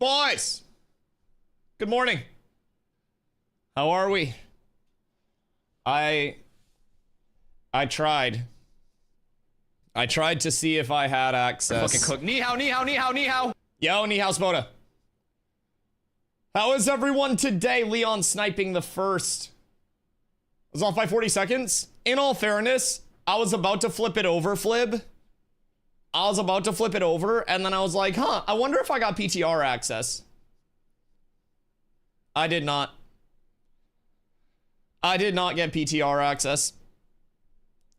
Boys! Good morning. How are we? I tried. I tried to see if I had access. Fucking cook. Ni hao, ni hao, ni hao, ni hao. Yo, ni hao, Spoda. How is everyone today? Leon sniping the first. I was off by 40 seconds. In all fairness, I was about to flip it over, Flib. I was about to flip it over, and then I was like, huh, I wonder if I got PTR access. I did not. I did not get PTR access.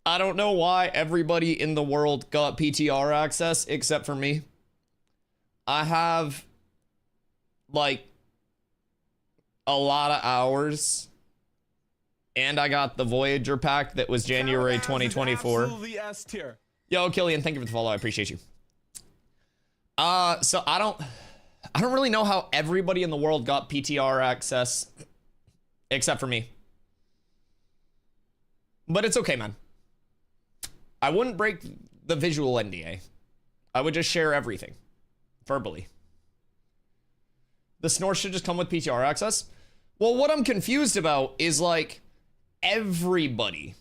I don't know why everybody in the world got PTR access except for me. I have, like, a lot of hours. And I got the Voyager pack that was January 2024. Absolutely S tier. Yo, Killian, thank you for the follow. I appreciate you. So I don't really know how everybody in the world got PTR access except for me. But it's okay, man. I wouldn't break the visual NDA. I would just share everything verbally. The snore should just come with PTR access. Well, what I'm confused about is, like, everybody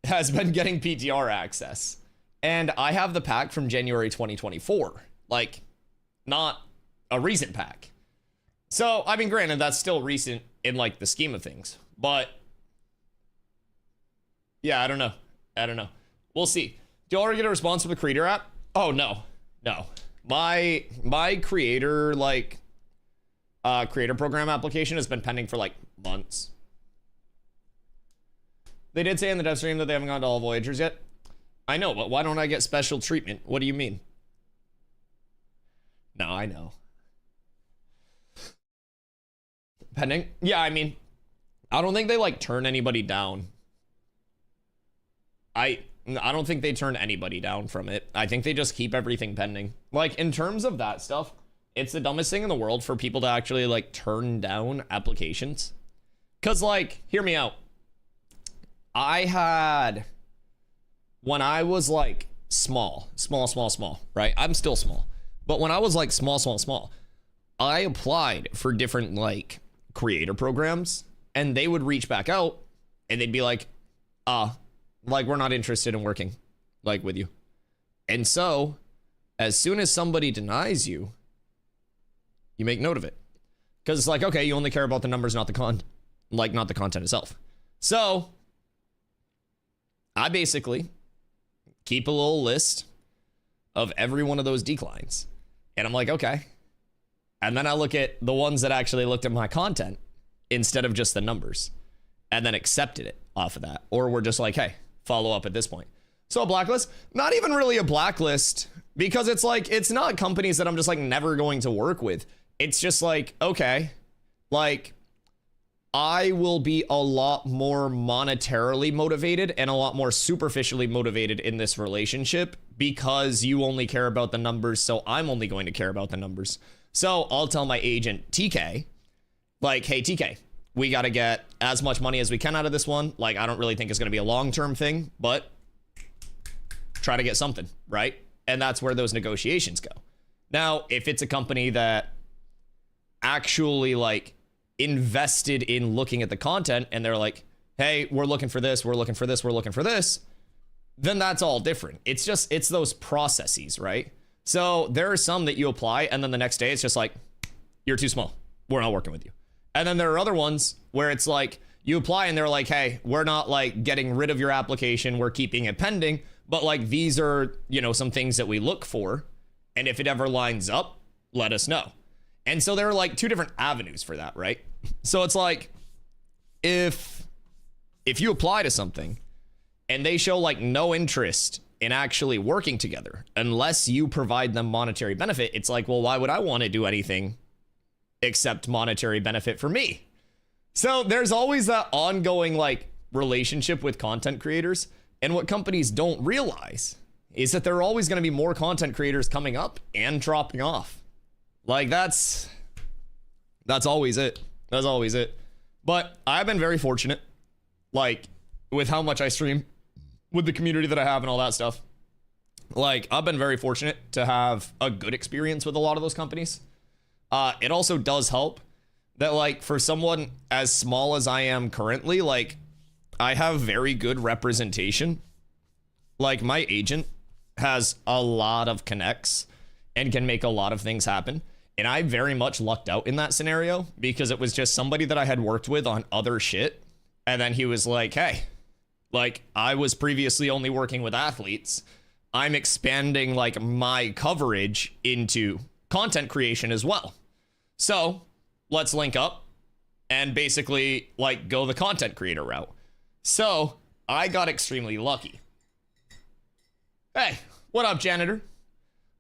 has been getting PTR access. And I have the pack from January 2024. Like, not a recent pack. So, I mean, granted, that's still recent in, like, the scheme of things. But, yeah, I don't know. I don't know. We'll see. Do you already get a response from the creator app? Oh, no. No. My creator, like, creator program application has been pending for, like, months. They did say in the dev stream that they haven't gone to all Voyagers yet. I know, but why don't I get special treatment? What do you mean? No, I know. Pending? Yeah, I mean, I don't think they, like, turn anybody down. I don't think they turn anybody down from it. I think they just keep everything pending. Like, in terms of that stuff, it's the dumbest thing in the world for people to actually, like, turn down applications. Because, like, hear me out. I had, when I was, like, small, right? I'm still small. But when I was, like, small, I applied for different, like, creator programs. And they would reach back out. And they'd be like, like, we're not interested in working, like, with you. And so, as soon as somebody denies you, you make note of it. Because it's like, okay, you only care about the numbers, not the not the content itself. So, I basically keep a little list of every one of those declines. And I'm like, okay. And then I look at the ones that actually looked at my content instead of just the numbers. And then accepted it off of that. Or we're just like, hey, follow up at this point. So a blacklist, not even really a blacklist, because it's like, it's not companies that I'm just like never going to work with. It's just like, okay, like, I will be a lot more monetarily motivated and a lot more superficially motivated in this relationship because you only care about the numbers, so I'm only going to care about the numbers. So I'll tell my agent, TK, like, hey, TK, we got to get as much money as we can out of this one. Like, I don't really think it's going to be a long-term thing, but try to get something, right? And that's where those negotiations go. Now, if it's a company that actually, like, invested in looking at the content and they're like, hey, we're looking for this, we're looking for this, we're looking for this, then that's all different. It's just, it's those processes, right? So there are some that you apply and then the next day it's just like, you're too small, we're not working with you. And then there are other ones where it's like, you apply and they're like, hey, we're not, like, getting rid of your application, we're keeping it pending, but, like, these are, you know, some things that we look for, and if it ever lines up, let us know. And so there are, like, two different avenues for that, right? So it's like, if you apply to something and they show, like, no interest in actually working together unless you provide them monetary benefit, it's like, well, why would I want to do anything except monetary benefit for me? So there's always that ongoing, like, relationship with content creators. And what companies don't realize is that there are always going to be more content creators coming up and dropping off. Like, that's always it. That's always it. But I've been very fortunate, like, with how much I stream, with the community that I have and all that stuff. Like, I've been very fortunate to have a good experience with a lot of those companies. It also does help that, like, for someone as small as I am currently, like, I have very good representation. Like, my agent has a lot of connects and can make a lot of things happen. And I very much lucked out in that scenario because it was just somebody that I had worked with on other shit. And then he was like, hey, like, I was previously only working with athletes. I'm expanding, like, my coverage into content creation as well. So let's link up and basically, like, go the content creator route. So I got extremely lucky. Hey, what up, janitor?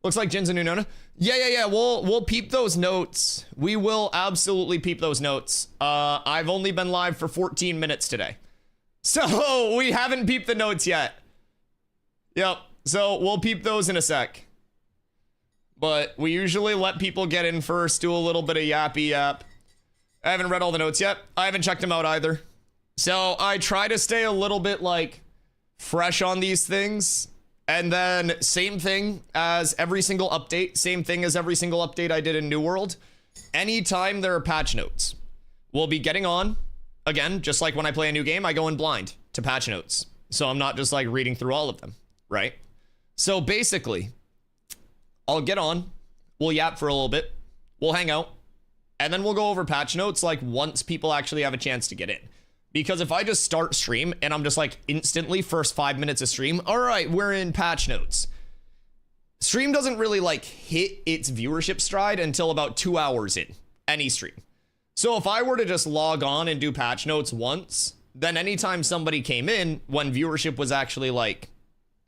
Looks like Jin's a new Nona. Yeah. We'll peep those notes. We will absolutely peep those notes. I've only been live for 14 minutes today, so we haven't peeped the notes yet. Yep. So we'll peep those in a sec. But we usually let people get in first, do a little bit of yappy yap. I haven't read all the notes yet. I haven't checked them out either. So I try to stay a little bit, like, fresh on these things. And then same thing as every single update. Same thing as every single update I did in New World. Anytime there are patch notes, we'll be getting on. Again, just like when I play a new game, I go in blind to patch notes. So I'm not just, like, reading through all of them, right? So basically, I'll get on. We'll yap for a little bit. We'll hang out. And then we'll go over patch notes, like, once people actually have a chance to get in. Because if I just start stream and I'm just like instantly first 5 minutes of stream, all right, we're in patch notes. Stream doesn't really like hit its viewership stride until about 2 hours in any stream. So if I were to just log on and do patch notes once, then anytime somebody came in when viewership was actually like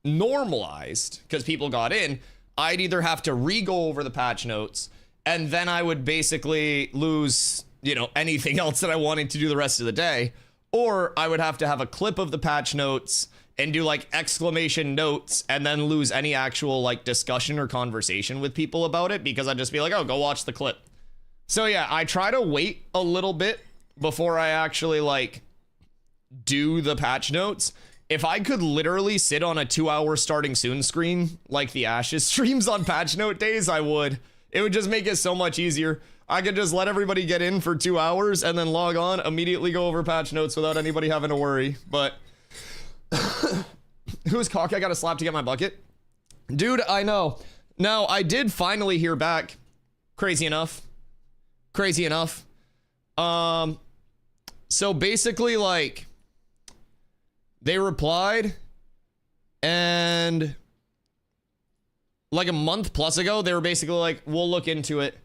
normalized because people got in, I'd either have to re-go over the patch notes and then I would basically lose, you know, anything else that I wanted to do the rest of the day. Or I would have to have a clip of the patch notes and do like exclamation notes and then lose any actual like discussion or conversation with people about it because I'd just be like, oh, go watch the clip. So yeah, I try to wait a little bit before I actually like do the patch notes. If I could literally sit on a 2 hour starting soon screen like the Ashes streams on patch note days, I would. It would just make it so much easier. I could just let everybody get in for 2 hours and then log on, immediately go over patch notes without anybody having to worry. But who's cocky? I got to slap to get my bucket. Dude, I know. Now, I did finally hear back. Crazy enough. So basically, like, they replied and like a month plus ago, they were basically like, we'll look into it.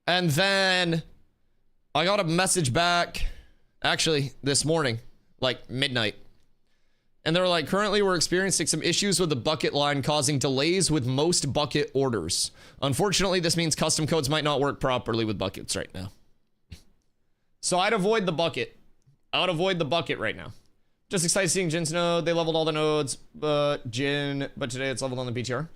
And then I got a message back, actually, this morning, like midnight. And they were like, currently we're experiencing some issues with the bucket line causing delays with most bucket orders. Unfortunately, this means custom codes might not work properly with buckets right now. So I'd avoid the bucket. I would avoid the bucket right now. Just excited seeing Jin's node. They leveled all the nodes, but today it's leveled on the PTR.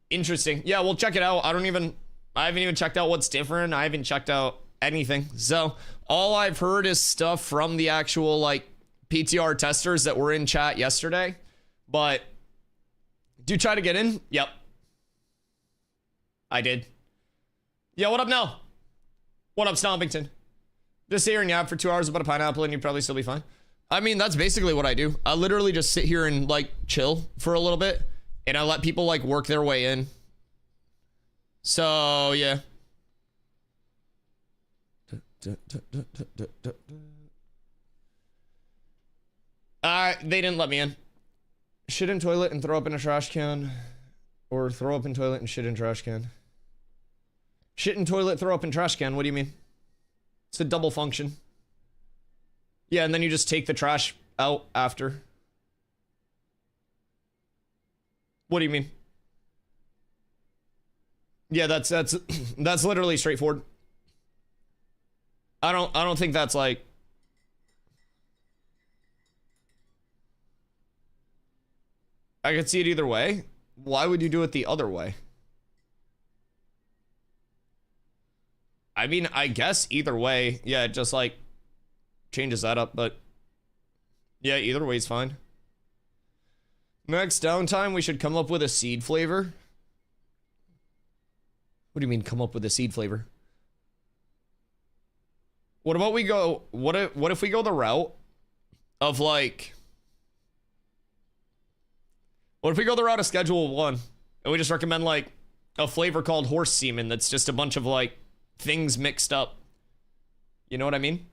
Interesting. Yeah, we'll check it out. I haven't even checked out what's different. I haven't checked out anything. So all I've heard is stuff from the actual like PTR testers that were in chat yesterday. But do you try to get in? Yep. I did. Yeah, what up now? What up, Stompington? Just sit here and yap for 2 hours about a pineapple and you'd probably still be fine. I mean, that's basically what I do. I literally just sit here and like chill for a little bit and I let people like work their way in. So, yeah. They didn't let me in. Shit in toilet and throw up in a trash can. Or throw up in toilet and shit in trash can. Shit in toilet, throw up in trash can. What do you mean? It's a double function. Yeah, and then you just take the trash out after. What do you mean? Yeah, that's literally straightforward. I don't think that's like I could see it either way. Why would you do it the other way? I mean, I guess either way, yeah, it just like changes that up, but yeah, either way is fine. Next downtime, we should come up with a seed flavor. What do you mean come up with a seed flavor? What about we go, what if we go the route of like, what if we go the route of schedule 1 and we just recommend like a flavor called horse semen that's just a bunch of like things mixed up? You know what I mean?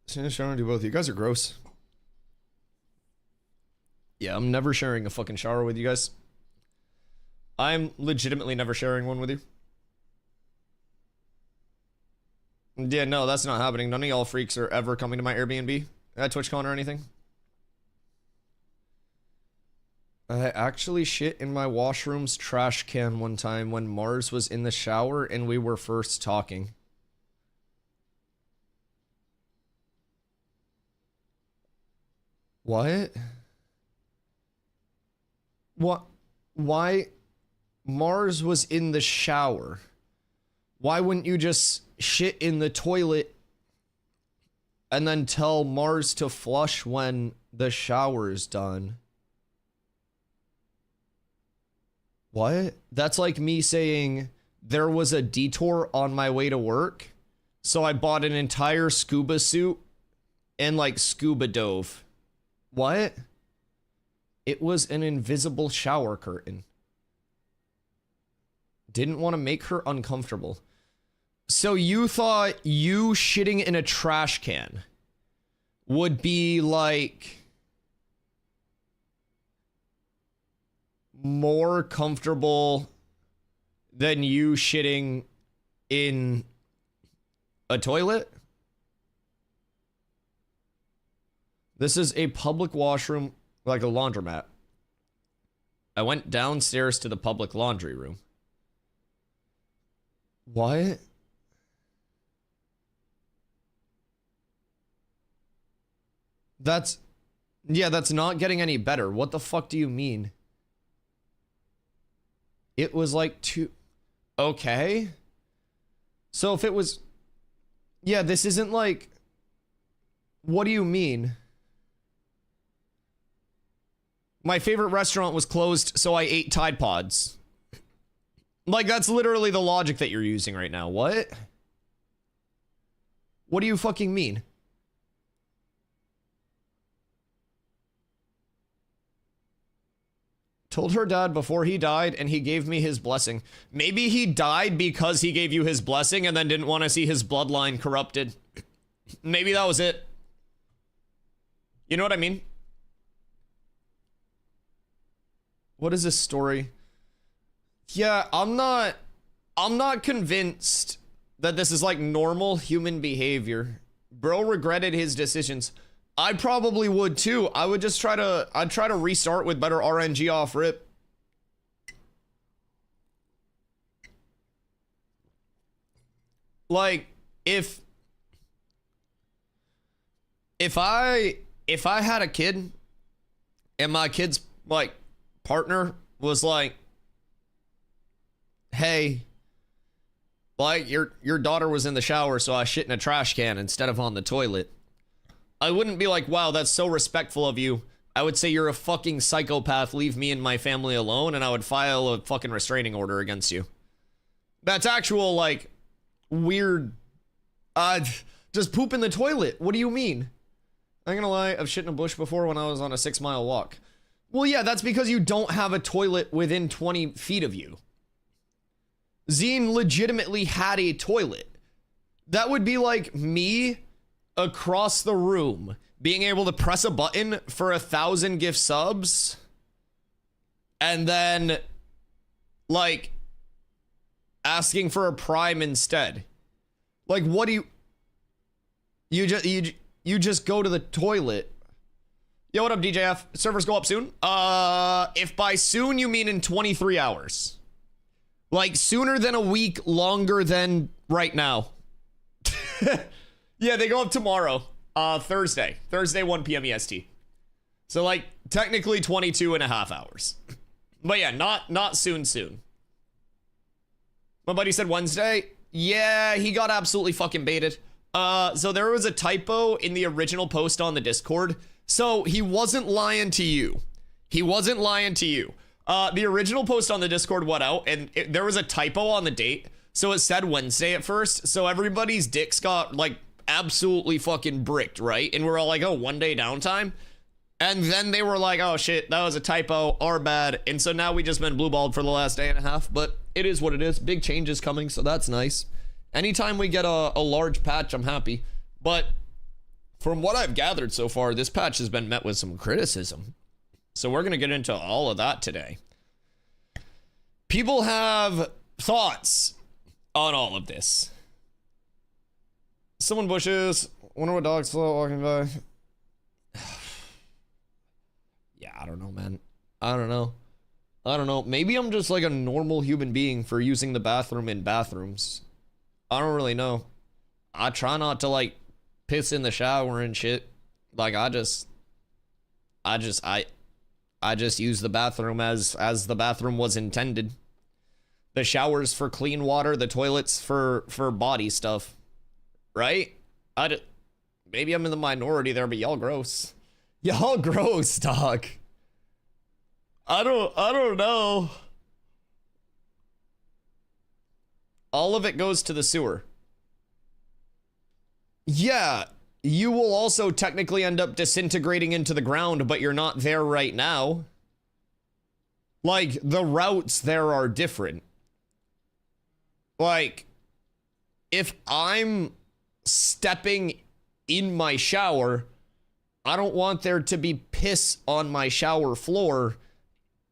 Sharon, do both. You guys are gross. Yeah, I'm never sharing a fucking shower with you guys. I'm legitimately never sharing one with you. Yeah, no, that's not happening. None of y'all freaks are ever coming to my Airbnb at TwitchCon or anything. I actually shit in my washroom's trash can one time when Mars was in the shower and we were first talking. What? What? Why? Mars was in the shower. Why wouldn't you just shit in the toilet and then tell Mars to flush when the shower's done? What? That's like me saying there was a detour on my way to work, so I bought an entire scuba suit and like scuba dove. What? It was an invisible shower curtain. Didn't want to make her uncomfortable. So you thought you shitting in a trash can would be like more comfortable than you shitting in a toilet? This is a public washroom, like a laundromat. I went downstairs to the public laundry room. What? That's not getting any better. What the fuck do you mean? It was like two... Okay. So if it was... Yeah, this isn't like... What do you mean? My favorite restaurant was closed, so I ate Tide Pods. Like, that's literally the logic that you're using right now. What? What do you fucking mean? Told her dad before he died, and he gave me his blessing. Maybe he died because he gave you his blessing and then didn't want to see his bloodline corrupted. Maybe that was it. You know what I mean? What is this story? Yeah, I'm not convinced that this is like normal human behavior. Bro regretted his decisions. I probably would too. I'd try to restart with better RNG off rip. Like, if I had a kid and my kid's like partner was like, hey, like your daughter was in the shower, so I shit in a trash can instead of on the toilet, I wouldn't be like, wow, that's so respectful of you. I would say you're a fucking psychopath, leave me and my family alone, and I would file a fucking restraining order against you. That's actual, like, weird, just poop in the toilet. What do you mean? I'm gonna lie, I've shit in a bush before when I was on a 6-mile walk. Well, yeah, that's because you don't have a toilet within 20 feet of you. Zine legitimately had a toilet. That would be like me across the room being able to press a button for 1,000 gift subs and then like asking for a prime instead. Like, what do you just go to the toilet? Yo, what up, DJF? Servers go up soon? If by soon you mean in 23 hours. Like, sooner than a week, longer than right now. Yeah, they go up tomorrow. Thursday, 1 p.m. EST. So, like, technically 22 and a half hours. But yeah, not soon. My buddy said Wednesday. Yeah, he got absolutely fucking baited. So there was a typo in the original post on the Discord. So he wasn't lying to you. The original post on the Discord went out, and there was a typo on the date. So it said Wednesday at first. So everybody's dicks got, like, absolutely fucking bricked, right? And we're all like, oh, 1 day downtime. And then they were like, oh, shit, that was a typo, our bad. And so now we just been blue-balled for the last day and a half. But it is what it is. Big changes coming, so that's nice. Anytime we get a large patch, I'm happy. But from what I've gathered so far, this patch has been met with some criticism. So we're going to get into all of that today. People have thoughts on all of this. Someone bushes. Wonder what dog's slow walking by. Yeah, I don't know, man. I don't know. Maybe I'm just like a normal human being for using the bathroom in bathrooms. I don't really know. I try not to like piss in the shower and shit. Like I just use the bathroom as the bathroom was intended. The shower's for clean water, the toilet's for body stuff. Right? Maybe I'm in the minority there, but y'all gross. Y'all gross, dog. I don't know. All of it goes to the sewer. Yeah, you will also technically end up disintegrating into the ground, but you're not there right now. Like, the routes there are different. Like, if I'm stepping in my shower, I don't want there to be piss on my shower floor.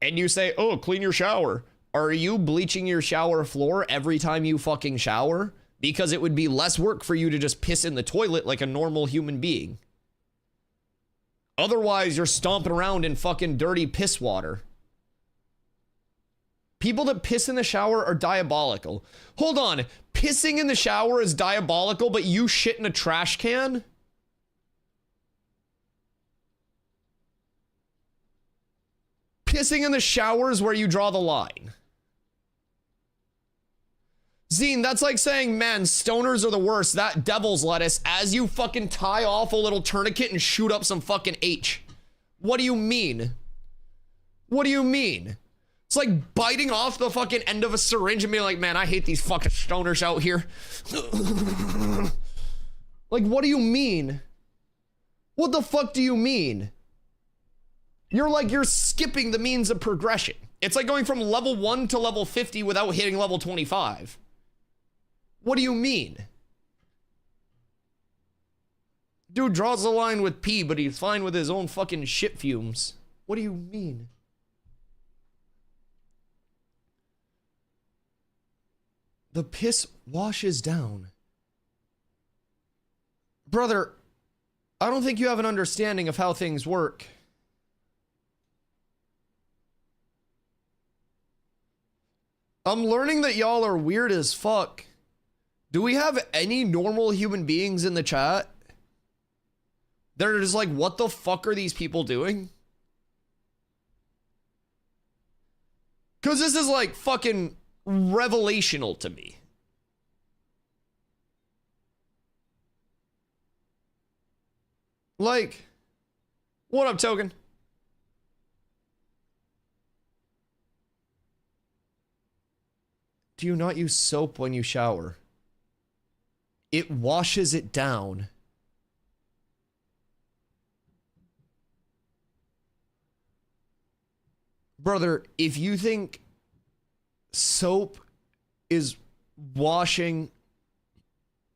And you say, oh, clean your shower. Are you bleaching your shower floor every time you fucking shower? Because it would be less work for you to just piss in the toilet like a normal human being. Otherwise, you're stomping around in fucking dirty piss water. People that piss in the shower are diabolical. Hold on. Pissing in the shower is diabolical, but you shit in a trash can? Pissing in the shower is where you draw the line. Zine, that's like saying, man, stoners are the worst. That devil's lettuce as you fucking tie off a little tourniquet and shoot up some fucking H. What do you mean? What do you mean? It's like biting off the fucking end of a syringe and being like, man, I hate these fucking stoners out here. Like, what do you mean? What the fuck do you mean? You're skipping the means of progression. It's like going from level 1 to level 50 without hitting level 25. What do you mean? Dude draws the line with pee, but he's fine with his own fucking shit fumes. What do you mean? The piss washes down. Brother, I don't think you have an understanding of how things work. I'm learning that y'all are weird as fuck. Do we have any normal human beings in the chat? They're just like, what the fuck are these people doing? Because this is like fucking revelational to me. Like, what up, Token? Do you not use soap when you shower? It washes it down. Brother, if you think soap is washing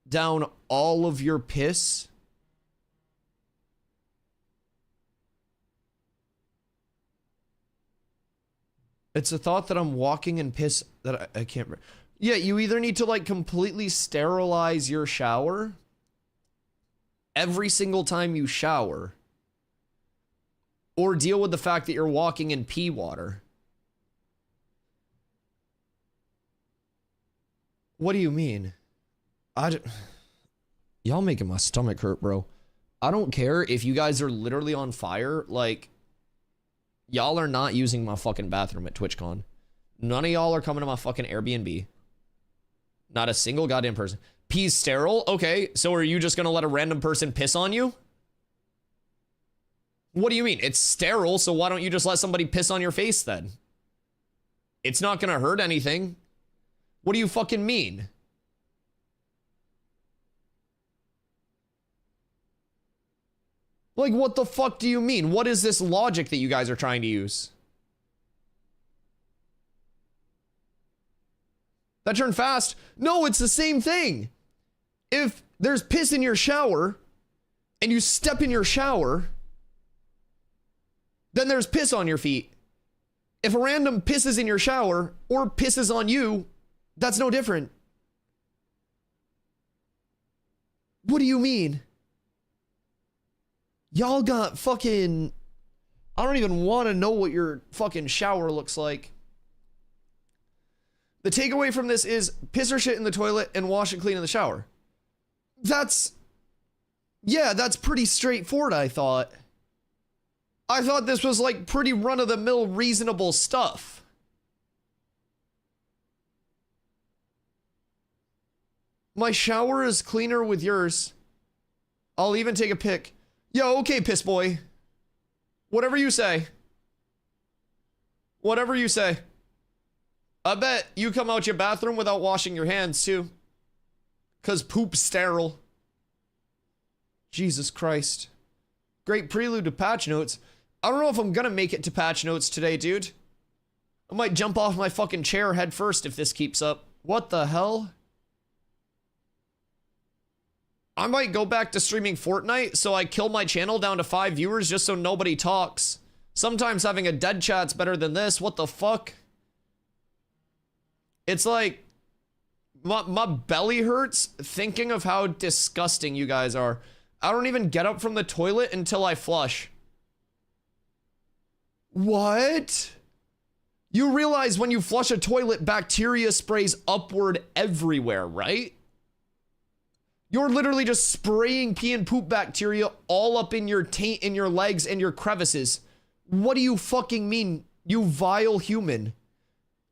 down all of your piss, it's a thought that I'm walking in piss that I can't. Yeah, you either need to like completely sterilize your shower every single time you shower, or deal with the fact that you're walking in pee water. What do you mean? Y'all making my stomach hurt, bro. I don't care if you guys are literally on fire. Like, y'all are not using my fucking bathroom at TwitchCon. None of y'all are coming to my fucking Airbnb. Not a single goddamn person. Pee's sterile? Okay, so are you just gonna let a random person piss on you? What do you mean? It's sterile, so why don't you just let somebody piss on your face then? It's not gonna hurt anything. What do you fucking mean? Like, what the fuck do you mean? What is this logic that you guys are trying to use? That turned fast? No, it's the same thing. If there's piss in your shower and you step in your shower, then there's piss on your feet. If a random pisses in your shower or pisses on you, that's no different. What do you mean? Y'all got fucking... I don't even want to know what your fucking shower looks like. The takeaway from this is piss or shit in the toilet and wash and clean in the shower. Yeah, that's pretty straightforward, I thought. I thought this was like pretty run-of-the-mill reasonable stuff. My shower is cleaner with yours. I'll even take a pic. Yo, okay, piss boy. Whatever you say. Whatever you say. I bet you come out your bathroom without washing your hands, too. 'Cause poop's sterile. Jesus Christ. Great prelude to patch notes. I don't know if I'm gonna make it to patch notes today, dude. I might jump off my fucking chair head first if this keeps up. What the hell? I might go back to streaming Fortnite so I kill my channel down to 5 viewers just so nobody talks. Sometimes having a dead chat's better than this. What the fuck? It's like, my belly hurts thinking of how disgusting you guys are. I don't even get up from the toilet until I flush. What? You realize when you flush a toilet, bacteria sprays upward everywhere, right? You're literally just spraying pee and poop bacteria all up in your taint, in your legs, and your crevices. What do you fucking mean, you vile human?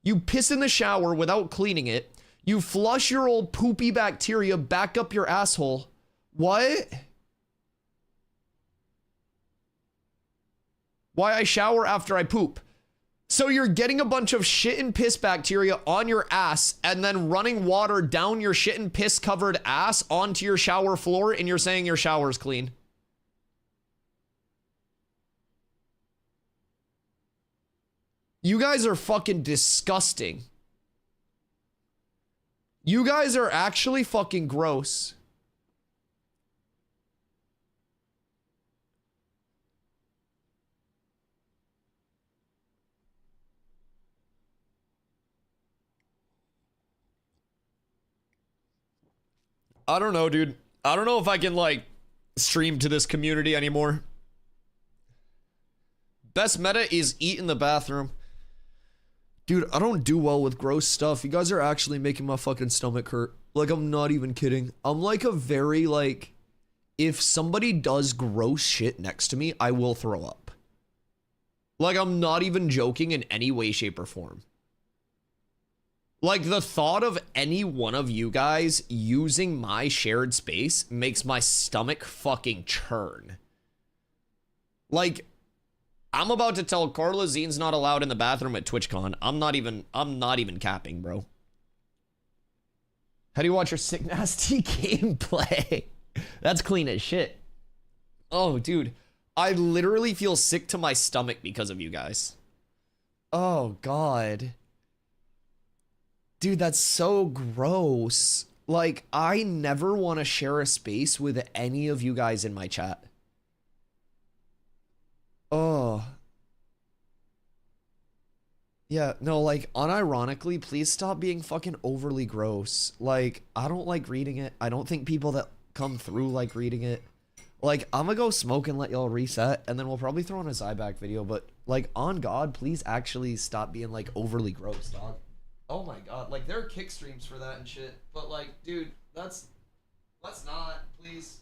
You piss in the shower without cleaning it. You flush your old poopy bacteria back up your asshole. What? Why I shower after I poop. So you're getting a bunch of shit and piss bacteria on your ass and then running water down your shit and piss covered ass onto your shower floor, and you're saying your shower's clean. You guys are fucking disgusting. You guys are actually fucking gross. I don't know, dude. I don't know if I can, like, stream to this community anymore. Best meta is eat in the bathroom. Dude, I don't do well with gross stuff. You guys are actually making my fucking stomach hurt. Like, I'm not even kidding. I'm like a very, like, if somebody does gross shit next to me, I will throw up. Like, I'm not even joking in any way, shape, or form. Like, the thought of any one of you guys using my shared space makes my stomach fucking churn. Like, I'm about to tell Carla Zine's not allowed in the bathroom at TwitchCon. I'm not even capping, bro. How do you watch your sick nasty gameplay? That's clean as shit. Oh, dude. I literally feel sick to my stomach because of you guys. Oh, God. Dude, that's so gross. Like, I never want to share a space with any of you guys in my chat. Oh. Yeah, no, like, unironically, please stop being fucking overly gross. Like, I don't like reading it. I don't think people that come through like reading it. Like, I'm gonna go smoke and let y'all reset, and then we'll probably throw in a Zyback video, but, like, on God, please actually stop being, like, overly gross, dog. Oh my God, like, there are kick streams for that and shit, but, like, dude, let's not, please.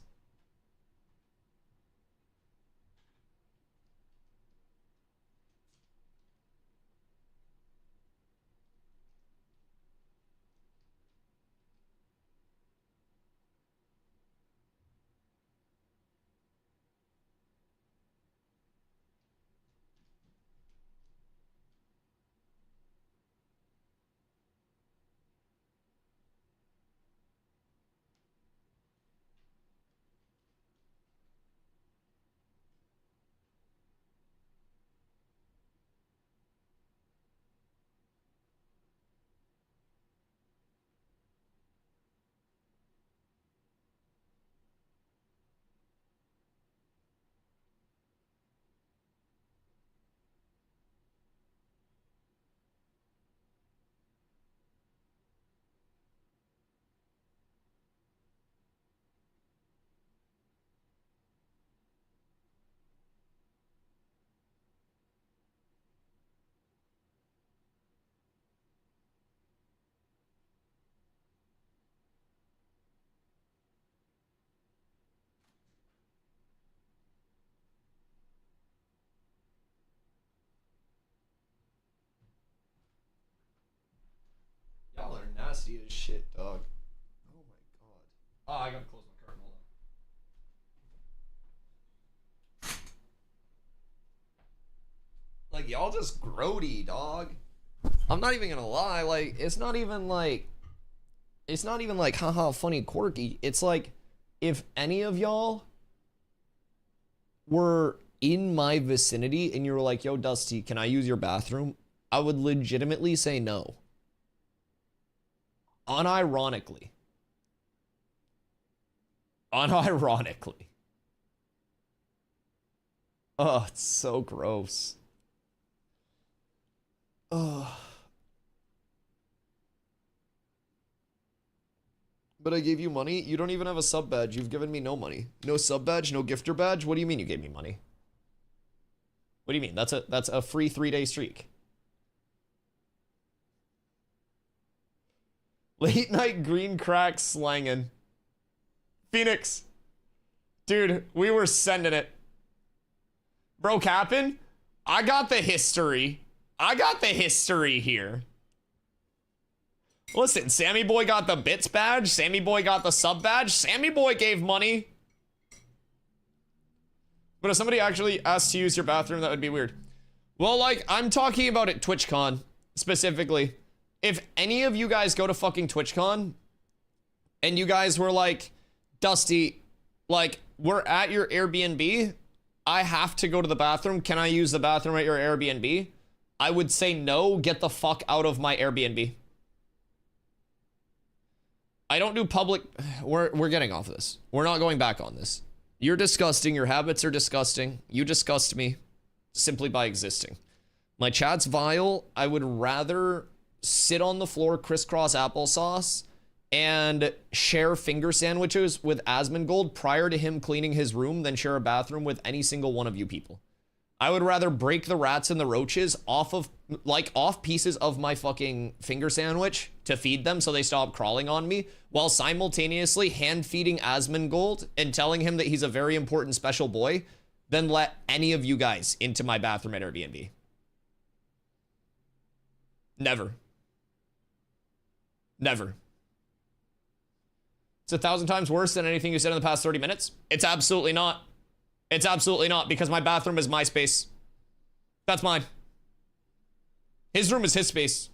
dusty as shit, dog. Oh my god. Oh, I gotta close my curtain. Hold on. Like, y'all just grody, dog. I'm not even gonna lie. Like, it's not even like, haha, funny, quirky. It's like, if any of y'all were in my vicinity and you were like, yo, Dusty, can I use your bathroom? I would legitimately say no. Unironically. Unironically. Oh, it's so gross. Ugh. But I gave you money? You don't even have a sub badge. You've given me no money. No sub badge, no gifter badge? What do you mean you gave me money? What do you mean? That's a free 3-day streak. Late night green crack slanging. Phoenix. Dude, we were sending it. Bro, Cap'n, I got the history. I got the history here. Listen, Sammy Boy got the bits badge. Sammy Boy got the sub badge. Sammy Boy gave money. But if somebody actually asked to use your bathroom, that would be weird. Well, like, I'm talking about at TwitchCon, specifically. If any of you guys go to fucking TwitchCon, and you guys were like, Dusty, like, we're at your Airbnb, I have to go to the bathroom, can I use the bathroom at your Airbnb? I would say no, get the fuck out of my Airbnb. I don't do public, we're getting off of this. We're not going back on this. You're disgusting, your habits are disgusting. You disgust me simply by existing. My chat's vile. I would rather sit on the floor, crisscross applesauce, and share finger sandwiches with Asmongold prior to him cleaning his room than share a bathroom with any single one of you people. I would rather break the rats and the roaches off pieces of my fucking finger sandwich to feed them so they stop crawling on me, while simultaneously hand feeding Asmongold and telling him that he's a very important special boy, than let any of you guys into my bathroom at Airbnb. Never. Never. It's 1,000 times worse than anything you said in the past 30 minutes. It's absolutely not. It's absolutely not, because my bathroom is my space. That's mine. His room is his space.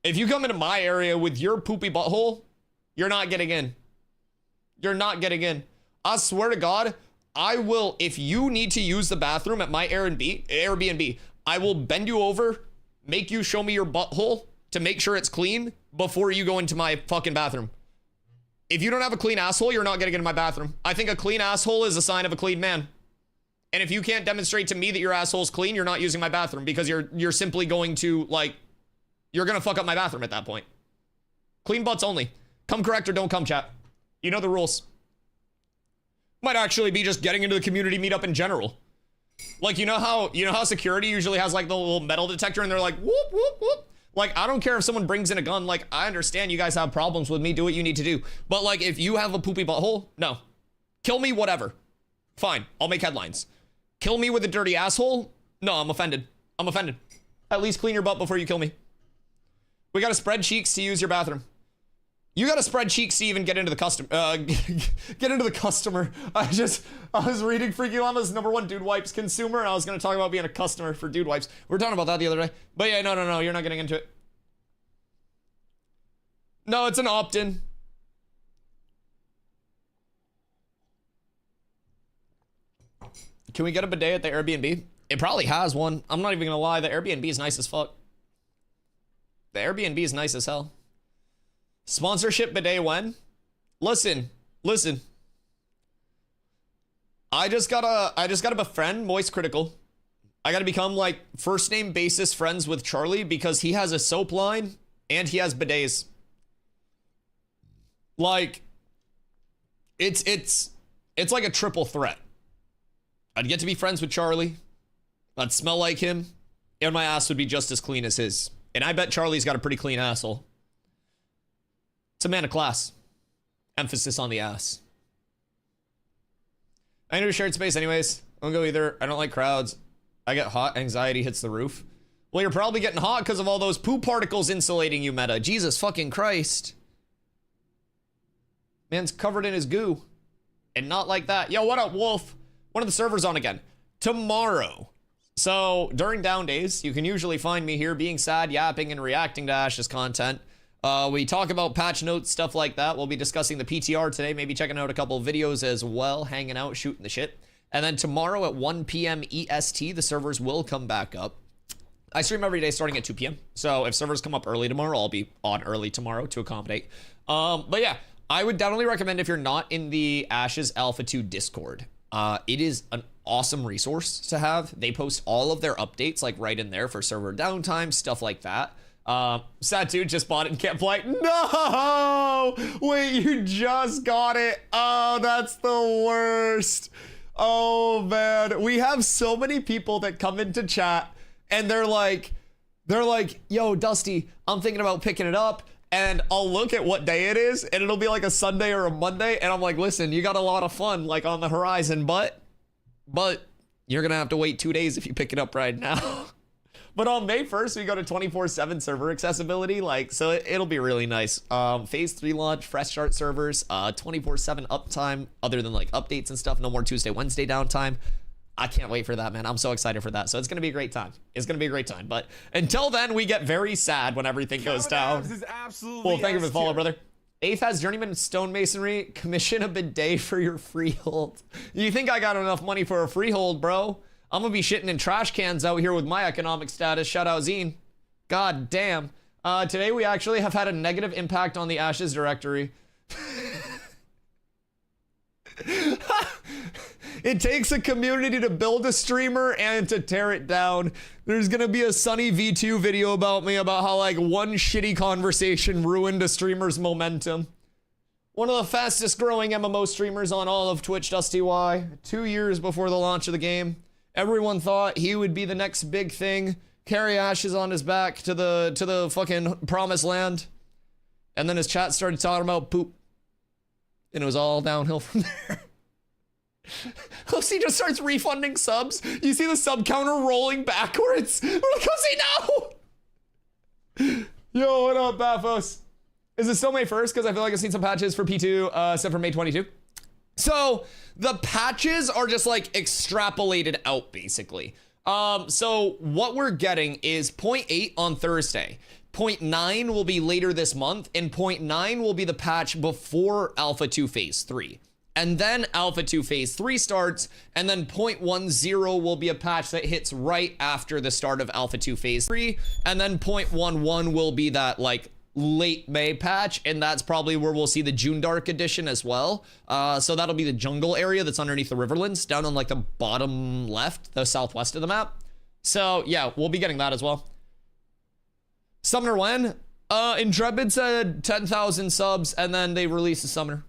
If you come into my area with your poopy butthole, you're not getting in. You're not getting in. I swear to God, I will, if you need to use the bathroom at my Airbnb, I will bend you over, make you show me your butthole to make sure it's clean before you go into my fucking bathroom. If you don't have a clean asshole, you're not getting into my bathroom. I think a clean asshole is a sign of a clean man. And if you can't demonstrate to me that your asshole's clean, you're not using my bathroom, because you're simply going to, like, you're gonna fuck up my bathroom at that point. Clean butts only. Come correct or don't come, chat. You know the rules. Might actually be just getting into the community meetup in general. Like, you know how security usually has like the little metal detector and they're like, whoop, whoop, whoop. Like, I don't care if someone brings in a gun. Like, I understand you guys have problems with me. Do what you need to do. But, like, if you have a poopy butthole, no. Kill me, whatever. Fine. I'll make headlines. Kill me with a dirty asshole? No, I'm offended. I'm offended. At least clean your butt before you kill me. We gotta spread cheeks to use your bathroom. You gotta spread cheeks to even get into the customer. I was reading Freaky Llama's #1 Dude Wipes consumer, and I was gonna talk about being a customer for Dude Wipes. We were talking about that the other day. But yeah, no, you're not getting into it. No, it's an opt-in. Can we get a bidet at the Airbnb? It probably has one. I'm not even gonna lie, the Airbnb is nice as fuck. The Airbnb is nice as hell. Sponsorship bidet when? Listen. I just gotta befriend Moist Critical. I gotta become like first name basis friends with Charlie because he has a soap line and he has bidets. Like, it's like a triple threat. I'd get to be friends with Charlie. I'd smell like him, and my ass would be just as clean as his. And I bet Charlie's got a pretty clean asshole. It's a man of class. Emphasis on the ass. I need a shared space anyways. I don't go either. I don't like crowds. I get hot. Anxiety hits the roof. Well, you're probably getting hot because of all those poo particles insulating you, Meta. Jesus fucking Christ. Man's covered in his goo. And not like that. Yo, what up, Wolf? One of the servers on again. Tomorrow. So, during down days, you can usually find me here being sad, yapping, and reacting to Ash's content. We talk about patch notes, stuff like that. We'll be discussing the PTR today, maybe checking out a couple of videos as well, hanging out, shooting the shit. And then tomorrow at 1 p.m. EST, the servers will come back up. I stream every day starting at 2 p.m. So if servers come up early tomorrow, I'll be on early tomorrow to accommodate. But yeah, I would definitely recommend if you're not in the Ashes Alpha 2 Discord. It is an awesome resource to have. They post all of their updates like right in there for server downtime, stuff like that. Sad dude just bought it and can't play. No! Wait, you just got it. Oh, that's the worst. Oh man, we have so many people that come into chat and they're like, yo, Dusty, I'm thinking about picking it up. And I'll look at what day it is and it'll be like a Sunday or a Monday. And I'm like, listen, you got a lot of fun like on the horizon, but you're gonna have to wait 2 days if you pick it up right now. But on May 1st, we go to 24/7 server accessibility. Like, so it'll be really nice. Phase 3 launch, fresh start servers, 24/7 uptime, other than like updates and stuff. No more Tuesday, Wednesday downtime. I can't wait for that, man. I'm so excited for that. So it's going to be a great time. It's going to be a great time. But until then, we get very sad when everything goes down. Is absolutely well, thank you for the follow, brother. Eighth has journeyman stonemasonry. Commission a bidet for your freehold. You think I got enough money for a freehold, bro? I'm going to be shitting in trash cans out here with my economic status. Shout out Zine. God damn. Today, we actually have had a negative impact on the Ashes directory. It takes a community to build a streamer and to tear it down. There's gonna be a Sunny V2 video about me about how like one shitty conversation ruined a streamer's momentum. One of the fastest growing MMO streamers on all of Twitch, DustyWhy. 2 years before the launch of the game. Everyone thought he would be the next big thing. Carry Ashes on his back to the fucking promised land. And then his chat started talking about poop. And it was all downhill from there. He just starts refunding subs. You see the sub counter rolling backwards. We're like, no! Yo, what up, Baphos? Is it still May 1st? Because I feel like I've seen some patches for P2, except for May 22. So the patches are just like extrapolated out, basically. So what we're getting is 0.8 on Thursday. 0.9 will be later this month, and 0.9 will be the patch before Alpha 2 Phase 3. And then Alpha 2 Phase 3 starts, and then 0.10 will be a patch that hits right after the start of Alpha 2 Phase 3, and then 0.11 will be that, like, late May patch, and that's probably where we'll see the June Dark edition as well. So that'll be the jungle area that's underneath the Riverlands, down on, like, the bottom left, the southwest of the map. So, yeah, we'll be getting that as well. Summoner when? Intrepid said 10,000 subs, and then they released a summoner.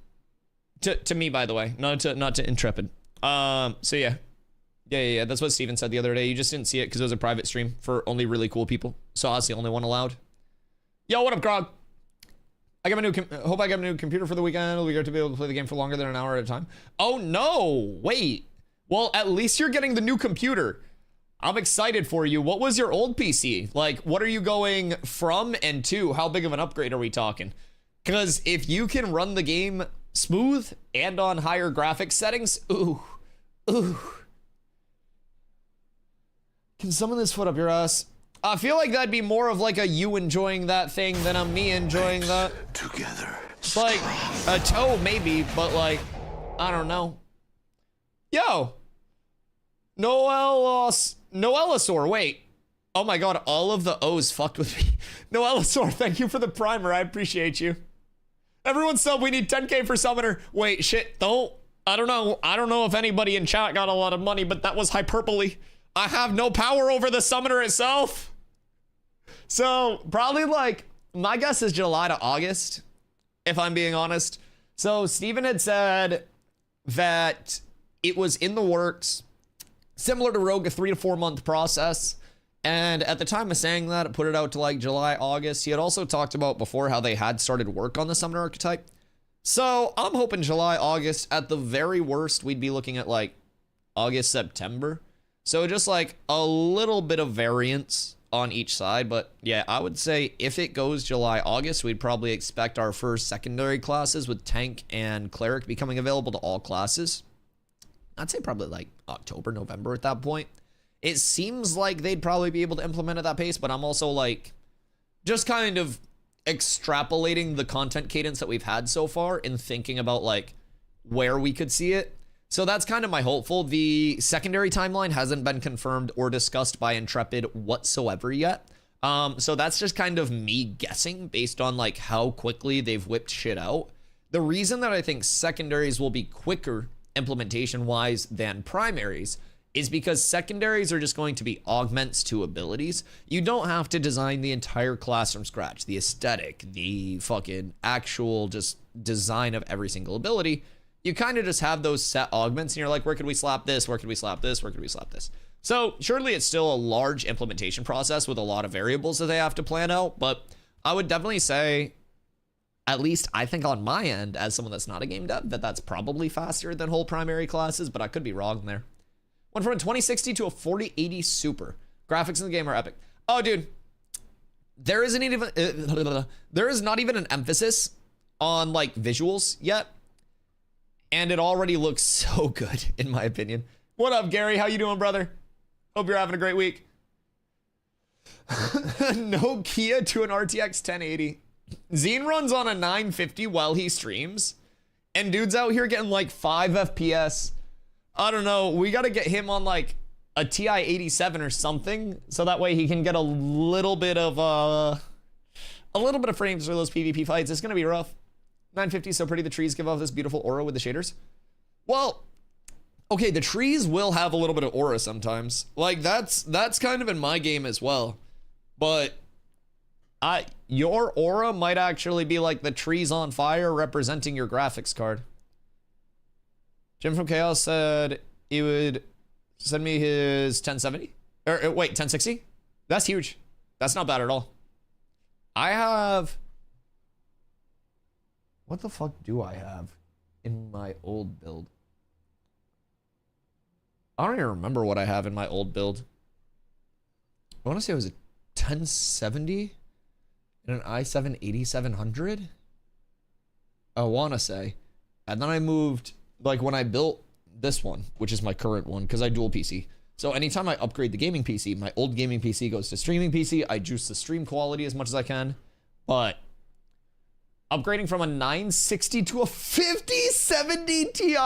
To me, by the way, not to Intrepid. So yeah. Yeah, that's what Steven said the other day. You just didn't see it because it was a private stream for only really cool people. So I was the only one allowed. Yo, what up, Grog? Hope I get a new computer for the weekend. It'll be great to be able to play the game for longer than an hour at a time. Oh no, wait. Well, at least you're getting the new computer. I'm excited for you. What was your old PC? Like, what are you going from and to? How big of an upgrade are we talking? Because if you can run the game smooth and on higher graphics settings, ooh. Can some of this foot up your ass? I feel like that'd be more of like a you enjoying that thing than a me enjoying that. Together. Like a toe maybe, but like, I don't know. Yo, Noelosaur, wait. Oh my god, all of the O's fucked with me. Noelosaur, thank you for the primer, I appreciate you. Everyone sub, we need 10k for summoner. Wait, shit, don't. I don't know if anybody in chat got a lot of money, but that was hyperbole. I have no power over the summoner itself. So probably like, my guess is July to August, if I'm being honest. So Steven had said that it was in the works, similar to Rogue, a 3 to 4 month process. And at the time of saying that, it put it out to like July, August. He had also talked about before how they had started work on the summoner archetype. So I'm hoping July, August, at the very worst, we'd be looking at like August, September. So just like a little bit of variance on each side, but yeah, I would say if it goes July, August, we'd probably expect our first secondary classes with tank and cleric becoming available to all classes. I'd say probably like October, November at that point. It seems like they'd probably be able to implement at that pace, but I'm also like just kind of extrapolating the content cadence that we've had so far and thinking about like where we could see it. So that's kind of my hopeful. The secondary timeline hasn't been confirmed or discussed by Intrepid whatsoever yet. So that's just kind of me guessing based on like how quickly they've whipped shit out. The reason that I think secondaries will be quicker implementation wise than primaries is because secondaries are just going to be augments to abilities. You don't have to design the entire class from scratch. The aesthetic, the fucking actual just design of every single ability. You kind of just have those set augments and you're like, where could we slap this? Where could we slap this? Where could we slap this? So surely it's still a large implementation process with a lot of variables that they have to plan out. But I would definitely say, at least I think on my end, as someone that's not a game dev, that that's probably faster than whole primary classes, but I could be wrong there. Went from a 2060 to a 4080 Super. Graphics in the game are epic. Oh, dude. There is not even an emphasis on like visuals yet. And it already looks so good, in my opinion. What up, Gary? How you doing, brother? Hope you're having a great week. No Kia to an RTX 1080. Zine runs on a 950 while he streams. And dude's out here getting like 5 FPS. I don't know. We got to get him on like a TI 87 or something. So that way he can get a little bit of frames for those PvP fights. It's going to be rough. 950 so pretty. The trees give off this beautiful aura with the shaders. Well, okay, the trees will have a little bit of aura sometimes. Like that's kind of in my game as well. But your aura might actually be like the trees on fire representing your graphics card. Jim from Chaos said he would send me his 1070. Or wait, 1060? That's huge. That's not bad at all. I have... What the fuck do I have in my old build? I don't even remember what I have in my old build. I want to say it was a 1070 and an i7 8700. I want to say. And then I moved, like when I built this one, which is my current one, because I dual PC. So anytime I upgrade the gaming PC, my old gaming PC goes to streaming PC. I juice the stream quality as much as I can. But upgrading from a 960 to a 5070 Ti.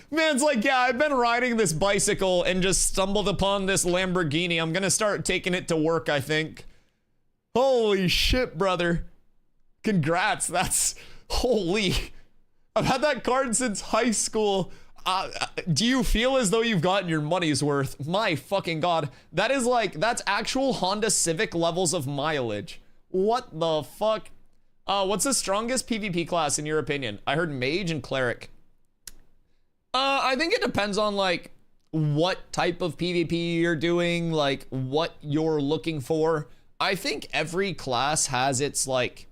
Man's like, yeah, I've been riding this bicycle and just stumbled upon this Lamborghini. I'm gonna start taking it to work, I think. Holy shit, brother. Congrats, that's... Holy. I've had that card since high school. Do you feel as though you've gotten your money's worth? My fucking god. That is like, that's actual Honda Civic levels of mileage. What the fuck? What's the strongest PvP class in your opinion? I heard Mage and Cleric. I think it depends on like what type of PvP you're doing, like what you're looking for. I think every class has its like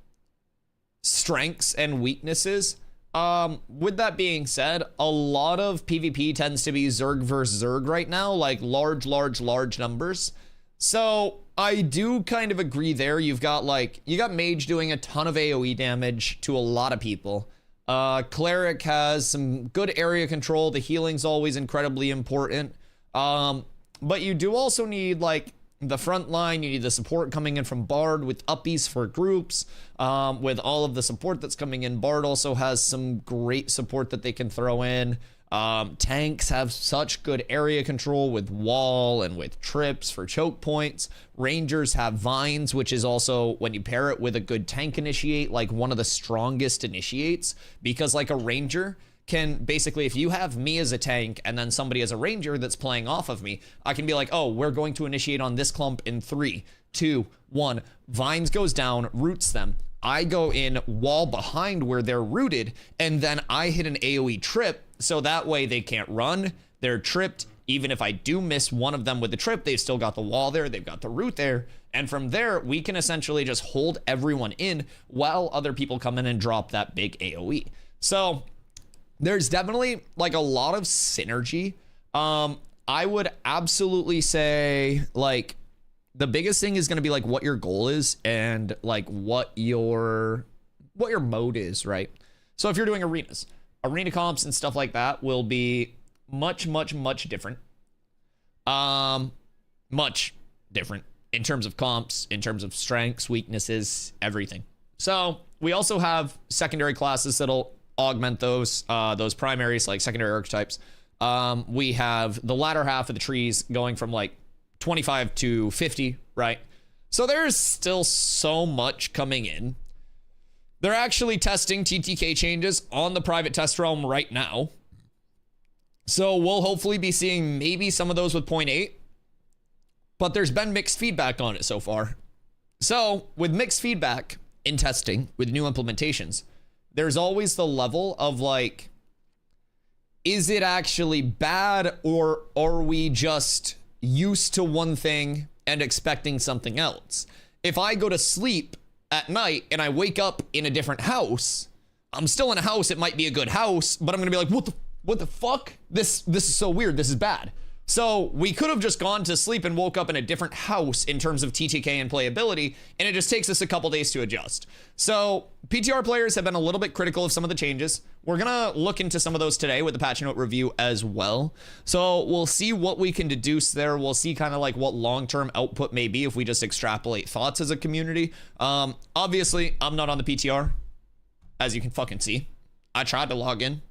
strengths and weaknesses. With that being said, a lot of PvP tends to be Zerg versus Zerg right now, like large numbers. So I do kind of agree there. You got Mage doing a ton of AoE damage to a lot of people. Cleric has some good area control. The healing's always incredibly important. But you do also need like the front line. You need the support coming in from Bard with uppies for groups. With all of the support that's coming in, Bard also has some great support that they can throw in. Tanks have such good area control with wall and with trips for choke points. Rangers have vines, which is also, when you pair it with a good tank initiate, like one of the strongest initiates, because like a ranger can basically, if you have me as a tank and then somebody as a ranger that's playing off of me, I can be like, oh, we're going to initiate on this clump in 3, 2, 1. Vines goes down, roots them. I go in wall behind where they're rooted, and then I hit an AoE trip, so that way they can't run, they're tripped. Even if I do miss one of them with the trip, they've still got the wall there, they've got the root there, and from there, we can essentially just hold everyone in while other people come in and drop that big AoE. So there's definitely like a lot of synergy. I would absolutely say, like, the biggest thing is going to be like what your goal is and like what your mode is, right? So if you're doing arenas, arena comps and stuff like that will be much different. Much different in terms of comps, in terms of strengths, weaknesses, everything. So we also have secondary classes that'll augment those primaries, like secondary archetypes. We have the latter half of the trees going from like 25 to 50, right? So there's still so much coming in. They're actually testing TTK changes on the private test realm right now. So we'll hopefully be seeing maybe some of those with 0.8, but there's been mixed feedback on it so far. So with mixed feedback in testing with new implementations, there's always the level of like, is it actually bad, or are we just used to one thing and expecting something else? If I go to sleep at night and I wake up in a different house, I'm still in a house. It might be a good house, but I'm gonna be like, what the fuck? This is so weird. This is bad. So we could have just gone to sleep and woke up in a different house in terms of TTK and playability, and it just takes us a couple days to adjust. So PTR players have been a little bit critical of some of the changes. We're gonna look into some of those today with the patch note review as well. So we'll see what we can deduce there. We'll see kind of like what long-term output may be if we just extrapolate thoughts as a community. Obviously, I'm not on the PTR, as you can fucking see. I tried to log in.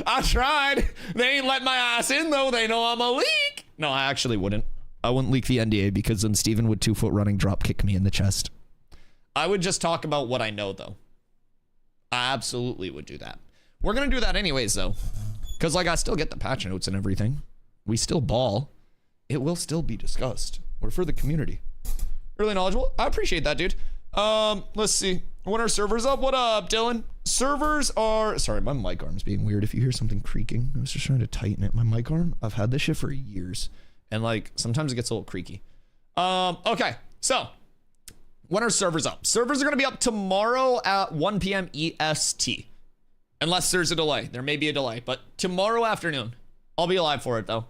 I tried. They ain't let my ass in though. They know I'm a leak. No, I actually wouldn't. I wouldn't leak the NDA because then Steven would 2-foot running drop kick me in the chest. I would just talk about what I know though. I absolutely would do that. We're gonna do that anyways though, because like I still get the patch notes and everything. We still ball. It will still be discussed. We're for the community. Really knowledgeable. I appreciate that, dude. Let's see. When are servers up? What up, Dylan? Servers are... Sorry, my mic arm's being weird. If you hear something creaking, I was just trying to tighten it. My mic arm, I've had this shit for years. And, like, sometimes it gets a little creaky. Okay. So, when are servers up? Servers are going to be up tomorrow at 1 p.m. EST. Unless there's a delay. There may be a delay. But tomorrow afternoon. I'll be alive for it, though.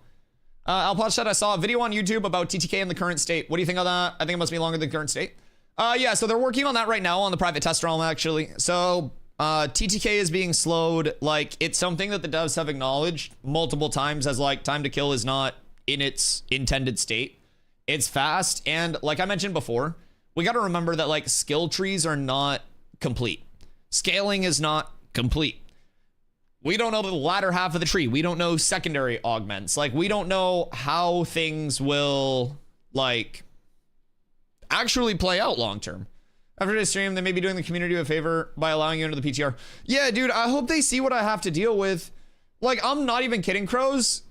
Alpod said, I saw a video on YouTube about TTK in the current state. What do you think of that? I think it must be longer than current state. Yeah, so they're working on that right now on the private test realm, actually. So, TTK is being slowed. Like, it's something that the devs have acknowledged multiple times as, like, time to kill is not in its intended state. It's fast, and like I mentioned before, we got to remember that, like, skill trees are not complete. Scaling is not complete. We don't know the latter half of the tree. We don't know secondary augments. Like, we don't know how things will, like... actually play out long term. After this stream, they may be doing the community a favor by allowing you into the PTR. Yeah, dude, I hope they see what I have to deal with. Like, I'm not even kidding, Crows.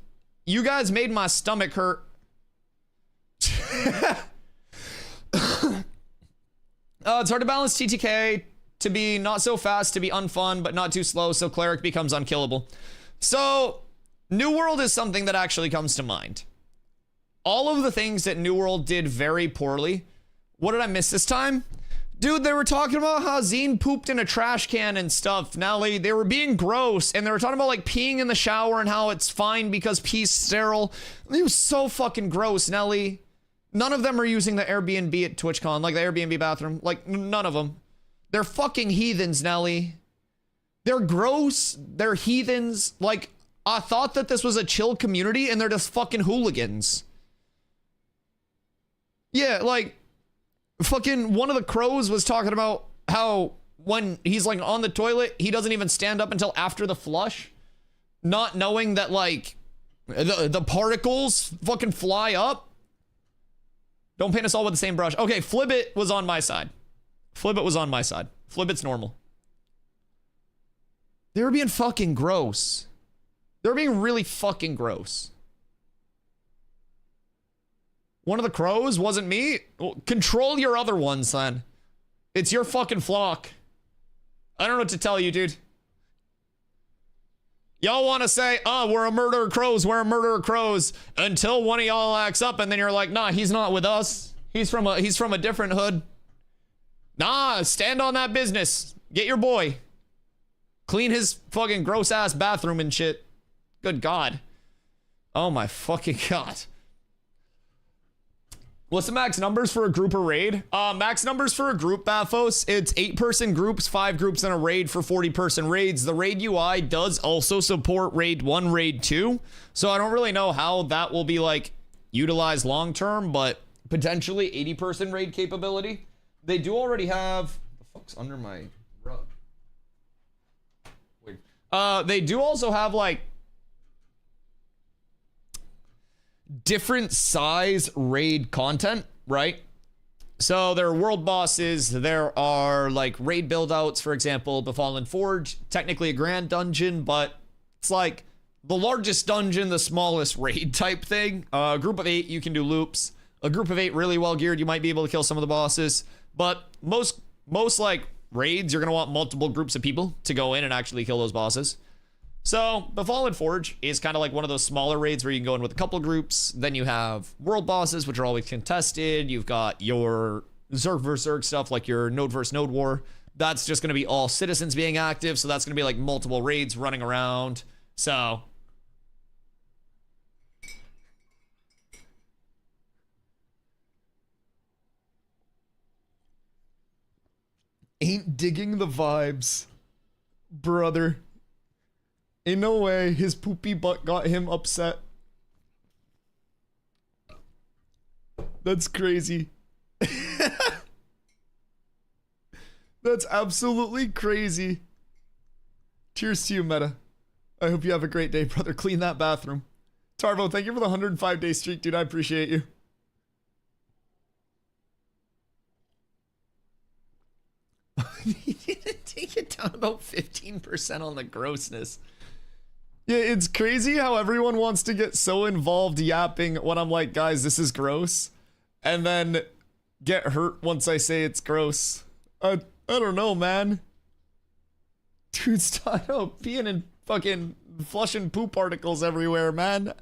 You guys made my stomach hurt. It's hard to balance TTK to be not so fast, to be unfun, but not too slow, so Cleric becomes unkillable. So, New World is something that actually comes to mind. All of the things that New World did very poorly. What did I miss this time? Dude, they were talking about how Zine pooped in a trash can and stuff. Nelly, they were being gross, and they were talking about like peeing in the shower and how it's fine because pee's sterile. It was so fucking gross, Nelly. None of them are using the Airbnb at TwitchCon, like the Airbnb bathroom. Like, none of them. They're fucking heathens, Nelly. They're gross. They're heathens. Like, I thought that this was a chill community, and they're just fucking hooligans. Yeah, like... fucking one of the crows was talking about how when he's like on the toilet, he doesn't even stand up until after the flush, not knowing that like the particles fucking fly up. Don't paint us all with the same brush. Okay, Flibbit was on my side. Flibbit was on my side. Flibbit's normal. They were being fucking gross. They were being really fucking gross. One of the crows wasn't me? Well, control your other ones, son. It's your fucking flock. I don't know what to tell you, dude. Y'all want to say, oh, we're a murder of crows, we're a murder of crows, until one of y'all acts up, and then you're like, nah, he's not with us. He's from a different hood. Nah, stand on that business. Get your boy. Clean his fucking gross-ass bathroom and shit. Good God. Oh my fucking god. What's the max numbers for a group or raid? Max numbers for a group, Bathos, it's 8-person groups, 5 groups in a raid for 40-person raids. The raid UI does also support raid 1, raid 2. So I don't really know how that will be like utilized long term, but potentially 80-person raid capability. They do already have, what the fuck's under my rug? Weird. They do also have like different size raid content, right? So there are world bosses, there are like raid build outs, for example, Befallen Forge, technically a grand dungeon, but it's like the largest dungeon, the smallest raid type thing. A group of 8, you can do loops. A group of 8 really well geared, you might be able to kill some of the bosses, but most like raids, you're gonna want multiple groups of people to go in and actually kill those bosses. So, Befallen Forge is kind of like one of those smaller raids where you can go in with a couple groups. Then you have world bosses, which are always contested. You've got your Zerg vs. Zerg stuff, like your Node vs. Node war. That's just going to be all citizens being active, so that's going to be like multiple raids running around. So... ain't digging the vibes, brother. Ain't no way his poopy butt got him upset. That's crazy. That's absolutely crazy. Cheers to you, Meta. I hope you have a great day, brother. Clean that bathroom. Tarvo, thank you for the 105-day streak, dude. I appreciate you. Take it down about 15% on the grossness. Yeah, it's crazy how everyone wants to get so involved yapping when I'm like, guys, this is gross. And then get hurt once I say it's gross. I don't know, man. Dude, stop peeing and fucking flushing poop particles everywhere, man.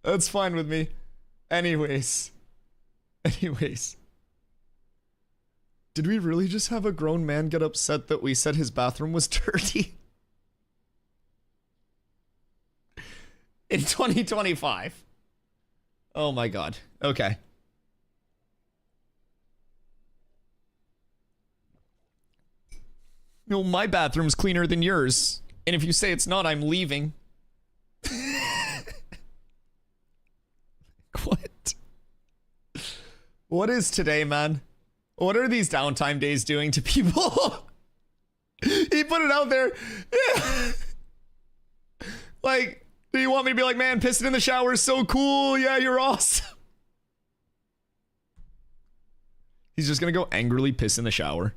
That's fine with me. Anyways. Did we really just have a grown man get upset that we said his bathroom was dirty? In 2025. Oh my god. Okay. No, my bathroom's cleaner than yours. And if you say it's not, I'm leaving. What? What is today, man? What are these downtime days doing to people? He put it out there. Yeah. Like, do you want me to be like, man, pissing in the shower is so cool. Yeah, you're awesome. He's just gonna go angrily piss in the shower.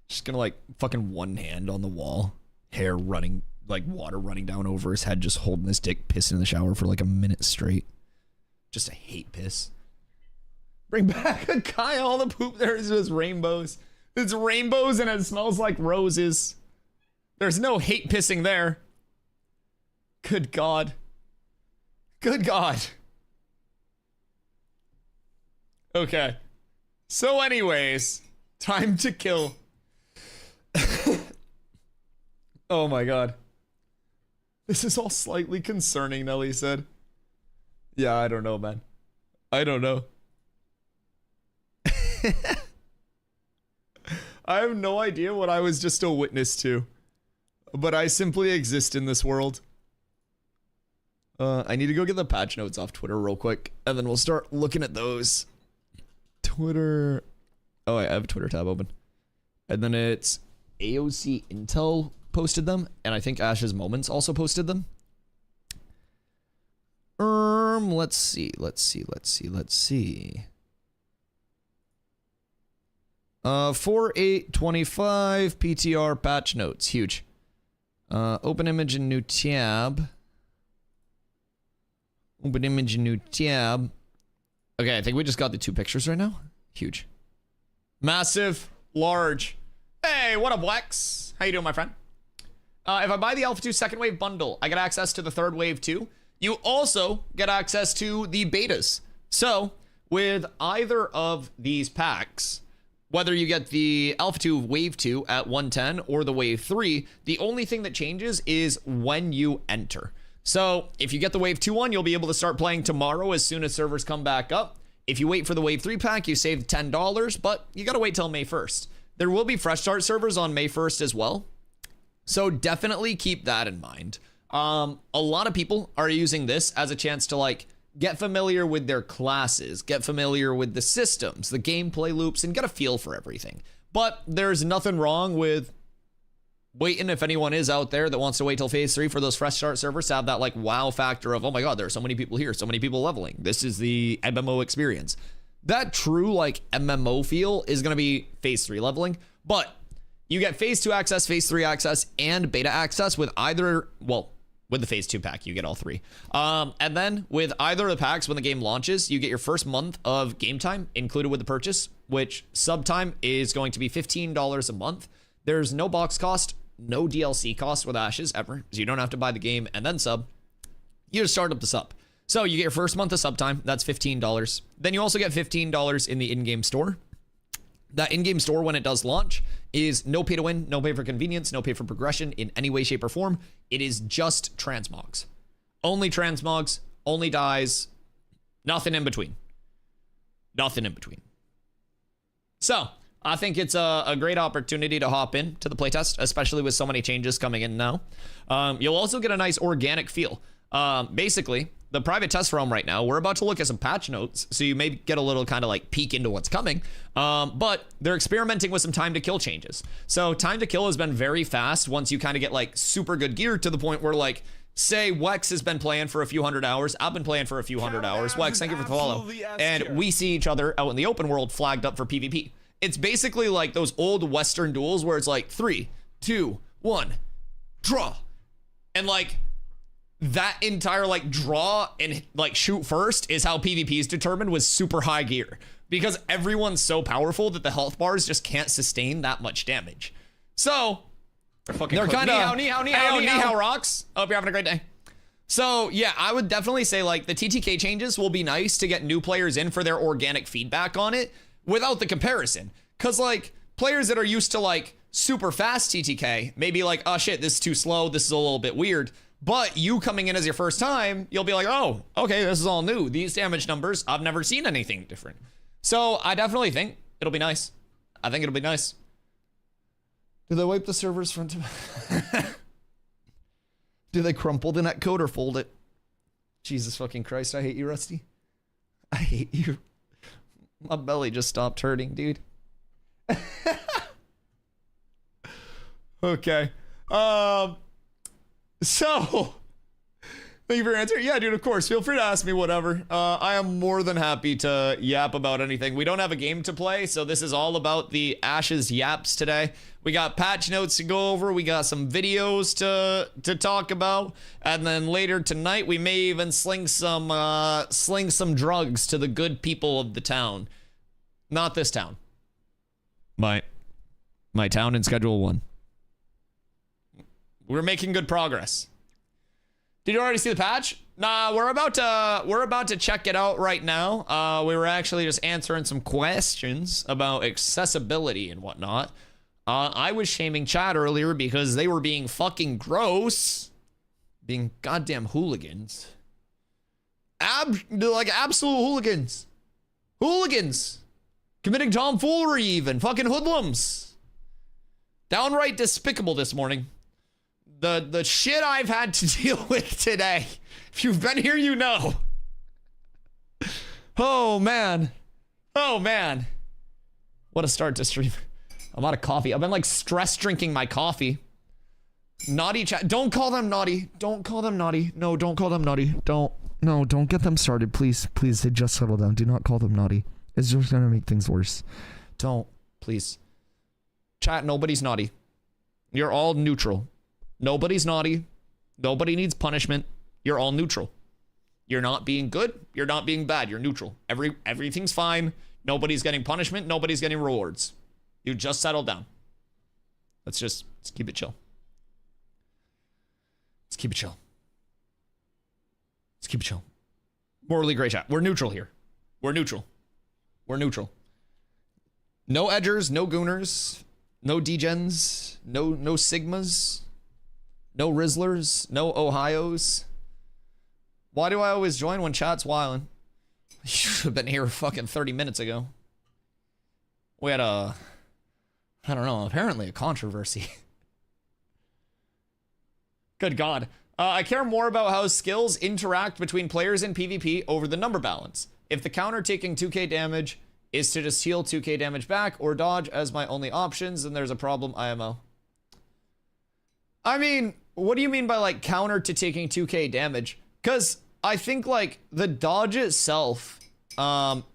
Just gonna like fucking one hand on the wall. Hair running, like water running down over his head, just holding his dick, pissing in the shower for like a minute straight. Just a hate piss. Bring back a guy, all the poop there is just rainbows. It's rainbows and it smells like roses. There's no hate pissing there. Good God. Good God. Okay. So anyways, time to kill. Oh my God. This is all slightly concerning, Nelly said. Yeah, I don't know, man. I don't know. I have no idea what I was just a witness to. But I simply exist in this world. I need to go get the patch notes off Twitter real quick, and then we'll start looking at those. Twitter. Oh, I have a Twitter tab open. And then it's AOC Intel posted them, and I think Ash's Moments also posted them. Let's see. 4/8/25 PTR patch notes. Huge. Open image in new tab. Open image in new tab. Okay, I think we just got the 2 pictures right now. Huge. Massive. Large. Hey, what up, Wex? How you doing, my friend? If I buy the Alpha 2 second wave bundle, I get access to the third wave too. You also get access to the betas. So, with either of these packs, Whether you get the Alpha 2 Wave 2 at 110 or the Wave 3, the only thing that changes is when you enter. So if you get the Wave 2 one, you'll be able to start playing tomorrow as soon as servers come back up. If you wait for the Wave 3 pack, you save $10, but you gotta wait till May 1st. There will be fresh start servers on May 1st as well. So definitely keep that in mind. A lot of people are using this as a chance to like get familiar with their classes, get familiar with the systems, the gameplay loops, and get a feel for everything. But there's nothing wrong with waiting, if anyone is out there that wants to wait till phase 3 for those fresh start servers to have that like wow factor of, oh my god, there are so many people here, so many people leveling. This is the MMO experience. That true like MMO feel is going to be phase 3 leveling, but you get phase 2 access, phase 3 access, and beta access with either, well, with the phase 2 pack, you get all three. And then with either of the packs, when the game launches, you get your first month of game time included with the purchase, which sub time is going to be $15 a month. There's no box cost, no DLC cost with Ashes ever, so you don't have to buy the game and then sub. You just start up the sub. So you get your first month of sub time, that's $15. Then you also get $15 in the in-game store. That in-game store, when it does launch, is no pay to win, no pay for convenience, no pay for progression in any way, shape, or form. It is just transmogs. Only transmogs, only dies, nothing in between. Nothing in between. So, I think it's a great opportunity to hop in to the playtest, especially with so many changes coming in now. You'll also get a nice organic feel. Basically, the private test realm right now, we're about to look at some patch notes, so you may get a little kind of like peek into what's coming, but they're experimenting with some time to kill changes. So time to kill has been very fast once you kind of get like super good gear to the point where like, say Wex has been playing for a few hundred hours, I've been playing for a few hundred hours, Wex, thank you for the follow, and we see each other out in the open world flagged up for PvP. It's basically like those old Western duels where it's like 3, 2, 1, draw, and like, that entire like draw and like shoot first is how PvP is determined with super high gear, because everyone's so powerful that the health bars just can't sustain that much damage. So they're kind of ni hao rocks. Hope you're having a great day. So yeah, I would definitely say like the TTK changes will be nice to get new players in for their organic feedback on it without the comparison, because like players that are used to like super fast TTK may be like, oh shit, this is too slow, this is a little bit weird. But you coming in as your first time, you'll be like, oh, okay, this is all new. These damage numbers, I've never seen anything different. So I definitely think it'll be nice. I think it'll be nice. Do they wipe the servers front to Do they crumple the netcode or fold it? Jesus fucking Christ, I hate you, Rusty. I hate you. My belly just stopped hurting, dude. Okay. So, thank you for your answer. Yeah, dude, of course. Feel free to ask me whatever. I am more than happy to yap about anything. We don't have a game to play, so this is all about the Ashes yaps today. We got patch notes to go over. We got some videos to talk about. And then later tonight, we may even sling some drugs to the good people of the town. Not this town. My town in Schedule 1. We're making good progress. Did you already see the patch? Nah, we're about to check it out right now. We were actually just answering some questions about accessibility and whatnot. I was shaming chat earlier because they were being fucking gross. Being goddamn hooligans. Like absolute hooligans. Hooligans. Committing tomfoolery even. Fucking hoodlums. Downright despicable this morning. The shit I've had to deal with today. If you've been here, you know. Oh, man. Oh, man. What a start to stream. I'm out of coffee. I've been like stress drinking my coffee. Naughty chat. Don't call them naughty. Don't call them naughty. No, don't call them naughty. Don't get them started. Please, please, they just settle down. Do not call them naughty. It's just gonna make things worse. Don't, please. Chat, nobody's naughty. You're all neutral. Nobody's naughty. Nobody needs punishment. You're all neutral. You're not being good. You're not being bad. You're neutral. Everything's fine. Nobody's getting punishment. Nobody's getting rewards. You just settle down. Let's keep it chill. Let's keep it chill. Let's keep it chill. Morally gray chat. We're neutral here. We're neutral. We're neutral. No edgers, no gooners, no degens, no sigmas, no rizzlers, no Ohios. Why do I always join when chat's wildin'? You should have been here fucking 30 minutes ago. We had I don't know, apparently a controversy. Good God. I care more about how skills interact between players in PvP over the number balance. If the counter taking 2k damage is to just heal 2k damage back or dodge as my only options, then there's a problem, IMO. I mean, what do you mean by like counter to taking 2k damage? Because I think like the dodge itself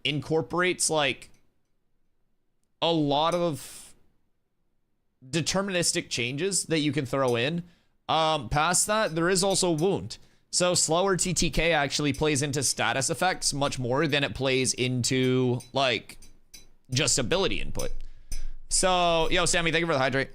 incorporates like a lot of deterministic changes that you can throw in. Past that, there is also wound. So slower TTK actually plays into status effects much more than it plays into like just ability input. So, yo, Sammy, thank you for the hydrate.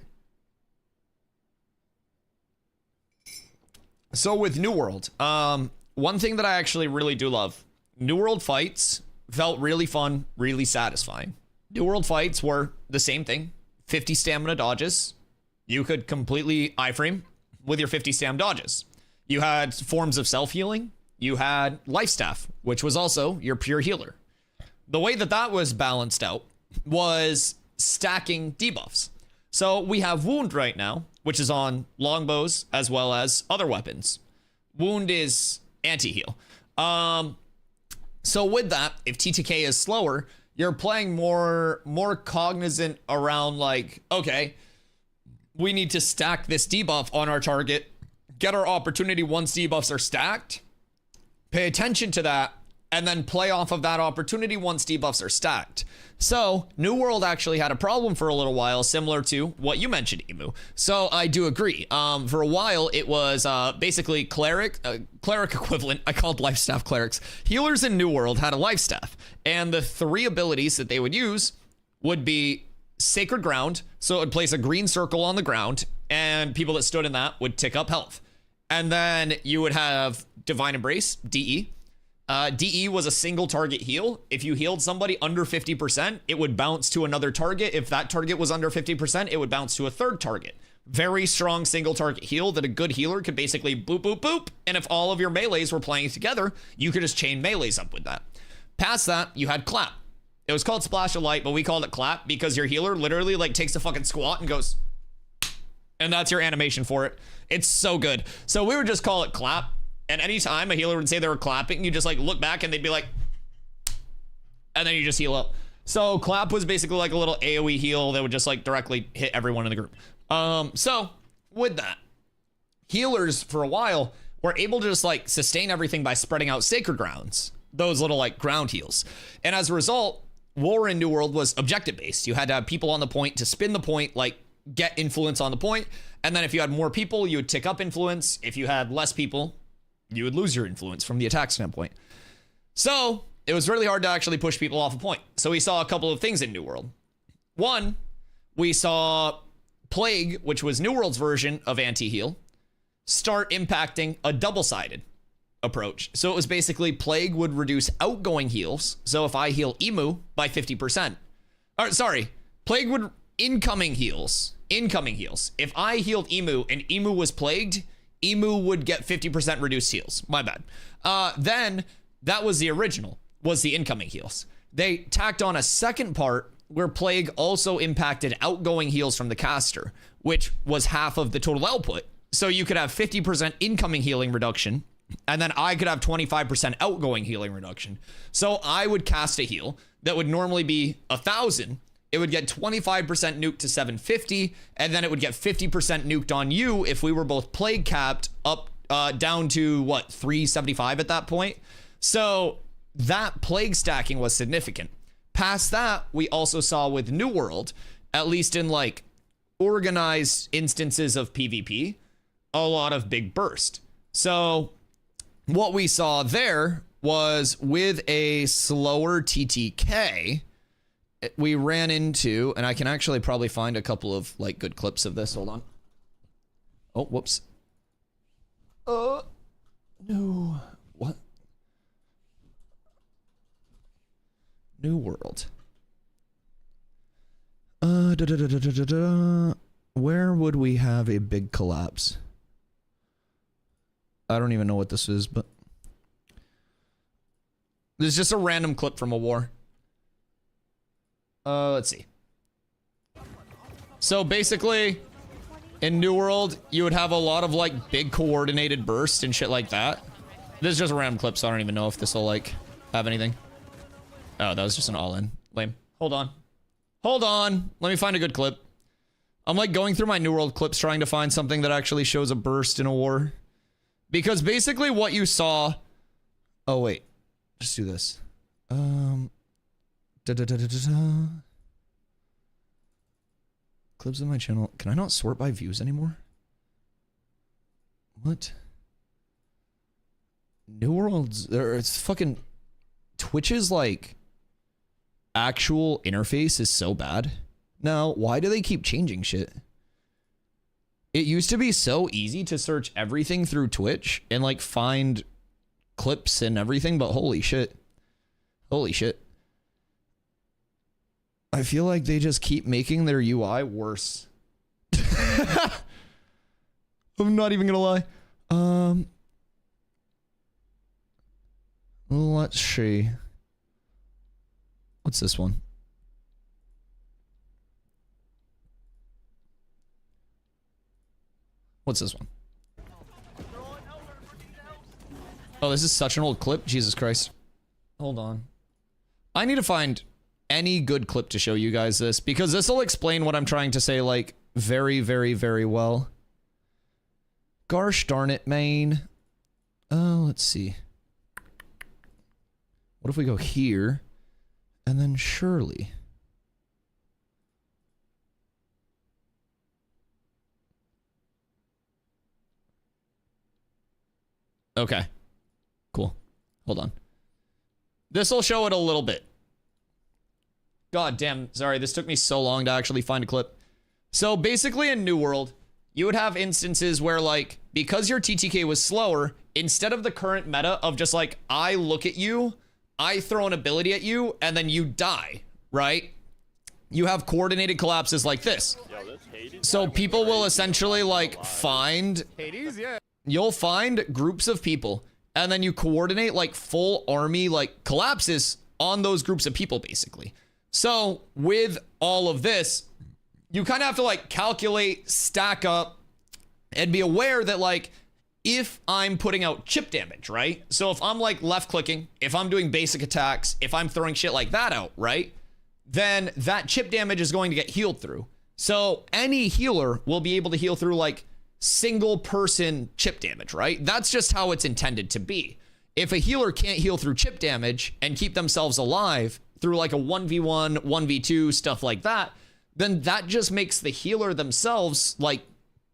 So with New World, one thing that I actually really do love, New World fights felt really fun, really satisfying. New World fights were the same thing, 50 stamina dodges. You could completely iframe with your 50 stam dodges. You had forms of self-healing. You had life staff, which was also your pure healer. The way that that was balanced out was stacking debuffs. So we have wound right now, which is on longbows as well as other weapons. Wound is anti-heal. So with that, if TTK is slower, you're playing more cognizant around like, okay, we need to stack this debuff on our target, get our opportunity once debuffs are stacked, pay attention to that, and then play off of that opportunity once debuffs are stacked. So New World actually had a problem for a little while, similar to what you mentioned, Emu. So I do agree. For a while, it was basically cleric equivalent. I called life staff clerics. Healers in New World had a life staff, and the 3 abilities that they would use would be Sacred Ground, so it would place a green circle on the ground, and people that stood in that would tick up health. And then you would have Divine Embrace, DE. DE was a single target heal. If you healed somebody under 50%, it would bounce to another target. If that target was under 50%, it would bounce to a third target. Very strong single target heal that a good healer could basically boop, boop, boop. And if all of your melees were playing together, you could just chain melees up with that. Past that, you had Clap. It was called Splash of Light, but we called it Clap because your healer literally like takes a fucking squat and goes, and that's your animation for it. It's so good. So we would just call it Clap. And anytime a healer would say they were clapping, you just like look back and they'd be like, and then you just heal up. So Clap was basically like a little AoE heal that would just like directly hit everyone in the group. So with that, healers for a while were able to just like sustain everything by spreading out Sacred Grounds, those little like ground heals. And as a result, War in New World was objective based. You had to have people on the point to spin the point, like get influence on the point. And then if you had more people, you would tick up influence. If you had less people, you would lose your influence from the attack standpoint. So it was really hard to actually push people off a point. So we saw a couple of things in New World. One, we saw Plague, which was New World's version of anti-heal, start impacting a double-sided approach. So it was basically Plague would reduce outgoing heals. So if I heal Emu by 50%, or sorry, Plague would incoming heals. If I healed Emu and Emu was plagued, Emu would get 50% reduced heals. My bad. Then that was the original, was the incoming heals. They tacked on a second part where Plague also impacted outgoing heals from the caster, which was half of the total output. So you could have 50% incoming healing reduction, and then I could have 25% outgoing healing reduction. So I would cast a heal that would normally be 1,000. It would get 25% nuked to 750, and then it would get 50% nuked on you if we were both plague capped up down to, what, 375 at that point? So that plague stacking was significant. Past that, we also saw with New World, at least in like organized instances of PvP, a lot of big burst. So what we saw there was with a slower TTK, we ran into, and I can actually probably find a couple of like good clips of this. Hold on. Oh, whoops. No. What? New World. Where would we have a big collapse? I don't even know what this is, but this is just a random clip from a war. Let's see. So basically, in New World, you would have a lot of like big coordinated bursts and shit like that. This is just a random clip, so I don't even know if this will like have anything. Oh, that was just an all-in. Lame. Hold on. Hold on. Let me find a good clip. I'm like going through my New World clips trying to find something that actually shows a burst in a war. Because basically what you saw... Oh, wait. Just do this. Clips on my channel. Can I not sort by views anymore? What? New World's... It's fucking... Twitch's, like... actual interface is so bad. Now, why do they keep changing shit? It used to be so easy to search everything through Twitch and like find clips and everything, but holy shit. Holy shit. I feel like they just keep making their UI worse. I'm not even gonna lie. Let's see. What's this one? What's this one? Oh, this is such an old clip. Jesus Christ. Hold on. I need to find any good clip to show you guys this, because this will explain what I'm trying to say, like, very, very, very well. Gosh darn it, main. Let's see. What if we go here, and then Shirley? Okay. Cool. Hold on. This'll show it a little bit. God damn, sorry, this took me so long to actually find a clip. So basically in New World, you would have instances where like, because your TTK was slower, instead of the current meta of just like, I look at you, I throw an ability at you, and then you die, right? You have coordinated collapses like this. So people will essentially like find... Hades, yeah. You'll find groups of people, and then you coordinate like full army like collapses on those groups of people, basically. So with all of this, you kind of have to like calculate, stack up, and be aware that like, if I'm putting out chip damage, right? So if I'm like left clicking, if I'm doing basic attacks, if I'm throwing shit like that out, right? Then that chip damage is going to get healed through. So any healer will be able to heal through like single person chip damage, right? That's just how it's intended to be. If a healer can't heal through chip damage and keep themselves alive through like a 1v1, 1v2, stuff like that, then that just makes the healer themselves like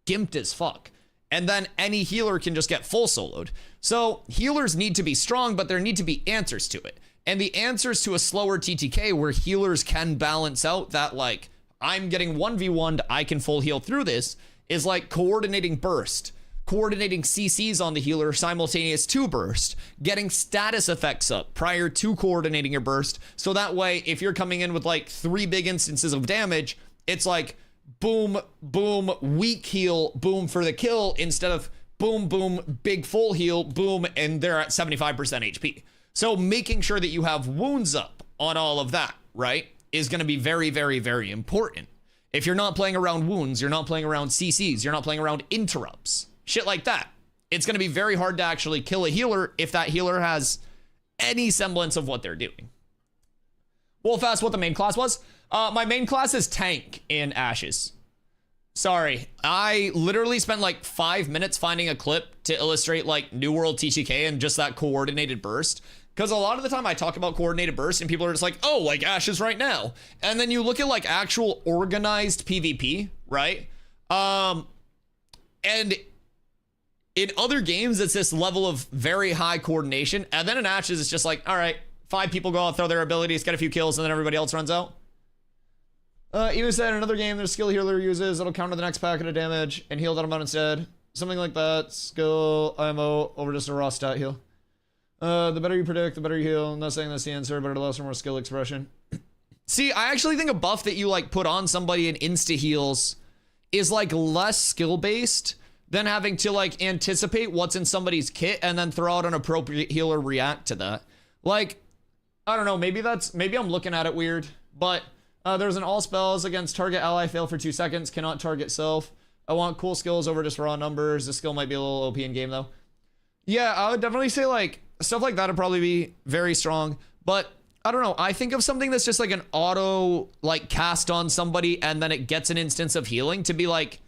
gimped as fuck. And then any healer can just get full soloed. So healers need to be strong, but there need to be answers to it. And the answers to a slower TTK where healers can balance out that like, I'm getting 1v1'd, I can full heal through this, is like coordinating burst, coordinating CCs on the healer simultaneous to burst, getting status effects up prior to coordinating your burst. So that way, if you're coming in with like 3 big instances of damage, it's like boom, boom, weak heal, boom for the kill, instead of boom, boom, big full heal, boom, and they're at 75% HP. So making sure that you have wounds up on all of that, right, is going to be very, very, very important. If you're not playing around wounds, you're not playing around CCs, you're not playing around interrupts, shit like that. It's going to be very hard to actually kill a healer if that healer has any semblance of what they're doing. Wolf asked what the main class was. My main class is tank in Ashes. Sorry, I literally spent like 5 minutes finding a clip to illustrate like New World TTK and just that coordinated burst. Because a lot of the time I talk about coordinated burst and people are just like, oh, like Ashes right now. And then you look at like actual organized PvP, right? And in other games, it's this level of very high coordination. And then in Ashes, it's just like, all right, 5 people go out, throw their abilities, get a few kills, and then everybody else runs out. Even said in another game, there's skill healer uses, it'll counter the next packet of damage and heal that amount instead. Something like that. Skill, IMO, over just a raw stat heal. The better you predict, the better you heal. I'm not saying that's the answer, but it allows for more skill expression. See, I actually think a buff that you like put on somebody in insta heals is like less skill based than having to like anticipate what's in somebody's kit and then throw out an appropriate healer react to that. Like, I don't know, maybe I'm looking at it weird, but there's an all spells against target ally fail for 2 seconds, cannot target self. I want cool skills over just raw numbers. The skill might be a little OP in game though. Yeah, I would definitely say like stuff like that would probably be very strong, but I don't know. I think of something that's just like an auto like cast on somebody and then it gets an instance of healing to be like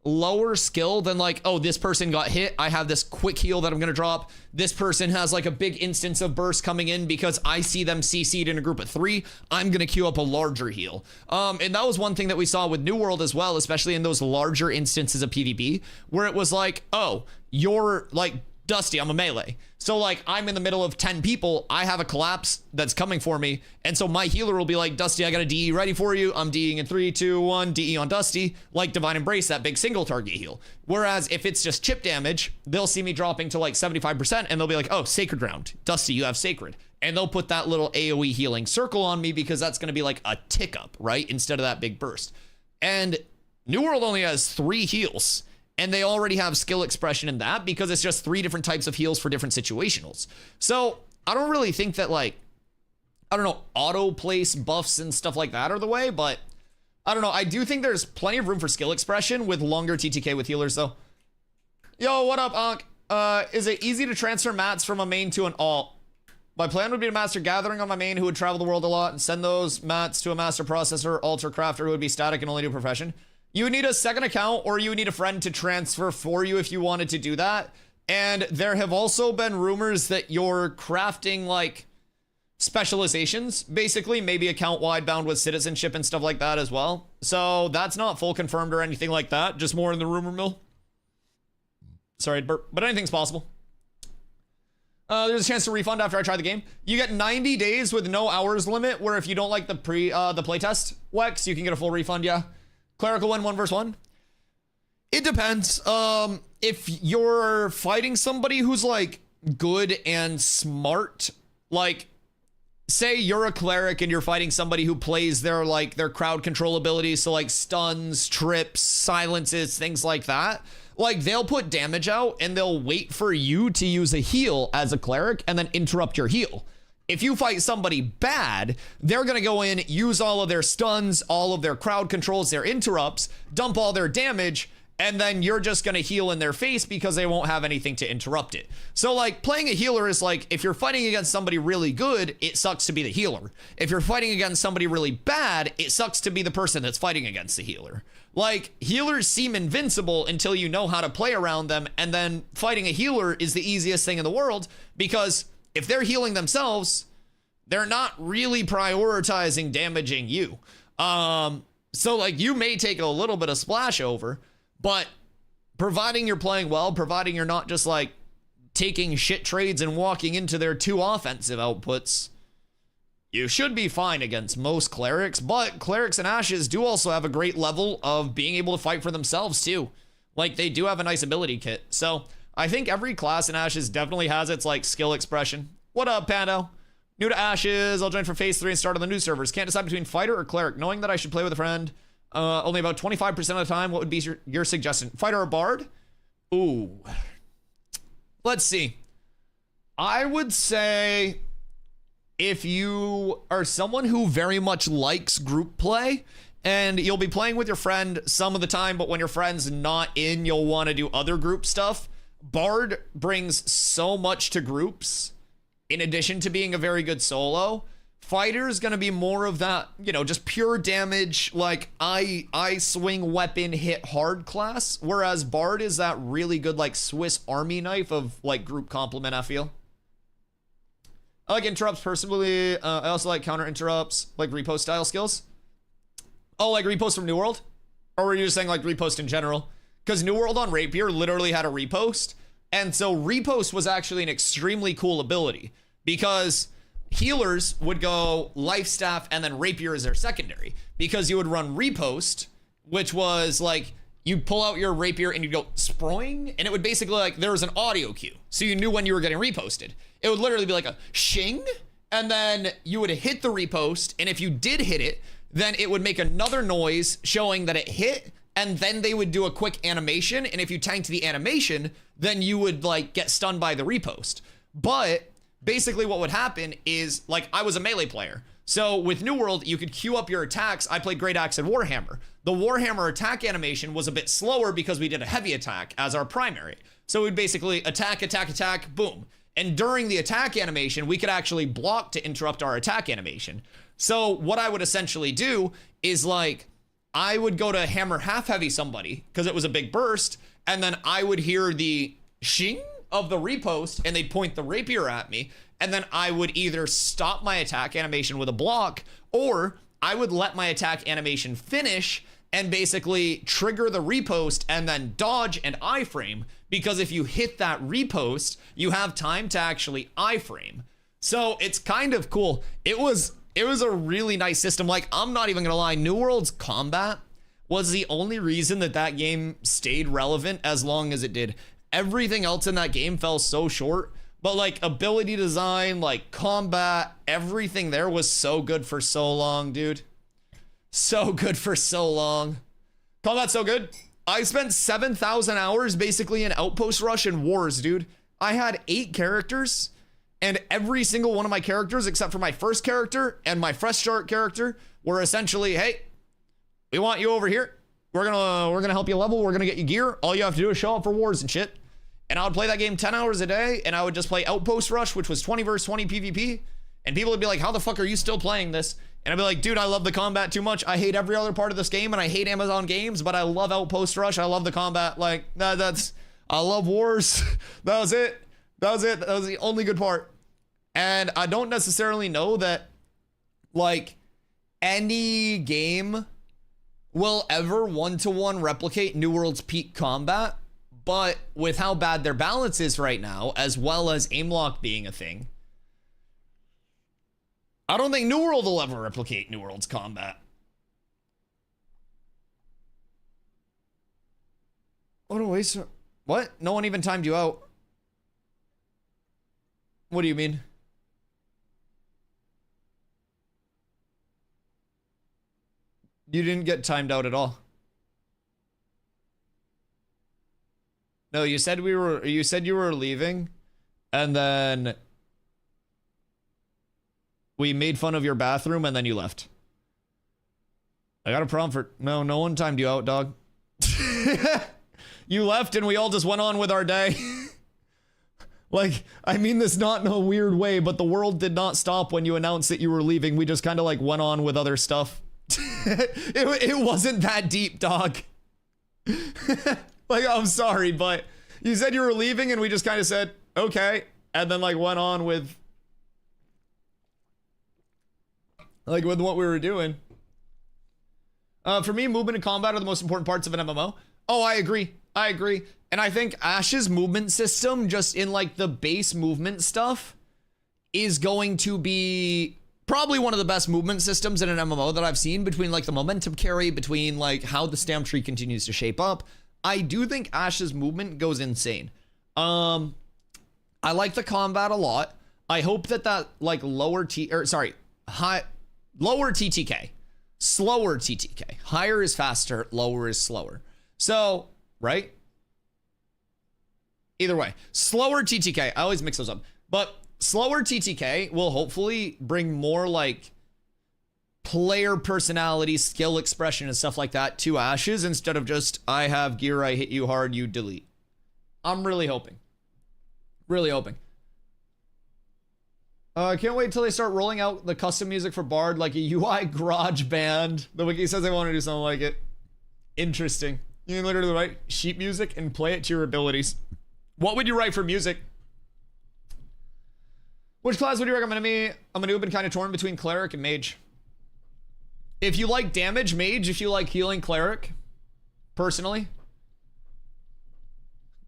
lower skill than like, oh, this person got hit. I have this quick heal that I'm going to drop. This person has like a big instance of burst coming in because I see them CC'd in a group of 3. I'm going to queue up a larger heal. And that was one thing that we saw with New World as well, especially in those larger instances of PvP where it was like, oh, you're like Dusty, I'm a melee. So like I'm in the middle of 10 people, I have a collapse that's coming for me. And so my healer will be like, Dusty, I got a DE ready for you. I'm DEing in 3, 2, 1, DE on Dusty, like Divine Embrace, that big single target heal. Whereas if it's just chip damage, they'll see me dropping to like 75% and they'll be like, oh, Sacred Ground. Dusty, you have Sacred. And they'll put that little AoE healing circle on me because that's gonna be like a tick up, right? Instead of that big burst. And New World only has 3 heals. And they already have skill expression in that because it's just 3 different types of heals for different situationals. So I don't really think that like, I don't know, auto place buffs and stuff like that are the way, but I don't know. I do think there's plenty of room for skill expression with longer TTK with healers though. Yo, what up, Ankh? Is it easy to transfer mats from a main to an alt? My plan would be to master gathering on my main who would travel the world a lot and send those mats to a master processor, alter crafter who would be static and only do profession. You would need a second account or you would need a friend to transfer for you if you wanted to do that. And there have also been rumors that you're crafting like specializations, basically maybe account wide bound with citizenship and stuff like that as well. So that's not full confirmed or anything like that, just more in the rumor mill. Sorry, burp, but anything's possible. There's a chance to refund after I try the game. You get 90 days with no hours limit, where if you don't like the playtest Wex, you can get a full refund, yeah. Clerical win 1 versus 1. It depends. If you're fighting somebody who's like good and smart, like say you're a cleric and you're fighting somebody who plays their like their crowd control abilities, so like stuns, trips, silences, things like that. Like they'll put damage out and they'll wait for you to use a heal as a cleric and then interrupt your heal. If you fight somebody bad, they're gonna go in, use all of their stuns, all of their crowd controls, their interrupts, dump all their damage, and then you're just gonna heal in their face because they won't have anything to interrupt it. So like playing a healer is like, if you're fighting against somebody really good, it sucks to be the healer. If you're fighting against somebody really bad, it sucks to be the person that's fighting against the healer. Like healers seem invincible until you know how to play around them, and then fighting a healer is the easiest thing in the world because if they're healing themselves, they're not really prioritizing damaging you. So like you may take a little bit of splash over, but providing you're playing well, providing you're not just like taking shit trades and walking into their 2 offensive outputs, you should be fine against most clerics. But clerics and ashes do also have a great level of being able to fight for themselves too. Like they do have a nice ability kit. So I think every class in Ashes definitely has its like skill expression. What up, Pando? New to Ashes, I'll join for phase 3 and start on the new servers. Can't decide between fighter or cleric. Knowing that I should play with a friend only about 25% of the time, what would be your suggestion? Fighter or bard? Ooh. Let's see. I would say if you are someone who very much likes group play, and you'll be playing with your friend some of the time, but when your friend's not in, you'll want to do other group stuff. Bard brings so much to groups, in addition to being a very good solo. Fighter is going to be more of that, you know, just pure damage, like I swing weapon hit hard class, whereas Bard is that really good like Swiss Army knife of like group complement, I feel. I like interrupts personally. I also like counter interrupts, like repost style skills. Oh, like repost from New World? Or were you just saying like repost in general? Because New World on Rapier literally had a repost. And so repost was actually an extremely cool ability because healers would go life staff and then Rapier is their secondary, because you would run repost, which was like you'd pull out your Rapier and you'd go sproing, and it would basically like there was an audio cue. So you knew when you were getting reposted. It would literally be like a shing, and then you would hit the repost, and if you did hit it, then it would make another noise showing that it hit, and then they would do a quick animation, and if you tanked the animation, then you would like get stunned by the repost. But basically what would happen is, like, I was a melee player. So with New World, you could queue up your attacks. I played Great Axe and Warhammer. The Warhammer attack animation was a bit slower because we did a heavy attack as our primary. So we'd basically attack, attack, attack, boom. And during the attack animation, we could actually block to interrupt our attack animation. So what I would essentially do is, like, I would go to hammer half heavy somebody because it was a big burst, and then I would hear the shing of the repost and they'd point the rapier at me, and then I would either stop my attack animation with a block, or I would let my attack animation finish and basically trigger the repost and then dodge and iframe, because if you hit that repost, you have time to actually iframe. So it's kind of cool. It was a really nice system. Like, I'm not even gonna lie, New World's combat was the only reason that that game stayed relevant as long as it did. Everything else in that game fell so short, but like ability design, like combat, everything there was so good for so long, dude. So good for so long. Combat's so good. I spent 7,000 hours basically in Outpost Rush and Wars, dude. I had 8 characters, and every single one of my characters, except for my first character and my fresh start character, were essentially, hey, we want you over here. We're gonna help you level. We're gonna get you gear. All you have to do is show up for wars and shit. And I would play that game 10 hours a day, and I would just play Outpost Rush, which was 20 versus 20 PvP. And people would be like, how the fuck are you still playing this? And I'd be like, dude, I love the combat too much. I hate every other part of this game, and I hate Amazon games, but I love Outpost Rush. I love the combat. Like, I love wars. That was it. That was the only good part. And I don't necessarily know that, like, any game will ever one-to-one replicate New World's peak combat, but with how bad their balance is right now, as well as aim lock being a thing, I don't think New World will ever replicate New World's combat. What a waste of... What? No one even timed you out. What do you mean? You didn't get timed out at all. No, you said you were leaving, and then we made fun of your bathroom, and then you left. I got a problem for... No one timed you out, dog. You left, and we all just went on with our day. Like, I mean this not in a weird way, but the world did not stop when you announced that you were leaving. We just kind of, like, went on with other stuff. It wasn't that deep, dog. Like, I'm sorry, but you said you were leaving, and we just kind of said, okay, and then, like, went on with... like, with what we were doing. For me, movement and combat are the most important parts of an MMO. Oh, I agree. And I think Ash's movement system, just in, like, the base movement stuff, is going to be probably one of the best movement systems in an MMO that I've seen, between, like, the momentum carry, between, like, how the stamp tree continues to shape up. I do think Ash's movement goes insane. I like the combat a lot. I hope that like lower TTK, slower TTK. Higher is faster, lower is slower. So, right? Either way, slower TTK. I always mix those up. But slower TTK will hopefully bring more, like, player personality, skill expression, and stuff like that to Ashes, instead of just, I have gear, I hit you hard, you delete. I'm really hoping. Really hoping. I can't wait till they start rolling out the custom music for Bard, like a UI garage band. The wiki says they want to do something like it. Interesting. You can literally write sheet music and play it to your abilities. What would you write for music? Which class would you recommend to me? I'm a noob and kind of torn between cleric and mage. If you like damage, mage. If you like healing, cleric. Personally.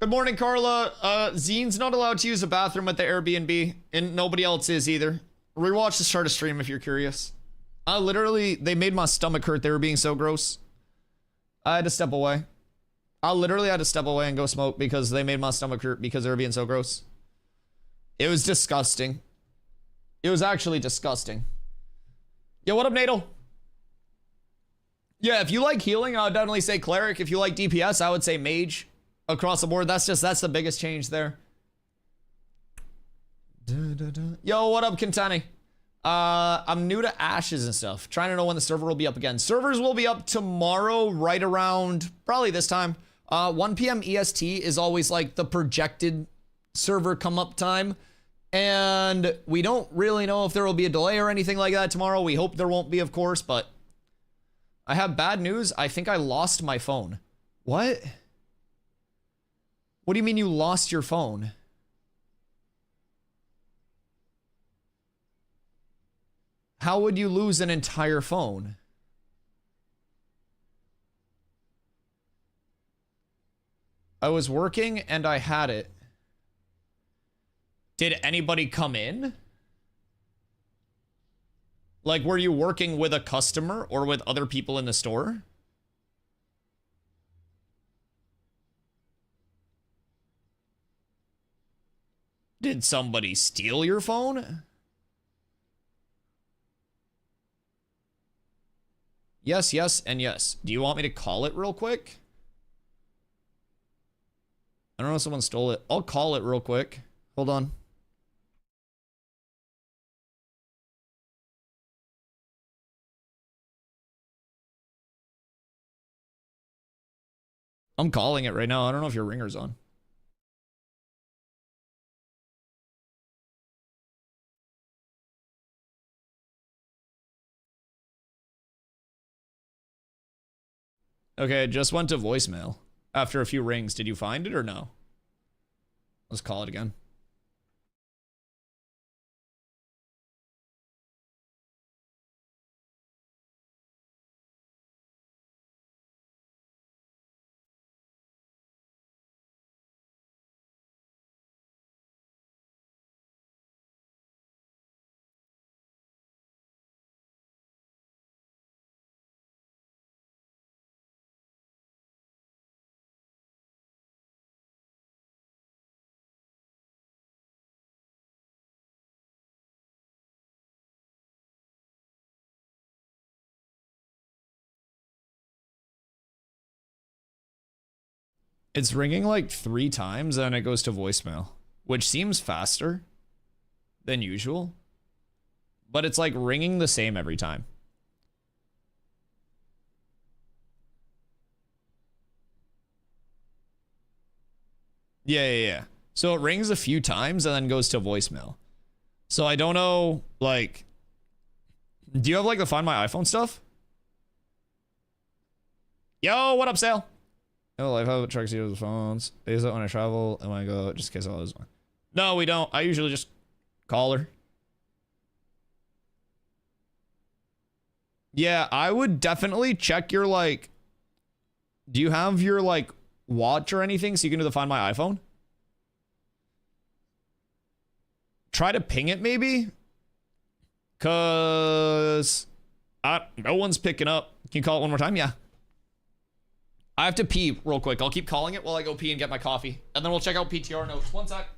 Good morning, Carla. Zine's not allowed to use the bathroom at the Airbnb, and nobody else is either. Rewatch the start of stream if you're curious. They made my stomach hurt. They were being so gross. I had to step away. I literally had to step away and go smoke because they made my stomach hurt because they were being so gross. It was disgusting. It was actually disgusting. Yo, what up, Nadal? Yeah, if you like healing, I would definitely say cleric. If you like DPS, I would say mage across the board. That's the biggest change there. Yo, what up, Kentani? I'm new to Ashes and stuff. Trying to know when the server will be up again. Servers will be up tomorrow, right around probably this time. 1 p.m. EST is always like the projected server come up time. And we don't really know if there will be a delay or anything like that tomorrow. We hope there won't be, of course, but I have bad news. I think I lost my phone. What? What do you mean you lost your phone? How would you lose an entire phone? I was working and I had it. Did anybody come in? Like, were you working with a customer or with other people in the store? Did somebody steal your phone? Yes, yes, and yes. Do you want me to call it real quick? I don't know if someone stole it. I'll call it real quick. Hold on. I'm calling it right now. I don't know if your ringer's on. Okay, it just went to voicemail. After a few rings, did you find it or no? Let's call it again. It's ringing like 3 times and it goes to voicemail, which seems faster than usual, but it's like ringing the same every time. Yeah. So it rings a few times and then goes to voicemail. So I don't know, like, do you have like the Find My iPhone stuff? Yo, what up, Sale? Oh, I've had trucks use phones. I use it when I travel and when I go, just in case I lose one. No, we don't. I usually just call her. Yeah, I would definitely check your, like, do you have your, like, watch or anything so you can do the Find My iPhone? Try to ping it, maybe? Because no one's picking up. Can you call it one more time? Yeah. I have to pee real quick. I'll keep calling it while I go pee and get my coffee. And then we'll check out PTR notes. One sec.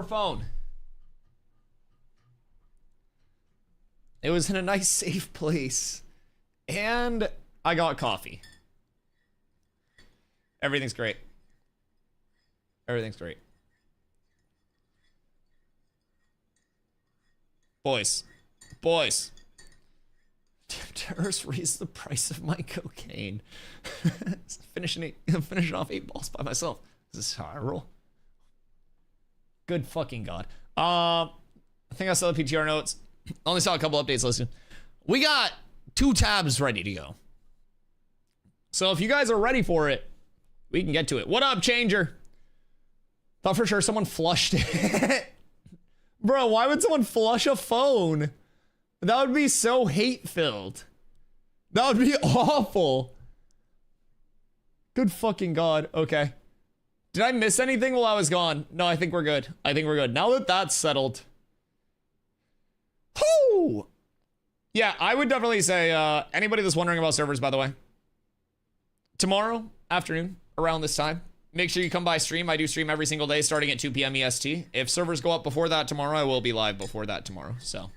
her phone. It was in a nice, safe place. And I got coffee. Everything's great. Everything's great. Boys. Boys. Terrorists raised the price of my cocaine. finishing off 8 balls by myself. Is this how I roll? Good fucking God. I think I saw the PTR notes. Only saw a couple updates listed. We got 2 tabs ready to go. So if you guys are ready for it, we can get to it. What up, Changer? Thought for sure someone flushed it. Bro, why would someone flush a phone? That would be so hate-filled. That would be awful. Good fucking God. Okay. Did I miss anything while I was gone? No, I think we're good. I think we're good. Now that that's settled. Whoo! Yeah, I would definitely say, anybody that's wondering about servers, by the way, tomorrow afternoon, around this time, make sure you come by stream. I do stream every single day starting at 2 p.m. EST. If servers go up before that tomorrow, I will be live before that tomorrow, so.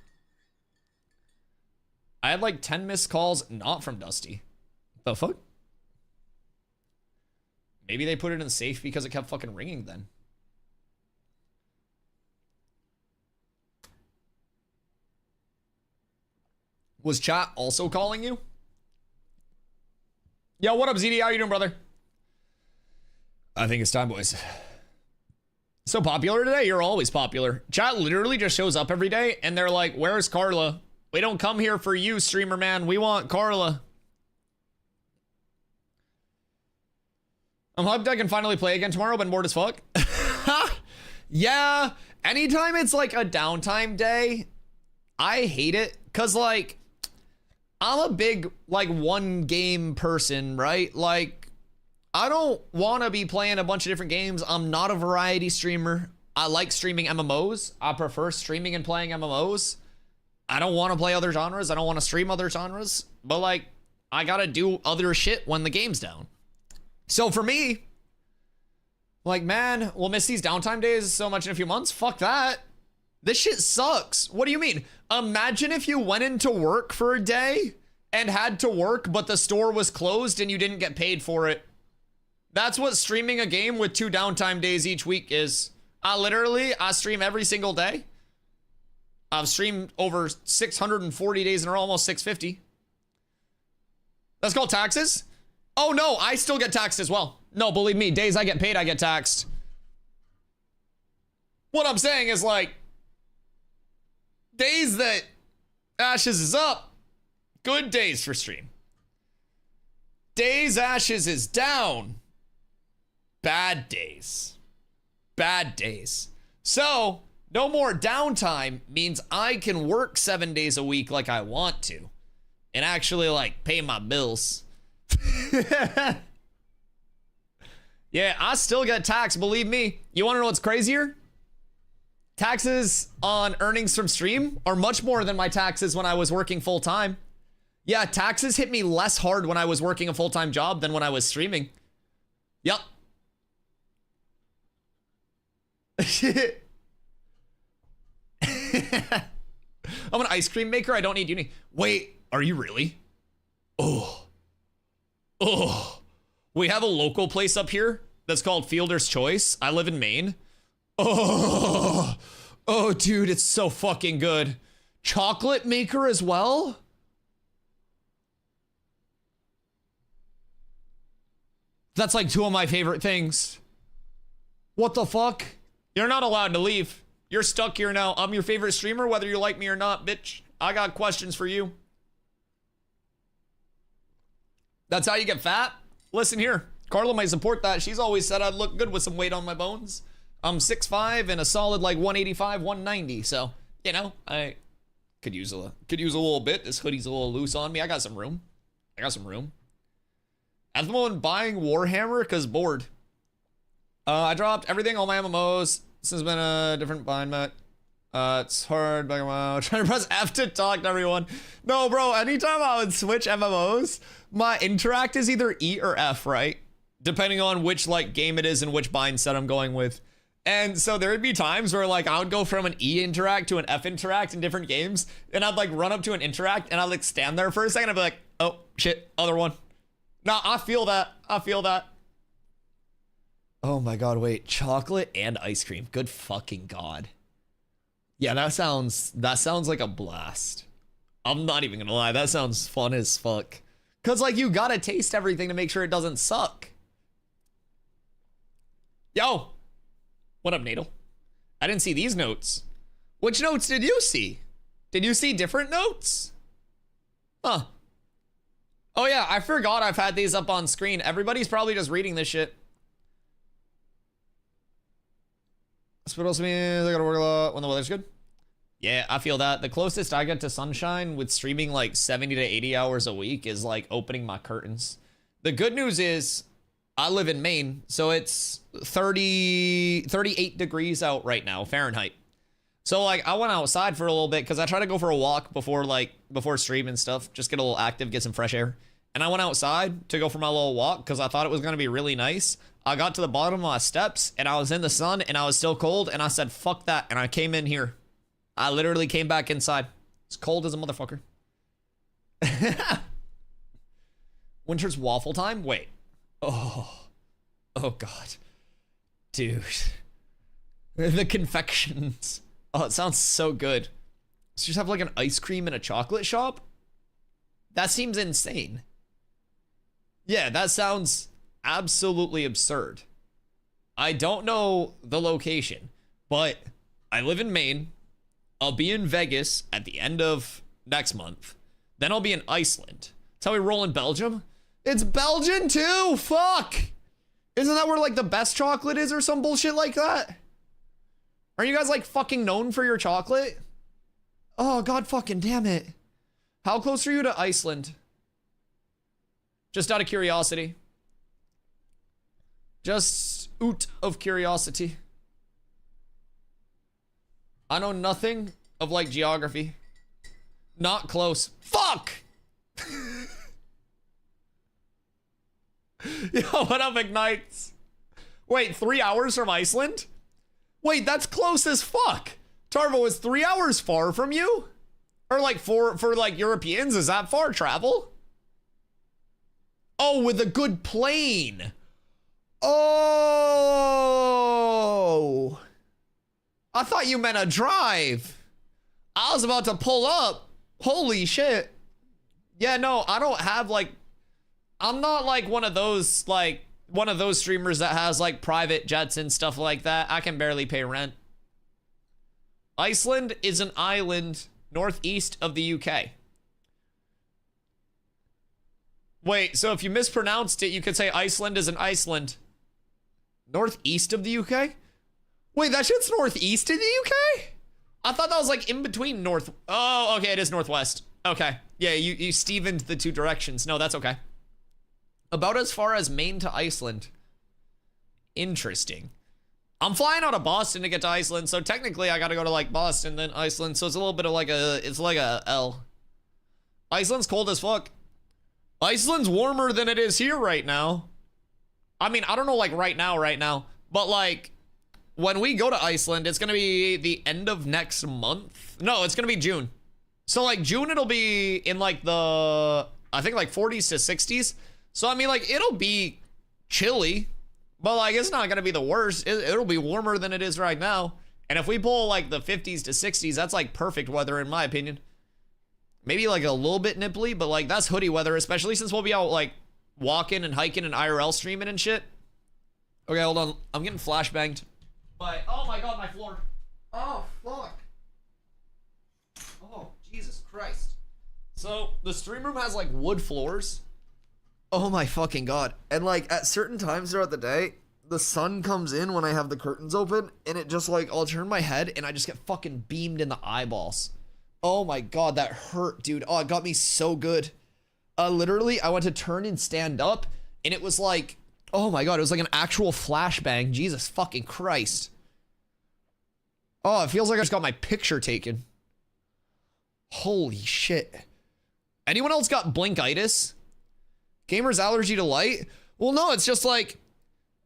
I had like 10 missed calls, not from Dusty. The fuck? Maybe they put it in safe because it kept fucking ringing then. Was chat also calling you? Yo, what up, ZD? How you doing, brother? I think it's time, boys. So popular today? You're always popular. Chat literally just shows up every day and they're like, where's Carla? We don't come here for you, streamer man. We want Carla. I'm hyped I can finally play again tomorrow, but bored as fuck. Yeah, anytime it's like a downtime day, I hate it. Cause like, I'm a big like one game person, right? Like, I don't want to be playing a bunch of different games. I'm not a variety streamer. I like streaming MMOs. I prefer streaming and playing MMOs. I don't want to play other genres. I don't want to stream other genres. But like, I gotta do other shit when the game's down. So for me, like, man, we'll miss these downtime days so much in a few months. Fuck that. This shit sucks. What do you mean? Imagine if you went into work for a day and had to work, but the store was closed and you didn't get paid for it. That's what streaming a game with 2 downtime days each week is. I stream every single day. I've streamed over 640 days in a row, almost 650. That's called taxes? Oh no, I still get taxed as well. No, believe me, days I get paid, I get taxed. What I'm saying is like, days that Ashes is up, good days for stream. Days Ashes is down, bad days. Bad days. So, no more downtime means I can work 7 days a week like I want to. And actually like pay my bills. Yeah, I still get taxed, believe me. You want to know what's crazier? Taxes on earnings from stream are much more than my taxes when I was working full time. Yeah, taxes hit me less hard when I was working a full-time job than when I was streaming. Yup. I'm an ice cream maker. I don't need uni. Wait, are you really? Oh. We have a local place up here that's called Fielder's Choice. I live in Maine. Oh, dude, it's so fucking good. Chocolate maker as well? That's like 2 of my favorite things. What the fuck? You're not allowed to leave. You're stuck here now. I'm your favorite streamer, whether you like me or not, bitch. I got questions for you. That's how you get fat? Listen here. Carla might support that. She's always said I'd look good with some weight on my bones. I'm 6'5" and a solid like 185, 190. So, you know, I could use a little bit. This hoodie's a little loose on me. I got some room. At the moment, buying Warhammer because bored. I dropped everything, all my MMOs. This has been a different bind met. It's hard, back trying to press F to talk to everyone. No, bro, anytime I would switch MMOs, my interact is either E or F, right? Depending on which like game it is and which bind set I'm going with. And so there would be times where like I would go from an E interact to an F interact in different games, and I'd like run up to an interact and I'd like stand there for a second. I'd be like, oh shit, other one. No, I feel that. I feel that. Oh my god, wait, chocolate and ice cream. Good fucking god. Yeah, that sounds like a blast. I'm not even gonna lie, that sounds fun as fuck. Cause like you gotta taste everything to make sure it doesn't suck. Yo, what up, Nadal? I didn't see these notes. Which notes did you see? Did you see different notes? Huh. Oh yeah, I forgot I've had these up on screen. Everybody's probably just reading this shit. That's what else means I gotta work a lot when the weather's good. Yeah, I feel that. The closest I get to sunshine with streaming like 70 to 80 hours a week is like opening my curtains. The good news is I live in Maine, so it's 38 degrees out right now, Fahrenheit. So like I went outside for a little bit because I try to go for a walk before stream and stuff, just get a little active, get some fresh air. And I went outside to go for my little walk because I thought it was going to be really nice. I got to the bottom of my steps and I was in the sun and I was still cold and I said, fuck that. And I came in here. I literally came back inside. It's cold as a motherfucker. Winter's waffle time? Wait. Oh God. Dude. The confections. Oh, it sounds so good. So just have like an ice cream in a chocolate shop? That seems insane. Yeah, that sounds absolutely absurd. I don't know the location, but I live in Maine. I'll be in Vegas at the end of next month. Then I'll be in Iceland. That's how we roll in Belgium. It's Belgian too, fuck! Isn't that where like the best chocolate is or some bullshit like that? Are you guys like fucking known for your chocolate? Oh god fucking damn it. How close are you to Iceland? Just out of curiosity. Just out of curiosity. I know nothing of like geography. Not close. Fuck! Yo, what up, Ignites? Wait, 3 hours from Iceland? Wait, that's close as fuck. Tarvo, is 3 hours far from you? Or like for like Europeans, is that far travel? Oh, with a good plane. Oh. I thought you meant a drive. I was about to pull up. Holy shit. Yeah, no, I don't have like, I'm not like one of those streamers that has like private jets and stuff like that. I can barely pay rent. Iceland is an island northeast of the UK. Wait, so if you mispronounced it, you could say Iceland is an Iceland. Northeast of the UK? Wait, that shit's northeast of the UK? I thought that was like in between north. Oh, okay, it is northwest. Okay. Yeah, you Stevened the two directions. No, that's okay. About as far as Maine to Iceland. Interesting. I'm flying out of Boston to get to Iceland, so technically I gotta go to like Boston, then Iceland, so it's a little bit of like it's like a L. Iceland's cold as fuck. Iceland's warmer than it is here right now. I mean, I don't know like right now, but like when we go to Iceland, it's gonna be the end of next month. No, it's gonna be June. So like June, it'll be in like the, I think like 40s to 60s. So I mean like it'll be chilly, but like it's not gonna be the worst. It'll be warmer than it is right now. And if we pull like the 50s to 60s, that's like perfect weather in my opinion. Maybe like a little bit nipply, but like that's hoodie weather, especially since we'll be out like walking and hiking and IRL streaming and shit. Okay, hold on. I'm getting flashbanged. But, oh my god, my floor. Oh, fuck. Oh, Jesus Christ. So, the stream room has like wood floors. Oh my fucking god. And like at certain times throughout the day, the sun comes in when I have the curtains open, and it just like, I'll turn my head and I just get fucking beamed in the eyeballs. Oh my god, that hurt, dude. Oh, it got me so good. Literally, I went to turn and stand up, and it was like, oh my god, it was like an actual flashbang. Jesus fucking Christ. Oh, it feels like I just got my picture taken. Holy shit. Anyone else got blinkitis? Gamer's allergy to light? Well, no, it's just like,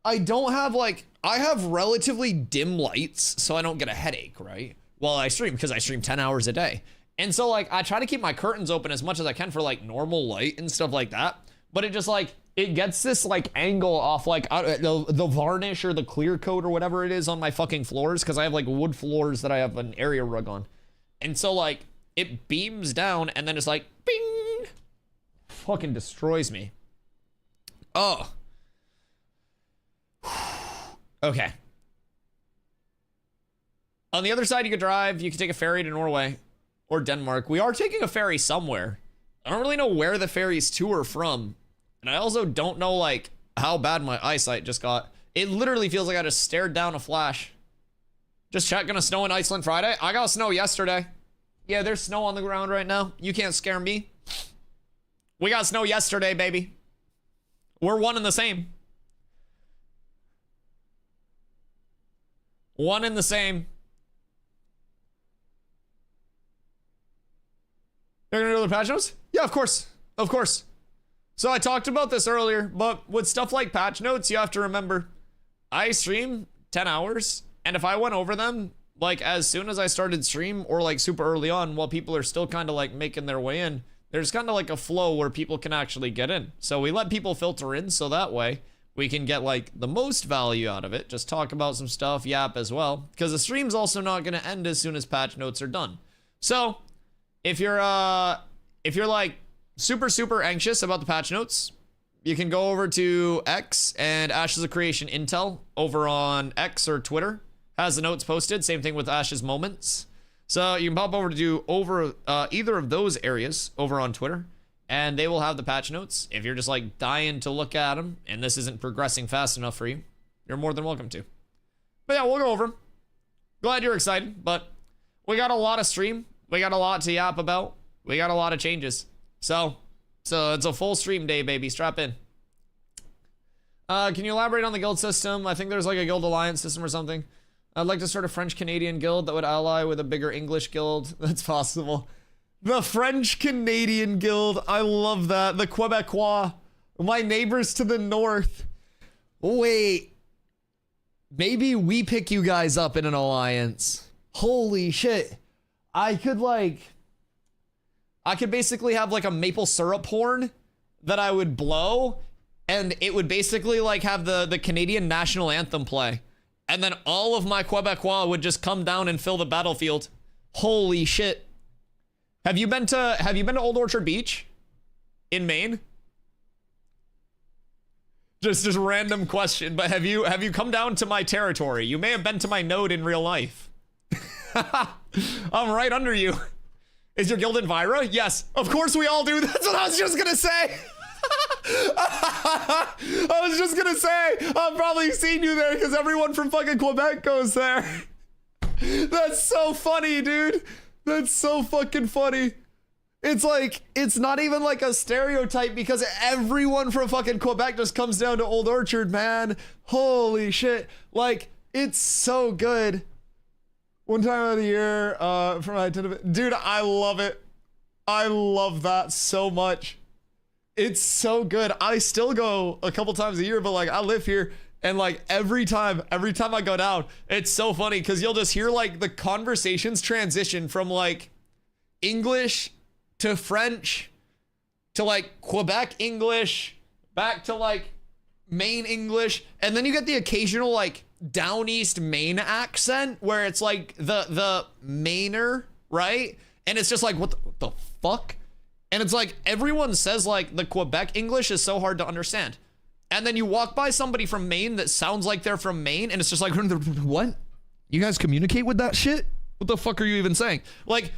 I don't have like, I have relatively dim lights so I don't get a headache, right? While I stream, because I stream 10 hours a day. And so like I try to keep my curtains open as much as I can for like normal light and stuff like that. But it just like, it gets this like angle off like the varnish or the clear coat or whatever it is on my fucking floors, because I have like wood floors that I have an area rug on. And so like it beams down and then it's like bing, fucking destroys me. Oh. Okay. On the other side, you could drive. You could take a ferry to Norway or Denmark. We are taking a ferry somewhere. I don't really know where the ferry's to or from. And I also don't know, like, how bad my eyesight just got. It literally feels like I just stared down a flash. Just check, gonna snow in Iceland Friday? I got snow yesterday. Yeah, there's snow on the ground right now. You can't scare me. We got snow yesterday, baby. We're one and the same. One and the same. They're gonna do the patch notes? Yeah, of course. Of course. So I talked about this earlier, but with stuff like patch notes, you have to remember, I stream 10 hours, and if I went over them, like as soon as I started stream or like super early on, while people are still kind of like making their way in, there's kind of like a flow where people can actually get in. So we let people filter in so that way we can get like the most value out of it. Just talk about some stuff, yap as well, because the stream's also not going to end as soon as patch notes are done. So if you're like super anxious about the patch notes, you can go over to X and Ashes of Creation Intel over on X or Twitter has the notes posted. Same thing with Ashes Moments. So you can pop over to either of those areas over on Twitter, and they will have the patch notes. If you're just like dying to look at them and this isn't progressing fast enough for you, you're more than welcome to. But yeah, we'll go over them. Glad you're excited, but we got a lot of stream. We got a lot to yap about. We got a lot of changes. So it's a full stream day, baby. Strap in. Can you elaborate on the guild system? I think there's like a guild alliance system or something. I'd like to start a French-Canadian guild that would ally with a bigger English guild. That's possible. The French-Canadian guild. I love that. The Quebecois. My neighbors to the north. Wait. Maybe we pick you guys up in an alliance. Holy shit. I could basically have like a maple syrup horn that I would blow, and it would basically like have the Canadian national anthem play. And then all of my Quebecois would just come down and fill the battlefield. Holy shit. Have you been to Old Orchard Beach in Maine? Just random question, but have you come down to my territory? You may have been to my node in real life. I'm right under you. Is your guild in Vira? Yes, of course we all do. That's what I was just gonna say. I was just gonna say, I've probably seen you there because everyone from fucking Quebec goes there. That's so funny, dude. That's so fucking funny. It's like, it's not even like a stereotype because everyone from fucking Quebec just comes down to Old Orchard, man. Holy shit. Like, it's so good. One time of the year, for my dude, I love it. I love that so much. It's so good. I still go a couple times a year, but like I live here, and like every time I go down, it's so funny because you'll just hear like the conversations transition from like English to French to like Quebec English back to like Maine English, and then you get the occasional like down east Maine accent where it's like the Mainer, right? And it's just like what the fuck? And it's like everyone says like the Quebec English is so hard to understand. And then you walk by somebody from Maine that sounds like they're from Maine, and it's just like, what? You guys communicate with that shit? What the fuck are you even saying? Like,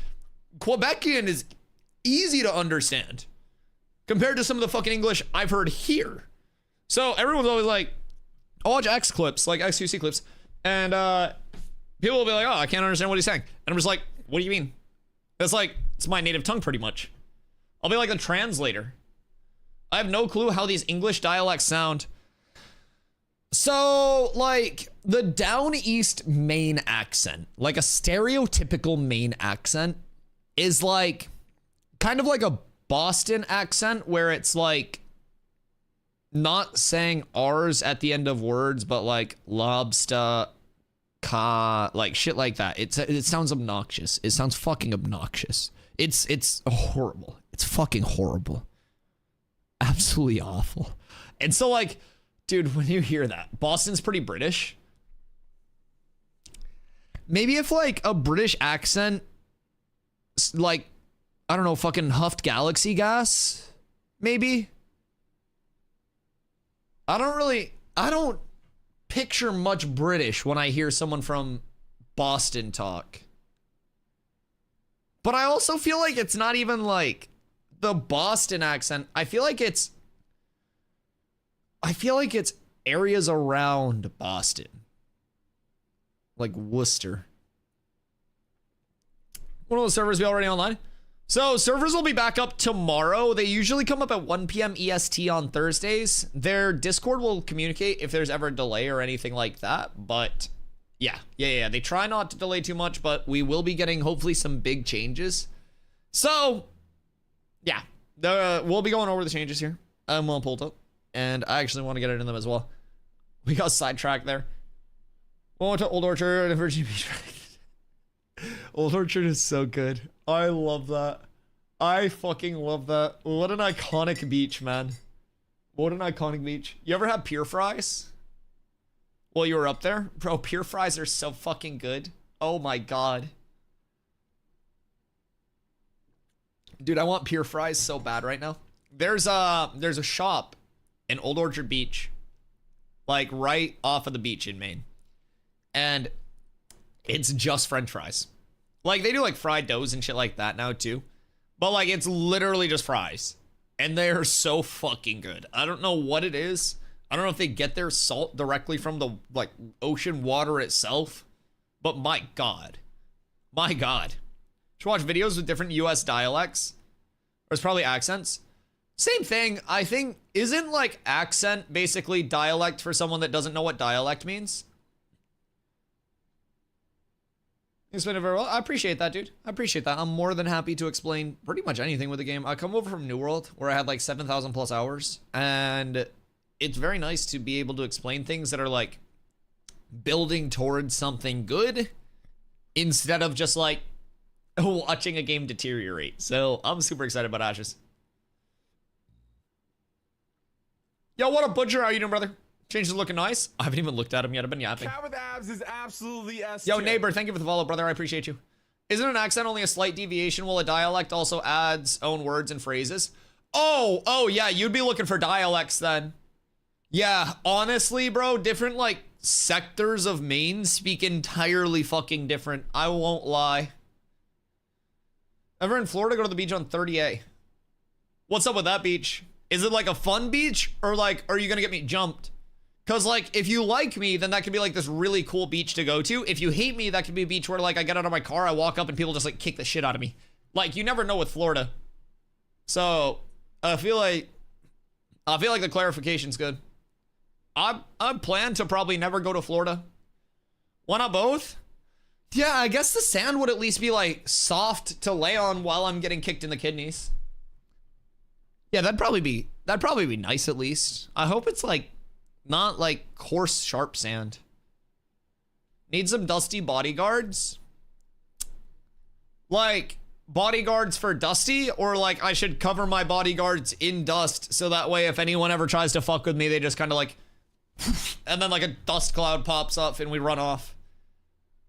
Quebecian is easy to understand compared to some of the fucking English I've heard here. So everyone's always like, I'll watch X clips, like XQC clips, and people will be like, oh, I can't understand what he's saying. And I'm just like, what do you mean? It's like, it's my native tongue pretty much. I'll be like a translator. I have no clue how these English dialects sound. So, like, the down east Maine accent, like a stereotypical Maine accent, is like, kind of like a Boston accent where it's like, not saying R's at the end of words, but like lobster, like shit like that. It sounds obnoxious. It sounds fucking obnoxious. It's horrible. It's fucking horrible. Absolutely awful. And so like, dude, when you hear that, Boston's pretty British. Maybe if like a British accent, like, I don't know, fucking huffed galaxy gas, maybe. I don't picture much British when I hear someone from Boston talk. But I also feel like it's not even like the Boston accent. I feel like it's areas around Boston. Like Worcester. One of those servers be already online? So servers will be back up tomorrow. They usually come up at 1 p.m. EST on Thursdays. Their Discord will communicate if there's ever a delay or anything like that. But yeah. They try not to delay too much, but we will be getting hopefully some big changes. So yeah, we'll be going over the changes here. I'm all pulled up, and I actually want to get into them as well. We got sidetracked there. We went to Old Orchard and Virginia Beach. Old Orchard is so good. I love that. I fucking love that. What an iconic beach, man. What an iconic beach. You ever had pier fries? While you were up there? Bro, pier fries are so fucking good. Oh my god. Dude, I want pier fries so bad right now. There's a shop in Old Orchard Beach. Like right off of the beach in Maine. And it's just French fries. Like they do like fried doughs and shit like that now too. But like it's literally just fries. And they are so fucking good. I don't know what it is. I don't know if they get their salt directly from the like ocean water itself. But my god. My god. Should watch videos with different US dialects. Or it's probably accents. Same thing. I think, isn't like accent basically dialect for someone that doesn't know what dialect means? You explained it very well. I appreciate that, dude. I appreciate that. I'm more than happy to explain pretty much anything with the game. I come over from New World, where I had like 7,000 plus hours, and it's very nice to be able to explain things that are like building towards something good instead of just like watching a game deteriorate. So I'm super excited about Ashes. Yo, what up, Butcher? How you doing, brother? Changes looking nice. I haven't even looked at him yet. I've been yapping. Cat with abs is absolutely S Yo, tier. neighbor, thank you for the follow, brother. I appreciate you. Isn't an accent only a slight deviation while a dialect also adds own words and phrases? Oh, yeah, you'd be looking for dialects then. Yeah, honestly, bro, different, like, sectors of Maine speak entirely fucking different. I won't lie. Ever in Florida, go to the beach on 30A. What's up with that beach? Is it like a fun beach? Or like, are you gonna get me jumped? Cause like, if you like me, then that could be like this really cool beach to go to. If you hate me, that could be a beach where like I get out of my car, I walk up and people just like kick the shit out of me. Like, you never know with Florida. So, I feel like the clarification's good. I plan to probably never go to Florida. Why not both? Yeah, I guess the sand would at least be like soft to lay on while I'm getting kicked in the kidneys. Yeah, that'd probably be nice at least. I hope it's like not like coarse, sharp sand. Need some dusty bodyguards? Like bodyguards for Dusty, or like I should cover my bodyguards in dust so that way if anyone ever tries to fuck with me, they just kind of like and then like a dust cloud pops up and we run off.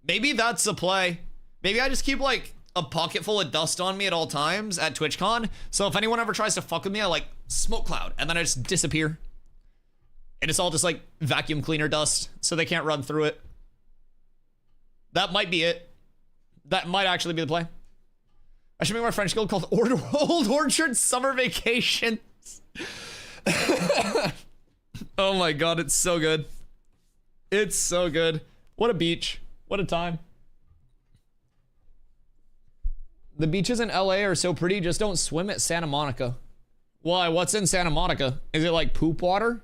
Maybe that's the play. Maybe I just keep like a pocket full of dust on me at all times at TwitchCon. So if anyone ever tries to fuck with me, I like smoke cloud and then I just disappear. And it's all just like vacuum cleaner dust so they can't run through it. That might be it. That might actually be the play. I should make my French guild called Old Orchard Summer Vacations. Oh my god, it's so good. It's so good. What a beach. What a time. The beaches in LA are so pretty, just don't swim at Santa Monica. Why? What's in Santa Monica? Is it like poop water?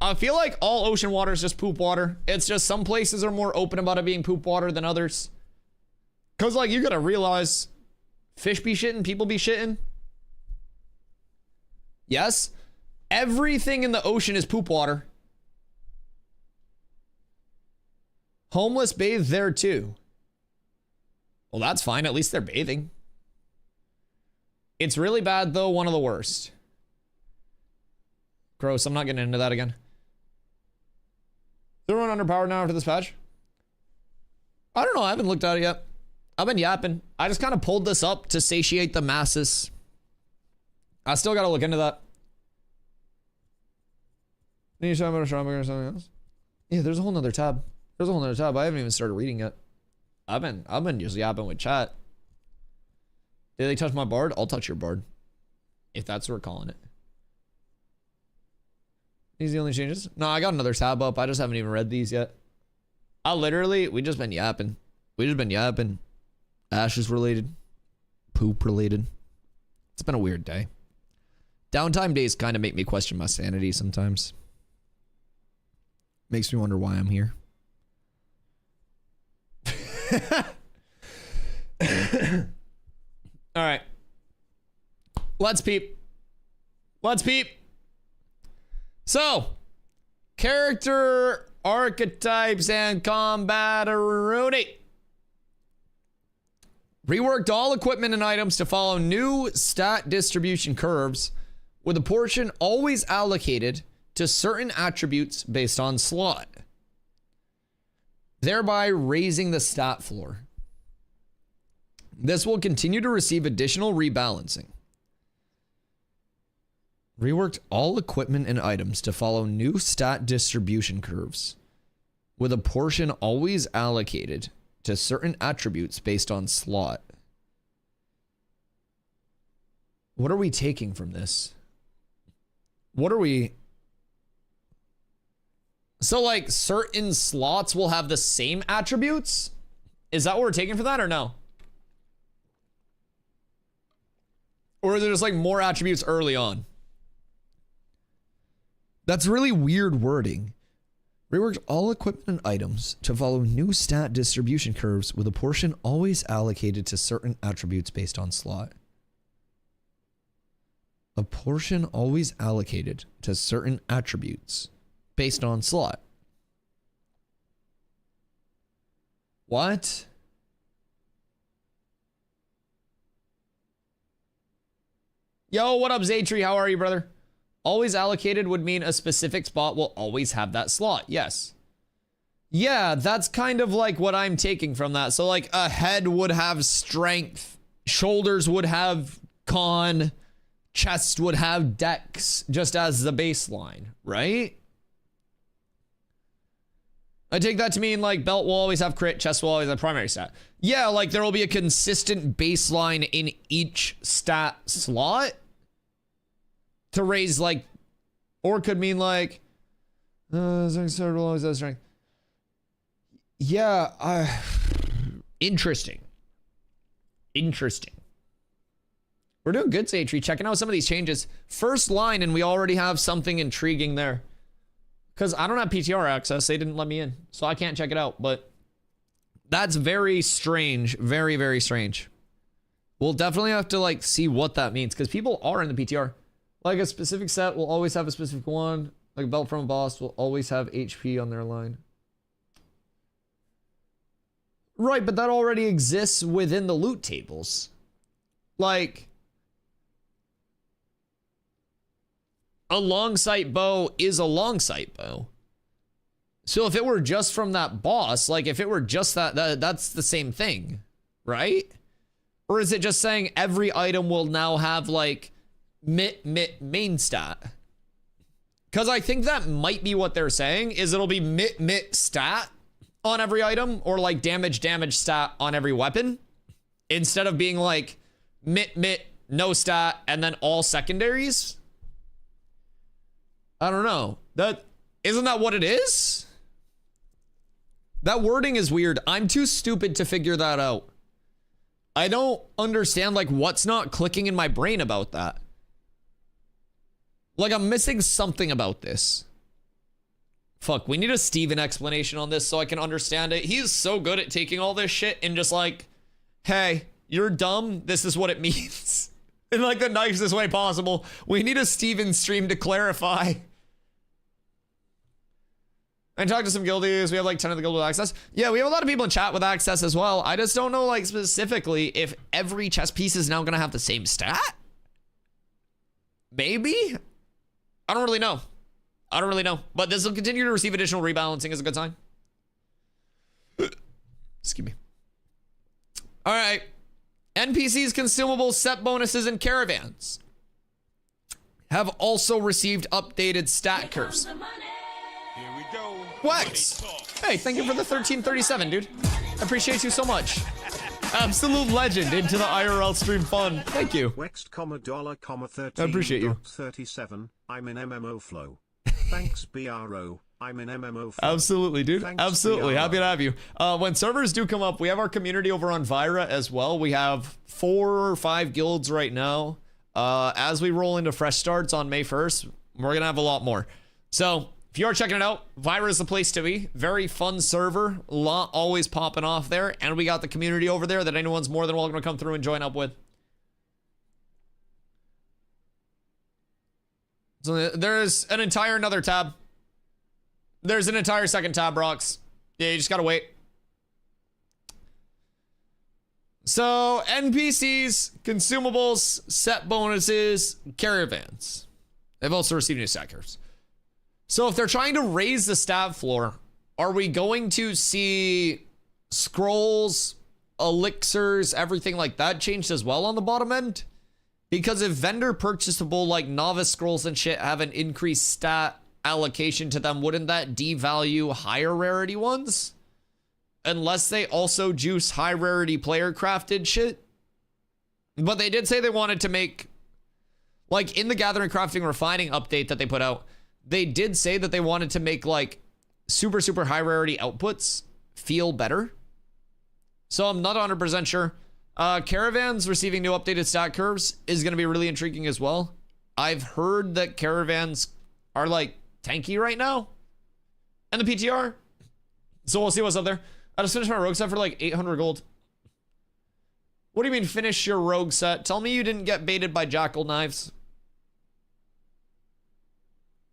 I feel like all ocean water is just poop water. It's just some places are more open about it being poop water than others. Cause like you gotta realize fish be shitting, people be shitting. Yes. Everything in the ocean is poop water. Homeless bathe there too. Well, that's fine. At least they're bathing. It's really bad though. One of the worst. Gross. I'm not getting into that again. Is everyone underpowered now after this patch? I don't know. I haven't looked at it yet. I've been yapping. I just kind of pulled this up to satiate the masses. I still got to look into that. Need to talk about a shopping or something else? Yeah, there's a whole nother tab. There's a whole nother tab. I haven't even started reading yet. I've been just yapping with chat. Did they touch my bard? I'll touch your bard. If that's what we're calling it. These the only changes? No, I got another tab up. I just haven't even read these yet. We just been yapping. We just been yapping. Ashes related. Poop related. It's been a weird day. Downtime days kind of make me question my sanity sometimes. Makes me wonder why I'm here. All right. Let's peep. Let's peep. So, character archetypes and combat Rudy. Reworked all equipment and items to follow new stat distribution curves with a portion always allocated to certain attributes based on slot, thereby raising the stat floor. This will continue to receive additional rebalancing. Reworked all equipment and items to follow new stat distribution curves, with a portion always allocated to certain attributes based on slot. What are we taking from this? What are we... So, like, certain slots will have the same attributes? Is that what we're taking for that, or no? Or is it just, like, more attributes early on? That's really weird wording. Reworked all equipment and items to follow new stat distribution curves with a portion always allocated to certain attributes based on slot. A portion always allocated to certain attributes based on slot. What? Yo, what up, Zaytree? How are you, brother? Always allocated would mean a specific spot will always have that slot. Yes. Yeah, that's kind of like what I'm taking from that. So like a head would have strength, shoulders would have con, chest would have dex, just as the baseline, right? I take that to mean like belt will always have crit, chest will always have primary stat. Yeah, like there will be a consistent baseline in each stat slot to raise like, or it could mean like, strength will always have strength. Yeah, interesting. Interesting. We're doing good, Saytree. Checking out some of these changes. First line, and we already have something intriguing there. Because I don't have PTR access. They didn't let me in. So I can't check it out. But that's very strange. Very, very strange. We'll definitely have to like see what that means. Because people are in the PTR. Like a specific set will always have a specific one. Like a belt from a boss will always have HP on their line. Right, but that already exists within the loot tables. Like, a long sight bow is a long sight bow. So if it were just from that boss, like if it were just that's the same thing, right? Or is it just saying every item will now have like main stat? Because I think that might be what they're saying, is it'll be mit stat on every item, or like damage stat on every weapon, instead of being like mit no stat and then all secondaries. I don't know. Isn't that what it is? That wording is weird. I'm too stupid to figure that out. I don't understand like what's not clicking in my brain about that. Like I'm missing something about this. Fuck, we need a Steven explanation on this so I can understand it. He's so good at taking all this shit and just like, hey, you're dumb. This is what it means. in like the nicest way possible. We need a Steven stream to clarify. And talk to some guildies. We have like 10 of the guild with access. Yeah, we have a lot of people in chat with access as well. I just don't know like specifically if every chess piece is now gonna have the same stat. Maybe? I don't really know. I don't really know. But this will continue to receive additional rebalancing is a good sign. Excuse me. All right. NPCs, consumables, set bonuses, and caravans have also received updated stat curves. Here we go. Wex! Hey, thank you for the 1337, dude. I appreciate you so much. Absolute legend into the IRL stream fun. Thank you. Wext, $13. I appreciate you. 37. I'm in MMO flow. Thanks, BRO. I'm in MMO flow. Absolutely, dude. Thanks, Absolutely. BRO. Happy to have you. When servers do come up, we have our community over on Vyra as well. We have 4 or 5 guilds right now. As we roll into fresh starts on May 1st, we're going to have a lot more. So if you are checking it out, Vyra is the place to be. Very fun server. A lot always popping off there. And we got the community over there that anyone's more than welcome to come through and join up with. So there's an entire another tab. There's an entire second tab, Rocks. Yeah, you just gotta wait. So, NPCs, consumables, set bonuses, caravans. They've also received new stat curves. So if they're trying to raise the stat floor, are we going to see scrolls, elixirs, everything like that changed as well on the bottom end? Because if vendor purchasable like novice scrolls and shit have an increased stat allocation to them, wouldn't that devalue higher rarity ones? Unless they also juice high rarity player crafted shit. But they did say they wanted to make, like in the gathering, crafting, refining update that they put out, they did say that they wanted to make like super, super high rarity outputs feel better. So I'm not 100% sure. Caravans receiving new updated stat curves is going to be really intriguing as well. I've heard that caravans are like tanky right now. And the PTR. So we'll see what's up there. I just finished my rogue set for like 800 gold. What do you mean finish your rogue set? Tell me you didn't get baited by jackal knives.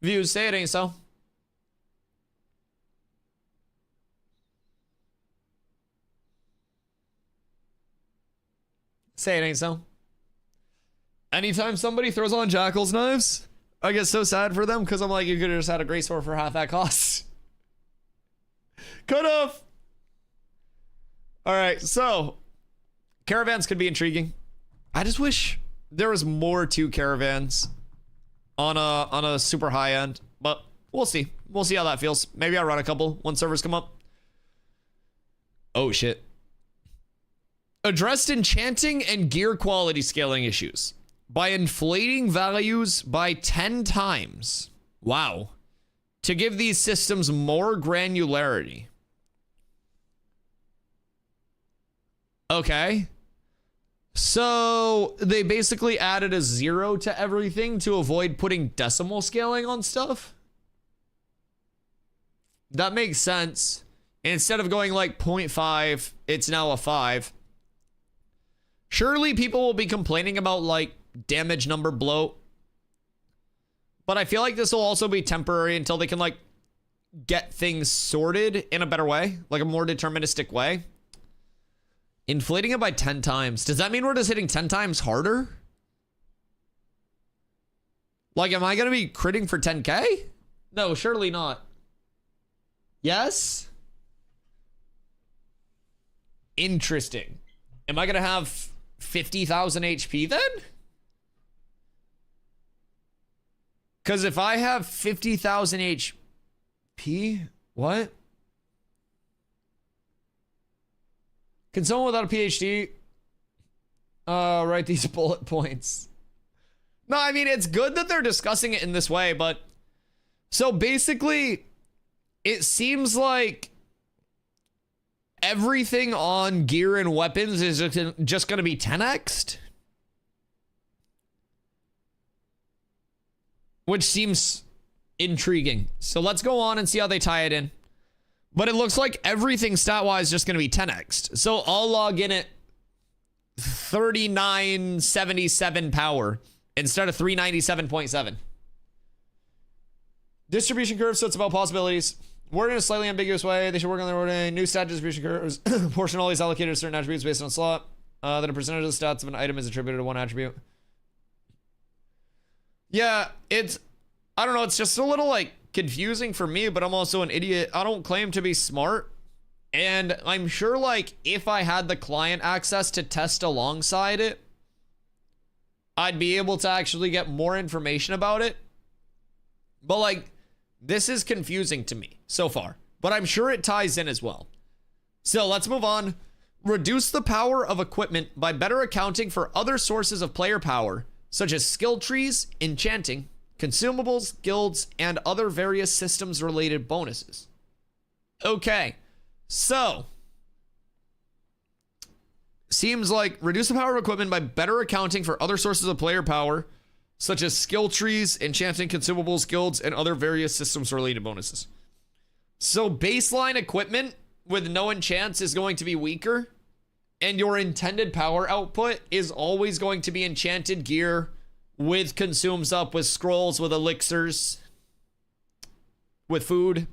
Views, say it ain't so. Say it ain't so. Anytime somebody throws on jackal's knives, I get so sad for them because I'm like, you could have just had a great sword for half that cost. Could have. All right, so caravans could be intriguing. I just wish there was more to caravans on a super high end, but we'll see. We'll see how that feels. Maybe I'll run a couple when servers come up. Oh shit. Addressed enchanting and gear quality scaling issues by inflating values by 10 times. Wow. To give these systems more granularity. Okay. So they basically added a 0 to everything to avoid putting decimal scaling on stuff. That makes sense. Instead of going like 0.5, it's now a 5. Surely people will be complaining about like damage number bloat. But I feel like this will also be temporary until they can like get things sorted in a better way, like a more deterministic way. Inflating it by 10 times. Does that mean we're just hitting 10 times harder? Like, am I going to be critting for 10k? No, surely not. Yes? Interesting. Am I going to have 50,000 HP then? Because if I have 50,000 HP, what? Can someone without a PhD write these bullet points? No, I mean, it's good that they're discussing it in this way, but so basically, it seems like everything on gear and weapons is just going to be 10x'd. Which seems intriguing. So let's go on and see how they tie it in. But it looks like everything stat-wise is just going to be 10x'd. So I'll log in at 3977 power instead of 397.7. Distribution curve, so it's about possibilities. Word in a slightly ambiguous way. They should work on their wording. New stat distribution curves. Portion always allocated to certain attributes based on slot. That a percentage of the stats of an item is attributed to one attribute. Yeah, it's... I don't know, it's just a little, like, confusing for me, but I'm also an idiot. I don't claim to be smart. And I'm sure, like, if I had the client access to test alongside it, I'd be able to actually get more information about it. But, like, this is confusing to me so far. But I'm sure it ties in as well. So, let's move on. Reduce the power of equipment by better accounting for other sources of player power, such as skill trees, enchanting, consumables, guilds, and other various systems-related bonuses. Okay. So, seems like reduce the power of equipment by better accounting for other sources of player power, such as skill trees, enchanting, consumables, guilds, and other various systems-related bonuses. So, baseline equipment with no enchants is going to be weaker, and your intended power output is always going to be enchanted gear with consumes up, with scrolls, with elixirs, with food.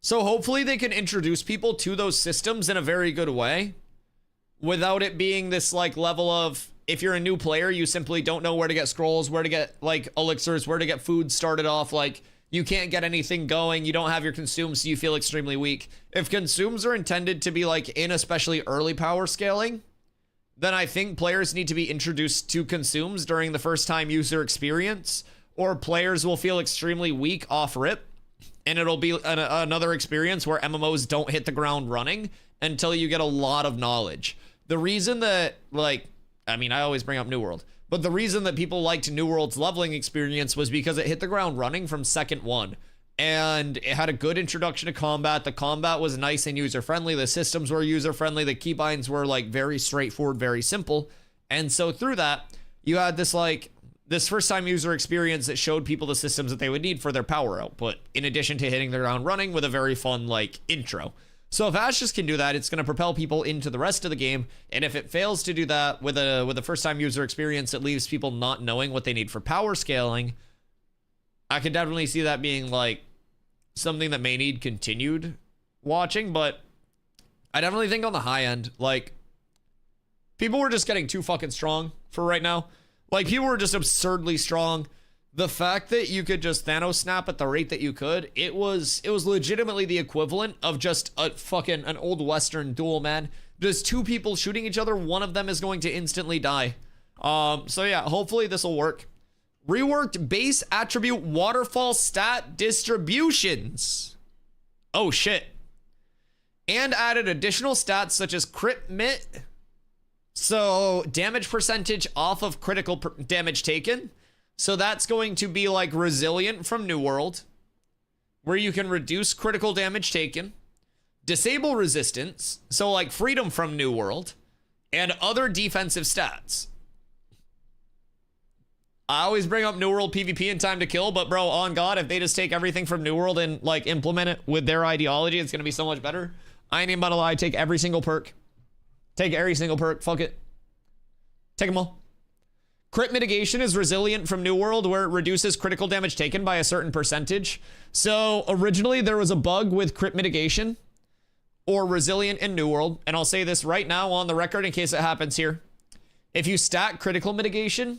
So hopefully they can introduce people to those systems in a very good way without it being this like level of, if you're a new player, you simply don't know where to get scrolls, where to get like elixirs, where to get food started off. Like you can't get anything going. You don't have your consumes, so you feel extremely weak. If consumes are intended to be like in especially early power scaling, then I think players need to be introduced to consumes during the first time user experience, or players will feel extremely weak off rip. And it'll be another experience where MMOs don't hit the ground running until you get a lot of knowledge. The reason that, like, I mean, I always bring up New World, but the reason that people liked New World's leveling experience was because it hit the ground running from second one. And it had a good introduction to combat. The combat was nice and user-friendly. The systems were user-friendly. The keybinds were, like, very straightforward, very simple. And so through that, you had this, like, this first time user experience that showed people the systems that they would need for their power output, in addition to hitting the ground running with a very fun, like, intro. So if Ashes can do that, it's going to propel people into the rest of the game. And if it fails to do that with a first time user experience, it leaves people not knowing what they need for power scaling. I could definitely see that being, like, something that may need continued watching. But I definitely think on the high end, like, people were just getting too fucking strong for right now. Like, people were just absurdly strong. The fact that you could just Thanos snap at the rate that you could, it was legitimately the equivalent of just an old Western duel, man. There's two people shooting each other, one of them is going to instantly die. So yeah, hopefully this will work. Reworked base attribute waterfall stat distributions. Oh shit. And added additional stats such as crit mit. So damage percentage off of critical damage taken. So that's going to be like resilient from New World, where you can reduce critical damage taken, disable resistance, so like freedom from New World, and other defensive stats. I always bring up New World PvP and time to kill, but bro, on God, if they just take everything from New World and like implement it with their ideology, it's gonna be so much better. I ain't even about to lie, take every single perk. Take every single perk, fuck it. Take them all. Crit mitigation is resilient from New World, where it reduces critical damage taken by a certain percentage. So originally there was a bug with crit mitigation or resilient in New World. And I'll say this right now on the record in case it happens here. If you stack critical mitigation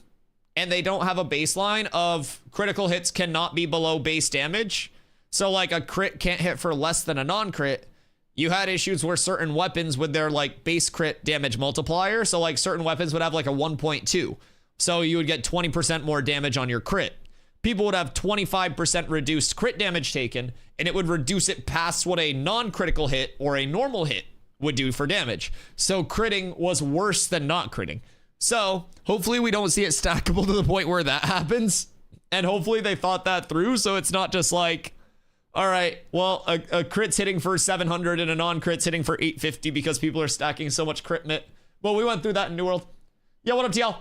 and they don't have a baseline of critical hits cannot be below base damage. So like a crit can't hit for less than a non-crit. You had issues where certain weapons with their like base crit damage multiplier. So like certain weapons would have like a 1.2. So you would get 20% more damage on your crit. People would have 25% reduced crit damage taken, and it would reduce it past what a non-critical hit or a normal hit would do for damage. So critting was worse than not critting. So hopefully we don't see it stackable to the point where that happens. And hopefully they thought that through, so it's not just like, all right, well, a crit's hitting for 700 and a non-crit's hitting for 850 because people are stacking so much crit mit. Well, we went through that in New World. Yeah, what up, TL?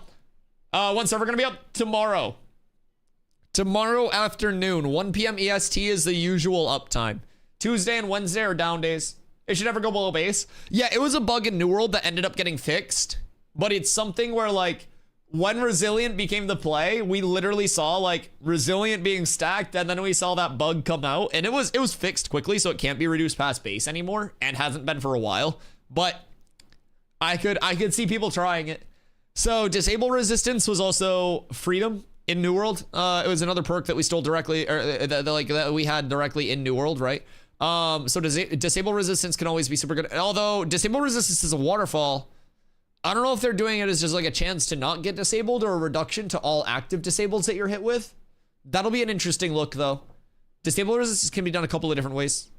One server gonna be up tomorrow. Tomorrow afternoon, 1 p.m. EST is the usual uptime. Tuesday and Wednesday are down days. It should never go below base. Yeah, it was a bug in New World that ended up getting fixed, but it's something where like when Resilient became the play, we literally saw like Resilient being stacked, and then we saw that bug come out, and it was fixed quickly, so it can't be reduced past base anymore, and hasn't been for a while. But I could see people trying it. So Disable Resistance was also Freedom in New World. It was another perk that we stole directly, or that we had directly in New World, right? So Disable Resistance can always be super good. Although Disable Resistance is a waterfall, I don't know if they're doing it as just like a chance to not get disabled or a reduction to all active disables that you're hit with. That'll be an interesting look though. Disable Resistance can be done a couple of different ways.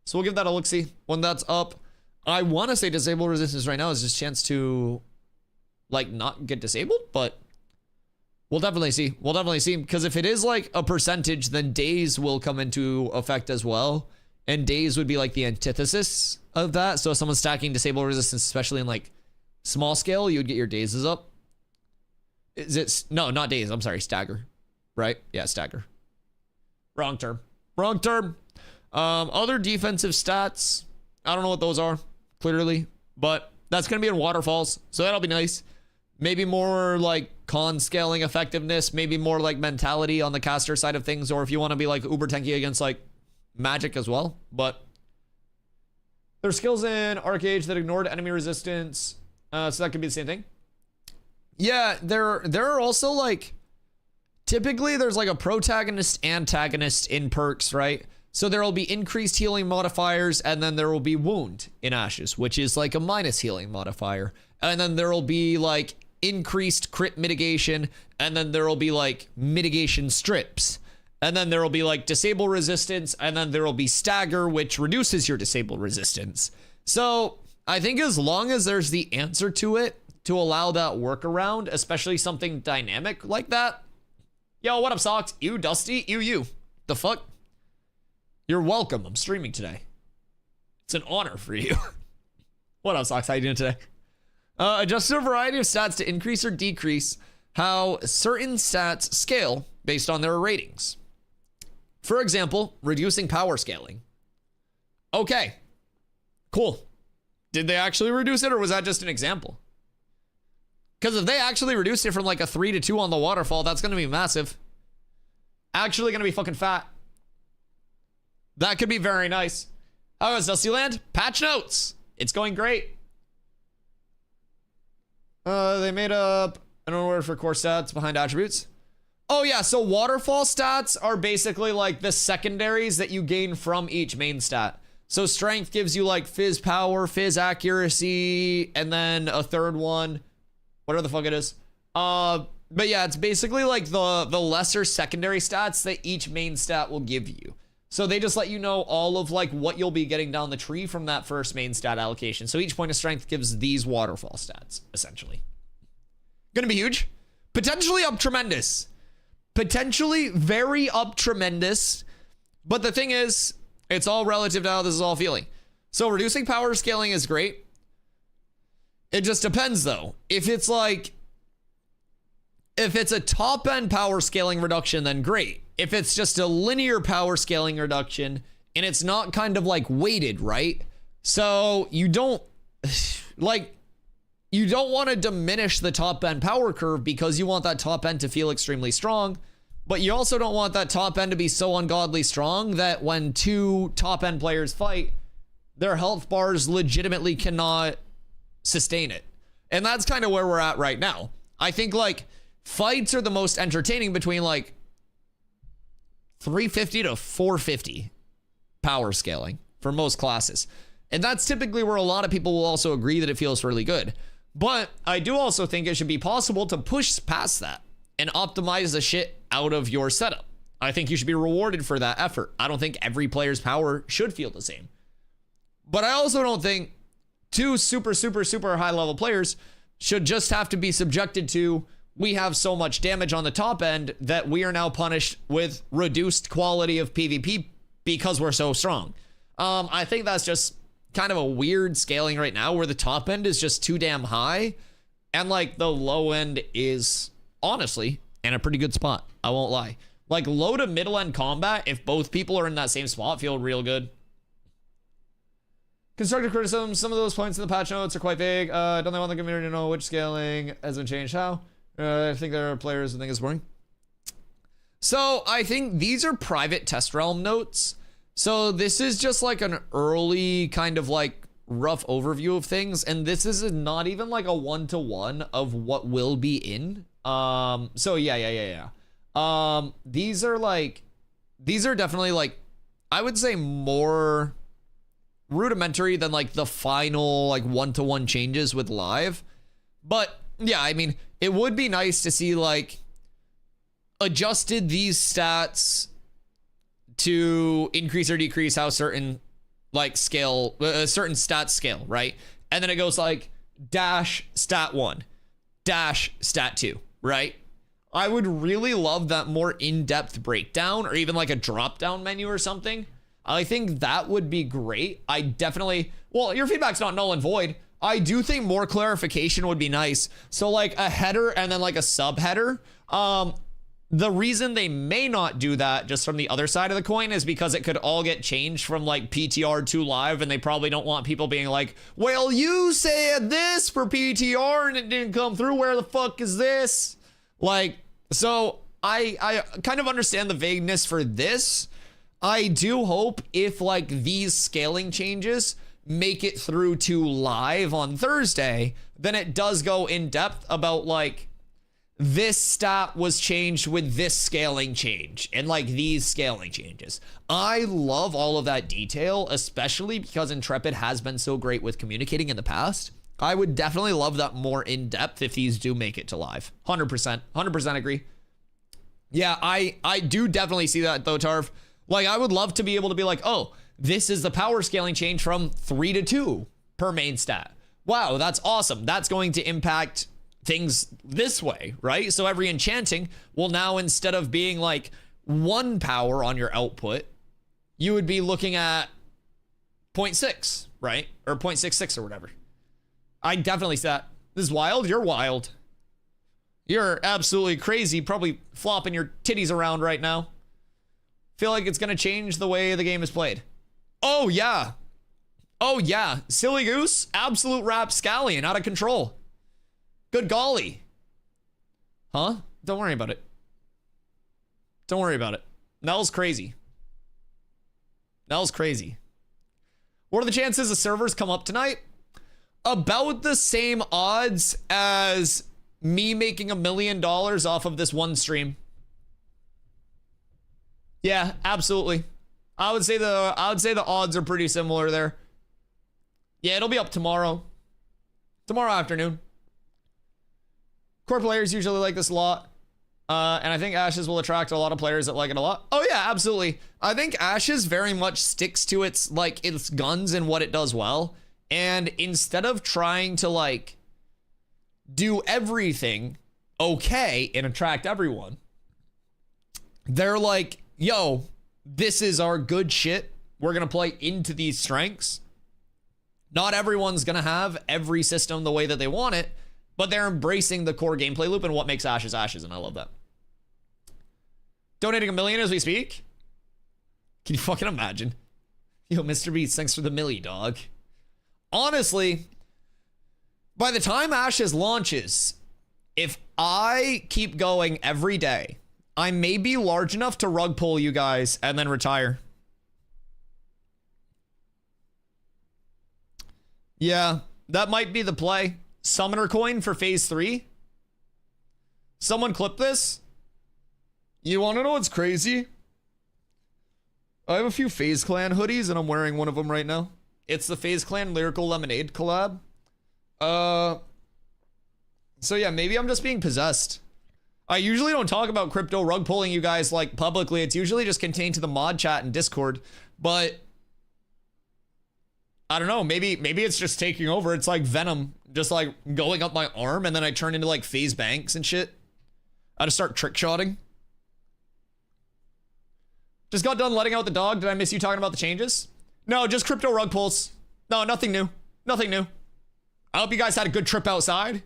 So we'll give that a look-see when that's up. I want to say Disable Resistance right now is just a chance to like not get disabled, but we'll definitely see. We'll definitely see, because if it is like a percentage, then days will come into effect as well. And days would be like the antithesis of that. So if someone's stacking Disable Resistance, especially in like small scale, you would get your dazes up. Is it? No, not days. I'm sorry. Stagger. Right? Yeah, stagger. Wrong term. Wrong term. Other defensive stats. I don't know what those are, clearly. But that's going to be in waterfalls. So that'll be nice. Maybe more like con scaling effectiveness. Maybe more like mentality on the caster side of things. Or if you want to be like uber tanky against like magic as well. But there's skills in Arcage that ignored enemy resistance. So that could be the same thing. Yeah, there are also like, typically there's like a protagonist, antagonist in perks, right? So there will be increased healing modifiers, and then there will be wound in Ashes, which is like a minus healing modifier. And then there will be like increased crit mitigation, and then there will be like mitigation strips. And then there will be like disable resistance, and then there will be stagger, which reduces your disable resistance. So I think as long as there's the answer to it to allow that workaround, especially something dynamic like that. Yo, what up, Socks? You, Dusty? You. The fuck? You're welcome. I'm streaming today. It's an honor for you. What up, Socks? How you doing today? Adjust a variety of stats to increase or decrease how certain stats scale based on their ratings. For example, reducing power scaling. Okay, cool. Did they actually reduce it, or was that just an example? Because if they actually reduced it from like a 3 to 2 on the waterfall, that's going to be massive. Actually going to be fucking fat. That could be very nice. How goes Dusty Land? Patch notes. It's going great. They made up an order for core stats behind attributes. Oh yeah, so waterfall stats are basically like the secondaries that you gain from each main stat. So strength gives you like fizz power, fizz accuracy, and then a third one, whatever the fuck it is. But yeah, it's basically like the lesser secondary stats that each main stat will give you. So they just let you know all of like what you'll be getting down the tree from that first main stat allocation. So each point of strength gives these waterfall stats, essentially. Gonna be huge. Potentially up tremendous. Potentially very up tremendous. But the thing is, it's all relative to how this is all feeling. So reducing power scaling is great. It just depends though. If it's a top end power scaling reduction, then great. If it's just a linear power scaling reduction and it's not kind of like weighted, right? So you don't want to diminish the top end power curve because you want that top end to feel extremely strong. But you also don't want that top end to be so ungodly strong that when two top end players fight, their health bars legitimately cannot sustain it. And that's kind of where we're at right now. I think like fights are the most entertaining between like 350 to 450 power scaling for most classes. And that's typically where a lot of people will also agree that it feels really good. But I do also think it should be possible to push past that and optimize the shit out of your setup. I think you should be rewarded for that effort. I don't think every player's power should feel the same. But I also don't think two super high level players should just have to be subjected to, we have so much damage on the top end that we are now punished with reduced quality of PvP because we're so strong. I think that's just kind of a weird scaling right now where the top end is just too damn high and like the low end is honestly in a pretty good spot. I won't lie. Like low to middle end combat, if both people are in that same spot, feel real good. Constructive criticism. Some of those points in the patch notes are quite vague. Don't they want the community to know which scaling has been changed? How? I think there are players who think it's boring. So I think these are private test realm notes. So this is just like an early kind of like rough overview of things. And this is not even like a one-to-one of what will be in. So yeah. These are definitely like, I would say more rudimentary than like the final like one-to-one changes with live. But yeah, I mean, it would be nice to see like adjusted these stats to increase or decrease how certain like scale, certain stats scale, right? And then it goes like dash stat 1, dash stat 2, right? I would really love that more in-depth breakdown, or even like a drop-down menu or something. I think that would be great. I definitely, well, your feedback's not null and void. I do think more clarification would be nice. So like a header and then like a subheader. The reason they may not do that just from the other side of the coin is because it could all get changed from like PTR to live, and they probably don't want people being like, well, you said this for PTR and it didn't come through. Where the fuck is this? Like, so I kind of understand the vagueness for this. I do hope if like these scaling changes make it through to live on Thursday, then it does go in depth about like this stat was changed with this scaling change and like these scaling changes. I love all of that detail, especially because Intrepid has been so great with communicating in the past. I would definitely love that more in depth if these do make it to live. 100% agree. Yeah, I do definitely see that though, Tarv. Like, I would love to be able to be like, oh, this is the power scaling change from 3 to 2 per main stat. Wow, that's awesome. That's going to impact things this way, right? So every enchanting will now, instead of being like 1 power on your output, you would be looking at 0.6, right? Or 0.66 or whatever. I definitely see that. This is wild. You're wild. You're absolutely crazy. Probably flopping your titties around right now. Feel like it's gonna change the way the game is played. Oh yeah. Oh yeah. Silly Goose, absolute rapscallion, out of control. Good golly. Huh? Don't worry about it. Don't worry about it. Nell's crazy. Nell's crazy. What are the chances the servers come up tonight? About the same odds as me making $1 million off of this one stream. Yeah, absolutely. I would say the odds are pretty similar there. Yeah, it'll be up tomorrow. Tomorrow afternoon. Core players usually like this a lot. And I think Ashes will attract a lot of players that like it a lot. Oh yeah, absolutely. I think Ashes very much sticks to its guns and what it does well. And instead of trying to like do everything okay and attract everyone, they're like, yo, this is our good shit. We're going to play into these strengths. Not everyone's going to have every system the way that they want it, but they're embracing the core gameplay loop and what makes Ashes Ashes, and I love that. Donating $1 million as we speak? Can you fucking imagine? Yo, Mr. Beats, thanks for the milli, dog. Honestly, by the time Ashes launches, if I keep going every day, I may be large enough to rug pull you guys and then retire. Yeah, that might be the play. Summoner coin for phase 3. Someone clip this. You want to know what's crazy? I have a few FaZe Clan hoodies and I'm wearing one of them right now. It's the FaZe Clan Lyrical Lemonade collab. So yeah, maybe I'm just being possessed. I usually don't talk about crypto rug pulling you guys like publicly. It's usually just contained to the mod chat and Discord, but I don't know, maybe it's just taking over. It's like Venom just like going up my arm and then I turn into like FaZe Banks and shit. I just start trick shotting. Just got done letting out the dog. Did I miss you talking about the changes? No, just crypto rug pulls. No, nothing new. Nothing new. I hope you guys had a good trip outside.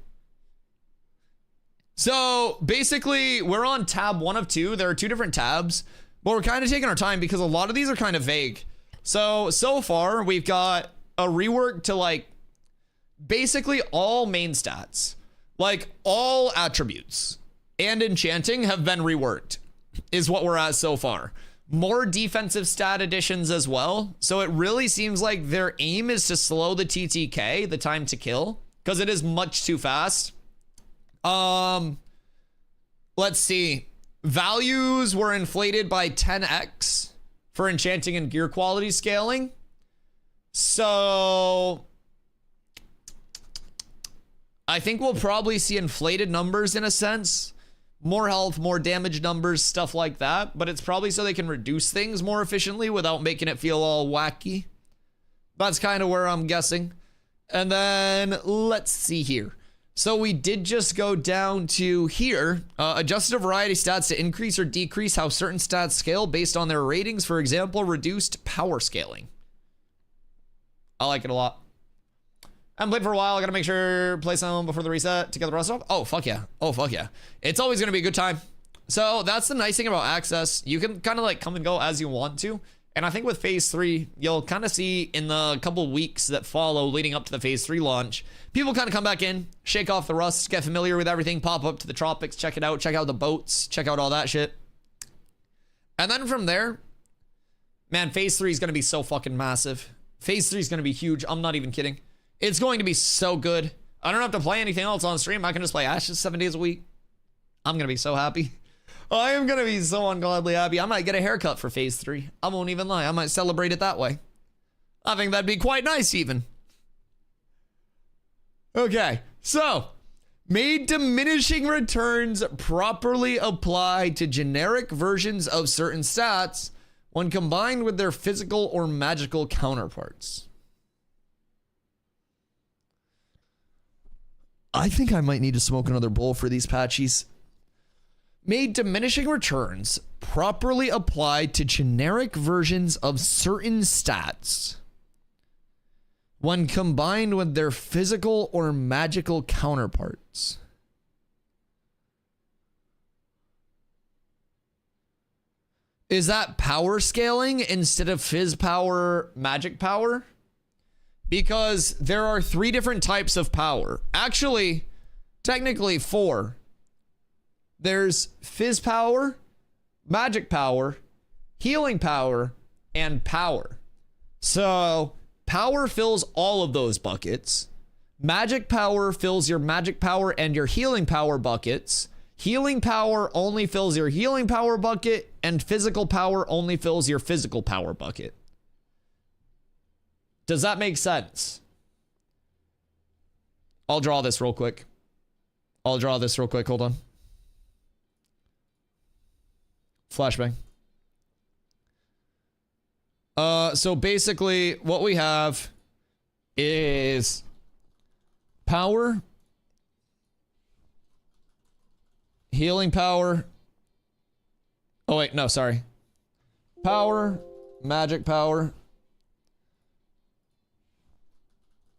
So basically, we're on tab 1 of 2. There are 2 different tabs, but we're kind of taking our time because a lot of these are kind of vague. So far, we've got a rework to like basically all main stats, like all attributes and enchanting have been reworked, is what we're at so far. More defensive stat additions as well. So it really seems like their aim is to slow the TTK, the time to kill, because it is much too fast. Let's see. Values were inflated by 10x for enchanting and gear quality scaling. So I think we'll probably see inflated numbers in a sense. More health, more damage numbers, stuff like that. But it's probably so they can reduce things more efficiently without making it feel all wacky. That's kind of where I'm guessing. And then let's see here. So we did just go down to here. Adjusted a variety of stats to increase or decrease how certain stats scale based on their ratings. For example, reduced power scaling. I like it a lot. I haven't played for a while. I gotta make sure play some before the reset to get the rest off. Oh, fuck yeah. Oh, fuck yeah. It's always gonna be a good time. So that's the nice thing about Access. You can kind of like come and go as you want to. And I think with Phase 3, you'll kind of see in the couple weeks that follow leading up to the Phase 3 launch, people kind of come back in, shake off the rust, get familiar with everything, pop up to the tropics, check it out, check out the boats, check out all that shit. And then from there, man, Phase 3 is gonna be so fucking massive. Phase 3 is gonna be huge. I'm not even kidding. It's going to be so good. I don't have to play anything else on stream. I can just play Ashes 7 days a week. I'm going to be so happy. I am going to be so ungodly happy. I might get a haircut for Phase 3. I won't even lie. I might celebrate it that way. I think that'd be quite nice even. Okay, so made diminishing returns properly apply to generic versions of certain stats when combined with their physical or magical counterparts. I think I might need to smoke another bowl for these patchies. Made diminishing returns properly applied to generic versions of certain stats when combined with their physical or magical counterparts. Is that power scaling instead of fizz power, magic power? Because there are 3 different types of power. Actually, technically 4. There's fizz power, magic power, healing power, and power. So power fills all of those buckets. Magic power fills your magic power and your healing power buckets. Healing power only fills your healing power bucket, and physical power only fills your physical power bucket. Does that make sense? I'll draw this real quick. Hold on. Flashbang. So basically what we have is power, healing power. Oh wait, no, sorry. Power, magic power,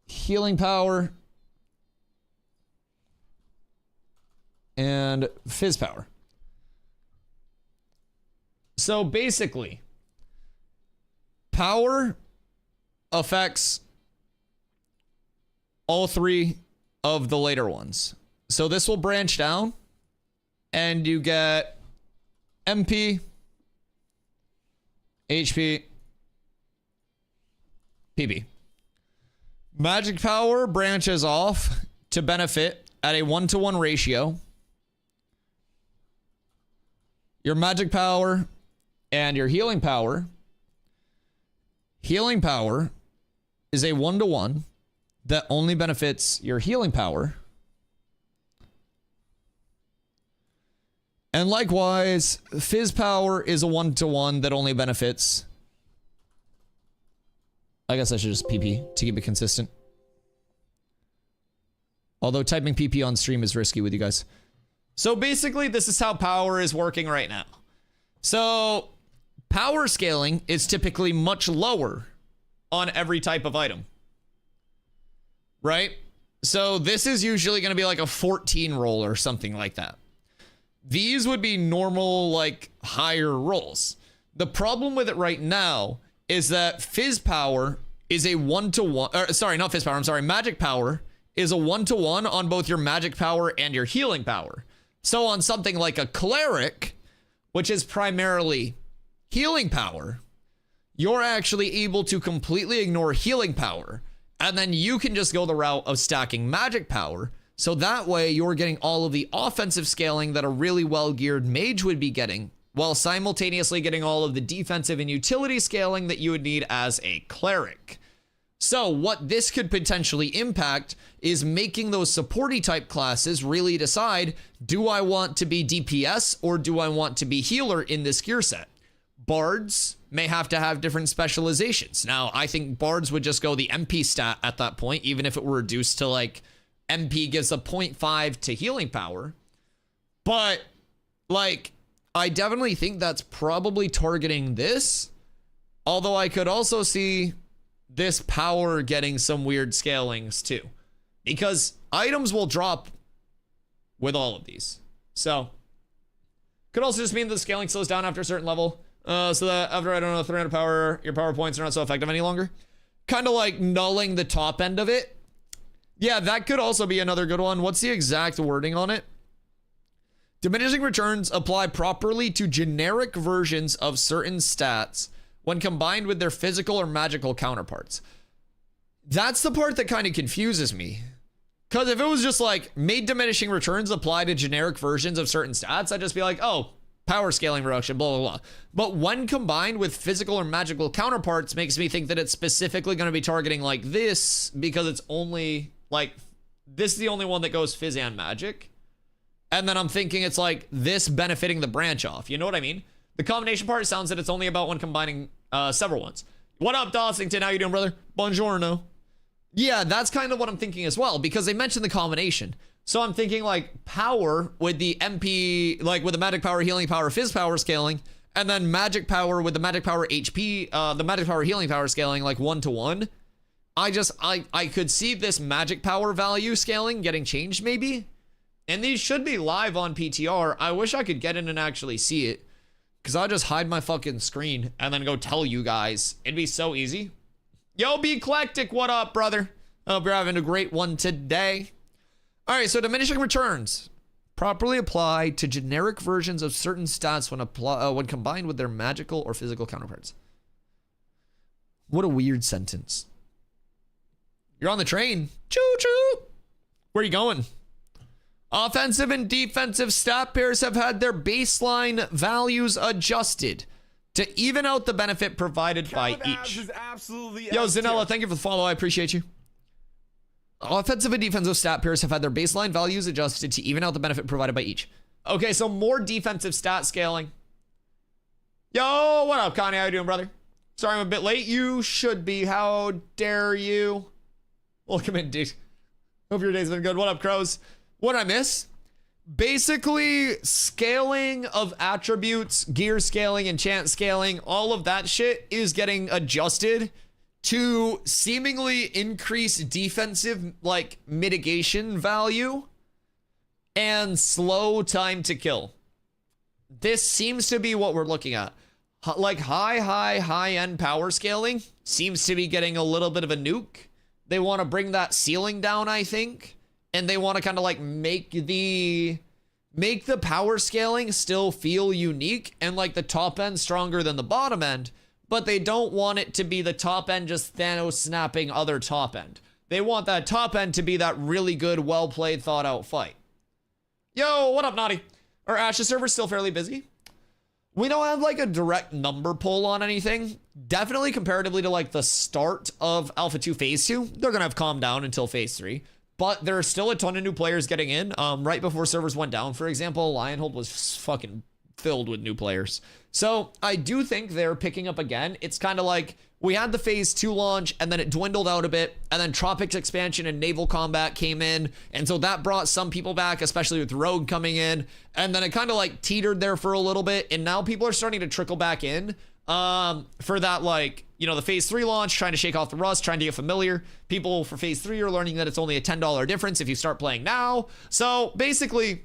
healing power, and fizz power. So basically, power affects all 3 of the later ones. So this will branch down and you get MP, HP, PB. Magic power branches off to benefit at a 1-to-1 ratio. Your magic power and your healing power. Healing power is a 1-to-1 that only benefits your healing power. And likewise, fizz power is a 1-to-1 that only benefits. I guess I should just PP to keep it consistent. Although typing PP on stream is risky with you guys. So basically, this is how power is working right now. So power scaling is typically much lower on every type of item. Right? So this is usually going to be like a 14 roll or something like that. These would be normal, like, higher rolls. The problem with it right now is that fizz power is a 1-to-1, or sorry, not fist power, I'm sorry, magic power is a 1-to-1 on both your magic power and your healing power. So on something like a cleric, which is primarily healing power, you're actually able to completely ignore healing power, and then you can just go the route of stacking magic power. So that way you're getting all of the offensive scaling that a really well-geared mage would be getting, while simultaneously getting all of the defensive and utility scaling that you would need as a cleric. So what this could potentially impact is making those supporty type classes really decide, do I want to be DPS or do I want to be healer in this gear set? Bards may have to have different specializations. Now, I think Bards would just go the MP stat at that point, even if it were reduced to like MP gives a 0.5 to healing power. But like, I definitely think that's probably targeting this. Although I could also see this power getting some weird scalings too, because items will drop with all of these. So could also just mean the scaling slows down after a certain level. So that after, I don't know, 300 power, your power points are not so effective any longer. Kind of like nulling the top end of it. Yeah, that could also be another good one. What's the exact wording on it? Diminishing returns apply properly to generic versions of certain stats when combined with their physical or magical counterparts. That's the part that kind of confuses me. Because if it was just like, made diminishing returns apply to generic versions of certain stats, I'd just be like, oh, power scaling reduction, blah, blah, blah. But when combined with physical or magical counterparts makes me think that it's specifically going to be targeting like this, because it's only like, this is the only one that goes phys and magic. And then I'm thinking it's like this benefiting the branch off. You know what I mean? The combination part sounds that it's only about when combining several ones. What up, Dossington? How you doing, brother? Buongiorno. Yeah, that's kind of what I'm thinking as well, because they mentioned the combination. So I'm thinking like power with the MP, like with the magic power, healing power, fizz power scaling, and then magic power with the magic power HP, the magic power healing power scaling like 1-to-1. I could see this magic power value scaling getting changed maybe. And these should be live on PTR. I wish I could get in and actually see it, because I'll just hide my fucking screen and then go tell you guys. It'd be so easy. Yo, Be Eclectic, what up, brother? Hope you're having a great one today. All right, so diminishing returns properly apply to generic versions of certain stats when combined with their magical or physical counterparts. What a weird sentence. You're on the train. Choo-choo. Where are you going? Offensive and defensive stat pairs have had their baseline values adjusted to even out the benefit provided by each. Yo, Zanella, thank you for the follow. I appreciate you. Offensive and defensive stat pairs have had their baseline values adjusted to even out the benefit provided by each. Okay, so more defensive stat scaling. Yo, what up, Connie? How you doing, brother? Sorry I'm a bit late. You should be. How dare you? Welcome in, dude. Hope your day's been good. What up, Crows? What did I miss? Basically, scaling of attributes, gear scaling, enchant scaling, all of that shit is getting adjusted to seemingly increase defensive, like, mitigation value and slow time to kill. This seems to be what we're looking at. Like, high-end power scaling seems to be getting a little bit of a nuke. They want to bring that ceiling down, I think. And they want to kind of like make the power scaling still feel unique and like the top end stronger than the bottom end, but they don't want it to be the top end just Thanos snapping other top end. They want that top end to be that really good, well played, thought out fight. Yo, what up, Naughty? Our Ashes server's still fairly busy. We don't have like a direct number pull on anything. Definitely comparatively to like the start of Alpha 2 Phase 2, they're gonna have calmed down until Phase 3. But there are still a ton of new players getting in. Right before servers went down, for example, Lionhold was fucking filled with new players. So I do think they're picking up again. It's kind of like we had the Phase 2 launch and then it dwindled out a bit. And then Tropics expansion and naval combat came in. And so that brought some people back, especially with Rogue coming in. And then it kind of like teetered there for a little bit. And now people are starting to trickle back in. For that, like, you know, the Phase 3 launch, trying to shake off the rust, trying to get familiar. People for Phase 3 are learning that it's only a $10 difference if you start playing now. So basically,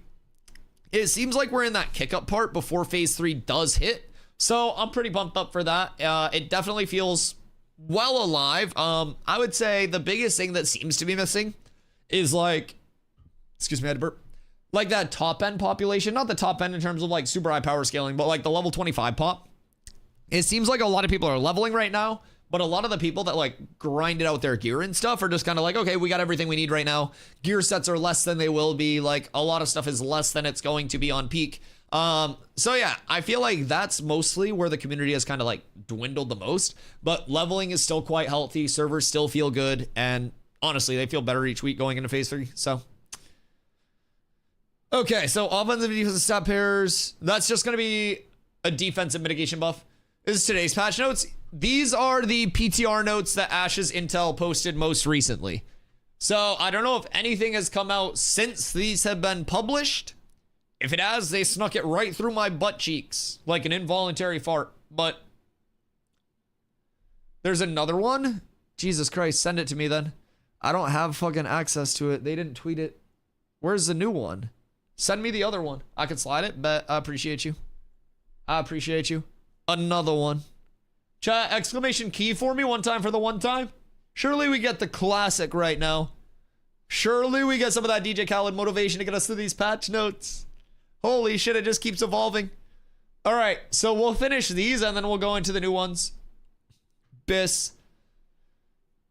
it seems like we're in that kick-up part before Phase 3 does hit. So I'm pretty pumped up for that. It definitely feels well alive. I would say the biggest thing that seems to be missing is like, excuse me, I had to burp. Like that top end population, not the top end in terms of like super high power scaling, but like the level 25 pop. It seems like a lot of people are leveling right now, but a lot of the people that like grinded out their gear and stuff are just kind of like, okay, we got everything we need right now. Gear sets are less than they will be. Like a lot of stuff is less than it's going to be on peak. So yeah, I feel like that's mostly where the community has kind of like dwindled the most, but leveling is still quite healthy. Servers still feel good. And honestly, they feel better each week going into phase 3. So, okay. So offensive and defensive stat pairs, that's just going to be a defensive mitigation buff. This is today's patch notes. These are the PTR notes that Ash's Intel posted most recently. So I don't know if anything has come out since these have been published. If it has, they snuck it right through my butt cheeks like an involuntary fart. But there's another one. Jesus Christ, send it to me then. I don't have fucking access to it. They didn't tweet it. Where's the new one? Send me the other one. I can slide it, but I appreciate you. I appreciate you. Another one. Chat, exclamation key for me one time for the one time. Surely we get the classic right now. Surely we get some of that DJ Khaled motivation to get us through these patch notes. Holy shit, it just keeps evolving. All right, so we'll finish these and then we'll go into the new ones. Bis.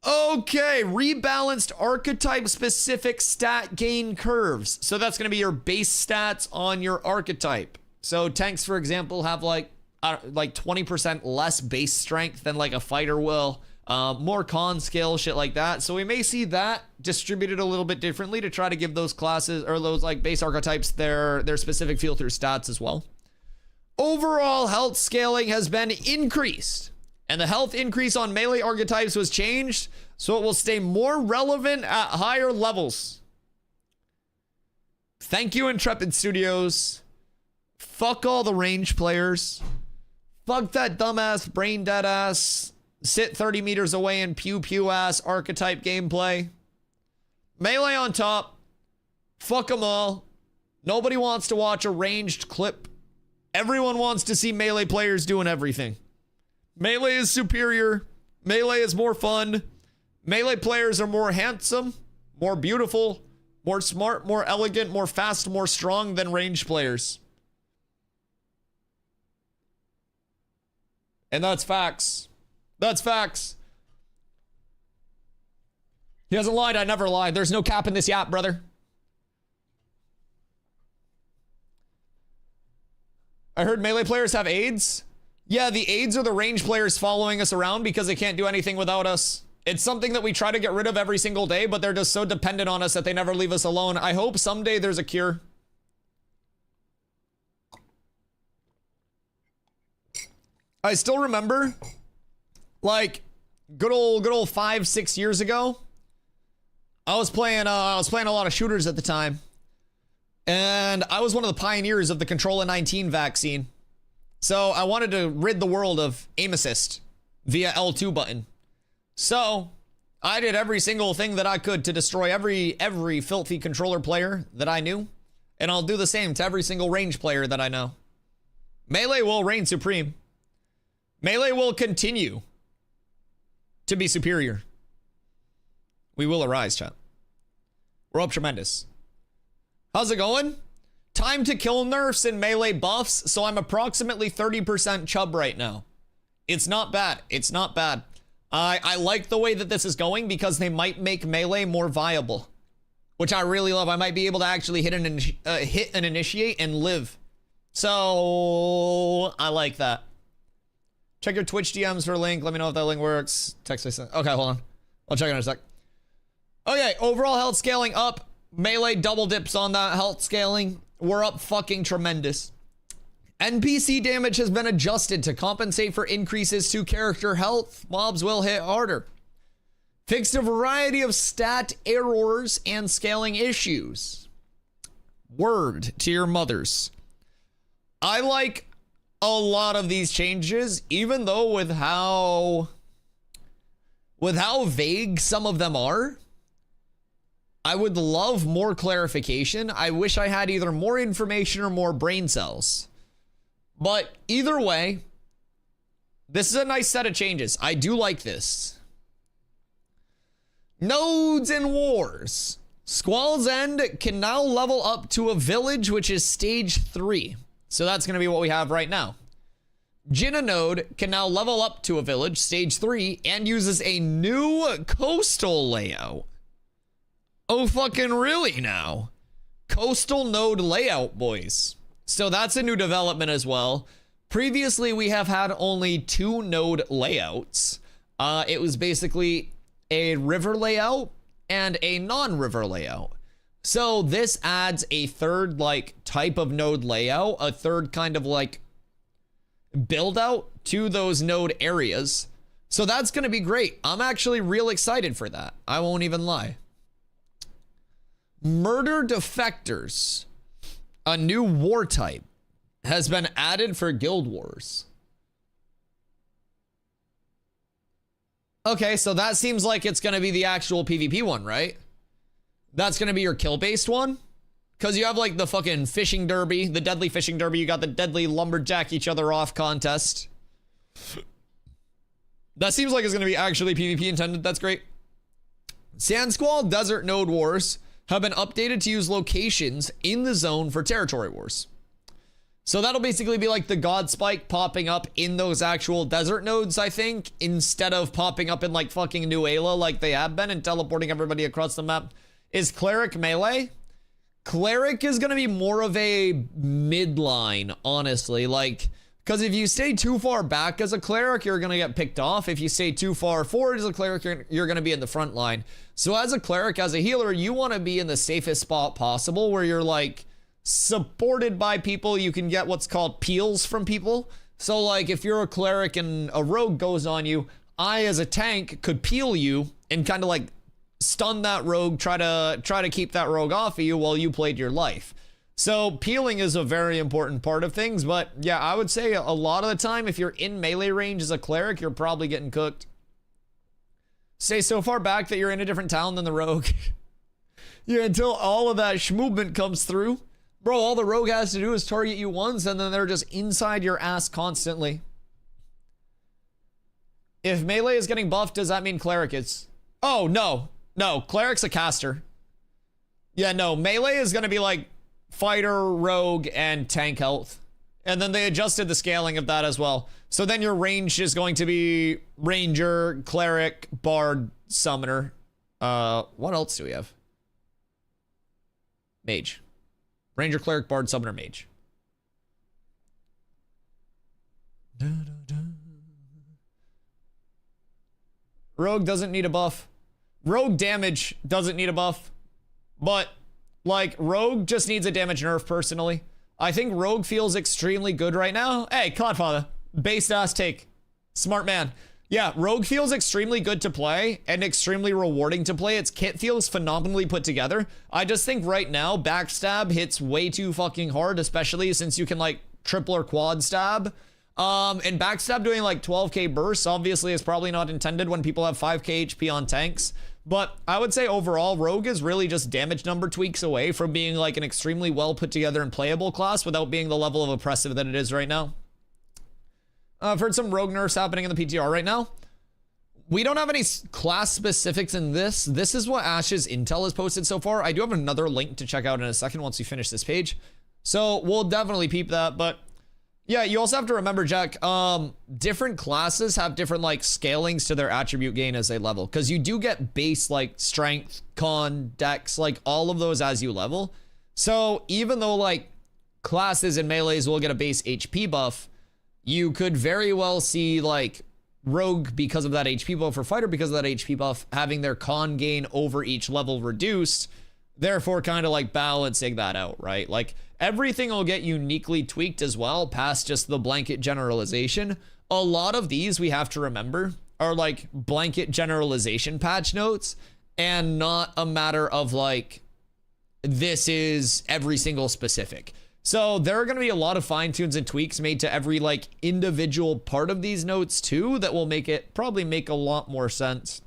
Okay, rebalanced archetype specific stat gain curves. So that's going to be your base stats on your archetype. So tanks, for example, have like 20% less base strength than like a fighter will. More con skill, shit like that. So we may see that distributed a little bit differently to try to give those classes or those like base archetypes their specific feel through stats as well. Overall health scaling has been increased, and the health increase on melee archetypes was changed so it will stay more relevant at higher levels. Thank you, Intrepid Studios. Fuck all the range players. Fuck that dumbass, brain dead ass, sit 30 meters away and pew pew ass archetype gameplay. Melee on top. Fuck them all. Nobody wants to watch a ranged clip. Everyone wants to see melee players doing everything. Melee is superior. Melee is more fun. Melee players are more handsome, more beautiful, more smart, more elegant, more fast, more strong than ranged players. And that's facts. That's facts. He hasn't lied. I never lied. There's no cap in this yap, brother. I heard melee players have AIDS. Yeah, the AIDS are the range players following us around because they can't do anything without us. It's something that we try to get rid of every single day, but they're just so dependent on us that they never leave us alone. I hope someday there's a cure. I still remember, like, good old 5-6 years ago, I was playing a lot of shooters at the time, and I was one of the pioneers of the Controlla 19 vaccine. So I wanted to rid the world of aim assist via L2 button. So I did every single thing that I could to destroy every filthy controller player that I knew, and I'll do the same to every single range player that I know. Melee will reign supreme. Melee will continue to be superior. We will arise, chat. We're up tremendous. How's it going? Time to kill nerfs and melee buffs, so I'm approximately 30% chub right now. It's not bad. It's not bad. I like the way that this is going because they might make melee more viable, which I really love. I might be able to actually hit an initiate and live. So I like that. Check your Twitch DMs for a link. Let me know if that link works. Text I sent. Okay, hold on. I'll check it in a sec. Okay, overall health scaling up. Melee double dips on that health scaling. We're up fucking tremendous. NPC damage has been adjusted to compensate for increases to character health. Mobs will hit harder. Fixed a variety of stat errors and scaling issues. Word to your mothers. I like a lot of these changes, even though with how vague some of them are. I would love more clarification. I wish I had either more information or more brain cells. But either way, This is a nice set of changes. I do like this. Nodes and wars. Squall's End can now level up to a village, which is stage 3. So that's going to be what we have right now. Jinnah node can now level up to a village, stage 3, and uses a new coastal layout. Oh, fucking really now? Coastal node layout, boys. So that's a new development as well. Previously, we have had only 2 node layouts. It was basically a river layout and a non-river layout. So this adds a third like type of node layout, a third kind of like build out to those node areas. So that's going to be great. I'm actually real excited for that. I won't even lie. Murder defectors, a new war type, has been added for Guild Wars. Okay, so that seems like it's going to be the actual PvP one, right? That's going to be your kill-based one? Because you have like the fucking fishing derby, the deadly fishing derby. You got the deadly lumberjack each other off contest. That seems like it's going to be actually PvP intended. That's great. Sand Squall Desert Node Wars have been updated to use locations in the zone for territory wars. So that'll basically be like the God Spike popping up in those actual desert nodes, I think, instead of popping up in like fucking New Ayla like they have been and teleporting everybody across the map. Is Cleric melee? Cleric is going to be more of a midline, honestly. Like, because if you stay too far back as a Cleric, you're going to get picked off. If you stay too far forward as a Cleric, you're going to be in the front line. So as a Cleric, as a healer, you want to be in the safest spot possible where you're like supported by people. You can get what's called peels from people. So like if you're a Cleric and a rogue goes on you, I as a tank could peel you and kind of like stun that rogue, try to keep that rogue off of you while you played your life. So peeling is a very important part of things, but yeah, I would say a lot of the time if you're in melee range as a Cleric, you're probably getting cooked. Stay so far back that you're in a different town than the rogue. Yeah, until all of that movement comes through. Bro, all the rogue has to do is target you once and then they're just inside your ass constantly. If melee is getting buffed, does that mean Cleric is? Oh, no. No, Cleric's a caster. Yeah, no, melee is going to be like fighter, rogue, and tank health. And then they adjusted the scaling of that as well. So then your range is going to be ranger, cleric, bard, summoner. What else do we have? Mage. Ranger, cleric, bard, summoner, mage. Rogue doesn't need a buff. Rogue damage doesn't need a buff. But, like, Rogue just needs a damage nerf, personally. I think Rogue feels extremely good right now. Hey, Codfather. Based ass take. Smart man. Yeah, Rogue feels extremely good to play and extremely rewarding to play. Its kit feels phenomenally put together. I just think right now, backstab hits way too fucking hard, especially since you can, like, triple or quad stab. And backstab doing, like, 12k bursts, obviously, is probably not intended when people have 5k HP on tanks. But I would say overall, Rogue is really just damage number tweaks away from being like an extremely well put together and playable class without being the level of oppressive that it is right now. I've heard some Rogue nerfs happening in the PTR right now. We don't have any class specifics in this. This is what Ash's intel has posted so far. I do have another link to check out in a second once we finish this page. So we'll definitely peep that, but yeah, you also have to remember, Jack, different classes have different, like, scalings to their attribute gain as they level. Because you do get base, like, strength, con, dex, like, all of those as you level. So even though, like, classes and melees will get a base HP buff, you could very well see, like, Rogue, because of that HP buff, or Fighter, because of that HP buff, having their con gain over each level reduced, therefore kind of, like, balancing that out, right? Like, everything will get uniquely tweaked as well, past just the blanket generalization. A lot of these, we have to remember, are like blanket generalization patch notes, and not a matter of like, this is every single specific. So there are going to be a lot of fine tunes and tweaks made to every like individual part of these notes too, that will make it probably make a lot more sense.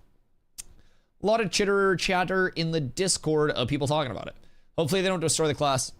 A lot of chatter in the Discord of people talking about it. Hopefully they don't destroy the class.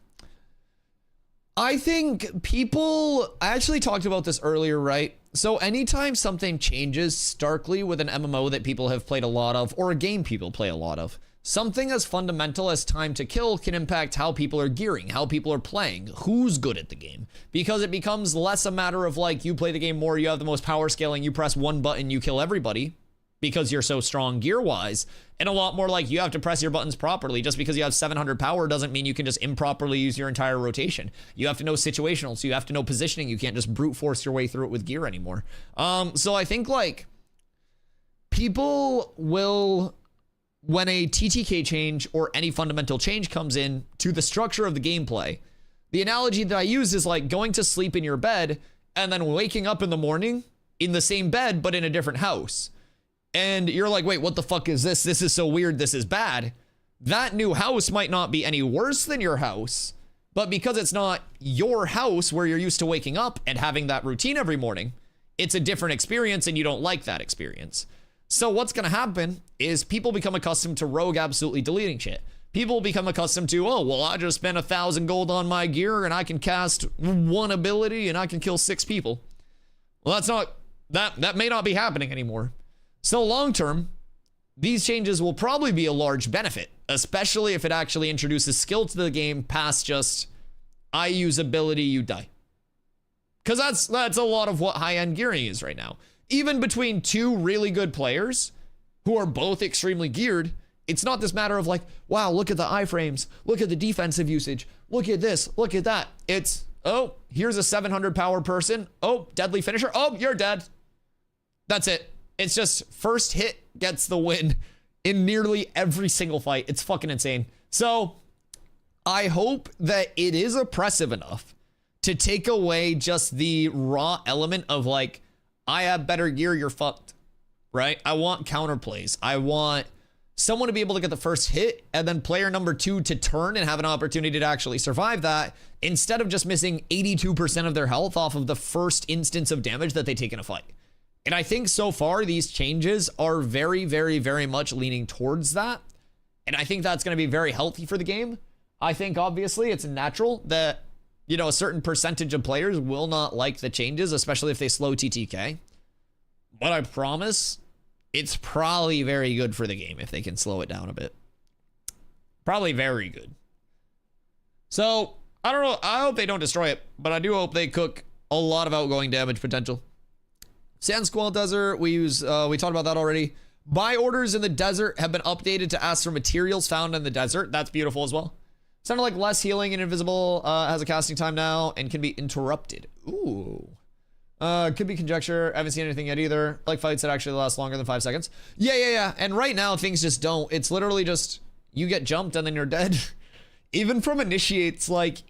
I think people, I actually talked about this earlier, right? So anytime something changes starkly with an MMO that people have played a lot of, or a game people play a lot of, something as fundamental as time to kill can impact how people are gearing, how people are playing, who's good at the game. Because it becomes less a matter of like, you play the game more, you have the most power scaling, you press one button, you kill everybody because you're so strong gear-wise, and a lot more like you have to press your buttons properly. Just because you have 700 power doesn't mean you can just improperly use your entire rotation. You have to know situational, so you have to know positioning. You can't just brute force your way through it with gear anymore. So I think like people will, when a TTK change or any fundamental change comes in to the structure of the gameplay, the analogy that I use is like going to sleep in your bed and then waking up in the morning in the same bed but in a different house. And you're like, wait, what the fuck is this? This is so weird. This is bad. That new house might not be any worse than your house, but because it's not your house where you're used to waking up and having that routine every morning, it's a different experience and you don't like that experience. So what's going to happen is people become accustomed to Rogue absolutely deleting shit. People become accustomed to, oh, well, I just spent 1,000 gold on my gear and I can cast one ability and I can kill 6 people. Well, that's not, that may not be happening anymore. So long term, these changes will probably be a large benefit, especially if it actually introduces skill to the game past just, I use ability, you die. Because that's a lot of what high-end gearing is right now. Even between two really good players who are both extremely geared, it's not this matter of like, wow, look at the iframes, look at the defensive usage, look at this, look at that. It's, oh, here's a 700 power person. Oh, deadly finisher. Oh, you're dead. That's it. It's just first hit gets the win in nearly every single fight. It's fucking insane. So I hope that it is oppressive enough to take away just the raw element of like, I have better gear, you're fucked, right? I want counterplays. I want someone to be able to get the first hit and then player number 2 to turn and have an opportunity to actually survive that instead of just missing 82% of their health off of the first instance of damage that they take in a fight. And I think so far these changes are very, very, very much leaning towards that. And I think that's going to be very healthy for the game. I think obviously it's natural that, you know, a certain percentage of players will not like the changes, especially if they slow TTK. But I promise it's probably very good for the game if they can slow it down a bit. Probably very good. So I don't know. I hope they don't destroy it, but I do hope they cook a lot of outgoing damage potential. Sand Squall Desert, we talked about that already. Buy orders in the desert have been updated to ask for materials found in the desert. That's beautiful as well. Sounded like less healing and invisible has a casting time now and can be interrupted. Ooh. Could be conjecture. I haven't seen anything yet either. Like fights that actually last longer than 5 seconds. Yeah. And right now things just don't. It's literally just you get jumped and then you're dead. Even from initiates, like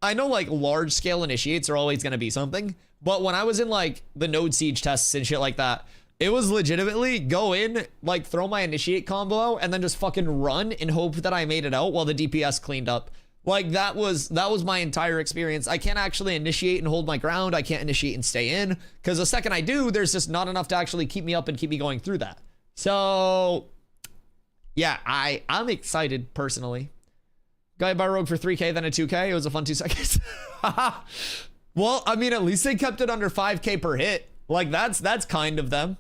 I know like large scale initiates are always going to be something. But when I was in like the node siege tests and shit like that, it was legitimately go in, like throw my initiate combo out and then just fucking run and hope that I made it out while the DPS cleaned up. Like that was my entire experience. I can't actually initiate and hold my ground. I can't initiate and stay in because the second I do, there's just not enough to actually keep me up and keep me going through that. So yeah, I'm excited personally. Got by Rogue for 3K, then a 2K. It was a fun 2 seconds. Well, I mean, at least they kept it under 5K per hit. Like that's kind of them.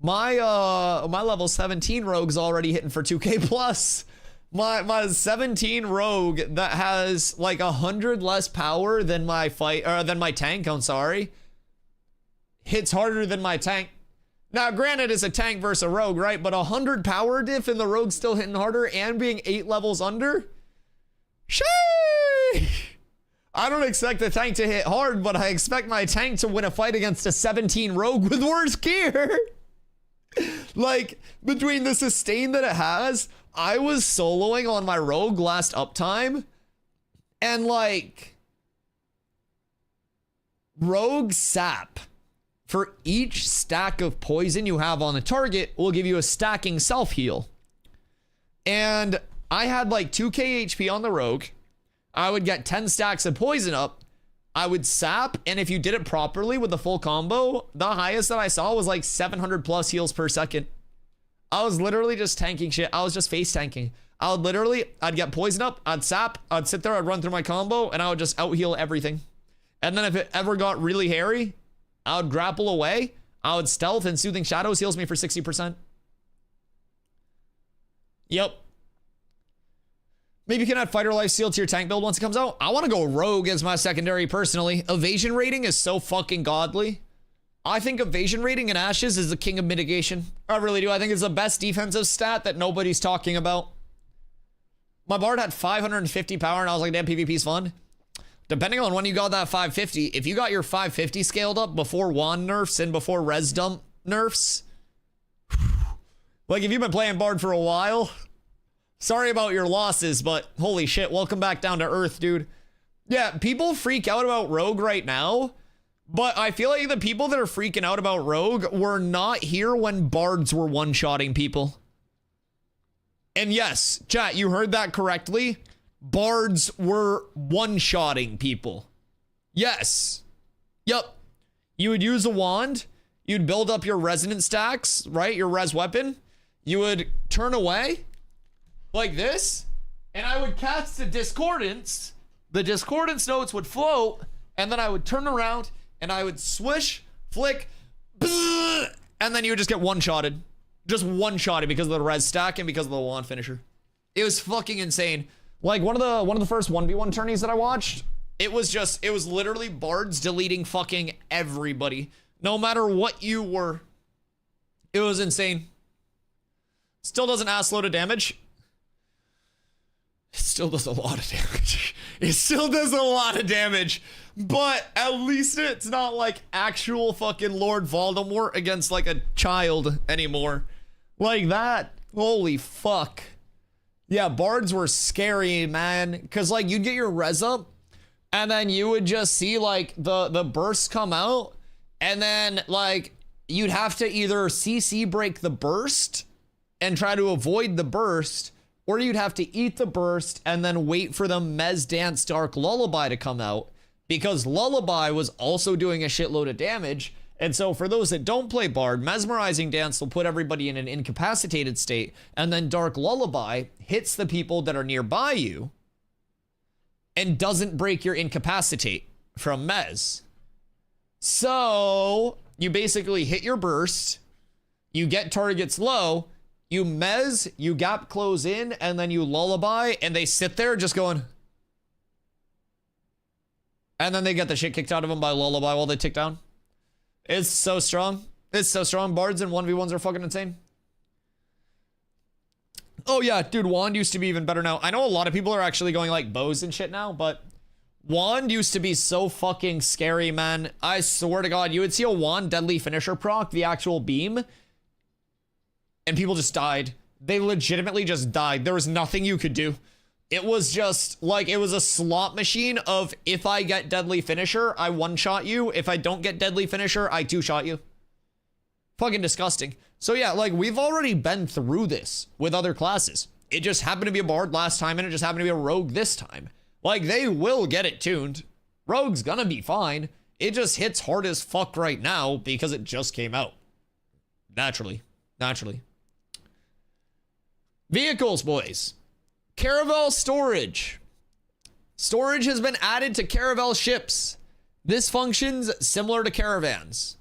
My level 17 rogue's already hitting for 2K plus. My 17 rogue that has like 100 less power than my tank, I'm sorry, hits harder than my tank. Now, granted, it's a tank versus a rogue, right? But 100 power diff and the rogue still hitting harder and being 8 levels under. Sheesh! I don't expect the tank to hit hard, but I expect my tank to win a fight against a 17 rogue with worse gear. Like, between the sustain that it has, I was soloing on my rogue last uptime, and like, rogue sap for each stack of poison you have on the target will give you a stacking self-heal. And I had like 2k HP on the rogue. I would get 10 stacks of poison up. I would sap, and if you did it properly with the full combo, the highest that I saw was like 700 plus heals per second. I was literally just tanking shit. I was just face tanking. I'd get poison up, I'd sap, I'd sit there, I'd run through my combo, and I would just out heal everything. And then if it ever got really hairy, I would grapple away. I would stealth, and Soothing Shadows heals me for 60%. Yep. Maybe you can add Fighter Life Steal to your tank build once it comes out. I want to go Rogue as my secondary personally. Evasion rating is so fucking godly. I think evasion rating in Ashes is the king of mitigation. I really do. I think it's the best defensive stat that nobody's talking about. My Bard had 550 power, and I was like, damn, PvP's fun. Depending on when you got that 550, if you got your 550 scaled up before wand nerfs and before res dump nerfs, like if you've been playing Bard for a while, sorry about your losses, but holy shit, welcome back down to earth, dude. Yeah, people freak out about Rogue right now, but I feel like the people that are freaking out about Rogue were not here when Bards were one-shotting people. And yes, chat, you heard that correctly. Bards were one-shotting people. Yes. Yep. You would use a wand. You'd build up your resonance stacks, right? Your res weapon. You would turn away like this, and I would cast a discordance. The discordance notes would float, and then I would turn around, and I would swish, flick, and then you would just get one-shotted. Just one-shotted because of the res stack and because of the wand finisher. It was fucking insane. Like one of the first 1v1 tourneys that I watched, it was literally Bards deleting fucking everybody. No matter what you were. It was insane. Still doesn't ass load of damage. It still does a lot of damage. It still does a lot of damage. But at least it's not like actual fucking Lord Voldemort against like a child anymore. Like that. Holy fuck. Yeah, Bards were scary, man. Cause like you'd get your res up and then you would just see like the bursts come out and then like you'd have to either CC break the burst and try to avoid the burst, or you'd have to eat the burst and then wait for the Mez Dance Dark Lullaby to come out, because Lullaby was also doing a shitload of damage. And so for those that don't play Bard, Mesmerizing Dance will put everybody in an incapacitated state, and then Dark Lullaby hits the people that are nearby you and doesn't break your incapacitate from Mez. So you basically hit your burst, you get targets low, you Mez, you gap close in, and then you Lullaby, and they sit there just going. And then they get the shit kicked out of them by Lullaby while they tick down. It's so strong. It's so strong. Bards and 1v1s are fucking insane. Oh yeah, dude, Wand used to be even better now. I know a lot of people are actually going like bows and shit now, but Wand used to be so fucking scary, man. I swear to God, you would see a Wand deadly finisher proc, the actual beam, and people just died. They legitimately just died. There was nothing you could do. It was just like, it was a slot machine of, if I get deadly finisher, I one-shot you. If I don't get deadly finisher, I two-shot you. Fucking disgusting. So yeah, like we've already been through this with other classes. It just happened to be a Bard last time and it just happened to be a Rogue this time. Like they will get it tuned. Rogue's gonna be fine. It just hits hard as fuck right now because it just came out. Naturally. Vehicles, boys. Caravel storage. Storage has been added to Caravel ships. This functions similar to caravans.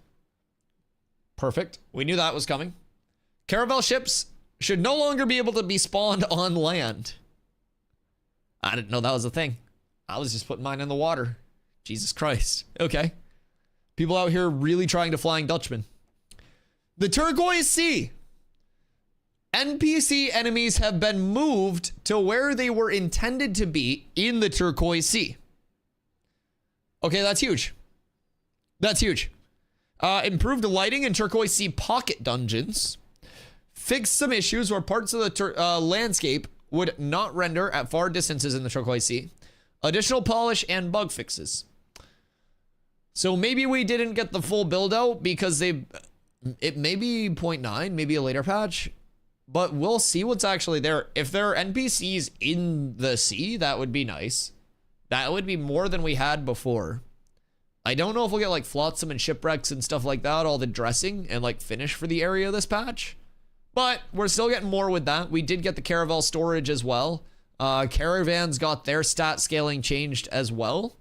Perfect. We knew that was coming. Caravel ships should no longer be able to be spawned on land. I didn't know that was a thing. I was just putting mine in the water. Jesus Christ. Okay. People out here really trying to Flying Dutchman. The Turquoise Sea. NPC enemies have been moved to where they were intended to be in the Turquoise Sea. Okay, that's huge. That's huge. Improved lighting in Turquoise Sea pocket dungeons. Fixed some issues where parts of the landscape would not render at far distances in the Turquoise Sea. Additional polish and bug fixes. So maybe we didn't get the full build out because it may be 0.9, maybe a later patch. But we'll see what's actually there. If there are NPCs in the sea, that would be nice. That would be more than we had before. I don't know if we'll get like flotsam and shipwrecks and stuff like that, all the dressing and like finish for the area this patch. But we're still getting more with that. We did get the Caravel storage as well. Caravans got their stat scaling changed as well.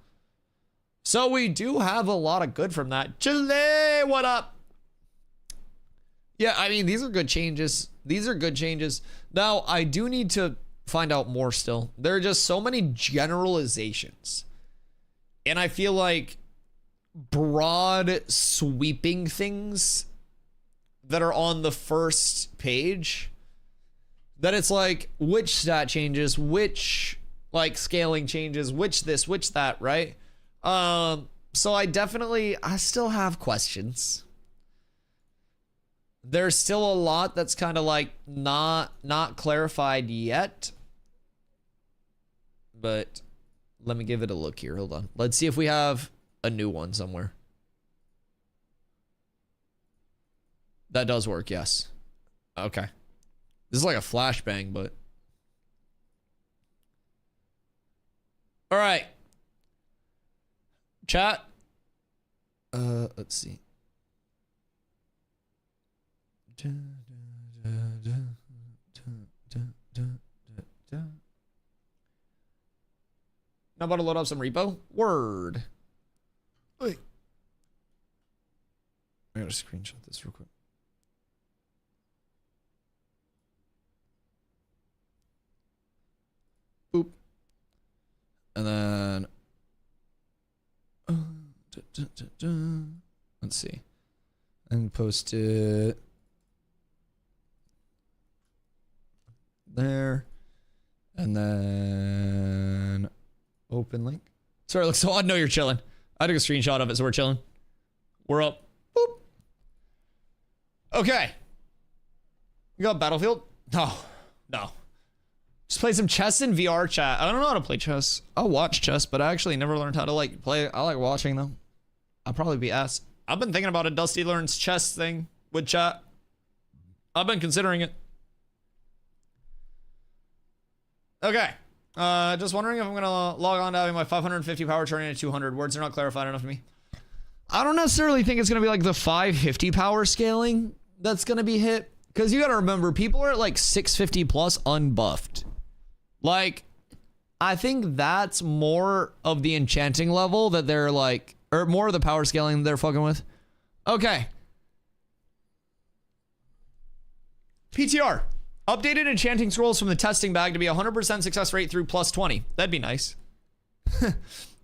So we do have a lot of good from that. Chile, what up? Yeah, I mean, these are good changes. These are good changes. Now, I do need to find out more still. There are just so many generalizations. And I feel like broad sweeping things that are on the first page, that it's like, which stat changes, which like scaling changes, which this, which that, right? So I still have questions. There's still a lot that's kind of like not clarified yet. But let me give it a look here. Hold on. Let's see if we have a new one somewhere. That does work, yes. Okay. This is like a flashbang, but... All right. Chat. Let's see. Now about to load up some repo. Word. Wait. I gotta screenshot this real quick. Boop. And then let's see. And post it there. And then open link. Sorry, it looks so odd. No, you're chilling. I took a screenshot of it, so we're chilling. We're up. Boop. Okay. You got Battlefield? No. No. Just play some chess in VR, chat. I don't know how to play chess. I'll watch chess, but I actually never learned how to like play it. I like watching them. I'll probably be asked. I've been thinking about a Dusty Learns chess thing with chat. I've been considering it. Okay. Just wondering if I'm gonna log on to having my 550 power turning into 200. Words are not clarified enough to me. I don't necessarily think it's gonna be like the 550 power scaling that's gonna be hit. Because you gotta remember, people are at like 650 plus unbuffed. Like, I think that's more of the enchanting level that they're like, or more of the power scaling they're fucking with. Okay. PTR. Updated enchanting scrolls from the testing bag to be 100% success rate through plus 20. That'd be nice.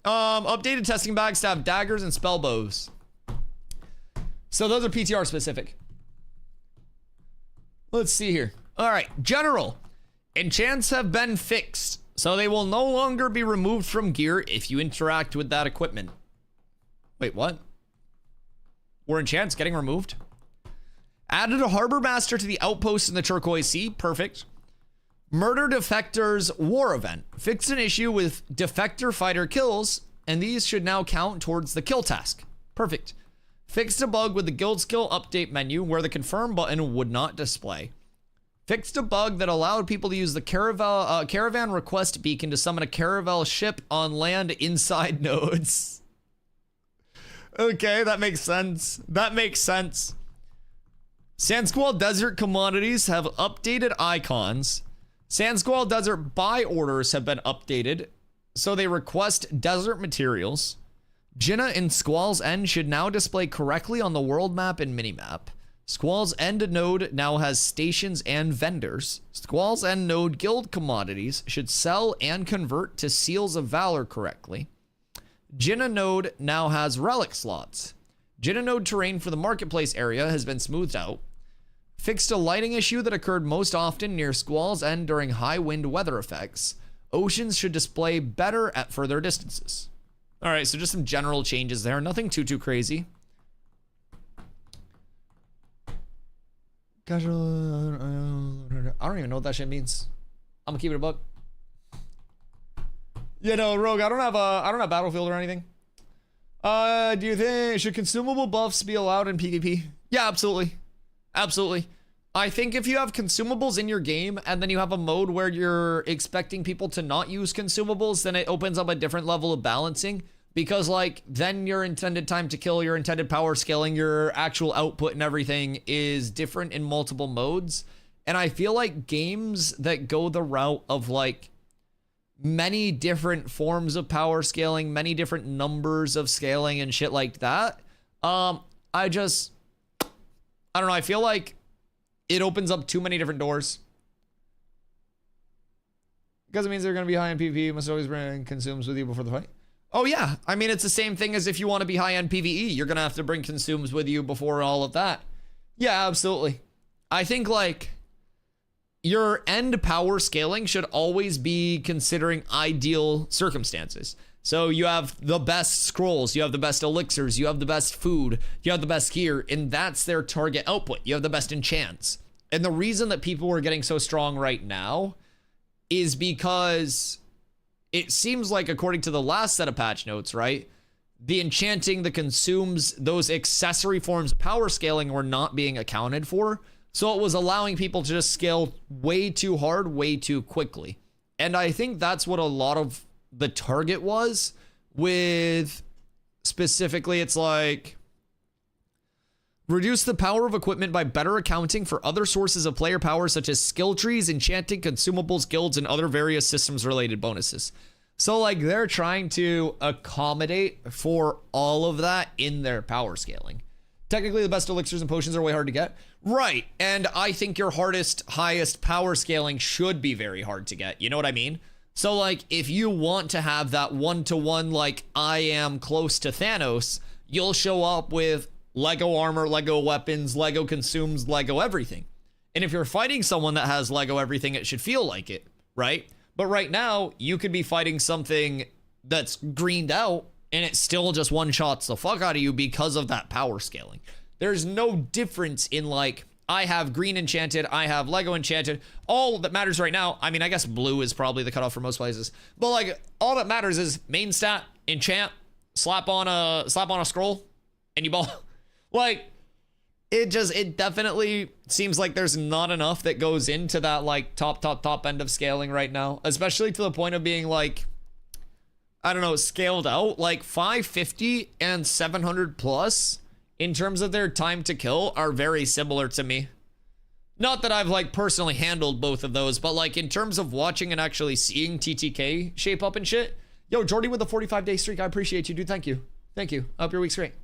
Updated testing bags to have daggers and spell bows. So those are PTR specific. Let's see here. All right, general. Enchants have been fixed, so they will no longer be removed from gear if you interact with that equipment. Wait, what? Were enchants getting removed? Added a harbor master to the outpost in the Turquoise Sea. Perfect. Murder defectors war event. Fixed an issue with defector fighter kills, and these should now count towards the kill task. Perfect. Fixed a bug with the guild skill update menu where the confirm button would not display. Fixed a bug that allowed people to use the caravan request beacon to summon a caravel ship on land inside nodes. Okay, that makes sense. That makes sense. Sandsquall Desert commodities have updated icons. Sandsquall Desert buy orders have been updated, so they request desert materials. Jinnah in Squall's End should now display correctly on the world map and minimap. Squall's End node now has stations and vendors. Squall's End node guild commodities should sell and convert to Seals of Valor correctly. Jinnah node now has relic slots. Jinnah node terrain for the marketplace area has been smoothed out. Fixed a lighting issue that occurred most often near Squall's End during high wind weather effects. Oceans should display better at further distances. All right, so just some general changes there. Nothing too crazy. I don't even know what that shit means. I'm gonna keep it a buck. Yeah, no, Rogue, I don't have Battlefield or anything. Do you think should consumable buffs be allowed in PvP? Yeah, absolutely. Absolutely. I think if you have consumables in your game and then you have a mode where you're expecting people to not use consumables, then it opens up a different level of balancing, because like then your intended time to kill, your intended power scaling, your actual output and everything is different in multiple modes. And I feel like games that go the route of like many different forms of power scaling, many different numbers of scaling and shit like that. I don't know. I feel like it opens up too many different doors. Because it means they're going to be high in PvP. You must always bring consumes with you before the fight. Oh, yeah. I mean, it's the same thing as if you want to be high end PvE. You're going to have to bring consumes with you before all of that. Yeah, absolutely. I think, like, your end power scaling should always be considering ideal circumstances. So you have the best scrolls, you have the best elixirs, you have the best food, you have the best gear, and that's their target output. You have the best enchants. And the reason that people are getting so strong right now is because it seems like, according to the last set of patch notes, right, the enchanting, the consumes, those accessory forms of power scaling were not being accounted for. So it was allowing people to just scale way too hard, way too quickly. And I think that's what a lot of the target was with, specifically, it's like, reduce the power of equipment by better accounting for other sources of player power, such as skill trees, enchanting, consumables, guilds, and other various systems related bonuses. So like they're trying to accommodate for all of that in their power scaling. Technically, the best elixirs and potions are way hard to get. Right, and I think your highest power scaling should be very hard to get. You know what I mean? So, like, if you want to have that one-to-one, like, I am close to Thanos, you'll show up with Lego armor, Lego weapons, Lego consumes, Lego everything. And if you're fighting someone that has Lego everything, it should feel like it, right? But right now, you could be fighting something that's greened out, and it still just one-shots the fuck out of you because of that power scaling. There's no difference in, like, I have green enchanted, I have Lego enchanted. All that matters right now, I mean, I guess blue is probably the cutoff for most places, but like, all that matters is main stat, enchant, slap on a scroll, and you ball. Like, it definitely seems like there's not enough that goes into that, like, top end of scaling right now, especially to the point of being, like, I don't know, scaled out. Like 550 and 700 plus in terms of their time to kill are very similar to me. Not that I've like personally handled both of those, but like in terms of watching and actually seeing TTK shape up and shit. Yo, Jordy with the 45-day streak. I appreciate you, dude. Thank you. Thank you. I hope your week's great.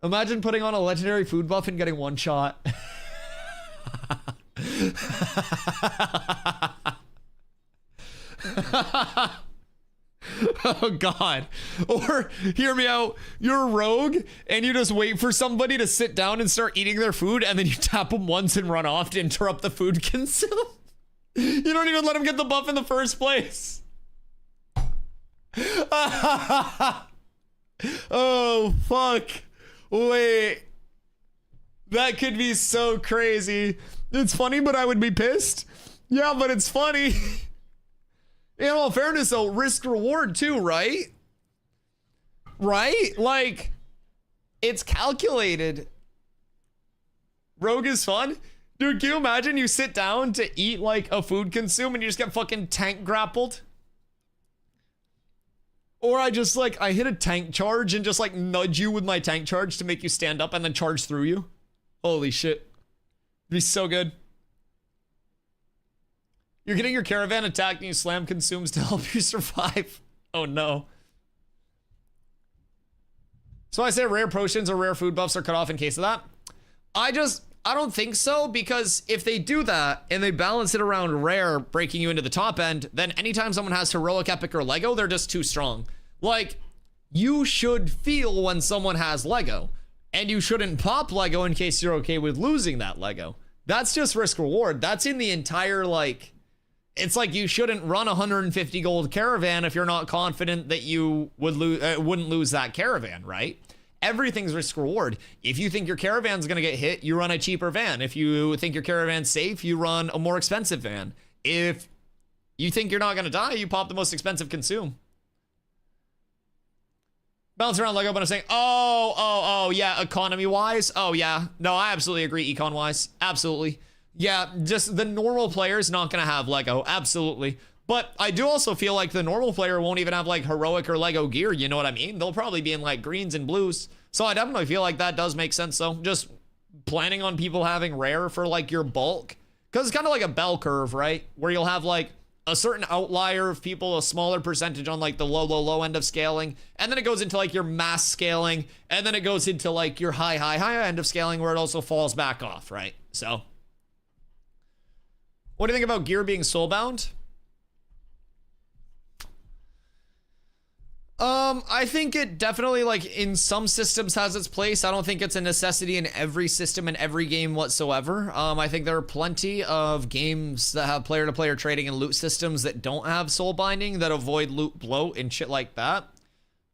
Imagine putting on a legendary food buff and getting one shot. Oh god. Or hear me out, you're a rogue and you just wait for somebody to sit down and start eating their food, and then you tap them once and run off to interrupt the food consume. You don't even let them get the buff in the first place. Oh fuck. Wait, that could be so crazy. It's funny, but I would be pissed. Yeah, but it's funny. In all fairness, though, risk reward too, right? Right? Like, it's calculated. Rogue is fun. Dude, can you imagine you sit down to eat like a food consume and you just get fucking tank grappled? Or I just like, I hit a tank charge and just like nudge you with my tank charge to make you stand up and then charge through you. Holy shit. It'd be so good. You're getting your caravan attacked and you slam consumes to help you survive. Oh no. So I say rare potions or rare food buffs are cut off in case of that. I don't think so, because if they do that and they balance it around rare, breaking you into the top end, then anytime someone has heroic, epic, or Lego, they're just too strong. Like, you should feel when someone has Lego, and you shouldn't pop Lego in case you're okay with losing that Lego. That's just risk reward. That's in the entire, like, it's like you shouldn't run 150 gold caravan if you're not confident that you wouldn't lose that caravan, right? Everything's risk reward. If you think your caravan's gonna get hit, you run a cheaper van. If you think your caravan's safe, you run a more expensive van. If you think you're not gonna die, you pop the most expensive consume. Bounce around Lego, but I'm saying, oh, yeah, economy-wise? Oh, yeah. No, I absolutely agree, econ-wise. Absolutely. Yeah, just the normal player is not gonna have Lego. Absolutely. But I do also feel like the normal player won't even have like heroic or Lego gear, you know what I mean? They'll probably be in like greens and blues. So I definitely feel like that does make sense though. Just planning on people having rare for like your bulk. Because it's kind of like a bell curve, right? Where you'll have like a certain outlier of people, a smaller percentage on like the low end of scaling, and then it goes into like your mass scaling, and then it goes into like your high end of scaling where it also falls back off, right? So what do you think about gear being soulbound? I think it definitely, like, in some systems has its place. I don't think it's a necessity in every system in every game whatsoever. I think there are plenty of games that have player-to-player trading and loot systems that don't have soul binding, that avoid loot bloat and shit like that.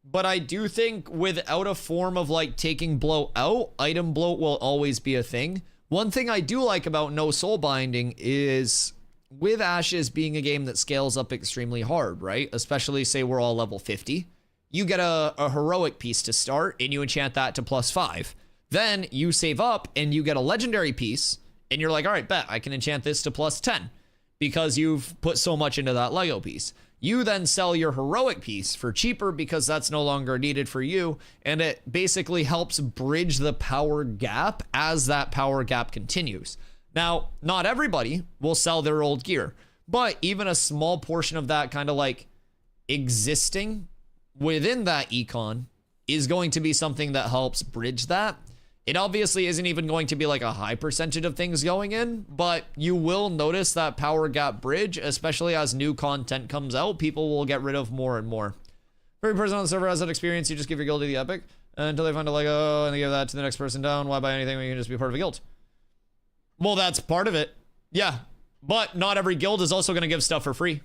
But I do think without a form of, like, taking bloat out, item bloat will always be a thing. One thing I do like about no soul binding is, with Ashes being a game that scales up extremely hard, right? Especially, say, we're all level 50. You get a heroic piece to start, and you enchant that to +5. Then you save up, and you get a legendary piece, and you're like, all right, bet, I can enchant this to +10, because you've put so much into that Lego piece. You then sell your heroic piece for cheaper, because that's no longer needed for you, and it basically helps bridge the power gap as that power gap continues. Now, not everybody will sell their old gear, but even a small portion of that kind of like existing within that econ is going to be something that helps bridge that. It obviously isn't even going to be like a high percentage of things going in, but you will notice that power gap bridge, especially as new content comes out. People will get rid of more and more. Every person on the server has that experience. You just give your guild to the epic until they find a Lego and they give that to the next person down. Why buy anything when you can just be part of a guild? Well, that's part of it. Yeah, but not every guild is also going to give stuff for free.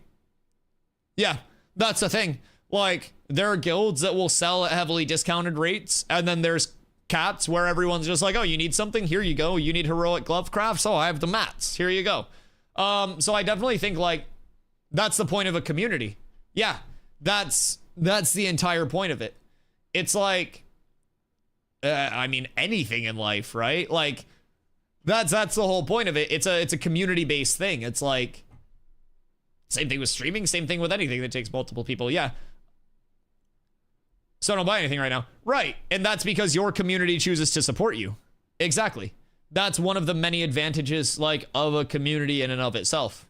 Yeah, that's the thing. Like, there are guilds that will sell at heavily discounted rates, and then there's cats where everyone's just like, oh, you need something? Here you go. You need heroic glove crafts? Oh, I have the mats. Here you go. So I definitely think, like, that's the point of a community. Yeah, that's the entire point of it. It's like, I mean, anything in life, right? Like, that's the whole point of it. It's a community-based thing. It's like, same thing with streaming, same thing with anything that takes multiple people. Yeah. So don't buy anything right now. Right. And that's because your community chooses to support you. Exactly. That's one of the many advantages, like, of a community in and of itself.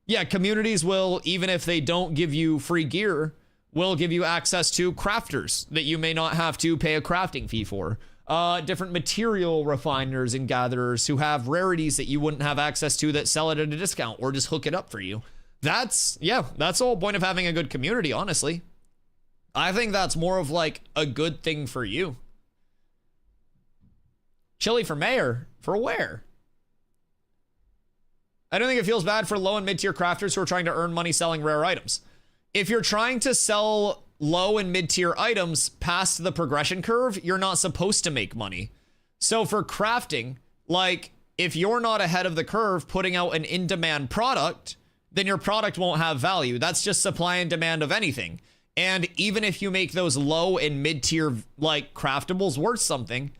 Yeah, communities will, even if they don't give you free gear, will give you access to crafters that you may not have to pay a crafting fee for. Different material refiners and gatherers who have rarities that you wouldn't have access to that sell it at a discount or just hook it up for you. That's the whole point of having a good community, honestly. I think that's more of like a good thing for you. Chili for mayor? For where? I don't think it feels bad for low and mid-tier crafters who are trying to earn money selling rare items. If you're trying to sell low and mid-tier items past the progression curve, you're not supposed to make money. So for crafting, like, if you're not ahead of the curve putting out an in-demand product, then your product won't have value. That's just supply and demand of anything. And even if you make those low and mid-tier, like, craftables worth something,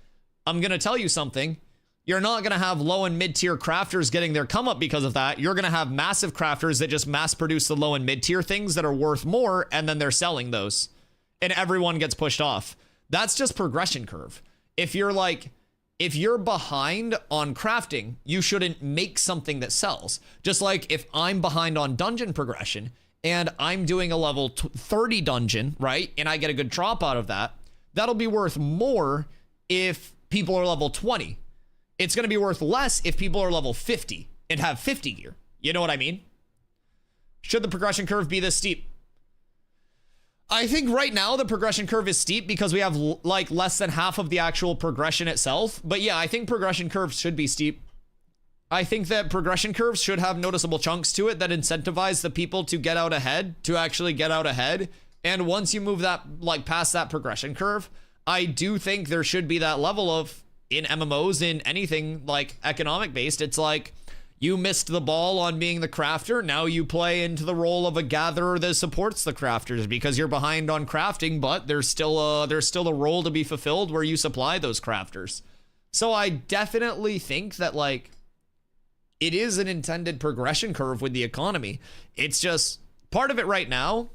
I'm gonna tell you something. You're not gonna have low and mid-tier crafters getting their come up because of that. You're gonna have massive crafters that just mass produce the low and mid-tier things that are worth more, and then they're selling those. And everyone gets pushed off. That's just progression curve. If you're behind on crafting, you shouldn't make something that sells. Just like if I'm behind on dungeon progression and I'm doing a level 30 dungeon, right? And I get a good drop out of that. That'll be worth more if people are level 20. It's going to be worth less if people are level 50 and have 50 gear. You know what I mean? Should the progression curve be this steep? I think right now the progression curve is steep because we have like less than half of the actual progression itself. But yeah, I think progression curves should be steep. I think that progression curves should have noticeable chunks to it that incentivize the people to get out ahead, to actually get out ahead. And once you move that, like, past that progression curve, I do think there should be that level of, in MMOs, in anything like economic based, it's like, you missed the ball on being the crafter. Now you play into the role of a gatherer that supports the crafters because you're behind on crafting, but there's still a role to be fulfilled where you supply those crafters. So I definitely think that, like, it is an intended progression curve with the economy. It's just, part of it right now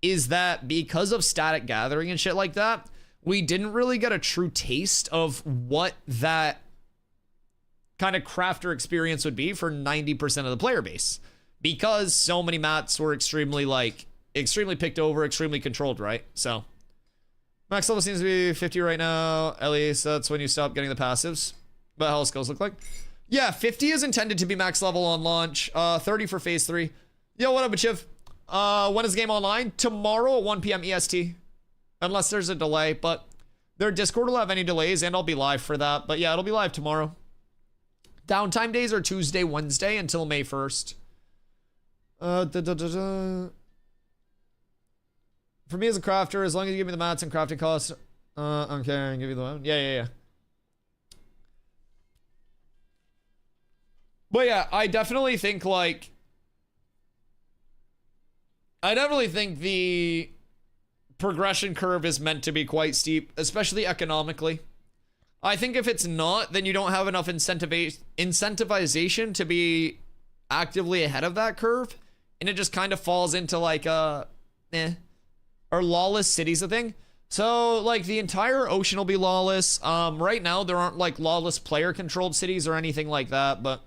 is that because of static gathering and shit like that, we didn't really get a true taste of what that kind of crafter experience would be for 90% of the player base. because so many mats were extremely picked over, extremely controlled, right? So max level seems to be 50 right now. At least that's when you stop getting the passives. But how skills look like? Yeah, 50 is intended to be max level on launch. 30 for phase 3. Yo, what up, Chiv? When is the game online? Tomorrow at 1 p.m. EST. Unless there's a delay, but their Discord will have any delays, and I'll be live for that. But yeah, it'll be live tomorrow. Downtime days are Tuesday, Wednesday until May 1st. For me as a crafter, as long as you give me the mats and crafting costs, okay, I can give you the one. Yeah. But yeah, I definitely think the progression curve is meant to be quite steep, especially economically. I think if it's not, then you don't have enough incentivization to be actively ahead of that curve, and it just kind of falls into or lawless cities a thing. So like the entire ocean will be lawless. Right now there aren't like lawless player controlled cities or anything like that, but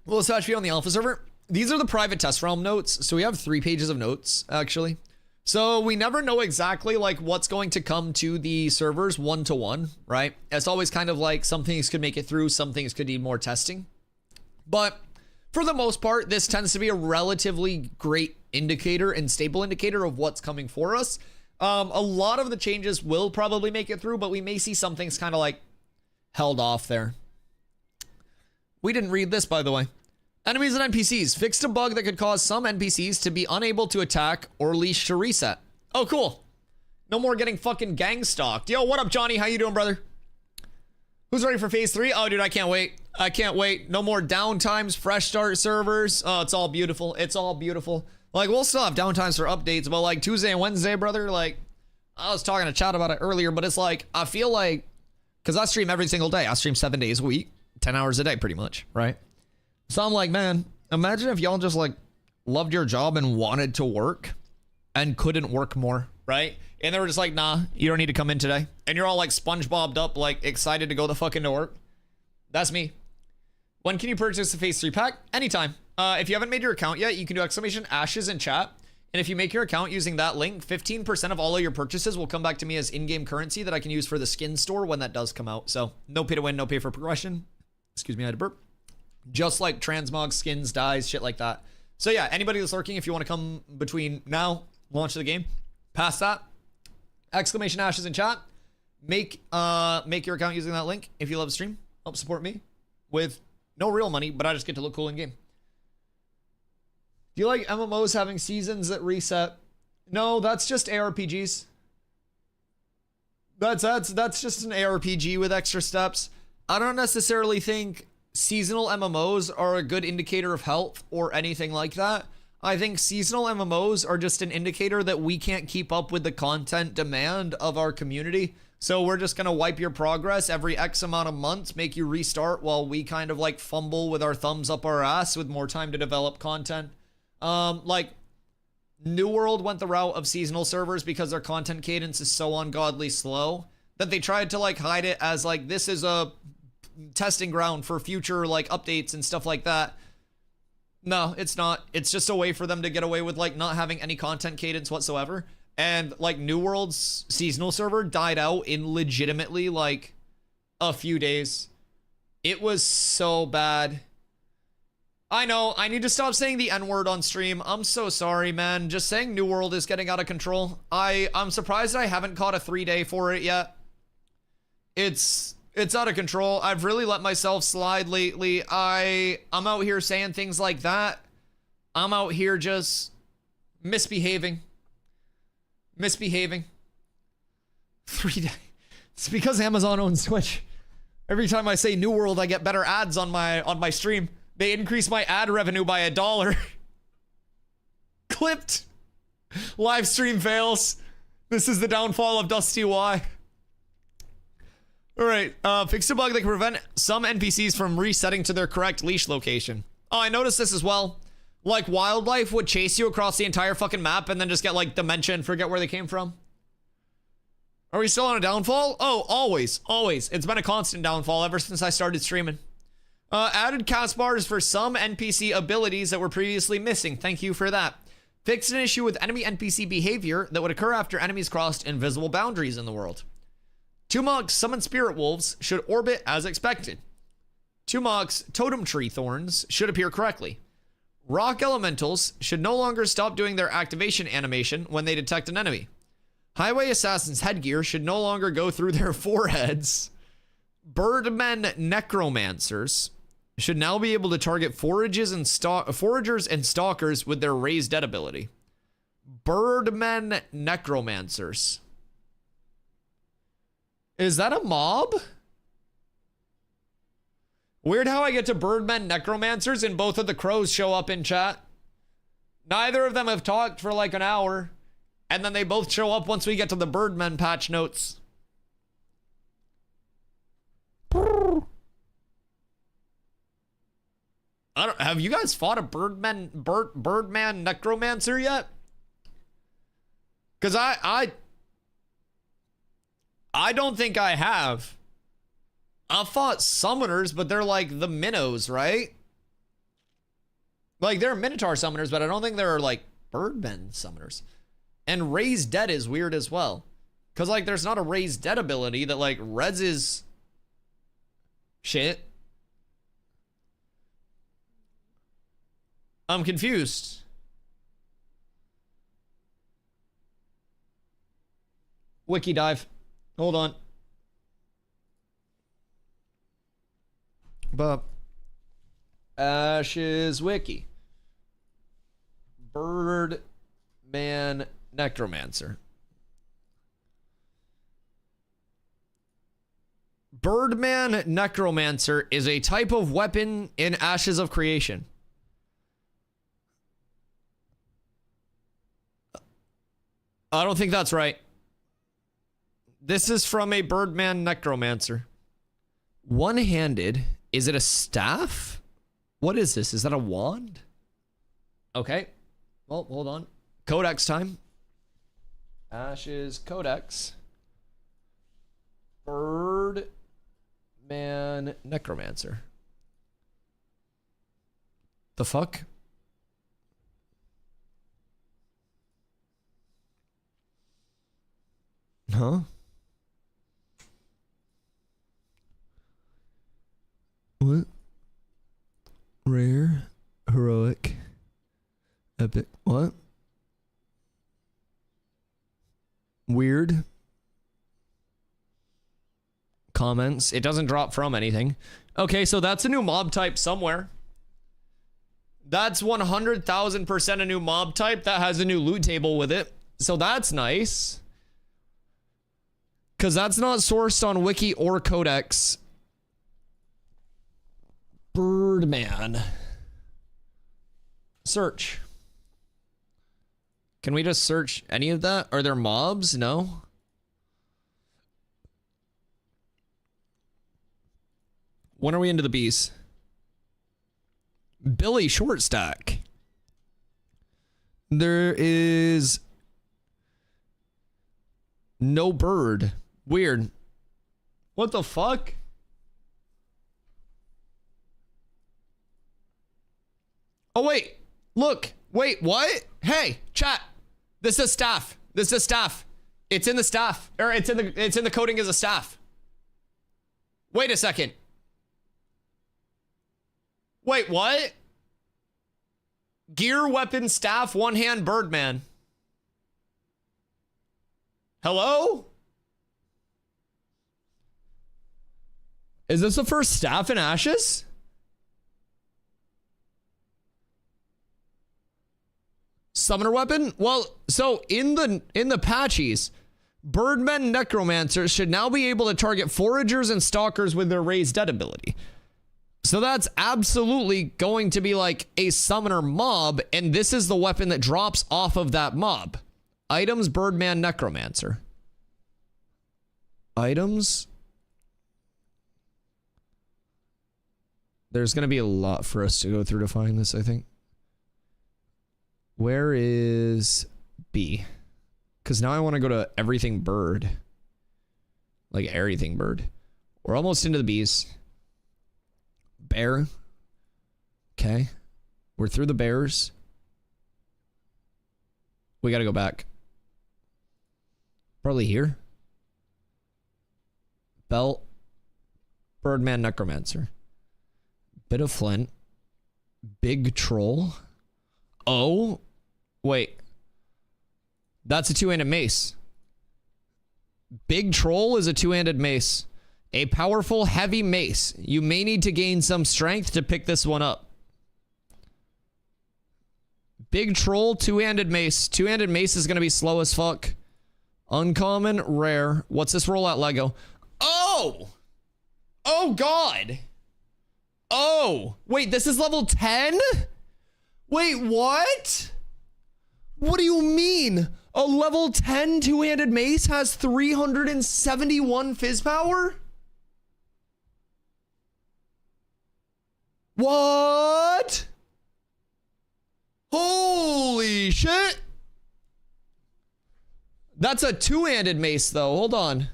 will this patch be on the alpha server? These are the private test realm notes. So we have 3 pages of notes, actually. So we never know exactly like what's going to come to the servers one-to-one, right? It's always kind of like some things could make it through, some things could need more testing. But for the most part, this tends to be a relatively great indicator and stable indicator of what's coming for us. A lot of the changes will probably make it through, but we may see some things kind of like held off there. We didn't read this, by the way. Enemies and NPCs fixed a bug that could cause some NPCs to be unable to attack or leash to reset. Oh, cool. No more getting fucking gang stalked. Yo, what up, Johnny? How you doing, brother? Who's ready for phase 3? Oh, dude, I can't wait. I can't wait. No more downtimes, fresh start servers. Oh, it's all beautiful. It's all beautiful. Like, we'll still have downtimes for updates, but like Tuesday and Wednesday, brother, like, I was talking to chat about it earlier, but it's like, I feel like, because I stream every single day. I stream 7 days a week, 10 hours a day, pretty much, right? So I'm like, man, imagine if y'all just like loved your job and wanted to work and couldn't work more, right? And they were just like, nah, you don't need to come in today. And you're all like SpongeBobbed up, like excited to go the fuck into work. That's me. When can you purchase the phase 3 pack? Anytime. If you haven't made your account yet, you can do !ashes in chat. And if you make your account using that link, 15% of all of your purchases will come back to me as in-game currency that I can use for the skin store when that does come out. So no pay to win, no pay for progression. Excuse me, I had to burp. Just like transmog, skins, dyes, shit like that. So yeah, anybody that's lurking, if you want to come between now, launch of the game, past that, !ashes in chat, make your account using that link if you love the stream. Help support me with no real money, but I just get to look cool in game. Do you like MMOs having seasons that reset? No, that's just ARPGs. That's just an ARPG with extra steps. I don't necessarily think seasonal MMOs are a good indicator of health or anything like that. I think seasonal MMOs are just an indicator that we can't keep up with the content demand of our community. So we're just going to wipe your progress every X amount of months, make you restart while we kind of like fumble with our thumbs up our ass with more time to develop content. Like New World went the route of seasonal servers because their content cadence is so ungodly slow that they tried to like hide it as like this is a testing ground for future like updates and stuff like that. No, it's not. It's just a way for them to get away with like not having any content cadence whatsoever. And like New World's seasonal server died out in legitimately like a few days. It was so bad. I know, I need to stop saying the N-word on stream. I'm so sorry, man. Just saying New World is getting out of control. I'm surprised I haven't caught a 3-day for it yet. It's out of control. I've really let myself slide lately. I'm out here saying things like that. I'm out here just misbehaving. 3 days. It's because Amazon owns Twitch. Every time I say New World, I get better ads on my stream. They increase my ad revenue by $1. Clipped. Live stream fails. This is the downfall of DustyWhy. Alright, fixed a bug that can prevent some NPCs from resetting to their correct leash location. Oh, I noticed this as well. Like wildlife would chase you across the entire fucking map and then just get like dementia and forget where they came from. Are we still on a downfall? Oh, always, always. It's been a constant downfall ever since I started streaming. Added cast bars for some NPC abilities that were previously missing. Thank you for that. Fixed an issue with enemy NPC behavior that would occur after enemies crossed invisible boundaries in the world. Tumok's summoned spirit wolves should orbit as expected. Tumok's totem tree thorns should appear correctly. Rock elementals should no longer stop doing their activation animation when they detect an enemy. Highway assassins' headgear should no longer go through their foreheads. Birdmen necromancers should now be able to target foragers and stalkers with their raised dead ability. Birdmen necromancers. Is that a mob? Weird how I get to Birdmen necromancers and both of the crows show up in chat. Neither of them have talked for like an hour. And then they both show up once we get to the Birdmen patch notes. Have you guys fought a Birdman necromancer yet? Because I don't think I have. I've fought summoners, but they're like the minnows, right? Like they're Minotaur summoners, but I don't think they're like Birdmen summoners. And raised dead is weird as well. Because like there's not a raised dead ability that like reses shit. I'm confused. Wiki dive. Hold on. But Ashes Wiki. Birdman necromancer. Birdman necromancer is a type of weapon in Ashes of Creation. I don't think that's right. This is from a Birdman necromancer. One-handed. Is it a staff? What is this? Is that a wand? Okay. Well, hold on. Codex time. Ashes Codex. Birdman necromancer. The fuck? Huh? What? Rare, heroic, epic. What? Weird. Comments. It doesn't drop from anything. Okay, so that's a new mob type somewhere. That's 100,000% a new mob type that has a new loot table with it. So that's nice. Because that's not sourced on Wiki or Codex. Birdman. Search. Can we just search any of that? Are there mobs? No. When are we into the bees? Billy Shortstack. There is no bird. Weird. What the fuck? Oh, wait. Look. Wait, what? Hey, chat. This is staff. This is staff. It's in the staff. Or it's in the coding as a staff. Wait a second. Wait, what? Gear, weapon, staff, one-hand Birdman. Hello? Is this the first staff in Ashes? Summoner weapon? Well, so in the patches, Birdmen necromancers should now be able to target foragers and stalkers with their raised dead ability. So that's absolutely going to be like a summoner mob, and this is the weapon that drops off of that mob. Items, Birdman necromancer. Items. There's going to be a lot for us to go through to find this, I think. Where is B? Because now I want to go to everything bird. Like everything bird. We're almost into the bees. Bear. Okay. We're through the bears. We gotta go back. Probably here. Belt. Birdman Necromancer. Bit of flint. Big troll. Oh. Wait. That's a two-handed mace. Big troll is a two-handed mace. A powerful, heavy mace. You may need to gain some strength to pick this one up. Big troll, two-handed mace. Two-handed mace is going to be slow as fuck. Uncommon, rare. What's this roll at Lego? Oh! Oh, God. Oh. Wait, this is level 10? Wait, what? What do you mean? A level 10 two-handed mace has 371 fizz power? What? Holy shit. That's a two-handed mace, though. Hold on.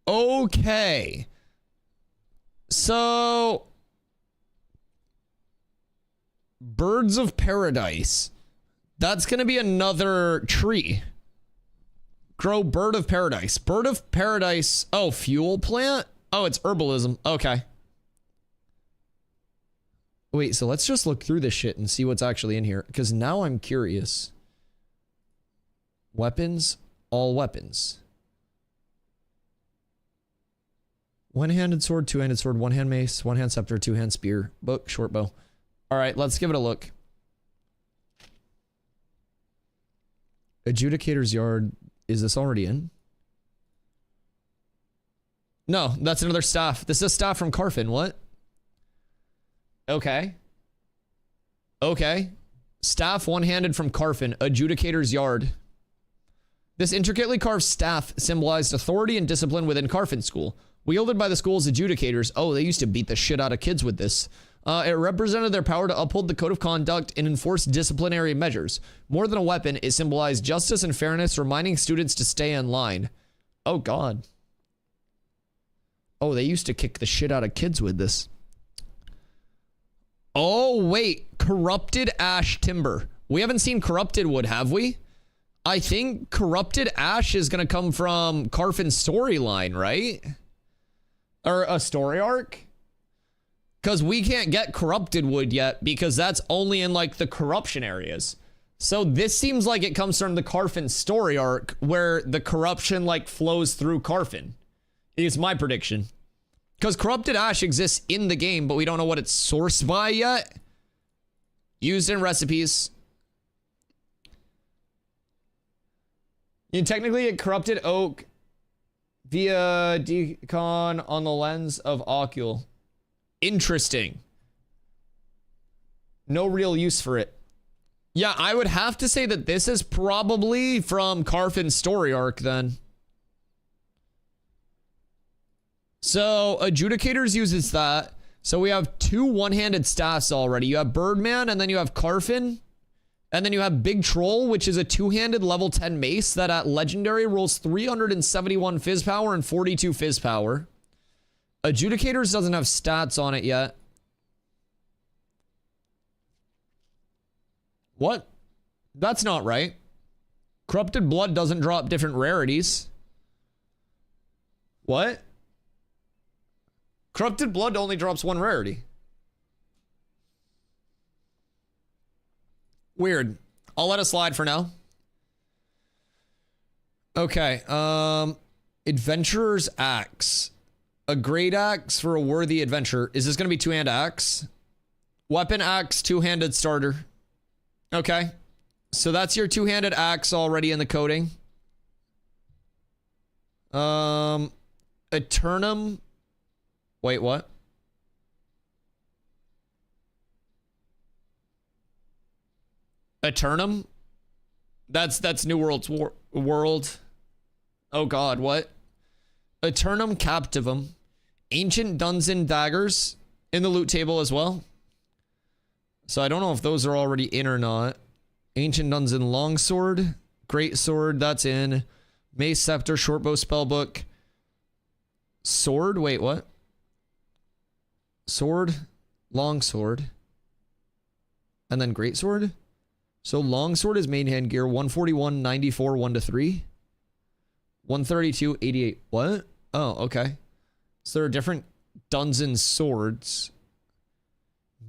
Okay. So... Birds of Paradise. That's going to be another tree. Grow Bird of Paradise. Bird of Paradise. Oh, fuel plant? Oh, it's herbalism. Okay. Wait, so let's just look through this shit and see what's actually in here. Because now I'm curious. Weapons. All weapons. One-handed sword, two-handed sword, one-hand mace, one-hand scepter, two-hand spear, book, short bow. All right, let's give it a look. Adjudicator's Yard. Is this already in? No, that's another staff. This is a staff from Carfin. What? Okay. Okay. Staff one-handed from Carfin. Adjudicator's Yard. This intricately carved staff symbolized authority and discipline within Carfin School. Wielded by the school's adjudicators. Oh, they used to beat the shit out of kids with this. It represented their power to uphold the code of conduct and enforce disciplinary measures. More than a weapon, it symbolized justice and fairness, reminding students to stay in line. Oh, God. Oh, they used to kick the shit out of kids with this. Oh, wait. Corrupted ash timber. We haven't seen corrupted wood, have we? I think corrupted ash is going to come from Carfin's storyline, right? Or a story arc? Because we can't get corrupted wood yet because that's only in like the corruption areas. So this seems like it comes from the Carfin story arc where the corruption like flows through Carfin. Is my prediction. Because corrupted ash exists in the game, but we don't know what it's sourced by yet. Used in recipes. You can technically get corrupted oak via decon on the lens of ocul. Interesting. No real use for it. Yeah, I would have to say that this is probably from Carfin's story arc then. So, Adjudicators uses that. So we have two one-handed staffs already. You have Birdman, and then you have Carfin. And then you have Big Troll, which is a two-handed level 10 mace that at Legendary rolls 371 fizz power and 42 fizz power. Adjudicators doesn't have stats on it yet. What? That's not right. Corrupted Blood doesn't drop different rarities. What? Corrupted Blood only drops one rarity. Weird. I'll let it slide for now. Okay. Adventurer's Axe. A great axe for a worthy adventure. Is this going to be two-hand axe? Weapon axe, two-handed starter. Okay. So that's your two-handed axe already in the coding. Eternum. Wait, what? Eternum? That's New World's world. Oh god, what? Eternum Captivum. Ancient Dungeon Daggers in the loot table as well. So I don't know if those are already in or not. Ancient Dungeon Longsword. Great Sword, that's in. Mace, Scepter, Shortbow, Spellbook. Sword? Wait, what? Sword, Longsword. And then Greatsword? So Longsword is main hand gear. 141, 94, 1 to 3. 132, 88. What? Oh, okay. So there are different Dungeon swords.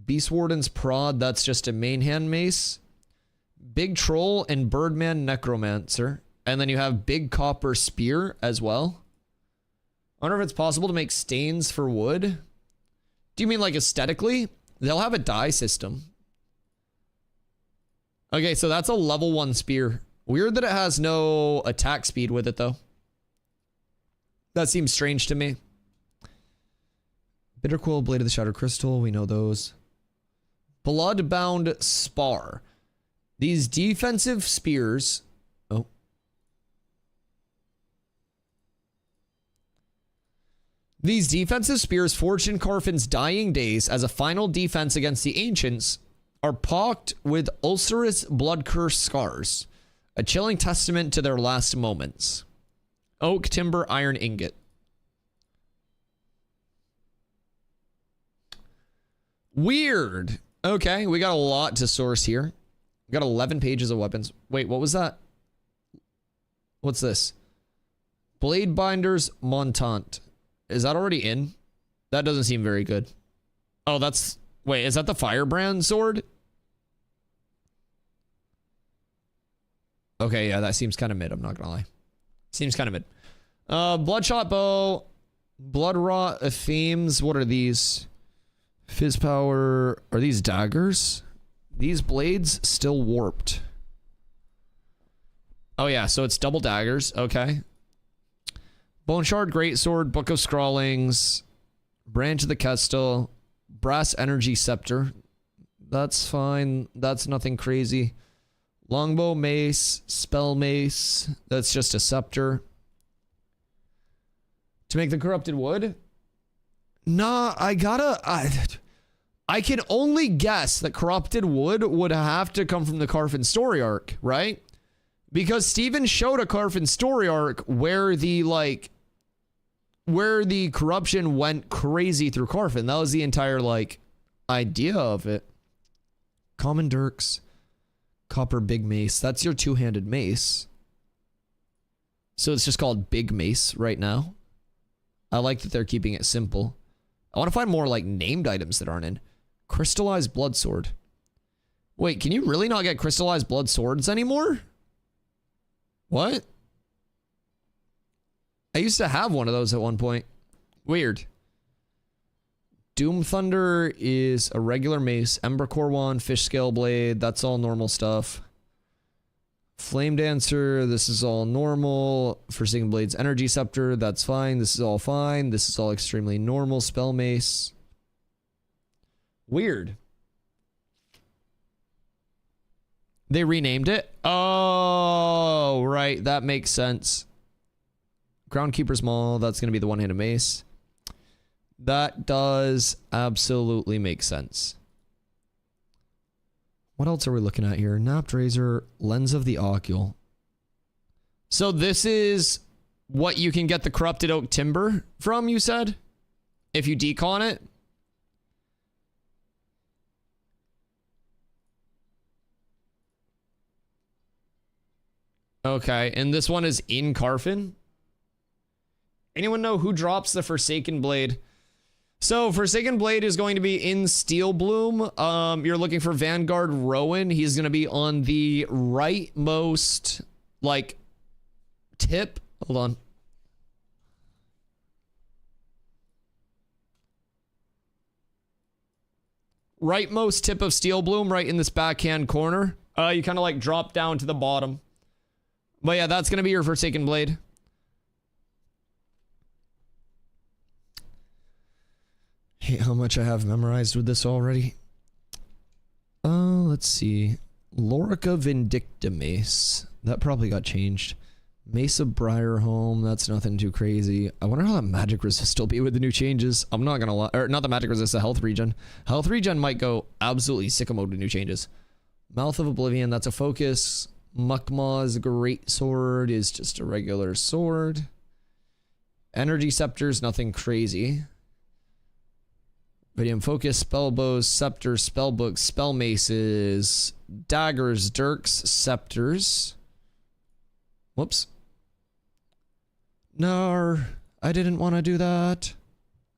Beast Warden's Prod, that's just a main hand mace. Big Troll and Birdman Necromancer. And then you have Big Copper Spear as well. I wonder if it's possible to make stains for wood. Do you mean like aesthetically? They'll have a dye system. Okay, so that's a level 1 spear. Weird that it has no attack speed with it though. That seems strange to me. Bitterquill, Blade of the Shattered Crystal, we know those. Bloodbound Spar. These defensive spears... Oh. These defensive spears forged in Carfin's dying days as a final defense against the Ancients are pocked with ulcerous blood curse scars, a chilling testament to their last moments. Oak, timber, iron ingot. Weird. Okay, we got a lot to source here. We got 11 pages of weapons. Wait, what was that? What's this? Blade Binders Montant. Is that already in? That doesn't seem very good. Oh, that's... Wait, is that the Firebrand sword? Okay, yeah, that seems kind of mid. I'm not gonna lie. Seems kind of mid. Bloodshot Bow. Blood Rot Themes. What are these? Fizz Power. Are these daggers? These blades still warped. Oh yeah, so it's double daggers. Okay. Bone Shard Greatsword, Book of Scrawlings, Branch of the Kestel, Brass Energy Scepter. That's fine. That's nothing crazy. Longbow Mace, Spell Mace. That's just a scepter. To make the Corrupted Wood? Nah, I can only guess that Corrupted Wood would have to come from the Carfin story arc, right? Because Steven showed a Carfin story arc where the, like, where the corruption went crazy through Carfin. That was the entire, like, idea of it. Common Dirks. Copper Big Mace. That's your two-handed mace. So it's just called Big Mace right now. I like that they're keeping it simple. I want to find more, like, named items that aren't in. Crystallized Blood Sword. Wait, can you really not get Crystallized Blood Swords anymore? What? I used to have one of those at one point. Weird. Doom Thunder is a regular mace. Embercore Wand, Fish Scale Blade. That's all normal stuff. Flame Dancer. This is all normal. Forsaken Blades Energy Scepter. That's fine. This is all fine. This is all extremely normal. Spell Mace. Weird. They renamed it? Oh, right. That makes sense. Groundkeeper's Maul. That's going to be the one-handed mace. That does absolutely make sense. What else are we looking at here? Napped Razor, Lens of the Ocule. So this is what you can get the Corrupted Oak Timber from, you said? If you decon it? Okay, and this one is in Carfin? Anyone know who drops the Forsaken Blade? So, Forsaken Blade is going to be in Steel Bloom. You're looking for Vanguard Rowan. He's going to be on the rightmost, like, tip. Hold on. Rightmost tip of Steel Bloom, right in this backhand corner. You kind of, like, drop down to the bottom. But yeah, that's going to be your Forsaken Blade. Hey, how much I have memorized with this already? Let's see. Lorica Vindicta Mace. That probably got changed. Mesa Briarholm, that's nothing too crazy. I wonder how that magic resist will be with the new changes. I'm not gonna lie, or not the magic resist, the health regen. Health regen might go absolutely sicko mode with new changes. Mouth of Oblivion, that's a focus. Muckmaw's Great Sword is just a regular sword. Energy Scepter's nothing crazy. Viridian Focus, Spellbows, Scepters, Spellbooks, Spell Maces, Daggers, Dirks, Scepters. Whoops. No, I didn't want to do that.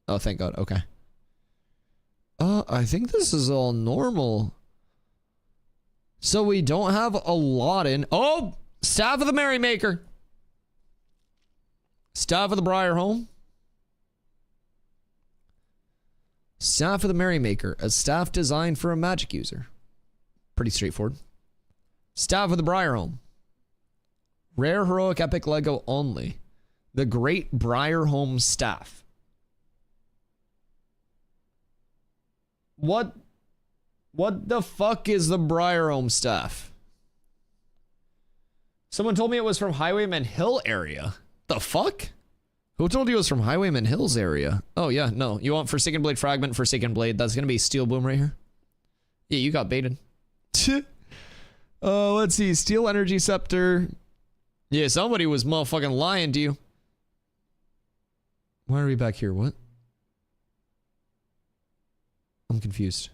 Oh, thank God. Okay. I think this is all normal. So we don't have a lot in. Oh, Staff of the Merrymaker. Staff of the Briarholm. Staff of the Merrymaker, a staff designed for a magic user. Pretty straightforward. Staff of the Briarholm. Rare Heroic Epic Lego only. The Great Briarholm Staff. What the fuck is the Briarholm Staff? Someone told me it was from Highwayman Hill area. The fuck? Who told you it was from Highwayman Hills area? Oh yeah, no. You want Forsaken Blade Fragment, Forsaken Blade. That's gonna be Steel Boom right here. Yeah, you got baited. Let's see. Steel Energy Scepter. Yeah, somebody was motherfucking lying to you. Why are we back here? What? I'm confused.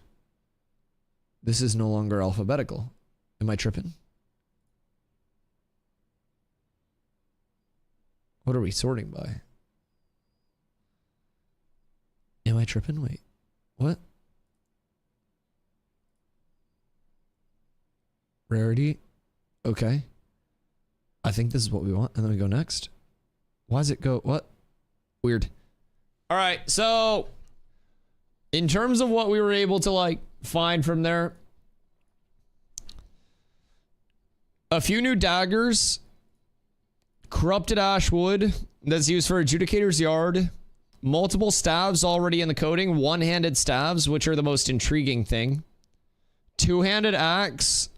This is no longer alphabetical. Am I tripping? What are we sorting by? Am I tripping? Wait. What? Rarity. Okay. I think this is what we want. And then we go next. Why does it go? What? Weird. All right. So, in terms of what we were able to like find from there, a few new daggers, corrupted ashwood that's used for Adjudicator's Yard, multiple staves already in the coding, one-handed staves, which are the most intriguing thing, two-handed axe,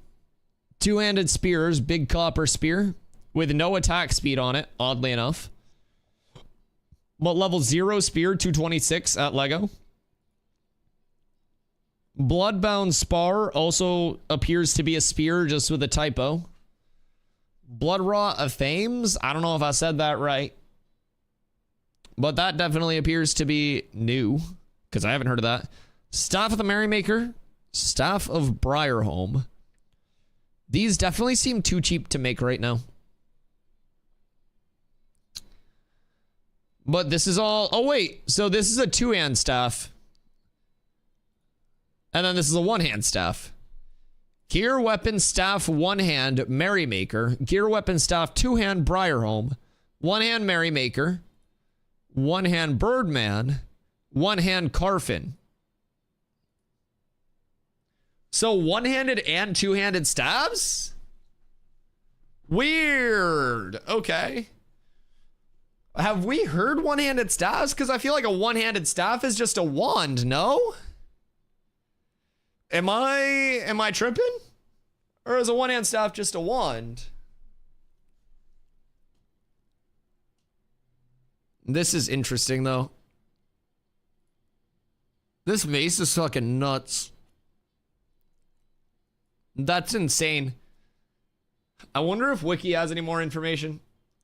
two-handed spears, big copper spear with no attack speed on it, oddly enough. But level 0 spear, 226 at Lego. Bloodbound spar also appears to be a spear just with a typo. Bloodwrought of Fames, I don't know if I said that right, but that definitely appears to be new because I haven't heard of that. Staff of the Merrymaker, Staff of Briarholm. These definitely seem too cheap to make right now. But this is all... Oh, wait. So this is a two-hand staff. And then this is a one-hand staff. Gear, weapon, staff, one-hand, Merrymaker. Gear, weapon, staff, two-hand, Briarholm. One-hand, Merrymaker. One-hand, Birdman. One-hand, Carfin. So one-handed and two-handed staves? Weird. Okay. Have we heard one-handed staffs? Because I feel like a one-handed staff is just a wand, no? Am I tripping? Or is a one-hand staff just a wand? This is interesting, though. This mace is fucking nuts. That's insane. I wonder if Wiki has any more information.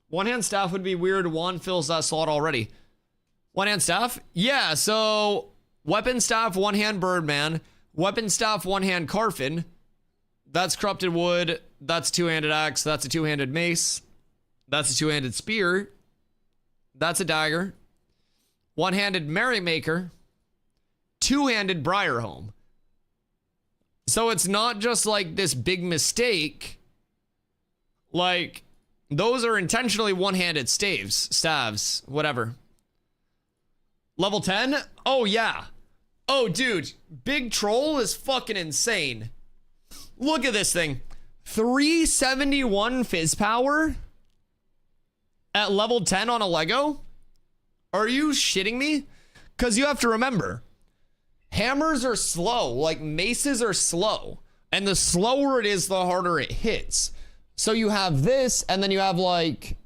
One-hand staff would be weird. Wand fills that slot already. One-hand staff? Yeah, so... Weapon staff, one-hand Birdman. Weapon staff, one-hand Carfin. That's corrupted wood. That's two-handed axe. That's a two-handed mace. That's a two-handed spear. That's a dagger. One-handed Merrymaker. Two-handed Briarholm. So it's not just like this big mistake. Like, those are intentionally one-handed staves, whatever. Level 10? Oh, yeah. Oh, dude, Big Troll is fucking insane. Look at this thing. 371 fizz power at level 10 on a Lego? Are you shitting me? Because you have to remember, hammers are slow, like maces are slow. And the slower it is, the harder it hits. So you have this, and then you have like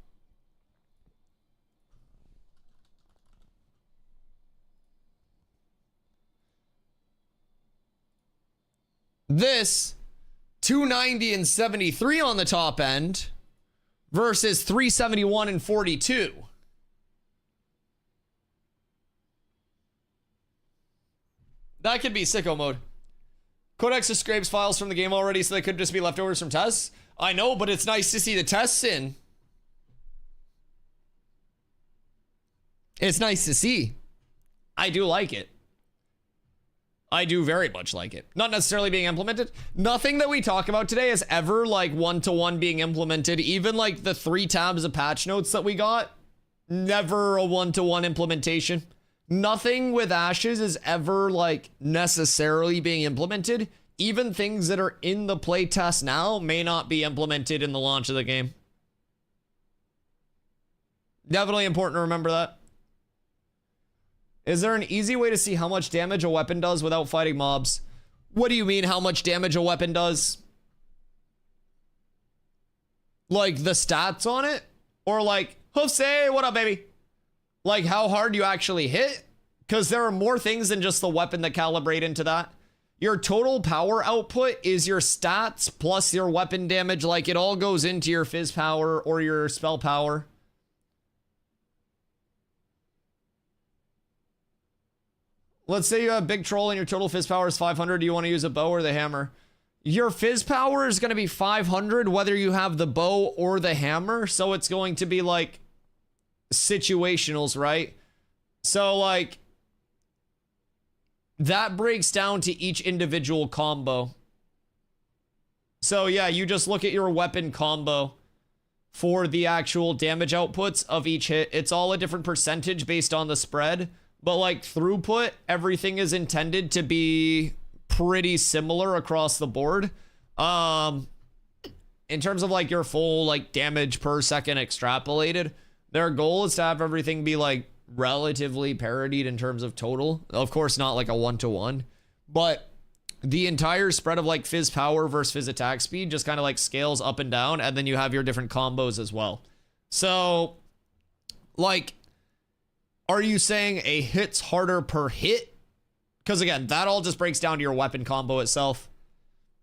This 290 and 73 on the top end versus 371 and 42. That could be sicko mode. Codex just scrapes files from the game already, so they could just be leftovers from tests. I know, but it's nice to see the tests in. It's nice to see. I do like it. I do very much like it. Not necessarily being implemented. Nothing that we talk about today is ever like one-to-one being implemented. Even like the 3 tabs of patch notes that we got, never a one-to-one implementation. Nothing with Ashes is ever like necessarily being implemented. Even things that are in the playtest now may not be implemented in the launch of the game. Definitely important to remember that. Is there an easy way to see how much damage a weapon does without fighting mobs? What do you mean how much damage a weapon does? Like the stats on it? Or like, Hoofsay, what up, baby? Like how hard you actually hit? Because there are more things than just the weapon that calibrate into that. Your total power output is your stats plus your weapon damage. Like it all goes into your fizz power or your spell power. Let's say you have Big Troll and your total fizz power is 500. Do you want to use a bow or the hammer? Your fizz power is going to be 500 whether you have the bow or the hammer. So it's going to be like situationals, right? So like that breaks down to each individual combo. So yeah, you just look at your weapon combo for the actual damage outputs of each hit. It's all a different percentage based on the spread. But like throughput, everything is intended to be pretty similar across the board. In terms of like your full like damage per second extrapolated, their goal is to have everything be like relatively parodied in terms of total. Of course, not like a 1-to-1, but the entire spread of like fizz power versus fizz attack speed just kind of like scales up and down, and then you have your different combos as well. So like, are you saying a hit's harder per hit? Because again, that all just breaks down to your weapon combo itself.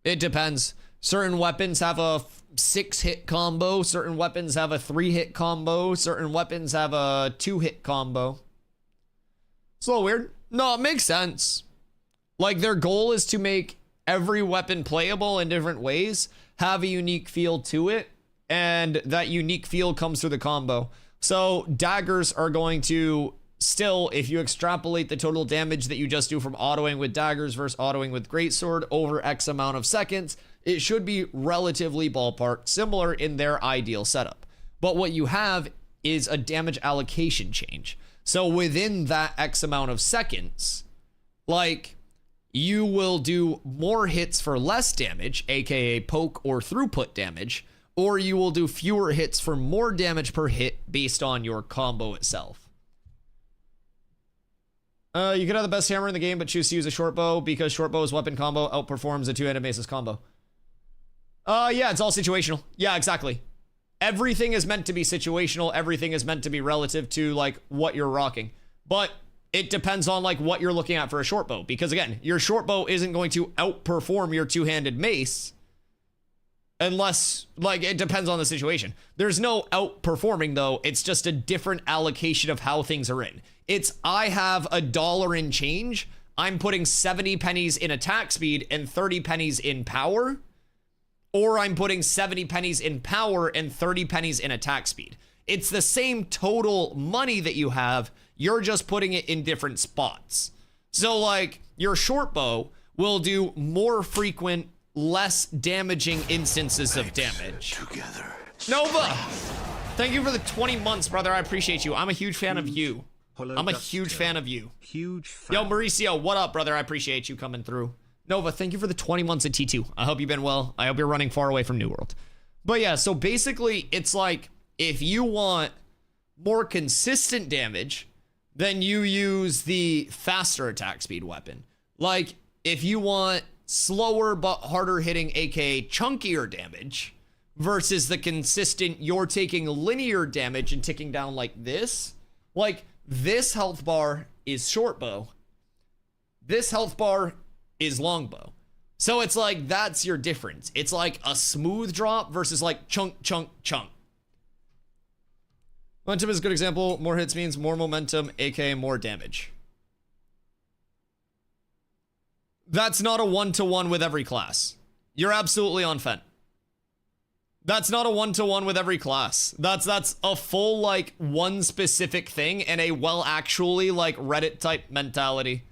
It depends. Certain weapons have a 6-hit combo. Certain weapons have a 3-hit combo. Certain weapons have a 2-hit combo. It's a little weird. No, it makes sense. Like their goal is to make every weapon playable in different ways, have a unique feel to it, and that unique feel comes through the combo. So daggers are going to still, if you extrapolate the total damage that you just do from autoing with daggers versus autoing with greatsword over X amount of seconds, it should be relatively ballpark similar in their ideal setup. But what you have is a damage allocation change. So within that X amount of seconds, like you will do more hits for less damage, aka poke or throughput damage, or you will do fewer hits for more damage per hit based on your combo itself. You could have the best hammer in the game, but choose to use a short bow because short bow's weapon combo outperforms a two-handed mace's combo. Yeah, it's all situational. Yeah, exactly. Everything is meant to be situational. Everything is meant to be relative to like what you're rocking. But it depends on like what you're looking at for a short bow. Because again, your short bow isn't going to outperform your two-handed mace. Unless, like, it depends on the situation. There's no outperforming, though. It's just a different allocation of how things are in. It's, I have $1 in change. I'm putting 70 pennies in attack speed and 30 pennies in power. Or I'm putting 70 pennies in power and 30 pennies in attack speed. It's the same total money that you have. You're just putting it in different spots. So, like, your short bow will do more frequent, less damaging instances of damage. Together. Nova, thank you for the 20 months, brother. I appreciate you. I'm a huge fan of you. I'm a huge fan of you. Huge fan. Yo, Mauricio, what up, brother? I appreciate you coming through. Nova, thank you for the 20 months at T2. I hope you've been well. I hope you're running far away from New World. But yeah, so basically, it's like, if you want more consistent damage, then you use the faster attack speed weapon. Like, if you want slower but harder hitting, aka chunkier damage, versus the consistent, you're taking linear damage and ticking down like this. Like, this health bar is short bow. This health bar is long bow. So it's like, that's your difference. It's like a smooth drop versus like chunk, chunk, chunk. Momentum is a good example. More hits means more momentum, aka more damage. That's not a one-to-one with every class. You're absolutely on Fent. That's not a one-to-one with every class. That's a full, like, one specific thing and a actually, like, Reddit type mentality.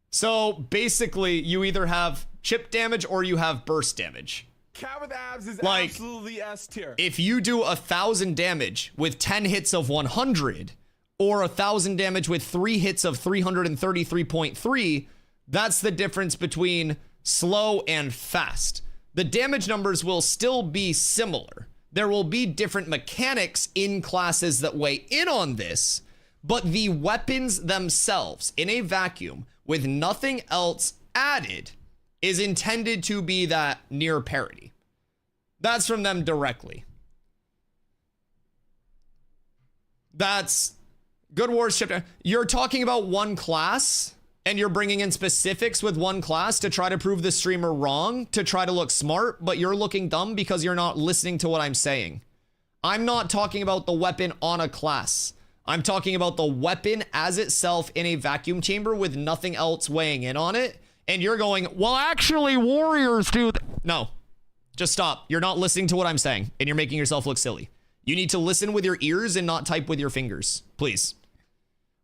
So basically, you either have chip damage or you have burst damage. Cat with abs is like, absolutely S tier. If you do 1,000 damage with 10 hits of 100, or 1,000 damage with 3 hits of 333.3, that's the difference between slow and fast. The damage numbers will still be similar. There will be different mechanics in classes that weigh in on this, but the weapons themselves in a vacuum with nothing else added is intended to be that near parity. That's from them directly. That's Good Wars chapter. You're talking about one class and you're bringing in specifics with one class to try to prove the streamer wrong, to try to look smart, but you're looking dumb because you're not listening to what I'm saying. I'm not talking about the weapon on a class. I'm talking about the weapon as itself in a vacuum chamber with nothing else weighing in on it. And you're going, well, actually, warriors do. No, just stop. You're not listening to what I'm saying, and you're making yourself look silly. You need to listen with your ears and not type with your fingers, please.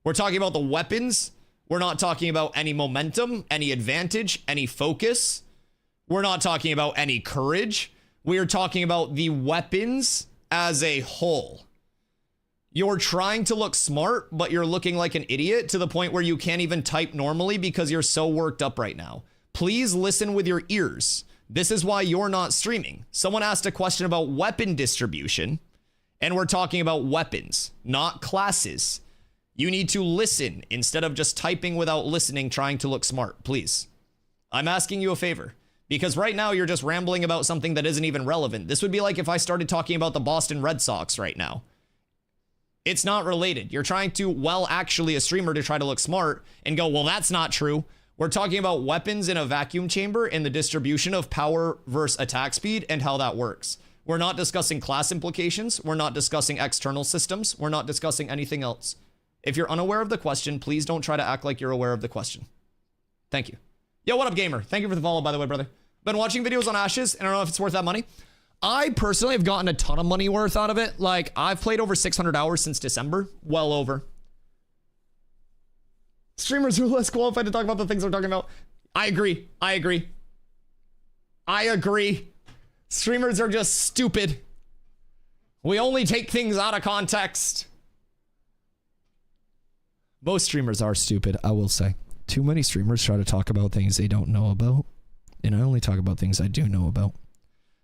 We're talking about the weapons. We're not talking about any momentum, any advantage, any focus. We're not talking about any courage. We are talking about the weapons as a whole. You're trying to look smart, but you're looking like an idiot to the point where you can't even type normally because you're so worked up right now. Please listen with your ears. This is why you're not streaming. Someone asked a question about weapon distribution, and we're talking about weapons, not classes. You need to listen instead of just typing without listening, trying to look smart, please. I'm asking you a favor, because right now you're just rambling about something that isn't even relevant. This would be like if I started talking about the Boston Red Sox right now. It's not related. You're trying to, well, actually a streamer to try to look smart and go, well, that's not true. We're talking about weapons in a vacuum chamber and the distribution of power versus attack speed and how that works. We're not discussing class implications. We're not discussing external systems. We're not discussing anything else. If you're unaware of the question, please don't try to act like you're aware of the question. Thank you. Yo, what up, gamer? Thank you for the follow, by the way, brother. Been watching videos on Ashes, and I don't know if it's worth that money. I personally have gotten a ton of money worth out of it. Like, I've played over 600 hours since December. Well over. Streamers are less qualified to talk about the things we're talking about. I agree. I agree. I agree. Streamers are just stupid. We only take things out of context. Most streamers are stupid, I will say. Too many streamers try to talk about things they don't know about. And I only talk about things I do know about.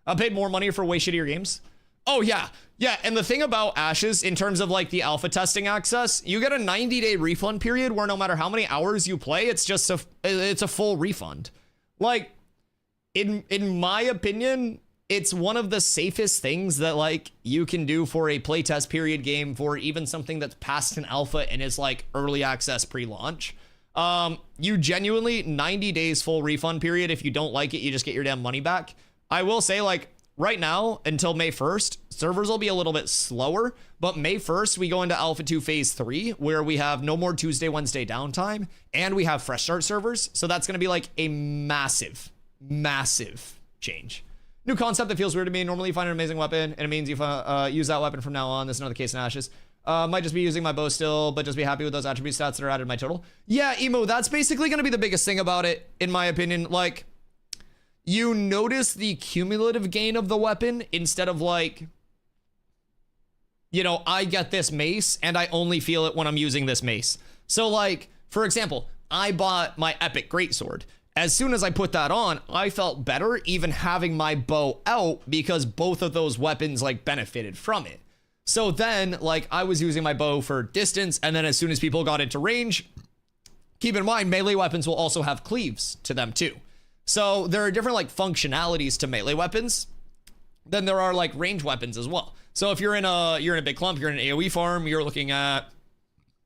I paid more money for way shittier games. Oh, yeah. Yeah, and the thing about Ashes, in terms of, like, the alpha testing access, you get a 90-day refund period where no matter how many hours you play, it's just it's a full refund. Like, in my opinion, it's one of the safest things that, like, you can do for a playtest period game, for even something that's past an alpha and is, like, early access pre-launch. You genuinely, 90 days full refund period. If you don't like it, you just get your damn money back. I will say, like, right now, until May 1st, servers will be a little bit slower, but May 1st, we go into Alpha 2 Phase 3, where we have no more Tuesday, Wednesday downtime, and we have fresh start servers, so that's going to be, like, a massive, massive change. New concept that feels weird to me. Normally you find an amazing weapon, and it means you use that weapon from now on. This is not the case in Ashes. Might just be using my bow still, but just be happy with those attribute stats that are added to my total. Yeah, Emo, that's basically going to be the biggest thing about it, in my opinion. Like, you notice the cumulative gain of the weapon instead of, like, you know, I get this mace and I only feel it when I'm using this mace. So, like, for example, I bought my epic greatsword. As soon as I put that on, I felt better even having my bow out because both of those weapons, like, benefited from it. So then, like, I was using my bow for distance, and then as soon as people got into range, keep in mind, melee weapons will also have cleaves to them too. So there are different, like, functionalities to melee weapons. Then there are, like, range weapons as well. So if you're in a big clump, you're in an AoE farm, you're looking at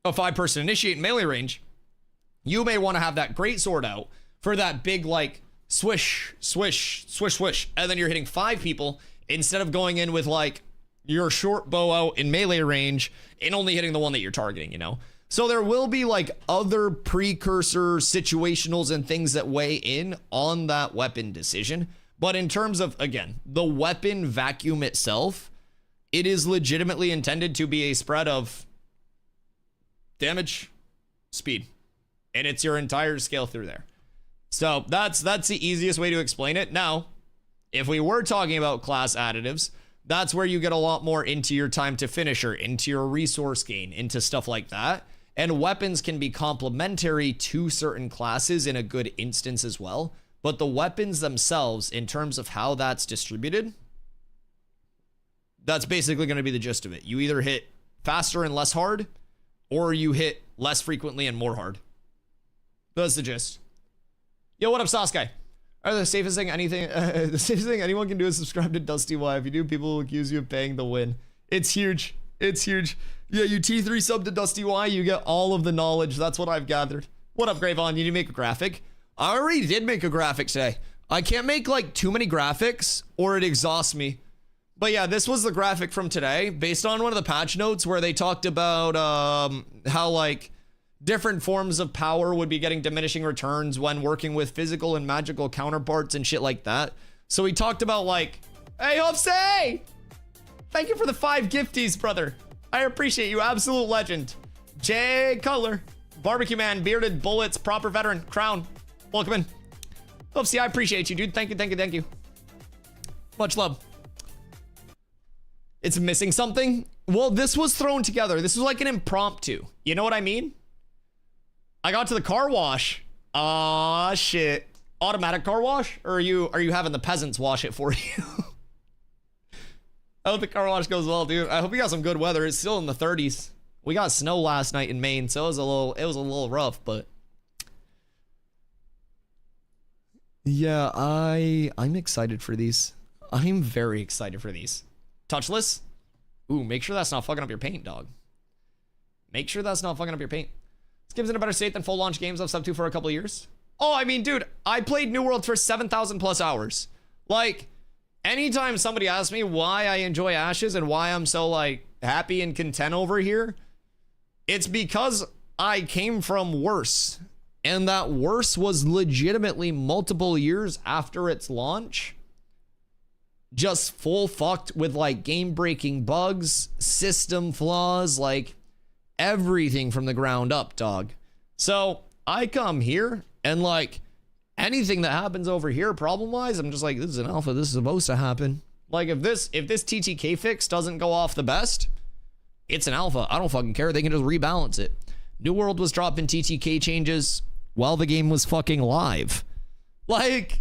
a 5-person initiate melee range, you may want to have that greatsword out for that big, like, swish, swish, swish, swish, and then you're hitting 5 people instead of going in with like your short bow out in melee range and only hitting the one that you're targeting, you know? So there will be like other precursor situationals and things that weigh in on that weapon decision. But in terms of, again, the weapon vacuum itself, it is legitimately intended to be a spread of damage, speed, and it's your entire scale through there. So that's the easiest way to explain it. Now, if we were talking about class additives, that's where you get a lot more into your time to finisher, into your resource gain, into stuff like that. And weapons can be complementary to certain classes in a good instance as well. But the weapons themselves, in terms of how that's distributed, that's basically going to be the gist of it. You either hit faster and less hard, or you hit less frequently and more hard. That's the gist. Yo, what up, Sasuke? The safest thing anyone can do is subscribe to DustyWhy. If you do, people will accuse you of paying the win. It's huge. It's huge. Yeah, you T3 sub to DustyWhy, you get all of the knowledge. That's what I've gathered. What up, Gravon? You need to make a graphic? I already did make a graphic today. I can't make like too many graphics or it exhausts me. But yeah, this was the graphic from today based on one of the patch notes where they talked about how like different forms of power would be getting diminishing returns when working with physical and magical counterparts and shit like that. So we talked about like, hey, Hofsay! Thank you for the 5 gifties, brother. I appreciate you, absolute legend. Jay Cutler, Barbecue Man, Bearded Bullets, Proper Veteran, Crown. Welcome in. Hofsay, I appreciate you, dude. Thank you, thank you, thank you. Much love. It's missing something? Well, this was thrown together. This was like an impromptu. You know what I mean? I got to the car wash. Aw, shit. Automatic car wash? Or are you having the peasants wash it for you? I hope the car wash goes well, dude. I hope you got some good weather. It's still in the 30s. We got snow last night in Maine, so it was a little rough, but yeah, I'm excited for these. I'm very excited for these. Touchless? Ooh, make sure that's not fucking up your paint, dog. Make sure that's not fucking up your paint. This game's in a better state than full launch games I've subbed to for a couple of years. Oh, I mean, dude, I played New World for 7,000 plus hours. Like, anytime somebody asks me why I enjoy Ashes and why I'm so, like, happy and content over here, it's because I came from worse. And that worse was legitimately multiple years after its launch. Just full fucked with, like, game-breaking bugs, system flaws, like, everything from the ground up, dog. So I come here and like anything that happens over here problem-wise, I'm just like, this is an alpha, this is supposed to happen. Like if this TTK fix doesn't go off the best, it's an alpha. I don't fucking care. They can just rebalance it. New World was dropping TTK changes while the game was fucking live. Like,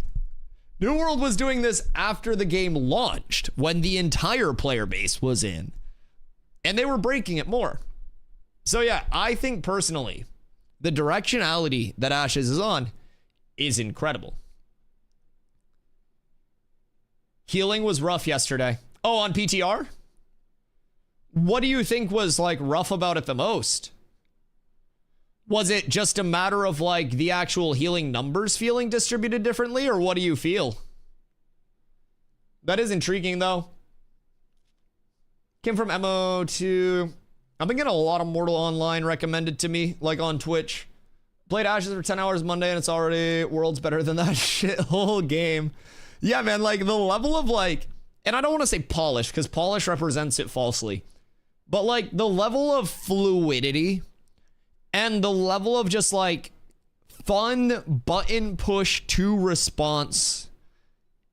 New World was doing this after the game launched when the entire player base was in. And they were breaking it more. So yeah, I think personally, the directionality that Ashes is on is incredible. Healing was rough yesterday. Oh, on PTR? What do you think was like rough about it the most? Was it just a matter of like the actual healing numbers feeling distributed differently, or what do you feel? That is intriguing though. Came from MO to... I've been getting a lot of Mortal Online recommended to me, like on Twitch. Played Ashes for 10 hours Monday and it's already worlds better than that shithole game. Yeah, man, like the level of like, and I don't want to say polish because polish represents it falsely, but like the level of fluidity and the level of just like fun button push to response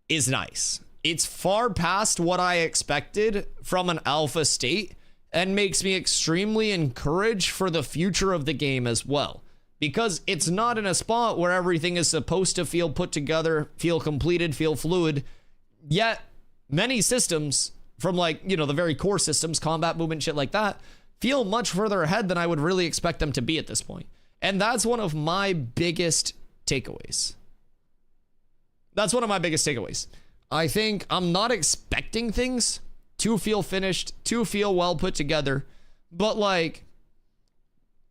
is nice. It's far past what I expected from an alpha state, and makes me extremely encouraged for the future of the game as well. Because it's not in a spot where everything is supposed to feel put together, feel completed, feel fluid. Yet, many systems, from like, you know, the very core systems, combat movement, shit like that, feel much further ahead than I would really expect them to be at this point. And that's one of my biggest takeaways. That's one of my biggest takeaways. I think I'm not expecting things to feel finished, to feel well put together, but like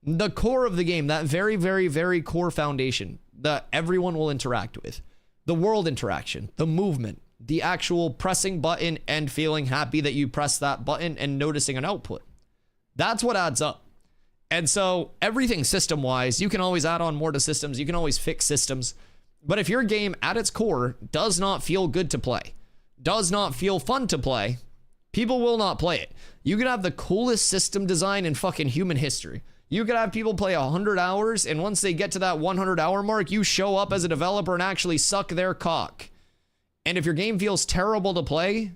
the core of the game, that very, very, very core foundation that everyone will interact with, the world interaction, the movement, the actual pressing button and feeling happy that you press that button and noticing an output. That's what adds up. And so everything system-wise, you can always add on more to systems. You can always fix systems. But if your game at its core does not feel good to play, does not feel fun to play, people will not play it. You could have the coolest system design in fucking human history. You could have people play 100 hours, and once they get to that 100-hour mark, you show up as a developer and actually suck their cock. And if your game feels terrible to play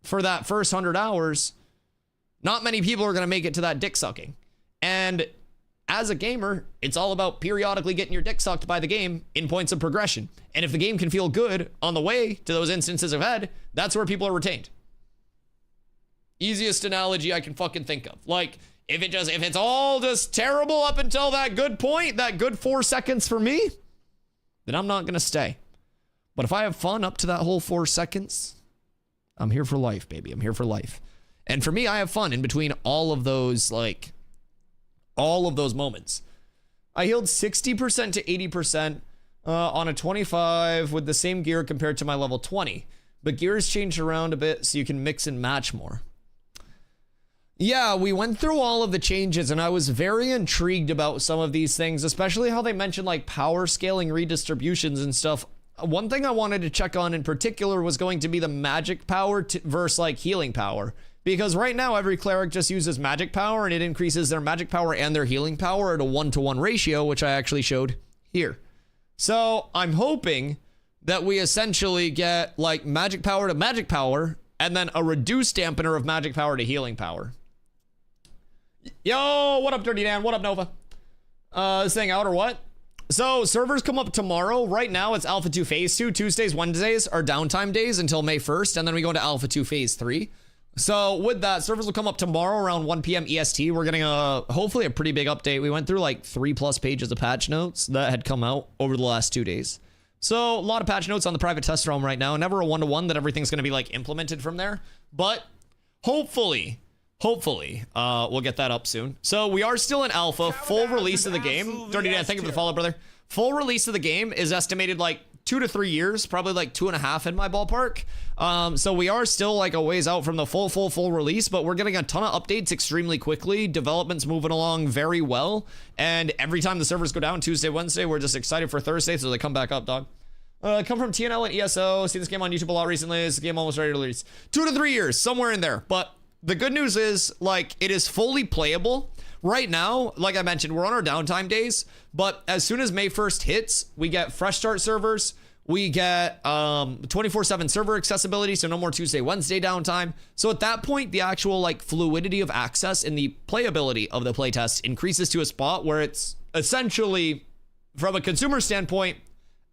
for that first 100 hours, not many people are going to make it to that dick sucking. And as a gamer, it's all about periodically getting your dick sucked by the game in points of progression. And if the game can feel good on the way to those instances of head, that's where people are retained. Easiest analogy I can fucking think of. Like, if it's all just terrible up until that good point, that good 4 seconds for me, then I'm not going to stay. But if I have fun up to that whole 4 seconds, I'm here for life, baby. I'm here for life. And for me, I have fun in between all of those, like, all of those moments. I healed 60% to 80% on a 25 with the same gear compared to my level 20. But gears changed around a bit so you can mix and match more. Yeah, we went through all of the changes and I was very intrigued about some of these things, especially how they mentioned like power scaling redistributions and stuff. One thing I wanted to check on in particular was going to be the magic power versus like healing power. Because right now every cleric just uses magic power and it increases their magic power and their healing power at a 1-to-1 ratio, which I actually showed here. So I'm hoping that we essentially get like magic power to magic power and then a reduced dampener of magic power to healing power. Yo, what up, Dirty Dan? What up, Nova? This thing out or what? So servers come up tomorrow. Right now it's Alpha 2 Phase 2. Tuesdays, Wednesdays are downtime days until May 1st, and then we go into Alpha 2 Phase 3. So with that, servers will come up tomorrow around 1 p.m. EST. We're getting hopefully a pretty big update. We went through like 3+ pages of patch notes that had come out over the last 2 days. So a lot of patch notes on the private test realm right now. Never a 1-to-1 that everything's going to be like implemented from there. But hopefully, we'll get that up soon. So we are still in alpha, full release of the game. Dirty Dan, thank you for the follow, brother. Full release of the game is estimated like 2 to 3 years, probably like 2.5 in my ballpark. So we are still like a ways out from the full release, but we're getting a ton of updates extremely quickly. Development's moving along very well. And every time the servers go down Tuesday, Wednesday, we're just excited for Thursday, so they come back up, dog. Come from TNL and ESO. See this game on YouTube a lot recently. Is the game almost ready to release? 2 to 3 years, somewhere in there. But the good news is, like, it is fully playable. Right now, like I mentioned, we're on our downtime days, but as soon as May 1st hits, we get fresh start servers. We get 24/7 server accessibility, so no more Tuesday, Wednesday downtime. So at that point, the actual like fluidity of access and the playability of the playtest increases to a spot where it's essentially, from a consumer standpoint,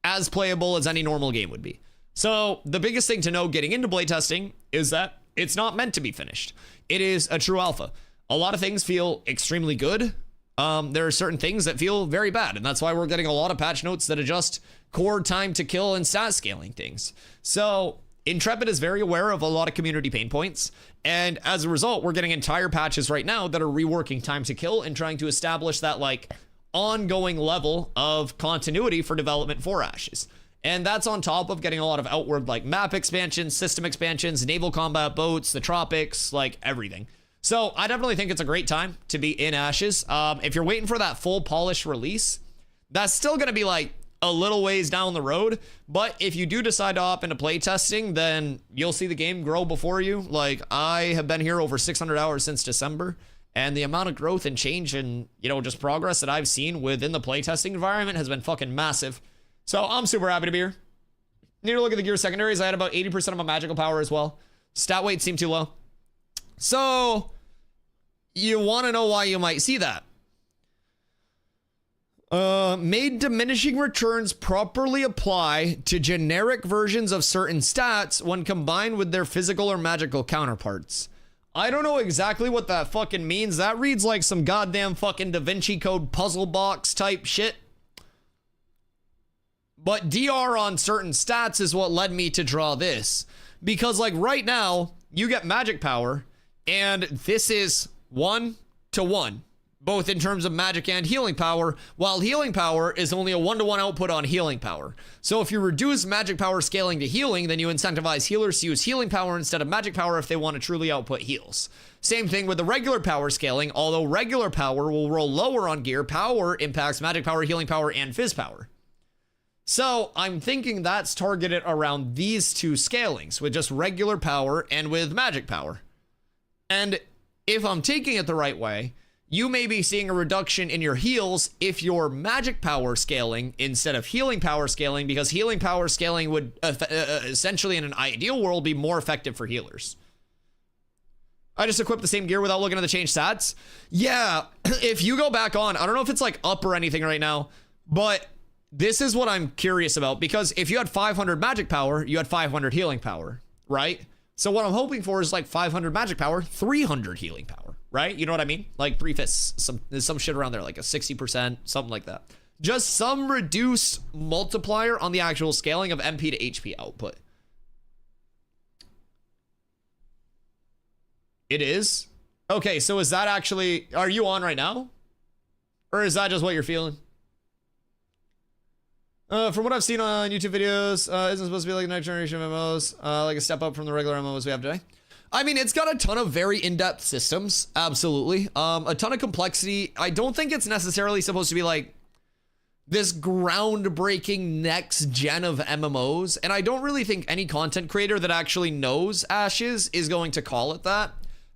as playable as any normal game would be. So the biggest thing to know getting into playtesting is that it's not meant to be finished. It is a true alpha. A lot of things feel extremely good. There are certain things that feel very bad, and that's why we're getting a lot of patch notes that adjust core time to kill and stat scaling things. So Intrepid is very aware of a lot of community pain points, and as a result, we're getting entire patches right now that are reworking time to kill and trying to establish that like ongoing level of continuity for development for Ashes. And that's on top of getting a lot of outward like map expansions, system expansions, naval combat boats, the tropics, like everything. So I definitely think it's a great time to be in Ashes. If you're waiting for that full polished release, that's still going to be like a little ways down the road. But if you do decide to hop into playtesting, then you'll see the game grow before you. Like, I have been here over 600 hours since December, and the amount of growth and change and, you know, just progress that I've seen within the playtesting environment has been fucking massive. So I'm super happy to be here. Need to look at the gear secondaries. I had about 80% of my magical power as well. Stat weight seemed too low. So you want to know why you might see that. Made diminishing returns properly apply to generic versions of certain stats when combined with their physical or magical counterparts. I don't know exactly what that fucking means. That reads like some goddamn fucking Da Vinci Code puzzle box type shit. But DR on certain stats is what led me to draw this. Because like right now, you get magic power, and this is 1-to-1. both in terms of magic and healing power, while healing power is only a 1-to-1 output on healing power. So if you reduce magic power scaling to healing, then you incentivize healers to use healing power instead of magic power if they want to truly output heals. Same thing with the regular power scaling. Although regular power will roll lower on gear, power impacts magic power, healing power, and fizz power. So I'm thinking that's targeted around these two scalings, with just regular power and with magic power. And if I'm taking it the right way, you may be seeing a reduction in your heals if you're magic power scaling instead of healing power scaling, because healing power scaling would essentially, in an ideal world, be more effective for healers. I just equipped the same gear without looking at the changed stats. Yeah, if you go back on, I don't know if it's like up or anything right now, but this is what I'm curious about, because if you had 500 magic power, you had 500 healing power, right? So what I'm hoping for is like 500 magic power, 300 healing power, right? You know what I mean? Like 3/5, there's some shit around there, like a 60%, something like that. Just some reduced multiplier on the actual scaling of MP to HP output. It is? Okay, so is that actually, are you on right now? Or is that just what you're feeling? From what I've seen on YouTube videos, isn't supposed to be like the next generation of MMOs, like a step up from the regular MMOs we have today. I mean, it's got a ton of very in-depth systems, absolutely. A ton of complexity. I don't think it's necessarily supposed to be like this groundbreaking next gen of MMOs, and I don't really think any content creator that actually knows Ashes is going to call it that.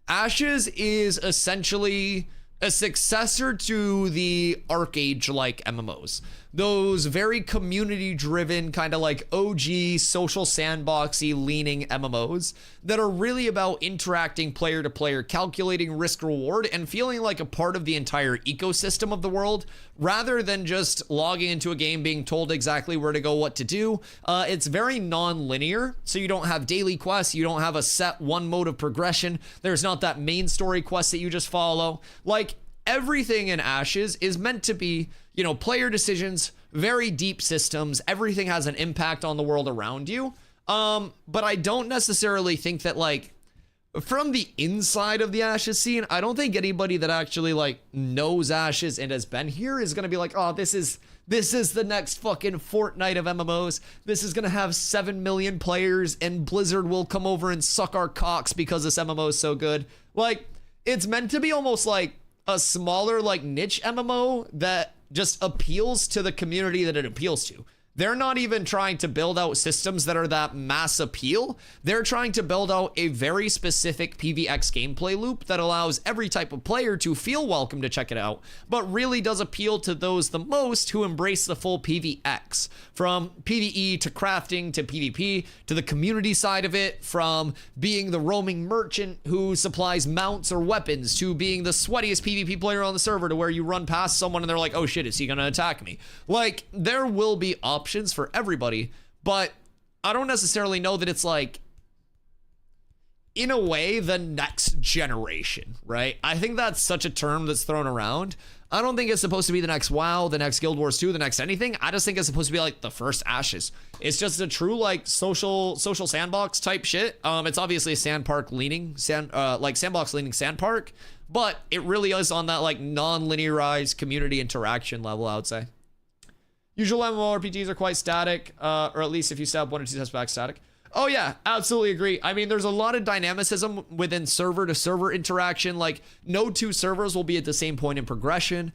Ashes is essentially a successor to the Arcade-like MMOs. Those very community-driven, kind of like OG, social sandboxy leaning MMOs that are really about interacting player to player, calculating risk reward, and feeling like a part of the entire ecosystem of the world, rather than just logging into a game being told exactly where to go, what to do. It's very non-linear, so you don't have daily quests, you don't have a set one mode of progression, there's not that main story quest that you just follow. Like, everything in Ashes is meant to be, you know, player decisions, very deep systems, everything has an impact on the world around you. But I don't necessarily think that, like, from the inside of the Ashes scene, I don't think anybody that actually, like, knows Ashes and has been here is gonna be like, oh, this is the next fucking Fortnite of MMOs. This is gonna have 7 million players and Blizzard will come over and suck our cocks because this MMO is so good. Like, it's meant to be almost like a smaller, like, niche MMO that just appeals to the community that it appeals to. They're not even trying to build out systems that are that mass appeal. They're trying to build out a very specific PvX gameplay loop that allows every type of player to feel welcome to check it out, but really does appeal to those the most who embrace the full PvX. From PvE to crafting to PvP to the community side of it, from being the roaming merchant who supplies mounts or weapons to being the sweatiest PvP player on the server, to where you run past someone and they're like, oh shit, is he gonna attack me? Like, there will be options for everybody, but I don't necessarily know that it's like, in a way, the next generation, right? I think that's such a term that's thrown around. I don't think it's supposed to be the next WoW, the next Guild Wars 2, the next anything. I just think it's supposed to be like the first Ashes. It's just a true, like, social sandbox type shit. It's obviously a sandbox leaning sand park, but it really is on that, like, non-linearized community interaction level, I would say. Usual MMORPGs are quite static, or at least if you step 1 or 2 steps back, static. Oh yeah, absolutely agree. I mean, there's a lot of dynamicism within server to server interaction. Like, no two servers will be at the same point in progression.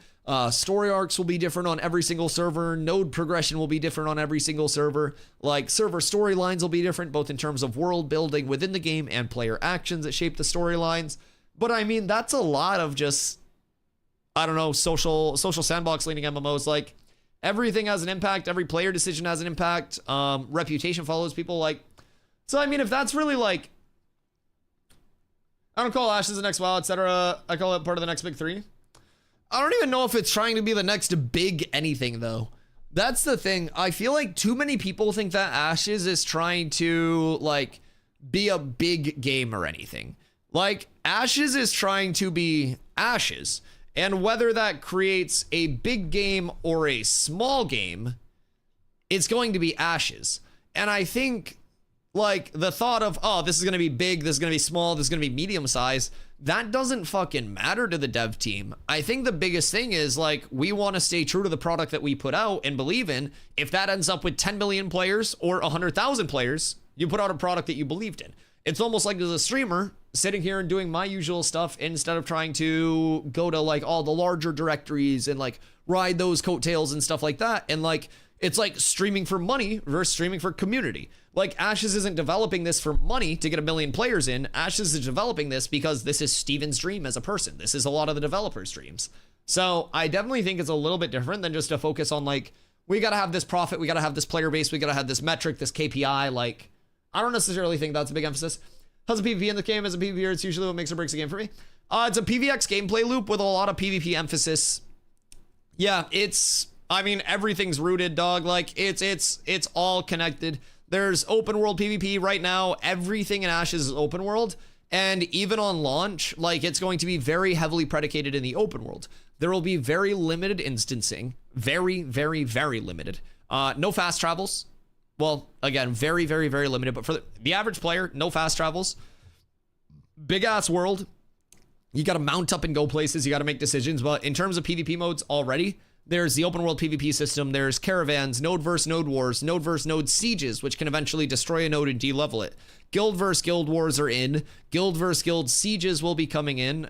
Story arcs will be different on every single server. Node progression will be different on every single server. Like, server storylines will be different, both in terms of world building within the game and player actions that shape the storylines. But I mean, that's a lot of just, I don't know, social sandbox leaning MMOs. Like, everything has an impact. Every player decision has an impact. Reputation follows people. Like, so I mean, if that's really like, I don't call Ashes the next WoW, etc. I call it part of the next big 3. I don't even know if it's trying to be the next big anything, though. That's the thing. I feel like too many people think that Ashes is trying to, like, be a big game or anything. Like, Ashes is trying to be Ashes. And whether that creates a big game or a small game, it's going to be Ashes. And I think, like, the thought of, oh, this is going to be big, this is going to be small, this is going to be medium size, that doesn't fucking matter to the dev team. I think the biggest thing is like, we want to stay true to the product that we put out and believe in. If that ends up with 10 million players or 100,000 players, you put out a product that you believed in. It's almost like as a streamer sitting here and doing my usual stuff instead of trying to go to like all the larger directories and like ride those coattails and stuff like that. And like, it's like streaming for money versus streaming for community. Like Ashes isn't developing this for money to get 1 million players in. Ashes is developing this because this is Steven's dream as a person. This is a lot of the developers' dreams. So I definitely think it's a little bit different than just to focus on like, we got to have this profit. We got to have this player base. We got to have this metric, this KPI. Like, I don't necessarily think that's a big emphasis. How's a PvP in the game? As a PvPer, it's usually what makes or breaks a game for me. It's a PvX gameplay loop with a lot of PvP emphasis. Yeah, I mean, everything's rooted, dog. Like, it's all connected. There's open world PvP right now. Everything in Ashes is open world. And even on launch, like, it's going to be very heavily predicated in the open world. There will be very limited instancing. Very, very, very limited. No fast travels. Well, again, very, very, very limited. But for the average player, no fast travels. Big ass world. You got to mount up and go places. You got to make decisions. But in terms of PvP modes already, there's the open world PvP system. There's caravans, node versus node wars, node versus node sieges, which can eventually destroy a node and de-level it. Guild versus guild wars are in. Guild versus guild sieges will be coming in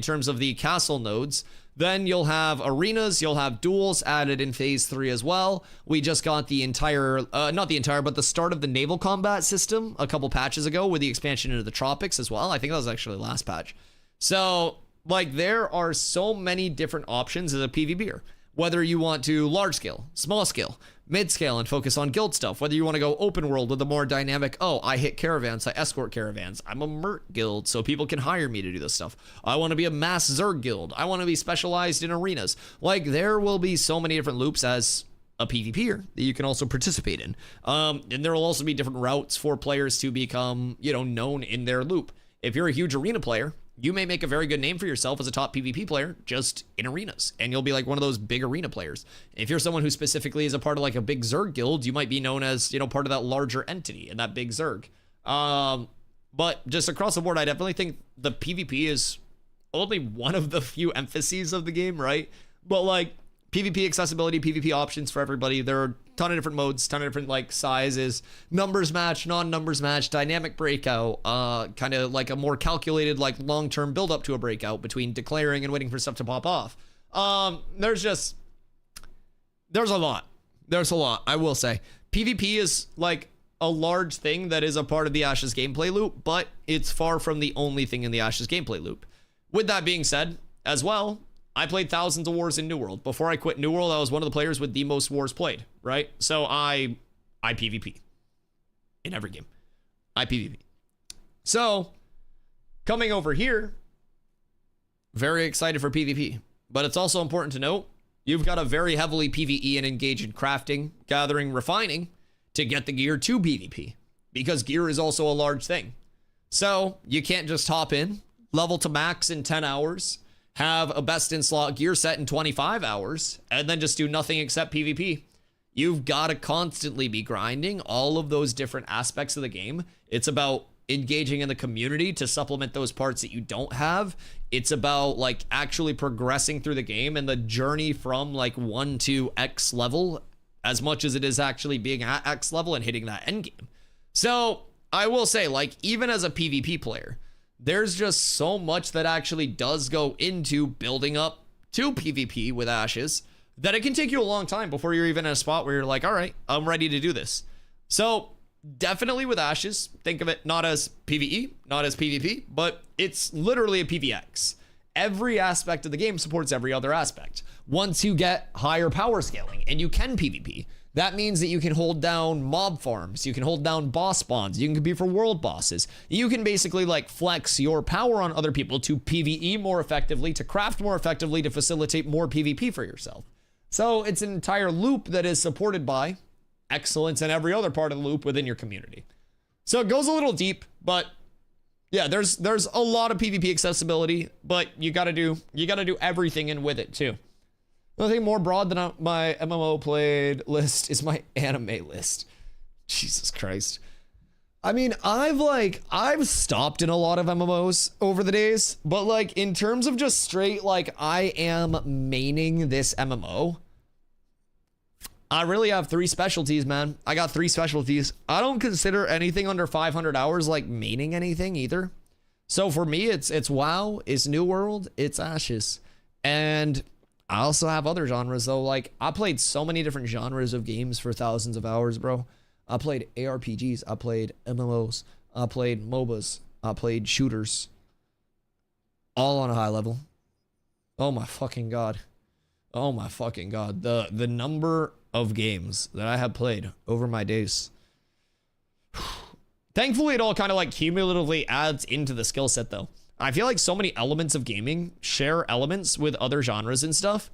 terms of the castle nodes. Then you'll have arenas, you'll have duels added in phase 3 as well. We just got the entire, not the entire, but the start of the naval combat system a couple patches ago with the expansion into the tropics as well. I think that was actually the last patch. So, like, there are so many different options as a PvPer. Whether you want to large scale, small scale, mid scale, and focus on guild stuff. Whether you want to go open world with a more dynamic, oh, I hit caravans, I escort caravans. I'm a Mert guild, so people can hire me to do this stuff. I want to be a mass Zerg guild. I want to be specialized in arenas. Like, there will be so many different loops as a PvPer that you can also participate in. And there will also be different routes for players to become, you know, known in their loop. If you're a huge arena player, you may make a very good name for yourself as a top PvP player just in arenas, and you'll be like one of those big arena players. If you're someone who specifically is a part of like a big Zerg guild, you might be known as, you know, part of that larger entity in that big Zerg. But just across the board, I definitely think the PvP is only one of the few emphases of the game, right? But like PvP accessibility, PvP options for everybody. There are a ton of different modes, ton of different like sizes, numbers match, non-numbers match, dynamic breakout, kind of like a more calculated like long-term build up to a breakout between declaring and waiting for stuff to pop off. There's a lot. There's a lot, I will say. PvP is like a large thing that is a part of the Ashes gameplay loop, but it's far from the only thing in the Ashes gameplay loop. With that being said, as well, I played thousands of wars in New World. Before I quit New World, I was one of the players with the most wars played, right? So I PvP in every game. I PvP. So coming over here, very excited for PvP. But it's also important to note, you've got to very heavily PvE and engage in crafting, gathering, refining to get the gear to PvP. Because gear is also a large thing. So you can't just hop in, level to max in 10 hours, have a best in slot gear set in 25 hours, and then just do nothing except PvP. You've got to constantly be grinding all of those different aspects of the game. It's about engaging in the community to supplement those parts that you don't have. It's about like actually progressing through the game and the journey from like 1 to X level as much as it is actually being at X level and hitting that end game. So I will say, like, even as a PvP player, there's just so much that actually does go into building up to PvP with Ashes that it can take you a long time before you're even in a spot where you're like, all right, I'm ready to do this. So definitely with Ashes, think of it not as PvE, not as PvP, but it's literally a PvX. Every aspect of the game supports every other aspect. Once you get higher power scaling and you can PvP, that means that you can hold down mob farms, you can hold down boss spawns, you can compete for world bosses. You can basically like flex your power on other people to PvE more effectively, to craft more effectively, to facilitate more PvP for yourself. So it's an entire loop that is supported by excellence in every other part of the loop within your community. So it goes a little deep, but yeah, there's a lot of PvP accessibility, but you gotta do everything in with it too. Nothing more broad than my MMO played list is my anime list. Jesus Christ. I mean, I've stopped in a lot of MMOs over the days, but like in terms of just straight, like I am maining this MMO, I really have 3 specialties, man. I got 3 specialties. I don't consider anything under 500 hours like maining anything either. So for me, it's WoW, it's New World, it's Ashes. And I also have other genres though. Like I played so many different genres of games for thousands of hours, bro. I played ARPGs, I played MMOs, I played MOBAs, I played shooters. All on a high level. Oh my fucking god. Oh my fucking god. The number of games that I have played over my days. Thankfully, it all kind of like cumulatively adds into the skill set though. I feel like so many elements of gaming share elements with other genres and stuff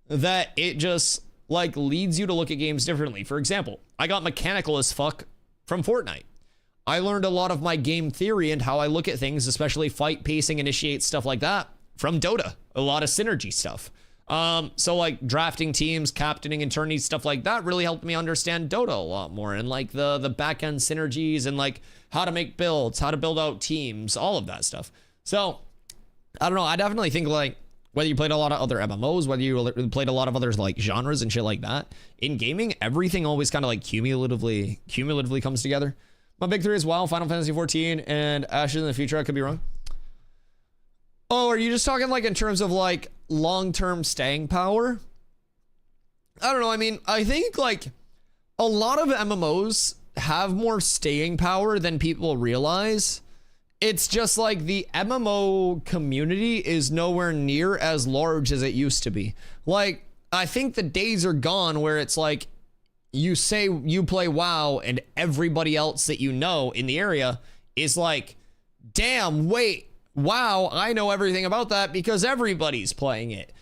that it just like leads you to look at games differently. For example, I got mechanical as fuck from Fortnite. I learned a lot of my game theory and how I look at things, especially fight pacing, initiate, stuff like that, from Dota. A lot of synergy stuff. So like drafting teams, captaining and tourneys, stuff like that really helped me understand Dota a lot more, and like the back end synergies and like how to make builds, how to build out teams, all of that stuff. So I don't know. I definitely think like whether you played a lot of other MMOs, whether you played a lot of other like genres and shit like that, in gaming, everything always kind of like cumulatively comes together. My big 3 is WoW, Final Fantasy 14, and Ashes in the future. I could be wrong. Oh, are you just talking like in terms of like long-term staying power? I don't know. I mean, I think like a lot of MMOs have more staying power than people realize. It's just like the MMO community is nowhere near as large as it used to be. Like, I think the days are gone where it's like you say you play WoW and everybody else that you know in the area is like, damn, wait, WoW, I know everything about that because everybody's playing it.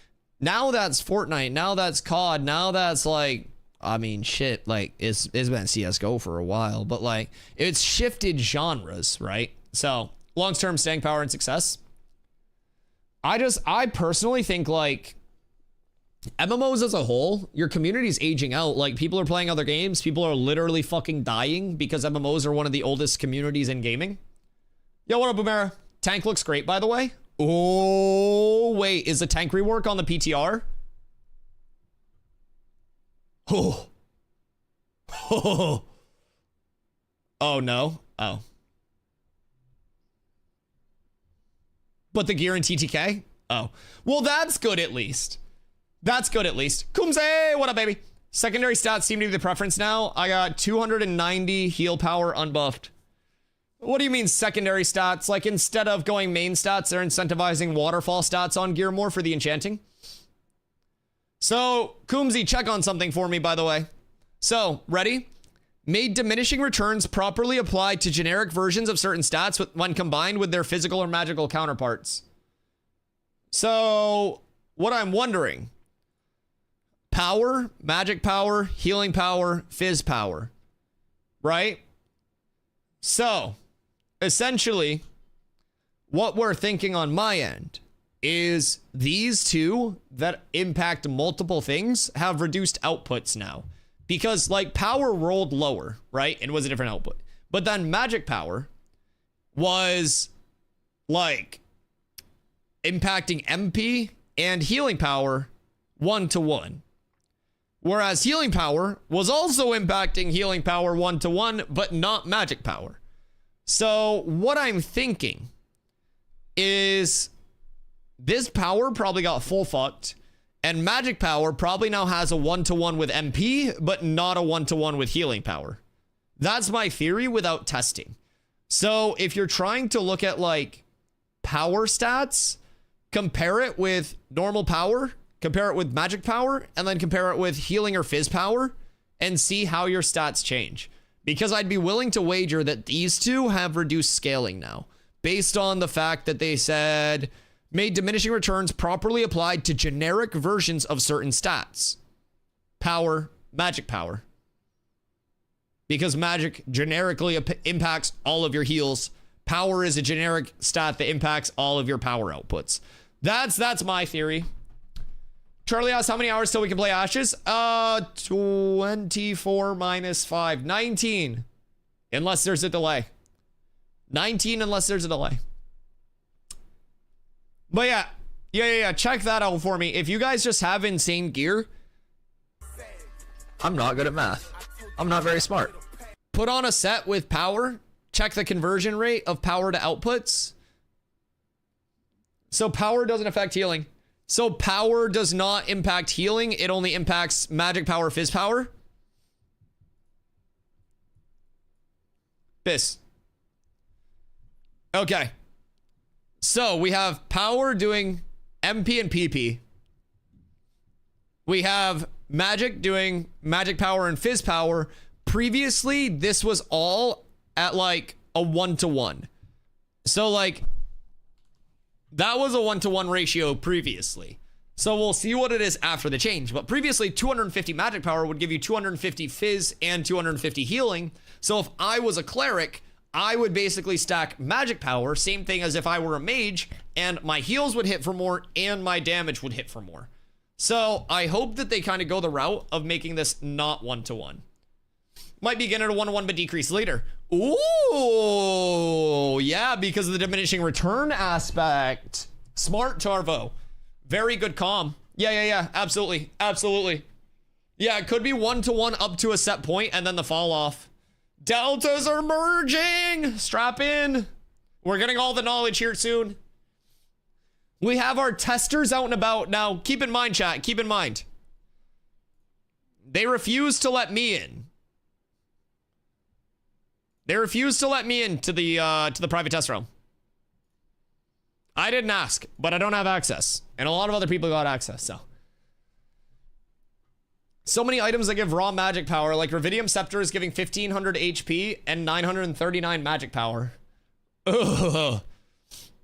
Now that's Fortnite, now that's COD, now that's like, I mean, shit, like it's been CSGO for a while, but like it's shifted genres, right? So long-term staying power and success. I personally think like MMOs as a whole, your community's aging out. Like people are playing other games. People are literally fucking dying because MMOs are one of the oldest communities in gaming. Yo, what up, Boomera? Tank looks great, by the way. Oh, wait, is the tank rework on the PTR? Oh. Oh. Oh, no. Oh. But the gear in TTK? Oh. Well, that's good at least. That's good at least. Kumse, what up, baby? Secondary stats seem to be the preference now. I got 290 heal power unbuffed. What do you mean secondary stats? Like instead of going main stats, they're incentivizing waterfall stats on gear more for the enchanting? So, Kumsey, check on something for me, by the way. So, ready? Made diminishing returns properly applied to generic versions of certain stats when combined with their physical or magical counterparts. So, what I'm wondering, power, magic power, healing power, fizz power, right? So, essentially, what we're thinking on my end is these two that impact multiple things have reduced outputs now. Because like power rolled lower, right? It was a different output. But then magic power was like impacting MP and healing power 1-to-1. Whereas healing power was also impacting healing power 1-to-1, but not magic power. So what I'm thinking is this power probably got full fucked, and magic power probably now has a 1-to-1 with MP, but not a 1-to-1 with healing power. That's my theory without testing. So if you're trying to look at like power stats, compare it with normal power, compare it with magic power, and then compare it with healing or fizz power and see how your stats change. Because I'd be willing to wager that these two have reduced scaling now, based on the fact that they said made diminishing returns properly applied to generic versions of certain stats. Power, magic power. Because magic generically impacts all of your heals. Power is a generic stat that impacts all of your power outputs. That's my theory. Charlie asks how many hours till we can play Ashes? 24 minus 5, 19. Unless there's a delay. 19 unless there's a delay. But yeah. Check that out for me. If you guys just have insane gear, I'm not good at math. I'm not very smart. put on a set with power. Check the conversion rate of power to outputs. So power doesn't affect healing. So power does not impact healing. It only impacts magic power, fizz power. Fizz. Okay. So we have power doing MP and PP. We have magic doing magic power and fizz power. Previously, this was all at like a 1-to-1. So like that was a 1-to-1 ratio previously. So we'll see what it is after the change. But previously, 250 magic power would give you 250 fizz and 250 healing. So if I was a cleric, I would basically stack magic power, same thing as if I were a mage, and my heals would hit for more and my damage would hit for more. So I hope that they kind of go the route of making this not 1-to-1. Might begin at a 1-to-1 but decrease later. Ooh, yeah, because of the diminishing return aspect. Smart, Tarvo. Very good comm. Yeah, absolutely. Yeah, it could be 1-to-1 up to a set point and then the fall off. Deltas are merging. Strap in. We're getting all the knowledge here soon. We have our testers out and about. Now, keep in mind, chat, keep in mind. They refuse to let me in. They refused to let me into the private test realm. I didn't ask, but I don't have access. And a lot of other people got access, so many items that give raw magic power, like Revidium Scepter is giving 1500 HP and 939 magic power. Ugh.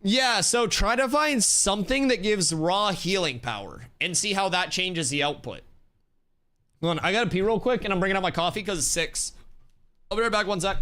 Yeah, so try to find something that gives raw healing power and see how that changes the output. Hold on, I gotta pee real quick and I'm bringing out my coffee because it's 6. I'll be right back, 1 sec.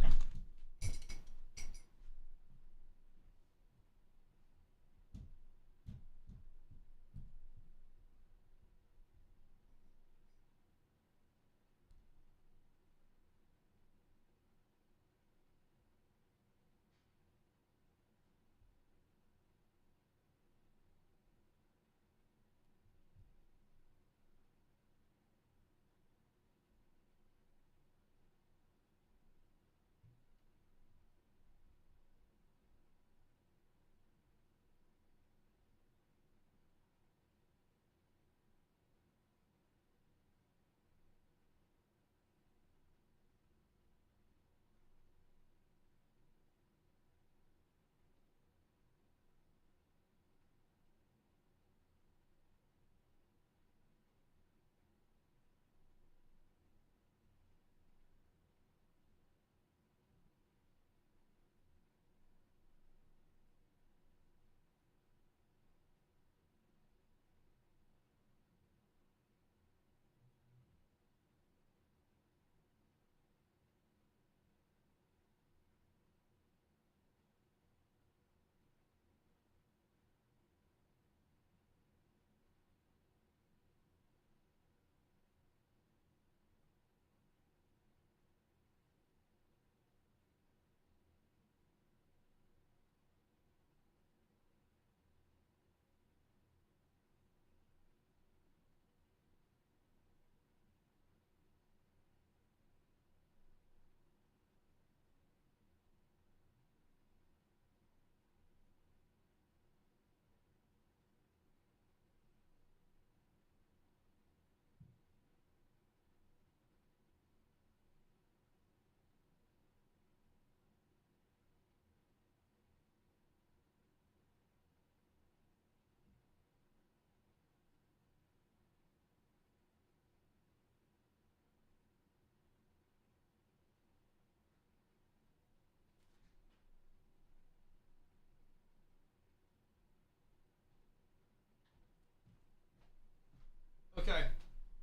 Okay.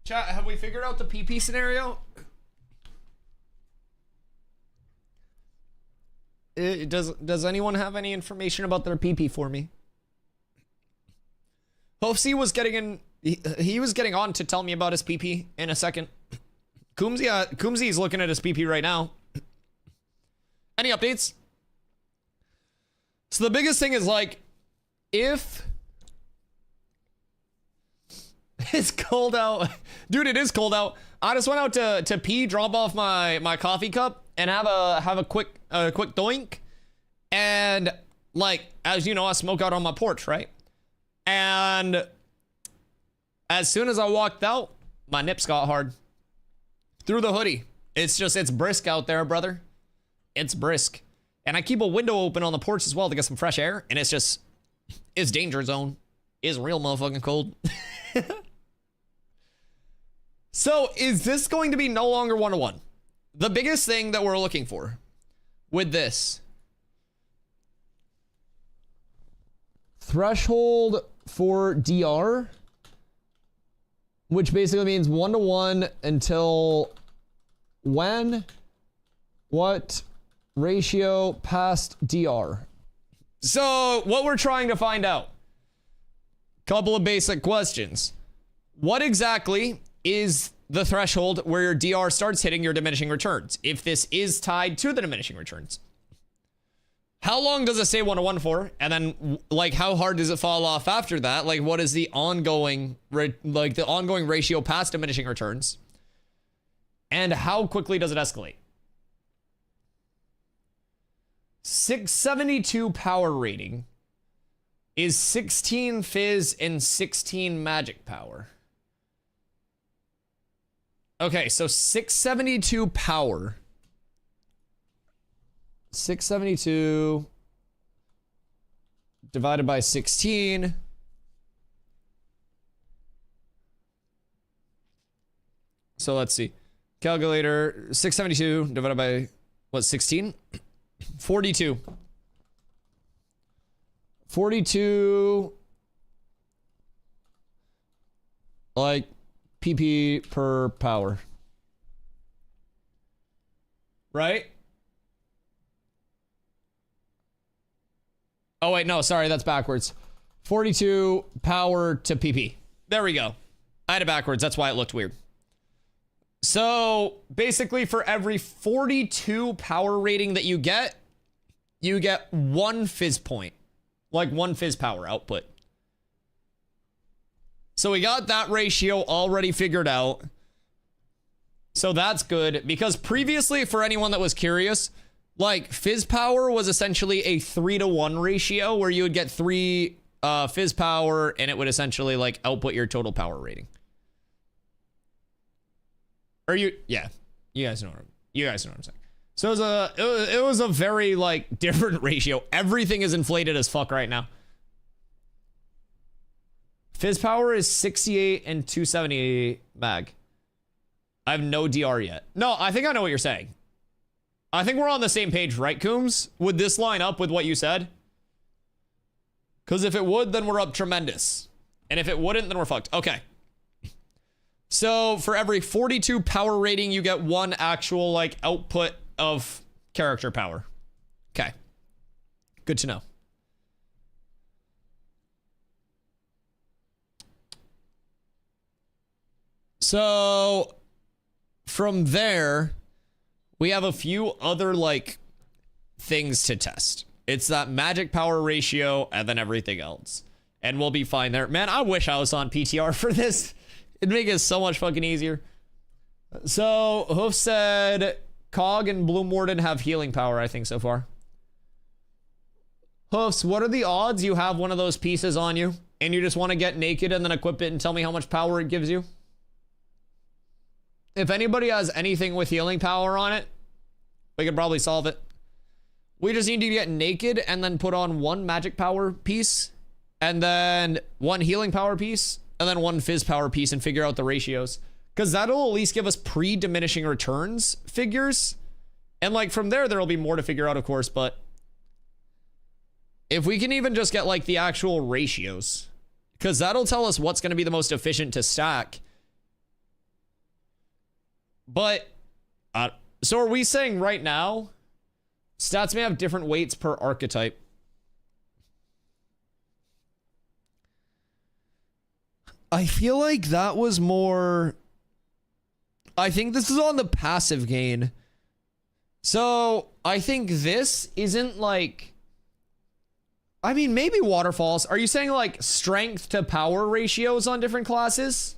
Chat, have we figured out the PP scenario? Does anyone have any information about their PP for me? Hofsey was getting in. He was getting on to tell me about his PP in a second. Kumzi's looking at his PP right now. Any updates? So the biggest thing is like, if it's cold out, dude, it is cold out. I just went out to pee, drop off my coffee cup, and have a quick doink. And like, as you know, I smoke out on my porch, right? And as soon as I walked out, my nips got hard through the hoodie. It's brisk out there, brother. It's brisk. And I keep a window open on the porch as well to get some fresh air. And it's danger zone. It's real motherfucking cold. So is this going to be no longer 1-to-1? The biggest thing that we're looking for with this threshold for DR, which basically means 1-to-1 until when, what ratio past DR. So what we're trying to find out, couple of basic questions. What exactly is the threshold where your DR starts hitting your diminishing returns, if this is tied to the diminishing returns? How long does it stay 1-to-1 for? And then, like, how hard does it fall off after that? Like, what is the ongoing ratio past diminishing returns? And how quickly does it escalate? 672 power rating is 16 fizz and 16 magic power. Okay, so 672 power. 672 divided by 16. So let's see. Calculator, 672 divided by, what, 16? 42. 42, like, PP per power. Right? Oh, wait, no, sorry, that's backwards. 42 power to PP. There we go. I had it backwards, that's why it looked weird. So, basically, for every 42 power rating that you get 1 fizz point. Like 1 fizz power output. So we got that ratio already figured out. So that's good, because previously, for anyone that was curious, like, fizz power was essentially a 3-to-1 ratio where you would get 3 fizz power and it would essentially, like, output your total power rating. Yeah, you guys know what I'm saying. So it was a very, like, different ratio. Everything is inflated as fuck right now. Fizz power is 68 and 270 mag. I have no DR yet. No, I think I know what you're saying. I think we're on the same page, right, Coombs? Would this line up with what you said? Because if it would, then we're up tremendous. And if it wouldn't, then we're fucked. Okay. So for every 42 power rating, you get 1 actual, like, output of character power. Okay. Good to know. So from there, we have a few other, like, things to test. It's that magic power ratio and then everything else. And we'll be fine there. Man, I wish I was on PTR for this. It'd make it so much fucking easier. So, Hoof said Cog and Bloom Warden have healing power, I think, so far. Hoofs, what are the odds you have one of those pieces on you and you just want to get naked and then equip it and tell me how much power it gives you? If anybody has anything with healing power on it, we could probably solve it. We just need to get naked and then put on 1 magic power piece and then 1 healing power piece and then 1 fizz power piece and figure out the ratios. Because that'll at least give us pre-diminishing returns figures. And, like, from there, there'll be more to figure out, of course, but if we can even just get, like, the actual ratios, because that'll tell us what's going to be the most efficient to stack. But, so are we saying right now, stats may have different weights per archetype? I feel like that was more... I think this is on the passive gain. So I think this isn't like, I mean, maybe waterfalls. Are you saying like strength to power ratios on different classes?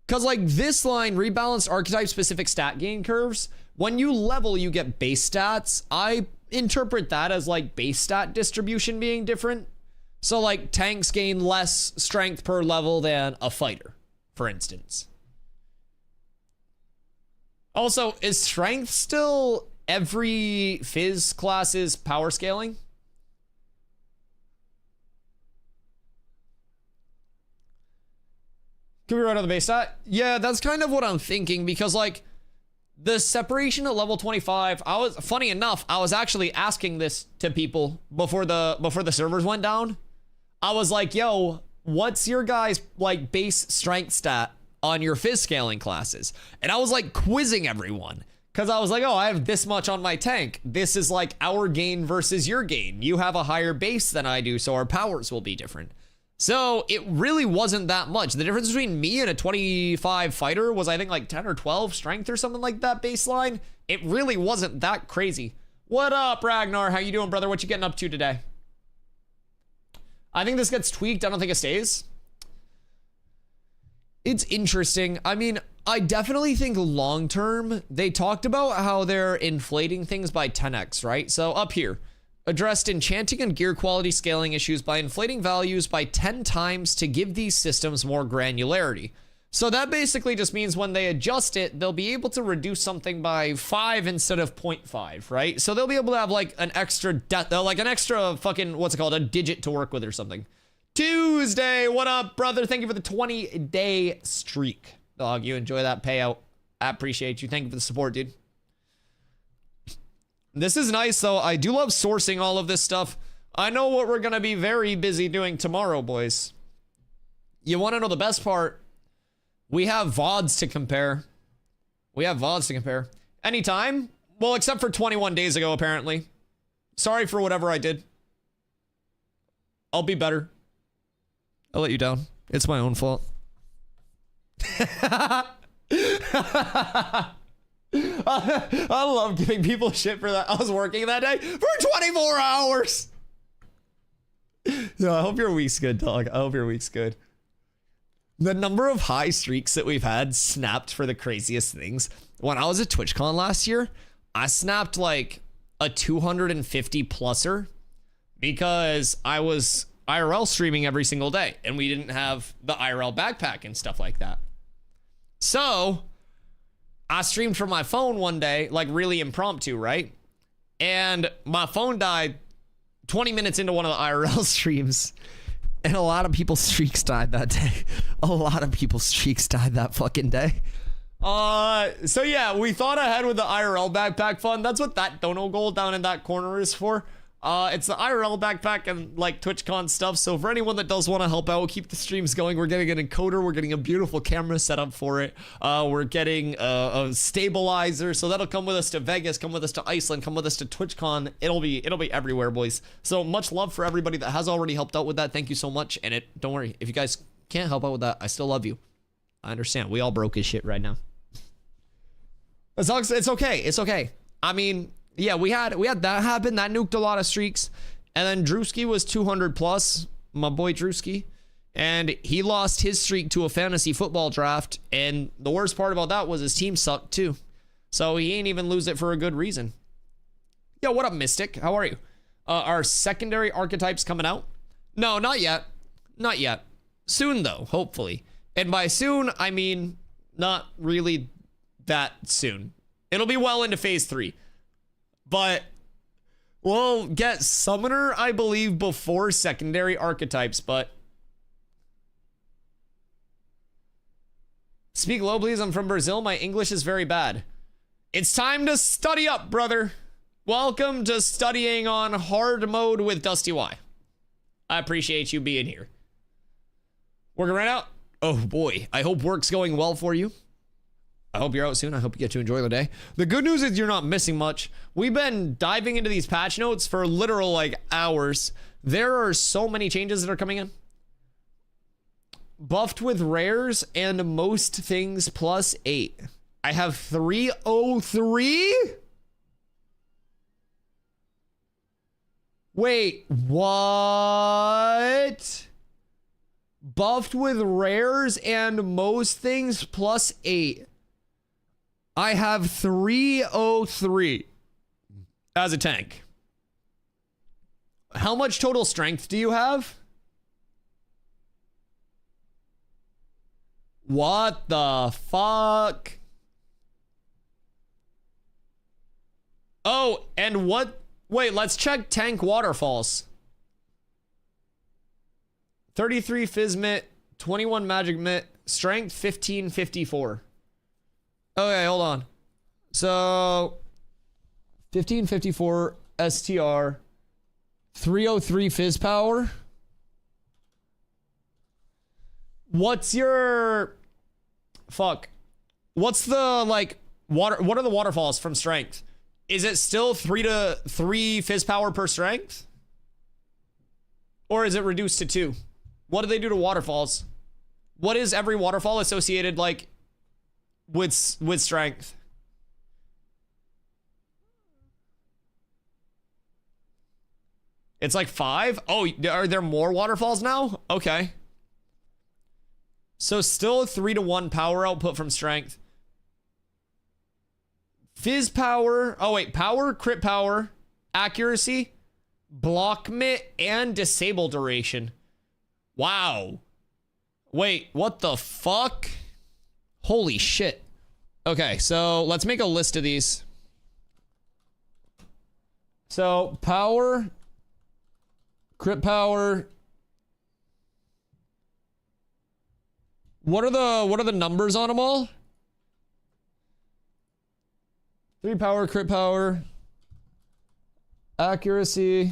Because like this line, rebalanced archetype specific stat gain curves, when you level, you get base stats. I interpret that as like base stat distribution being different. So like tanks gain less strength per level than a fighter, for instance. Also, is strength still every Fizz class's power scaling? Can we run on the base stat? Yeah, that's kind of what I'm thinking, because like the separation at level 25, funny enough, I was actually asking this to people before the servers went down. I was like, yo, what's your guys' like base strength stat on your Fizz scaling classes? And I was like quizzing everyone, because I was like, oh, I have this much on my tank. This is like our gain versus your gain. You have a higher base than I do, so our powers will be different. So it really wasn't that much. The difference between me and a 25 fighter was, I think, like 10 or 12 strength or something like that baseline. It really wasn't that crazy. What up, Ragnar? How you doing, brother? What you getting up to today? I think this gets tweaked. I don't think it stays. It's interesting. I mean, I definitely think long term, they talked about how they're inflating things by 10x, right? So up here, addressed enchanting and gear quality scaling issues by inflating values by 10 times to give these systems more granularity. So that basically just means when they adjust it, they'll be able to reduce something by 5 instead of 0.5, right? So they'll be able to have like an extra, fucking, what's it called, a digit to work with or something. Tuesday, what up, brother? Thank you for the 20-day streak. Dog, you enjoy that payout. I appreciate you. Thank you for the support, dude. This is nice, though. I do love sourcing all of this stuff. I know what we're going to be very busy doing tomorrow, boys. You want to know the best part? We have VODs to compare. We have VODs to compare. Anytime? Well, except for 21 days ago, apparently. Sorry for whatever I did. I'll be better. I'll let you down. It's my own fault. I love giving people shit for that. I was working that day for 24 hours. Yeah, I hope your week's good, dog. I hope your week's good. The number of high streaks that we've had snapped for the craziest things. When I was at TwitchCon last year, I snapped like a 250 pluser because I was IRL streaming every single day and we didn't have the IRL backpack and stuff like that. So I streamed from my phone one day, like really impromptu, right? And my phone died 20 minutes into one of the IRL streams. And a lot of people's streaks died that day. A lot of people's streaks died that fucking day. So yeah, we thought ahead with the IRL backpack fund. That's what that dono gold down in that corner is for. It's the IRL backpack and like TwitchCon stuff. So for anyone that does want to help out, keep the streams going. We're getting an encoder. We're getting a beautiful camera set up for it. We're getting a stabilizer. So that'll come with us to Vegas, come with us to Iceland, come with us to TwitchCon. It'll be everywhere, boys. So much love for everybody that has already helped out with that. Thank you so much. And don't worry, if you guys can't help out with that, I still love you. I understand. We all broke his shit right now. It's okay. It's okay. I mean, yeah, we had that happen. That nuked a lot of streaks. And then Drewski was 200 plus, my boy Drewski. And he lost his streak to a fantasy football draft. And the worst part about that was his team sucked too. So he ain't even lose it for a good reason. Yo, what up, Mystic? How are you? Are secondary archetypes coming out? No, not yet. Not yet. Soon though, hopefully. And by soon, I mean not really that soon. It'll be well into phase 3. But we'll get Summoner, I believe, before secondary archetypes, but... Speak low, please. I'm from Brazil. My English is very bad. It's time to study up, brother. Welcome to studying on hard mode with DustyWhy. I appreciate you being here. Working right out? Oh boy, I hope work's going well for you. I hope you're out soon. I hope you get to enjoy the day. The good news is you're not missing much. We've been diving into these patch notes for literal like hours. There are so many changes that are coming in. Buffed with rares and most things +8. I have 303? Wait, what? Buffed with rares and most things plus 8. I have 303 as a tank. How much total strength do you have? What the fuck? Oh, and what? Wait, let's check tank waterfalls. 33 Fizz Mitt, 21 Magic Mitt, strength 1554. Okay, hold on. So 1554 STR, 303 Fizz Power. What's your fuck? What's the like water? What are the waterfalls from strength? Is it still 3 Fizz Power per strength? Or is it reduced to 2? What do they do to waterfalls? What is every waterfall associated like with strength? It's like 5? Oh, are there more waterfalls now? Okay. So still 3-to-1 power output from strength. Fizz power. Oh wait, power, crit power, accuracy, block mitt, and disable duration. Wow. Wait, what the fuck? Holy shit. Okay, so let's make a list of these. So power, crit power. What are the numbers on them all? 3 power, crit power, accuracy,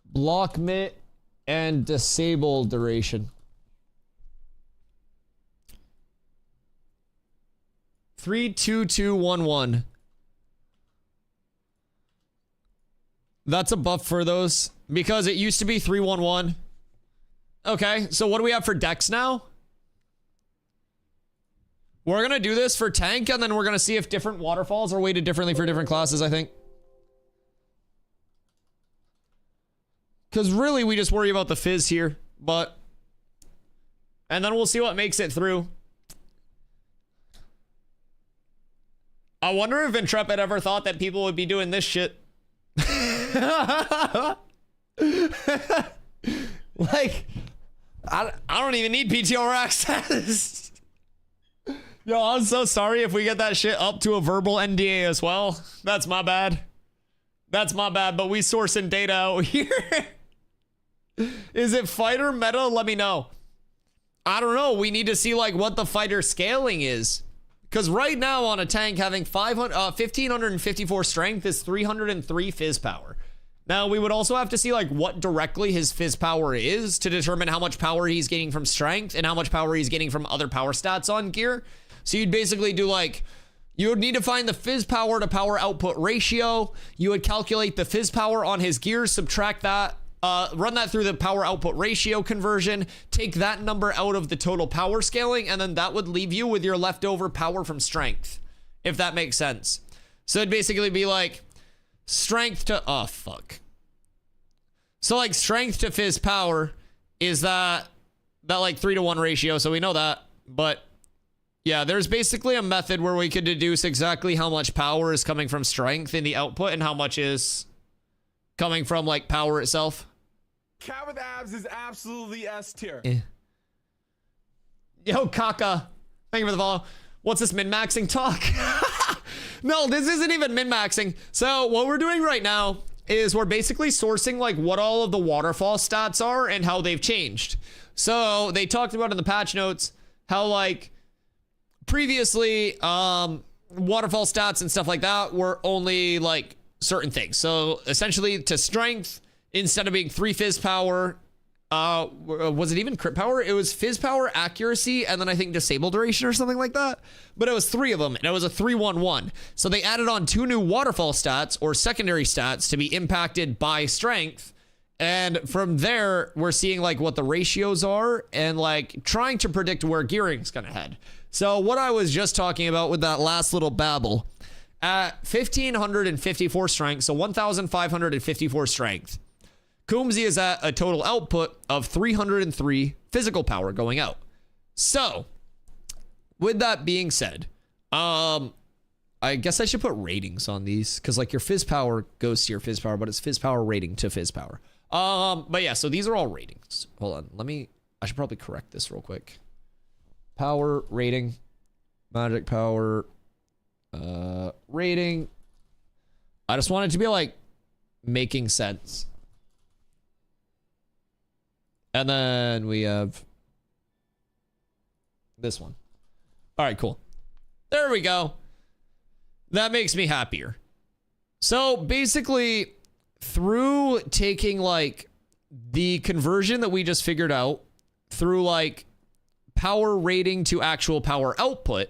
block mitt, and disable duration. 3-2-2-1-1. That's a buff for those because it used to be 3-1-1. Okay, so what do we have for dex now? We're gonna do this for tank, and then we're gonna see if different waterfalls are weighted differently for different classes, I think. Because really, we just worry about the fizz here, but... And then we'll see what makes it through. I wonder if Intrepid ever thought that people would be doing this shit. Like, I don't even need PTR access. Yo, I'm so sorry if we get that shit up to a verbal NDA as well. That's my bad. That's my bad, but we sourcing data out here. Is it fighter meta? Let me know. I don't know. We need to see like what the fighter scaling is. Because right now on a tank having 1,554 strength is 303 fizz power. Now we would also have to see like what directly his fizz power is to determine how much power he's getting from strength and how much power he's getting from other power stats on gear. So you'd basically do like, you would need to find the fizz power to power output ratio. You would calculate the fizz power on his gear, subtract that, run that through the power output ratio conversion, take that number out of the total power scaling, and then that would leave you with your leftover power from strength, if that makes sense. So it'd basically be like strength to, oh fuck. So like strength to fizz power is that like 3-to-1 ratio, so we know that, but yeah, there's basically a method where we could deduce exactly how much power is coming from strength in the output and how much is coming from like power itself. Cat with abs is absolutely S tier. Yo, Kaka, thank you for the follow. What's this min-maxing talk? No, this isn't even min-maxing. So what we're doing right now is we're basically sourcing like what all of the waterfall stats are and how they've changed. So they talked about in the patch notes how like previously waterfall stats and stuff like that were only like certain things. So essentially to strength, instead of being 3 fizz power, was it even crit power? It was fizz power, accuracy, and then I think disable duration or something like that. But it was 3 of them, and it was a 3-1-1. So they added on 2 new waterfall stats or secondary stats to be impacted by strength. And from there, we're seeing like what the ratios are and like trying to predict where gearing's gonna head. So what I was just talking about with that last little babble, at 1,554 strength, so 1,554 strength, Coombsy is at a total output of 303 physical power going out. So, with that being said, I guess I should put ratings on these because like your fizz power goes to your fizz power, but it's fizz power rating to fizz power. But yeah, so these are all ratings. Hold on, I should probably correct this real quick. Power rating, magic power, rating. I just want it to be like making sense. And then we have this one. All right, cool. There we go. That makes me happier. So basically, through taking like the conversion that we just figured out through like power rating to actual power output,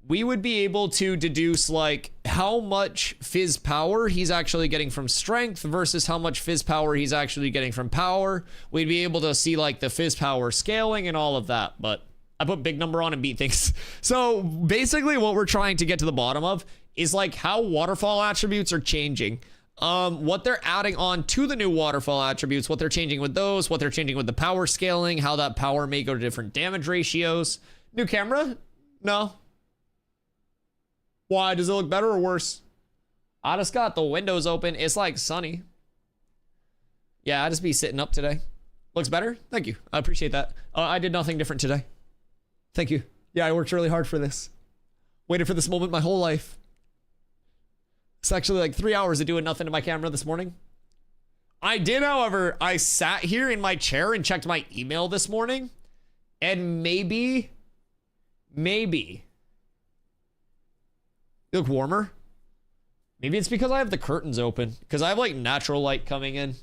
we would be able to deduce like how much fizz power he's actually getting from strength versus how much fizz power he's actually getting from power. We'd be able to see like the fizz power scaling and all of that, but I put big number on and beat things. So basically what we're trying to get to the bottom of is like how waterfall attributes are changing. What they're adding on to the new waterfall attributes, what they're changing with those, what they're changing with the power scaling, how that power may go to different damage ratios. New camera? No. Why? Does it look better or worse? I just got the windows open. It's like sunny. Yeah, I just be sitting up today. Looks better? Thank you. I appreciate that. I did nothing different today. Thank you. Yeah, I worked really hard for this. Waited for this moment my whole life. It's actually like 3 hours of doing nothing to my camera this morning. I did, however, I sat here in my chair and checked my email this morning. And maybe. You look warmer. Maybe it's because I have the curtains open. Because I have like natural light coming in.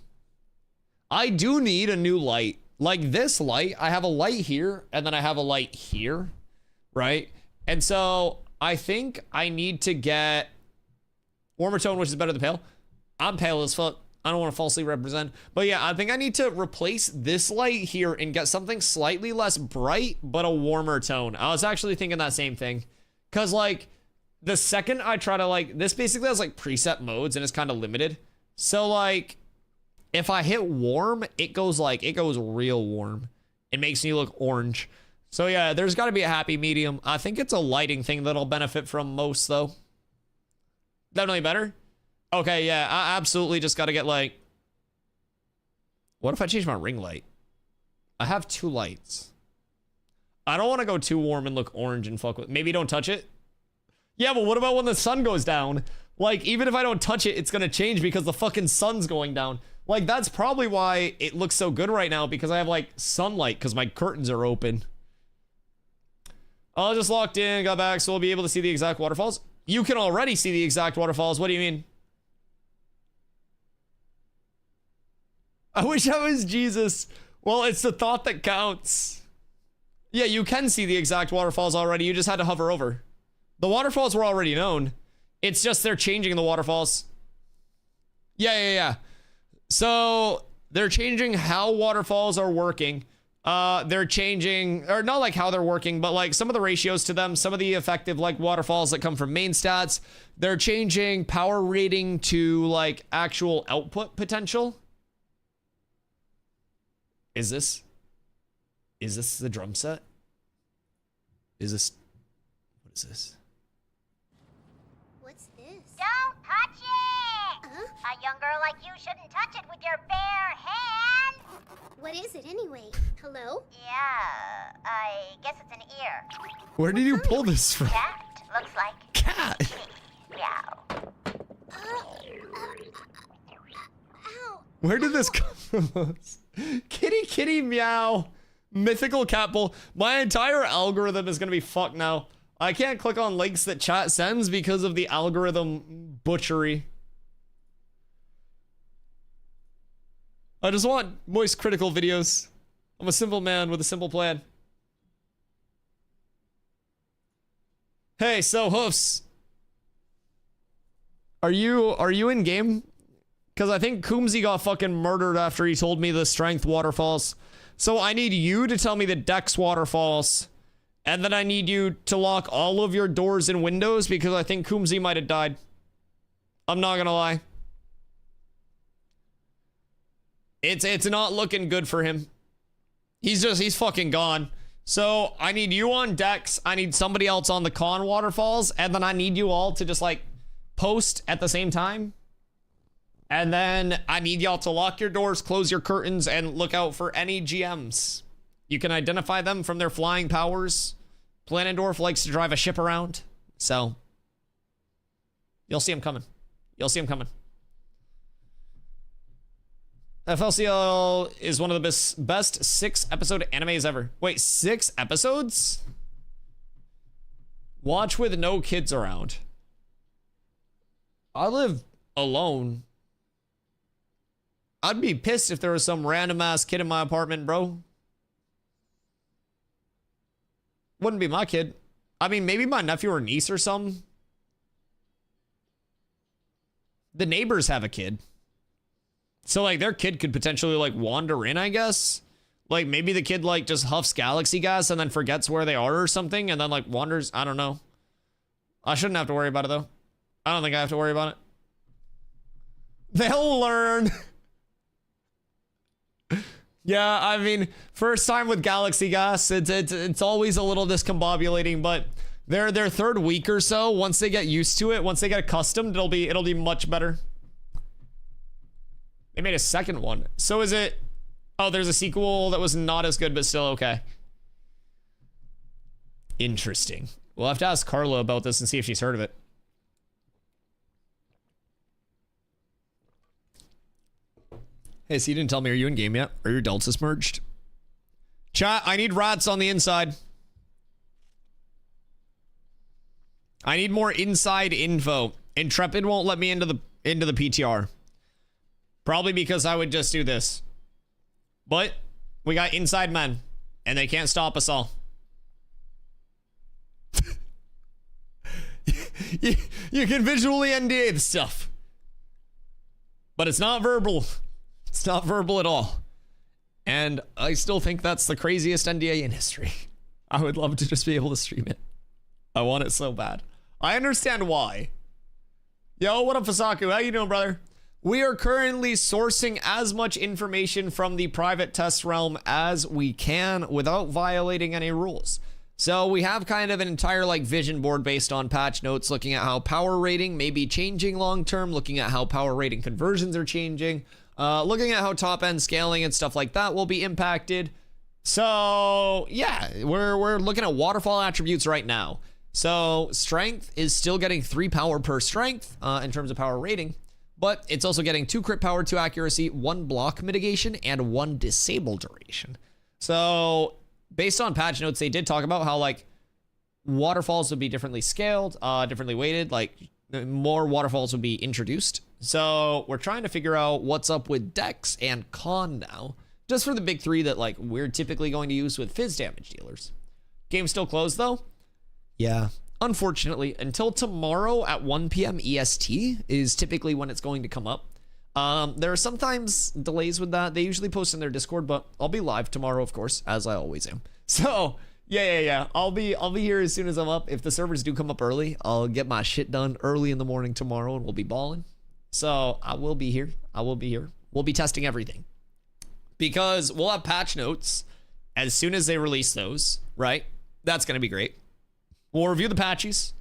I do need a new light. Like this light, I have a light here, and then I have a light here, right? And so I think I need to get warmer tone, which is better than pale. I'm pale as fuck. I don't want to falsely represent. But yeah, I think I need to replace this light here and get something slightly less bright, but a warmer tone. I was actually thinking that same thing. Because like, the second I try to like, this basically has like preset modes and it's kind of limited. So like, if I hit warm, it goes real warm. It makes me look orange. So yeah, there's got to be a happy medium. I think it's a lighting thing that'll benefit from most though. Definitely better. Okay, yeah, I absolutely just got to get like, what if I change my ring light? I have 2 lights. I don't want to go too warm and look orange and fuck with, maybe don't touch it. Yeah, but what about when the sun goes down? Like, even if I don't touch it, it's going to change because the fucking sun's going down. Like, that's probably why it looks so good right now, because I have, like, sunlight, because my curtains are open. I just locked in, got back, so we'll be able to see the exact waterfalls. You can already see the exact waterfalls. What do you mean? I wish I was Jesus. Well, it's the thought that counts. Yeah, you can see the exact waterfalls already. You just had to hover over. The waterfalls were already known. It's just they're changing the waterfalls. Yeah. So they're changing how waterfalls are working. They're changing, or not like how they're working, but like some of the ratios to them, some of the effective like waterfalls that come from main stats. They're changing power rating to like actual output potential. Is this the drum set? What is this? What's this? Don't touch it! A young girl like you shouldn't touch it with your bare hands! What is it anyway? Hello? Yeah, I guess it's an ear. Where did you pull this from? Cat, looks like. Cat. Meow. Ow. Where did this come from? Kitty meow. Mythical cat bull. My entire algorithm is gonna be fucked now. I can't click on links that chat sends because of the algorithm butchery. I just want moist critical videos. I'm a simple man with a simple plan. Hey, so Hoofs. Are you in game? Because I think Coombsy got fucking murdered after he told me the strength waterfalls. So I need you to tell me the dex waterfalls. And then I need you to lock all of your doors and windows because I think Coombsy might have died. I'm not gonna lie. It's not looking good for him. He's fucking gone. So I need you on decks. I need somebody else on the con waterfalls. And then I need you all to just like post at the same time. And then I need y'all to lock your doors, close your curtains, and look out for any GMs. You can identify them from their flying powers. Planendorf likes to drive a ship around. So you'll see him coming. You'll see him coming. FLCL is one of the best 6-episode animes ever. Wait, 6 episodes? Watch with no kids around. I live alone. I'd be pissed if there was some random ass kid in my apartment, bro. Wouldn't be my kid. I mean, maybe my nephew or niece or something. The neighbors have a kid. So, like, their kid could potentially, like, wander in, I guess. Like, maybe the kid, like, just huffs galaxy gas and then forgets where they are or something and then, like, wanders. I don't know. I shouldn't have to worry about it, though. I don't think I have to worry about it. They'll learn. Yeah, I mean, first time with galaxy gas, it's always a little discombobulating, but their third week or so, once they get used to it, once they get accustomed, it'll be much better. They made a second one. So is it... Oh, there's a sequel that was not as good, but still okay. Interesting. We'll have to ask Carla about this and see if she's heard of it. Hey, so you didn't tell me, are you in game yet? Are your deltas merged? Chat, I need rats on the inside. I need more inside info. Intrepid won't let me into the PTR. Probably because I would just do this. But we got inside men, and they can't stop us all. you can visually NDA the stuff. But it's not verbal. It's not verbal at all. And I still think that's the craziest NDA in history. I would love to just be able to stream it. I want it so bad. I understand why. Yo, what up, Fasaku? How you doing, brother? We are currently sourcing as much information from the private test realm as we can without violating any rules. So we have kind of an entire like vision board based on patch notes, looking at how power rating may be changing long term, looking at how power rating conversions are changing, looking at how top end scaling and stuff like that will be impacted. So yeah, we're looking at waterfall attributes right now. So strength is still getting 3 power per strength in terms of power rating. But it's also getting 2 crit power, 2 accuracy, 1 block mitigation, and 1 disable duration. So based on patch notes, they did talk about how like waterfalls would be differently scaled, differently weighted, like more waterfalls would be introduced. So we're trying to figure out what's up with Dex and Con now, just for the big 3 that like we're typically going to use with fizz damage dealers. Game's still closed though? Yeah. Unfortunately, until tomorrow at 1 p.m. EST is typically when it's going to come up. There are sometimes delays with that. They usually post in their Discord, but I'll be live tomorrow, of course, as I always am. So, yeah. I'll be here as soon as I'm up. If the servers do come up early, I'll get my shit done early in the morning tomorrow, and we'll be balling. So, I will be here. We'll be testing everything. Because we'll have patch notes as soon as they release those, right? That's going to be great. We'll review the patches.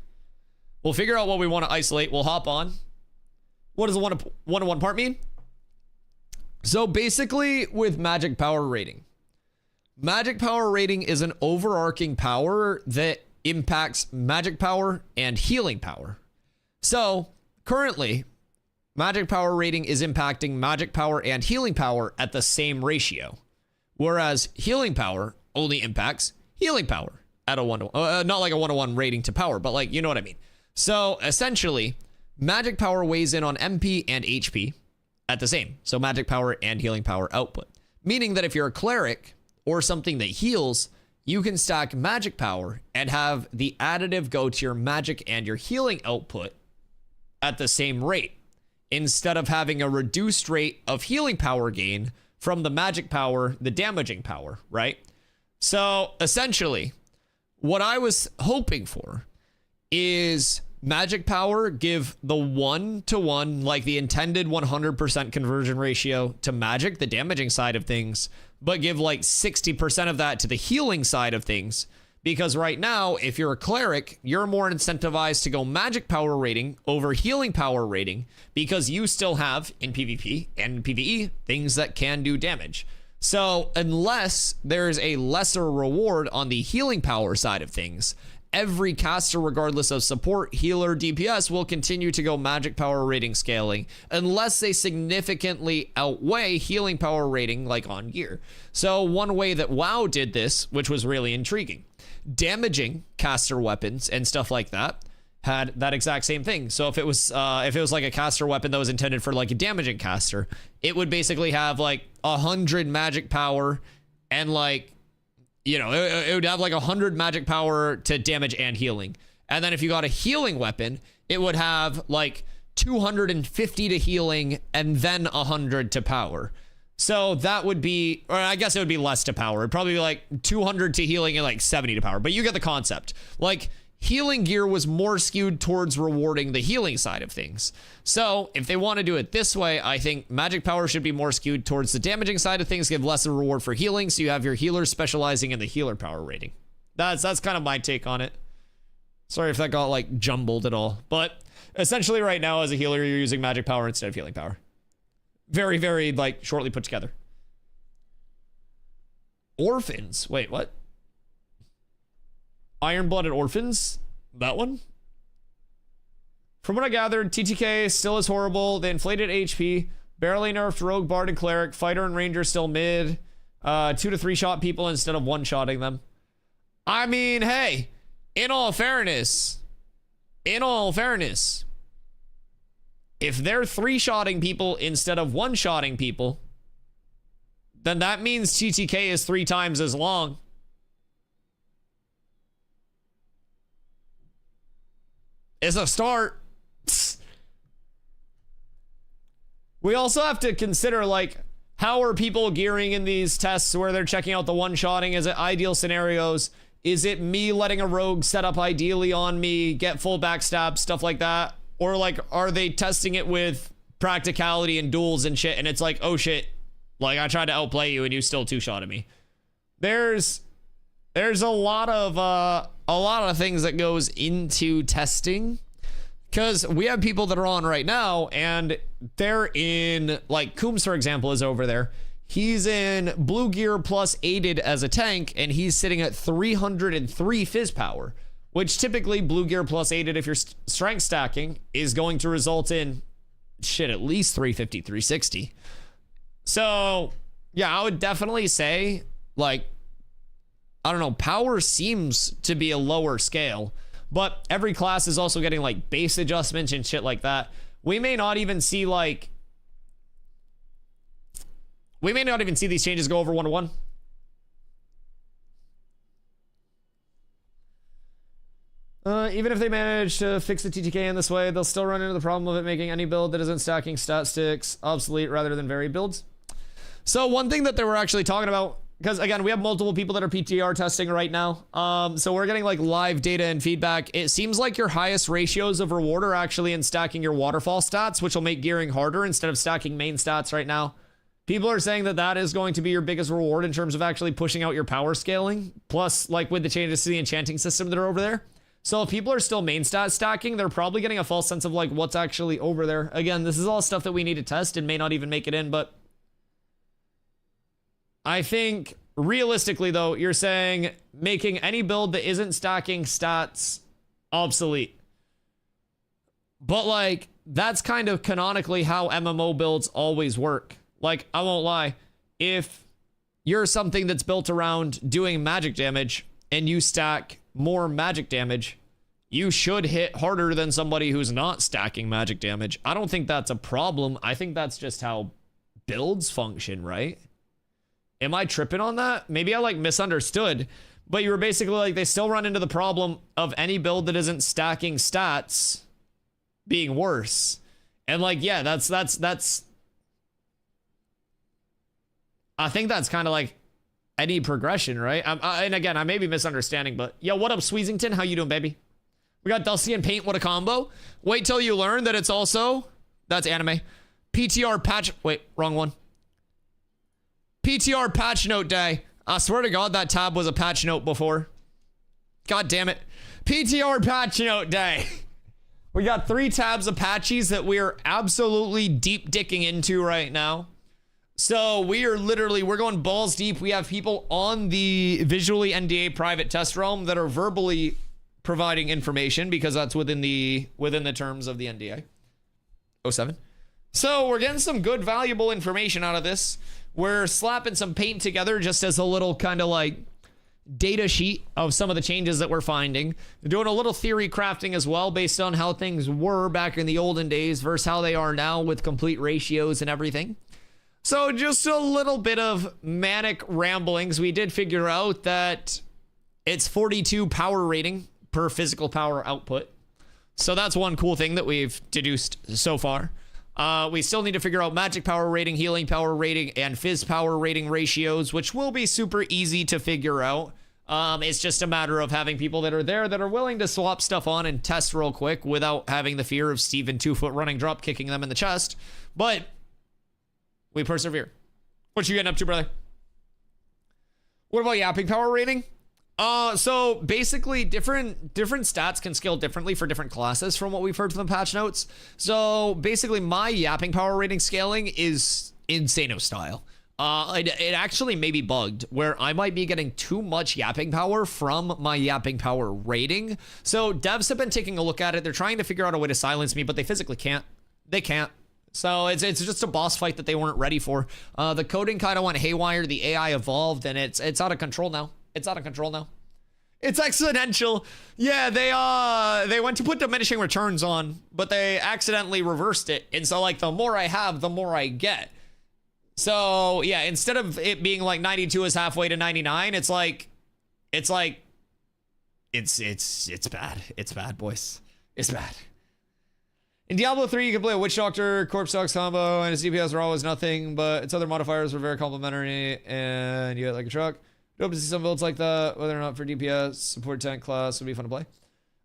We'll figure out what we want to isolate. We'll hop on. What does a one-to-one part mean? So basically with magic power rating. Magic power rating is an overarching power that impacts magic power and healing power. So currently, magic power rating is impacting magic power and healing power at the same ratio. Whereas healing power only impacts healing power. At a 1-to-1, not like a 1-to-1 rating to power, but like, you know what I mean. So essentially, magic power weighs in on MP and HP at the same. So magic power and healing power output. Meaning that if you're a cleric or something that heals, you can stack magic power and have the additive go to your magic and your healing output at the same rate. instead of having a reduced rate of healing power gain from the magic power, the damaging power, right? So essentially, what I was hoping for is magic power give the 1-to-1, like the intended 100% conversion ratio to magic, the damaging side of things, but give like 60% of that to the healing side of things. Because right now, if you're a cleric, you're more incentivized to go magic power rating over healing power rating because you still have, in PvP and in PvE, things that can do damage. So unless there's a lesser reward on the healing power side of things, every caster, regardless of support, healer, DPS, will continue to go magic power rating scaling unless they significantly outweigh healing power rating like on gear. So one way that WoW did this, which was really intriguing, damaging caster weapons and stuff like that had that exact same thing. So if it was like a caster weapon that was intended for like a damaging caster, it would basically have like 100 magic power and like, you know, it would have like 100 magic power to damage and healing. And then if you got a healing weapon, it would have like 250 to healing and then 100 to power. So that would be, or I guess it would be less to power. It'd probably be like 200 to healing and like 70 to power, but you get the concept. Like healing gear was more skewed towards rewarding the healing side of things. So if they want to do it this way, I think magic power should be more skewed towards the damaging side of things, give less of a reward for healing. So you have your healers specializing in the healer power rating. That's kind of my take on it. Sorry if that got like jumbled at all, but essentially right now as a healer, you're using magic power instead of healing power. Very, very, like, shortly put together. Orphans. Wait, what? Iron-blooded orphans? That one? From what I gathered, TTK still is horrible. The inflated HP. Barely nerfed rogue, bard, and cleric. Fighter and ranger still mid. 2 to 3 shot people instead of 1-shotting them. I mean, hey. In all fairness. If they're 3-shotting people instead of 1-shotting people, then that means TTK is 3 times as long. It's a start. We also have to consider, like, how are people gearing in these tests where they're checking out the 1-shotting? Is it ideal scenarios? Is it me letting a rogue set up ideally on me, get full backstab, stuff like that? Or like, are they testing it with practicality and duels and shit? And it's like, oh shit, like I tried to outplay you and you still 2-shotted me. There's a lot of things that goes into testing, because we have people that are on right now and they're in, like Coombs, for example, is over there. He's in blue gear plus aided as a tank and he's sitting at 303 fizz power. Which typically blue gear plus aided, if you're strength stacking, is going to result in shit at least 350, 360. So yeah, I would definitely say, like, I don't know, power seems to be a lower scale, but every class is also getting like base adjustments and shit like that. We may not even see these changes go over 1-to-1. Even if they manage to fix the TTK in this way, they'll still run into the problem of it making any build that isn't stacking stat sticks obsolete rather than varied builds. So one thing that they were actually talking about, because again, we have multiple people that are PTR testing right now. So we're getting like live data and feedback. It seems like your highest ratios of reward are actually in stacking your waterfall stats, which will make gearing harder instead of stacking main stats right now. People are saying that that is going to be your biggest reward in terms of actually pushing out your power scaling. Plus, like with the changes to the enchanting system that are over there. So if people are still main stat stacking, they're probably getting a false sense of like what's actually over there. Again, this is all stuff that we need to test and may not even make it in, but I think realistically though, you're saying making any build that isn't stacking stats obsolete. But like, that's kind of canonically how MMO builds always work. Like, I won't lie, if you're something that's built around doing magic damage and you stack more magic damage, you should hit harder than somebody who's not stacking magic damage. I don't think that's a problem. I think that's just how builds function, right? Am I tripping on that? Maybe I like misunderstood, but you were basically like, they still run into the problem of any build that isn't stacking stats being worse. And like, yeah, that's I think that's kind of like any progression, right? And again, I may be misunderstanding, but yo, what up, Sweezington? How you doing, baby? We got Dusty and Paint. What a combo. Wait till you learn that it's also, that's anime. PTR patch, wait, wrong one. PTR patch note day. I swear to God, that tab was a patch note before. God damn it. PTR patch note day. We got 3 tabs of patches that we are absolutely deep dicking into right now. So we're going balls deep. We have people on the visually NDA private test realm that are verbally providing information because that's within the terms of the NDA. 07. So we're getting some good, valuable information out of this. We're slapping some paint together just as a little kind of like data sheet of some of the changes that we're finding. We're doing a little theory crafting as well based on how things were back in the olden days versus how they are now with complete ratios and everything. So just a little bit of manic ramblings. We did figure out that it's 42 power rating per physical power output. So that's one cool thing that we've deduced so far. We still need to figure out magic power rating, healing power rating, and fizz power rating ratios, which will be super easy to figure out. It's just a matter of having people that are there that are willing to swap stuff on and test real quick without having the fear of Steven 2-foot running drop kicking them in the chest. But we persevere. What you getting up to, brother? What about yapping power rating? So basically different stats can scale differently for different classes from what we've heard from the patch notes. So basically my yapping power rating scaling is Insano style. It actually may be bugged where I might be getting too much yapping power from my yapping power rating. So devs have been taking a look at it. They're trying to figure out a way to silence me, but they physically can't. They can't. So it's just a boss fight that they weren't ready for. The coding kind of went haywire. The AI evolved, and it's out of control now. It's out of control now. It's exponential. Yeah, they went to put diminishing returns on, but they accidentally reversed it. And so like the more I have, the more I get. So yeah, instead of it being like 92 is halfway to 99, it's bad. It's bad, boys. It's bad. In Diablo 3, you can play a Witch Doctor, Corpse Dogs combo, and his DPS are always nothing, but its other modifiers are very complementary, and you get like a truck. Dope to see some builds like that, whether or not for DPS, support tank class would be fun to play.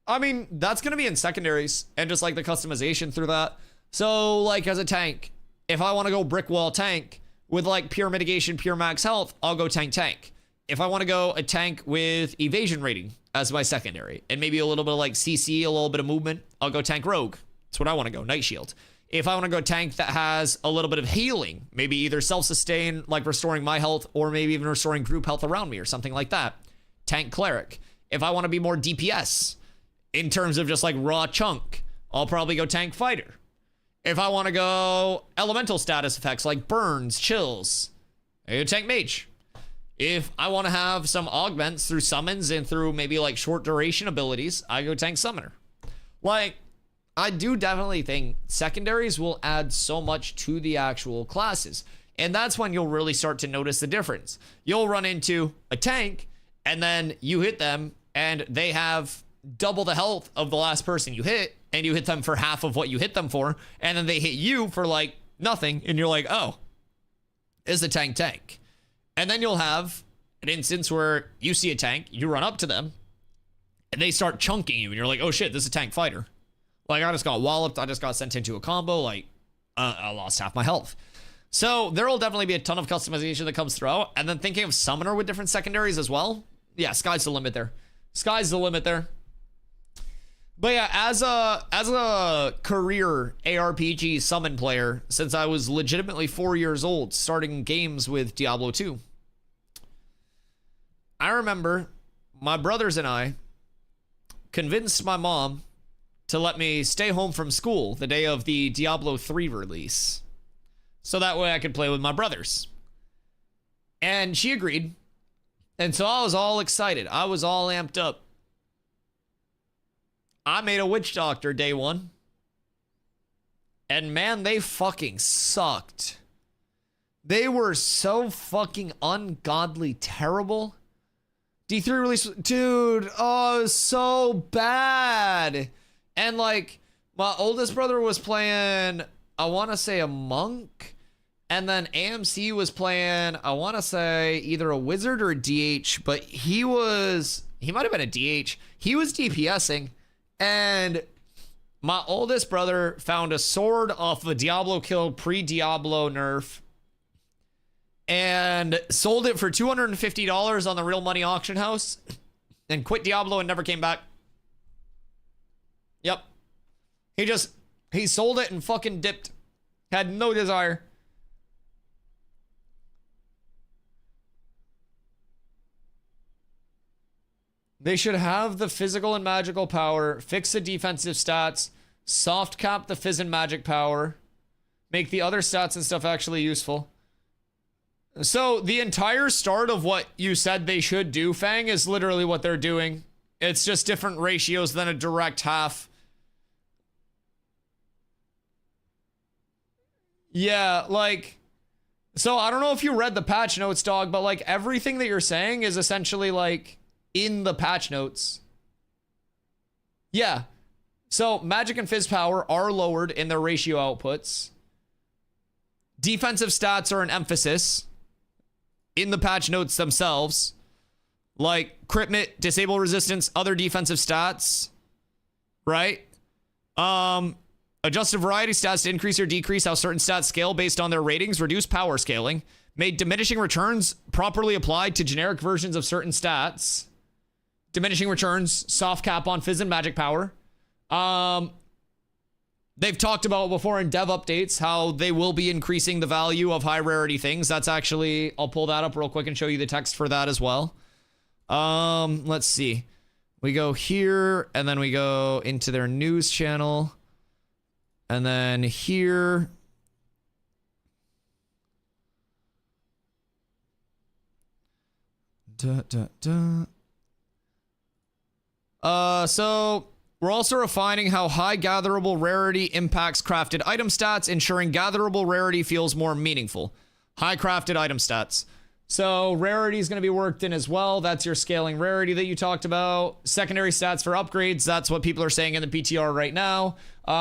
I mean, that's going to be in secondaries, and just like the customization through that. So, like as a tank, if I want to go brick wall tank with like pure mitigation, pure max health, I'll go tank. If I want to go a tank with evasion rating as my secondary, and maybe a little bit of like CC, a little bit of movement, I'll go tank rogue. That's what I want to go, Night Shield. If I want to go tank that has a little bit of healing, maybe either self-sustain, like restoring my health, or maybe even restoring group health around me or something like that, tank Cleric. If I want to be more DPS, in terms of just like raw chunk, I'll probably go tank Fighter. If I want to go elemental status effects like burns, chills, I go tank Mage. If I want to have some augments through summons and through maybe like short duration abilities, I go tank Summoner. Like, I do definitely think secondaries will add so much to the actual classes. And that's when you'll really start to notice the difference. You'll run into a tank, and then you hit them, and they have double the health of the last person you hit, and you hit them for half of what you hit them for, and then they hit you for like nothing, and you're like, oh, it's the tank. And then you'll have an instance where you see a tank, you run up to them, and they start chunking you, and you're like, oh shit, this is a tank fighter. Like, I just got walloped. I just got sent into a combo. Like, I lost half my health. So there will definitely be a ton of customization that comes through. And then thinking of Summoner with different secondaries as well. Yeah, sky's the limit there. Sky's the limit there. But yeah, as a career ARPG summon player, since I was legitimately 4 years old, starting games with Diablo 2, I remember my brothers and I convinced my mom to let me stay home from school the day of the Diablo 3 release, so that way I could play with my brothers. And she agreed. And so I was all excited. I was all amped up. I made a Witch Doctor day one. And man, they fucking sucked. They were so fucking ungodly terrible. D3 release, dude, oh, so bad. And like, My oldest brother was playing, I want to say a monk, and then AMC was playing, I want to say either a wizard or a DH, but he might have been a DH. He was DPSing, and my oldest brother found a sword off a Diablo kill pre-Diablo nerf and sold it for $250 on the Real Money auction house and quit Diablo and never came back. Yep. He sold it and fucking dipped. Had no desire. They should have the physical and magical power, fix the defensive stats, soft cap the phys and magic power, make the other stats and stuff actually useful. So the entire start of what you said they should do, Fang, is literally what they're doing. It's just different ratios than a direct half. Yeah, like, so I don't know if you read the patch notes, dog, but like everything that you're saying is essentially like in the patch notes. Yeah. So magic and phys power are lowered in their ratio outputs. Defensive stats are an emphasis in the patch notes themselves. Like crit mitt, disable resistance, other defensive stats. Right? Adjusted variety stats to increase or decrease how certain stats scale based on their ratings. Reduce power scaling. Made diminishing returns properly applied to generic versions of certain stats. Diminishing returns, soft cap on phys and magic power. They've talked about before in dev updates how they will be increasing the value of high rarity things. That's actually, I'll pull that up real quick and show you the text for that as well. Let's see. We go here and then we go into their news channel. And then here. So we're also refining how high gatherable rarity impacts crafted item stats, ensuring gatherable rarity feels more meaningful. High crafted item stats. So rarity is going to be worked in as well. That's your scaling rarity that you talked about. Secondary stats for upgrades. That's what people are saying in the PTR right now.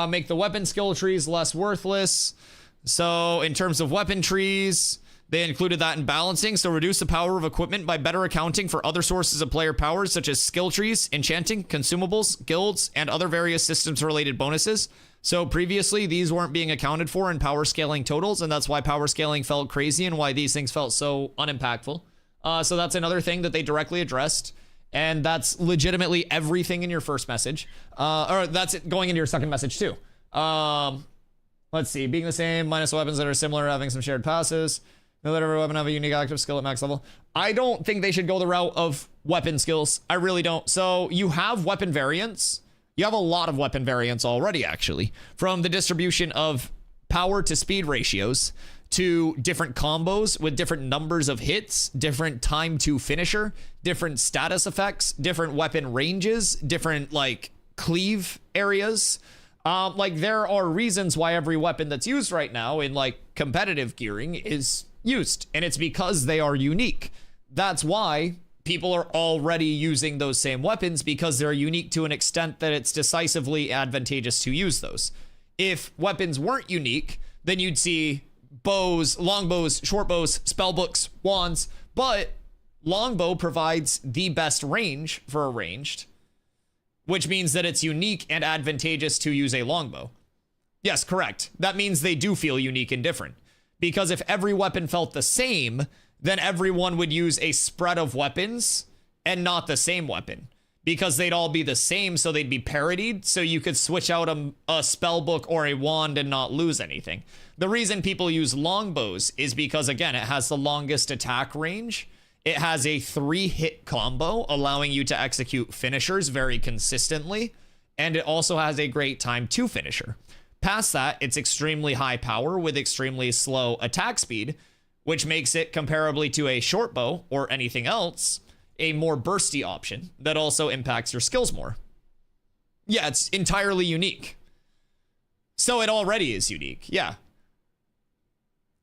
Make the weapon skill trees less worthless. So in terms of weapon trees, they included that in balancing. So reduce the power of equipment by better accounting for other sources of player powers, such as skill trees, enchanting, consumables, guilds, and other various systems related bonuses. So previously, these weren't being accounted for in power scaling totals, and that's why power scaling felt crazy and why these things felt so unimpactful. So that's another thing that they directly addressed, and that's legitimately everything in your first message. Or that's it going into your second message too. Let's see, being the same, minus weapons that are similar, having some shared passes. Let every weapon have a unique active skill at max level. I don't think they should go the route of weapon skills. I really don't. So you have weapon variants. You have a lot of weapon variants already, actually, from the distribution of power to speed ratios to different combos with different numbers of hits, different time to finisher, different status effects, different weapon ranges, different like cleave areas. Like there are reasons why every weapon that's used right now in like competitive gearing is used, and it's because they are unique. That's why people are already using those same weapons, because they're unique to an extent that it's decisively advantageous to use those. If weapons weren't unique, then you'd see bows, longbows, short bows, spell books, wands, but longbow provides the best range for a ranged, which means that it's unique and advantageous to use a longbow. Yes, correct. That means they do feel unique and different. Because if every weapon felt the same, then everyone would use a spread of weapons and not the same weapon. Because they'd all be the same, so they'd be parodied, so you could switch out a spell book or a wand and not lose anything. The reason people use longbows is because, again, it has the longest attack range. It has a 3-hit combo, allowing you to execute finishers very consistently. And it also has a great time to finisher. Past that, it's extremely high power with extremely slow attack speed, which makes it comparably to a short bow or anything else, a more bursty option that also impacts your skills more. Yeah, it's entirely unique. So it already is unique, yeah.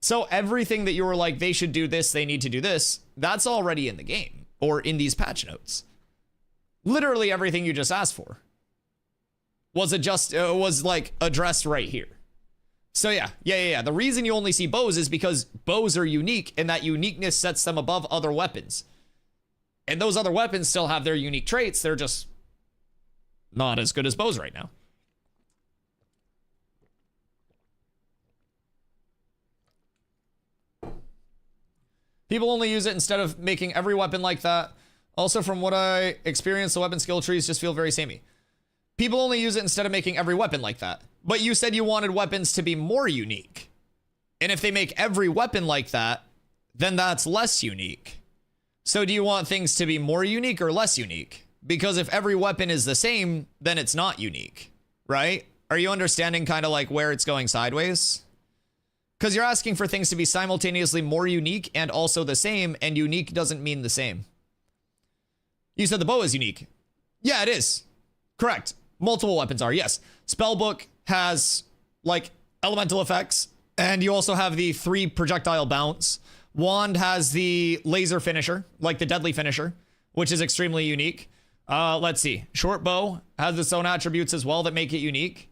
So everything that you were like, they should do this, they need to do this, that's already in the game or in these patch notes. Literally everything you just asked for. was like addressed right here. So yeah. The reason you only see bows is because bows are unique, and that uniqueness sets them above other weapons. And those other weapons still have their unique traits. They're just not as good as bows right now. People only use it instead of making every weapon like that. Also, from what I experienced, the weapon skill trees just feel very samey. People only use it instead of making every weapon like that. But you said you wanted weapons to be more unique. And if they make every weapon like that, then that's less unique. So do you want things to be more unique or less unique? Because if every weapon is the same, then it's not unique, right? Are you understanding kind of like where it's going sideways? Because you're asking for things to be simultaneously more unique and also the same, and unique doesn't mean the same. You said the bow is unique. Yeah, it is. Correct. Multiple weapons are, yes. Spellbook has, like, elemental effects, and you also have the 3 projectile bounce. Wand has the laser finisher, like the deadly finisher, which is extremely unique. Let's see. Short bow has its own attributes as well that make it unique.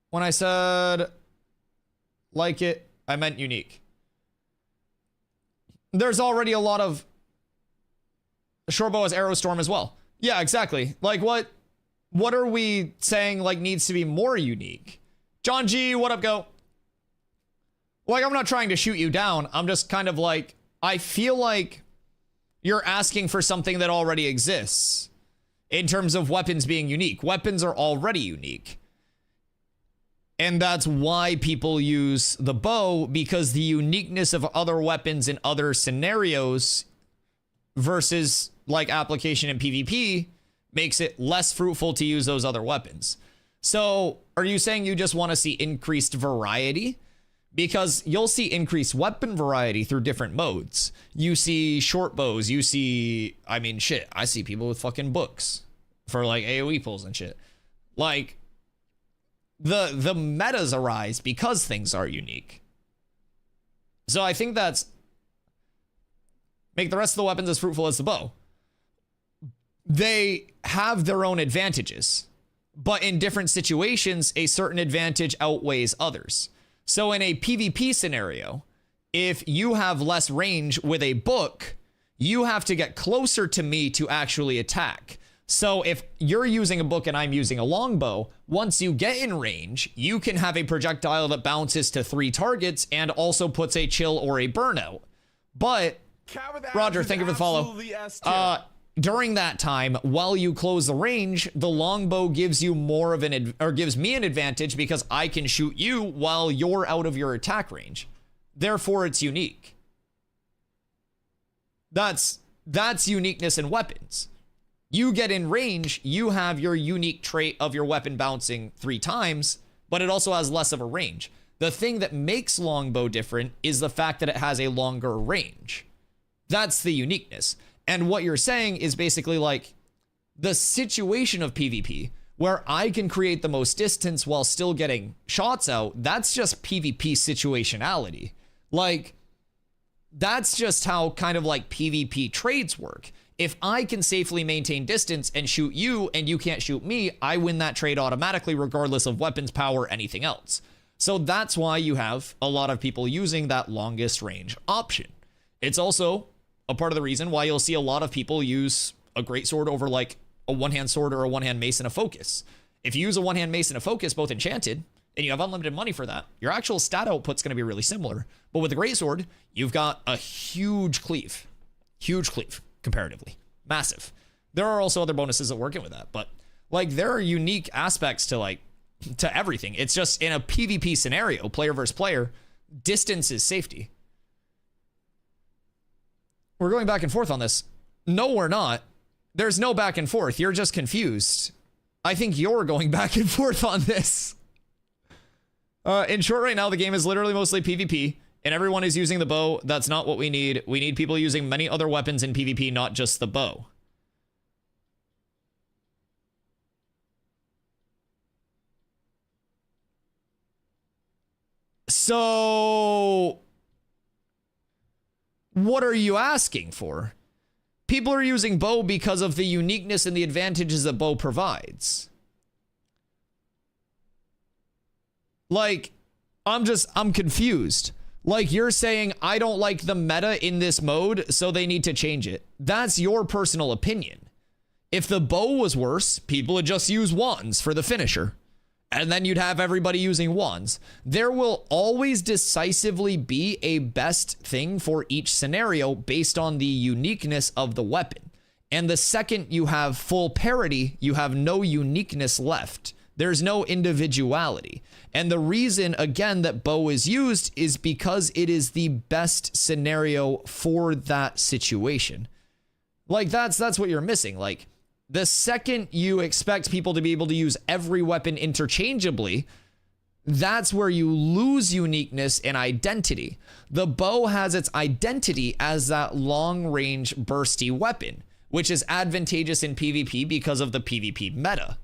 When I said like it, I meant unique. There's already a lot of short bow has arrow storm as well. Yeah, exactly. Like what are we saying like needs to be more unique? John G, what up, go? Like, I'm not trying to shoot you down. I'm just kind of like, I feel like you're asking for something that already exists in terms of weapons being unique. Weapons are already unique. And that's why people use the bow, because the uniqueness of other weapons in other scenarios versus like application in PvP makes it less fruitful to use those other weapons. So are you saying you just want to see increased variety? Because you'll see increased weapon variety through different modes. You see short bows, you see, I mean, shit, I see people with fucking books for like AoE pulls and shit. Like, the metas arise because things are unique. So I think that's make the rest of the weapons as fruitful as the bow. They have their own advantages, but in different situations, a certain advantage outweighs others. So in a PvP scenario, if you have less range with a book, you have to get closer to me to actually attack. So if you're using a book and I'm using a longbow, once you get in range, you can have a projectile that bounces to 3 targets and also puts a chill or a burnout. But Roger, thank you for the follow. During that time, while you close the range, the longbow gives you more of gives me an advantage because I can shoot you while you're out of your attack range. Therefore, it's unique. That's uniqueness in weapons. You get in range, you have your unique trait of your weapon bouncing 3 times, but it also has less of a range. The thing that makes longbow different is the fact that it has a longer range. That's the uniqueness. And what you're saying is basically like the situation of PvP where I can create the most distance while still getting shots out. That's just PvP situationality. Like, that's just how kind of like PvP trades work. If I can safely maintain distance and shoot you and you can't shoot me, I win that trade automatically regardless of weapons, power, anything else. So that's why you have a lot of people using that longest range option. It's also a part of the reason why you'll see a lot of people use a greatsword over like a one-hand sword or a one-hand mace and a focus. If you use a one-hand mace and a focus, both enchanted, and you have unlimited money for that, your actual stat output's going to be really similar. But with the greatsword, you've got a huge cleave comparatively. Massive. There are also other bonuses that work in with that, but like there are unique aspects to everything. It's just in a PvP scenario, player versus player, distance is safety. We're going back and forth on this. No, we're not. There's no back and forth. You're just confused. I think you're going back and forth on this. In short, right now, the game is literally mostly PvP, and everyone is using the bow. That's not what we need. We need people using many other weapons in PvP, not just the bow. So what are you asking for? People are using bow because of the uniqueness and the advantages that bow provides. Like, I'm confused. Like, you're saying, I don't like the meta in this mode, so they need to change it. That's your personal opinion. If the bow was worse, people would just use wands for the finisher. And then you'd have everybody using wands. There will always decisively be a best thing for each scenario based on the uniqueness of the weapon. And the second you have full parity, you have no uniqueness left. There's no individuality. And the reason, again, that bow is used is because it is the best scenario for that situation. Like, that's what you're missing. Like, the second you expect people to be able to use every weapon interchangeably, that's where you lose uniqueness and identity. The bow has its identity as that long-range bursty weapon, which is advantageous in PvP because of the PvP meta.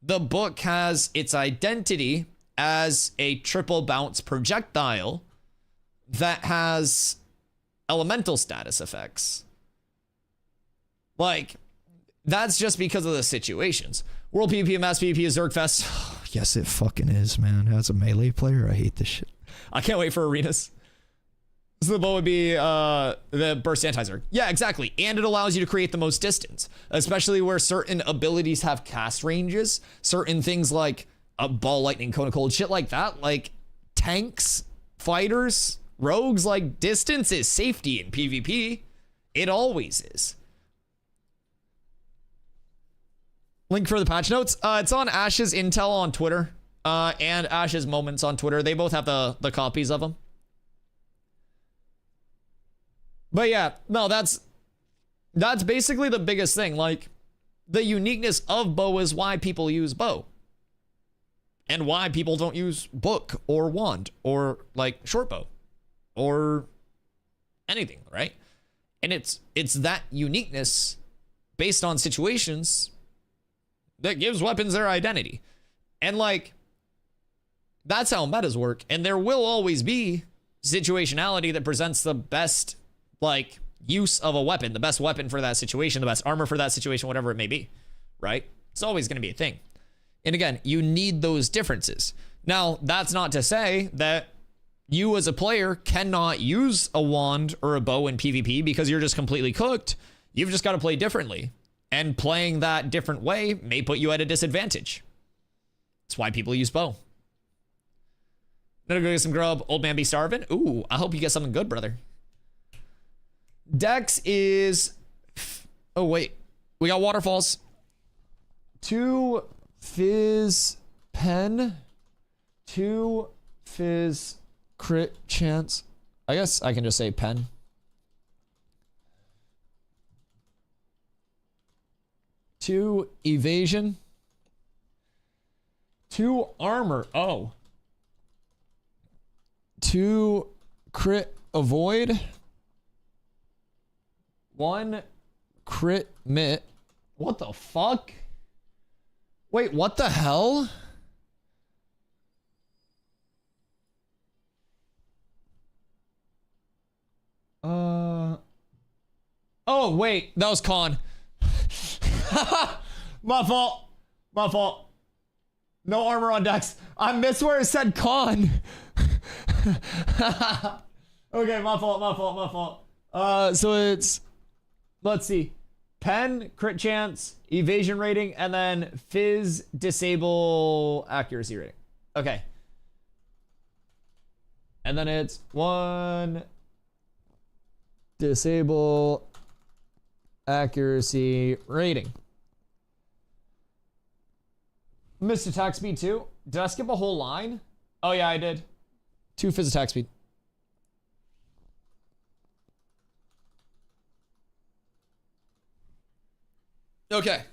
The book has its identity as a triple bounce projectile that has elemental status effects. Like, that's just because of the situations. World PvP and Mass PvP is Zergfest. Yes, it fucking is, man. As a melee player, I hate this shit. I can't wait for arenas. So the bow would be the burst anti-Zerg. Yeah, exactly. And it allows you to create the most distance, especially where certain abilities have cast ranges. Certain things like a ball, lightning, cone of cold, shit like that. Like tanks, fighters, rogues, like distance is safety in PvP. It always is. Link for the patch notes. It's on Ash's Intel on Twitter and Ash's Moments on Twitter. They both have the copies of them. But yeah, no, that's basically the biggest thing. Like, the uniqueness of bow is why people use bow. And why people don't use book or wand or like short bow or anything, right? And it's that uniqueness based on situations that gives weapons their identity. And like, that's how metas work. And there will always be situationality that presents the best like use of a weapon, the best weapon for that situation, the best armor for that situation, whatever it may be, right? It's always going to be a thing. And again, you need those differences. Now, that's not to say that you as a player cannot use a wand or a bow in PvP because you're just completely cooked. You've just got to play differently. And playing that different way may put you at a disadvantage. That's why people use bow. Gonna go get some grub. Old man be starving. Ooh, I hope you get something good, brother. Dex is... Oh, wait. We got waterfalls. 2 fizz pen. 2 fizz crit chance. I guess I can just say pen. 2 evasion. 2 armor. Oh. 2 crit avoid. 1 crit mit. What the fuck? Wait, what the hell? Oh, wait, that was con. My fault. My fault. No armor on Dex. I missed where it said con. Okay, my fault, my fault, my fault. So it's, let's see. Pen, crit chance, evasion rating, and then fizz, disable accuracy rating. Okay. And then it's 1 disable accuracy rating. Missed attack speed too. Did I skip a whole line? Oh yeah, I did. 2 fizz attack speed. Okay.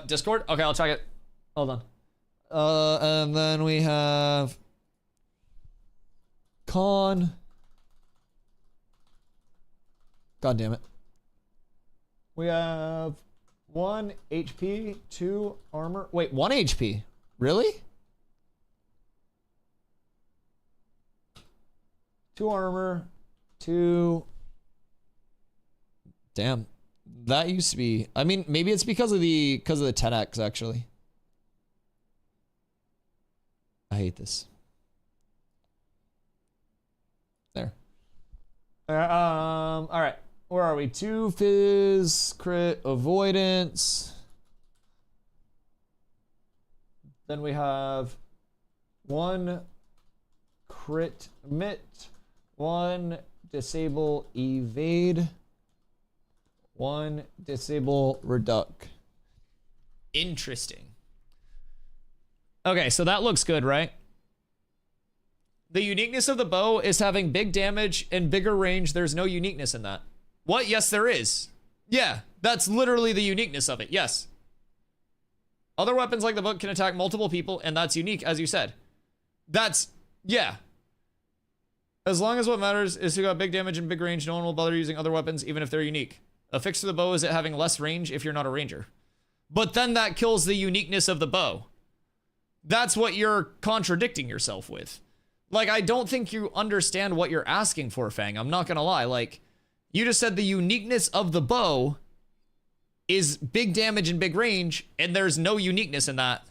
Discord? Okay, I'll check it. Hold on. And then we have con. God damn it. We have 1 HP, 2 armor. Wait, 1 HP? Really? 2 armor, 2 Damn. That used to be, I mean, maybe it's because of the 10x actually. I hate this. There. All right. Where are we? 2 fizz, crit, avoidance. Then we have 1 crit mit, 1 disable evade, 1 disable reduc. Interesting. Okay, so that looks good, right? The uniqueness of the bow is having big damage and bigger range. There's no uniqueness in that. What? Yes, there is. Yeah, that's literally the uniqueness of it. Yes. Other weapons like the book can attack multiple people, and that's unique, as you said. That's, yeah. As long as what matters is who got big damage and big range, no one will bother using other weapons, even if they're unique. A fix to the bow is it having less range if you're not a ranger. But then that kills the uniqueness of the bow. That's what you're contradicting yourself with. Like, I don't think you understand what you're asking for, Fang. I'm not gonna lie. Like, you just said the uniqueness of the bow is big damage and big range, and there's no uniqueness in that.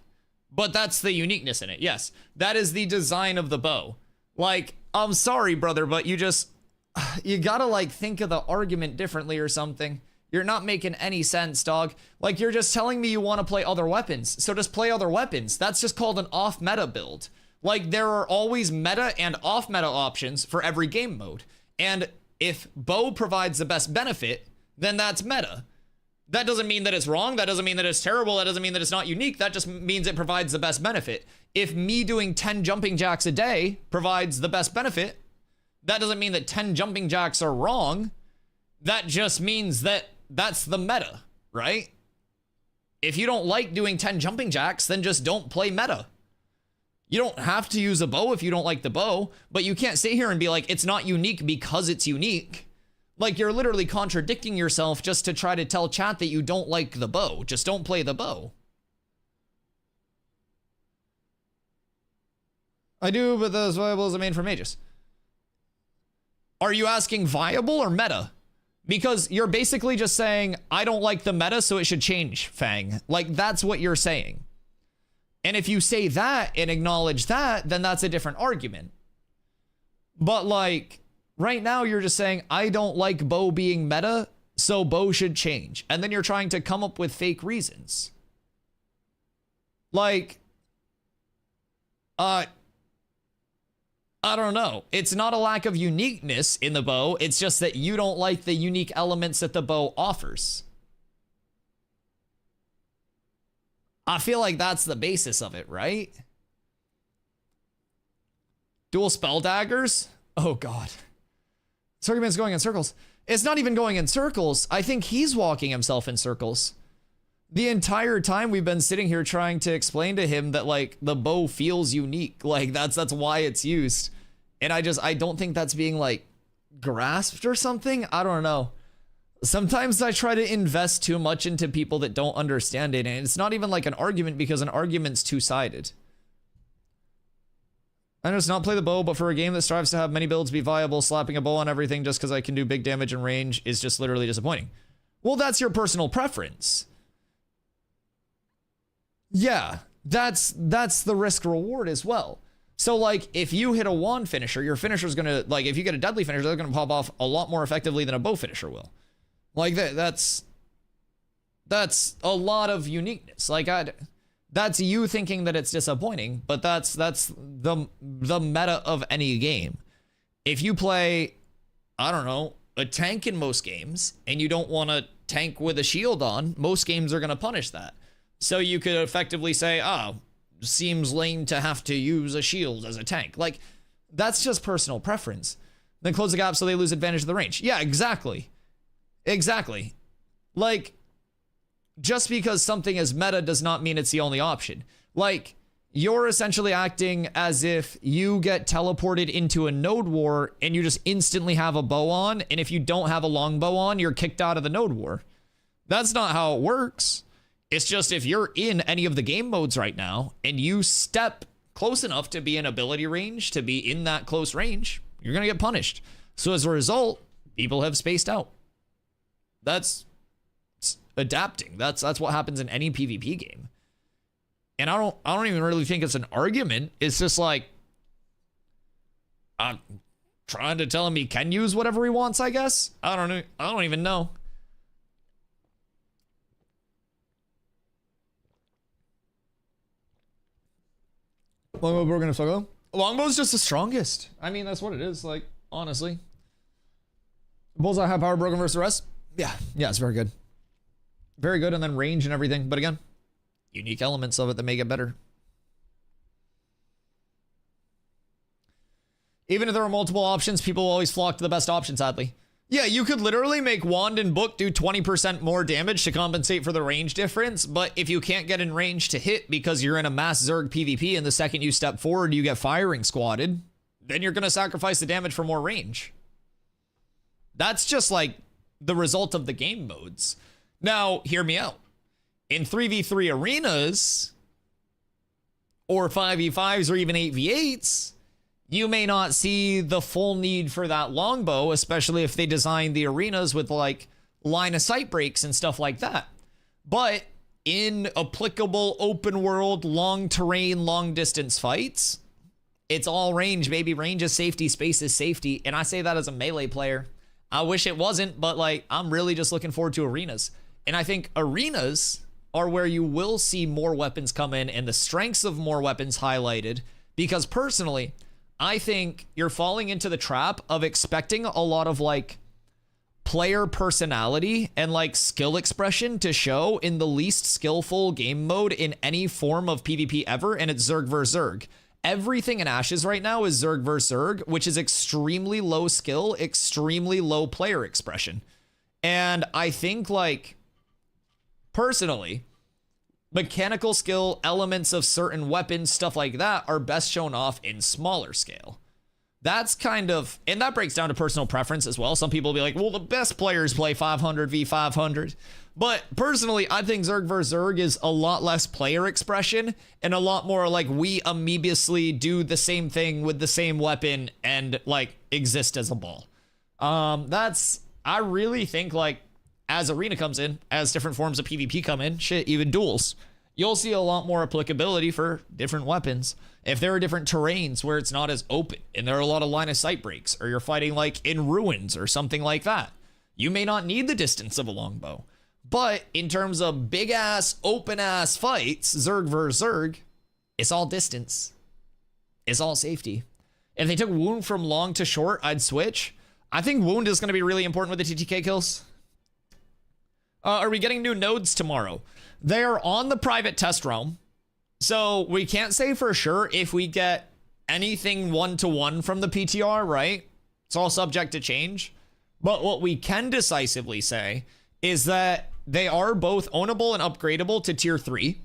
But that's the uniqueness in it, yes. That is the design of the bow. Like, I'm sorry, brother, but you gotta, like, think of the argument differently or something. You're not making any sense, dog. Like, you're just telling me you want to play other weapons, so just play other weapons. That's just called an off-meta build. Like, there are always meta and off-meta options for every game mode. And if bow provides the best benefit, then that's meta. That doesn't mean that it's wrong. That doesn't mean that it's terrible. That doesn't mean that it's not unique. That just means it provides the best benefit. If me doing 10 jumping jacks a day provides the best benefit, that doesn't mean that 10 jumping jacks are wrong. That just means that that's the meta, right? If you don't like doing 10 jumping jacks, then just don't play meta. You don't have to use a bow if you don't like the bow, but you can't sit here and be like, it's not unique because it's unique. Like, you're literally contradicting yourself just to try to tell chat that you don't like the bow. Just don't play the bow. I do, but those viable as a main for mages. Are you asking viable or meta? Because you're basically just saying, I don't like the meta, so it should change, Fang. Like, that's what you're saying. And if you say that and acknowledge that, then that's a different argument. But, like, right now you're just saying, I don't like bow being meta, so bow should change. And then you're trying to come up with fake reasons. Like, I don't know. It's not a lack of uniqueness in the bow. It's just that you don't like the unique elements that the bow offers. I feel like that's the basis of it, right? Dual spell daggers? Oh, God. This argument's going in circles. It's not even going in circles. I think he's walking himself in circles. The entire time we've been sitting here trying to explain to him that, like, the bow feels unique. Like, that's why it's used. And I don't think that's being, like, grasped or something. I don't know. Sometimes I try to invest too much into people that don't understand it, and it's not even like an argument because an argument's two-sided. I just not play the bow, but for a game that strives to have many builds be viable, slapping a bow on everything just because I can do big damage and range is just literally disappointing. Well, that's your personal preference. Yeah, that's the risk reward as well. So, like, if you hit a wand finisher, your finisher's gonna, like, if you get a deadly finisher, they're gonna pop off a lot more effectively than a bow finisher will. Like, that's a lot of uniqueness. Like, that's you thinking that it's disappointing, but that's the meta of any game. If you play, I don't know, a tank in most games, and you don't want to tank with a shield on, most games are going to punish that. So you could effectively say, oh, seems lame to have to use a shield as a tank. Like, that's just personal preference. Then close the gap so they lose advantage of the range. Yeah, exactly. Exactly. Like, just because something is meta does not mean it's the only option. Like, you're essentially acting as if you get teleported into a node war and you just instantly have a bow on, and if you don't have a longbow on, you're kicked out of the node war. That's not how it works. It's just if you're in any of the game modes right now and you step close enough to be in ability range, to be in that close range, you're gonna get punished. So as a result, people have spaced out. That's adapting. That's what happens in any PvP game. And I don't even really think it's an argument. It's just like, I'm trying to tell him he can use whatever he wants, I guess. I don't know. I don't even know. Longbow broken if so. Longbow's just the strongest. I mean, that's what it is. Like, honestly. Bullseye high power broken versus the rest. Yeah, it's very good. Very good, and then range and everything. But again, unique elements of it that make it better. Even if there are multiple options, people will always flock to the best option, sadly. Yeah, you could literally make Wand and Book do 20% more damage to compensate for the range difference, but if you can't get in range to hit because you're in a mass Zerg PvP and the second you step forward you get firing squatted, then you're going to sacrifice the damage for more range. That's just like the result of the game modes. Now, hear me out. In 3v3 arenas, or 5v5s, or even 8v8s, you may not see the full need for that longbow, especially if they design the arenas with like line of sight breaks and stuff like that. But in applicable open world, long terrain, long distance fights, it's all range, baby. Range is safety, space is safety. And I say that as a melee player. I wish it wasn't, but like, I'm really just looking forward to arenas. And I think arenas are where you will see more weapons come in and the strengths of more weapons highlighted. Because personally, I think you're falling into the trap of expecting a lot of like player personality and like skill expression to show in the least skillful game mode in any form of PvP ever, and it's Zerg vs Zerg. Everything in Ashes right now is Zerg vs Zerg, which is extremely low skill, extremely low player expression. And I think like, personally, mechanical skill, elements of certain weapons, stuff like that are best shown off in smaller scale. That's kind of, and that breaks down to personal preference as well. Some people will be like, well, the best players play 500 v 500. But personally, I think Zerg vs Zerg is a lot less player expression and a lot more like we amoebiously do the same thing with the same weapon and like exist as a ball. I really think like, as arena comes in, as different forms of PvP come in, shit, even duels, you'll see a lot more applicability for different weapons. If there are different terrains where it's not as open and there are a lot of line of sight breaks, or you're fighting like in ruins or something like that, you may not need the distance of a longbow. But in terms of big ass, open ass fights, Zerg vs Zerg, it's all distance. It's all safety. If they took wound from long to short, I'd switch. I think wound is going to be really important with the TTK kills. Are we getting new nodes tomorrow? They're on the private test realm, so we can't say for sure if we get anything one-to-one from the PTR, right? It's all subject to change. But what we can decisively say is that they are both ownable and upgradable to tier 3,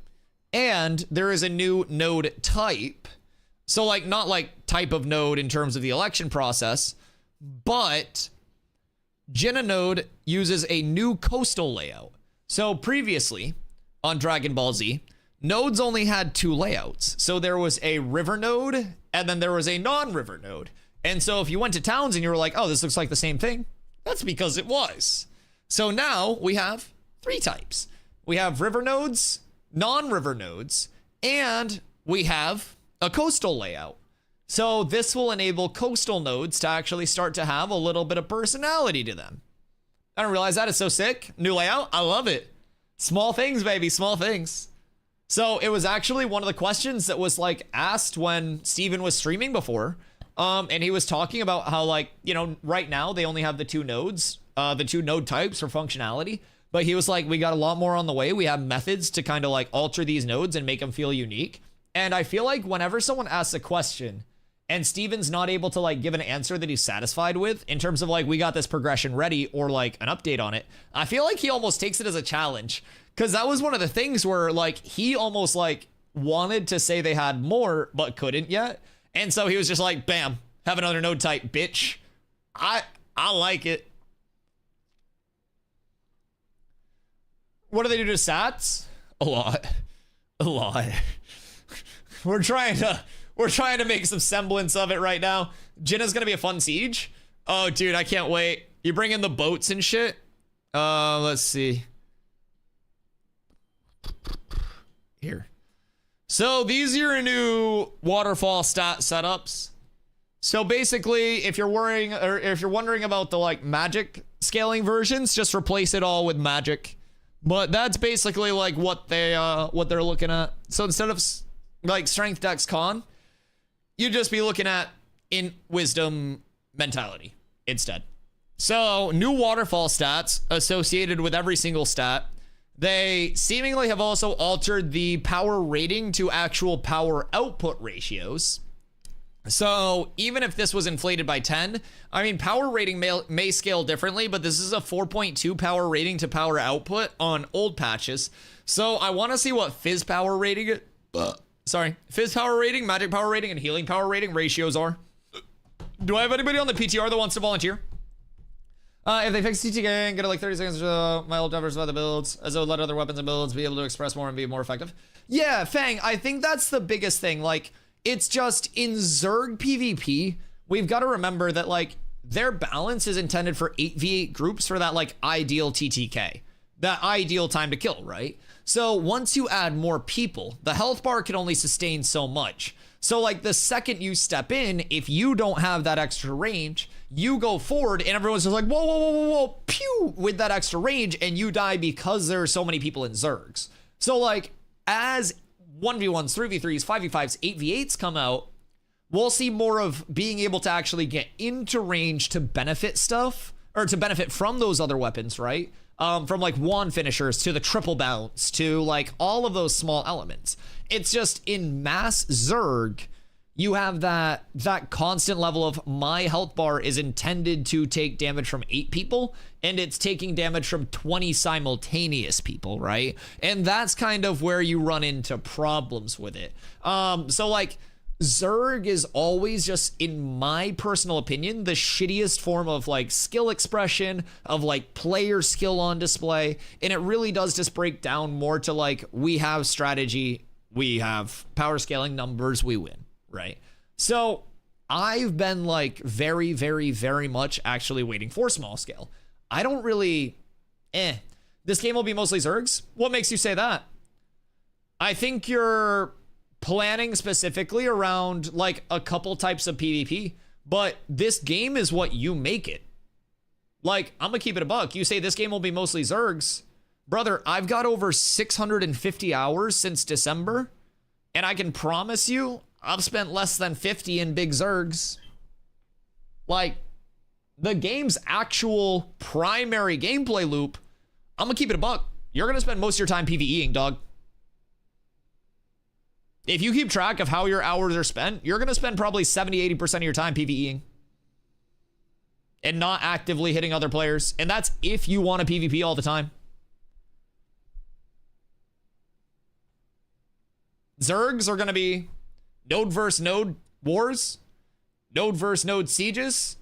and there is a new node type. So like, not like type of node in terms of the election process, but Jinna node uses a new coastal layout. So previously on Dragon Ball Z, nodes only had 2 layouts. So there was a river node and then there was a non-river node. And so if you went to towns and you were like, oh, this looks like the same thing, that's because it was. So now we have 3 types. We have river nodes, non-river nodes, and we have a coastal layout. So this will enable coastal nodes to actually start to have a little bit of personality to them. I don't realize that. It's so sick. New layout. I love it. Small things, baby. Small things. So it was actually one of the questions that was like asked when Steven was streaming before. And he was talking about how like, you know, right now they only have the 2 nodes, the 2 node types for functionality. But he was like, we got a lot more on the way. We have methods to kind of like alter these nodes and make them feel unique. And I feel like whenever someone asks a question and Steven's not able to like give an answer that he's satisfied with in terms of like, we got this progression ready or like an update on it, I feel like he almost takes it as a challenge. Cause that was one of the things where like, he almost like wanted to say they had more, but couldn't yet. And so he was just like, bam, have another node type, bitch. I like it. What do they do to sats? A lot. We're trying to make some semblance of it right now. Jinna's gonna be a fun siege. Oh, dude, I can't wait. You bring in the boats and shit. Let's see. Here. So these are your new waterfall stat setups. So basically, if you're worrying or if you're wondering about the like magic scaling versions, just replace it all with magic. But that's basically like what they're looking at. So instead of like strength, dex, con, you'd just be looking at in wisdom mentality instead. So new waterfall stats associated with every single stat. They seemingly have also altered the power rating to actual power output ratios. So even if this was inflated by 10, I mean, power rating may scale differently, but this is a 4.2 power rating to power output on old patches. So I want to see what fizz power rating, fizz power rating, magic power rating, and healing power rating ratios are. Do I have anybody on the PTR that wants to volunteer? If they fix TTK and get it like 30 seconds, my old diversify the builds, as it would let other weapons and builds be able to express more and be more effective. Yeah, Fang, I think that's the biggest thing. Like, it's just in Zerg PvP, we've got to remember that like their balance is intended for 8v8 groups for that like ideal TTK, that ideal time to kill, right? So once you add more people, the health bar can only sustain so much. So like the second you step in, if you don't have that extra range, you go forward and everyone's just like, whoa, whoa, whoa, whoa, whoa, pew, with that extra range, and you die because there are so many people in Zergs. So like as 1v1s, 3v3s, 5v5s, 8v8s come out, we'll see more of being able to actually get into range to benefit stuff, or to benefit from those other weapons, right? From like wand finishers to the triple bounce to like all of those small elements. It's just in mass Zerg, you have that constant level of my health bar is intended to take damage from 8 people, and it's taking damage from 20 simultaneous people, right? And that's kind of where you run into problems with it. So like Zerg is always just, in my personal opinion, the shittiest form of like skill expression, of like player skill on display. And it really does just break down more to like, we have strategy, we have power scaling numbers, we win, right? So I've been like very, very, very much actually waiting for small scale. I don't really, this game will be mostly Zergs. What makes you say that? I think you're planning specifically around like a couple types of PvP, but this game is what you make it. Like, I'm gonna keep it a buck. You say this game will be mostly Zergs. Brother, I've got over 650 hours since December, and I can promise you I've spent less than 50 in big Zergs. Like, the game's actual primary gameplay loop, I'm gonna keep it a buck. You're gonna spend most of your time PvEing, dog. If you keep track of how your hours are spent, you're gonna spend probably 70-80% of your time PvEing and not actively hitting other players. And that's if you want to PvP all the time. Zergs are gonna be node versus node wars, node versus node sieges,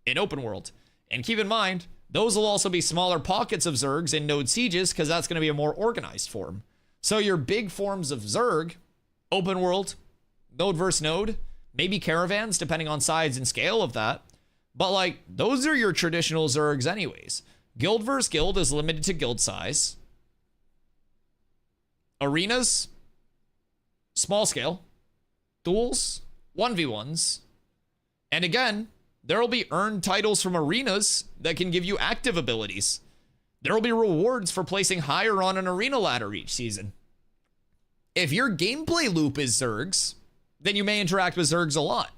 in open world. And keep in mind, those will also be smaller pockets of Zergs in node sieges, because that's going to be a more organized form. So your big forms of Zerg, open world, node versus node, maybe caravans, depending on size and scale of that. But like, those are your traditional Zergs anyways. Guild versus guild is limited to guild size. Arenas, small scale. Duels, 1v1s. And again, there will be earned titles from arenas that can give you active abilities. There will be rewards for placing higher on an arena ladder each season. If your gameplay loop is Zergs, then you may interact with Zergs a lot.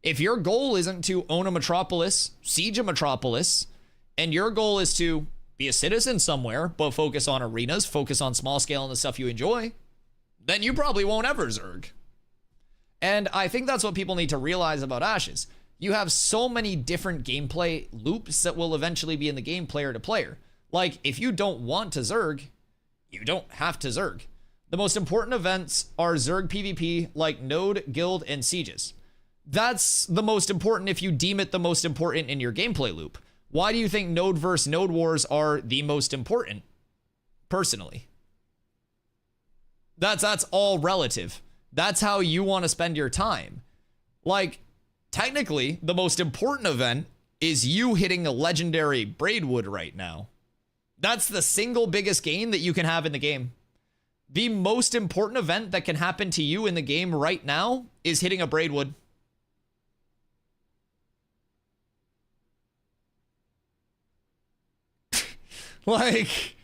If your goal isn't to own a metropolis, siege a metropolis, and your goal is to be a citizen somewhere, but focus on arenas, focus on small scale and the stuff you enjoy, then you probably won't ever Zerg. And I think that's what people need to realize about Ashes. You have so many different gameplay loops that will eventually be in the game player to player. Like, if you don't want to Zerg, you don't have to Zerg. The most important events are Zerg PvP, like Node, Guild, and Sieges. That's the most important if you deem it the most important in your gameplay loop. Why do you think Node versus Node wars are the most important? Personally. That's all relative. That's how you want to spend your time. Like, technically, the most important event is you hitting a legendary Braidwood right now. That's the single biggest gain that you can have in the game. The most important event that can happen to you in the game right now is hitting a Braidwood. Like,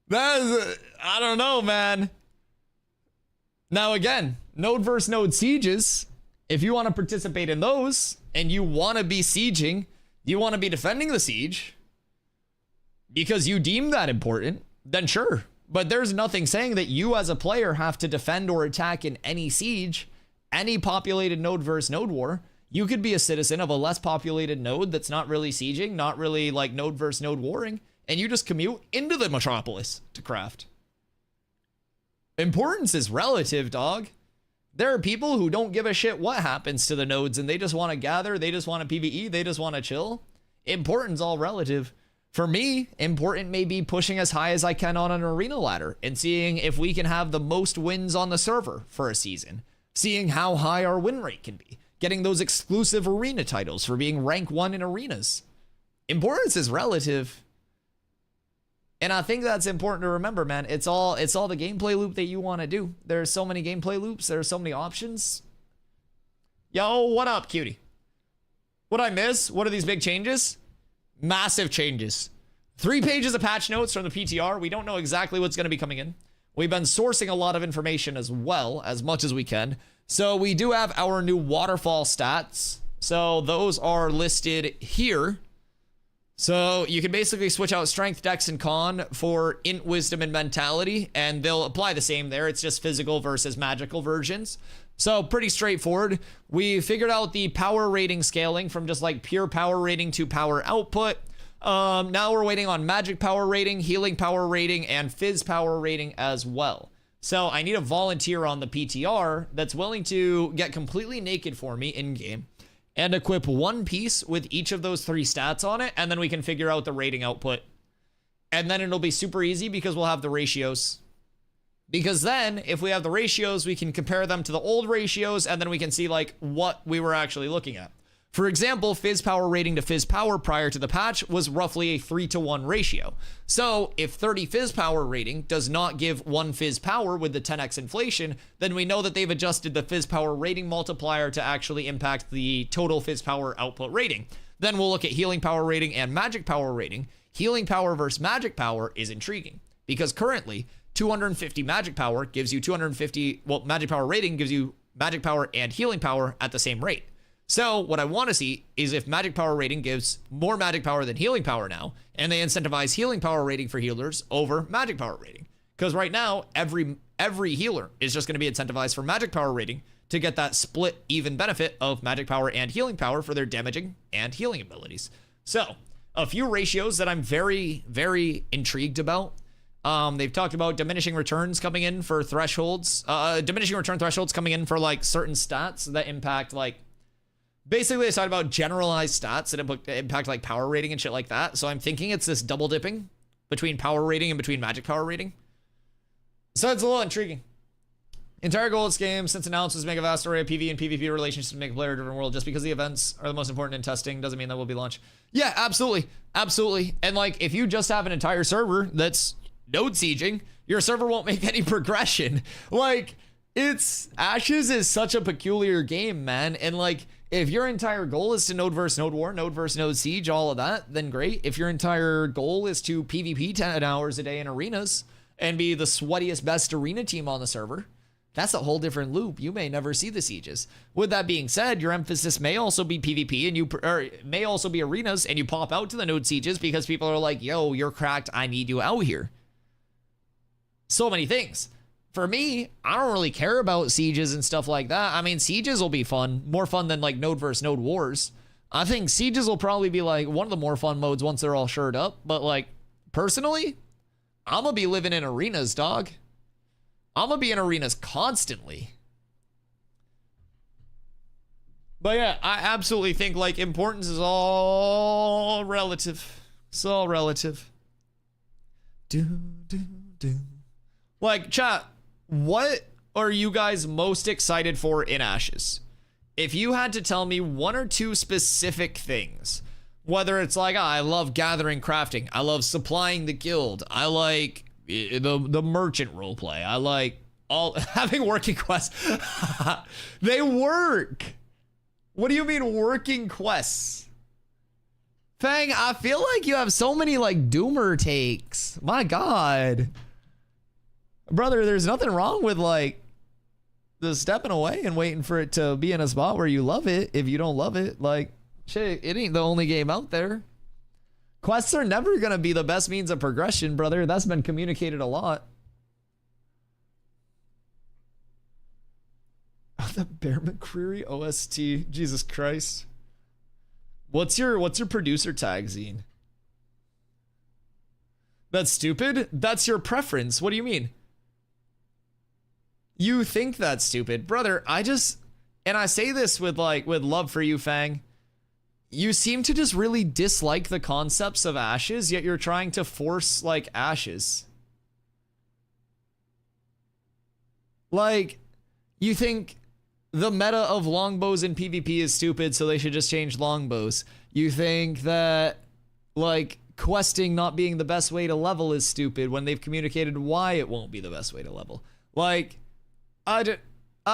that's, I don't know, man. Now again, node versus node sieges, if you want to participate in those and you want to be sieging, you want to be defending the siege because you deem that important, then sure. But there's nothing saying that you as a player have to defend or attack in any siege, any populated node versus node war. You could be a citizen of a less populated node that's not really sieging, not really like node versus node warring, and you just commute into the metropolis to craft. Importance is relative, dog. There are people who don't give a shit what happens to the nodes and they just want to gather, they just want to PvE, they just want to chill. Importance all relative. For me, important may be pushing as high as I can on an arena ladder and seeing if we can have the most wins on the server for a season. Seeing how high our win rate can be. Getting those exclusive arena titles for being rank 1 in arenas. Importance is relative. And I think that's important to remember, man. It's all the gameplay loop that you want to do. There's so many gameplay loops. There's so many options. Yo, what up, cutie? What'd I miss? What are these big changes? Massive changes. 3 pages of patch notes from the PTR. We don't know exactly what's going to be coming in. We've been sourcing a lot of information as well, as much as we can. So we do have our new waterfall stats. So those are listed here. So you can basically switch out strength, dex, and con for int, wisdom, and mentality, and they'll apply the same there. It's just physical versus magical versions. So pretty straightforward. We figured out the power rating scaling from just like pure power rating to power output. Now we're waiting on magic power rating, healing power rating, and fizz power rating as well. So I need a volunteer on the PTR that's willing to get completely naked for me in game and equip one piece with each of those 3 stats on it, and then we can figure out the rating output. And then it'll be super easy because we'll have the ratios. Because then, if we have the ratios, we can compare them to the old ratios, and then we can see like what we were actually looking at. For example, fizz power rating to fizz power prior to the patch was roughly a 3-to-1 ratio. So if 30 fizz power rating does not give 1 fizz power with the 10x inflation, then we know that they've adjusted the fizz power rating multiplier to actually impact the total fizz power output rating. Then we'll look at healing power rating and magic power rating. Healing power versus magic power is intriguing because currently 250 magic power gives you 250, well, magic power rating gives you magic power and healing power at the same rate. So what I want to see is if magic power rating gives more magic power than healing power now, and they incentivize healing power rating for healers over magic power rating. Because right now, every healer is just going to be incentivized for magic power rating to get that split even benefit of magic power and healing power for their damaging and healing abilities. So a few ratios that I'm very, very intrigued about. They've talked about diminishing returns coming in for thresholds, diminishing return thresholds coming in for like certain stats that impact like, basically, they talked about generalized stats that impact like power rating and shit like that. So I'm thinking it's this double dipping between power rating and between magic power rating. So it's a little intriguing. Entire goal of this game, since announced, was to make a vast array of PvE and PvP relationships to make a player-driven world. Just because the events are the most important in testing doesn't mean that will be launched. Yeah, absolutely. Absolutely. And like, if you just have an entire server that's node sieging, your server won't make any progression. Like, Ashes is such a peculiar game, man. And like, if your entire goal is to node versus node war, node versus node siege, all of that, then great. If your entire goal is to PvP 10 hours a day in arenas and be the sweatiest best arena team on the server, that's a whole different loop. You may never see the sieges. With that being said, your emphasis may also be PvP and may also be arenas, and you pop out to the node sieges because people are like, yo, you're cracked. I need you out here. So many things. For me, I don't really care about sieges and stuff like that. I mean, sieges will be fun. More fun than like node versus node wars. I think sieges will probably be like one of the more fun modes once they're all shored up. But like, personally, I'm going to be living in arenas, dog. I'm going to be in arenas constantly. But yeah, I absolutely think like importance is all relative. It's all relative. Like, chat, what are you guys most excited for in Ashes? If you had to tell me 1 or 2 specific things, Whether it's like, I love gathering crafting, I love supplying the guild, I like the merchant roleplay, I like all having working quests. They work. What do you mean working quests? Fang, I feel like you have so many like doomer takes. My God. Brother, there's nothing wrong with like just stepping away and waiting for it to be in a spot where you love it. If you don't love it, like, shit, it ain't the only game out there. Quests are never gonna be the best means of progression, brother. That's been communicated a lot. Oh, the Bear McCreary OST. Jesus Christ. What's your producer tag, Zine? That's stupid? That's your preference. What do you mean? You think that's stupid. Brother, and I say this with love for you, Fang. You seem to just really dislike the concepts of ashes, yet you're trying to force, like, ashes. Like, you think the meta of longbows in PvP is stupid, so they should just change longbows. You think that, like, questing not being the best way to level is stupid when they've communicated why it won't be the best way to level. Like, I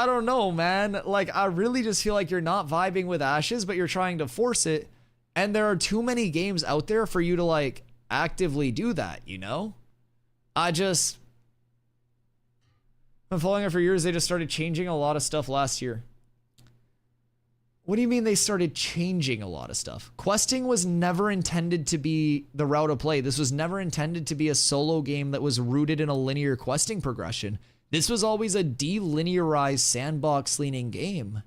don't know, man. Like, I really just feel like you're not vibing with ashes, but you're trying to force it. And there are too many games out there for you to, like, actively do that, you know? I've been following it for years. They just started changing a lot of stuff last year. What do you mean they started changing a lot of stuff? Questing was never intended to be the route of play. This was never intended to be a solo game that was rooted in a linear questing progression. This was always a delinearized sandbox leaning game.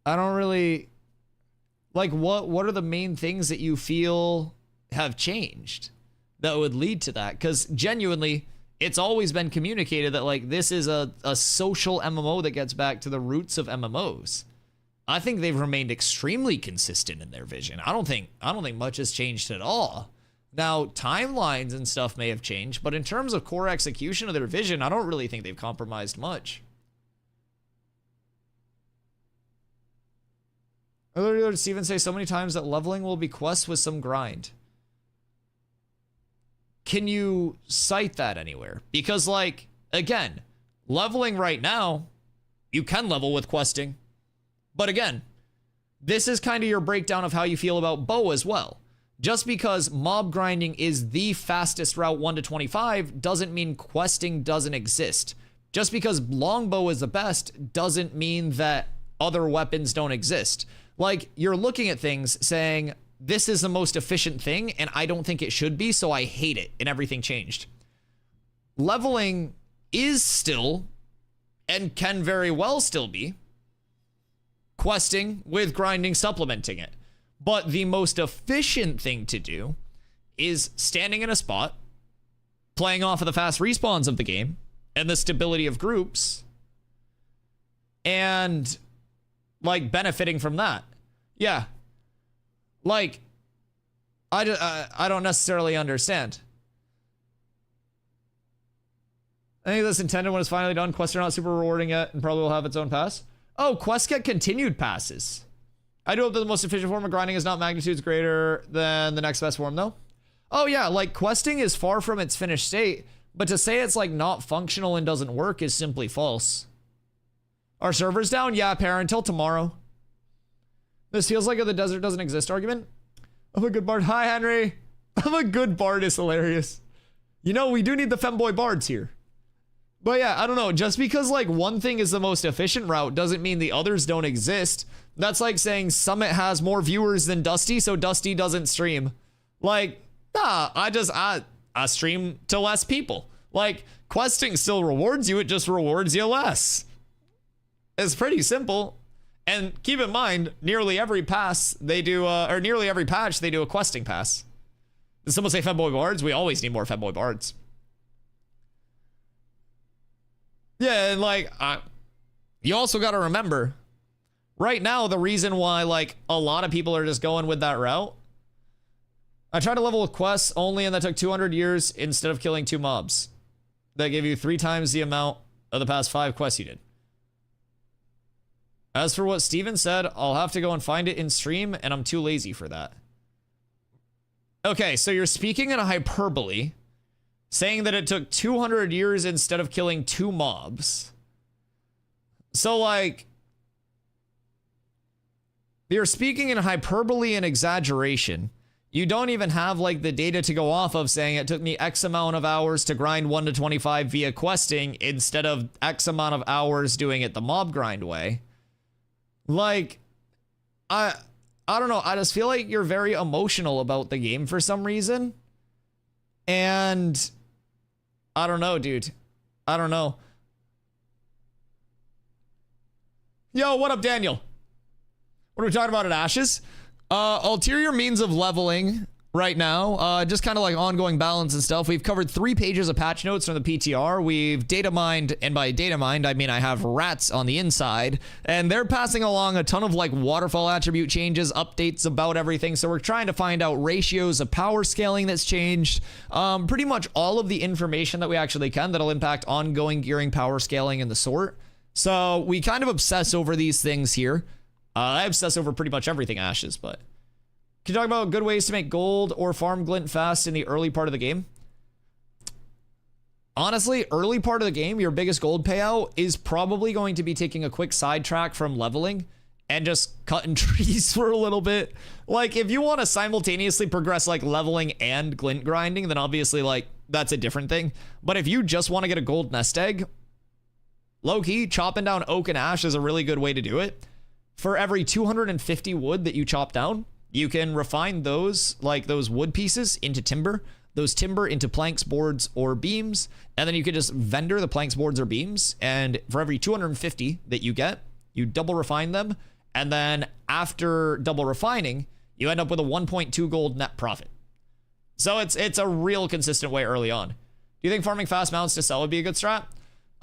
I don't really like what are the main things that you feel have changed that would lead to that? Because genuinely, it's always been communicated that like this is a social MMO that gets back to the roots of MMOs. I think they've remained extremely consistent in their vision. I don't think much has changed at all. Now, timelines and stuff may have changed, but in terms of core execution of their vision, I don't really think they've compromised much. I literally heard Steven say so many times that leveling will be quests with some grind. Can you cite that anywhere? Because, like, again, leveling right now, you can level with questing. But again, this is kind of your breakdown of how you feel about bow as well. Just because mob grinding is the fastest route 1 to 25 doesn't mean questing doesn't exist. Just because longbow is the best doesn't mean that other weapons don't exist. Like, you're looking at things saying, this is the most efficient thing, and I don't think it should be, so I hate it, and everything changed. Leveling is still, and can very well still be, questing with grinding supplementing it. But the most efficient thing to do is standing in a spot, playing off of the fast respawns of the game, and the stability of groups, and, like, benefiting from that. Yeah. Like, I don't necessarily understand. I think this intended when it's finally done. Quests are not super rewarding yet and probably will have its own pass. Oh, quests get continued passes. I do hope that the most efficient form of grinding is not magnitudes greater than the next best form, though. Oh, yeah, like, questing is far from its finished state, but to say it's, like, not functional and doesn't work is simply false. Are servers down? Yeah, pair until tomorrow. This feels like a the desert doesn't exist argument. I'm a good bard. Hi, Henry. I'm a good bard is hilarious. You know, we do need the femboy bards here. But yeah, I don't know. Just because, like, one thing is the most efficient route doesn't mean the others don't exist. That's like saying Summit has more viewers than Dusty, so Dusty doesn't stream. Like, nah, I stream to less people. Like, questing still rewards you, it just rewards you less. It's pretty simple. And keep in mind, nearly every pass they do, or nearly every patch they do a questing pass. Did someone say femboy bards? We always need more femboy bards. Yeah, and like, you also got to remember, right now, the reason why, like, a lot of people are just going with that route. I tried to level with quests only, and that took 200 years instead of killing 2 mobs. That gave you 3 times the amount of the past 5 quests you did. As for what Steven said, I'll have to go and find it in stream, and I'm too lazy for that. Okay, so you're speaking in a hyperbole, saying that it took 200 years instead of killing 2 mobs. So, like, you're speaking in hyperbole and exaggeration. You don't even have, like, the data to go off of saying it took me X amount of hours to grind 1 to 25 via questing instead of X amount of hours doing it the mob grind way. Like, I don't know. I just feel like you're very emotional about the game for some reason. And I don't know, dude. I don't know. Yo, what up, Daniel? What are we talking about at Ashes? Ulterior means of leveling right now. Just kind of like ongoing balance and stuff. We've covered 3 pages of patch notes from the PTR. We've data mined, and by data mined, I mean I have rats on the inside, and they're passing along a ton of like waterfall attribute changes, updates about everything. So we're trying to find out ratios of power scaling that's changed. Pretty much all of the information that we actually can that'll impact ongoing gearing, power scaling, and the sort. So we kind of obsess over these things here. I obsess over pretty much everything Ashes, but can you talk about good ways to make gold or farm glint fast in the early part of the game? Honestly, early part of the game, your biggest gold payout is probably going to be taking a quick sidetrack from leveling and just cutting trees for a little bit. Like, if you want to simultaneously progress like leveling and glint grinding, then obviously like that's a different thing. But if you just want to get a gold nest egg, low-key, chopping down oak and ash is a really good way to do it. For every 250 wood that you chop down, you can refine those, like those wood pieces, into timber, those timber into planks, boards, or beams, and then you can just vendor the planks, boards, or beams, and for every 250 that you get, you double refine them, and then after double refining, you end up with a 1.2 gold net profit. So it's a real consistent way early on. Do you think farming fast mounts to sell would be a good strat?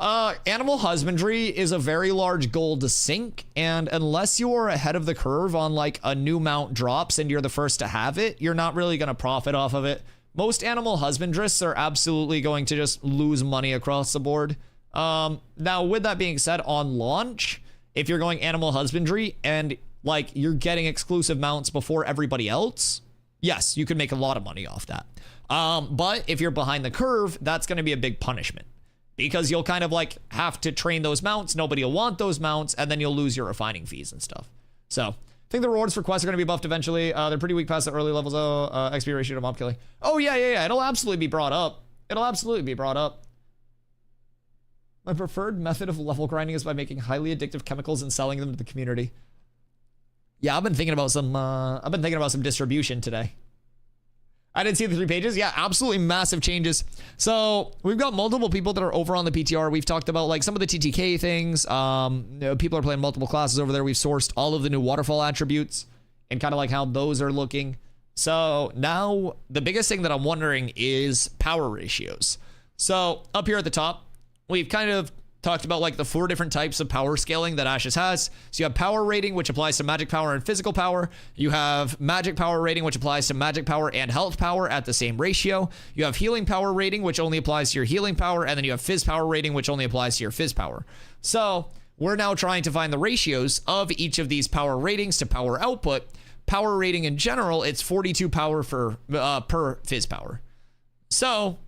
Animal husbandry is a very large goal to sink, and unless you are ahead of the curve on like a new mount drops and you're the first to have it, you're not really going to profit off of it. Most animal husbandrists are absolutely going to just lose money across the board. Now, with that being said, on launch, if you're going animal husbandry and like you're getting exclusive mounts before everybody else, yes, you can make a lot of money off that. But if you're behind the curve, that's going to be a big punishment. Because you'll kind of like have to train those mounts. Nobody will want those mounts, and then you'll lose your refining fees and stuff. So I think the rewards for quests are going to be buffed eventually. They're pretty weak past the early levels. XP ratio to mob killing. Oh yeah. It'll absolutely be brought up. My preferred method of level grinding is by making highly addictive chemicals and selling them to the community. Yeah, I've been thinking about some distribution today. I didn't see the 3 pages. Yeah, absolutely massive changes. So we've got multiple people that are over on the PTR. We've talked about like some of the TTK things. People are playing multiple classes over there. We've sourced all of the new waterfall attributes and kind of like how those are looking. So now the biggest thing that I'm wondering is power ratios. So up here at the top, we've kind of talked about like the 4 different types of power scaling that Ashes has. So you have power rating, which applies to magic power and physical power. You have magic power rating, which applies to magic power and health power at the same ratio. You have healing power rating, which only applies to your healing power. And then you have fizz power rating, which only applies to your fizz power. So we're now trying to find the ratios of each of these power ratings to power output. Power rating in general, it's 42 power for per fizz power. So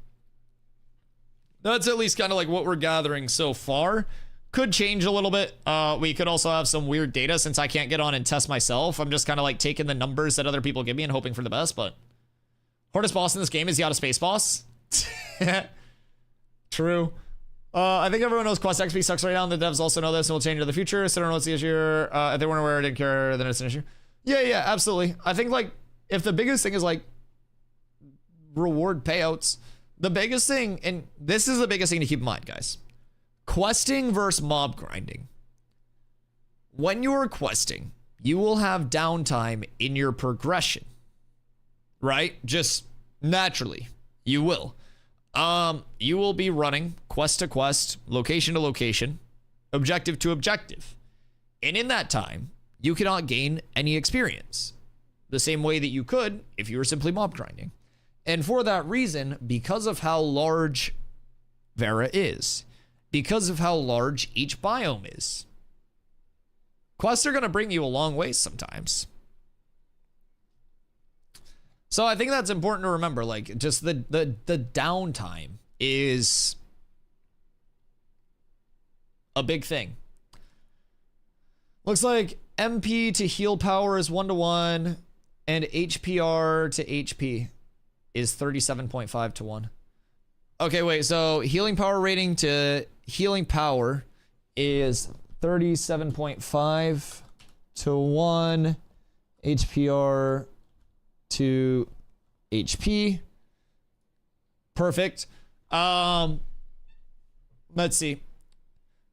that's at least kind of like what we're gathering so far. Could change a little bit. We could also have some weird data since I can't get on and test myself. I'm just kind of like taking the numbers that other people give me and hoping for the best, but hardest boss in this game is the outer space boss. True. I think everyone knows Quest XP sucks right now, and the devs also know this and will change in the future, so I don't know what's the issue. If they weren't aware or didn't care, then it's an issue. Yeah, absolutely. I think like if the biggest thing is like reward payouts, the biggest thing, and this is the biggest thing to keep in mind, guys. Questing versus mob grinding. When you're questing, you will have downtime in your progression, right? Just naturally, you will. You will be running quest to quest, location to location, objective to objective. And in that time, you cannot gain any experience the same way that you could if you were simply mob grinding. And for that reason, because of how large Vera is, because of how large each biome is, quests are going to bring you a long way sometimes. So I think that's important to remember. Like, just the downtime is a big thing. Looks like MP to heal power is 1-to-1, and HPR to HP is 37.5 to 1. Okay, wait, so healing power rating to healing power is 37.5 to 1, HPR to HP. Perfect. Let's see.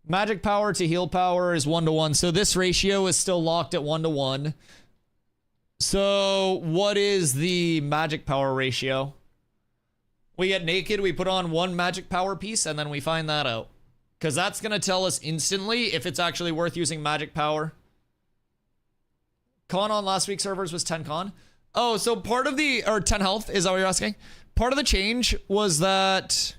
Magic power to heal power is 1-to-1. So this ratio is still locked at 1-to-1. So what is the magic power ratio? We get naked, we put on 1 magic power piece, and then we find that out. Because that's going to tell us instantly if it's actually worth using magic power. Con on last week's servers was 10 con. Oh, so part of the, or 10 health, is that what you're asking? Part of the change was that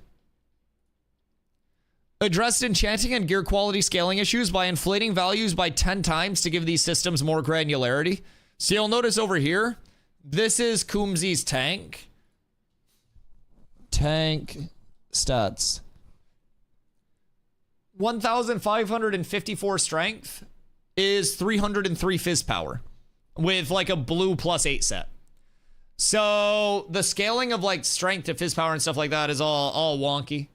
addressed enchanting and gear quality scaling issues by inflating values by 10 times to give these systems more granularity. So you'll notice over here, this is Coombsy's tank. Tank stats. 1,554 strength is 303 fizz power with like a blue +8 set. So the scaling of like strength to fizz power and stuff like that is all wonky.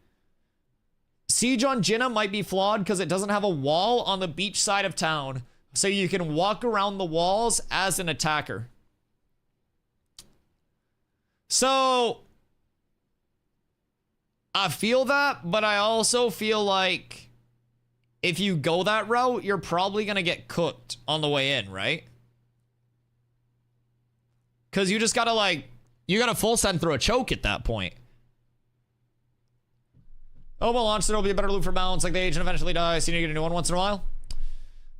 Siege on Jinnah might be flawed because it doesn't have a wall on the beach side of town, so you can walk around the walls as an attacker. So I feel that, but I also feel like if you go that route, you're probably going to get cooked on the way in, right? Because you just got to like, you got to full send through a choke at that point. Oh, well, launch, there'll be a better loop for mounts, like the agent eventually dies, so you need to get a new one once in a while.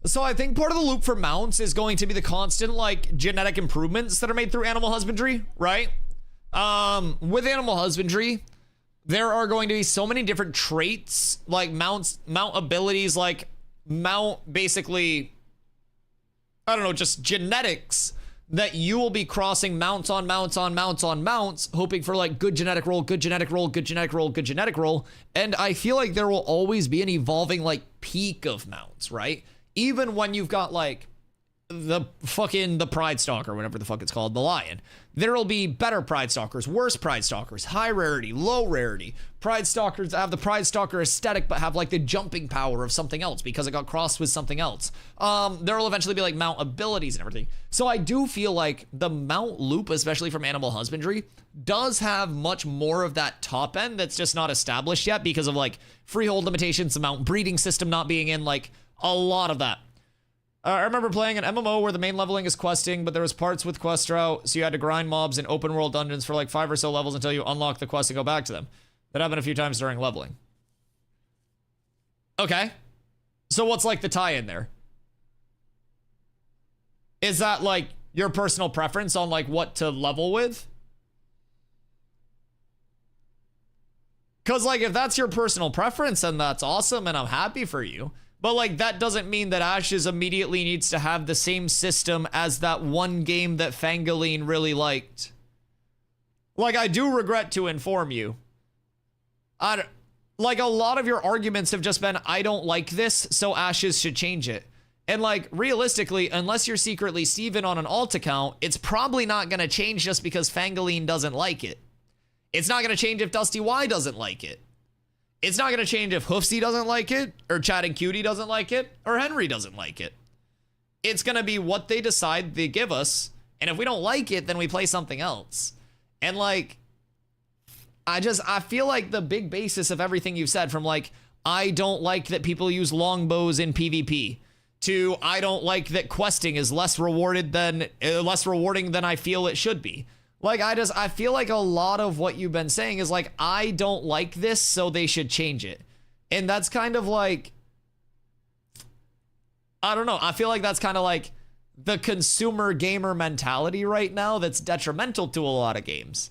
So I think part of the loop for mounts is going to be the constant, like, genetic improvements that are made through animal husbandry, right? With animal husbandry, there are going to be so many different traits, like mount abilities, like mount basically, I don't know, just genetics that you will be crossing mounts on mounts on mounts on mounts, hoping for like good genetic roll, good genetic roll, good genetic roll, good genetic roll. And I feel like there will always be an evolving like peak of mounts, right? Even when you've got like the Pride Stalker, whatever the fuck it's called, the lion. There will be better Pride Stalkers, worse Pride Stalkers, high rarity, low rarity. Pride Stalkers that have the Pride Stalker aesthetic but have like the jumping power of something else because it got crossed with something else. There will eventually be like mount abilities and everything. So I do feel like the mount loop, especially from animal husbandry, does have much more of that top end that's just not established yet because of like freehold limitations, the mount breeding system not being in, like a lot of that. I remember playing an MMO where the main leveling is questing, but there was parts with quest route, so you had to grind mobs in open world dungeons for like 5 or so levels until you unlock the quest and go back to them. That happened a few times during leveling. Okay. So what's like the tie in there? Is that like your personal preference on like what to level with? Because like if that's your personal preference, then that's awesome and I'm happy for you. But like that doesn't mean that Ashes immediately needs to have the same system as that one game that Fangaline really liked. Like I do regret to inform you. Like a lot of your arguments have just been, I don't like this, so Ashes should change it. And like realistically, unless you're secretly Steven on an alt account, it's probably not going to change just because Fangaline doesn't like it. It's not going to change if DustyWhy doesn't like it. It's not going to change if Hoofsy doesn't like it, or Chad and Cutie doesn't like it, or Henry doesn't like it. It's going to be what they decide they give us, and if we don't like it, then we play something else. And like, I feel like the big basis of everything you've said, from like, I don't like that people use longbows in PvP, to I don't like that questing is less rewarding than I feel it should be. Like, I feel like a lot of what you've been saying is like, I don't like this, so they should change it. And that's kind of like, I don't know. I feel like that's kind of like the consumer gamer mentality right now that's detrimental to a lot of games.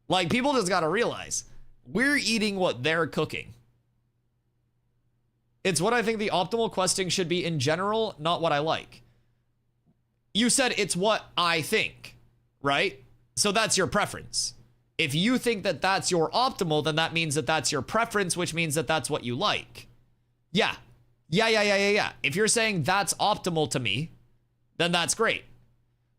Like, people just got to realize, we're eating what they're cooking. It's what I think the optimal questing should be in general, not what I like. You said it's what I think, right? So that's your preference. If you think that that's your optimal, then that means that that's your preference, which means that that's what you like. Yeah. If you're saying that's optimal to me, then that's great.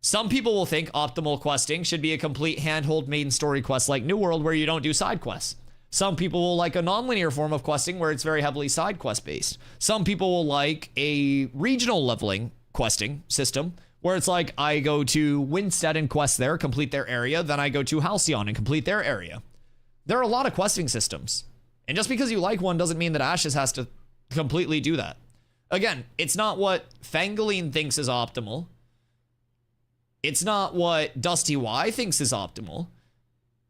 Some people will think optimal questing should be a complete handhold main story quest like New World where you don't do side quests. Some people will like a nonlinear form of questing where it's very heavily side quest based. Some people will like a regional leveling questing system where it's like I go to Winstead and quest there, complete their area, then I go to Halcyon and complete their area. There are a lot of questing systems. And just because you like one doesn't mean that Ashes has to completely do that. Again, it's not what Fangaline thinks is optimal. It's not what DustyWhy thinks is optimal.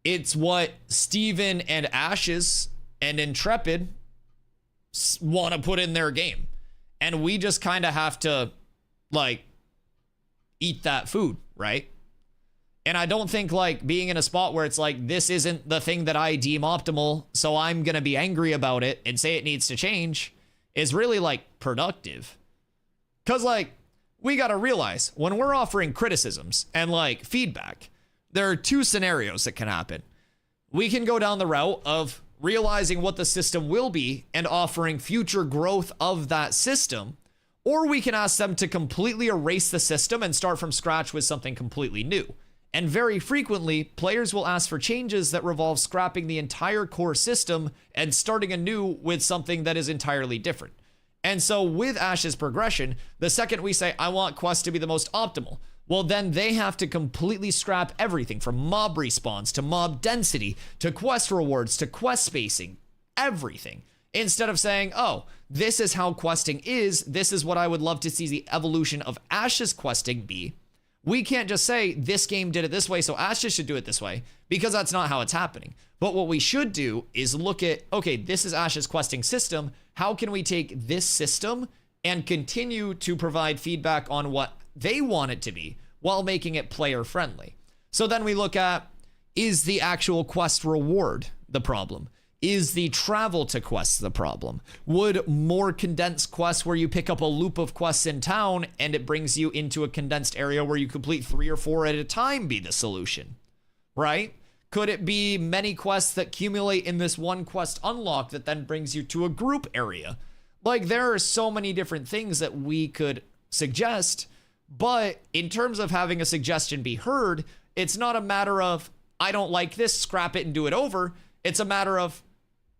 It's what Steven and Ashes and Intrepid want to put in their game. And we just kind of have to, like, eat that food, right? And I don't think, like, being in a spot where it's like, this isn't the thing that I deem optimal, so I'm going to be angry about it and say it needs to change is really, like, productive. Because, like, we got to realize when we're offering criticisms and, like, feedback, there are two scenarios that can happen. We can go down the route of realizing what the system will be and offering future growth of that system, or we can ask them to completely erase the system and start from scratch with something completely new. And very frequently, players will ask for changes that revolve scrapping the entire core system and starting anew with something that is entirely different. And so with Ash's progression, the second we say, I want quests to be the most optimal, well, then they have to completely scrap everything from mob respawns to mob density to quest rewards to quest spacing, everything. Instead of saying, oh, this is how questing is, this is what I would love to see the evolution of Ash's questing be. We can't just say this game did it this way, so Ashes should do it this way, because that's not how it's happening. But what we should do is look at, okay, this is Ash's questing system. How can we take this system and continue to provide feedback on what they want it to be while making it player friendly? So then we look at, is the actual quest reward the problem? Is the travel to quests the problem? Would more condensed quests where you pick up a loop of quests in town and it brings you into a condensed area where you complete 3 or 4 at a time be the solution? Right? Could it be many quests that accumulate in this one quest unlock that then brings you to a group area? Like, there are so many different things that we could suggest, but in terms of having a suggestion be heard, it's not a matter of, I don't like this, scrap it and do it over. It's a matter of,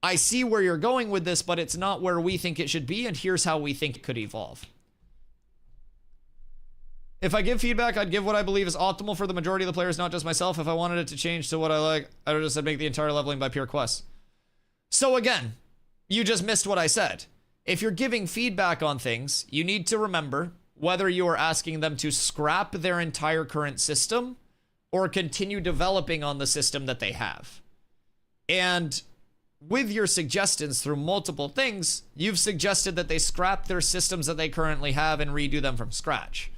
I see where you're going with this, but it's not where we think it should be, and here's how we think it could evolve. If I give feedback, I'd give what I believe is optimal for the majority of the players, not just myself. If I wanted it to change to what I like, I would just said make the entire leveling by pure quests. So again, you just missed what I said. If you're giving feedback on things, you need to remember whether you are asking them to scrap their entire current system or continue developing on the system that they have. And with your suggestions through multiple things, you've suggested that they scrap their systems that they currently have and redo them from scratch.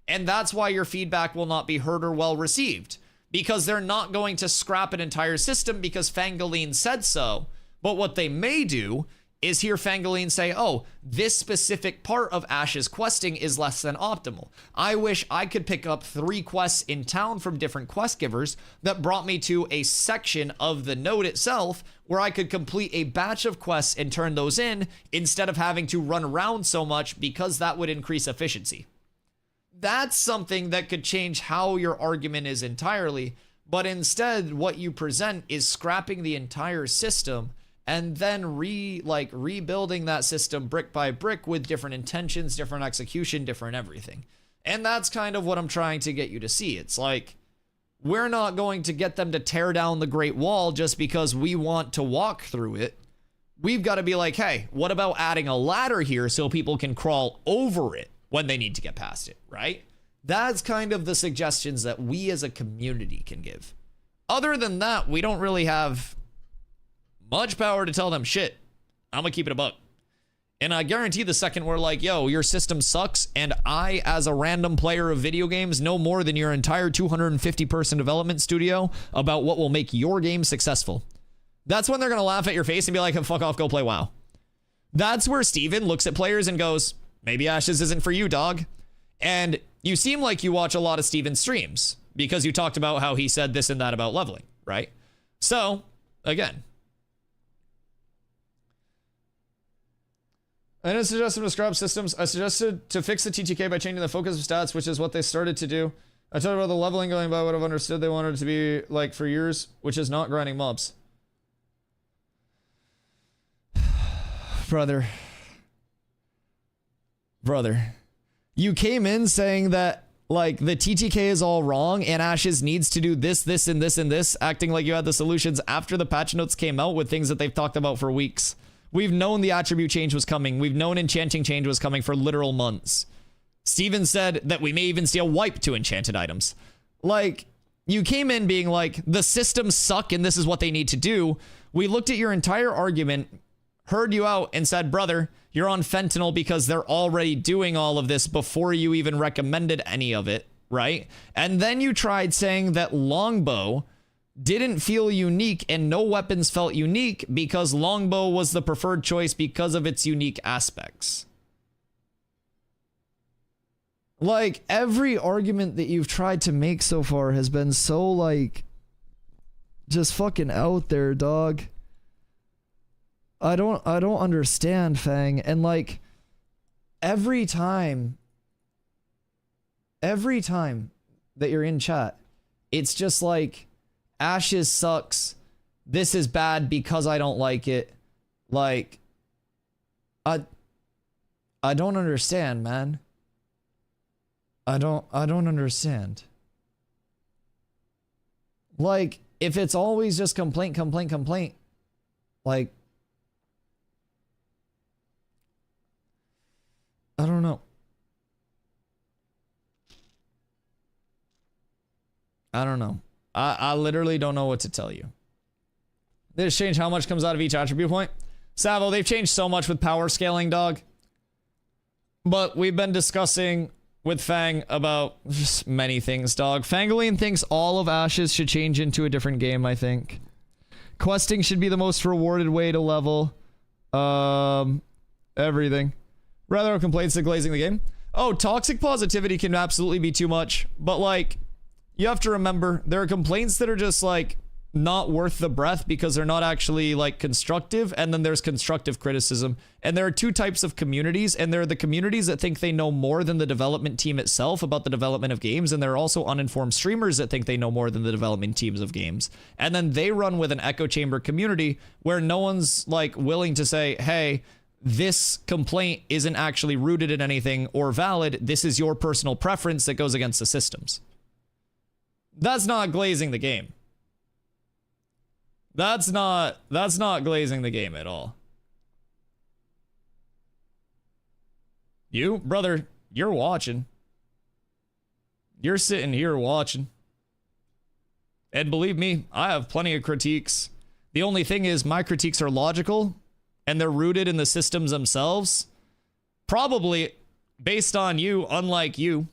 And that's why your feedback will not be heard or well received, because they're not going to scrap an entire system because Fangaline said so. But what they may do is hear Fangaline say, oh, this specific part of Ash's questing is less than optimal. I wish I could pick up 3 quests in town from different quest givers that brought me to a section of the node itself where I could complete a batch of quests and turn those in instead of having to run around so much, because that would increase efficiency. That's something that could change how your argument is entirely, but instead what you present is scrapping the entire system and then rebuilding that system brick by brick with different intentions, different execution, different everything. And that's kind of what I'm trying to get you to see. It's like, we're not going to get them to tear down the Great Wall just because we want to walk through it. We've got to be like, hey, what about adding a ladder here so people can crawl over it when they need to get past it, right? That's kind of the suggestions that we as a community can give. Other than that, we don't really have much power to tell them shit. I'm gonna keep it a buck. And I guarantee the second we're like, yo, your system sucks, and I, as a random player of video games, know more than your entire 250-person development studio about what will make your game successful. That's when they're gonna laugh at your face and be like, fuck off, go play WoW. That's where Steven looks at players and goes, maybe Ashes isn't for you, dog. And you seem like you watch a lot of Steven's streams because you talked about how he said this and that about leveling, right? So, again. I didn't suggest him to scrub systems. I suggested to fix the TTK by changing the focus of stats, which is what they started to do. I told about the leveling going by what I've understood they wanted it to be like for years, which is not grinding mobs. Brother. You came in saying that, like, the TTK is all wrong and Ashes needs to do this, this, and this, and this, acting like you had the solutions after the patch notes came out with things that they've talked about for weeks. We've known the attribute change was coming. We've known enchanting change was coming for literal months. Steven said that we may even see a wipe to enchanted items. Like, you came in being like, the systems suck and this is what they need to do. We looked at your entire argument, heard you out, and said, brother, you're on fentanyl because they're already doing all of this before you even recommended any of it, right? And then you tried saying that longbow didn't feel unique and no weapons felt unique because longbow was the preferred choice because of its unique aspects. Like, every argument that you've tried to make so far has been so, like, just fucking out there, dog. I don't understand, Fang. And, like, every time that you're in chat, it's just like, Ashes sucks. This is bad because I don't like it. Like, I don't understand, man. I don't understand. Like, if it's always just complaint, like, I don't know. I literally don't know what to tell you. They just changed how much comes out of each attribute point. Savo, they've changed so much with power scaling, dog. But we've been discussing with Fang about just many things, dog. Fangoline thinks all of Ashes should change into a different game, I think. Questing should be the most rewarded way to level. Everything. Rather complaints than glazing the game. Oh, toxic positivity can absolutely be too much. But, like, you have to remember, there are complaints that are just, like, not worth the breath because they're not actually, like, constructive, and then there's constructive criticism. And there are two types of communities, and there are the communities that think they know more than the development team itself about the development of games, and there are also uninformed streamers that think they know more than the development teams of games. And then they run with an echo chamber community where no one's, like, willing to say, hey, this complaint isn't actually rooted in anything or valid. This is your personal preference that goes against the systems. That's not glazing the game. That's not glazing the game at all. You, brother, you're watching. You're sitting here watching. And believe me, I have plenty of critiques. The only thing is my critiques are logical and they're rooted in the systems themselves. Probably based on you, unlike you.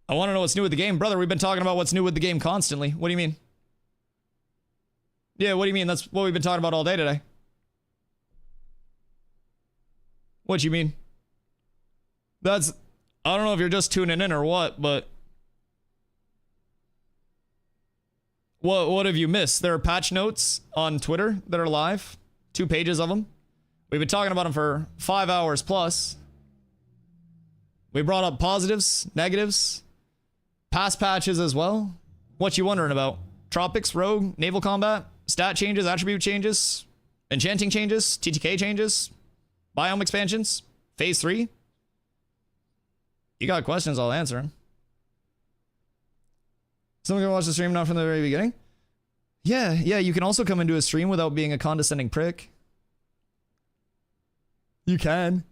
I want to know what's new with the game. Brother, we've been talking about what's new with the game constantly. What do you mean? Yeah, what do you mean? That's what we've been talking about all day today. What you mean? That's... I don't know if you're just tuning in or what, but... What have you missed? There are patch notes on Twitter that are live. 2 pages of them. We've been talking about them for 5 hours plus. We brought up positives, negatives, past patches as well. What you wondering about? Tropics, Rogue, Naval Combat, stat changes, attribute changes, enchanting changes, TTK changes, biome expansions, phase 3. You got questions, I'll answer them. Someone gonna watch the stream not from the very beginning? Yeah, you can also come into a stream without being a condescending prick. You can.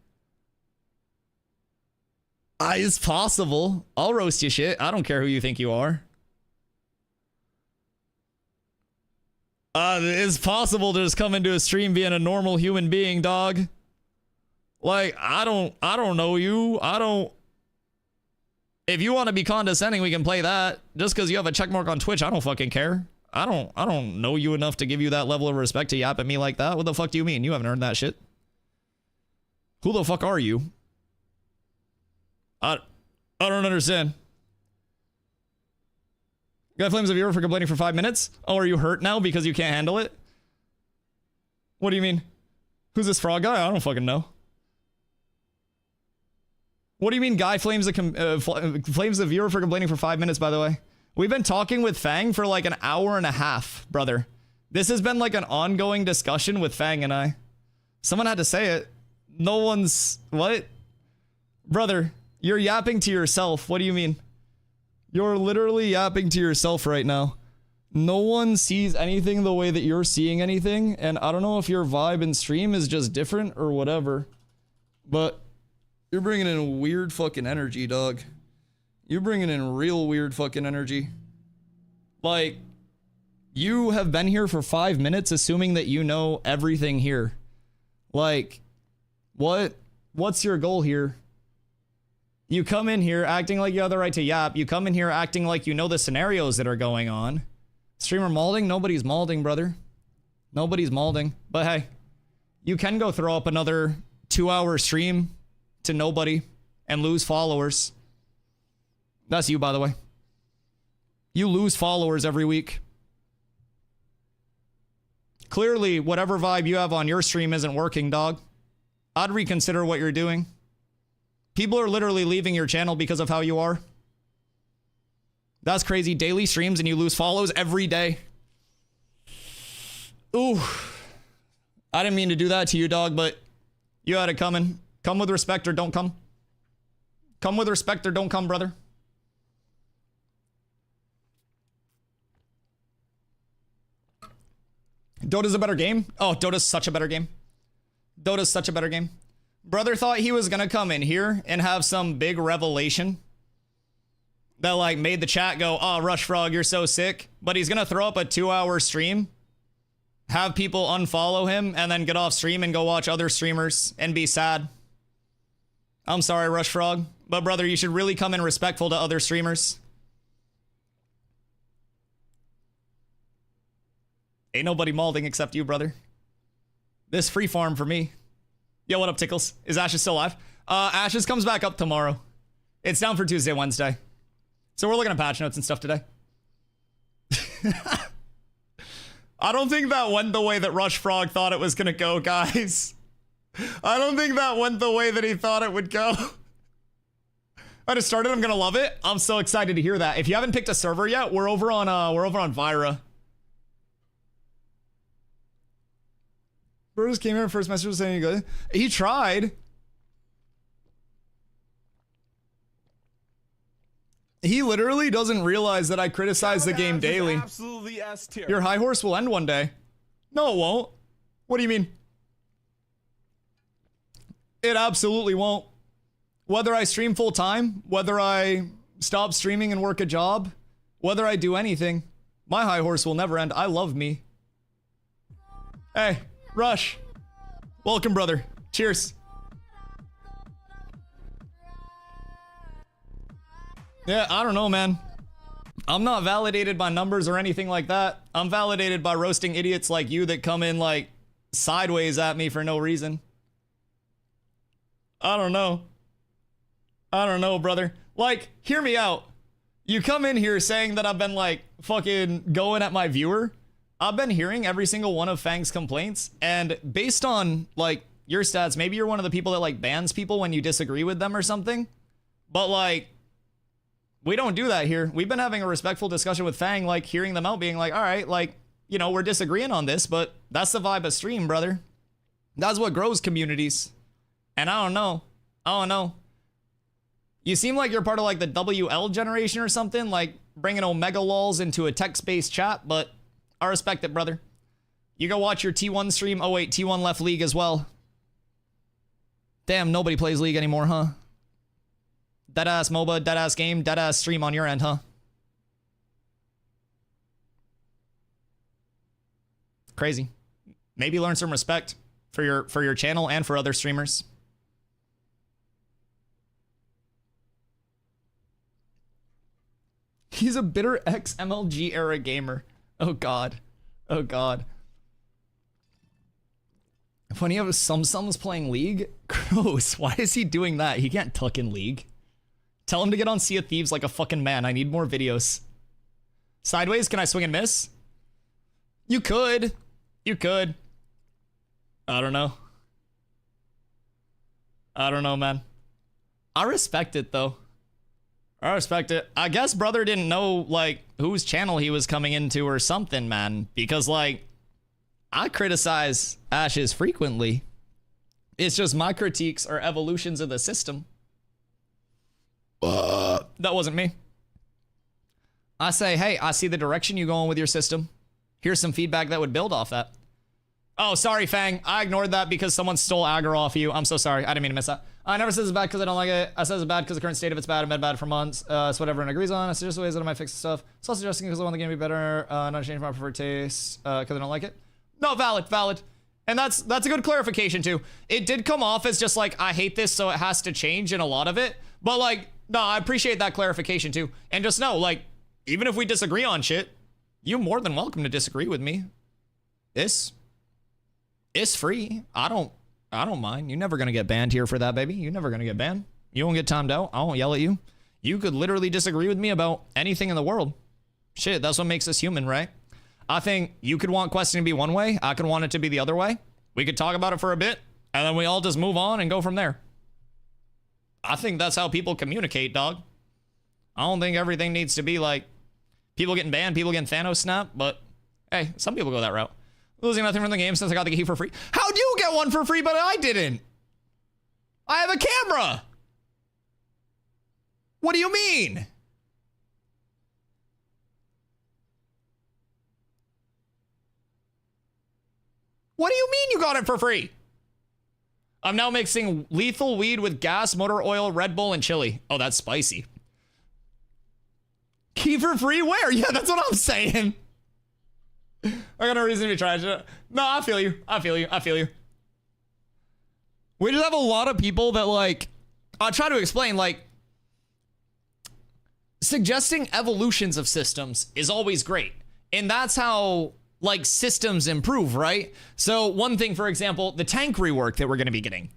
It's possible. I'll roast you shit. I don't care who you think you are. It's possible to just come into a stream being a normal human being, dog. Like, I don't know you. If you want to be condescending, we can play that. Just because you have a checkmark on Twitch, I don't fucking care. I don't know you enough to give you that level of respect to yap at me like that. What the fuck do you mean? You haven't earned that shit. Who the fuck are you? I don't understand. Guy flames a viewer for complaining for 5 minutes? Oh, are you hurt now because you can't handle it? What do you mean? Who's this frog guy? I don't fucking know. What do you mean guy flames a viewer for complaining for 5 minutes, by the way? We've been talking with Fang for like an hour and a half, brother. This has been like an ongoing discussion with Fang and I. Someone had to say it. No one's... What? Brother, you're yapping to yourself. What do you mean? You're literally yapping to yourself right now. No one sees anything the way that you're seeing anything, and I don't know if your vibe in stream is just different or whatever, but you're bringing in weird fucking energy, dog. You're bringing in real weird fucking energy. Like, you have been here for 5 minutes assuming that you know everything here. Like, what's your goal here? You come in here acting like you have the right to yap. You come in here acting like you know the scenarios that are going on. Streamer malding? Nobody's malding, brother. Nobody's malding. But hey, you can go throw up another 2-hour stream to nobody and lose followers. That's you, by the way. You lose followers every week. Clearly, whatever vibe you have on your stream isn't working, dog. I'd reconsider what you're doing. People are literally leaving your channel because of how you are. That's crazy. Daily streams and you lose follows every day. Ooh. I didn't mean to do that to you, dog, but you had it coming. Come with respect or don't come. Come with respect or don't come, brother. Dota's a better game? Oh, Dota's such a better game. Dota's such a better game. Brother thought he was gonna come in here and have some big revelation that like made the chat go, oh, Rush Frog, you're so sick. But he's gonna throw up a 2-hour stream, have people unfollow him, and then get off stream and go watch other streamers and be sad. I'm sorry, Rush Frog, but brother, you should really come in respectful to other streamers. Ain't nobody malding except you, brother. This free farm for me. Yo, what up, Tickles? Is Ashes still alive? Ashes comes back up tomorrow. It's down for Tuesday, Wednesday. So we're looking at patch notes and stuff today. I don't think that went the way that Rush Frog thought it was gonna go, guys. I don't think that went the way that he thought it would go. I just started, I'm gonna love it. I'm so excited to hear that. If you haven't picked a server yet, we're over on Vyra. Bruce came here first message was saying good. He tried. He literally doesn't realize that I criticize the game daily. Absolutely S tier. Your high horse will end one day. No, it won't. What do you mean? It absolutely won't. Whether I stream full time, whether I stop streaming and work a job, whether I do anything, my high horse will never end. I love me. Hey, Rush. Welcome, brother. Cheers. Yeah, I don't know, man. I'm not validated by numbers or anything like that. I'm validated by roasting idiots like you that come in like sideways at me for no reason. I don't know. I don't know, brother. Like, hear me out. You come in here saying that I've been like fucking going at my viewer. I've been hearing every single one of Fang's complaints, and based on like your stats, maybe you're one of the people that like bans people when you disagree with them or something. But like, we don't do that here. We've been having a respectful discussion with Fang, like hearing them out, being like, all right, like, you know, we're disagreeing on this, but that's the vibe of stream, brother. That's what grows communities. And I don't know. I don't know. You seem like you're part of like the WL generation or something, like bringing Omega lols into a text-based chat, but I respect it, brother. You go watch your T1 stream. Oh wait, T1 left League as well. Damn, nobody plays League anymore, huh? Deadass MOBA, deadass game, deadass stream on your end, huh? Crazy. Maybe learn some respect for your channel and for other streamers. He's a bitter ex-MLG era gamer. Oh god. Oh god. When you have Sums playing League? Gross. Why is he doing that? He can't tuck in League. Tell him to get on Sea of Thieves like a fucking man. I need more videos. Sideways, can I swing and miss? You could. You could. I don't know. I don't know, man. I respect it, though. I respect it. I guess brother didn't know, like, whose channel he was coming into or something, man. Because, like, I criticize Ashes frequently. It's just my critiques are evolutions of the system. That wasn't me. I say, hey, I see the direction you're going with your system. Here's some feedback that would build off that. Oh, sorry, Fang. I ignored that because someone stole aggro off you. I'm so sorry. I didn't mean to miss that. I never said it's bad because I don't like it. I said it's bad because the current state of it's bad and been bad for months. It's what everyone agrees on. I suggest ways that I might fix the stuff. It's also suggesting because I want the game to be better, not change my preferred taste because I don't like it. No, valid. And that's a good clarification too. It did come off as just like, I hate this, so it has to change in a lot of it. But like, no, I appreciate that clarification too. And just know, like, even if we disagree on shit, you're more than welcome to disagree with me. It's free. I don't mind. You're never gonna get banned here for that, baby. You're never gonna get banned. You won't get timed out. I won't yell at you. You could literally disagree with me about anything in the world. Shit, that's what makes us human, right? I think you could want questing to be one way. I could want it to be the other way. We could talk about it for a bit, and then we all just move on and go from there. I think that's how people communicate, dog. I don't think everything needs to be like people getting banned, people getting Thanos snapped, but hey, some people go that route. Losing nothing from the game since I got the key for free. How'd you get one for free, but I didn't? I have a camera. What do you mean? What do you mean you got it for free? I'm now mixing lethal weed with gas, motor oil, Red Bull, and chili. Oh, that's spicy. Key for free? Where? Yeah, that's what I'm saying. I got no reason to try it. No, I feel you. We just have a lot of people that, like, I'll try to explain, like, suggesting evolutions of systems is always great. And that's how, like, systems improve, right? So one thing, for example, the tank rework that we're going to be getting.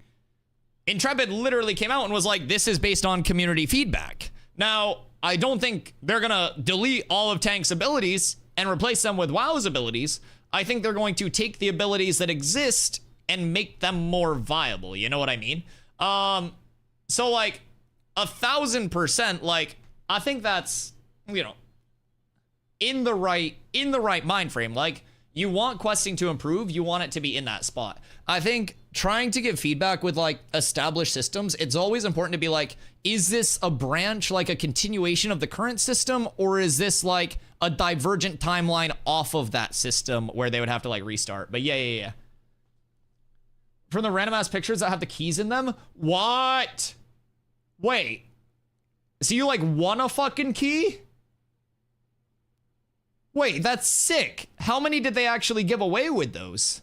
Intrepid literally came out and was like, this is based on community feedback. Now, I don't think they're going to delete all of Tank's abilities and replace them with WoW's abilities. I think they're going to take the abilities that exist and make them more viable. You know what I mean? So like 1,000%, like, I think that's, you know, in the right mind frame. Like, you want questing to improve, you want it to be in that spot. I think trying to give feedback with like established systems, it's always important to be like, is this a branch, like a continuation of the current system, or is this like a divergent timeline off of that system where they would have to like restart? But yeah. From the random ass pictures that have the keys in them? What? Wait. So you like won a fucking key? Wait, that's sick. How many did they actually give away with those?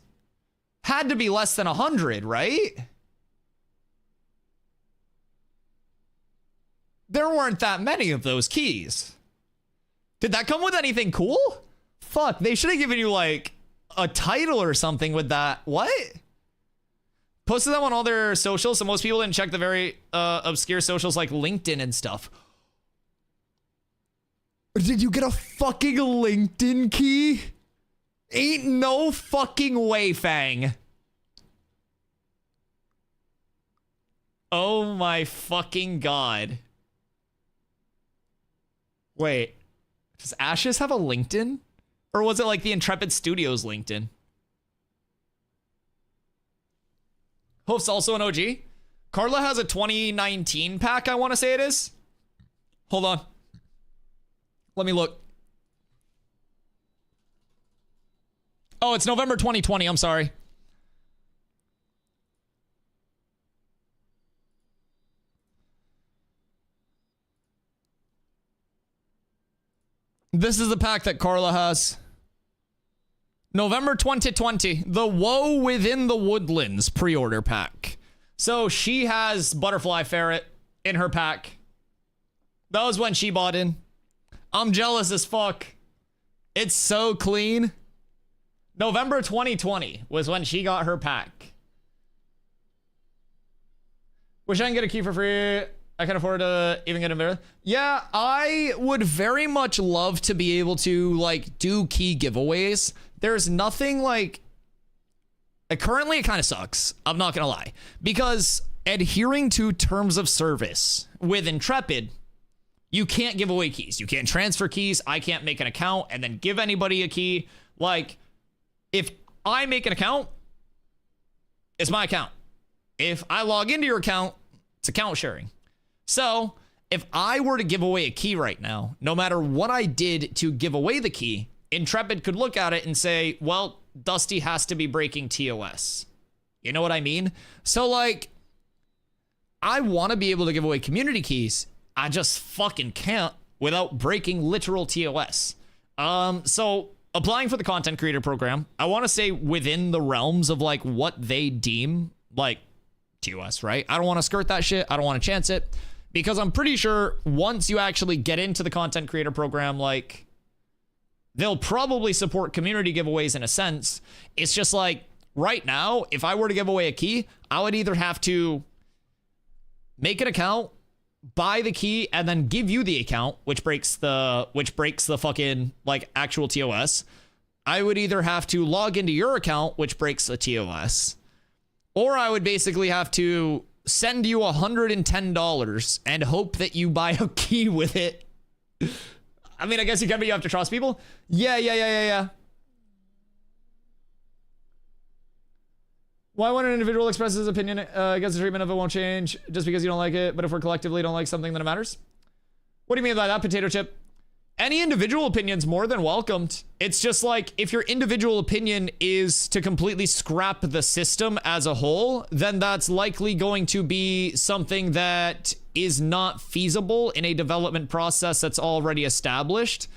Had to be less than 100, right? There weren't that many of those keys. Did that come with anything cool? Fuck, they should have given you like a title or something with that. What? Posted them on all their socials, so most people didn't check the very obscure socials like LinkedIn and stuff. Did you get a fucking LinkedIn key? Ain't no fucking way, Fang. Oh my fucking god. Wait, does Ashes have a LinkedIn? Or was it like the Intrepid Studios LinkedIn? Hoof's also an OG. Carla has a 2019 pack, I want to say it is. Hold on. Let me look. Oh, it's November 2020. I'm sorry. This is the pack that Carla has. November 2020. The Woe Within the Woodlands pre-order pack. So she has Butterfly Ferret in her pack. That was when she bought in. I'm jealous as fuck. It's so clean. November 2020 was when she got her pack. Wish I can get a key for free. I can afford to even get a mirror. Yeah, I would very much love to be able to like do key giveaways. There's nothing like, currently it kind of sucks. I'm not gonna lie, because adhering to terms of service with Intrepid, you can't give away keys. You can't transfer keys. I can't make an account and then give anybody a key. Like, if I make an account, it's my account. If I log into your account, it's account sharing. So if I were to give away a key right now, no matter what I did to give away the key, Intrepid could look at it and say, well, Dusty has to be breaking TOS. You know what I mean? So like, I want to be able to give away community keys. I just fucking can't without breaking literal TOS. So applying for the content creator program, I want to say within the realms of like what they deem like TOS, right? I don't want to skirt that shit. I don't want to chance it, because I'm pretty sure once you actually get into the content creator program, like they'll probably support community giveaways in a sense. It's just like right now, if I were to give away a key, I would either have to make an account, buy the key, and then give you the account, which breaks the fucking like actual TOS. I would either have to log into your account, which breaks the TOS, or I would basically have to send you $110 and hope that you buy a key with it. I mean, I guess you can, but you have to trust people. Yeah. Why when an individual expresses his opinion against the treatment of it won't change just because you don't like it, but if we're collectively don't like something, then it matters? What do you mean by that, potato chip? Any individual opinion's more than welcomed. It's just like, if your individual opinion is to completely scrap the system as a whole, then that's likely going to be something that is not feasible in a development process that's already established.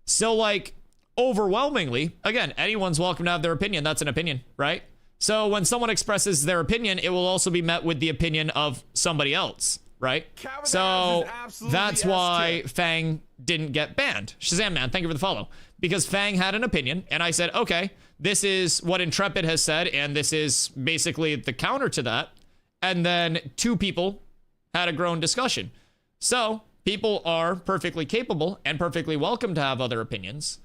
So like, overwhelmingly, again, anyone's welcome to have their opinion. That's an opinion, right? So when someone expresses their opinion, it will also be met with the opinion of somebody else, right? So that's why Fang didn't get banned. Shazam Man, thank you for the follow. Because Fang had an opinion, and I said, okay, this is what Intrepid has said, and this is basically the counter to that. And then two people had a grown discussion. So people are perfectly capable and perfectly welcome to have other opinions.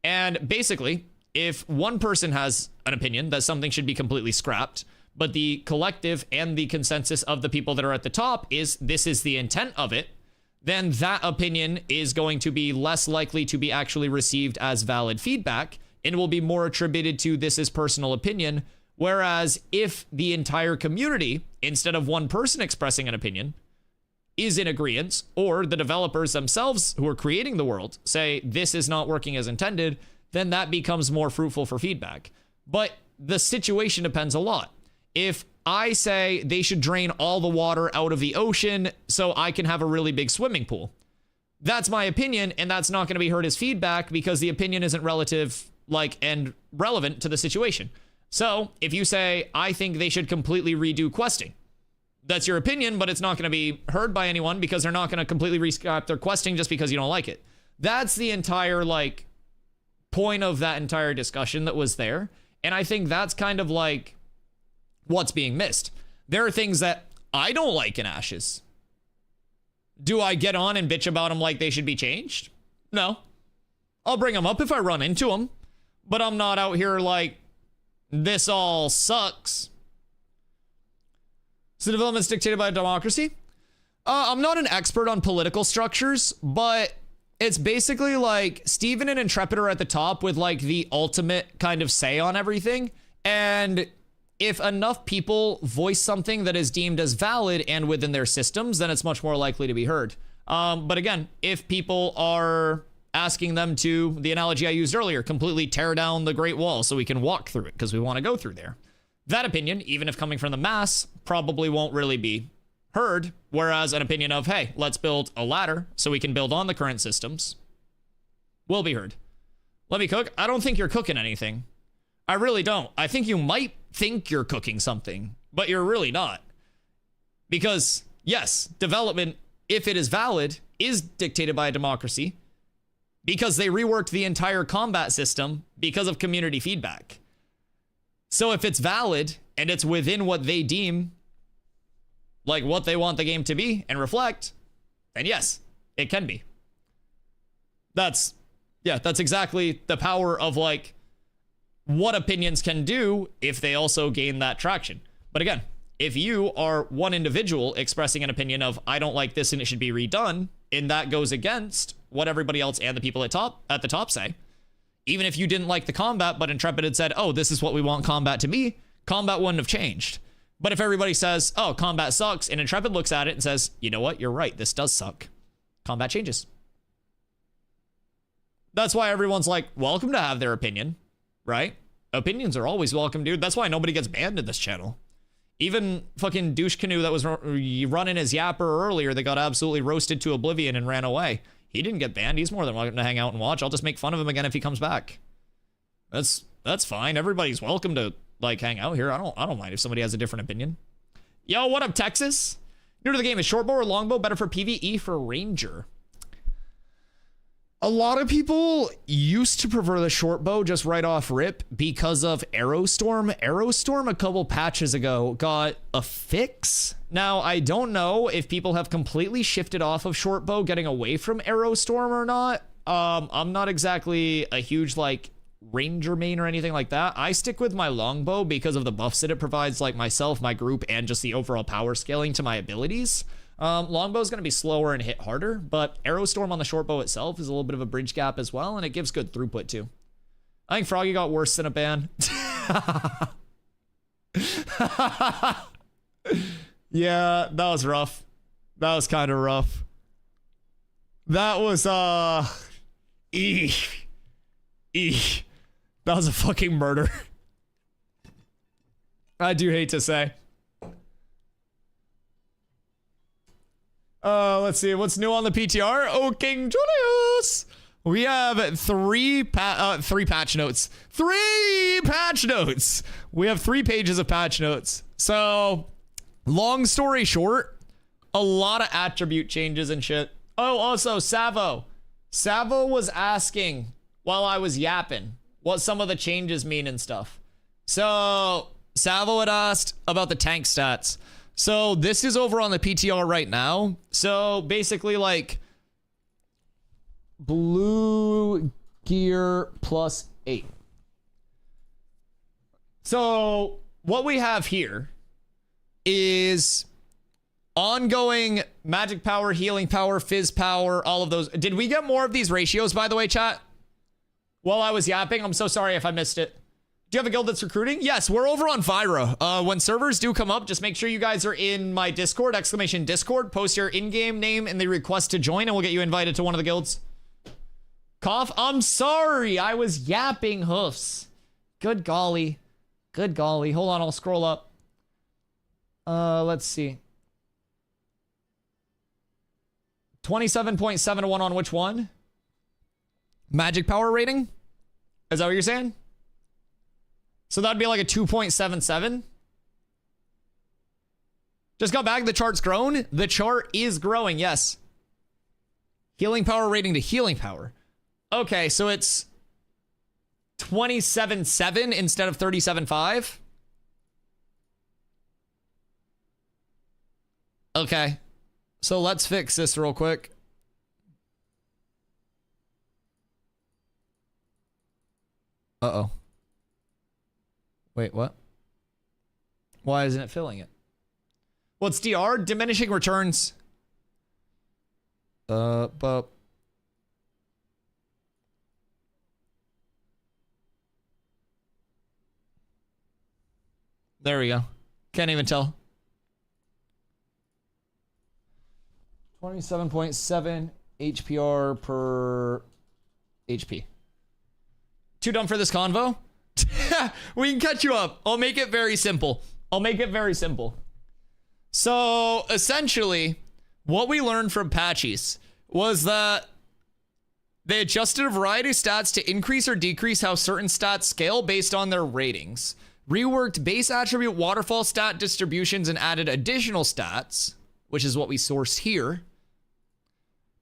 And basically, if one person has an opinion that something should be completely scrapped, but the collective and the consensus of the people that are at the top is this is the intent of it, then that opinion is going to be less likely to be actually received as valid feedback and will be more attributed to this is personal opinion. Whereas if the entire community, instead of one person expressing an opinion, is in agreement, or the developers themselves who are creating the world say this is not working as intended, then that becomes more fruitful for feedback. But the situation depends a lot. If I say they should drain all the water out of the ocean so I can have a really big swimming pool, that's my opinion, and that's not going to be heard as feedback because the opinion isn't relative, like, and relevant to the situation. So if you say, I think they should completely redo questing, that's your opinion, but it's not going to be heard by anyone because they're not going to completely rescrap their questing just because you don't like it. That's the entire, like, point of that entire discussion that was there. And I think that's kind of like what's being missed. There are things that I don't like in Ashes. Do I get on and bitch about them like they should be changed? No. I'll bring them up if I run into them, but I'm not out here like, this all sucks. So development's dictated by democracy? I'm not an expert on political structures, but it's basically like Steven and Intrepid are at the top with like the ultimate kind of say on everything. And if enough people voice something that is deemed as valid and within their systems, then it's much more likely to be heard. But again, if people are asking them to, the analogy I used earlier, completely tear down the Great Wall so we can walk through it because we want to go through there, that opinion, even if coming from the mass, probably won't really be heard. Whereas an opinion of, hey, let's build a ladder so we can build on the current systems, will be heard. Let me cook. I don't think you're cooking anything. I really don't. I think you might think you're cooking something, but you're really not. Because, yes, development, if it is valid, is dictated by a democracy. because they reworked the entire combat system because of community feedback. So if it's valid and it's within what they deem like what they want the game to be and reflect, then yes, it can be. That's exactly the power of like what opinions can do if they also gain that traction. But again, if you are one individual expressing an opinion of I don't like this and it should be redone, and that goes against what everybody else and the people at the top say, even if you didn't like the combat, but Intrepid had said, oh, this is what we want combat to be, combat wouldn't have changed. But if everybody says, oh, combat sucks, and Intrepid looks at it and says, you know what, you're right, this does suck, combat changes. That's why everyone's like, welcome to have their opinion, right? Opinions are always welcome, dude. That's why nobody gets banned in this channel. Even fucking Douche Canoe that was running his yapper earlier that got absolutely roasted to oblivion and ran away. He didn't get banned. He's more than welcome to hang out and watch. I'll just make fun of him again if he comes back. That's fine. Everybody's welcome to like hang out here. I don't mind if somebody has a different opinion. Yo, what up, Texas? New to the game, is shortbow or longbow better for PvE for Ranger? A lot of people used to prefer the shortbow just right off rip because of Arrowstorm. Arrowstorm a couple patches ago got a fix. Now, I don't know if people have completely shifted off of shortbow, getting away from Arrowstorm or not. I'm not exactly a huge like Ranger main or anything like that. I stick with my longbow because of the buffs that it provides, like myself, my group, and just the overall power scaling to my abilities. Longbow is going to be slower and hit harder, but Arrowstorm on the shortbow itself is a little bit of a bridge gap as well, and it gives good throughput too. I think Froggy got worse than a ban. Yeah, that was rough. That was kind of rough. That was, eek. That was a fucking murder. I do hate to say. Let's see what's new on the PTR. Oh, King Julius. We have three patch notes. 3 patch notes. We have 3 pages of patch notes. So, long story short, a lot of attribute changes and shit. Oh, also Savo. Savo was asking while I was yapping what some of the changes mean and stuff. So, Savo had asked about the tank stats. So this is over on the PTR right now. So basically like blue gear +8. So what we have here is ongoing magic power, healing power, fizz power, all of those. Did we get more of these ratios, by the way, chat? While I was yapping, I'm so sorry if I missed it. Do you have a guild that's recruiting? Yes, we're over on Vyra. When servers do come up, just make sure you guys are in my Discord, !Discord. Post your in-game name and the request to join, and we'll get you invited to one of the guilds. Cough. I'm sorry. I was yapping hoofs. Good golly. Good golly. Hold on, I'll scroll up. Let's see. 27.71 on which one? Magic power rating? Is that what you're saying? So that'd be like a 2.77. Just got back. The chart's grown. The chart is growing. Yes. Healing power rating to healing power. Okay, so it's 27.7 instead of 37.5. Okay. So let's fix this real quick. Uh-oh. Wait, what? Why isn't it filling it? Well, it's DR, diminishing returns. But... There we go. Can't even tell. 27.7 HPR per HP. Too dumb for this convo? We can catch you up. I'll make it very simple. So, essentially, what we learned from patches was that they adjusted a variety of stats to increase or decrease how certain stats scale based on their ratings. Reworked base attribute waterfall stat distributions and added additional stats, which is what we sourced here,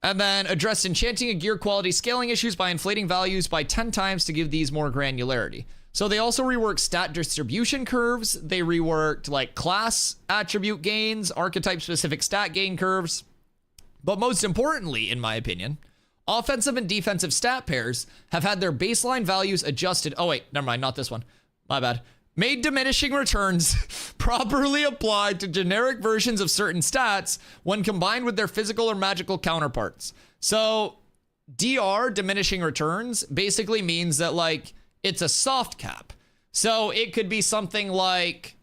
And then addressed enchanting and gear quality scaling issues by inflating values by 10 times to give these more granularity. So they also reworked stat distribution curves. They reworked like class attribute gains, archetype specific stat gain curves. But most importantly, in my opinion, offensive and defensive stat pairs have had their baseline values adjusted. Oh wait, never mind, not this one. My bad. Made diminishing returns properly applied to generic versions of certain stats when combined with their physical or magical counterparts. So DR, diminishing returns, basically means that like it's a soft cap. So it could be something like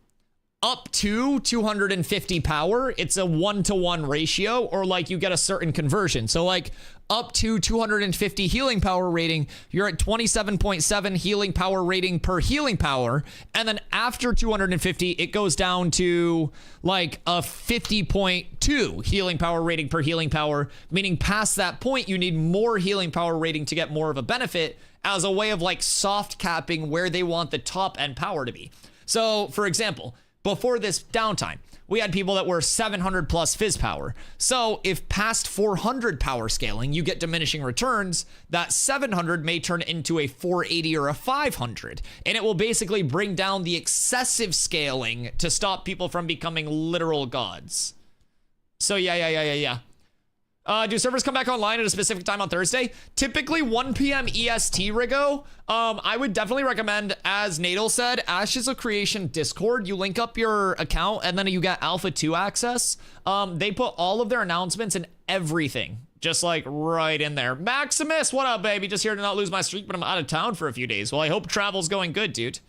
up to 250 power, it's a 1-to-1 ratio, or like you get a certain conversion. So like up to 250 healing power rating, you're at 27.7 healing power rating per healing power. And then after 250, it goes down to like a 50.2 healing power rating per healing power, meaning past that point, you need more healing power rating to get more of a benefit as a way of like soft capping where they want the top end power to be. So for example, before this downtime, we had people that were 700 plus fizz power. So if past 400 power scaling, you get diminishing returns, that 700 may turn into a 480 or a 500. And it will basically bring down the excessive scaling to stop people from becoming literal gods. So yeah. Do servers come back online at a specific time on Thursday? Typically 1 p.m. EST, Rigo. I would definitely recommend, as Nadal said, Ashes of Creation Discord. You link up your account and then you get Alpha 2 access. They put all of their announcements and everything just like right in there. Maximus, what up, baby? Just here to not lose my streak, but I'm out of town for a few days. Well, I hope travel's going good, dude.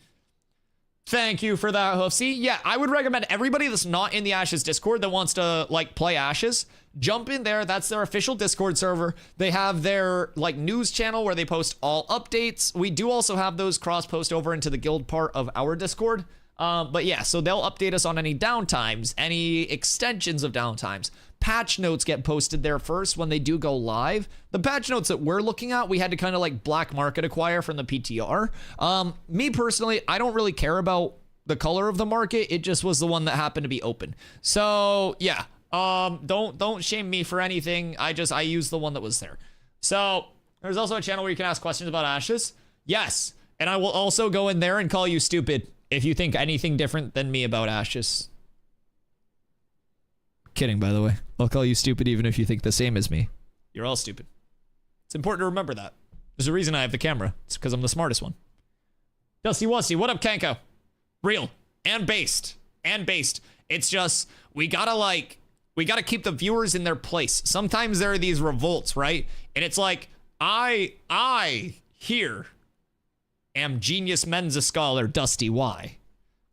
Thank you for that, Hoofsy. Yeah, I would recommend everybody that's not in the Ashes Discord that wants to like play Ashes, jump in there. That's their official Discord server. They have their like news channel where they post all updates. We do also have those cross post over into the guild part of our Discord. But yeah, so they'll update us on any downtimes, any extensions of downtimes. Patch notes get posted there first when they do go live. The patch notes that we're looking at, we had to kind of like black market acquire from the PTR. Me personally, I don't really care about the color of the market. It just was the one that happened to be open. So yeah, don't shame me for anything. I used the one that was there. So there's also a channel where you can ask questions about Ashes. Yes, and I will also go in there and call you stupid if you think anything different than me about Ashes. Kidding, by the way. I'll call you stupid even if you think the same as me. You're all stupid. It's important to remember that. There's a reason I have the camera. It's because I'm the smartest one. DustyWhy, what up, Kanko? Real and based. It's just, we gotta keep the viewers in their place. Sometimes there are these revolts, right? And it's like, I here am genius Mensa scholar DustyWhy.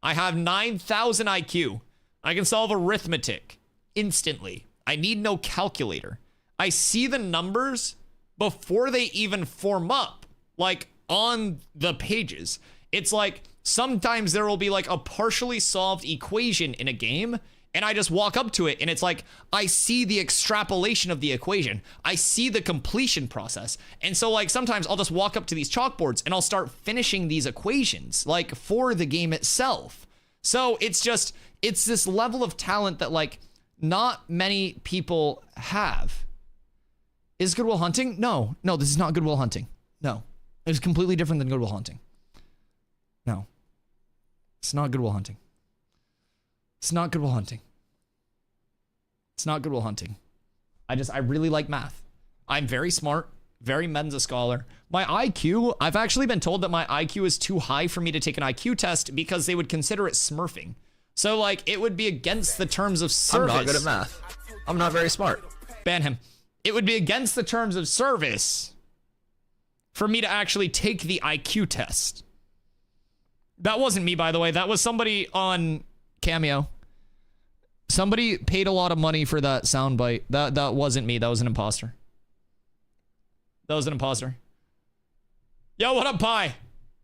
I have 9,000 IQ. I can solve arithmetic instantly. I need no calculator. I see the numbers before they even form up, like on the pages. It's like sometimes there will be like a partially solved equation in a game, and I just walk up to it and it's like, I see the extrapolation of the equation. I see the completion process. And so like sometimes I'll just walk up to these chalkboards and I'll start finishing these equations like for the game itself. So it's this level of talent that like not many people have. Is Good Will Hunting? No, this is not Good Will Hunting. No, it's completely different than Good Will Hunting. No, it's not Good Will Hunting. It's not Good Will Hunting. It's not Good Will Hunting. I really like math. I'm very smart, very Mensa scholar. My IQ, I've actually been told that my IQ is too high for me to take an IQ test because they would consider it smurfing. So like it would be against the terms of service. I'm not good at math. I'm not very smart. Ban him. It would be against the terms of service for me to actually take the IQ test. That wasn't me, by the way. That was somebody on Cameo. Somebody paid a lot of money for that soundbite. That wasn't me. That was an imposter. Yo, what up, Pi?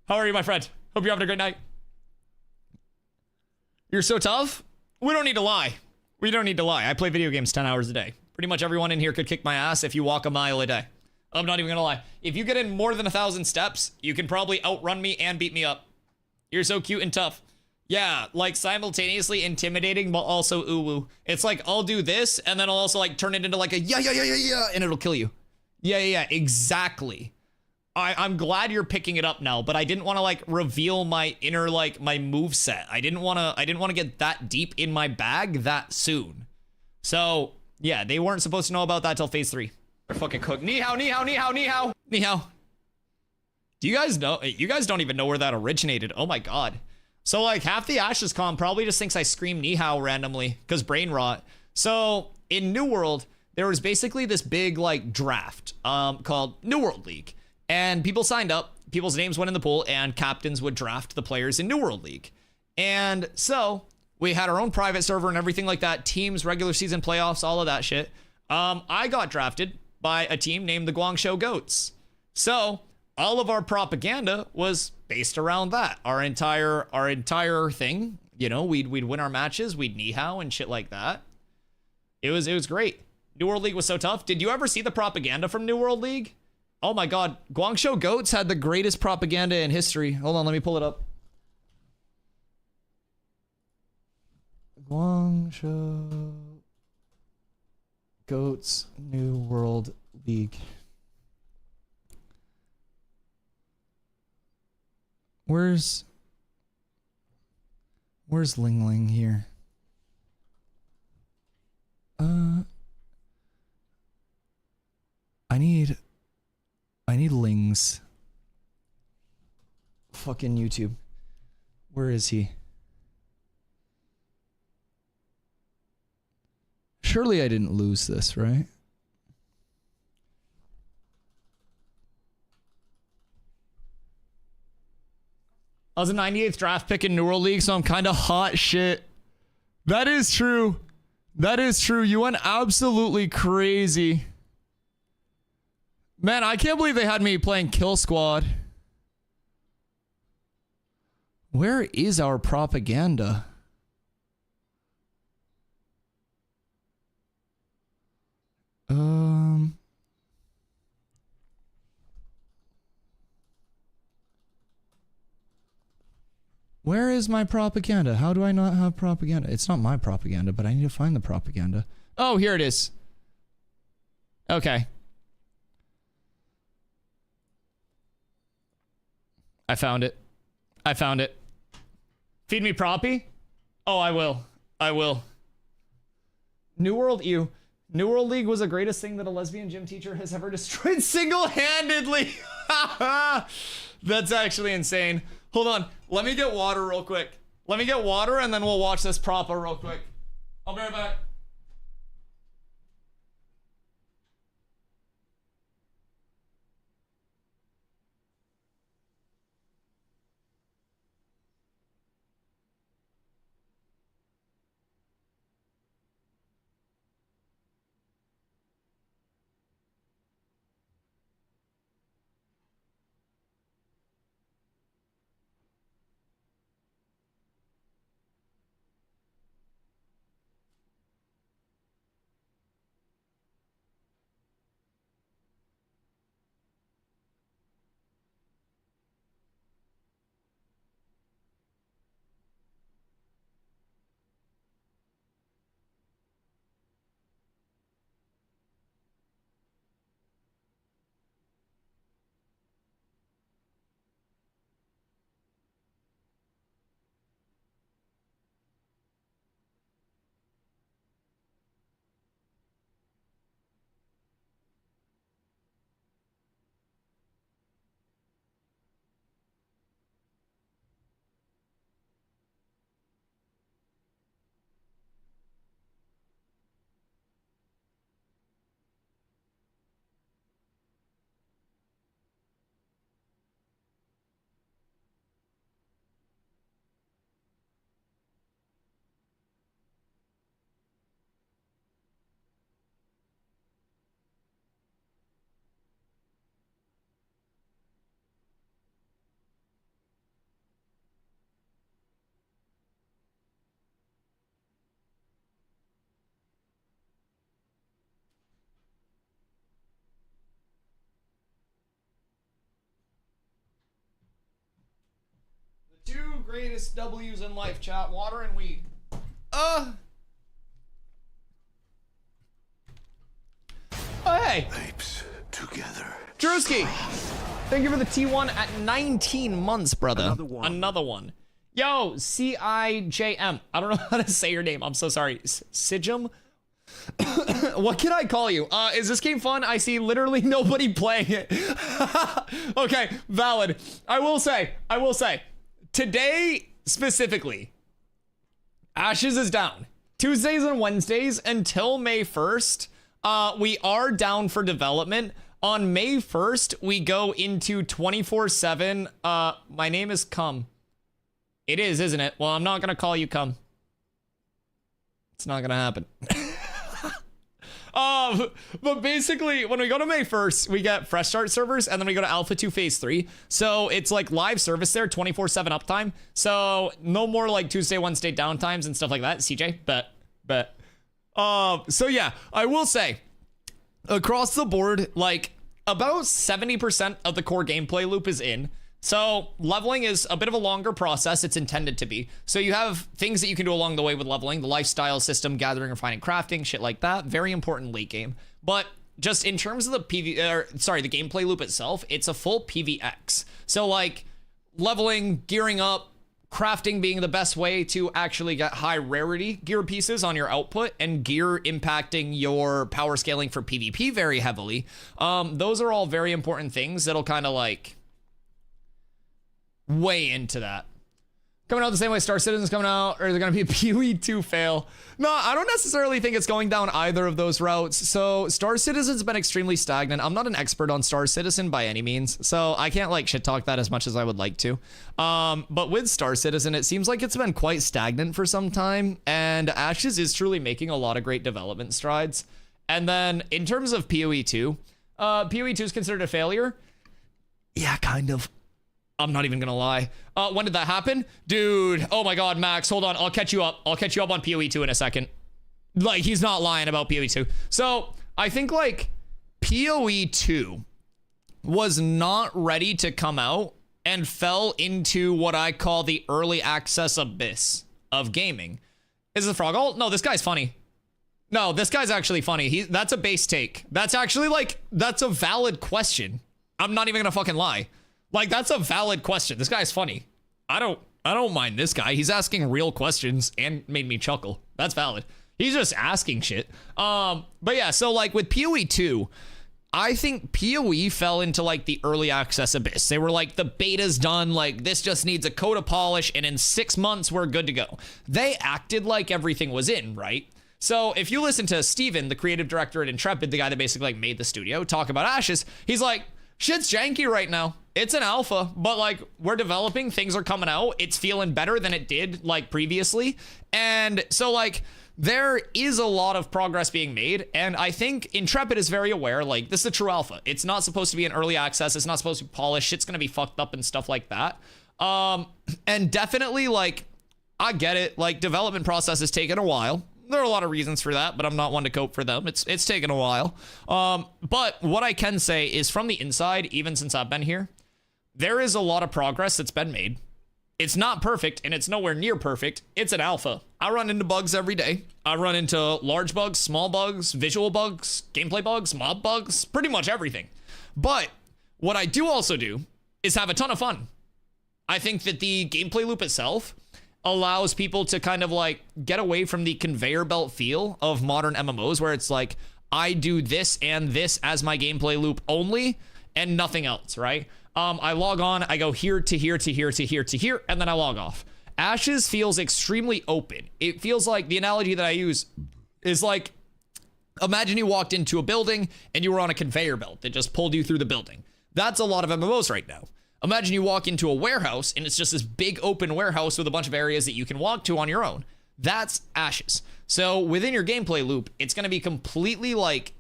How are you, my friend? Hope you're having a great night. You're so tough? We don't need to lie. I play video games 10 hours a day. Pretty much everyone in here could kick my ass if you walk a mile a day. I'm not even gonna lie. If you get in more than 1,000 steps, you can probably outrun me and beat me up. You're so cute and tough. Yeah, like simultaneously intimidating, but also ooh-woo. It's like, I'll do this, and then I'll also like turn it into like a yeah, and it'll kill you. Yeah, exactly. I'm glad you're picking it up now, but I didn't want to like reveal my inner like my move set. I didn't want to get that deep in my bag that soon. So yeah, they weren't supposed to know about that till phase 3. They're fucking cooked. Ni hao. Do you guys know? You guys don't even know where that originated. Oh my god. So like half the Ashes con probably just thinks I scream ni hao randomly because brain rot. So in New World, there was basically this big like draft called New World League. And people signed up, people's names went in the pool, and captains would draft the players in New World League. And so we had our own private server and everything like that, teams, regular season playoffs, all of that shit. I got drafted by a team named the Guangzhou Goats. So all of our propaganda was based around that. Our entire thing, you know, we'd win our matches, we'd ni hao and shit like that. It was great. New World League was so tough. Did you ever see the propaganda from New World League? Oh my god, Guangzhou Goats had the greatest propaganda in history. Hold on, let me pull it up. Guangzhou Goats New World League. Where's Ling Ling here? I need Ling's fucking YouTube. Where is he? Surely I didn't lose this, right? I was a 98th draft pick in New World League, so I'm kind of hot shit. That is true. That is true. You went absolutely crazy. Man, I can't believe they had me playing Kill Squad. Where is our propaganda? Where is my propaganda? How do I not have propaganda? It's not my propaganda, but I need to find the propaganda. Oh, here it is. Okay. I found it. I found it. Feed me proppy? Oh, I will. I will. New World New World League was the greatest thing that a lesbian gym teacher has ever destroyed single-handedly. That's actually insane. Hold on. Let me get water real quick. Let me get water and then we'll watch this proper real quick. I'll be right back. greatest W's in life, chat. Water and weed. Oh, hey. Apes together. Drewski, thank you for the T1 at 19 months, brother. Another one. one. Yo, CIJM. I don't know how to say your name. I'm so sorry. Sijum? What can I call you? Is this game fun? I see literally nobody playing it. Okay, valid. I will say, today specifically, Ashes is down. Tuesdays and Wednesdays until May 1st, we are down for development. On May 1st, we go into 24/7. My name is Cum. It is, isn't it? Well, I'm not gonna call you Cum. It's not gonna happen. But basically, when we go to May 1st, we get fresh start servers, and then we go to Alpha 2 Phase 3. So it's like live service there, 24/7 uptime. So no more like Tuesday, Wednesday downtimes and stuff like that. CJ, bet. So yeah, I will say, across the board, like about 70% of the core gameplay loop is in. So leveling is a bit of a longer process. It's intended to be. So you have things that you can do along the way with leveling, the lifestyle system, gathering, refining, crafting, shit like that. Very important late game. But just in terms of the the gameplay loop itself, it's a full PvX. So like leveling, gearing up, crafting being the best way to actually get high rarity gear pieces on your output, and gear impacting your power scaling for PvP very heavily. Those are all very important things that'll kind of like way into that. Coming out the same way Star Citizen's coming out, or is it going to be a PoE 2 fail? No, I don't necessarily think it's going down either of those routes. So Star Citizen's been extremely stagnant. I'm not an expert on Star Citizen by any means, so I can't like shit talk that as much as I would like to. But with Star Citizen, it seems like it's been quite stagnant for some time, and Ashes is truly making a lot of great development strides. And then in terms of PoE 2, PoE 2 is considered a failure. Yeah, kind of. I'm not even gonna lie. When did that happen? Dude, oh my god, Max, hold on. I'll catch you up. I'll catch you up on PoE 2 in a second. Like, he's not lying about PoE 2. So, I think, like, PoE 2 was not ready to come out and fell into what I call the early access abyss of gaming. Is it Frog Alt? No, this guy's funny. No, this guy's actually funny. That's a base take. That's actually, like, that's a valid question. I'm not even gonna fucking lie. Like, that's a valid question. This guy's funny. I don't mind this guy. He's asking real questions and made me chuckle. That's valid. He's just asking shit. But yeah, so like with PoE 2, I think PoE fell into like the early access abyss. They were like, the beta's done, like this just needs a coat of polish, and in 6 months we're good to go. They acted like everything was in, right? So if you listen to Steven, the creative director at Intrepid, the guy that basically like made the studio, talk about Ashes, he's like, shit's janky right now. It's an alpha, but like we're developing, things are coming out. It's feeling better than it did like previously. And so like there is a lot of progress being made. And I think Intrepid is very aware, like this is a true alpha. It's not supposed to be an early access. It's not supposed to be polished. Shit's going to be fucked up and stuff like that. And definitely like, I get it. Like development process has taken a while. There are a lot of reasons for that, but I'm not one to cope for them. It's taken a while. But what I can say is from the inside, even since I've been here, there is a lot of progress that's been made. It's not perfect, and it's nowhere near perfect. It's an alpha. I run into bugs every day. I run into large bugs, small bugs, visual bugs, gameplay bugs, mob bugs, pretty much everything. But what I do also do is have a ton of fun. I think that the gameplay loop itself allows people to kind of like get away from the conveyor belt feel of modern MMOs, where it's like, I do this and this as my gameplay loop only and nothing else, right? I log on, I go here to here to here to here to here, and then I log off. Ashes feels extremely open. It feels like, the analogy that I use is like, imagine you walked into a building and you were on a conveyor belt that just pulled you through the building. That's a lot of MMOs right now. Imagine you walk into a warehouse and it's just this big open warehouse with a bunch of areas that you can walk to on your own. That's Ashes. So within your gameplay loop, it's going to be completely like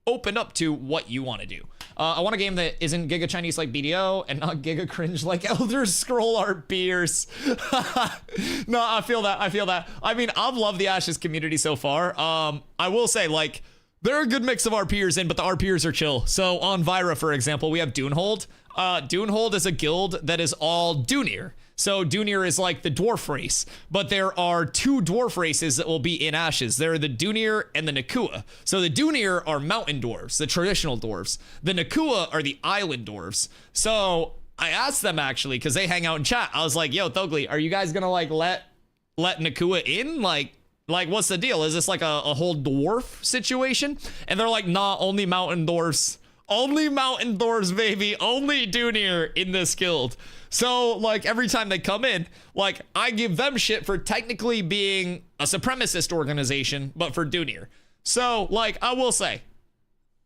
open up to what you want to do. I want a game that isn't Giga Chinese like BDO and not Giga Cringe like Elder Scroll Art Beers. No, I feel that. I mean, I've loved the Ashes community so far. I will say, like, there are a good mix of RPers in, but the RPers are chill. So on Vyra, for example, we have Dunehold. Dunehold is a guild that is all Dunir. So Dunir is like the dwarf race, but there are 2 dwarf races that will be in Ashes. There are the Dunir and the Nakua. So the Dunir are mountain dwarves, the traditional dwarves. The Nakua are the island dwarves. So I asked them actually, because they hang out in chat. I was like, yo, Thogly, are you guys gonna like let Nakua in? Like what's the deal? Is this like a whole dwarf situation? And they're like, nah, only mountain dwarves. Only mountain dwarves, baby. Only Dunir in this guild. So, like, every time they come in, like, I give them shit for technically being a supremacist organization, but for Dunir. So, like, I will say,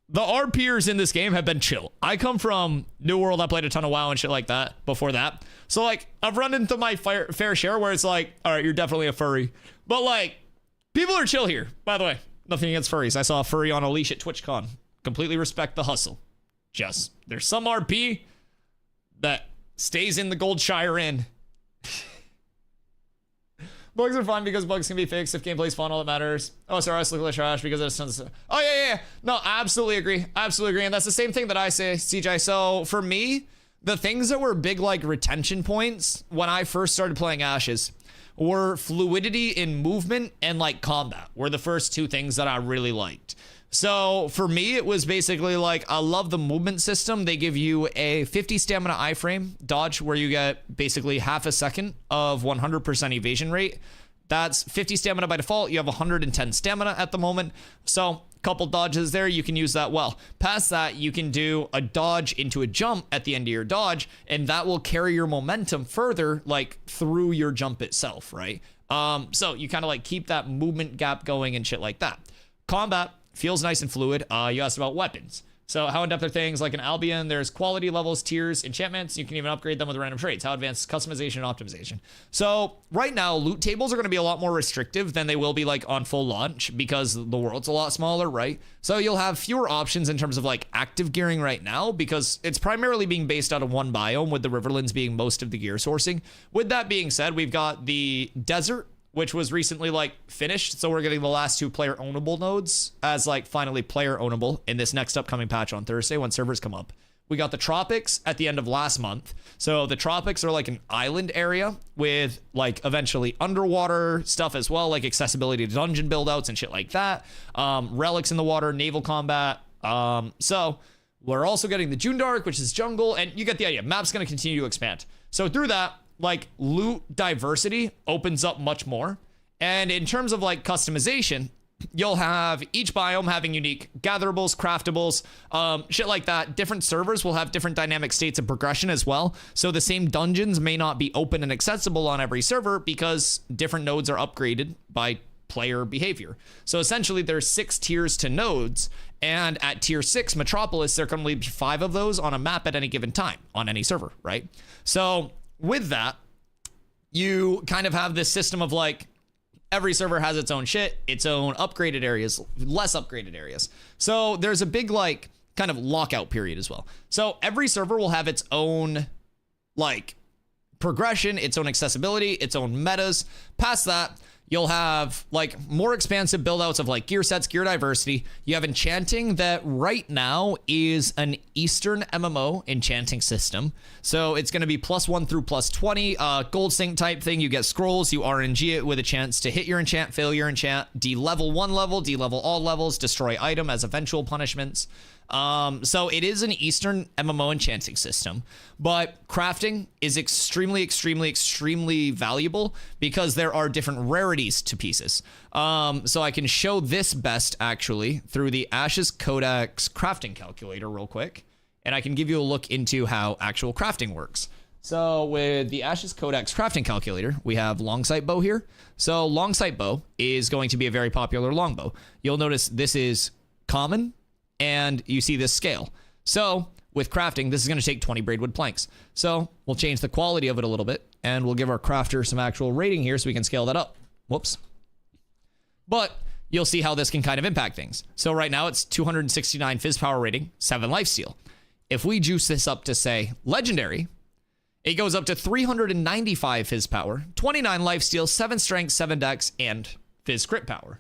the RPers in this game have been chill. I come from New World. I played a ton of WoW and shit like that before that. So, like, I've run into my fair share where it's like, all right, you're definitely a furry. But, like, people are chill here. By the way, nothing against furries. I saw a furry on a leash at TwitchCon. Completely respect the hustle. Just, there's some RP that stays in the Goldshire Inn. Bugs are fun because bugs can be fixed if gameplay's fun, all that matters. Oh, sorry, I look like trash because it's tons of... Oh, yeah. No, I absolutely agree. Absolutely agree. And that's the same thing that I say, CJ. So for me, the things that were big, like, retention points when I first started playing Ashes were fluidity in movement and, like, combat were the first 2 things that I really liked. So for me, it was basically like, I love the movement system. They give you a 50 stamina iframe dodge where you get basically half a second of 100% evasion rate. That's 50 stamina by default. You have 110 stamina at the moment. So a couple dodges there, you can use that well. Past that, you can do a dodge into a jump at the end of your dodge, and that will carry your momentum further, like through your jump itself, right? So you kind of like keep that movement gap going and shit like that. Combat feels nice and fluid. You asked about weapons. So how in-depth are things like an Albion? There's quality levels, tiers, enchantments. You can even upgrade them with random traits. How advanced customization and optimization. So right now, loot tables are going to be a lot more restrictive than they will be like on full launch because the world's a lot smaller, right? So you'll have fewer options in terms of like active gearing right now because it's primarily being based out of one biome with the Riverlands being most of the gear sourcing. With that being said, we've got the desert, which was recently like finished. So we're getting the last 2 player ownable nodes as like finally player ownable in this next upcoming patch on Thursday when servers come up. We got the tropics at the end of last month. So the tropics are like an island area with like eventually underwater stuff as well, like accessibility to dungeon build outs and shit like that. Relics in the water, naval combat. So we're also getting the June Dark, which is jungle, and you get the idea. Map's going to continue to expand. So through that, like loot diversity opens up much more. And in terms of like customization, you'll have each biome having unique gatherables, craftables, shit like that. Different servers will have different dynamic states of progression as well. So the same dungeons may not be open and accessible on every server because different nodes are upgraded by player behavior. So essentially there's 6 tiers to nodes, and at tier 6 Metropolis, there can only be 5 of those on a map at any given time on any server, right? So with that, you kind of have this system of like every server has its own shit, its own upgraded areas, less upgraded areas. So there's a big like kind of lockout period as well. So every server will have its own like progression, its own accessibility, its own metas. Past that, you'll have like more expansive build outs of like gear sets, gear diversity. You have enchanting that right now is an Eastern MMO enchanting system. So it's going to be +1 through +20, gold sync type thing. You get scrolls, you RNG it with a chance to hit your enchant, fail your enchant, de-level 1 level, de-level all levels, destroy item as eventual punishments. So it is an Eastern MMO enchanting system, but crafting is extremely valuable because there are different rarities to pieces. So I can show this best actually through the Ashes Codex crafting calculator real quick, and I can give you a look into how actual crafting works. So with the Ashes Codex crafting calculator, we have long sight bow here. So long sight bow is going to be a very popular longbow. You'll notice this is common, and you see this scale. So with crafting, this is going to take 20 braidwood planks. So we'll change the quality of it a little bit, and we'll give our crafter some actual rating here so we can scale that up. Whoops. But you'll see how this can kind of impact things. So right now it's 269 phys power rating, 7 lifesteal. If we juice this up to say legendary, it goes up to 395 phys power, 29 lifesteal, 7 strength, 7 dex, and phys crit power.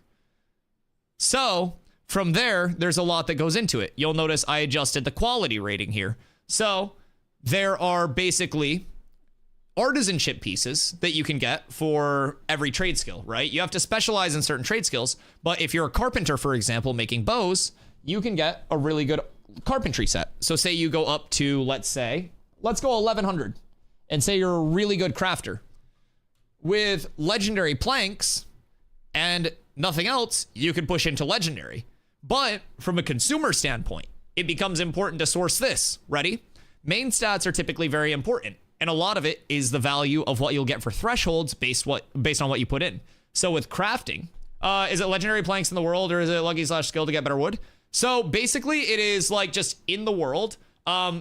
So from there, there's a lot that goes into it. You'll notice I adjusted the quality rating here. So there are basically artisanship pieces that you can get for every trade skill, right? You have to specialize in certain trade skills, but if you're a carpenter, for example, making bows, you can get a really good carpentry set. So say you go up to, let's go 1100, and say you're a really good crafter. With legendary planks and nothing else, you can push into legendary. But from a consumer standpoint, it becomes important to source this. Ready? Main stats are typically very important, and a lot of it is the value of what you'll get for thresholds based on what you put in. So with crafting, is it legendary planks in the world, or is it lucky/skill to get better wood? So basically it is like just in the world,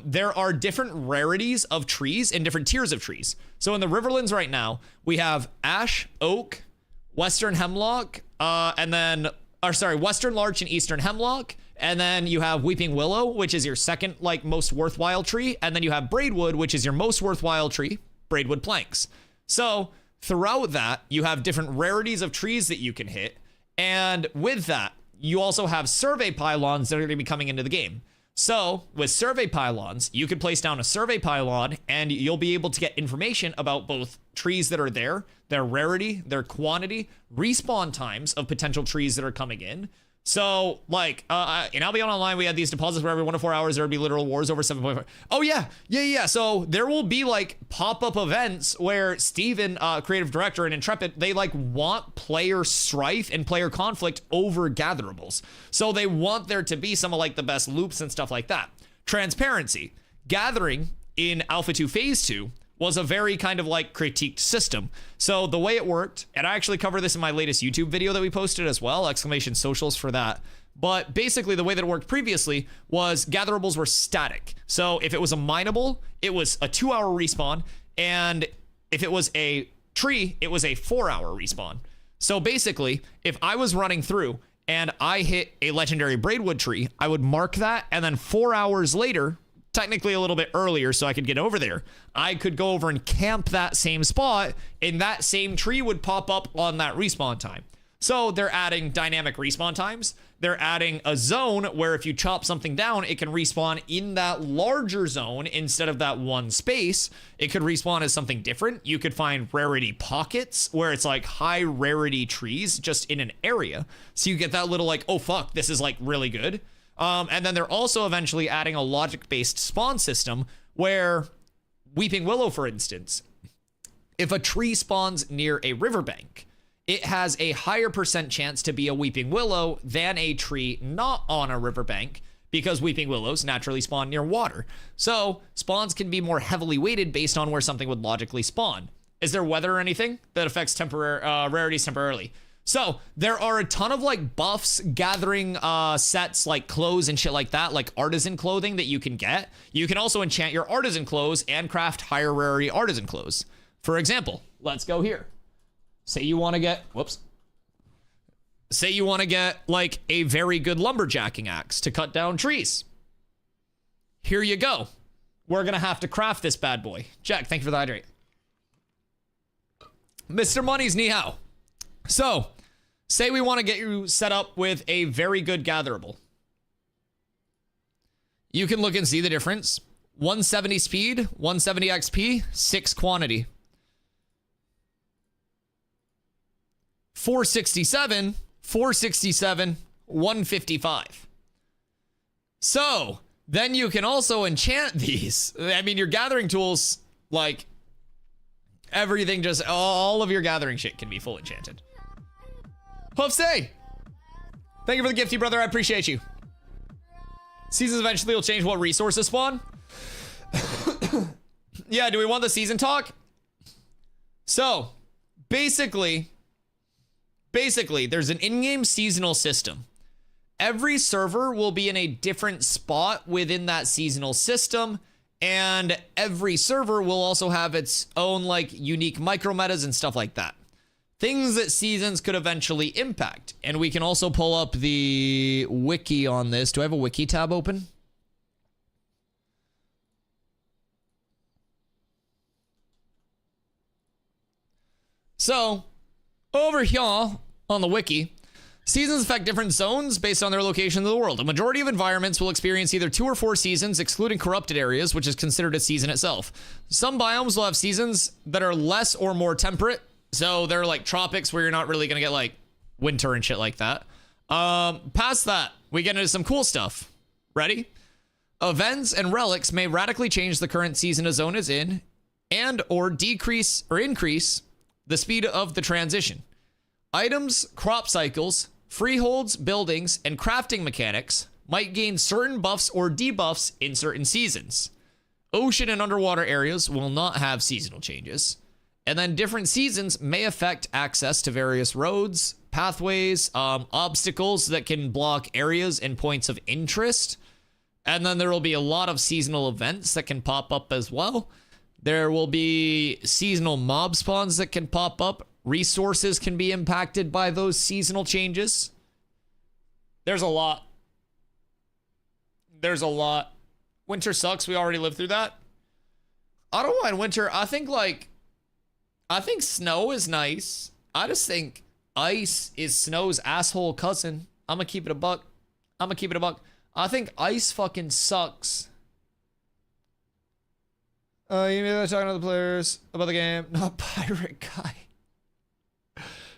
there are different rarities of trees and different tiers of trees. So in the Riverlands right now, we have ash, oak, western hemlock, western larch and eastern hemlock. And then you have weeping willow, which is your second like most worthwhile tree. And then you have braidwood, which is your most worthwhile tree, braidwood planks. So throughout that, you have different rarities of trees that you can hit. And with that, you also have survey pylons that are going to be coming into the game. So with survey pylons, you could place down a survey pylon and you'll be able to get information about both trees that are there, their rarity, their quantity, respawn times of potential trees that are coming in. So like in Albion Online, we had these deposits where every 1 to 4 hours there would be literal wars over 7.5. Oh yeah. So there will be like pop-up events where Steven, creative director, and Intrepid, they like want player strife and player conflict over gatherables. So they want there to be some of like the best loops and stuff like that. Transparency. Gathering in Alpha 2 Phase 2 was a very kind of like critiqued system. So the way it worked, and I actually cover this in my latest YouTube video that we posted as well, exclamation socials for that. But basically the way that it worked previously was gatherables were static. So if it was a mineable, it was a 2-hour respawn. And if it was a tree, it was a 4-hour respawn. So basically, if I was running through and I hit a legendary braidwood tree, I would mark that, and then 4 hours later, technically a little bit earlier so I could get over there, I could go over and camp that same spot, and that same tree would pop up on that respawn time. So they're adding dynamic respawn times. They're adding a zone where if you chop something down, it can respawn in that larger zone instead of that one space. It could respawn as something different. You could find rarity pockets where it's like high rarity trees just in an area. So you get that little like, oh fuck, this is like really good. And then they're also eventually adding a logic-based spawn system where weeping willow, for instance, if a tree spawns near a riverbank, it has a higher % chance to be a weeping willow than a tree not on a riverbank, because weeping willows naturally spawn near water. So spawns can be more heavily weighted based on where something would logically spawn. Is there weather or anything that affects rarities temporarily? So there are a ton of like buffs, gathering sets, like clothes and shit like that, like artisan clothing that you can get. You can also enchant your artisan clothes and craft higher rarity artisan clothes. For example, let's go here. Say you want to get, say you want to get like a very good lumberjacking axe to cut down trees. Here you go. We're going to have to craft this bad boy. Jack, thank you for the hydrate. Mr. Money's ni hao. So, say we want to get you set up with a very good gatherable. You can look and see the difference. 170 speed, 170 XP, 6 quantity. 467, 155. So, then you can also enchant these. I mean, your gathering tools, like, everything, just all of your gathering shit can be full enchanted. Hoofsay, thank you for the gifty, brother. I appreciate you. Seasons eventually will change what resources spawn. Yeah, do we want the season talk? So, basically, there's an in-game seasonal system. Every server will be in a different spot within that seasonal system, and every server will also have its own like unique micro metas and stuff like that. Things that seasons could eventually impact. And we can also pull up the wiki on this. Do I have a wiki tab open? So, over here on the wiki, Seasons affect different zones based on their location in the world. A majority of environments will experience either 2 or 4 seasons, excluding corrupted areas, which is considered a season itself. Some biomes will have seasons that are less or more temperate. So they're like tropics where you're not really going to get like winter and shit like that. Past that, we get into some cool stuff. Ready? Events and relics may radically change the current season a zone is in and or decrease or increase the speed of the transition. Items, crop cycles, freeholds, buildings, and crafting mechanics might gain certain buffs or debuffs in certain seasons. Ocean and underwater areas will not have seasonal changes. And then different seasons may affect access to various roads, pathways, obstacles that can block areas and points of interest. And then there will be a lot of seasonal events that can pop up as well. There will be seasonal mob spawns that can pop up. Resources can be impacted by those seasonal changes. There's a lot. There's a lot. Winter sucks. We already lived through that. I don't mind winter. I think snow is nice. I just think ice is snow's asshole cousin. I'm gonna keep it a buck. I think ice fucking sucks. You know, talking to the players about the game. Not Pirate Guy.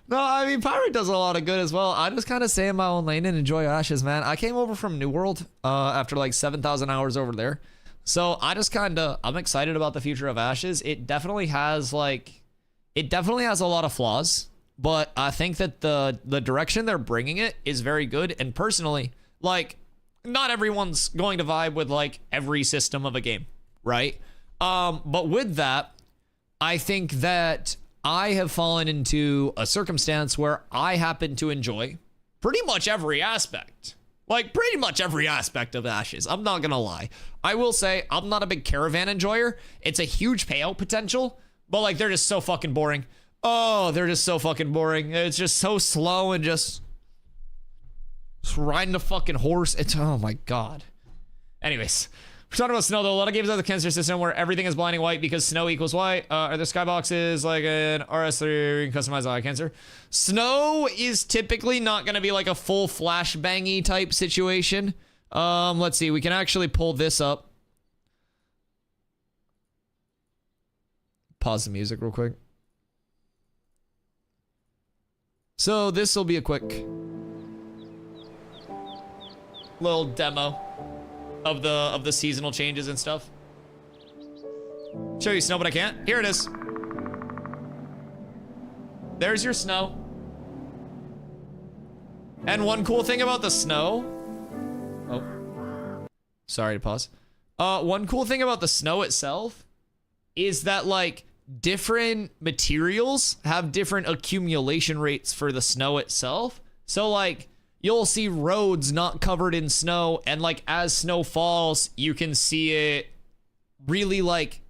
No, I mean, Pirate does a lot of good as well. I just kind of stay in my own lane and enjoy Ashes, man. I came over from New World after like 7,000 hours over there. So I just I'm excited about the future of Ashes. It definitely has a lot of flaws, but I think that the direction they're bringing it is very good. And personally, like, not everyone's going to vibe with like every system of a game, right? But with that, I think that I have fallen into a circumstance where I happen to enjoy pretty much every aspect. Like, pretty much every aspect of Ashes. I'm not gonna lie. I will say, I'm not a big caravan enjoyer. It's a huge payout potential, but like, they're just so fucking boring. Oh, they're just so fucking boring. It's just so slow and just riding a fucking horse. It's, oh my God. Anyways. We're talking about snow, though. A lot of games have the cancer system where everything is blinding white because snow equals white. Are there skyboxes like an RS3 you can customize eye cancer? Snow is typically not going to be like a full flashbangy type situation. Let's see. We can actually pull this up. Pause the music real quick. So this will be a quick little demo of the seasonal changes and stuff. Show you snow, but I can't. Here it is. There's your snow. And one cool thing about the snow. Oh, sorry to pause. One cool thing about the snow itself is that like different materials have different accumulation rates for the snow itself. So like, you'll see roads not covered in snow, and like as snow falls, you can see it really like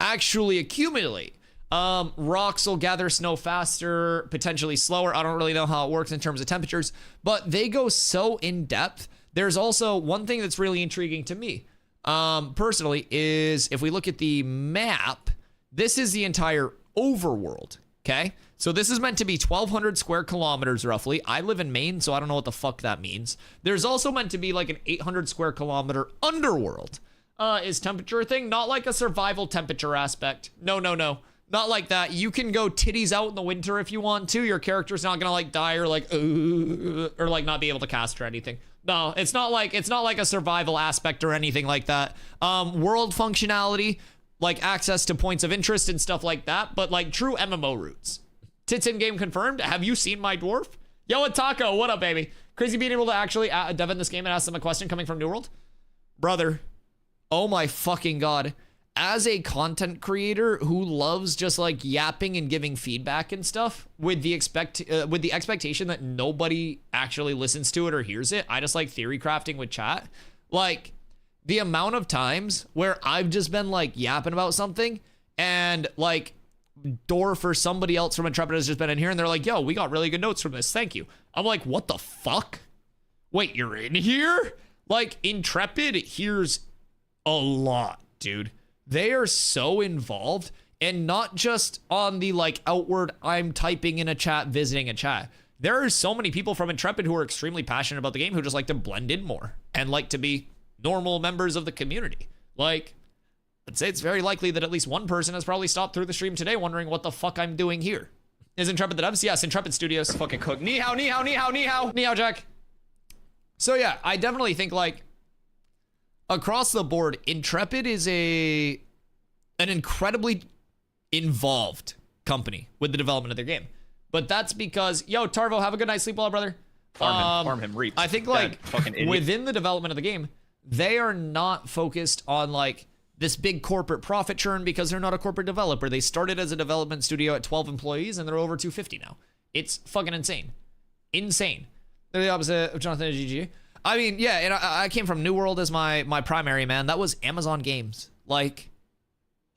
actually accumulate. Rocks will gather snow faster, potentially slower. I don't really know how it works in terms of temperatures, but they go so in depth. There's also one thing that's really intriguing to me, personally, is if we look at the map, this is the entire overworld, okay? So this is meant to be 1,200 square kilometers roughly. I live in Maine, so I don't know what the fuck that means. There's also meant to be like an 800 square kilometer underworld. Is temperature a thing? Not like a survival temperature aspect. No. Not like that. You can go titties out in the winter if you want to. Your character's not gonna like die or like not be able to cast or anything. No, it's not like a survival aspect or anything like that. World functionality, like access to points of interest and stuff like that, but like true MMO roots. Tits in game confirmed. Have you seen my dwarf? Yo, Taco, what up, baby? Crazy being able to actually dev in this game and ask them a question coming from New World. Brother, oh my fucking God. As a content creator who loves just like yapping and giving feedback and stuff with the expectation that nobody actually listens to it or hears it, I just like theory crafting with chat. Like the amount of times where I've just been like yapping about something and like Dorf or somebody else from Intrepid has just been in here and they're like, yo, we got really good notes from this. Thank you. I'm like, what the fuck? Wait, you're in here? Like Intrepid hears a lot, dude. They are so involved, and not just on the like outward, I'm typing in a chat, visiting a chat. there are so many people from Intrepid who are extremely passionate about the game who just like to blend in more and like to be normal members of the community. Like, I'd say it's very likely that at least one person has probably stopped through the stream today wondering what the fuck I'm doing here. Is Intrepid the devs? Yes, Intrepid Studios. Fucking cook. Ni hao, ni hao, ni hao, ni hao. Ni hao, Jack. So yeah, I definitely think like across the board, Intrepid is an incredibly involved company with the development of their game. But that's because, yo, Tarvo, have a good night, sleep well, brother. Farm him, reap. I think like fucking idiot. within the development of the game, they are not focused on like this big corporate profit churn because they're not a corporate developer. They started as a development studio at 12 employees and they're over 250 now. It's fucking insane. Insane. They're the opposite of Jonathan and GG. I mean, yeah, and I came from New World as my primary, man. That was Amazon Games. Like,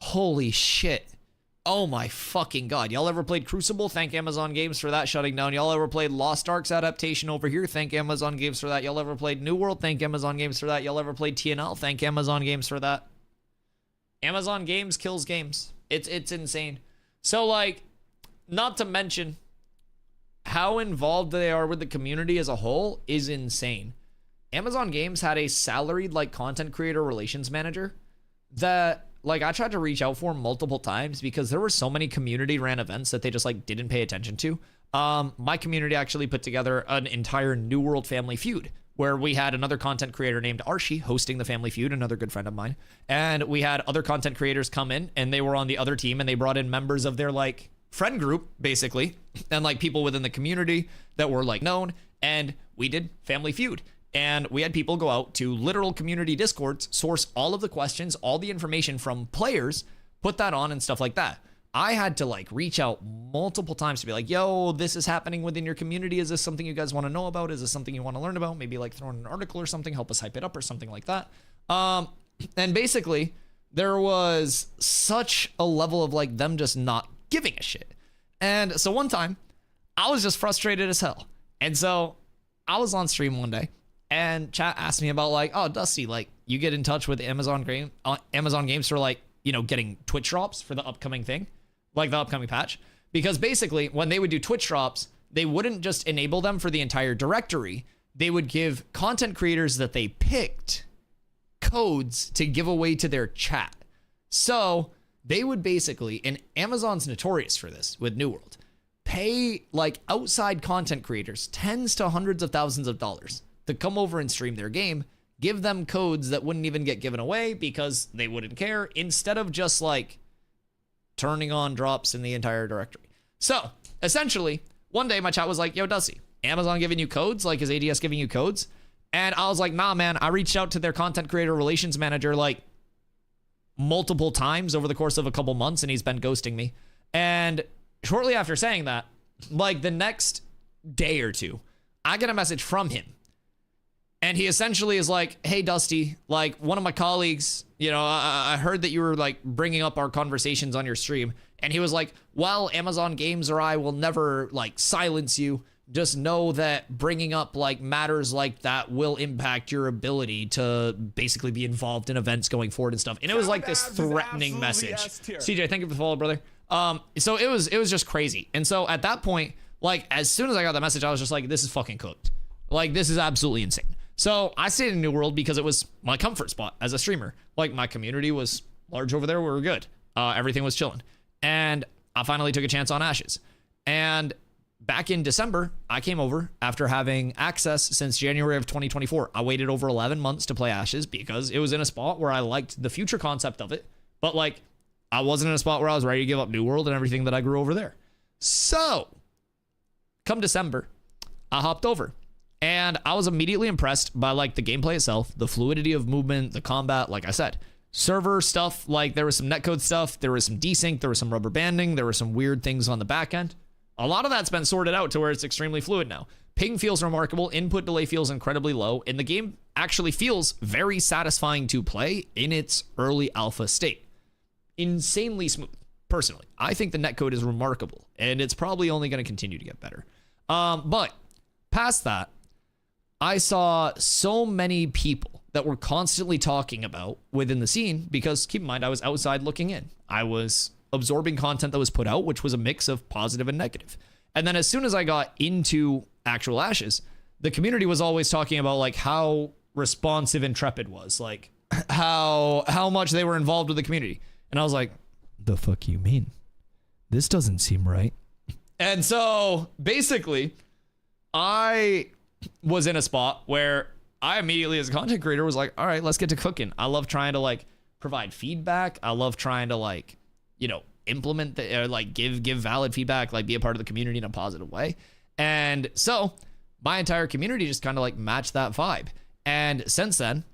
holy shit. Oh my fucking god. Y'all ever played Crucible? Thank Amazon Games for that shutting down. Y'all ever played Lost Ark's adaptation over here? Thank Amazon Games for that. Y'all ever played New World? Thank Amazon Games for that. Y'all ever played TNL? Thank Amazon Games for that. Amazon Games kills games. It's insane. So like, not to mention how involved they are with the community as a whole is insane. Amazon Games had a salaried like content creator relations manager that like I tried to reach out for multiple times because there were so many community ran events that they just like didn't pay attention to. My community actually put together an entire New World Family Feud where we had another content creator named Archie hosting the Family Feud, another good friend of mine. And we had other content creators come in and they were on the other team and they brought in members of their like friend group basically and like people within the community that were like known, and we did Family Feud. And we had people go out to literal community discords, source all of the questions, all the information from players, put that on and stuff like that. I had to like reach out multiple times to be like, yo, this is happening within your community. Is this something you guys want to know about? Is this something you want to learn about? Maybe like throw in an article or something, help us hype it up or something like that. And basically there was such a level of like them just not giving a shit. And so one time I was just frustrated as hell. And so I was on stream one day and chat asked me about like, oh, Dusty, like you get in touch with Amazon Games for like, you know, getting Twitch drops for the upcoming thing, like the upcoming patch. Because basically when they would do Twitch drops, they wouldn't just enable them for the entire directory. They would give content creators that they picked codes to give away to their chat. So they would basically, and Amazon's notorious for this with New World, pay like outside content creators tens to hundreds of thousands of dollars to come over and stream their game, give them codes that wouldn't even get given away because they wouldn't care, instead of just like turning on drops in the entire directory. So essentially, one day my chat was like, yo, Dusty, Amazon giving you codes? Like, is ADS giving you codes? And I was like, nah, man, I reached out to their content creator relations manager like multiple times over the course of a couple months and he's been ghosting me. And shortly after saying that, like the next day or two, I get a message from him. And he essentially is like, hey, Dusty, like one of my colleagues, you know, I heard that you were like bringing up our conversations on your stream. And he was like, well, Amazon Games or I will never like silence you. Just know that bringing up like matters like that will impact your ability to basically be involved in events going forward and stuff. And it was like this threatening message. CJ, thank you for the follow, brother. So it was just crazy. And so at that point, like as soon as I got that message, I was just like, this is fucking cooked. Like this is absolutely insane. So I stayed in New World because it was my comfort spot as a streamer. Like my community was large over there. We were good. Everything was chilling. And I finally took a chance on Ashes. And back in December, I came over after having access since January of 2024. I waited over 11 months to play Ashes because it was in a spot where I liked the future concept of it. But like I wasn't in a spot where I was ready to give up New World and everything that I grew over there. So come December, I hopped over. And I was immediately impressed by like the gameplay itself, the fluidity of movement, the combat, like I said. Server stuff, like there was some netcode stuff, there was some desync, there was some rubber banding, there were some weird things on the back end. A lot of that's been sorted out to where it's extremely fluid now. Ping feels remarkable, input delay feels incredibly low, and the game actually feels very satisfying to play in its early alpha state. Insanely smooth, personally. I think the netcode is remarkable, and it's probably only going to continue to get better. But past that, I saw so many people that were constantly talking about within the scene because keep in mind, I was outside looking in. I was absorbing content that was put out, which was a mix of positive and negative. And then as soon as I got into actual Ashes, the community was always talking about like how responsive Intrepid was, like how much they were involved with the community. And I was like, the fuck you mean? This doesn't seem right. And so basically, I was in a spot where I immediately, as a content creator, was like, all right, let's get to cooking. I love trying to like provide feedback. I love trying to like, you know, implement the, or like give valid feedback, like be a part of the community in a positive way. And so my entire community just kind of like matched that vibe. And since then,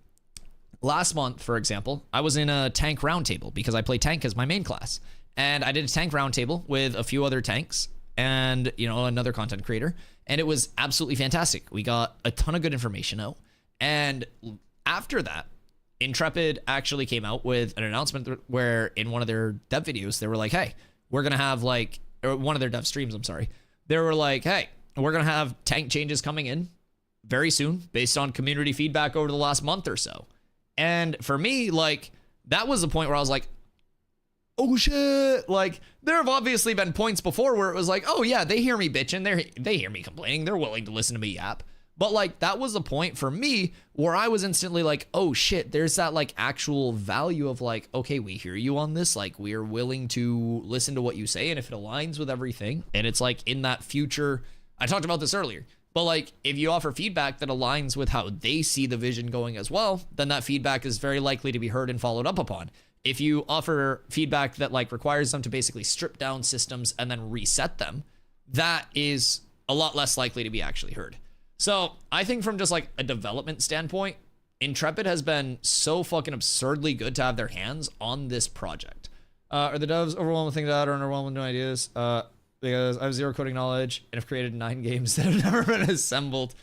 last month, for example, I was in a tank roundtable because I play tank as my main class. And I did a tank roundtable with a few other tanks and, you know, another content creator. And it was absolutely fantastic. We got a ton of good information out. And after that, Intrepid actually came out with an announcement where in one of their dev videos, they were like, hey, we're going to have like, or one of their dev streams, I'm sorry. They were like, hey, we're going to have tank changes coming in very soon based on community feedback over the last month or so. And for me, like, that was the point where I was like, oh shit. Like, there have obviously been points before where it was like, oh yeah, they hear me bitching. They hear me complaining. They're willing to listen to me yap. But like, that was the point for me where I was instantly like, oh shit, there's that like actual value of like, okay, we hear you on this. Like, we are willing to listen to what you say. And if it aligns with everything, and it's like in that future, I talked about this earlier, but like, if you offer feedback that aligns with how they see the vision going as well, then that feedback is very likely to be heard and followed up upon. If you offer feedback that like requires them to basically strip down systems and then reset them, that is a lot less likely to be actually heard. So I think from just like a development standpoint, Intrepid has been so fucking absurdly good to have their hands on this project. Are the devs overwhelmed with things out or underwhelmed with new ideas? Because I have zero coding knowledge and have created 9 games that have never been assembled.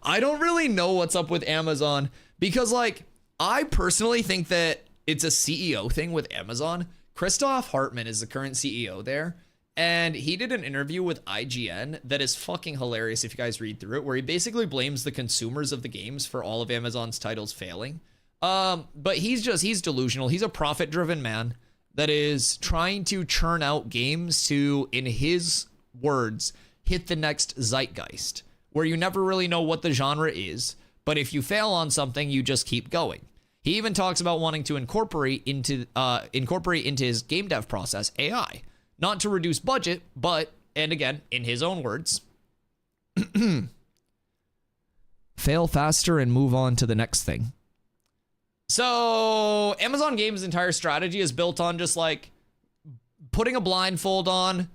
I don't really know what's up with Amazon because like, I personally think that it's a CEO thing with Amazon. Christoph Hartman is the current CEO there. And he did an interview with IGN that is fucking hilarious if you guys read through it, where he basically blames the consumers of the games for all of Amazon's titles failing. But he's delusional. He's a profit-driven man that is trying to churn out games to, in his words, hit the next zeitgeist, where you never really know what the genre is, but if you fail on something, you just keep going. He even talks about wanting to incorporate into his game dev process AI. Not to reduce budget, but, and again, in his own words, fail faster and move on to the next thing. So Amazon Games' entire strategy is built on just like putting a blindfold on,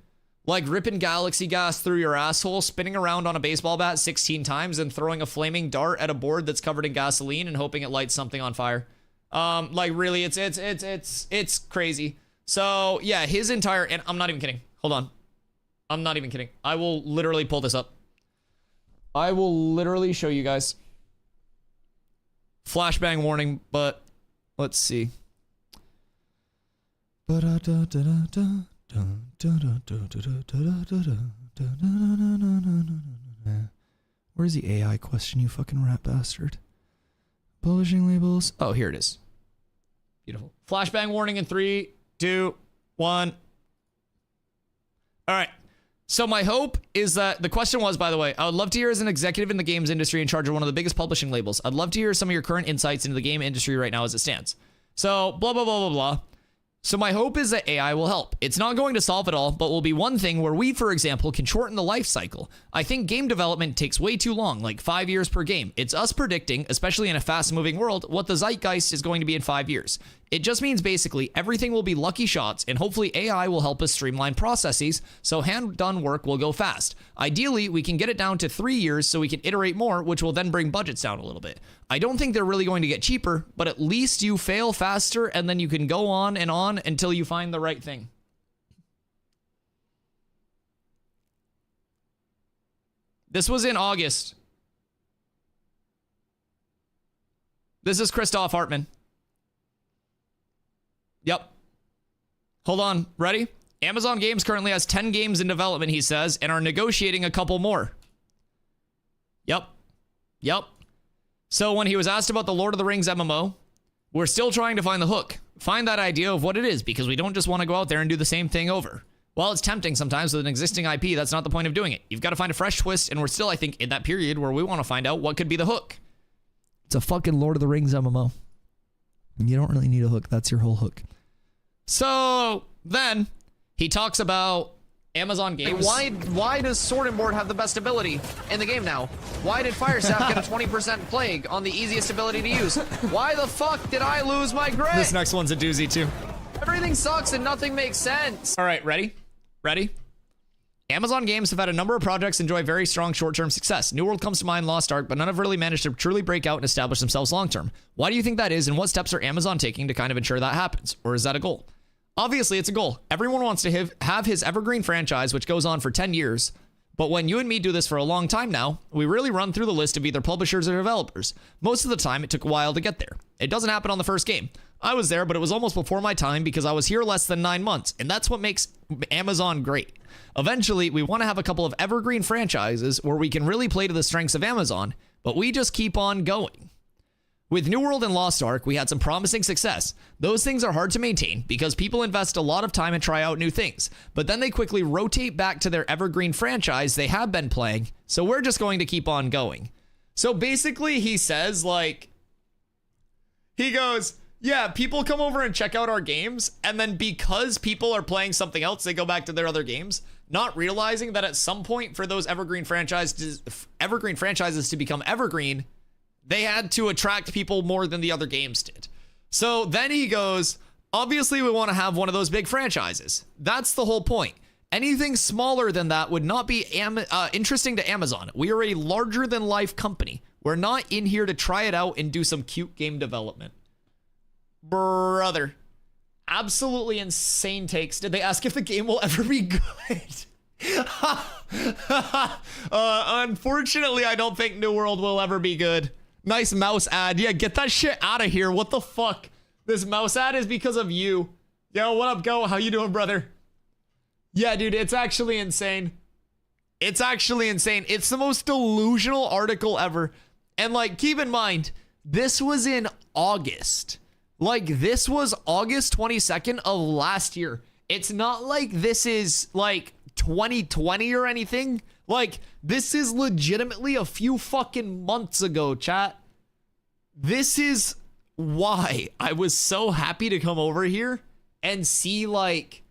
like ripping galaxy gas through your asshole, spinning around on a baseball bat 16 times and throwing a flaming dart at a board that's covered in gasoline and hoping it lights something on fire. Like really, it's crazy. So yeah, his entire, and I'm not even kidding. Hold on. I'm not even kidding. I will literally pull this up. I will literally show you guys. Flashbang warning, but let's see. Where's the AI question, you fucking rat bastard? Publishing labels. Oh, here it is. Beautiful. Flashbang warning in 3, 2, 1. All right. So my hope is that the question was, by the way, I would love to hear as an executive in the games industry in charge of one of the biggest publishing labels. I'd love to hear some of your current insights into the game industry right now as it stands. So blah, blah, blah, blah, blah. So my hope is that AI will help. It's not going to solve it all, but will be one thing where we, for example, can shorten the life cycle. I think game development takes way too long, like 5 years per game. It's us predicting, especially in a fast-moving world, what the zeitgeist is going to be in 5 years. It just means basically everything will be lucky shots, and hopefully AI will help us streamline processes, so hand-done work will go fast. Ideally, we can get it down to 3 years so we can iterate more, which will then bring budgets down a little bit. I don't think they're really going to get cheaper, but at least you fail faster, and then you can go on until you find the right thing. This was in August. This is Christoph Hartman. Yep. Hold on. Ready? Amazon Games currently has 10 games in development, he says, and are negotiating a couple more. Yep. So when he was asked about the Lord of the Rings MMO, we're still trying to find the hook. Find that idea of what it is, because we don't just want to go out there and do the same thing over. Well, it's tempting sometimes with an existing IP. That's not the point of doing it. You've got to find a fresh twist, and we're still, I think, in that period where we want to find out what could be the hook. It's a fucking Lord of the Rings MMO. You don't really need a hook. That's your whole hook. So then he talks about Amazon games. Why does Sword and Board have the best ability in the game now? Why did Firestaff get a 20% plague on the easiest ability to use? Why the fuck did I lose my grit? This next one's a doozy too. Everything sucks and nothing makes sense. All right, ready? Ready? Amazon games have had a number of projects enjoy very strong short-term success. New World comes to mind, Lost Ark, but none have really managed to truly break out and establish themselves long-term. Why do you think that is, and what steps are Amazon taking to kind of ensure that happens? Or is that a goal? Obviously, it's a goal. Everyone wants to have his evergreen franchise, which goes on for 10 years. But when you and me do this for a long time now, we really run through the list of either publishers or developers. Most of the time, it took a while to get there. It doesn't happen on the first game. I was there, but it was almost before my time because I was here less than 9 months, and that's what makes Amazon great. Eventually, we want to have a couple of evergreen franchises where we can really play to the strengths of Amazon, but we just keep on going. With New World and Lost Ark, we had some promising success. Those things are hard to maintain because people invest a lot of time and try out new things, but then they quickly rotate back to their evergreen franchise they have been playing, so we're just going to keep on going. So basically he says, like, he goes, yeah, people come over and check out our games, and then because people are playing something else, they go back to their other games, not realizing that at some point for those evergreen franchises to become evergreen, they had to attract people more than the other games did. So then he goes, obviously we want to have one of those big franchises. That's the whole point. Anything smaller than that would not be interesting to Amazon. We are a larger than life company. We're not in here to try it out and do some cute game development. Brother, absolutely insane takes. Did they ask if the game will ever be good? Unfortunately, I don't think New World will ever be good. Nice mouse ad. Yeah, get that shit out of here. What the fuck? This mouse ad is because of you. Yo, what up, Go? How you doing, brother? Yeah, dude, it's actually insane. It's actually insane. It's the most delusional article ever. And, like, keep in mind, this was in August. Like, this was August 22nd of last year. It's not like this is, like, 2020 or anything. Like, this is legitimately a few fucking months ago, chat. This is why I was so happy to come over here and see, like,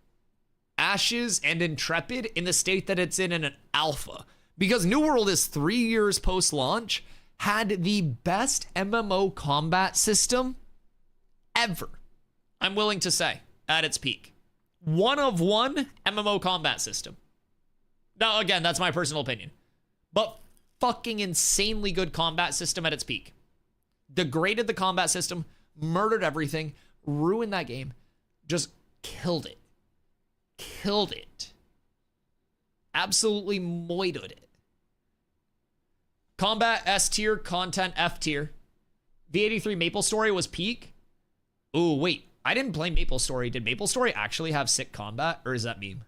Ashes and Intrepid in the state that it's in an alpha. Because New World is 3 years post-launch, had the best MMO combat system ever, I'm willing to say, at its peak. One of one MMO combat system. Now, again, that's my personal opinion. But fucking insanely good combat system at its peak. Degraded the combat system, murdered everything, ruined that game, just killed it. Killed it. Absolutely moited it. Combat S tier, content F tier. V83 Maple Story was peak. Ooh, wait. I didn't play Maple Story. Did Maple Story actually have sick combat, or is that meme?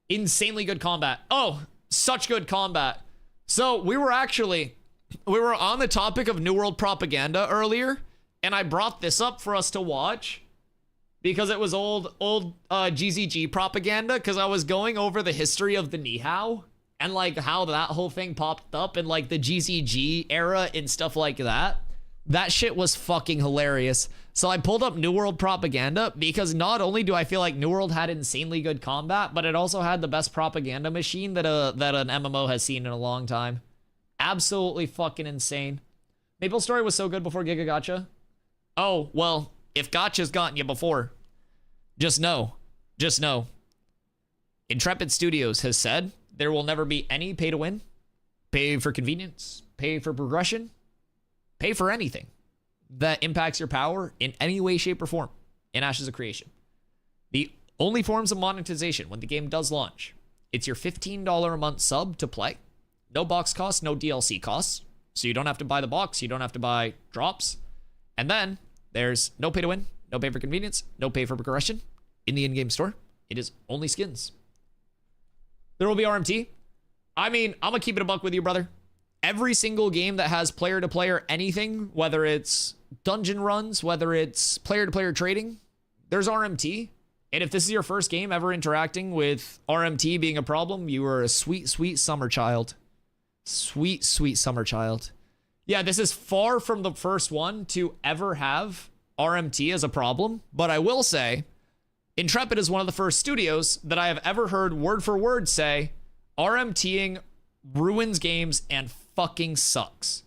Insanely good combat. Oh, such good combat. So we were on the topic of New World propaganda earlier, and I brought this up for us to watch because it was old GZG propaganda, because I was going over the history of the Nihao and like how that whole thing popped up in like the GZG era and stuff like that. That shit was fucking hilarious. So I pulled up New World propaganda because not only do I feel like New World had insanely good combat, but it also had the best propaganda machine that an MMO has seen in a long time. Absolutely fucking insane. Maple Story was so good before Giga Gacha. Oh, well, if Gacha's gotten you before, just know. Intrepid Studios has said there will never be any pay to win, pay for convenience, pay for progression, pay for anything that impacts your power in any way, shape, or form in Ashes of Creation. The only forms of monetization when the game does launch, it's your $15 a month sub to play. No box costs, no DLC costs. So you don't have to buy the box, you don't have to buy drops. And then there's no pay to win, no pay for convenience, no pay for progression in the in-game store. It is only skins. There will be RMT. I mean, I'm gonna keep it a buck with you, brother. Every single game that has player-to-player anything, whether it's dungeon runs, whether it's player-to-player trading, there's RMT. And if this is your first game ever interacting with RMT being a problem, you are a sweet, sweet summer child. Sweet, sweet summer child. Yeah, this is far from the first one to ever have RMT as a problem, but I will say, Intrepid is one of the first studios that I have ever heard word for word say, RMTing ruins games and fucking sucks.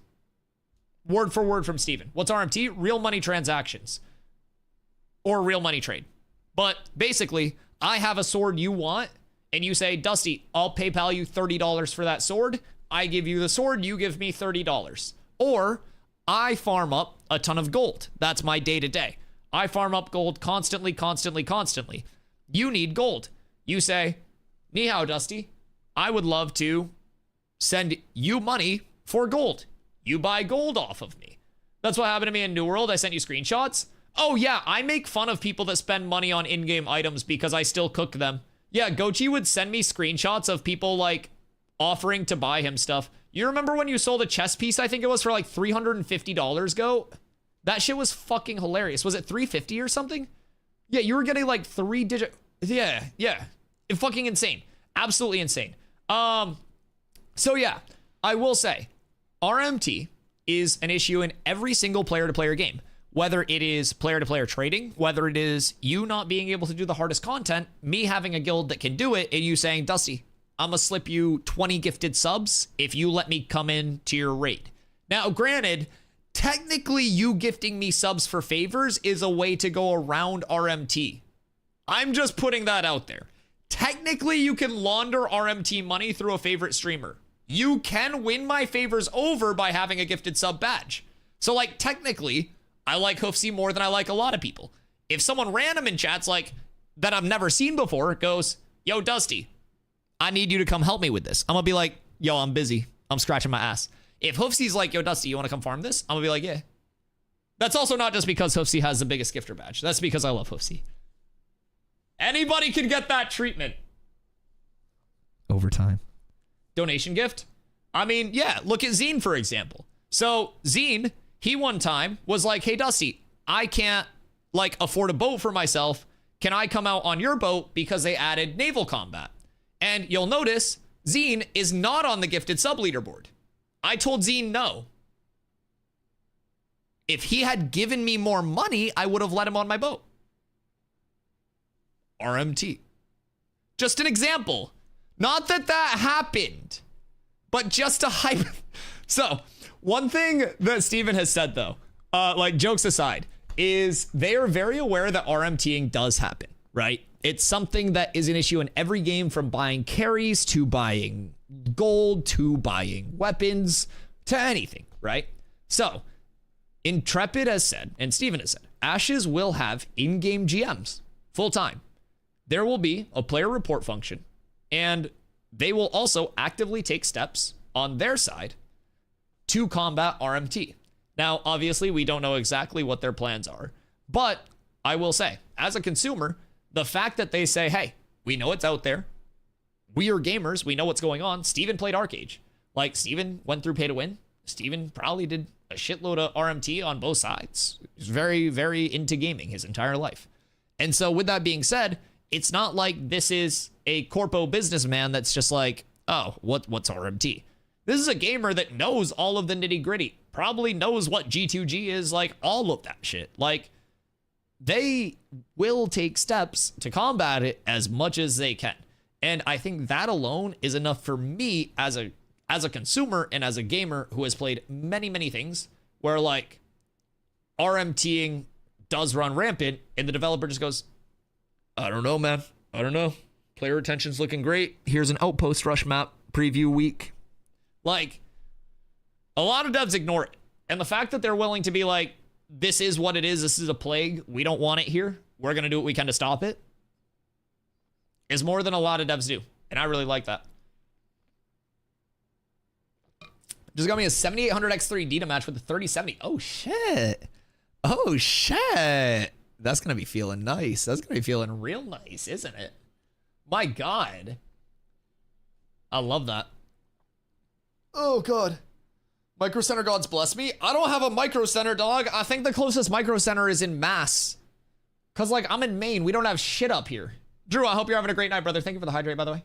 Word for word from Steven. What's RMT? Real money transactions. Or real money trade. But basically, I have a sword you want, and you say, Dusty, I'll PayPal you $30 for that sword. I give you the sword, you give me $30. Or I farm up a ton of gold. That's my day-to-day. I farm up gold constantly, constantly, constantly. You need gold. You say, ni hao, Dusty. I would love to send you money for gold. You buy gold off of me. That's what happened to me in New World. I sent you screenshots. Oh yeah, I make fun of people that spend money on in-game items because I still cook them. Yeah, Gochi would send me screenshots of people like offering to buy him stuff. You remember when you sold a chess piece, I think it was for like $350, Go? That shit was fucking hilarious. Was it $350 or something? Yeah, you were getting like 3-digit. Yeah. Fucking insane. Absolutely insane. So yeah, I will say, RMT is an issue in every single player-to-player game. Whether it is player-to-player trading, whether it is you not being able to do the hardest content, me having a guild that can do it, and you saying, Dusty, I'm gonna slip you 20 gifted subs if you let me come in to your raid. Now, granted, technically you gifting me subs for favors is a way to go around RMT. I'm just putting that out there. Technically, you can launder RMT money through a favorite streamer. You can win my favors over by having a gifted sub badge. So, like, technically, I like Hoofsy more than I like a lot of people. If someone random in chat's like, that I've never seen before, goes, yo, Dusty, I need you to come help me with this. I'm gonna be like, yo, I'm busy. I'm scratching my ass. If Hoofsy's like, yo, Dusty, you wanna come farm this? I'm gonna be like, yeah. That's also not just because Hoofsy has the biggest gifter badge. That's because I love Hoofsy. Anybody can get that treatment. Overtime. Donation gift? I mean, yeah, look at Zine, for example. So, Zine, he one time was like, hey, Dusty, I can't, like, afford a boat for myself. Can I come out on your boat because they added naval combat? And you'll notice, Zine is not on the gifted sub leaderboard. I told Zine no. If he had given me more money, I would have let him on my boat. RMT. Just an example. Not that that happened, but just a hype. So, one thing that Steven has said, though, like jokes aside, is they are very aware that RMTing does happen, right? It's something that is an issue in every game, from buying carries to buying gold to buying weapons to anything, right? So, Intrepid has said, and Steven has said, Ashes will have in-game GMs full time. There will be a player report function, and they will also actively take steps on their side to combat RMT. Now, obviously, we don't know exactly what their plans are, but I will say, as a consumer, the fact that they say, hey, we know it's out there. We are gamers. We know what's going on. Steven played Arcade. Like, Steven went through pay to win. Steven probably did a shitload of RMT on both sides. He's very, very into gaming his entire life. And so with that being said, it's not like this is a corpo businessman that's just like, oh, what's RMT? This is a gamer that knows all of the nitty gritty, probably knows what G2G is, like all of that shit. Like, they will take steps to combat it as much as they can. And I think that alone is enough for me as a consumer and as a gamer who has played many, many things where like RMTing does run rampant and the developer just goes, I don't know, man. I don't know. Player retention's looking great. Here's an Outpost Rush map preview week. Like, a lot of devs ignore it. And the fact that they're willing to be like, this is what it is. This is a plague. We don't want it here. We're going to do what we can to stop it, is more than a lot of devs do. And I really like that. Just got me a 7800 X3 Dita match with a 3070. Oh, shit. Oh, shit. That's going to be feeling nice. That's going to be feeling real nice, isn't it? My God. I love that. Oh, God. Micro Center gods bless me. I don't have a Micro Center, dog. I think the closest Micro Center is in Mass. Cause like I'm in Maine, we don't have shit up here. Drew, I hope you're having a great night, brother. Thank you for the hydrate, by the way.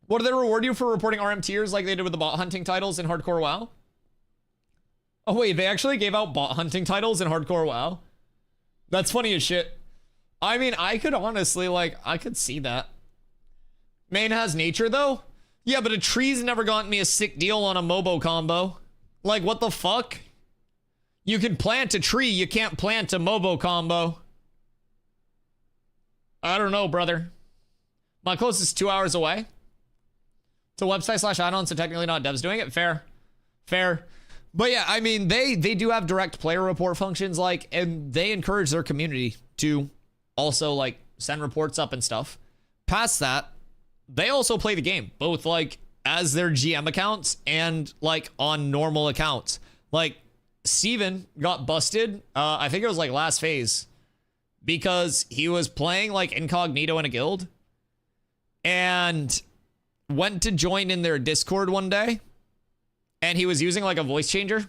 What do they reward you for reporting RM tiers like they did with the bot hunting titles in Hardcore WoW? Oh wait, they actually gave out bot hunting titles in Hardcore WoW? That's funny as shit. I mean, I could honestly, like, I could see that. Maine has nature though? Yeah, but a tree's never gotten me a sick deal on a Mobo combo. Like, what the fuck? You can plant a tree, you can't plant a Mobo combo. I don't know, brother. My closest 2 hours away. It's a website / add-on, so technically not devs doing it. Fair. Fair. But yeah, I mean, they do have direct player report functions, like, and they encourage their community to also, like, send reports up and stuff. Past that, they also play the game, both, like, as their GM accounts and, like, on normal accounts. Like, Steven got busted, I think it was, like, last phase, because he was playing, like, incognito in a guild, and went to join in their Discord one day, and he was using, like, a voice changer,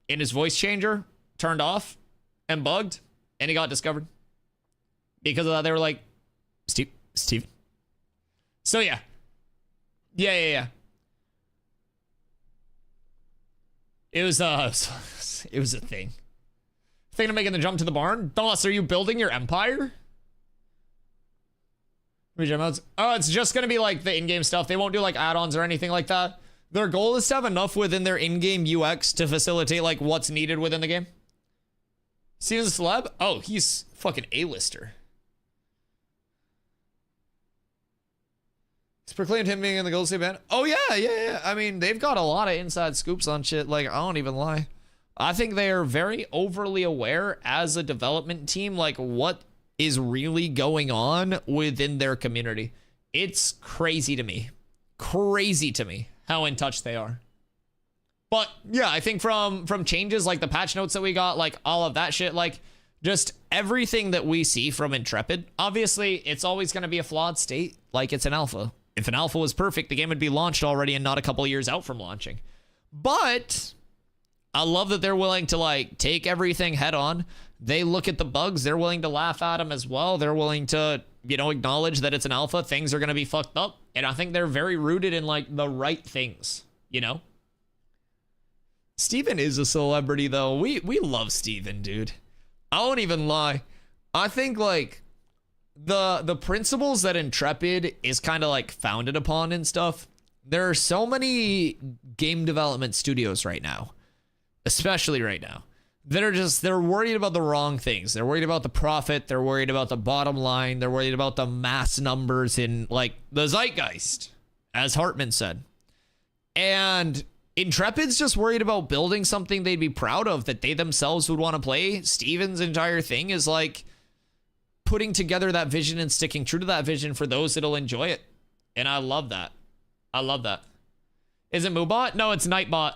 and his voice changer turned off and bugged, and he got discovered. Because of that, they were like, Steve. So, yeah. Yeah. It was a thing. Thinking of making the jump to the barn? Boss, are you building your empire? Oh, it's just going to be, like, the in-game stuff. They won't do, like, add-ons or anything like that. Their goal is to have enough within their in-game UX to facilitate, like, what's needed within the game. Steven's a celeb? Oh, he's fucking A-lister. He's proclaimed him being in the Golden State Band. Oh, yeah. I mean, they've got a lot of inside scoops on shit. Like, I don't even lie. I think they are very overly aware as a development team, like, what is really going on within their community. It's crazy to me. Crazy to me how in touch they are. But yeah, I think from changes like the patch notes that we got, like all of that shit, like just everything that we see from Intrepid, obviously it's always going to be a flawed state, like it's an alpha. If an alpha was perfect, the game would be launched already and not a couple of years out from launching. But I love that they're willing to like take everything head on. They look at the bugs, they're willing to laugh at them as well. They're willing to, you know, acknowledge that it's an alpha, things are going to be fucked up. And I think they're very rooted in like the right things, you know? Steven is a celebrity though. We love Steven, dude. I won't even lie. I think like the principles that Intrepid is kind of like founded upon and stuff. There are so many game development studios right now, especially right now, that are just, they're worried about the wrong things. They're worried about the profit. They're worried about the bottom line. They're worried about the mass numbers in like the zeitgeist, as Hartman said. And Intrepid's just worried about building something they'd be proud of, that they themselves would want to play. Steven's entire thing is like putting together that vision and sticking true to that vision for those that'll enjoy it. And I love that. I love that. Is it Moobot? No, it's Nightbot.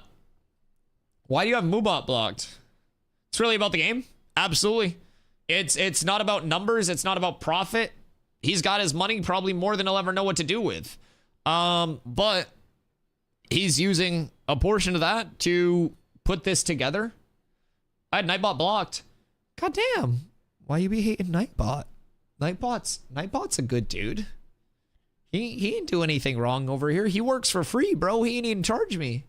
Why do you have Moobot blocked? It's really about the game. Absolutely. It's not about numbers. It's not about profit. He's got his money, probably more than he'll ever know what to do with. But he's using a portion of that to put this together. I had Nightbot blocked. God damn. Why you be hating Nightbot? Nightbot's a good dude. He ain't do anything wrong over here. He works for free, bro. He ain't even charge me.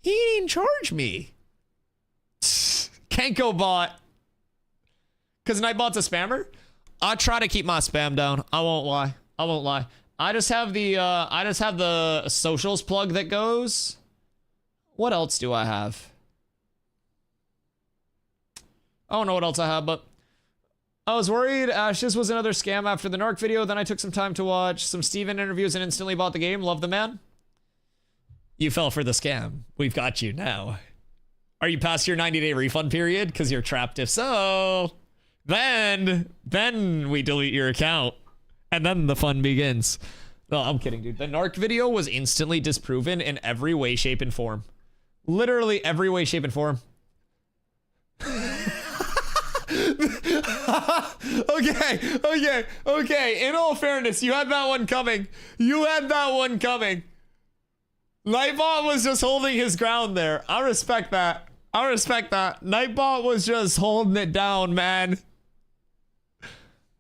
He ain't even charge me. Can't go bot. Because Nightbot's a spammer? I try to keep my spam down. I won't lie. I just have the socials plug that goes. What else do I have? I don't know what else I have, but I was worried Ashes was another scam after the Narc video. Then I took some time to watch some Steven interviews and instantly bought the game. Love the man. You fell for the scam. We've got you now. Are you past your 90-day refund period? Because you're trapped. If so, then we delete your account. And then the fun begins. No, I'm kidding, dude. The Narc video was instantly disproven in every way, shape, and form. Literally every way, shape, and form. Okay. In all fairness, you had that one coming. Nightbot was just holding his ground there. I respect that. I respect that. Nightbot was just holding it down, man.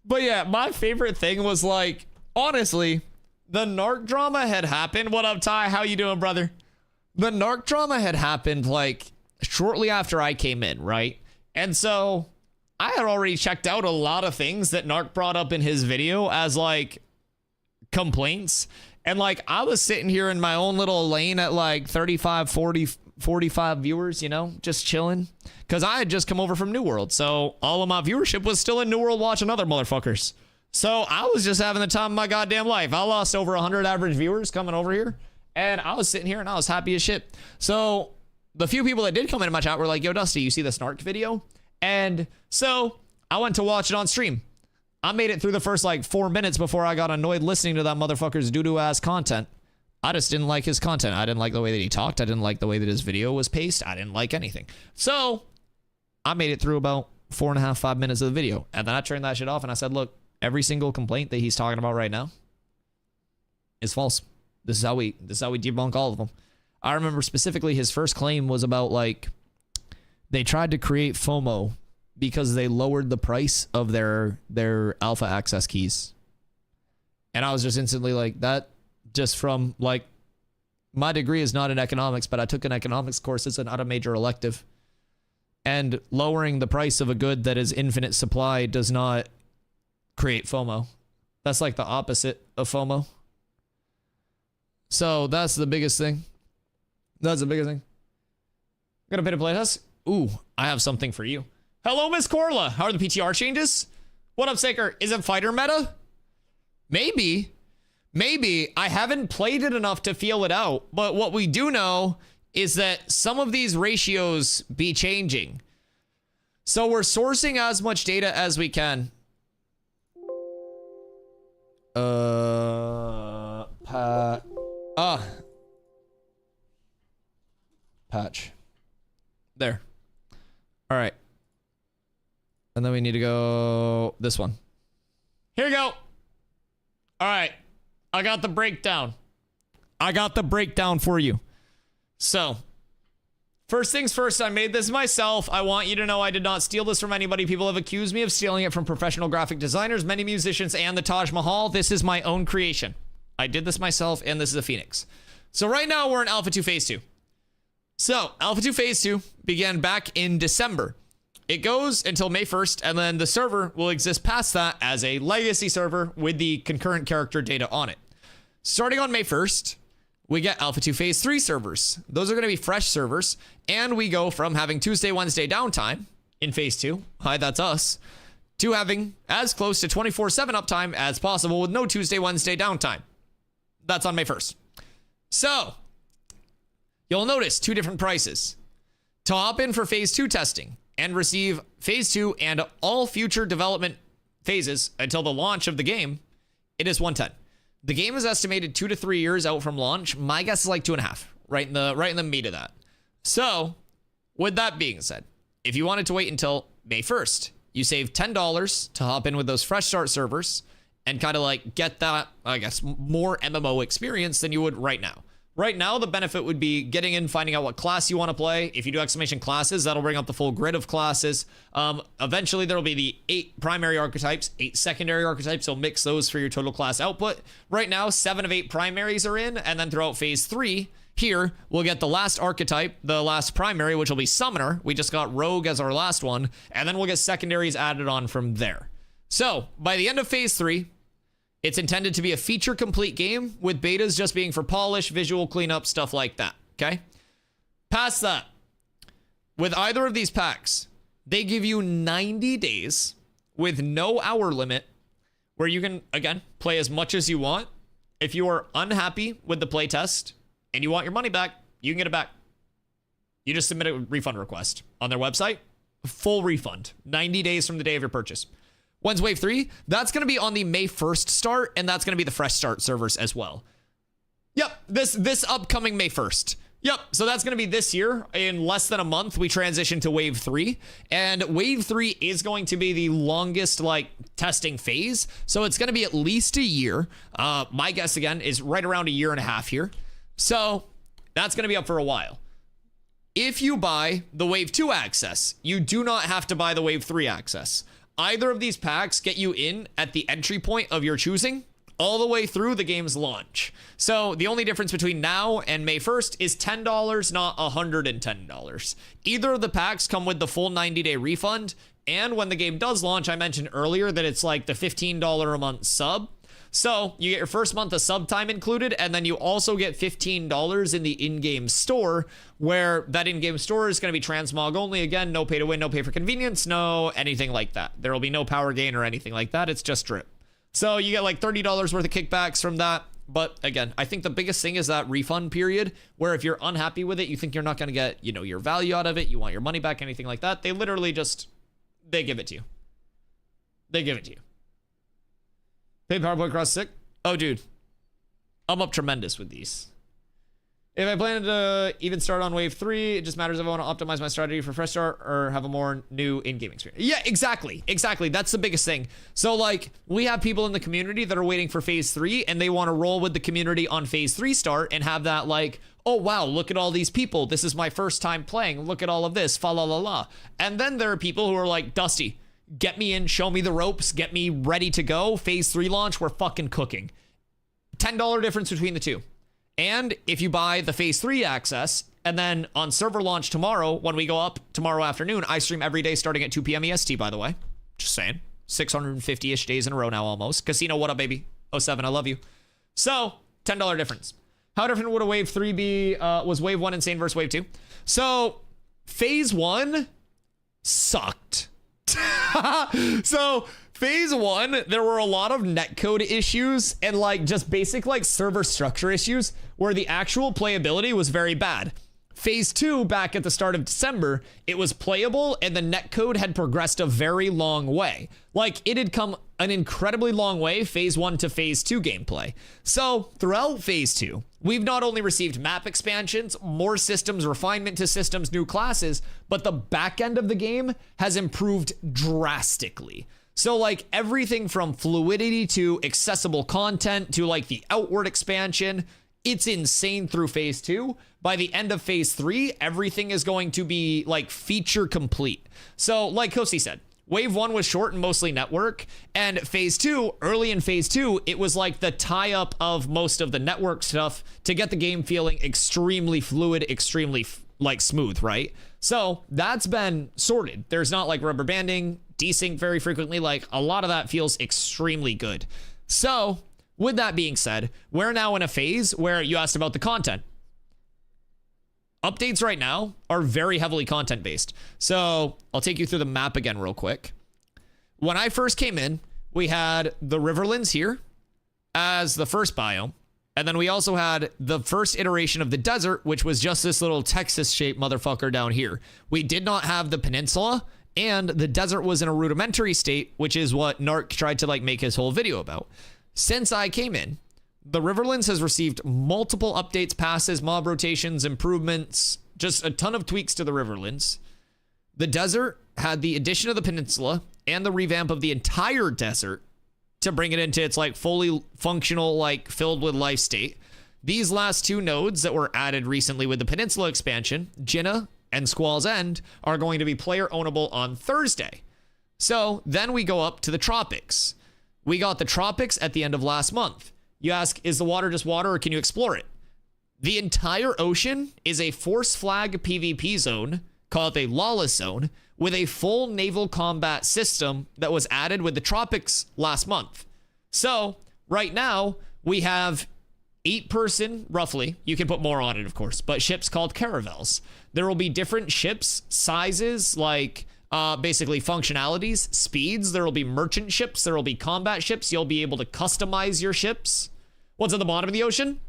But yeah, my favorite thing was like, honestly, the narc drama had happened. What up, Ty? How you doing, brother? The narc drama had happened like shortly after I came in, right? And so I had already checked out a lot of things that Narc brought up in his video as like complaints. And like I was sitting here in my own little lane at like 35, 40, 45 viewers, you know, just chilling. Because I had just come over from New World. So all of my viewership was still in New World watching other motherfuckers. So I was just having the time of my goddamn life. I lost over 100 average viewers coming over here. And I was sitting here and I was happy as shit. So the few people that did come into my chat were like, yo, Dusty, you see this Narc video? And so I went to watch it on stream. I made it through the first like 4 minutes before I got annoyed listening to that motherfucker's doo-doo ass content. I just didn't like his content. I didn't like the way that he talked. I didn't like the way that his video was paced. I didn't like anything. So I made it through about 4.5, 5 minutes of the video. And then I turned that shit off and I said, look, every single complaint that he's talking about right now is false. This is how we debunk all of them. I remember specifically his first claim was about like they tried to create FOMO because they lowered the price of their alpha access keys. And I was just instantly like, that just from like, my degree is not in economics, but I took an economics course. It's not a major elective. And lowering the price of a good that is infinite supply does not create FOMO. That's like the opposite of FOMO. So that's the biggest thing. That's the biggest thing. Gonna pay to play test? Ooh, I have something for you. Hello, Miss Corla. How are the PTR changes? What up, Saker? Is it fighter meta? Maybe. Maybe. I haven't played it enough to feel it out. But what we do know is that some of these ratios be changing. So we're sourcing as much data as we can. Patch. There. All right. And then we need to go this one. Here we go. All right. I got the breakdown. I got the breakdown for you. So, first things first, I made this myself. I want you to know I did not steal this from anybody. People have accused me of stealing it from professional graphic designers, many musicians, and the Taj Mahal. This is my own creation. I did this myself, and this is a Phoenix. So right now, we're in Alpha 2 Phase 2. So, Alpha 2 Phase 2 began back in December. It goes until May 1st, and then the server will exist past that as a legacy server with the concurrent character data on it. Starting on May 1st, we get Alpha 2 Phase 3 servers. Those are going to be fresh servers, and we go from having Tuesday, Wednesday downtime in Phase 2, hi, that's us, to having as close to 24/7 uptime as possible with no Tuesday, Wednesday downtime. That's on May 1st. So, you'll notice two different prices. To hop in for Phase 2 testing and receive Phase 2 and all future development phases until the launch of the game, it is $110. The game is estimated 2 to 3 years out from launch. My guess is like 2.5, right in the meat of that. So, with that being said, if you wanted to wait until May 1st, you save $10 to hop in with those fresh start servers and kind of like get that, I guess, more MMO experience than you would right now. Right now, the benefit would be getting in, finding out what class you want to play. If you do exclamation classes, that'll bring up the full grid of classes. Eventually, there'll be the 8 primary archetypes, 8 secondary archetypes. So mix those for your total class output. Right now, 7 of 8 primaries are in. And then throughout Phase 3, here, we'll get the last archetype, the last primary, which will be Summoner. We just got Rogue as our last one. And then we'll get secondaries added on from there. So, by the end of Phase 3, it's intended to be a feature-complete game, with betas just being for polish, visual cleanup, stuff like that, okay? Past that, with either of these packs, they give you 90 days with no hour limit, where you can, again, play as much as you want. If you are unhappy with the playtest and you want your money back, you can get it back. You just submit a refund request on their website. Full refund, 90 days from the day of your purchase. When's Wave 3? That's going to be on the May 1st start, and that's going to be the fresh start servers as well. Yep, this upcoming May 1st. Yep, so that's going to be this year. In less than a month, we transition to Wave 3. And Wave 3 is going to be the longest, like, testing phase. So it's going to be at least a year. My guess, again, is right around a year and a half here. So that's going to be up for a while. if you buy the Wave 2 access, you do not have to buy the Wave 3 access. Either of these packs get you in at the entry point of your choosing all the way through the game's launch. So the only difference between now and May 1st is $10, not $110. Either of the packs come with the full 90-day refund, and when the game does launch, I mentioned earlier that it's like the $15 a month sub. So you get your first month of sub time included, and then you also get $15 in the in-game store, where that in-game store is going to be transmog only. Again, no pay to win, no pay for convenience, no anything like that. There will be no power gain or anything like that. It's just drip. So you get like $30 worth of kickbacks from that. But again, I think the biggest thing is that refund period, where if you're unhappy with it, you think you're not going to get, you know, your value out of it, you want your money back, anything like that, they literally just, they give it to you. They give it to you. Pay PowerPoint cross sick. Oh, dude. I'm up tremendous with these. If I plan to even start on Wave 3, it just matters if I want to optimize my strategy for fresh start or have a more new in-game experience. Yeah, exactly. Exactly. That's the biggest thing. So, like, we have people in the community that are waiting for Phase 3, and they want to roll with the community on Phase 3 start and have that, like, oh, wow, look at all these people. This is my first time playing. Look at all of this. Fa la la la. And then there are people who are like, Dusty, get me in, show me the ropes, get me ready to go. Phase 3 launch, we're fucking cooking. $10 difference between the two. And if you buy the Phase 3 access, and then on server launch tomorrow, when we go up tomorrow afternoon, I stream every day starting at 2 p.m. EST, by the way. Just saying. 650-ish days in a row now almost. Casino, what up, baby? 07, I love you. So, $10 difference. How different would a Wave 3 be? Was Wave 1 insane versus Wave 2? So, Phase 1 sucked. So Phase 1, there were a lot of netcode issues and like just basic like server structure issues where the actual playability was very bad. Phase 2, back at the start of December, it was playable and the netcode had progressed a very long way. Like, it had come an incredibly long way, Phase 1 to Phase 2 gameplay. So, throughout Phase 2, we've not only received map expansions, more systems, refinement to systems, new classes, but the back end of the game has improved drastically. So, like, everything from fluidity to accessible content to, like, the outward expansion, it's insane through Phase 2. By the end of Phase 3, everything is going to be, like, feature complete. So, like Kosi said, Wave 1 was short and mostly network, and Phase 2, early in Phase 2, it was like the tie-up of most of the network stuff to get the game feeling extremely fluid, extremely, like, smooth, right? So, that's been sorted. There's not, like, rubber banding, desync very frequently, like, a lot of that feels extremely good. So, with that being said, we're now in a phase where you asked about the content. Updates right now are very heavily content-based. So I'll take you through the map again real quick. When I first came in, we had the Riverlands here as the first biome. And then we also had the first iteration of the desert, which was just this little Texas-shaped motherfucker down here. We did not have the peninsula, and the desert was in a rudimentary state, which is what Narc tried to like make his whole video about. Since I came in, the Riverlands has received multiple updates, passes, mob rotations, improvements, just a ton of tweaks to the Riverlands. The desert had the addition of the peninsula and the revamp of the entire desert to bring it into its like fully functional, like filled with life state. These last two nodes that were added recently with the peninsula expansion, Jinnah and Squall's End, are going to be player ownable on Thursday. So then we go up to the tropics. We got the tropics at the end of last month. You ask, is the water just water or can you explore it? The entire ocean is a force flag PvP zone, call it a lawless zone, with a full naval combat system that was added with the tropics last month. So right now we have 8-person, roughly, you can put more on it of course, but ships called caravels. There will be different ships, sizes, like basically functionalities, speeds. There will be merchant ships. There will be combat ships. You'll be able to customize your ships. What's at the bottom of the ocean?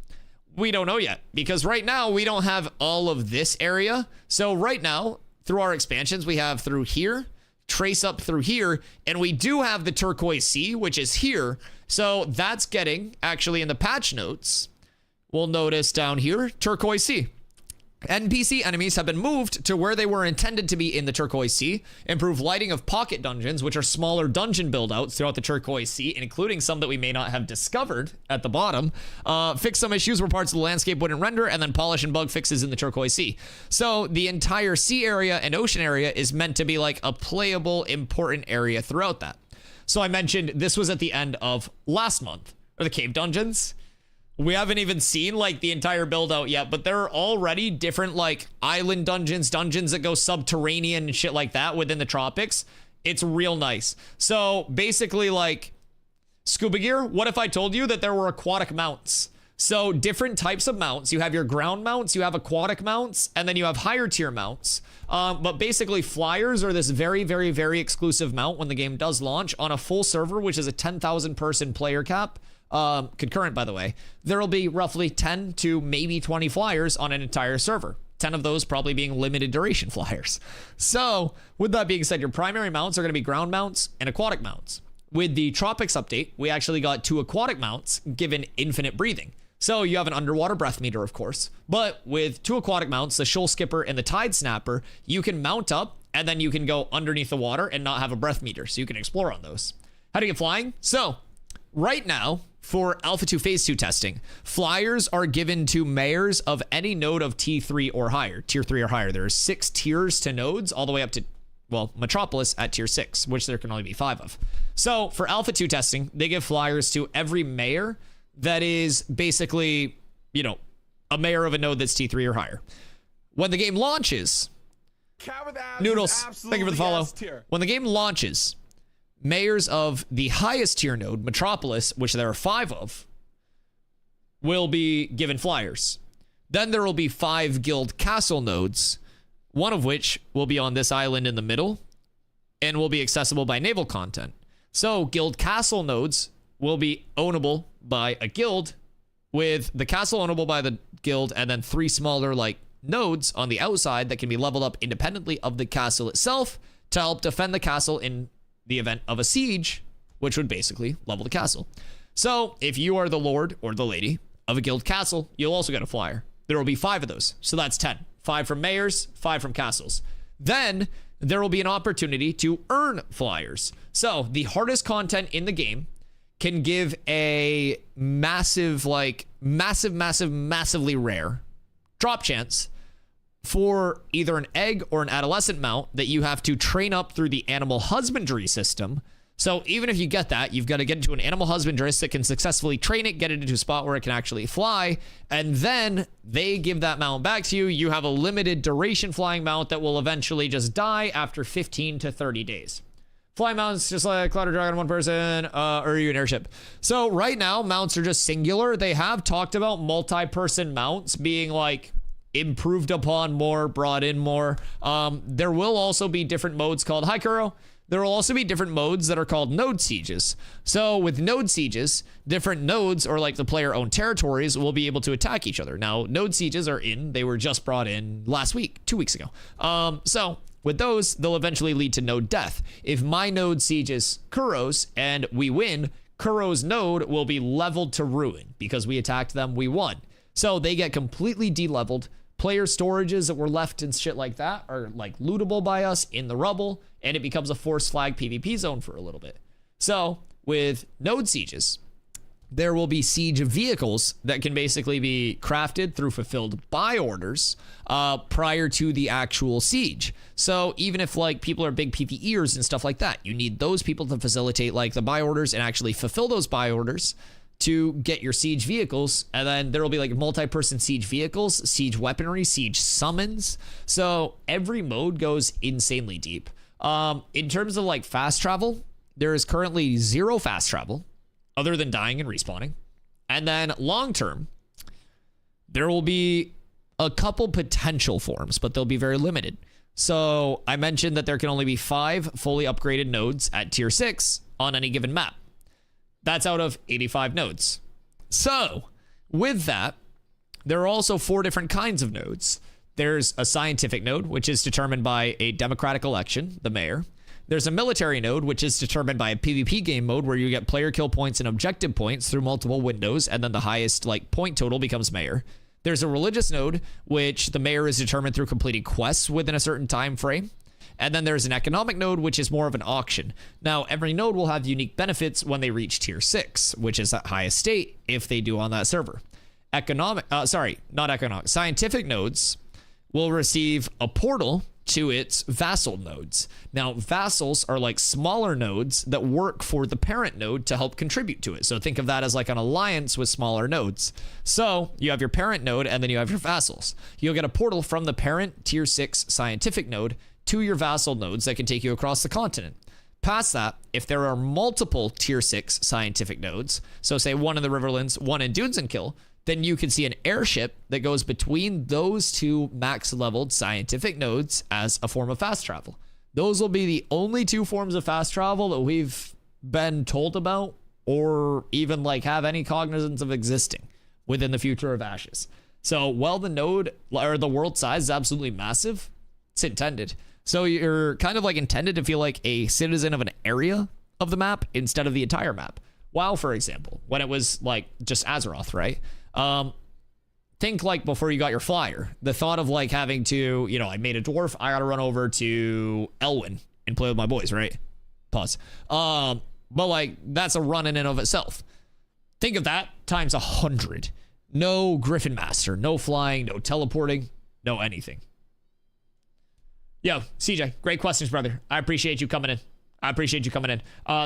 We don't know yet, because right now we don't have all of this area. So right now, through our expansions, we have through here, trace up through here, and we do have the turquoise sea, which is here. So that's getting, actually in the patch notes, we'll notice down here, turquoise sea. NPC enemies have been moved to where they were intended to be in the Turquoise Sea. Improve lighting of pocket dungeons, which are smaller dungeon build-outs throughout the Turquoise Sea, including some that we may not have discovered at the bottom. Fix some issues where parts of the landscape wouldn't render, and then polish and bug fixes in the Turquoise Sea. So the entire sea area and ocean area is meant to be like a playable, important area throughout that. So I mentioned this was at the end of last month, or the cave dungeons. We haven't even seen like the entire build out yet, but there are already different like island dungeons that go subterranean and shit like that within the tropics. It's real nice. So basically like scuba gear, what if I told you that there were aquatic mounts? So different types of mounts. You have your ground mounts, you have aquatic mounts, and then you have higher tier mounts. But basically flyers are this very, very, very exclusive mount when the game does launch on a full server, which is a 10,000 person player cap. Concurrent, by the way. There will be roughly 10 to maybe 20 flyers on an entire server. 10 of those probably being limited duration flyers. So with that being said, your primary mounts are going to be ground mounts and aquatic mounts. With the Tropics update, we actually got 2 aquatic mounts given infinite breathing. So you have an underwater breath meter, of course, but with 2 aquatic mounts, the Shoal Skipper and the Tide Snapper, you can mount up and then you can go underneath the water and not have a breath meter. So you can explore on those. How to get flying? So right now, for Alpha 2 Phase 2 testing, flyers are given to mayors of any node of T3 or higher, Tier 3 or higher. There are 6 tiers to nodes, all the way up to, well, Metropolis at Tier 6, which there can only be 5 of. So for Alpha 2 testing, they give flyers to every mayor that is basically, you know, a mayor of a node that's T3 or higher. When the game launches, Noodles, thank you for the follow. When the game launches, mayors of the highest tier node, Metropolis, which there are 5 of, will be given flyers. Then there will be 5 guild castle nodes, one of which will be on this island in the middle and will be accessible by naval content. So guild castle nodes will be ownable by a guild, with the castle ownable by the guild, and then 3 smaller like nodes on the outside that can be leveled up independently of the castle itself to help defend the castle in the event of a siege, which would basically level the castle. So if you are the lord or the lady of a guild castle, you'll also get a flyer. There will be 5 of those. So that's 10. 5 from mayors, 5 from castles. Then there will be an opportunity to earn flyers. So the hardest content in the game can give a massive, like massively rare drop chance for either an egg or an adolescent mount that you have to train up through the animal husbandry system. So even if you get that, you've got to get into an animal husbandrist that can successfully train it, get it into a spot where it can actually fly, and then they give that mount back to you. You have a limited duration flying mount that will eventually just die after 15 to 30 days. Flying mounts, just like Cloud or Dragon, one person, or are you an airship? So right now, mounts are just singular. They have talked about multi-person mounts being like improved upon more, brought in more. There will also be different modes called, hi Kuro. There will also be different modes that are called node sieges. So with node sieges, different nodes or like the player owned territories will be able to attack each other. Now node sieges are they were just brought in last week, 2 weeks ago. So with those, they'll eventually lead to node death. If my node sieges Kuro's and we win, Kuro's node will be leveled to ruin because we attacked them, we won. So they get completely de-leveled. Player storages that were left and shit like that are like lootable by us in the rubble, and it becomes a force flag PvP zone for a little bit. So with node sieges, there will be siege vehicles that can basically be crafted through fulfilled buy orders prior to the actual siege. So even if like people are big PvEers and stuff like that, you need those people to facilitate like the buy orders and actually fulfill those buy orders to get your siege vehicles. And then there will be like multi-person siege vehicles, siege weaponry, siege summons. So every mode goes insanely deep. In terms of like fast travel, there is currently 0 fast travel other than dying and respawning. And then long term, there will be a couple potential forms, but they'll be very limited. So I mentioned that there can only be 5 fully upgraded nodes at tier 6 on any given map. That's out of 85 nodes. So with that, there are also 4 different kinds of nodes. There's a scientific node, which is determined by a democratic election, the mayor. There's a military node, which is determined by a PvP game mode where you get player kill points and objective points through multiple windows, and then the highest like point total becomes mayor. There's a religious node, which the mayor is determined through completing quests within a certain time frame. And then there's an economic node, which is more of an auction. Now, every node will have unique benefits when they reach tier 6, which is at highest state if they do on that server. Scientific nodes will receive a portal to its vassal nodes. Now, vassals are like smaller nodes that work for the parent node to help contribute to it. So think of that as like an alliance with smaller nodes. So you have your parent node and then you have your vassals. You'll get a portal from the parent tier 6 scientific node to your vassal nodes that can take you across the continent. Past that, if there are multiple tier 6 scientific nodes, so say one in the Riverlands, one in Dunes and Kill, then you can see an airship that goes between those two max leveled scientific nodes as a form of fast travel. Those will be the only two forms of fast travel that we've been told about or even like have any cognizance of existing within the future of Ashes. So while the node or the world size is absolutely massive, it's intended. So you're kind of like intended to feel like a citizen of an area of the map instead of the entire map. WoW, for example, when it was like just Azeroth, right? Think like before you got your flyer, the thought of like having to, you know, I made a dwarf, I gotta run over to Elwyn and play with my boys, right? Pause. But like that's a run in and of itself. Think of that times 100. No Griffin Master, no flying, no teleporting, no anything. Yo, CJ, great questions, brother. I appreciate you coming in.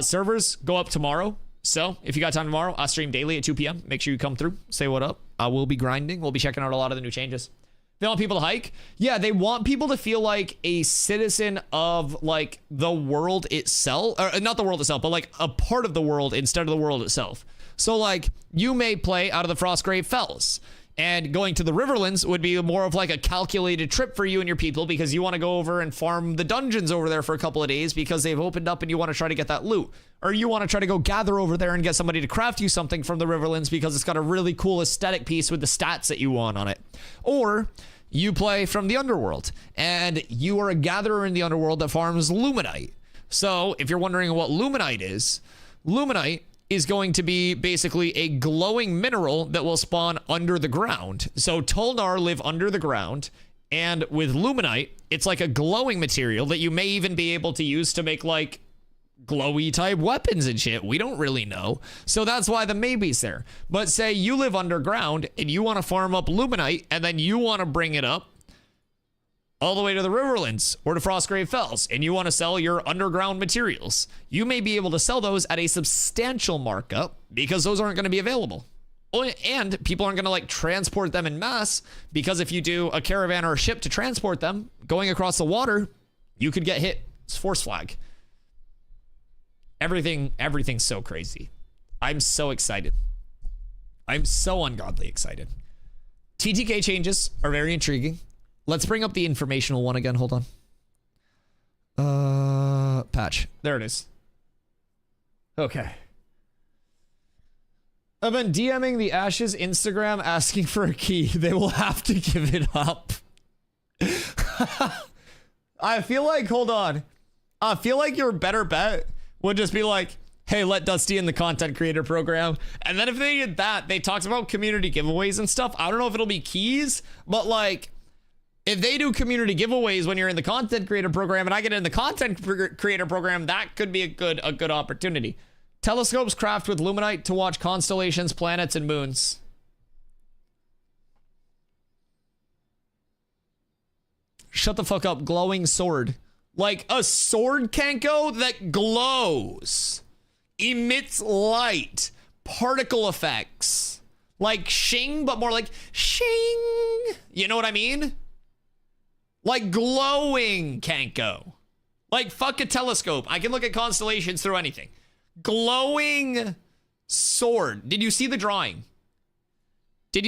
Servers go up tomorrow. So if you got time tomorrow, I'll stream daily at 2 p.m. Make sure you come through, say what up. I will be grinding. We'll be checking out a lot of the new changes. They want people to hike. Yeah, they want people to feel like a citizen of like the world itself, or not the world itself, but like a part of the world instead of the world itself. So like you may play out of the Frostgrave Fells, and going to the Riverlands would be more of like a calculated trip for you and your people because you want to go over and farm the dungeons over there for a couple of days because they've opened up and you want to try to get that loot. Or you want to try to go gather over there and get somebody to craft you something from the Riverlands because it's got a really cool aesthetic piece with the stats that you want on it. Or you play from the Underworld and you are a gatherer in the Underworld that farms Luminite. So if you're wondering what Luminite is going to be basically a glowing mineral that will spawn under the ground. So Tolnar live under the ground, and with Luminite, it's like a glowing material that you may even be able to use to make like glowy type weapons and shit. We don't really know. So that's why the maybe's there. But say you live underground and you want to farm up Luminite and then you want to bring it up all the way to the Riverlands or to Frostgrave Fells, and you want to sell your underground materials. You may be able to sell those at a substantial markup because those aren't going to be available. And people aren't going to like transport them in mass because if you do a caravan or a ship to transport them going across the water, you could get hit. It's force flag. Everything's so crazy. I'm so excited. I'm so ungodly excited. TTK changes are very intriguing. Let's bring up the informational one again. Hold on. Patch. There it is. Okay. I've been DMing the Ashes Instagram asking for a key. They will have to give it up. I feel like, hold on. I feel like your better bet would just be like, hey, let Dusty in the content creator program. And then if they did that, they talked about community giveaways and stuff. I don't know if it'll be keys, but like, if they do community giveaways when you're in the content creator program and I get in the content creator program, that could be a good opportunity. Telescopes craft with Luminite to watch constellations, planets, and moons. Shut the fuck up. Glowing sword. Like a sword, Kenko, that glows. Emits light. Particle effects. Like shing, but more like shing. You know what I mean? Like glowing, Kenko. Like fuck a telescope. I can look at constellations through anything. Glowing sword. Did you see the drawing? Look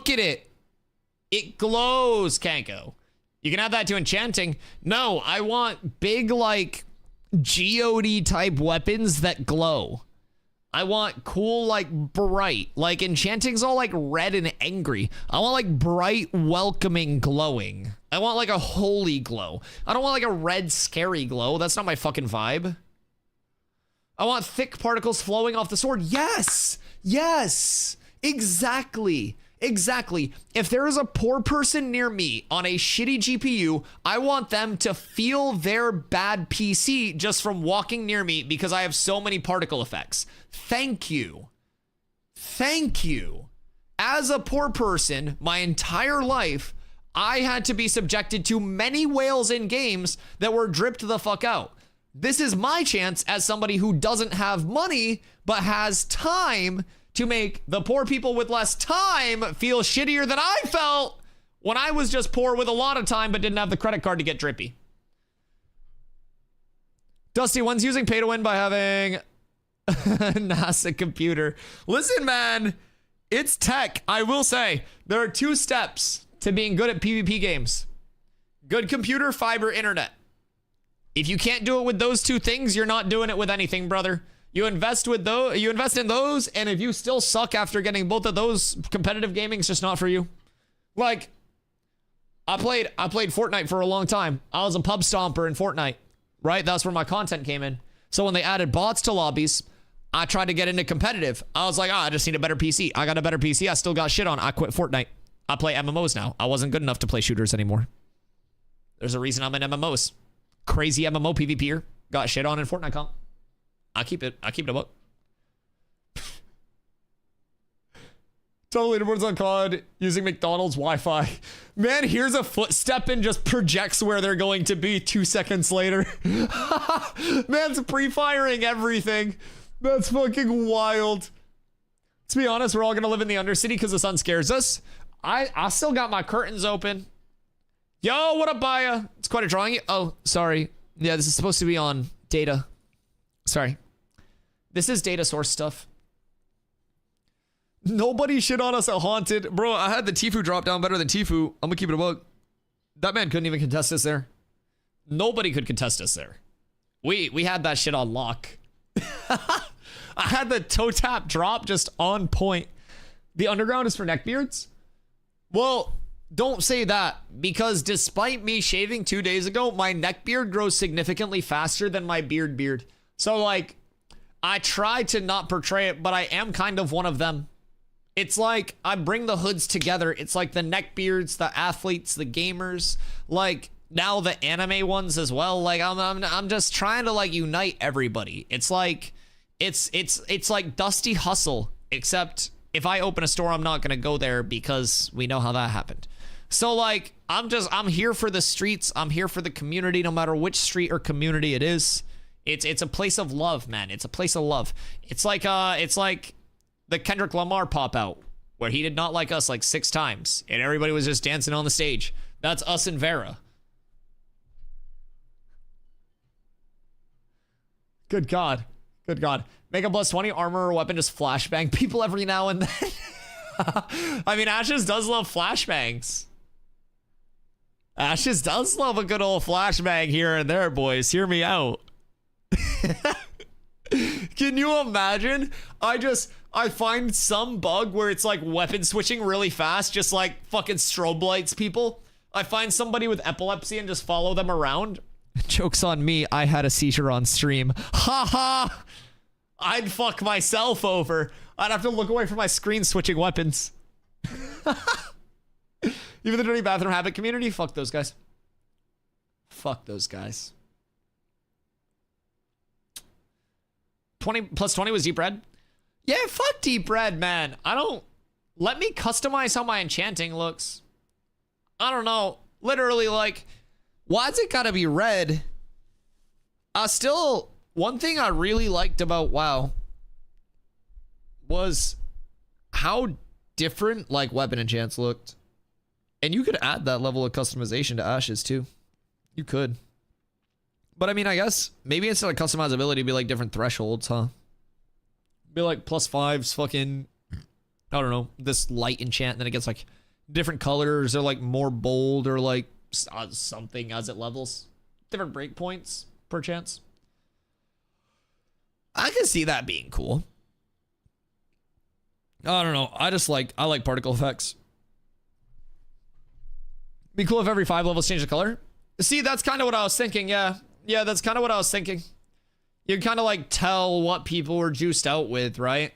at it. It glows, Kenko. You can add that to enchanting. No, I want big like geode type weapons that glow. I want cool, like, bright. Like, enchanting's all, like, red and angry. I want, like, bright, welcoming, glowing. I want, like, a holy glow. I don't want, like, a red, scary glow. That's not my fucking vibe. I want thick particles flowing off the sword. Yes! Yes! Exactly. Exactly. If there is a poor person near me on a shitty GPU, I want them to feel their bad PC just from walking near me because I have so many particle effects. Thank you. Thank you. As a poor person, my entire life, I had to be subjected to many whales in games that were dripped the fuck out. This is my chance as somebody who doesn't have money but has time to make the poor people with less time feel shittier than I felt when I was just poor with a lot of time but didn't have the credit card to get drippy. Dusty, one's using pay to win by having a NASA computer. Listen, man, it's tech. I will say there are 2 steps to being good at PvP games. Good computer, fiber, internet. If you can't do it with those 2 things, you're not doing it with anything, brother. You invest in those, and if you still suck after getting both of those, competitive gaming's just not for you. Like, I played Fortnite for a long time. I was a pub stomper in Fortnite, right? That's where my content came in. So when they added bots to lobbies, I tried to get into competitive. I was like, I just need a better PC. I got a better PC. I still got shit on. I quit Fortnite. I play MMOs now. I wasn't good enough to play shooters anymore. There's a reason I'm in MMOs. Crazy MMO PvPer. Got shit on in Fortnite comp. I keep it up. Total leaderboards on COD using McDonald's Wi-Fi. Man, here's a footstep and just projects where they're going to be 2 seconds later. Man's pre-firing everything. That's fucking wild. To be honest, we're all gonna live in the Undercity because the sun scares us. I still got my curtains open. Yo, what up, Baya? It's quite a drawing. Oh, sorry. Yeah, this is supposed to be on data. Sorry. This is data source stuff. Nobody shit on us at Haunted. Bro, I had the Tfue drop down better than Tfue. I'm gonna keep it a bug. That man couldn't even contest us there. Nobody could contest us there. We had that shit on lock. I had the toe tap drop just on point. The underground is for neckbeards? Well, don't say that, because despite me shaving 2 days ago, my neck beard grows significantly faster than my beard. So like, I try to not portray it, but I am kind of one of them. It's like I bring the hoods together. It's like the neckbeards, the athletes, the gamers, like now the anime ones as well. Like I'm just trying to like unite everybody. It's like it's like Dusty Hustle, except if I open a store, I'm not gonna go there because we know how that happened. So like I'm here for the streets. I'm here for the community, no matter which street or community it is. It's a place of love, man. It's a place of love. It's like the Kendrick Lamar pop out where he did not like us like 6 times and everybody was just dancing on the stage. That's us and Vera. Good God. Good God. Make a +20 armor or weapon, just flashbang people every now and then. I mean, Ashes does love flashbangs. Ashes does love a good old flashbang here and there, boys. Hear me out. Can you imagine? I find some bug where it's like weapon switching really fast, just like fucking strobe lights people. I find somebody with epilepsy and just follow them around. Joke's on me, I had a seizure on stream. Ha ha! I'd fuck myself over. I'd have to look away from my screen switching weapons. Even the Dirty Bathroom Habit community, fuck those guys. Fuck those guys. 20 plus 20 was Deep Red? Yeah, fuck Deep Red, man. Let me customize how my enchanting looks. I don't know. Literally, like, why's it gotta be red? One thing I really liked about WoW was how different, like, weapon enchants looked. And you could add that level of customization to Ashes, too. You could. But I mean, I guess maybe instead of customizability, it'd be like different thresholds, huh? Be like +5s, fucking, I don't know, this light enchant, and then it gets like different colors or like more bold or like something as it levels. Different breakpoints, perchance. I can see that being cool. I don't know. I like particle effects. Be cool if every 5 levels change the color. See, that's kind of what I was thinking, yeah. Yeah, that's kind of what I was thinking. You kind of like tell what people were juiced out with, right?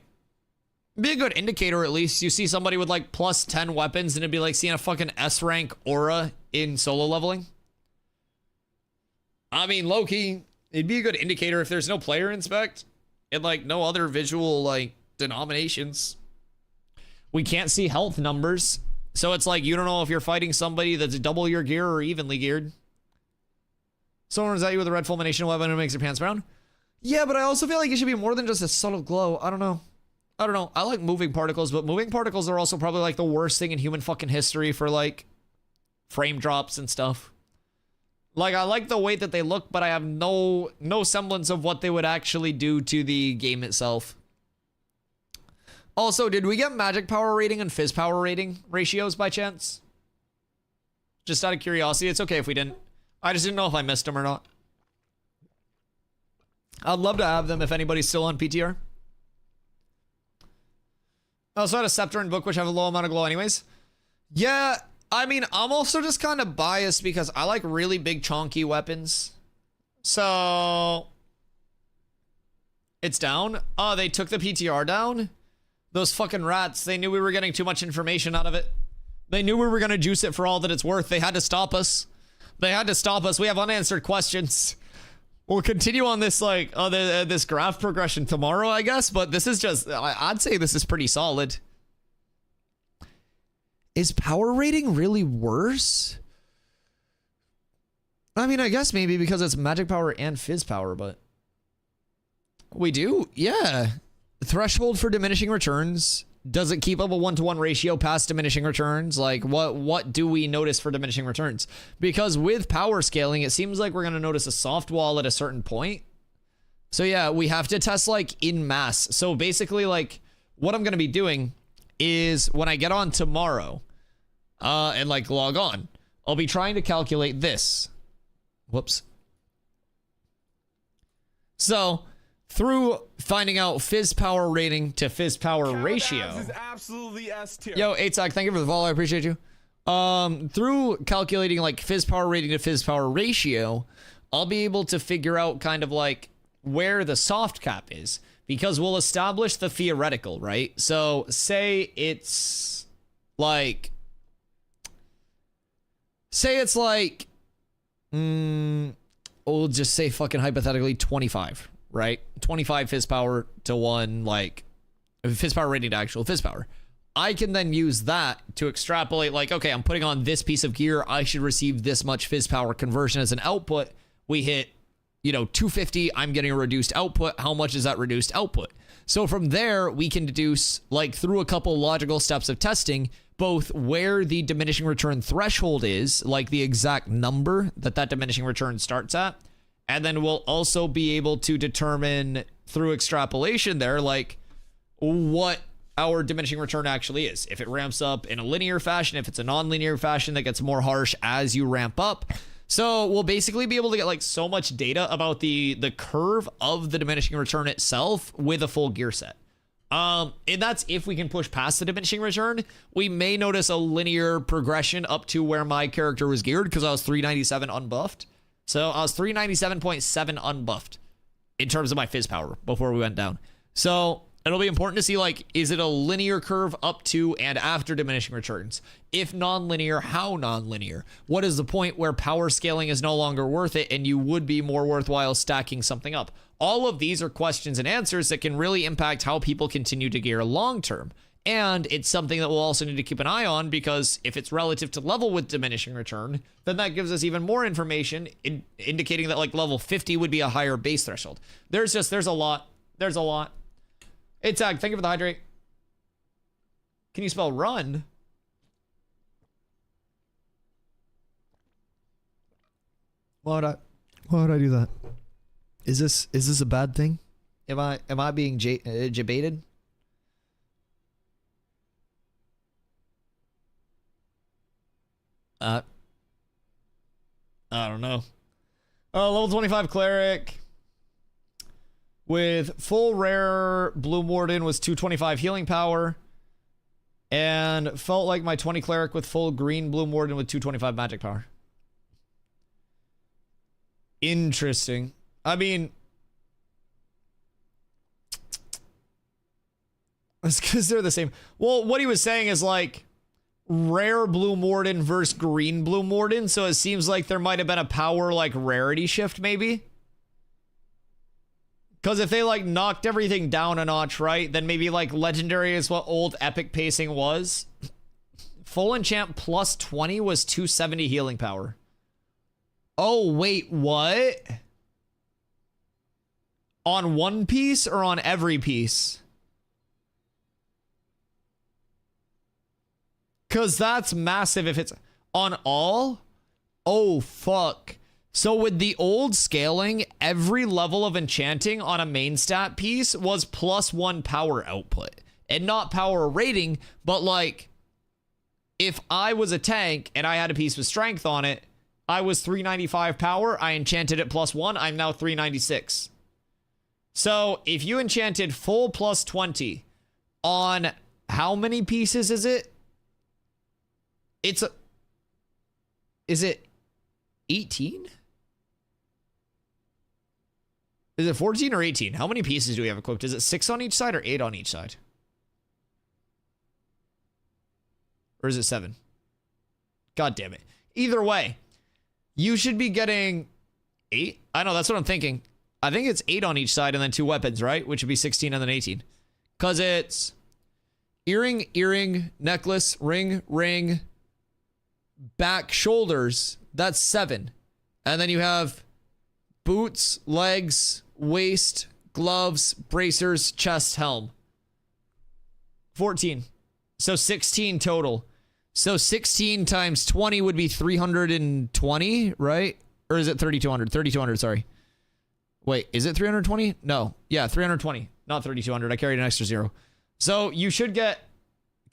Be a good indicator at least. You see somebody with like plus 10 weapons and it'd be like seeing a fucking S rank aura in solo leveling. I mean, low-key, it'd be a good indicator if there's no player inspect and like no other visual like denominations. We can't see health numbers. So it's like you don't know if you're fighting somebody that's double your gear or evenly geared. Someone runs at you with a red fulmination weapon and makes your pants brown. Yeah, but I also feel like it should be more than just a subtle glow. I don't know. I like moving particles, but moving particles are also probably like the worst thing in human fucking history for like frame drops and stuff. Like, I like the way that they look, but I have no semblance of what they would actually do to the game itself. Also, did we get magic power rating and fizz power rating ratios by chance? Just out of curiosity. It's okay if we didn't. I just didn't know if I missed them or not. I'd love to have them if anybody's still on PTR. I also had a scepter and book which have a low amount of glow anyways. Yeah, I mean, I'm also just kind of biased because I like really big chonky weapons. So it's down. Oh, they took the PTR down? Those fucking rats, they knew we were getting too much information out of it. They knew we were going to juice it for all that it's worth. They had to stop us. They had to stop us. We have unanswered questions. We'll continue on this, like, this graph progression tomorrow, I guess. But this is just, I'd say this is pretty solid. Is power rating really worse? I mean, I guess maybe because it's magic power and fizz power, but... We do? Yeah. Threshold for diminishing returns. Does it keep up a 1-to-1 ratio past diminishing returns? Like, what do we notice for diminishing returns? Because with power scaling, it seems like we're going to notice a soft wall at a certain point. So yeah, we have to test, like, in mass. So basically, like, what I'm going to be doing is when I get on tomorrow and, like, log on, I'll be trying to calculate this. Whoops. So... through finding out fizz power rating to fizz power ratio. Is absolutely S tier. Yo, Atak, thank you for the follow. I appreciate you. Through calculating like fizz power rating to fizz power ratio, I'll be able to figure out kind of like where the soft cap is because we'll establish the theoretical, right? So say it's like, we'll just say fucking hypothetically 25. Right? 25 fizz power to 1, like, fizz power rating to actual fizz power. I can then use that to extrapolate, like, okay, I'm putting on this piece of gear. I should receive this much fizz power conversion as an output. We hit, 250. I'm getting a reduced output. How much is that reduced output? So from there, we can deduce, like, through a couple logical steps of testing, both where the diminishing return threshold is, like the exact number that diminishing return starts at, and then we'll also be able to determine through extrapolation there, like, what our diminishing return actually is. If it ramps up in a linear fashion, if it's a non-linear fashion that gets more harsh as you ramp up. So we'll basically be able to get, like, so much data about the curve of the diminishing return itself with a full gear set. And that's if we can push past the diminishing return. We may notice a linear progression up to where my character was geared because I was 397 unbuffed. So I was 397.7 unbuffed in terms of my fizz power before we went down. So it'll be important to see, like, is it a linear curve up to and after diminishing returns? If non-linear, how non-linear? What is the point where power scaling is no longer worth it and you would be more worthwhile stacking something up? All of these are questions and answers that can really impact how people continue to gear long-term. And it's something that we'll also need to keep an eye on because if it's relative to level with diminishing return, then that gives us even more information indicating that like level 50 would be a higher base threshold. There's a lot. Hey, Tag, thank you for the hydrate. Can you spell run? Why would I do that? Is this a bad thing? Am I being jebaited? I don't know. Level 25 cleric with full rare Bloom Warden was 225 healing power, and felt like my 20 cleric with full green Bloom Warden with 225 magic power. Interesting. I mean, It's because they're the same. Well, what he was saying is like rare Blue Morden versus green Blue Morden. So it seems like there might have been a power like rarity shift maybe. Because if they like knocked everything down a notch, right, then maybe like legendary is what old epic pacing was. Full enchant plus 20 was 270 healing power. Oh, wait, what? On one piece or on every piece? Because that's massive if it's on all. Oh, fuck. So with the old scaling, every level of enchanting on a main stat piece was +1 power output. And not power rating, but like, if I was a tank and I had a piece with strength on it, I was 395 power, I enchanted it +1, I'm now 396. So if you enchanted full +20 on how many pieces is it? Is it 18? Is it 14 or 18? How many pieces do we have equipped? Is it 6 on each side or 8 on each side? Or is it 7? God damn it. Either way, you should be getting 8. I know, that's what I'm thinking. I think it's 8 on each side and then 2 weapons, right? Which would be 16 and then 18. Because it's earring, earring, necklace, ring, ring, back, shoulders. That's 7. And then you have boots, legs, waist, gloves, bracers, chest, helm. 14. So 16 total. So 16 times 20 would be 320, right? Or is it 3,200? 3,200, sorry. Wait, is it 320? No. Yeah, 320, not 3,200. I carried an extra 0. So you should get,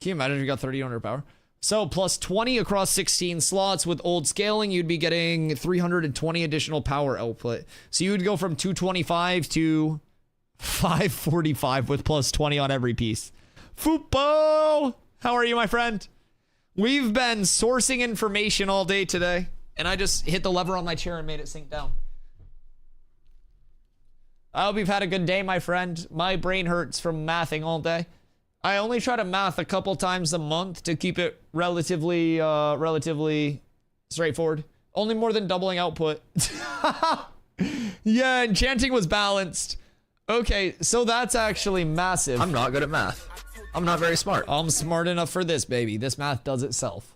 can you imagine if you got 3,200 power? So plus 20 across 16 slots with old scaling, you'd be getting 320 additional power output. So you would go from 225 to 545 with plus 20 on every piece. Fupo! How are you, my friend? We've been sourcing information all day today, and I just hit the lever on my chair and made it sink down. I hope you've had a good day, my friend. My brain hurts from mathing all day. I only try to math a couple times a month to keep it relatively straightforward. Only more than doubling output. Yeah, enchanting was balanced. Okay, so that's actually massive. I'm not good at math. I'm not very smart. I'm smart enough for this, baby. This math does itself.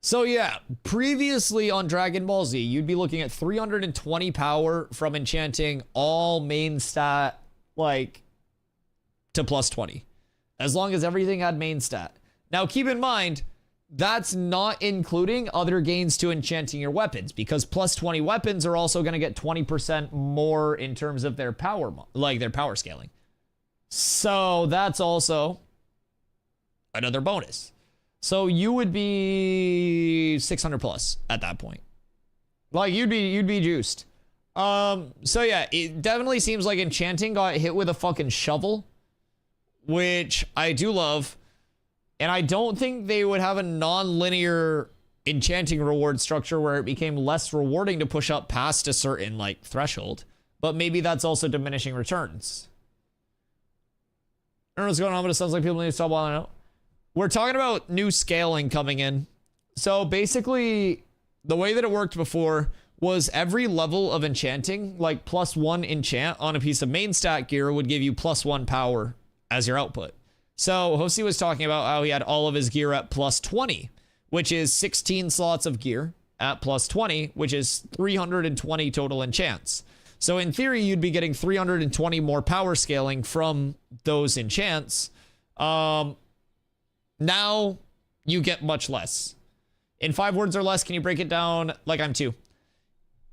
So yeah, previously on Dragon Ball Z, you'd be looking at 320 power from enchanting all main stat, like, to plus 20. As long as everything had main stat. Now keep in mind, that's not including other gains to enchanting your weapons, because plus 20 weapons are also going to get 20% more in terms of their power, like their power scaling. So that's also another bonus. So you would be 600 plus at that point. Like you'd be juiced. So yeah, it definitely seems like enchanting got hit with a fucking shovel, which I do love. And I don't think they would have a non-linear enchanting reward structure where it became less rewarding to push up past a certain like threshold. But maybe that's also diminishing returns. I don't know what's going on, but it sounds like people need to stop wilding out. We're talking about new scaling coming in. So basically, the way that it worked before was every level of enchanting, like +1 enchant on a piece of main stat gear would give you +1 power as your output. So Hosi was talking about how he had all of his gear at +20, which is 16 slots of gear at +20, which is 320 total enchants. So in theory, you'd be getting 320 more power scaling from those enchants. Now you get much less. In 5 words or less, can you break it down like I'm 2?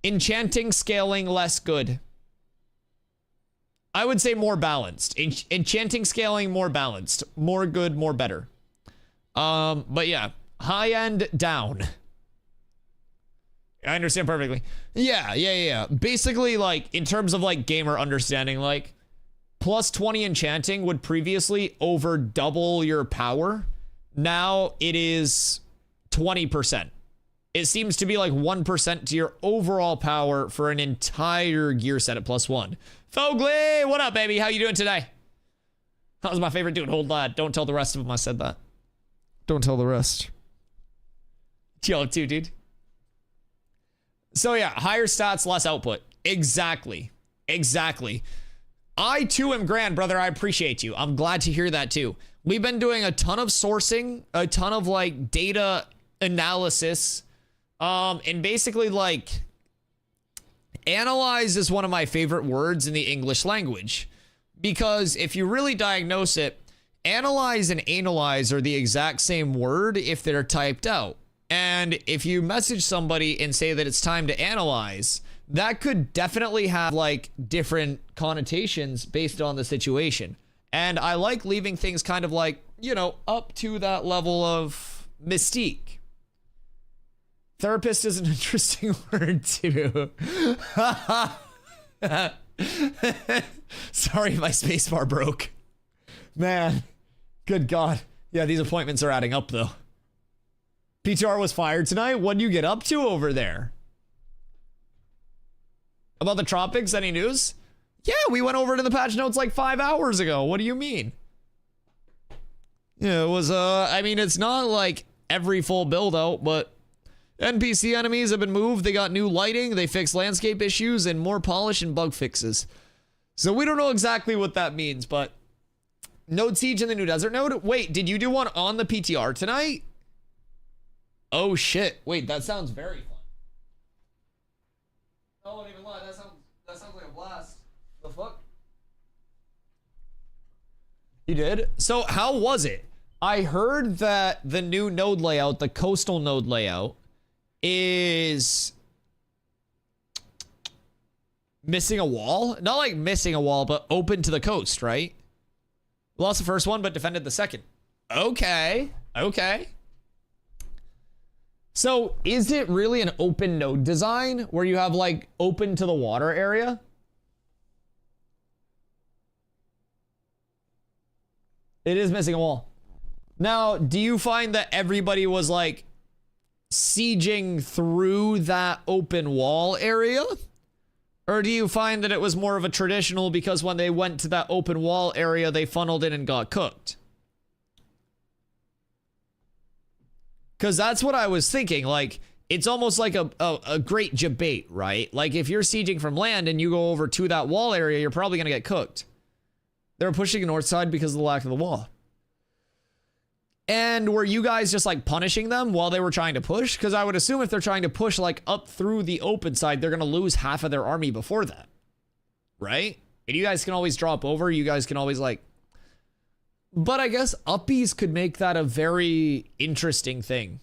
Enchanting scaling less good. I would say more balanced. Enchanting scaling more balanced. More good, more better. But yeah, high end down. I understand perfectly. Yeah. Basically, like, in terms of, like, gamer understanding, like, +20 enchanting would previously over double your power. Now it is 20%. It seems to be like 1% to your overall power for an entire gear set at +1. Fogley, what up, baby? How you doing today? That was my favorite dude. Hold that. Don't tell the rest of them I said that. Don't tell the rest. Yo, too, dude. So yeah, higher stats, less output. Exactly. Exactly. I too am grand, brother. I appreciate you. I'm glad to hear that too. We've been doing a ton of sourcing, a ton of like data analysis, and basically like analyze is one of my favorite words in the English language, because if you really diagnose it, analyze and analyze are the exact same word if they're typed out. And if you message somebody and say that it's time to analyze, that could definitely have like different connotations based on the situation. And I like leaving things kind of like, you know, up to that level of mystique. Therapist is an interesting word too. Sorry, my spacebar broke. Man, good God. Yeah, these appointments are adding up though. PTR was fired tonight. What do you get up to over there? About the tropics, any news? Yeah, we went over to the patch notes like 5 hours ago. What do you mean? Yeah, it was, I mean, it's not like every full build out, but NPC enemies have been moved. They got new lighting. They fixed landscape issues and more polish and bug fixes. So we don't know exactly what that means, but node siege in the new desert node. Wait, did you do one on the PTR tonight? Oh shit. Wait, that sounds very fun. I won't even lie, that sounds like a blast. The fuck? You did? So how was it? I heard that the new node layout, the coastal node layout, is missing a wall. Not like missing a wall, but open to the coast, right? Lost the first one, but defended the second. Okay. Okay. So is it really an open node design where you have like open to the water area? It is missing a wall. Now, do you find that everybody was like sieging through that open wall area? Or do you find that it was more of a traditional because when they went to that open wall area, they funneled in and got cooked? Because that's what I was thinking. Like, it's almost like a great debate, right? Like, if you're sieging from land and you go over to that wall area, you're probably going to get cooked. They're pushing the north side because of the lack of the wall. And were you guys just, like, punishing them while they were trying to push? Because I would assume if they're trying to push, like, up through the open side, they're going to lose half of their army before that. Right? And you guys can always drop over. You guys can always, like... But I guess uppies could make that a very interesting thing.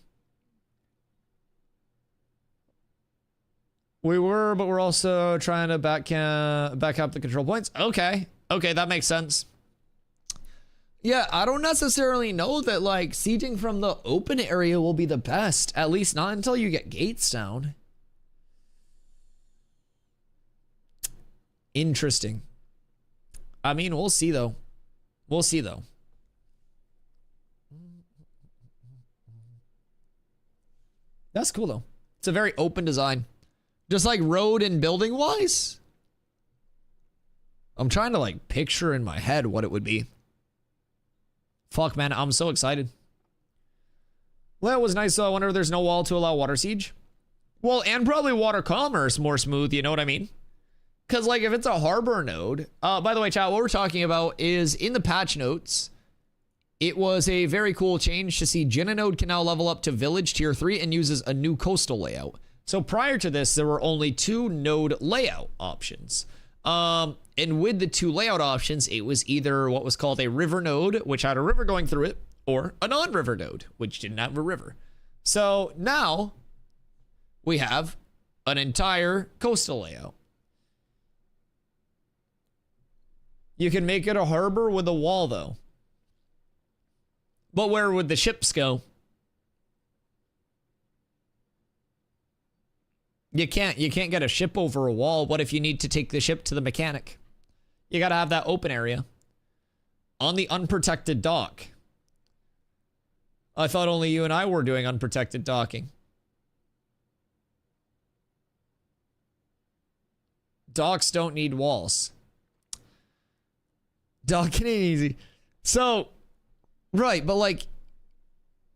We were, but we're also trying to back up the control points. Okay. Okay, that makes sense. Yeah, I don't necessarily know that, like, sieging from the open area will be the best. At least not until you get gates down. Interesting. I mean, we'll see, though. We'll see, though. That's cool, though. It's a very open design. Just like road and building wise. I'm trying to like picture in my head what it would be. Fuck, man. I'm so excited. Well, it was nice though. I wonder if there's no wall to allow water siege. Well, and probably water commerce more smooth. You know what I mean? Because like if it's a harbor node. By the way, chat, what we're talking about is in the patch notes. It was a very cool change to see Jinna node can now level up to village tier 3 and uses a new coastal layout. So prior to this, there were only 2 node layout options. And with the 2 layout options, it was either what was called a river node, which had a river going through it, or a non-river node, which didn't have a river. So now we have an entire coastal layout. You can make it a harbor with a wall though. But where would the ships go? You can't get a ship over a wall. What if you need to take the ship to the mechanic? You gotta have that open area. On the unprotected dock. I thought only you and I were doing unprotected docking. Docks don't need walls. Docking ain't easy. So, right, but like,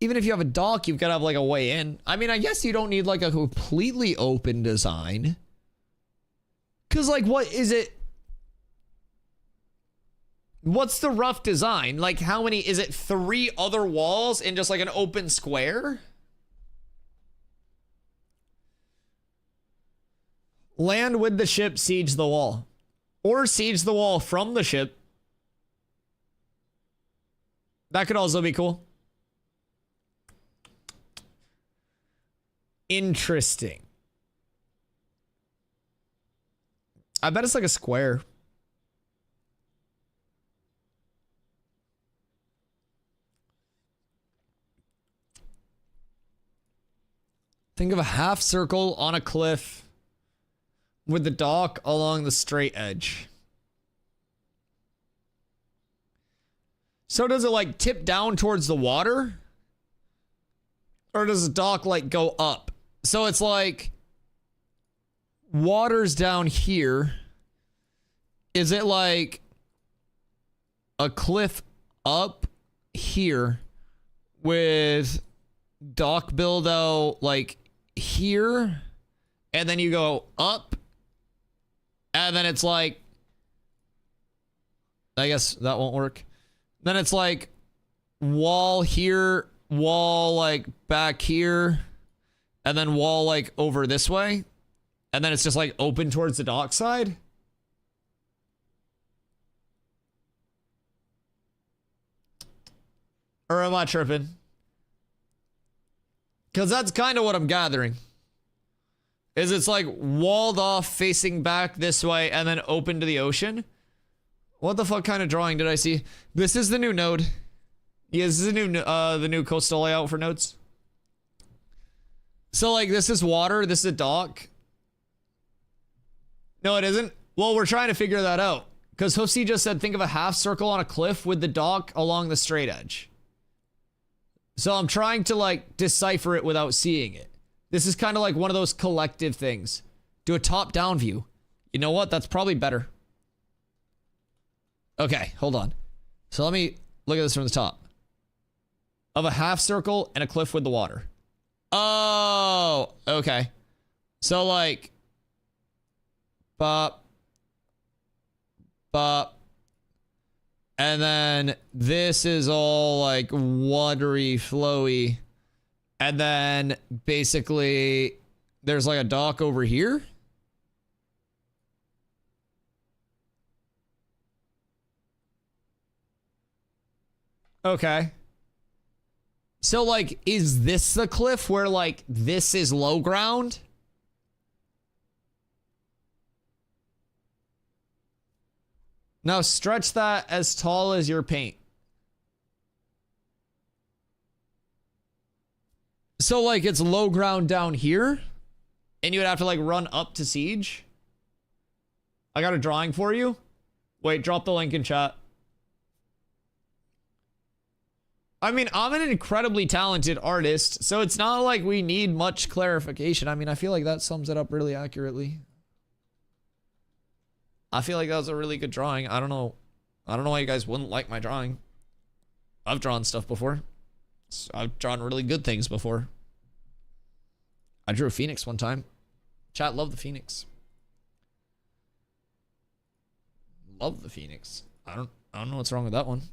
even if you have a dock, you've got to have like a way in. I mean, I guess you don't need like a completely open design. Because like, what is it? What's the rough design? Like, how many, is it 3 other walls in just like an open square? Land with the ship, siege the wall. Or siege the wall from the ship. That could also be cool. Interesting. I bet it's like a square. Think of a half circle on a cliff with the dock along the straight edge. So does it like tip down towards the water? Or does the dock like go up? So it's like water's down here. Is it like a cliff up here with dock build out like here? And then you go up. And then it's like, I guess that won't work. Then it's like wall here, wall like back here, and then wall like over this way. And then it's just like open towards the dock side. Or am I tripping? Because that's kind of what I'm gathering. Is it's like walled off facing back this way and then open to the ocean. What the fuck kind of drawing did I see? This is the new node. Yeah, this is the new coastal layout for nodes. So like this is water, this is a dock. No, it isn't. Well, we're trying to figure that out. Because Hoofsy just said think of a half circle on a cliff with the dock along the straight edge. So I'm trying to like decipher it without seeing it. This is kind of like one of those collective things. Do a top-down view. You know what? That's probably better. Okay, hold on. So let me look at this from the top. Of a half circle and a cliff with the water. Oh, okay. So like, bop, bop. And then this is all like watery, flowy. And then basically there's like a dock over here. Okay. So like, is this the cliff where like this is low ground? Now stretch that as tall as your paint. So like it's low ground down here and you would have to like run up to siege. I got a drawing for you. Wait, drop the link in chat. I mean, I'm an incredibly talented artist, so it's not like we need much clarification. I mean, I feel like that sums it up really accurately. I feel like that was a really good drawing. I don't know why you guys wouldn't like my drawing. I've drawn stuff before. I've drawn really good things before. I drew a phoenix one time. Chat, love the phoenix. Love the phoenix. I don't know what's wrong with that one.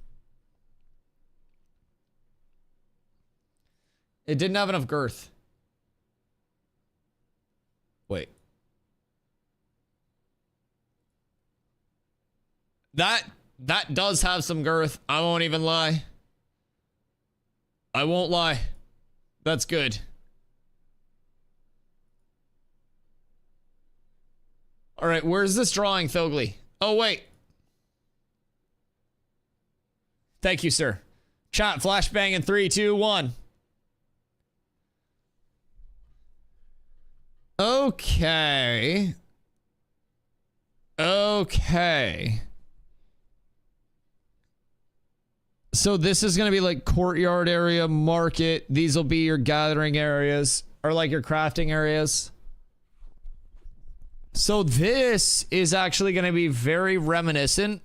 It didn't have enough girth. Wait. That does have some girth. I won't even lie. I won't lie. That's good. All right, where's this drawing, Thogly? Oh, wait. Thank you, sir. Chat, flashbang in 3, 2, 1. Okay. Okay. So this is going to be like courtyard area, market. These will be your gathering areas or like your crafting areas. So this is actually going to be very reminiscent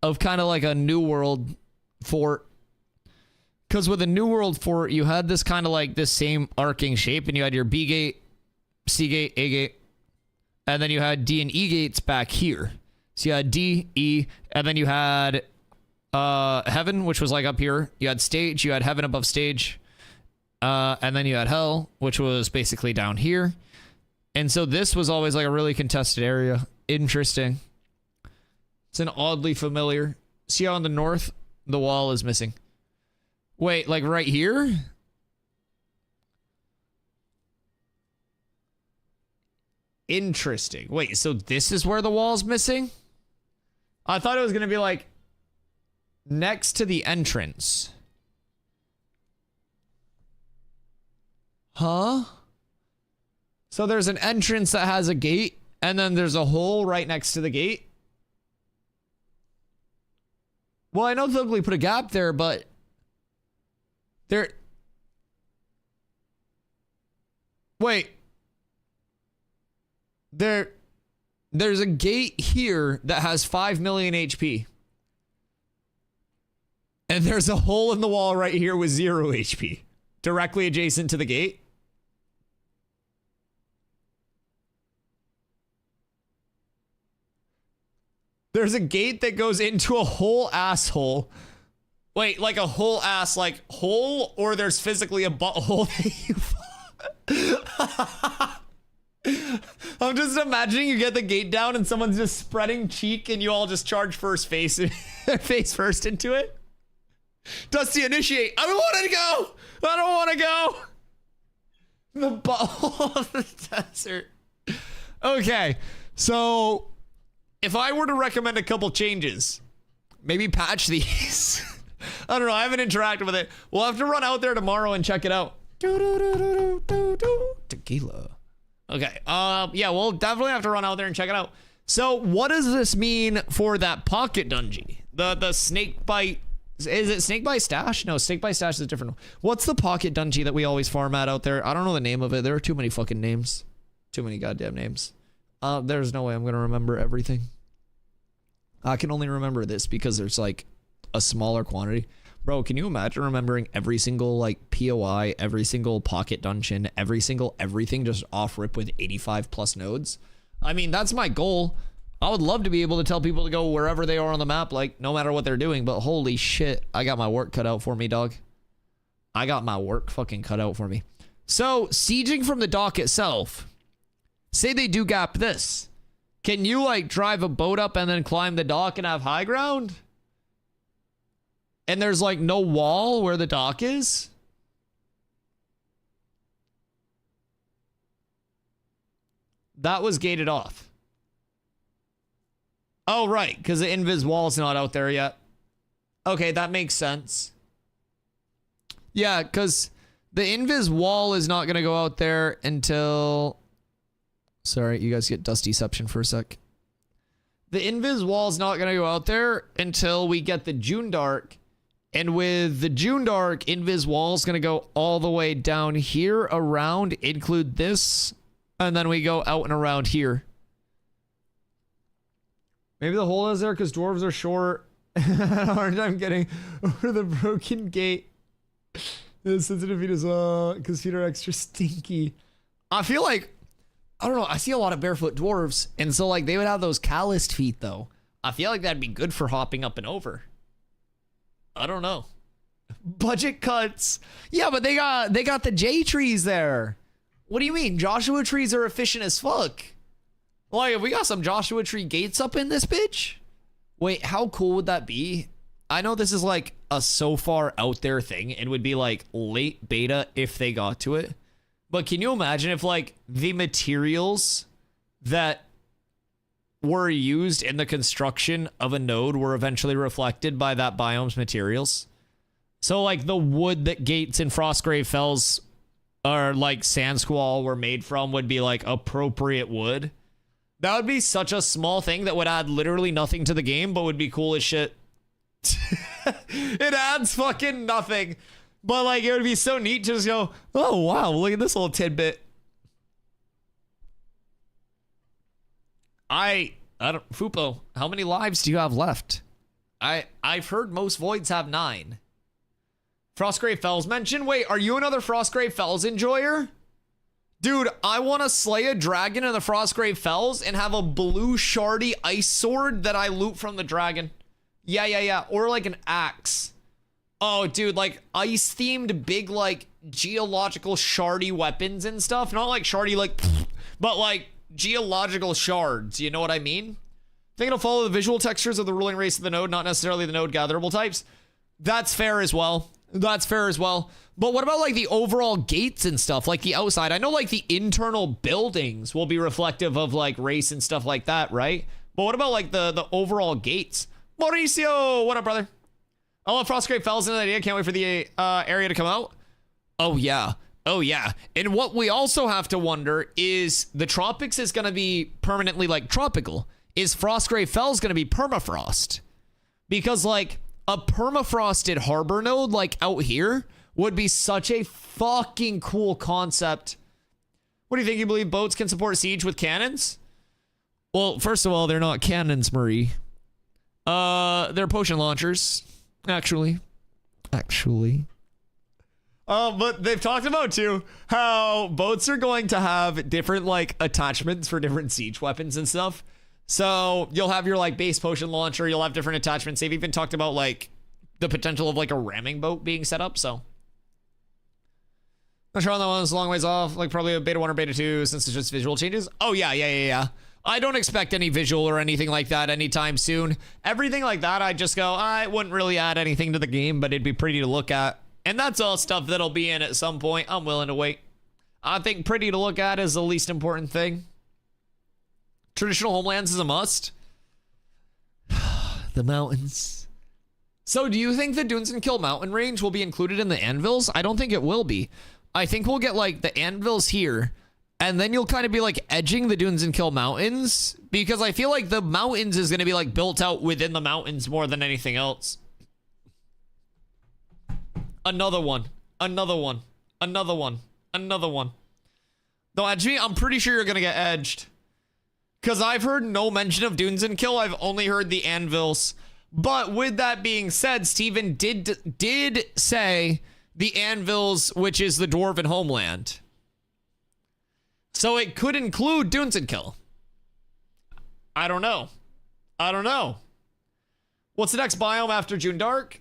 of kind of like a New World fort. Because with the New World fort, you had this kind of like this same arcing shape, and you had your B gate, C gate, A gate, and then you had D and E gates back here. So you had D, E, and then you had heaven, which was like up here. You had stage, you had heaven above stage, and then you had hell, which was basically down here. And so this was always like a really contested area. Interesting. It's an oddly familiar. See how on the north, the wall is missing. Wait, like right here? Interesting. Wait, so this is where the wall's missing? I thought it was going to be like next to the entrance. Huh? So there's an entrance that has a gate, and then there's a hole right next to the gate. Well, I know Thugly put a gap there, but there. Wait. There's a gate here that has 5 million HP. And there's a hole in the wall right here with 0 HP. Directly adjacent to the gate. There's a gate that goes into a whole asshole. Wait, like a whole ass, like hole, or there's physically a butthole that you. I'm just imagining you get the gate down and someone's just spreading cheek and you all just charge face first into it. Dusty, initiate. I don't want to go. I don't want to go. The butthole of the desert. Okay, so if I were to recommend a couple changes, maybe patch these. I don't know. I haven't interacted with it. We'll have to run out there tomorrow and check it out. Tequila. Okay. Yeah, we'll definitely have to run out there and check it out. So what does this mean for that pocket dungeon? The snake bite. Is it snake bite stash? No, snake bite stash is a different one. What's the pocket dungeon that we always farm at out there? I don't know the name of it. There are too many fucking names. Too many goddamn names. There's no way I'm going to remember everything. I can only remember this because there's like a smaller quantity. Bro, can you imagine remembering every single like POI, every single pocket dungeon, every single everything just off rip with 85 plus nodes? I mean, that's my goal. I would love to be able to tell people to go wherever they are on the map, like no matter what they're doing, but holy shit, I got my work cut out for me, dog. I got my work fucking cut out for me. So, sieging from the dock itself, say they do gap this. Can you like drive a boat up and then climb the dock and have high ground? And there's like no wall where the dock is? That was gated off. Oh, right, because the invis wall's not out there yet. Okay, that makes sense. Yeah, because the invis wall is not going to go out there until... Sorry, you guys get Dustyception for a sec. The invis wall's not going to go out there until we get the June Dark. And with the June Dark, invis wall's going to go all the way down here around, include this, and then we go out and around here. Maybe the hole is there because dwarves are short. Hard time getting over the broken gate. The sensitivity is because feet are extra stinky. I feel like, I don't know, I see a lot of barefoot dwarves, and so like they would have those calloused feet though. I feel like that'd be good for hopping up and over. I don't know. Budget cuts. Yeah, but they got the J trees there. What do you mean? Joshua trees are efficient as fuck. Like, if we got some Joshua tree gates up in this bitch? Wait, how cool would that be? I know this is like a so far out there thing and would be like late beta if they got to it. But can you imagine if like the materials that were used in the construction of a node were eventually reflected by that biome's materials? So like the wood that gates in Frostgrave Fells or like Sand Squall were made from would be like appropriate wood. That would be such a small thing that would add literally nothing to the game, but would be cool as shit. It adds fucking nothing. But like, it would be so neat to just go, oh wow, look at this little tidbit. I don't, Fupo, how many lives do you have left? I've heard most voids have 9. Frostgrave Fells mentioned. Wait, are you another Frostgrave Fells enjoyer? Dude, I want to slay a dragon in the Frostgrave Fells and have a blue shardy ice sword that I loot from the dragon. Yeah. Or like an axe. Oh, dude, like ice-themed big, like, geological shardy weapons and stuff. Not like shardy, like, but like geological shards. You know what I mean? I think it'll follow the visual textures of the ruling race of the node, not necessarily the node gatherable types. That's fair as well. That's fair as well. But what about like the overall gates and stuff, like the outside? I know like the internal buildings will be reflective of like race and stuff like that, right? But what about like the overall gates? Mauricio, what up, brother? I love Frostgrave Fells and that idea. Can't wait for the area to come out. Oh yeah. Oh yeah. And what we also have to wonder is the tropics is going to be permanently like tropical. Is Frostgrave Fells going to be permafrost? Because like a permafrosted harbor node like out here would be such a fucking cool concept. What do you think? You believe boats can support siege with cannons? Well, first of all, they're not cannons, Marie. They're potion launchers, actually. But they've talked about too how boats are going to have different like attachments for different siege weapons and stuff. So you'll have your like base potion launcher, you'll have different attachments. They've even talked about like the potential of like a ramming boat being set up. So not sure on that one. It's a long ways off. Like probably a beta 1 or beta 2 since it's just visual changes. Oh yeah. I don't expect any visual or anything like that anytime soon. Everything like that, I just go, I wouldn't really add anything to the game, but it'd be pretty to look at. And that's all stuff that'll be in at some point. I'm willing to wait. I think pretty to look at is the least important thing. Traditional homelands is a must. The mountains. So do you think the Dunes and Kill mountain range will be included in the anvils? I don't think it will be. I think we'll get like the anvils here, and then you'll kind of be like edging the Dunes and Kill mountains, because I feel like the mountains is going to be like built out within the mountains more than anything else. Another one. Though actually, I'm pretty sure you're going to get edged. Because I've heard no mention of Dunes and Kill. I've only heard the anvils. But with that being said, Steven did say the anvils, which is the Dwarven homeland. So it could include Dunes and Kill. I don't know. What's the next biome after June Dark?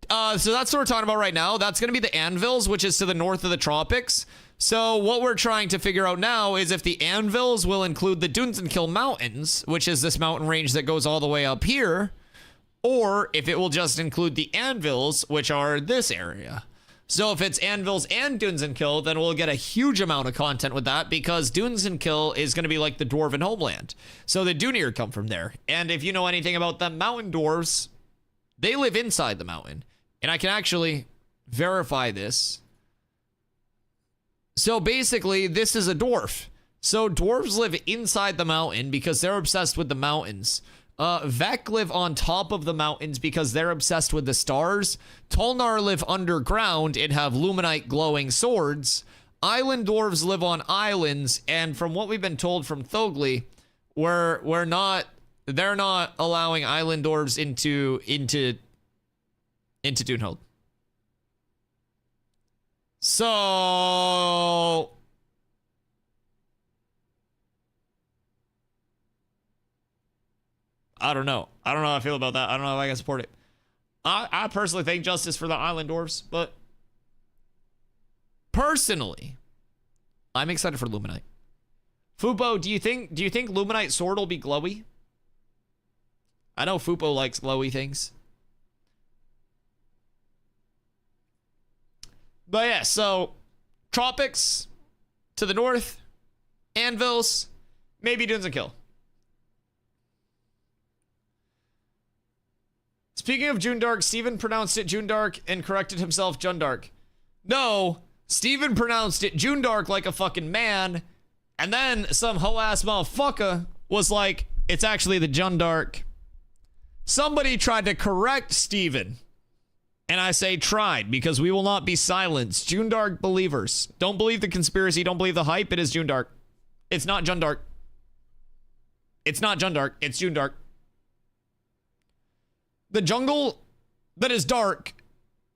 So that's what we're talking about right now. That's going to be the anvils, which is to the north of the tropics. So what we're trying to figure out now is if the anvils will include the Dunes and Kill mountains, which is this mountain range that goes all the way up here, or if it will just include the anvils, which are this area. So if it's anvils and Dunes and Kill, then we'll get a huge amount of content with that, because Dunes and Kill is going to be like the Dwarven homeland. So the Dunir come from there. And if you know anything about the mountain dwarves, they live inside the mountain. And I can actually verify this. So basically, this is a dwarf. So dwarves live inside the mountain because they're obsessed with the mountains. Vek live on top of the mountains because they're obsessed with the stars. Tolnar live underground and have luminite glowing swords. Island dwarves live on islands, and from what we've been told from Thogli, they're not allowing island dwarves into Dunehold. So I don't know how I feel about that. I don't know if I can support it. I personally think justice for the island dwarves, but personally, I'm excited for Luminite. Fupo, do you think Luminite sword will be glowy? I know Fupo likes glowy things. But yeah, so tropics to the north, anvils, maybe Dunes and Kill. Speaking of June Dark, Steven pronounced it June Dark and corrected himself June Dark. No, Steven pronounced it June Dark like a fucking man, and then some hoe-ass motherfucker was like, it's actually the June Dark. Somebody tried to correct Steven. And I say tried, because we will not be silenced. June Dark believers. Don't believe the conspiracy. Don't believe the hype. It is June Dark. It's not June Dark. It's not June Dark. It's June Dark. The jungle that is dark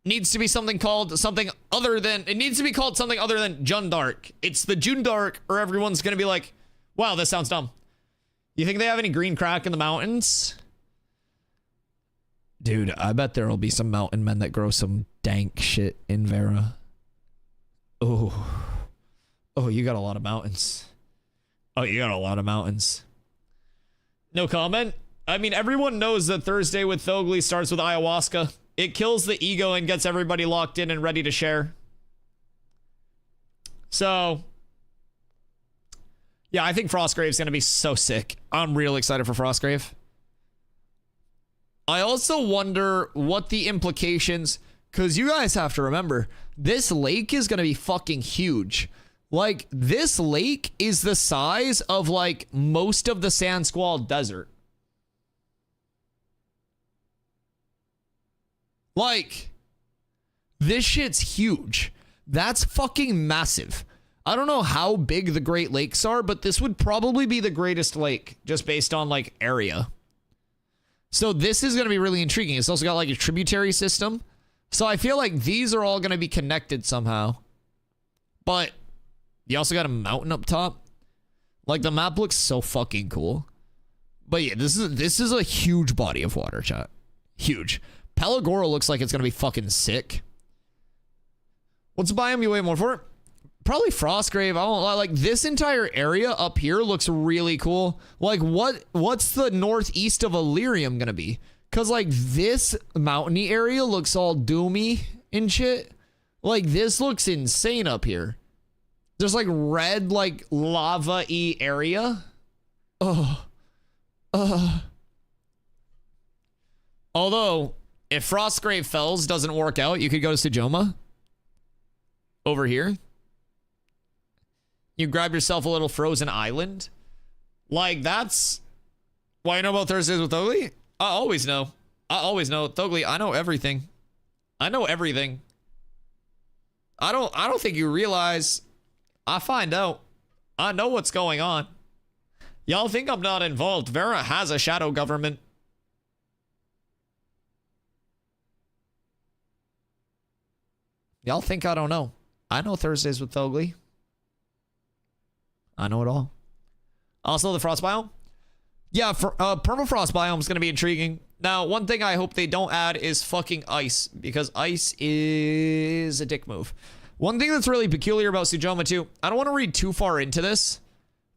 needs to be something called something other than, it needs to be called something other than Jundark. It's the Jundark, or everyone's gonna be like, wow, this sounds dumb. You think they have any green crack in the mountains? Dude, I bet there'll be some mountain men that grow some dank shit in Vera. Oh. Oh, you got a lot of mountains. Oh, you got a lot of mountains. No comment? I mean, everyone knows that Thursday with Thogly starts with ayahuasca. It kills the ego and gets everybody locked in and ready to share. So, yeah, I think Frostgrave's gonna be so sick. I'm real excited for Frostgrave. I also wonder what the implications, because you guys have to remember, this lake is gonna be fucking huge. Like, this lake is the size of, like, most of the Sand Squall Desert. Like, this shit's huge. That's fucking massive. I don't know how big the Great Lakes are, but this would probably be the greatest lake, just based on, like, area. So this is going to be really intriguing. It's also got, like, a tributary system. So I feel like these are all going to be connected somehow. But you also got a mountain up top. Like, the map looks so fucking cool. But yeah, this is a huge body of water, chat. Huge. Pelagora looks like it's gonna be fucking sick. What's a biome you wait more for? Probably Frostgrave. I won't lie. Like, this entire area up here looks really cool. Like, what's the northeast of Illyrium gonna be? Cause like this mountainy area looks all doomy and shit. Like, this looks insane up here. There's like red, like lava-y area. Although, if Frostgrave Fells doesn't work out, you could go to Sejoma. Over here. You grab yourself a little frozen island. Like, that's why you know about Thursdays with Thogly? I always know. I always know. Thogly, I know everything. I know everything. I don't think you realize. I find out. I know what's going on. Y'all think I'm not involved. Vera has a shadow government. Y'all think I don't know. I know Thursdays with Thogly. I know it all. Also, the frost biome. Yeah, permafrost biome is going to be intriguing. Now, one thing I hope they don't add is fucking ice, because ice is a dick move. One thing that's really peculiar about Sejoma too, I don't want to read too far into this,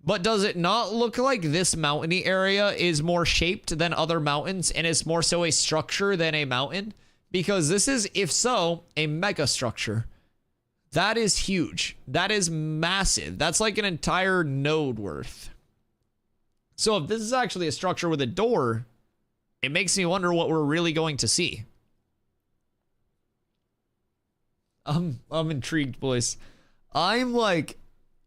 but does it not look like this mountainy area is more shaped than other mountains and is more so a structure than a mountain? Because this is, if so, a mega structure. That is huge. That is massive. That's like an entire node worth. So if this is actually a structure with a door, it makes me wonder what we're really going to see. I'm intrigued, boys. I'm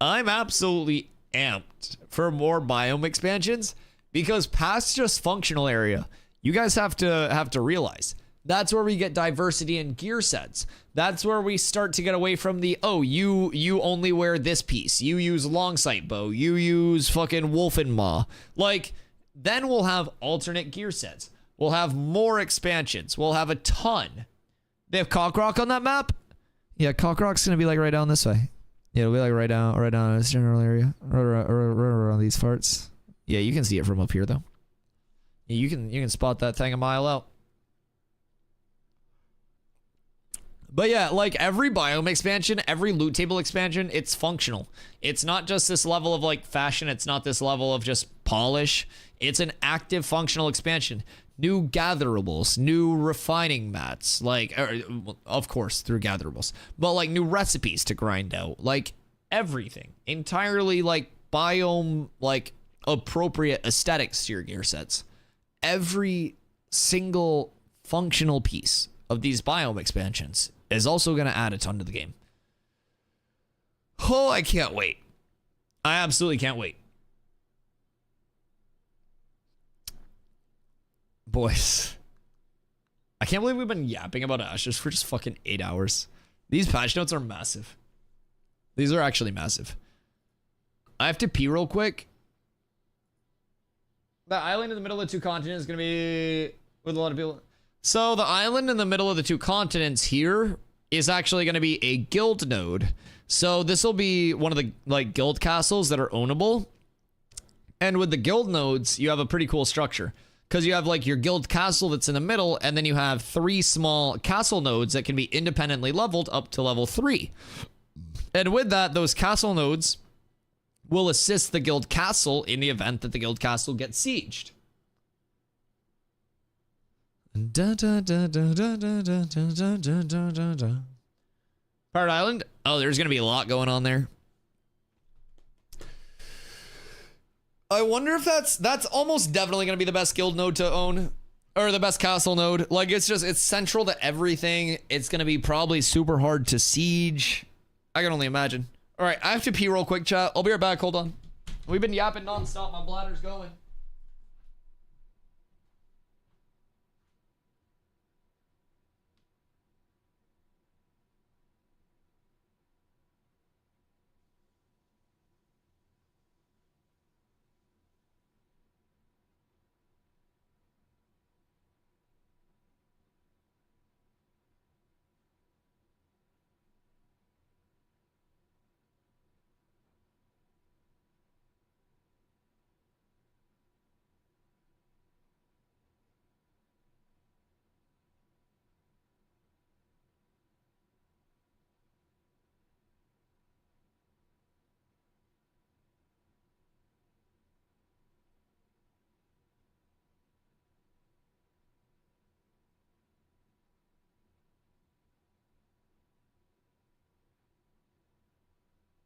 absolutely amped for more biome expansions, because past just functional area, you guys have to realize that's where we get diversity in gear sets. That's where we start to get away from the, oh, you only wear this piece. You use long sight bow. You use fucking wolf and maw. Like, then we'll have alternate gear sets. We'll have more expansions. We'll have a ton. They have Cockrock on that map? Yeah, Cockrock's gonna be like right down this way. Yeah, it'll be like right down in this general area. Right around these farts. Yeah, you can see it from up here though. Yeah, you can spot that thing a mile out. But yeah, like every biome expansion, every loot table expansion, it's functional. It's not just this level of like fashion. It's not this level of just polish. It's an active functional expansion. New gatherables, new refining mats, like, of course, through gatherables, but like new recipes to grind out, like everything. Entirely like biome, like appropriate aesthetics to your gear sets. Every single functional piece of these biome expansions is also going to add a ton to the game. Oh, I can't wait. I absolutely can't wait. Boys, I can't believe we've been yapping about Ashes for just fucking 8 hours. These patch notes are massive. These are actually massive. I have to pee real quick. The island in the middle of two continents is going to be with a lot of people. So the island in the middle of the two continents here is actually going to be a guild node. So this will be one of the like guild castles that are ownable. And with the guild nodes, you have a pretty cool structure because you have like your guild castle that's in the middle, and then you have 3 small castle nodes that can be independently leveled up to level 3. And with that, those castle nodes will assist the guild castle in the event that the guild castle gets sieged. Pirate Island? Oh, there's gonna be a lot going on there. I wonder if that's almost definitely gonna be the best guild node to own, or the best castle node. Like it's central to everything. It's gonna be probably super hard to siege. I can only imagine. All right, I have to pee real quick, chat. I'll be right back. Hold on. We've been yapping nonstop. My bladder's going.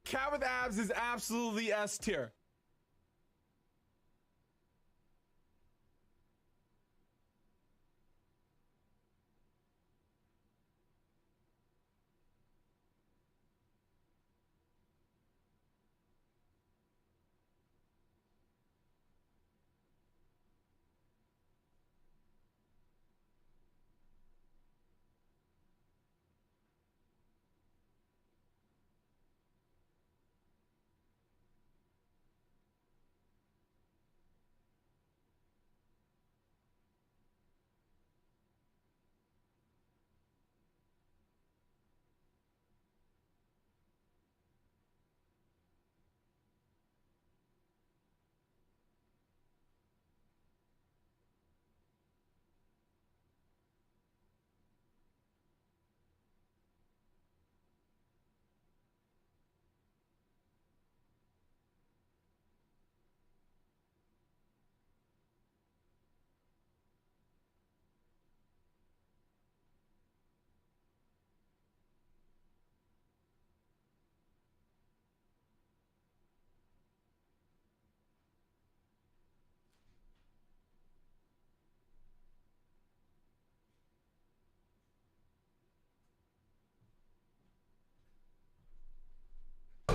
Cat with abs is absolutely S tier.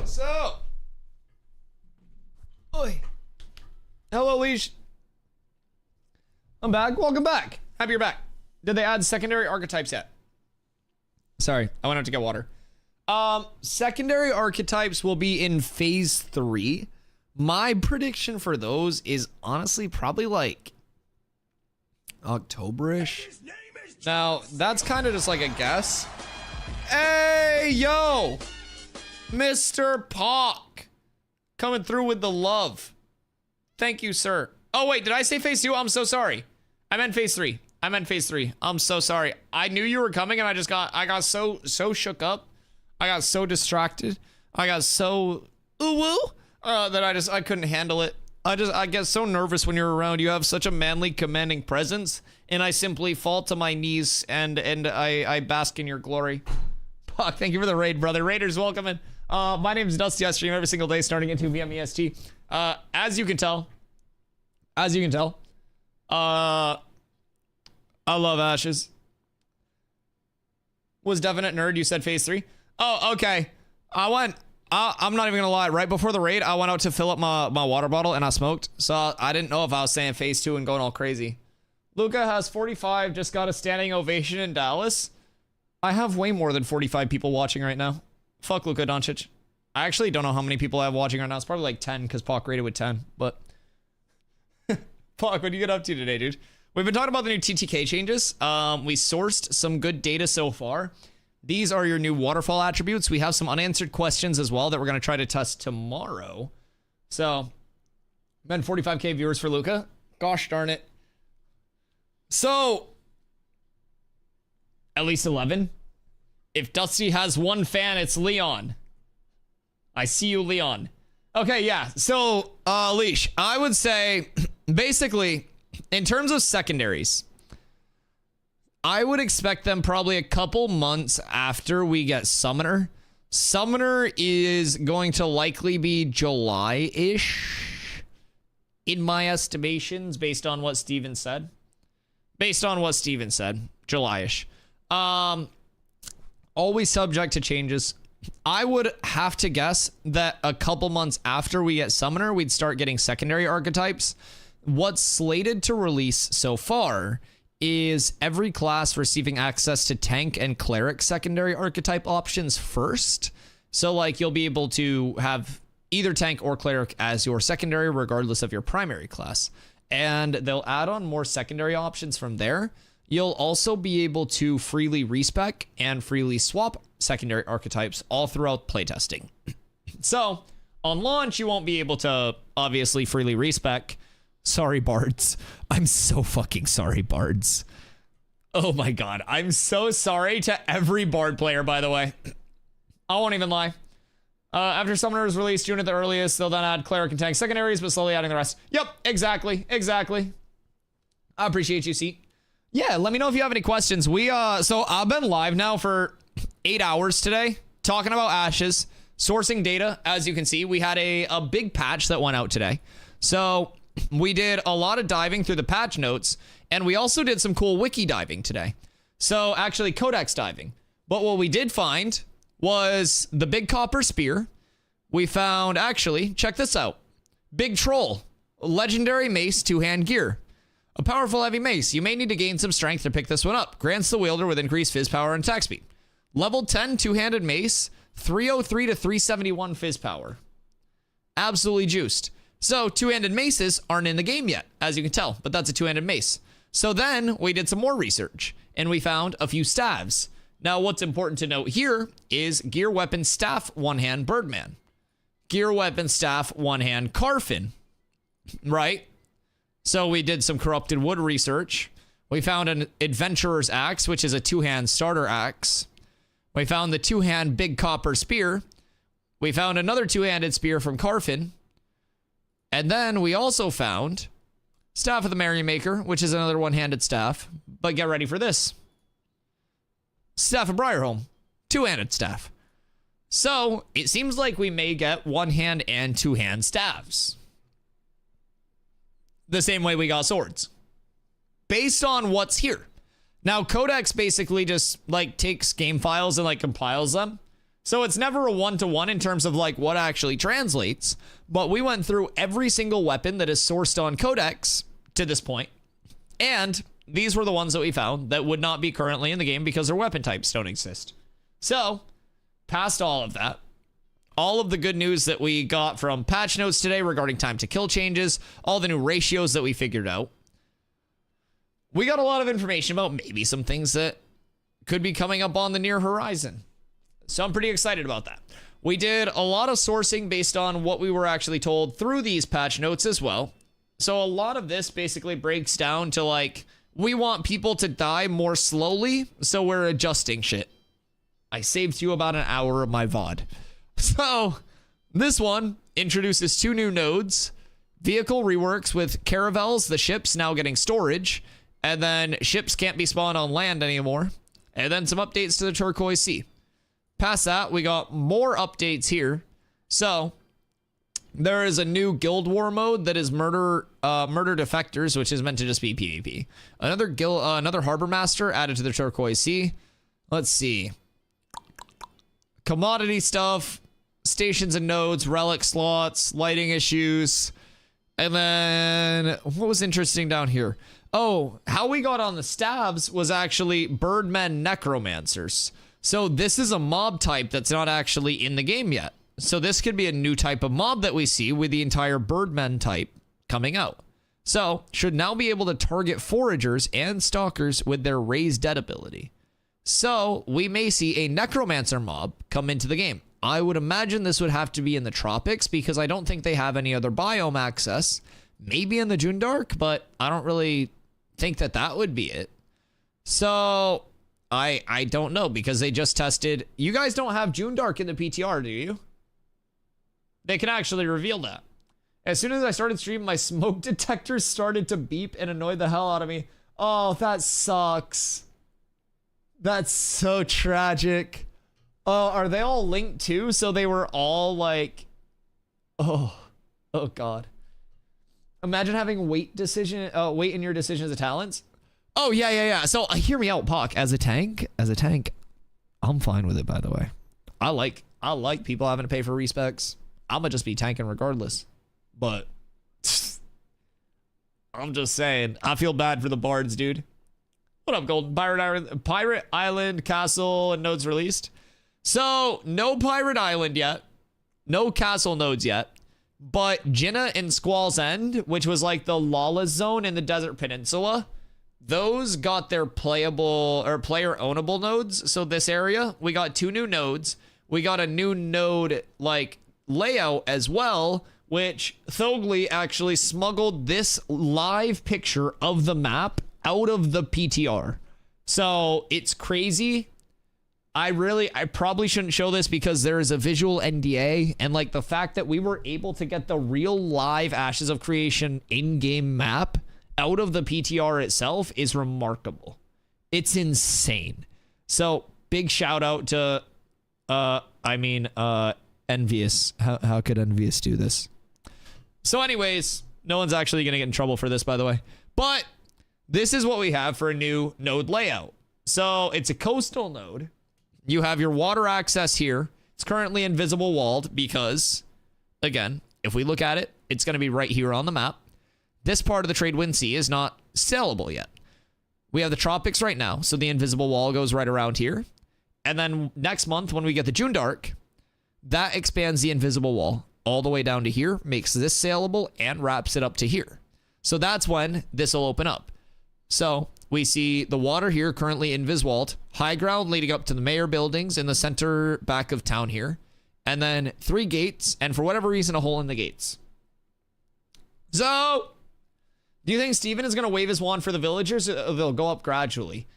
So, oi. Hello, Leash. I'm back. Welcome back. Happy you're back. Did they add secondary archetypes yet? Sorry, I went out to get water. Secondary archetypes will be in phase 3. My prediction for those is honestly probably like October-ish. Now, that's kind of just like a guess. Hey, yo! Mr. Pock! Coming through with the love. Thank you, sir. Oh, wait, did I say phase 2? I'm so sorry. I meant phase 3. I'm so sorry. I knew you were coming and I got so shook up. I got so distracted. I got so ooh-woo that I couldn't handle it. I get so nervous when you're around. You have such a manly, commanding presence, and I simply fall to my knees and I bask in your glory. Fuck, thank you for the raid, brother. Raiders, welcome in. My name is Dusty. I stream every single day starting at 2 p.m. EST. As you can tell, I love Ashes. Was Definite Nerd, you said phase 3? Oh, okay. I'm not even gonna lie. Right before the raid, I went out to fill up my water bottle and I smoked. So I didn't know if I was saying phase 2 and going all crazy. Luca has 45, just got a standing ovation in Dallas. I have way more than 45 people watching right now. Fuck Luka Doncic. I actually don't know how many people I have watching right now. It's probably like 10 because Pac rated with 10. But Pac, what do you get up to today, dude? We've been talking about the new TTK changes. We sourced some good data so far. These are your new waterfall attributes. We have some unanswered questions as well that we're going to try to test tomorrow. So, been 45k viewers for Luca. Gosh darn it. So, at least 11. If Dusty has one fan, it's Leon. I see you, Leon. Okay, yeah. So, Leash, I would say, basically, in terms of secondaries, I would expect them probably a couple months after we get Summoner. Summoner is going to likely be July-ish, in my estimations, based on what Steven said. July-ish. Always subject to changes. I would have to guess that a couple months after we get Summoner, we'd start getting secondary archetypes. What's slated to release so far is every class receiving access to tank and cleric secondary archetype options first. So like you'll be able to have either tank or cleric as your secondary regardless of your primary class. And they'll add on more secondary options from there. You'll also be able to freely respec and freely swap secondary archetypes all throughout playtesting. So on launch, you won't be able to obviously freely respec. Sorry, Bards. I'm so fucking sorry, Bards. Oh my god. I'm so sorry to every Bard player, by the way. I won't even lie. After Summoner is released June at the earliest, they'll then add Cleric and Tank secondaries, but slowly adding the rest. Yep, exactly. I appreciate you, Seat. Yeah, let me know if you have any questions. So I've been live now for 8 hours today, talking about Ashes, sourcing data. As you can see, we had a big patch that went out today. So we did a lot of diving through the patch notes, and we also did some cool wiki diving today. So actually codex diving. But what we did find was the big copper spear. We found, actually, check this out. Big troll, legendary mace, two-hand gear. A powerful heavy mace. You may need to gain some strength to pick this one up. Grants the wielder with increased fizz power and attack speed. Level 10 two-handed mace, 303 to 371 fizz power. Absolutely juiced. So two-handed maces aren't in the game yet, as you can tell, but that's a two-handed mace. So then we did some more research, and we found a few staves. Now, what's important to note here is gear weapon staff one-hand Birdman. Gear weapon staff one-hand Carfin, right? So we did some corrupted wood research. We found an adventurer's axe, which is a two-hand starter axe. We found the two-hand big copper spear. We found another two-handed spear from Carfin. And then we also found Staff of the Merrymaker, which is another one-handed staff. But get ready for this. Staff of Briarholm, two-handed staff. So it seems like we may get one-hand and two-hand staffs. The same way we got swords. Based on what's here. Now, Codex basically just like takes game files and like compiles them. So it's never a one-to-one in terms of like what actually translates. But we went through every single weapon that is sourced on Codex to this point. And these were the ones that we found that would not be currently in the game because their weapon types don't exist. So, past all of that, all of the good news that we got from patch notes today regarding time to kill changes, all the new ratios that we figured out. We got a lot of information about maybe some things that could be coming up on the near horizon. So I'm pretty excited about that. We did a lot of sourcing based on what we were actually told through these patch notes as well. So a lot of this basically breaks down to like, we want people to die more slowly, so we're adjusting shit. I saved you about an hour of my VOD. So, this one introduces two new nodes. Vehicle reworks with caravels, the ships now getting storage. And then ships can't be spawned on land anymore. And then some updates to the Turquoise Sea. Past that, we got more updates here. So, there is a new Guild War mode that is murder defectors, which is meant to just be PvP. Another Harbor Master added to the Turquoise Sea. Let's see. Commodity stuff. Stations and nodes, relic slots, lighting issues. And then what was interesting down here? Oh, how we got on the stabs was actually Birdmen Necromancers. So this is a mob type that's not actually in the game yet. So this could be a new type of mob that we see with the entire Birdmen type coming out. So, should now be able to target foragers and stalkers with their Raise Dead ability. So, we may see a necromancer mob come into the game. I would imagine this would have to be in the tropics because I don't think they have any other biome access. Maybe in the June Dark, but I don't really think that that would be it. So, I don't know because they just tested. You guys don't have June Dark in the PTR, do you? They can actually reveal that. As soon as I started streaming, my smoke detector started to beep and annoyed the hell out of me. Oh, that sucks. That's so tragic. Oh, are they all linked too? So they were all like, oh God. Imagine having weight in your decision as a talent. Oh yeah. So hear me out, Pock. As a tank, I'm fine with it. By the way, I like people having to pay for respecs. I'ma just be tanking regardless. But I'm just saying, I feel bad for the bards, dude. What up, Golden? Pirate Island Castle and nodes released. So no Pirate Island yet, no castle nodes yet, but Jinnah and Squall's End, which was like the lawless zone in the Desert Peninsula, those got their playable or player ownable nodes. So this area, we got 2 new nodes. We got a new node like layout as well, which Thogli actually smuggled this live picture of the map out of the PTR. So it's crazy. I probably shouldn't show this because there is a visual NDA, and like the fact that we were able to get the real live Ashes of Creation in-game map out of the PTR itself is remarkable. It's insane. So big shout out to, Envious. How could Envious do this? So anyways, no one's actually going to get in trouble for this, by the way. But this is what we have for a new node layout. So it's a coastal node. You have your water access here. It's currently invisible walled because, again, if we look at it, it's going to be right here on the map. This part of the trade wind sea is not sailable yet. We have the tropics right now, so the invisible wall goes right around here. And then next month, when we get the June Dark, that expands the invisible wall all the way down to here, makes this sailable, and wraps it up to here. So that's when this will open up. So we see the water here, currently invis-walled, high ground leading up to the mayor buildings in the center back of town here, and then 3 gates, and for whatever reason, a hole in the gates. So, do you think Steven is going to wave his wand for the villagers, or they'll go up gradually?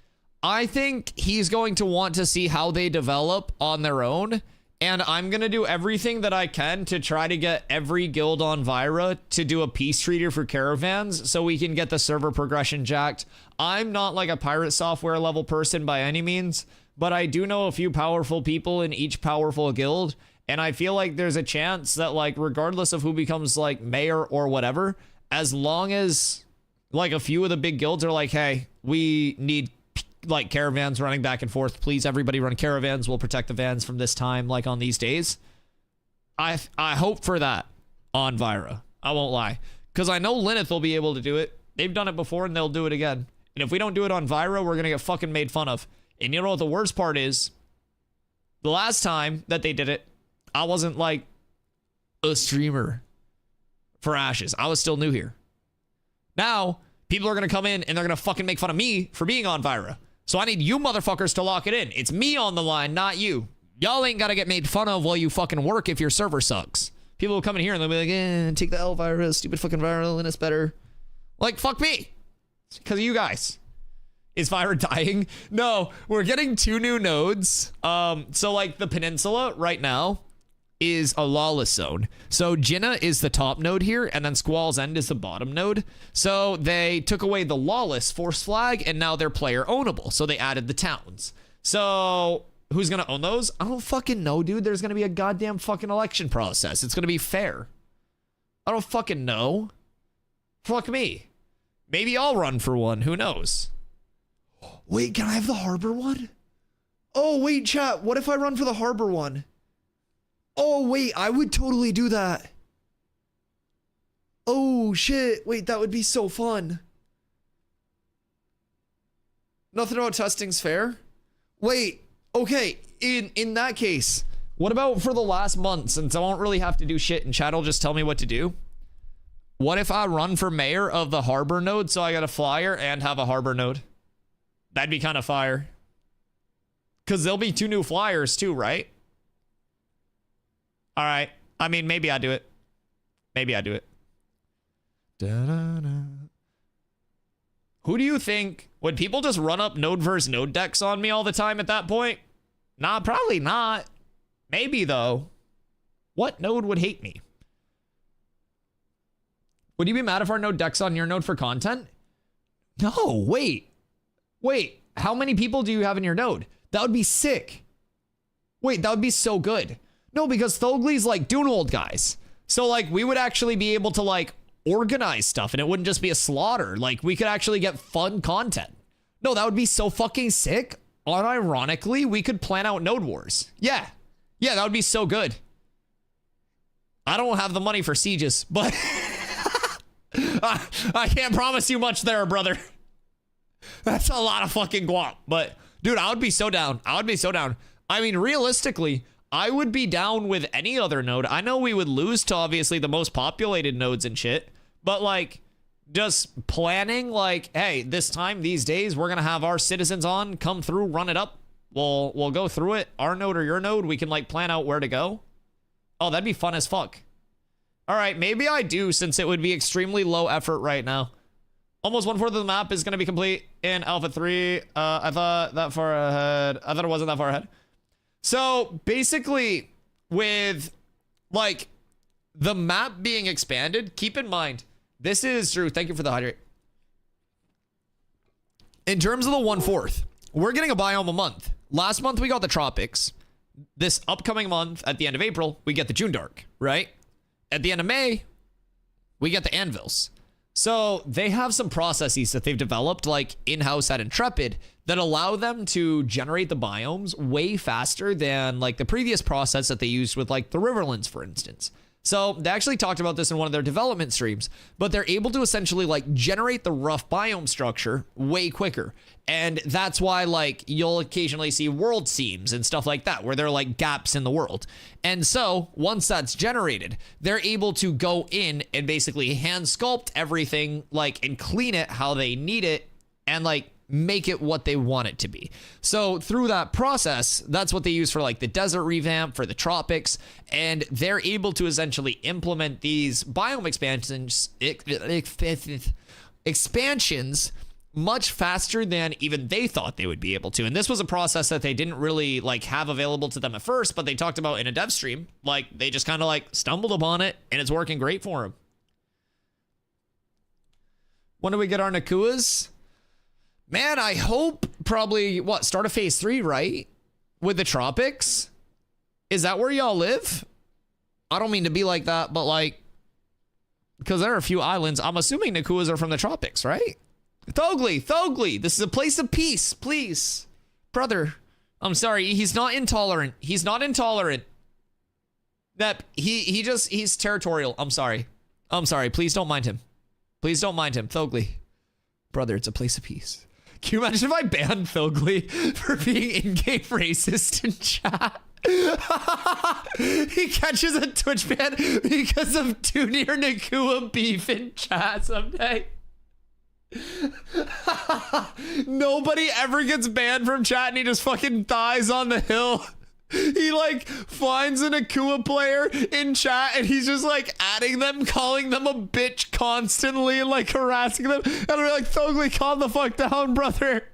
I think he's going to want to see how they develop on their own, and I'm going to do everything that I can to try to get every guild on Vyra to do a peace treaty for caravans so we can get the server progression jacked. I'm not like a pirate software level person by any means, but I do know a few powerful people in each powerful guild, and I feel like there's a chance that, like, regardless of who becomes like mayor or whatever, as long as like a few of the big guilds are like, hey, we need like caravans running back and forth, please everybody run caravans, we'll protect the vans from this time, like on these days. I hope for that on Vyra. I won't lie, because I know Lyneth will be able to do it. They've done it before and they'll do it again. And if we don't do it on Vyra, we're gonna get fucking made fun of. And you know what the worst part is? The last time that they did it, I wasn't like a streamer for Ashes. I was still new here. Now people are gonna come in and they're gonna fucking make fun of me for being on Vyra. So I need you motherfuckers to lock it in. It's me on the line, not you. Y'all ain't gotta get made fun of while you fucking work if your server sucks. People will come in here and they'll be like, take the L Vyra, stupid fucking Vyra, and it's better. Like, fuck me. It's because of you guys. Is Vyra dying? No, we're getting 2 new nodes. So like the peninsula right now is a lawless zone. So Jinnah is the top node here, and then Squall's End is the bottom node. So they took away the lawless force flag, and now they're player ownable. So they added the towns. So who's gonna own those? I don't fucking know, dude. There's gonna be a goddamn fucking election process. It's gonna be fair. I don't fucking know. Fuck me. Maybe I'll run for one. Who knows? Wait, can I have the harbor one? Oh, wait, chat. What if I run for the harbor one? Oh, wait, I would totally do that. Oh, shit. Wait, that would be so fun. Nothing about testing's fair? Wait, okay, in that case, what about for the last month, since I won't really have to do shit and chat will just tell me what to do? What if I run for mayor of the harbor node so I got a flyer and have a harbor node? That'd be kind of fire. Because there'll be 2 new flyers too, right? All right. I mean, maybe I do it. Maybe I do it. Da-da-da. Who do you think? Would people just run up node versus node decks on me all the time at that point? Nah, probably not. Maybe though. What node would hate me? Would you be mad if our node decks on your node for content? No, wait. Wait, how many people do you have in your node? That would be sick. Wait, that would be so good. No, because Thogley's like Dune old guys. So like we would actually be able to like organize stuff and it wouldn't just be a slaughter. Like we could actually get fun content. No, that would be so fucking sick. Unironically, we could plan out node wars. Yeah. Yeah, that would be so good. I don't have the money for sieges, but I can't promise you much there, brother. That's a lot of fucking guap. But dude, I would be so down. I would be so down. I mean, realistically, I would be down with any other node. I know we would lose to obviously the most populated nodes and shit, but like just planning like, hey, this time, these days, we're going to have our citizens on, come through, run it up. We'll go through it. Our node or your node, we can like plan out where to go. Oh, that'd be fun as fuck. All right, maybe I do since it would be extremely low effort right now. Almost 1/4 of the map is going to be complete in Alpha 3. I thought that far ahead. I thought it wasn't that far ahead. So basically with like the map being expanded, keep in mind, this is Drew. Thank you for the hydrate. In terms of the 1/4, we're getting a biome a month. Last month we got the tropics. This upcoming month at the end of April, we get the June Dark, right? At the end of May, we get the anvils. So they have some processes that they've developed like in-house at Intrepid that allow them to generate the biomes way faster than like the previous process that they used with like the Riverlands, for instance. So they actually talked about this in one of their development streams, but they're able to essentially like generate the rough biome structure way quicker. And that's why like you'll occasionally see world seams and stuff like that, where there are like gaps in the world. And so once that's generated, they're able to go in and basically hand sculpt everything like and clean it how they need it and like make it what they want it to be. So through that process, that's what they use for like the desert revamp, for the tropics, and they're able to essentially implement these biome expansions much faster than even they thought they would be able to. And this was a process that they didn't really like have available to them at first, but they talked about in a dev stream. Like they just kind of like stumbled upon it and it's working great for them. When do we get our Nakuas? Man, I hope probably, what, start of phase 3, right? With the tropics? Is that where y'all live? I don't mean to be like that, but like, because there are a few islands. I'm assuming Nakuas are from the tropics, right? Thogley, this is a place of peace, please. Brother, I'm sorry, he's not intolerant. He's not intolerant. That he's territorial. I'm sorry, please don't mind him. Please don't mind him, Thogley. Brother, it's a place of peace. Can you imagine if I banned Thogley for being in-game racist in chat? He catches a Twitch ban because of Tunir Nakua beef in chat someday. Nobody ever gets banned from chat and he just fucking dies on the hill. He like finds an Akua player in chat and he's just like adding them, calling them a bitch constantly and like harassing them. And we're like, Thogley, calm the fuck down, brother.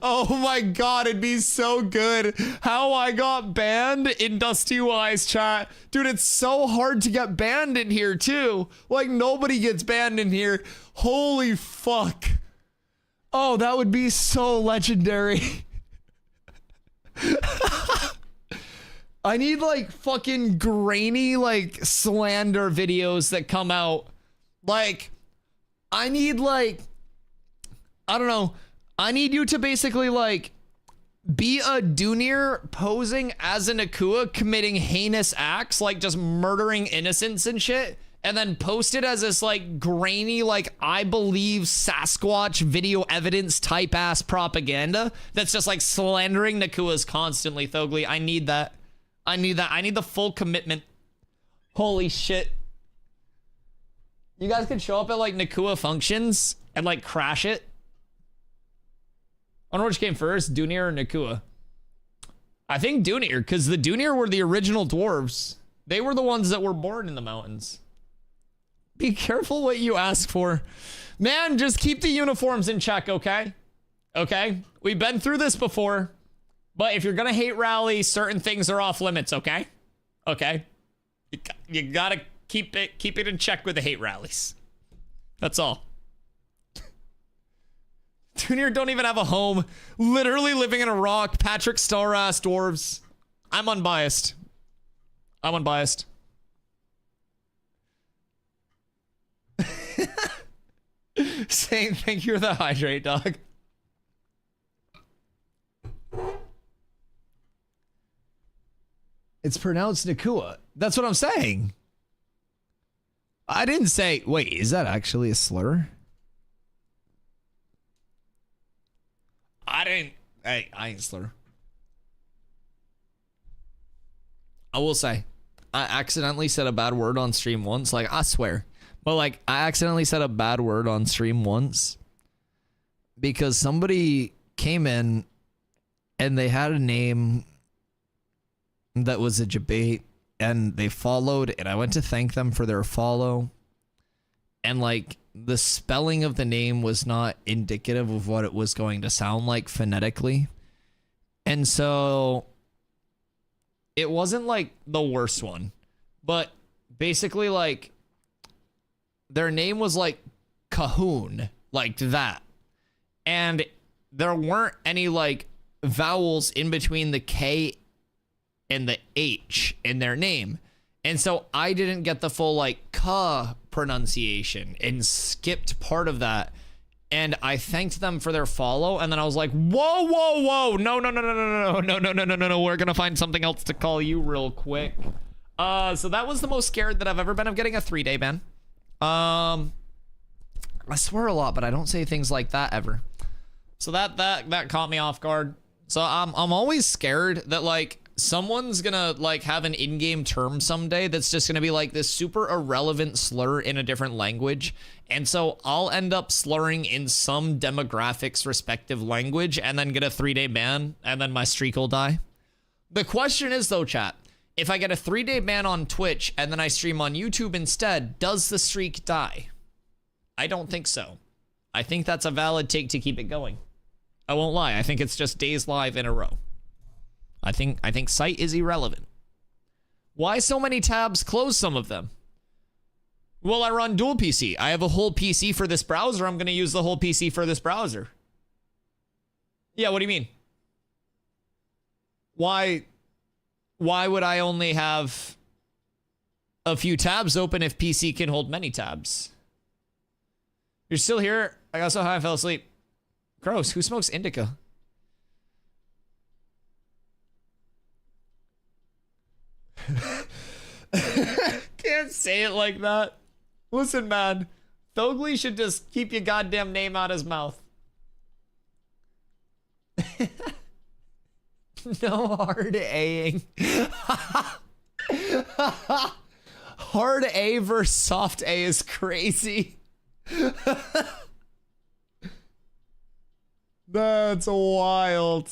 Oh my god, it'd be so good. How I got banned in DustyWhy's chat. Dude, it's so hard to get banned in here too. Like nobody gets banned in here. Holy fuck. Oh, that would be so legendary. I need like fucking grainy like slander videos that come out. Like I need like, I don't know, I need you to basically like be a Dunir posing as an Akua committing heinous acts, like just murdering innocents and shit, and then post it as this like grainy, like I believe Sasquatch video evidence type ass propaganda that's just like slandering Nakuas constantly. Thogley, I need that. I need that. I need the full commitment. Holy shit. You guys could show up at like Nakua functions and like crash it. I don't know which came first, Dunir or Nakua. I think Dunir, because the Dunir were the original dwarves. They were the ones that were born in the mountains. Be careful what you ask for. Man, just keep the uniforms in check, okay? Okay? We've been through this before. But if you're gonna hate rally, certain things are off limits, okay? Okay? You gotta keep it in check with the hate rallies. That's all. Junior don't even have a home. Literally living in a rock. Patrick Star-ass dwarves. I'm unbiased. I'm unbiased. Saying thank you for the hydrate, dog. It's pronounced Nakua. That's what I'm saying. I didn't say... Wait, is that actually a slur? I ain't slur. I will say, I accidentally said a bad word on stream once. Like, I swear. But, like, I accidentally said a bad word on stream once. Because somebody came in and they had a name that was a debate. And they followed. And I went to thank them for their follow. And, like, the spelling of the name was not indicative of what it was going to sound like phonetically. And so it wasn't like the worst one, but basically like their name was like Cahoon, like that. And there weren't any like vowels in between the K and the H in their name. And so I didn't get the full like ka pronunciation and skipped part of that. And I thanked them for their follow. And then I was like, whoa, whoa, whoa. No. We're going to find something else to call you real quick. So that was the most scared that I've ever been of getting a 3-day ban. I swear a lot, but I don't say things like that ever. So that caught me off guard. So I'm always scared that like someone's gonna like have an in-game term someday that's just gonna be like this super irrelevant slur in a different language, and so I'll end up slurring in some demographics respective language and then get a 3-day ban, and then my streak will die. The question is though, chat, if I get a 3-day ban on Twitch and then I stream on YouTube instead, does the streak die? I don't think so. I think that's a valid take to keep it going. I won't lie, I think it's just days live in a row. I think site is irrelevant. Why so many tabs? Close some of them. Well, I run dual PC. I have a whole PC for this browser. I'm going to use the whole PC for this browser. Yeah, what do you mean? Why would I only have a few tabs open if PC can hold many tabs? You're still here? I got so high I fell asleep. Gross. Who smokes indica? Can't say it like that. Listen, man. Thogly should just keep your goddamn name out his mouth. No hard A-ing. Hard A versus soft A is crazy. That's wild.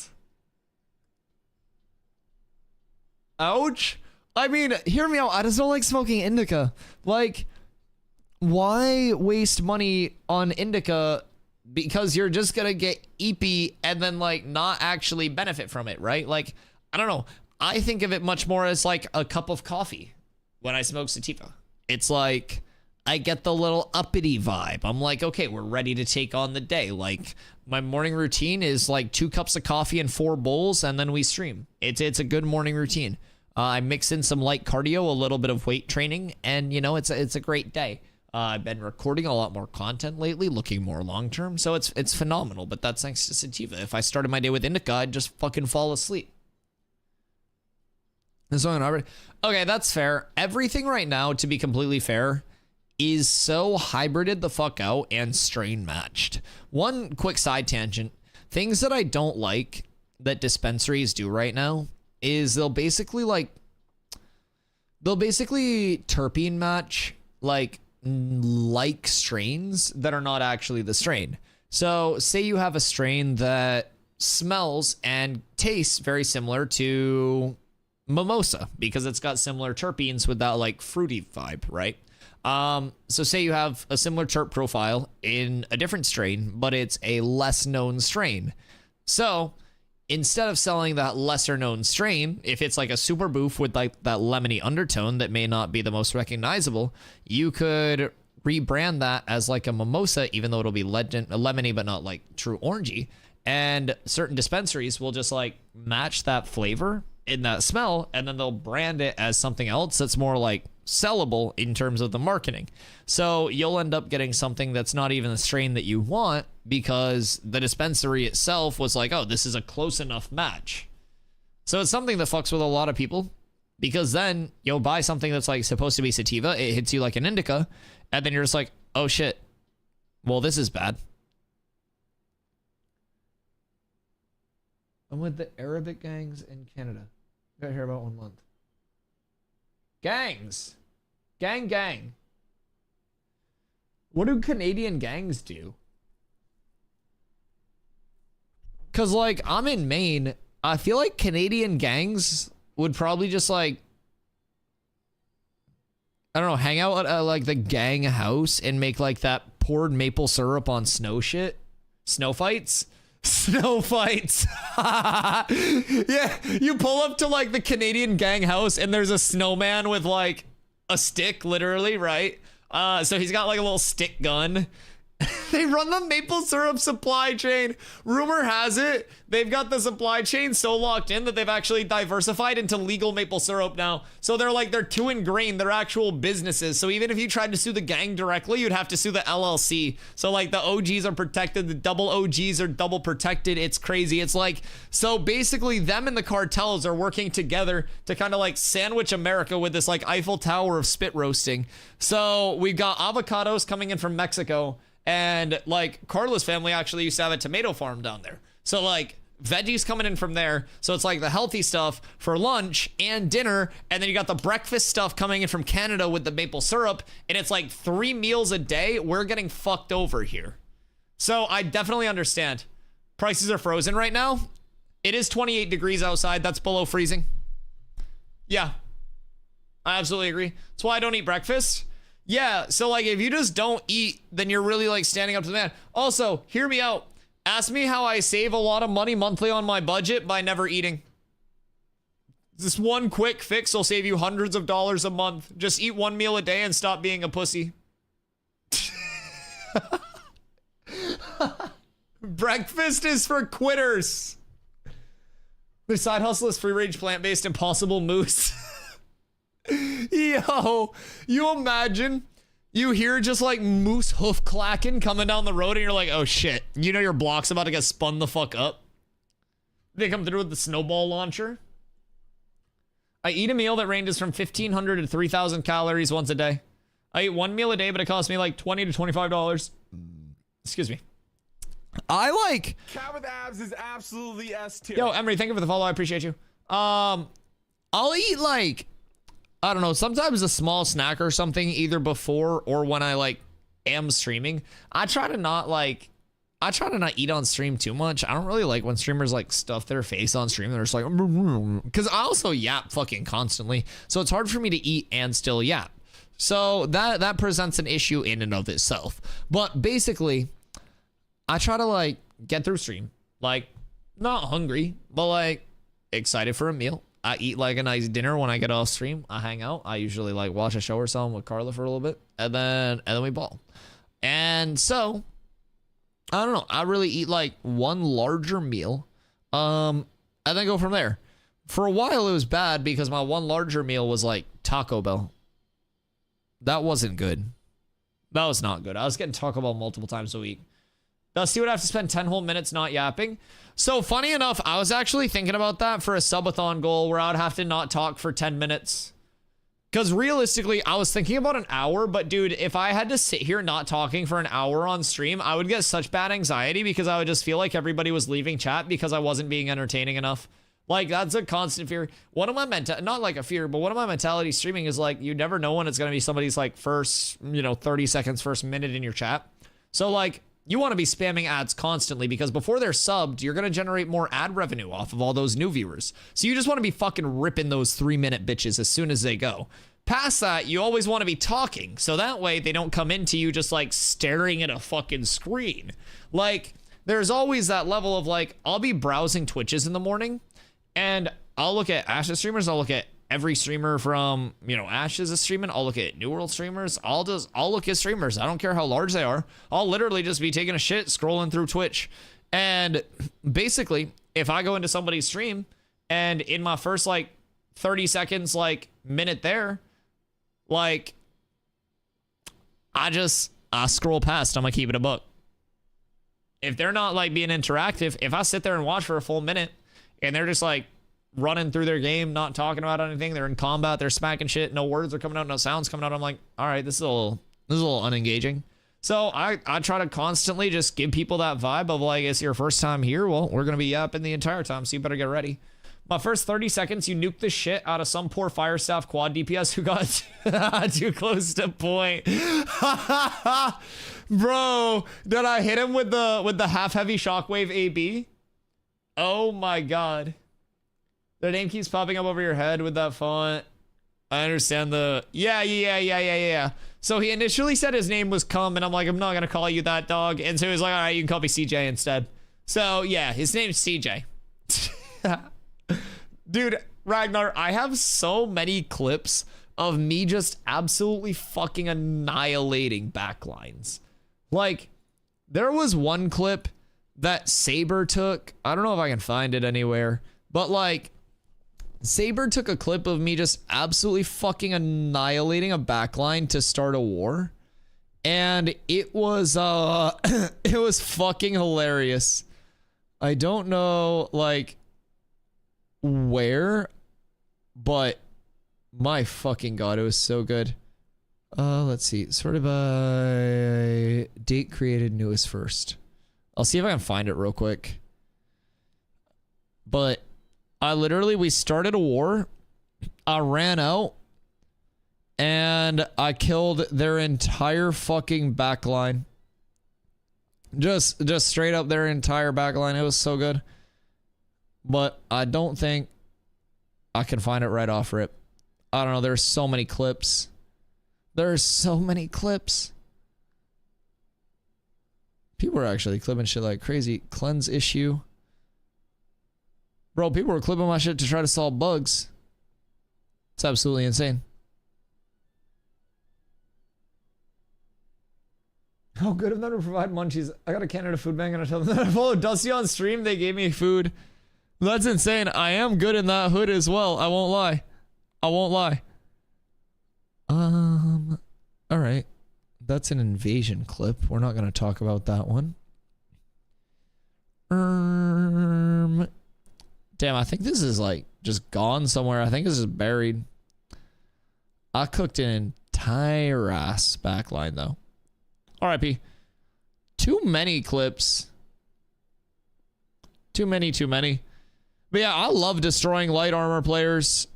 Ouch. I mean, hear me out. I just don't like smoking indica. Like, why waste money on indica because you're just gonna get eepy and then like not actually benefit from it, right? Like, I don't know. I think of it much more as like a cup of coffee when I smoke sativa. It's like I get the little uppity vibe. I'm like, okay, we're ready to take on the day. Like, my morning routine is like 2 cups of coffee and 4 bowls, and then we stream. It's a good morning routine. I mix in some light cardio, a little bit of weight training, and you know, it's a great day. I've been recording a lot more content lately, looking more long term, so it's phenomenal. But that's thanks to sativa. If I started my day with indica, I'd just fucking fall asleep. Okay, that's fair. Everything right now, to be completely fair, is so hybrided the fuck out and strain matched. One quick side tangent. Things that I don't like that dispensaries do right now is they'll basically terpene match like like strains that are not actually the strain. So say you have a strain that smells and tastes very similar to mimosa because it's got similar terpenes with that like fruity vibe, right? So say you have a similar terp profile in a different strain, but it's a less known strain. So instead of selling that lesser known strain, if it's like a super boof with like that lemony undertone that may not be the most recognizable, you could rebrand that as like a mimosa, even though it'll be lemony, but not like true orangey. And certain dispensaries will just like match that flavor in that smell, and then they'll brand it as something else that's more like sellable in terms of the marketing. So you'll end up getting something that's not even the strain that you want because the dispensary itself was like, oh, this is a close enough match. So it's something that fucks with a lot of people because then you'll buy something that's like supposed to be sativa, it hits you like an indica, and then you're just like, oh shit, well, this is bad. I'm with the Arabic gangs in Canada. Got here about 1 month. Gangs. Gang. What do Canadian gangs do? Because, like, I'm in Maine. I feel like Canadian gangs would probably just, like, I don't know, hang out at, like, the gang house and make, like, that poured maple syrup on snow shit. Snow fights. Snow fights. Yeah, you pull up to like the Canadian gang house and there's a snowman with like a stick, literally, right? So he's got like a little stick gun. They run the maple syrup supply chain. Rumor has it they've got the supply chain so locked in that they've actually diversified into legal maple syrup now. So they're too ingrained. They're actual businesses. So even if you tried to sue the gang directly, you'd have to sue the LLC. So like the OGs are protected, the double OGs are double protected. It's crazy. It's like, so basically them and the cartels are working together to kind of like sandwich America with this like Eiffel Tower of spit roasting. So we've got avocados coming in from Mexico. And like Carla's family actually used to have a tomato farm down there. So like veggies coming in from there. So it's like the healthy stuff for lunch and dinner. And then you got the breakfast stuff coming in from Canada with the maple syrup. And it's like 3 meals a day. We're getting fucked over here. So I definitely understand. Prices are frozen right now. It is 28 degrees outside. That's below freezing. Yeah, I absolutely agree. That's why I don't eat breakfast. Yeah, so like if you just don't eat, then you're really like standing up to the man. Also, hear me out. Ask me how I save a lot of money monthly on my budget by never eating. This one quick fix will save you hundreds of dollars a month. Just eat 1 meal a day and stop being a pussy. Breakfast is for quitters. The side hustle is free range plant-based impossible moose. Yo, you imagine you hear just like moose hoof clacking coming down the road and you're like, oh shit, you know your block's about to get spun the fuck up. They come through with the snowball launcher. I eat a meal that ranges from 1,500 to 3,000 calories once a day. I eat 1 meal a day, but it costs me like $20 to $25. Excuse me. I like Cat with abs is absolutely S tier. Yo, Emery, thank you for the follow. I appreciate you. I'll eat like, I don't know, sometimes a small snack or something either before or when I like am streaming. I try to not eat on stream too much. I don't really like when streamers like stuff their face on stream. They're just like, because I also yap fucking constantly. So it's hard for me to eat and still yap. So that presents an issue in and of itself. But basically, I try to like get through stream, like not hungry, but like excited for a meal. I eat like a nice dinner when I get off stream. I hang out. I usually like watch a show or something with Carla for a little bit, and then we ball. And so I don't know. I really eat like one larger meal, and then go from there. For a while, it was bad because my one larger meal was like Taco Bell. That wasn't good. That was not good. I was getting Taco Bell multiple times a week. Dusty would have to spend 10 whole minutes not yapping. So funny enough, I was actually thinking about that for a subathon goal where I'd have to not talk for 10 minutes. Because realistically, I was thinking about an hour, but dude, if I had to sit here not talking for an hour on stream, I would get such bad anxiety because I would just feel like everybody was leaving chat because I wasn't being entertaining enough. Like, that's a constant fear. One of my not like a fear, but one of my mentality streaming is like, you never know when it's going to be somebody's like first, 30 seconds, first minute in your chat. So like, you want to be spamming ads constantly because before they're subbed, you're going to generate more ad revenue off of all those new viewers. So you just want to be fucking ripping those 3-minute bitches as soon as they go. Past that, you always want to be talking. So that way they don't come into you just like staring at a fucking screen. Like, there's always that level of like, I'll be browsing Twitches in the morning and I'll look at Ash's streamers. I'll look at every streamer from, Ash's is streaming. I'll look at New World streamers. I'll look at streamers. I don't care how large they are. I'll literally just be taking a shit, scrolling through Twitch. And basically, if I go into somebody's stream and in my first like 30 seconds, like minute there, like I scroll past. I'm gonna keep it a buck. If they're not like being interactive, if I sit there and watch for a full minute and they're just like running through their game, not talking about anything, they're in combat, they're smacking shit, no words are coming out, no sounds coming out, I'm like, all right, this is a little unengaging. So I try to constantly just give people that vibe of like, it's your first time here, well, we're gonna be yapping the entire time, so you better get ready. My first 30 seconds, you nuke the shit out of some poor fire staff quad DPS who got too close to point. Bro, did I hit him with the half heavy shockwave AB? Oh my god. Their name keeps popping up over your head with that font. I understand the yeah. So he initially said his name was Cum, and I'm like, I'm not gonna call you that, dog. And so he was like, all right, you can call me CJ instead. So yeah, his name's CJ. Dude, Ragnar, I have so many clips of me just absolutely fucking annihilating backlines. Like, there was one clip that Saber took. I don't know if I can find it anywhere, but like, Saber took a clip of me just absolutely fucking annihilating a backline to start a war. And it was it was fucking hilarious. I don't know like where, but my fucking god, it was so good. Let's see, sort of a date created newest first. I'll see if I can find it real quick. But we started a war, I ran out, and I killed their entire fucking backline. Just straight up their entire backline. It was so good. But I don't think I can find it right off rip. I don't know, there's so many clips. There's so many clips. People are actually clipping shit like crazy. Cleanse issue. Bro, people were clipping my shit to try to solve bugs. It's absolutely insane. How good of them to provide munchies. I got a Canada food bank and I tell them that I followed Dusty on stream. They gave me food. That's insane. I am good in that hood as well. I won't lie. I won't lie. All right. That's an invasion clip. We're not going to talk about that one. Damn, I think this is like just gone somewhere. I think this is buried. I cooked an entire ass backline though. RIP. Too many clips. Too many. But yeah, I love destroying light armor players.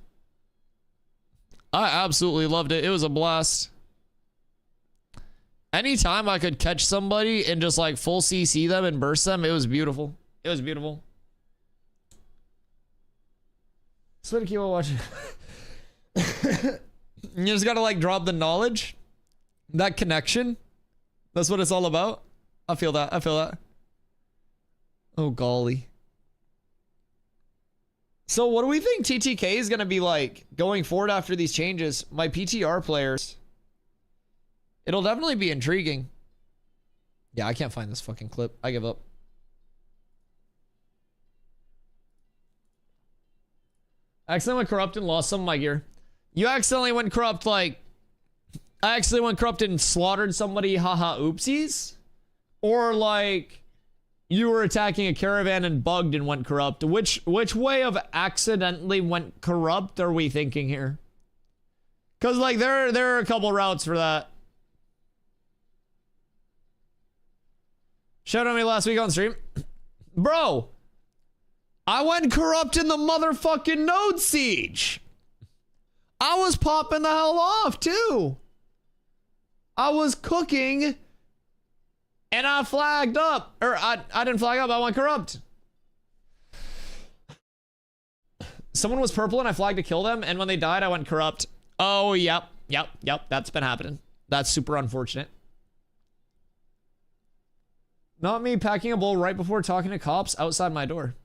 I absolutely loved it. It was a blast. Anytime I could catch somebody and just like full CC them and burst them, it was beautiful. It was beautiful. So to keep on watching. You just gotta like drop the knowledge. That connection. That's what it's all about. I feel that. I feel that. Oh golly. So what do we think TTK is going to be like going forward after these changes? My PTR players. It'll definitely be intriguing. Yeah, I can't find this fucking clip. I give up. I accidentally went corrupt and lost some of my gear. You accidentally went corrupt like... I accidentally went corrupt and slaughtered somebody, haha, oopsies? Or like... You were attacking a caravan and bugged and went corrupt. Which way of accidentally went corrupt are we thinking here? Because like there are a couple routes for that. Shout out me last week on stream. Bro, I went corrupt in the motherfucking node siege. I was popping the hell off too. I was cooking and I flagged up. Or I didn't flag up, I went corrupt. Someone was purple and I flagged to kill them, and when they died, I went corrupt. Oh, yep. That's been happening. That's super unfortunate. Not me packing a bowl right before talking to cops outside my door.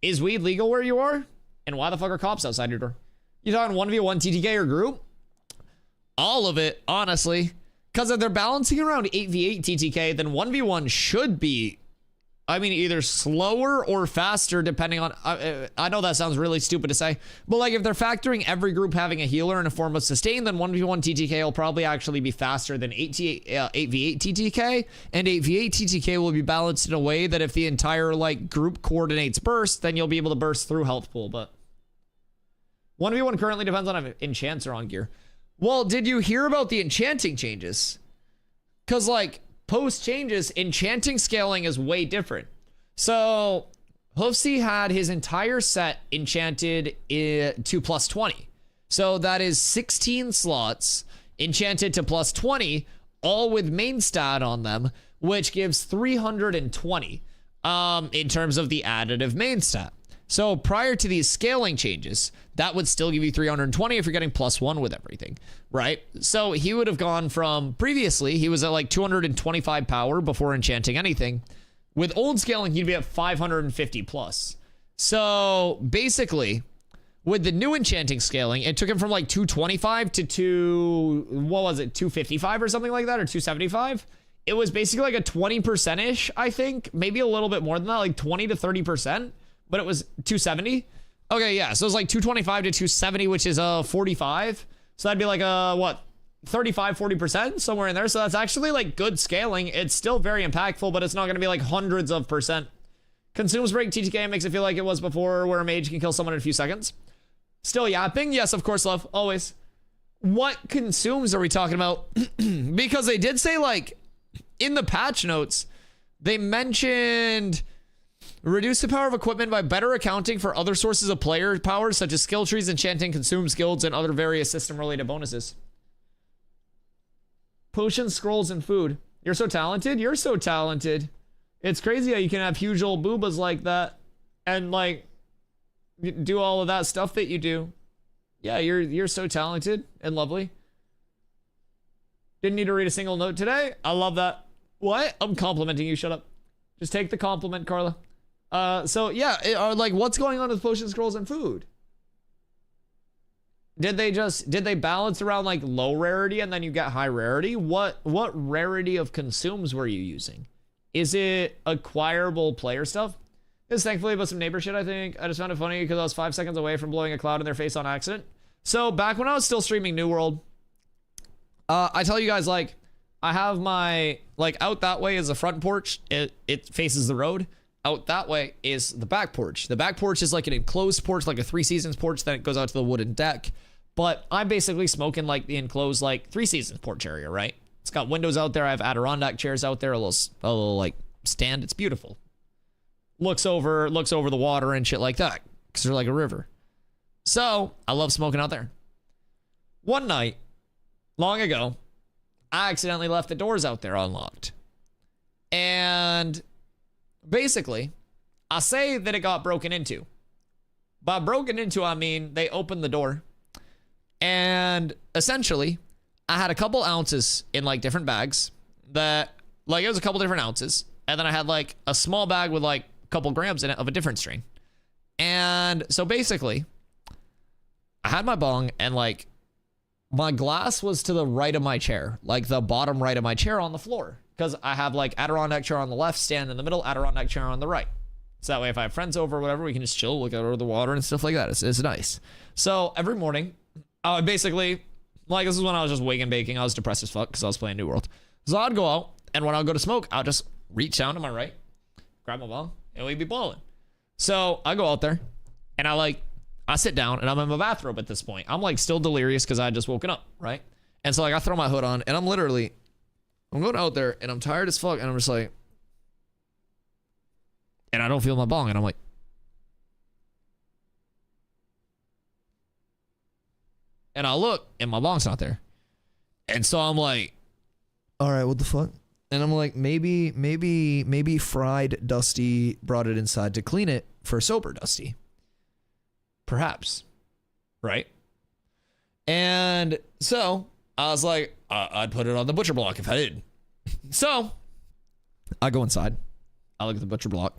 Is weed legal where you are? And why the fuck are cops outside your door? You talking 1v1 TTK or group? All of it, honestly. Because if they're balancing around 8v8 TTK, then 1v1 should be, I mean, either slower or faster, depending on... I know that sounds really stupid to say, but like if they're factoring every group having a healer in a form of sustain, then 1v1 TTK will probably actually be faster than 8v8 TTK, and 8v8 TTK will be balanced in a way that if the entire like group coordinates burst, then you'll be able to burst through health pool, but... 1v1 currently depends on if enchants are on gear. Well, did you hear about the enchanting changes? Because like... post changes, enchanting scaling is way different. So Hoofsy had his entire set enchanted to plus 20. So that is 16 slots enchanted to plus 20, all with main stat on them, which gives 320 in terms of the additive main stat. So prior to these scaling changes, that would still give you 320 if you're getting plus 1 with everything, right? So he would have gone from previously, he was at like 225 power before enchanting anything. With old scaling, he'd be at 550 plus. So basically, with the new enchanting scaling, it took him from like 225 to 255 or something like that, or 275. It was basically like a 20%-ish, I think, maybe a little bit more than that, like 20 to 30%. But it was 270. Okay, yeah. So it was like 225 to 270, which is 45. So that'd be like what? 35, 40%, somewhere in there. So that's actually like good scaling. It's still very impactful, but it's not going to be like hundreds of percent. Consumes break TTK makes it feel like it was before, where a mage can kill someone in a few seconds. Still yapping? Yes, of course, love. Always. What consumes are we talking about? Because they did say, like, in the patch notes, they mentioned... reduce the power of equipment by better accounting for other sources of player power, such as skill trees, enchanting, consumes guilds, and other various system-related bonuses. Potions, scrolls, and food. You're so talented? You're so talented. It's crazy how you can have huge old boobas like that and, like, do all of that stuff that you do. Yeah, you're so talented and lovely. Didn't need to read a single note today. I love that. What? I'm complimenting you. Shut up. Just take the compliment, Carla. So yeah, like what's going on with potion, scrolls, and food? Did they balance around like low rarity and then you get high rarity? What rarity of consumes were you using? Is it acquirable player stuff? It's thankfully about some neighbor shit, I think. I just found it funny because I was 5 seconds away from blowing a cloud in their face on accident. So back when I was still streaming New World, I tell you guys, like, I have my, like, out that way is the front porch. It faces the road. Out that way is the back porch. The back porch is like an enclosed porch, like a 3 Seasons porch. Then it goes out to the wooden deck. But I'm basically smoking like the enclosed, like 3 Seasons porch area, right? It's got windows out there. I have Adirondack chairs out there, a little like stand. It's beautiful. Looks over the water and shit like that, because they're like a river. So I love smoking out there. One night, long ago, I accidentally left the doors out there unlocked. And basically, I say that it got broken into. By broken into, I mean they opened the door. And essentially, I had a couple ounces in like different bags that, like, it was a couple different ounces. And then I had like a small bag with like a couple grams in it of a different strain. And so basically, I had my bong and like my glass was to the right of my chair, like the bottom right of my chair on the floor. Because I have like Adirondack chair on the left, stand in the middle, Adirondack chair on the right. So that way if I have friends over or whatever, we can just chill, look out over the water and stuff like that. It's nice. So every morning, basically, like this is when I was just waking baking. I was depressed as fuck because I was playing New World. So I'd go out, and when I'd go to smoke, I'll just reach down to my right, grab my bong, and we'd be blowing. So I go out there, and I sit down, and I'm in my bathrobe at this point. I'm like still delirious because I had just woken up, right? And so like I throw my hood on, and I'm going out there, and I'm tired as fuck, and I'm just like, and I don't feel my bong, and I'm like, And I look, and my bong's not there. And so I'm like, all right, what the fuck? And I'm like, maybe fried Dusty brought it inside to clean it for sober Dusty. Perhaps. Right? And so I was like, I'd put it on the butcher block if I did. So I go inside. I look at the butcher block.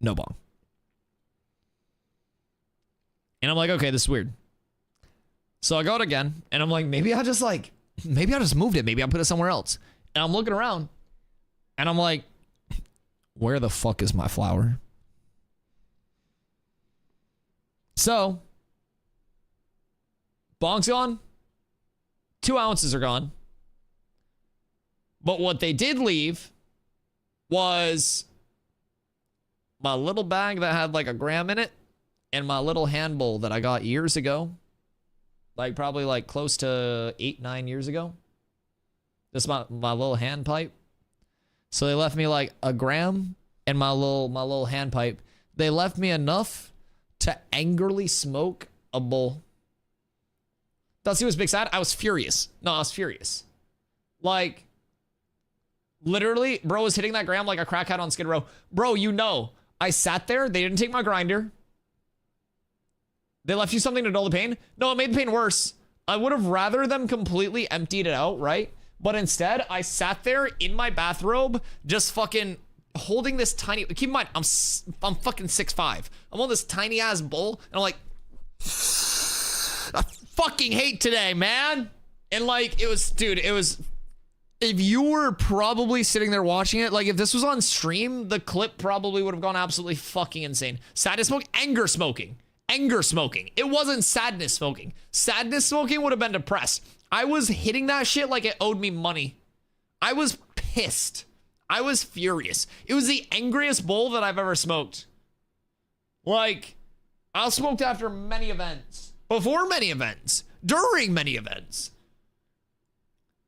No bong. And I'm like, okay, this is weird. So I go out again, and I'm like, maybe I just moved it. Maybe I put it somewhere else. And I'm looking around, and I'm like, where the fuck is my flour? So, bong's gone. 2 ounces are gone. But what they did leave was my little bag that had like a gram in it and my little hand bowl that I got years ago. Like probably like close to 8-9 years ago. This is my little hand pipe. So they left me like a gram and my little hand pipe. They left me enough to angrily smoke a bowl. Dusty was big sad. I was furious. No, I was furious. Like, literally, bro was hitting that gram like a crackhead on Skid Row. Bro, you know, I sat there. They didn't take my grinder. They left you something to dull the pain? No, it made the pain worse. I would have rather them completely emptied it out, right? But instead, I sat there in my bathrobe, just fucking holding this tiny... Keep in mind, I'm fucking 6'5". I'm on this tiny ass bowl, and I'm like... I fucking hate today, man. And like, it was... Dude, it was... If you were probably sitting there watching it, like if this was on stream, the clip probably would have gone absolutely fucking insane. Sadness smoke, anger smoking. Anger smoking. It wasn't sadness smoking. Sadness smoking would have been depressed. I was hitting that shit like it owed me money. I was pissed. I was furious. It was the angriest bowl that I've ever smoked. Like, I smoked after many events, before many events, during many events.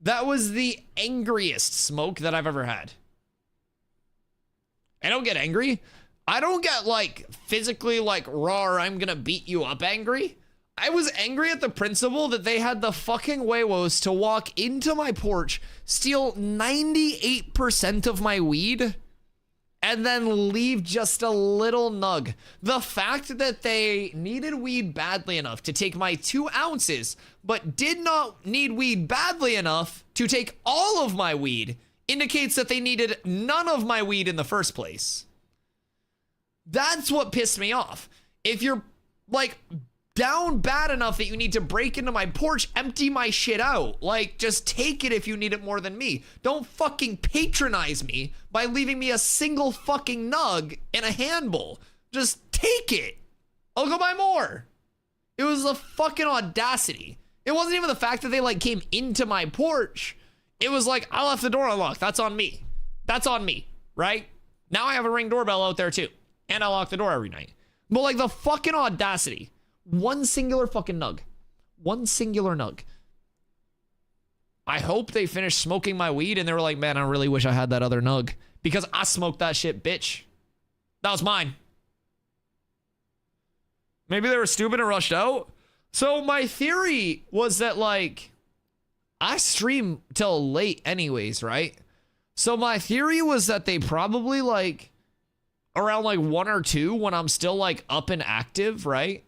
That was the angriest smoke that I've ever had. I don't get angry. I don't get like physically like raw, I'm gonna beat you up angry. I was angry at the principle that they had the fucking huevos to walk into my porch, steal 98% of my weed, and then leave just a little nug. The fact that they needed weed badly enough to take my 2 ounces, but did not need weed badly enough to take all of my weed, indicates that they needed none of my weed in the first place. That's what pissed me off. If you're like down bad enough that you need to break into my porch, empty my shit out. Like, just take it if you need it more than me. Don't fucking patronize me by leaving me a single fucking nug in a handbowl. Just take it. I'll go buy more. It was a fucking audacity. It wasn't even the fact that they like came into my porch. It was like, I left the door unlocked. That's on me. That's on me, right? Now I have a Ring doorbell out there too. And I lock the door every night. But like the fucking audacity. One singular fucking nug. One singular nug. I hope they finished smoking my weed and they were like, man, I really wish I had that other nug. Because I smoked that shit, bitch. That was mine. Maybe they were stupid and rushed out. So my theory was that like, I stream till late anyways, right? So my theory was that they probably like, around like 1 or 2 when I'm still like up and active, right?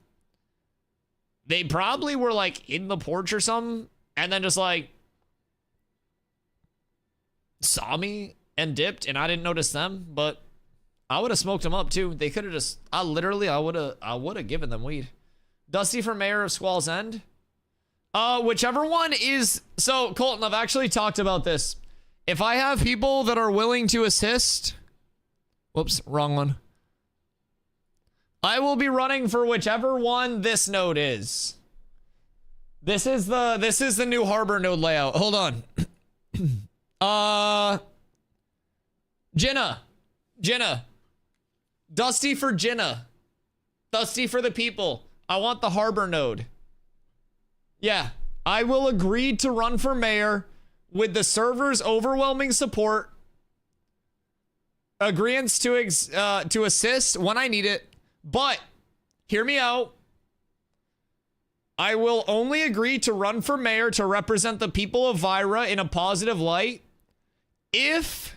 They probably were like in the porch or something and then just like saw me and dipped and I didn't notice them, but I would have smoked them up too. They could have just, I would have given them weed. Dusty for mayor of Squall's End. Whichever one is, so Colton, I've actually talked about this. If I have people that are willing to assist, whoops, wrong one. I will be running for whichever one this node is. This is the new harbor node layout. Hold on. Jinnah. Dusty for Jinnah. Dusty for the people. I want the harbor node. Yeah, I will agree to run for mayor with the server's overwhelming support. Agreeance to assist when I need it. But, hear me out. I will only agree to run for mayor to represent the people of Vyra in a positive light if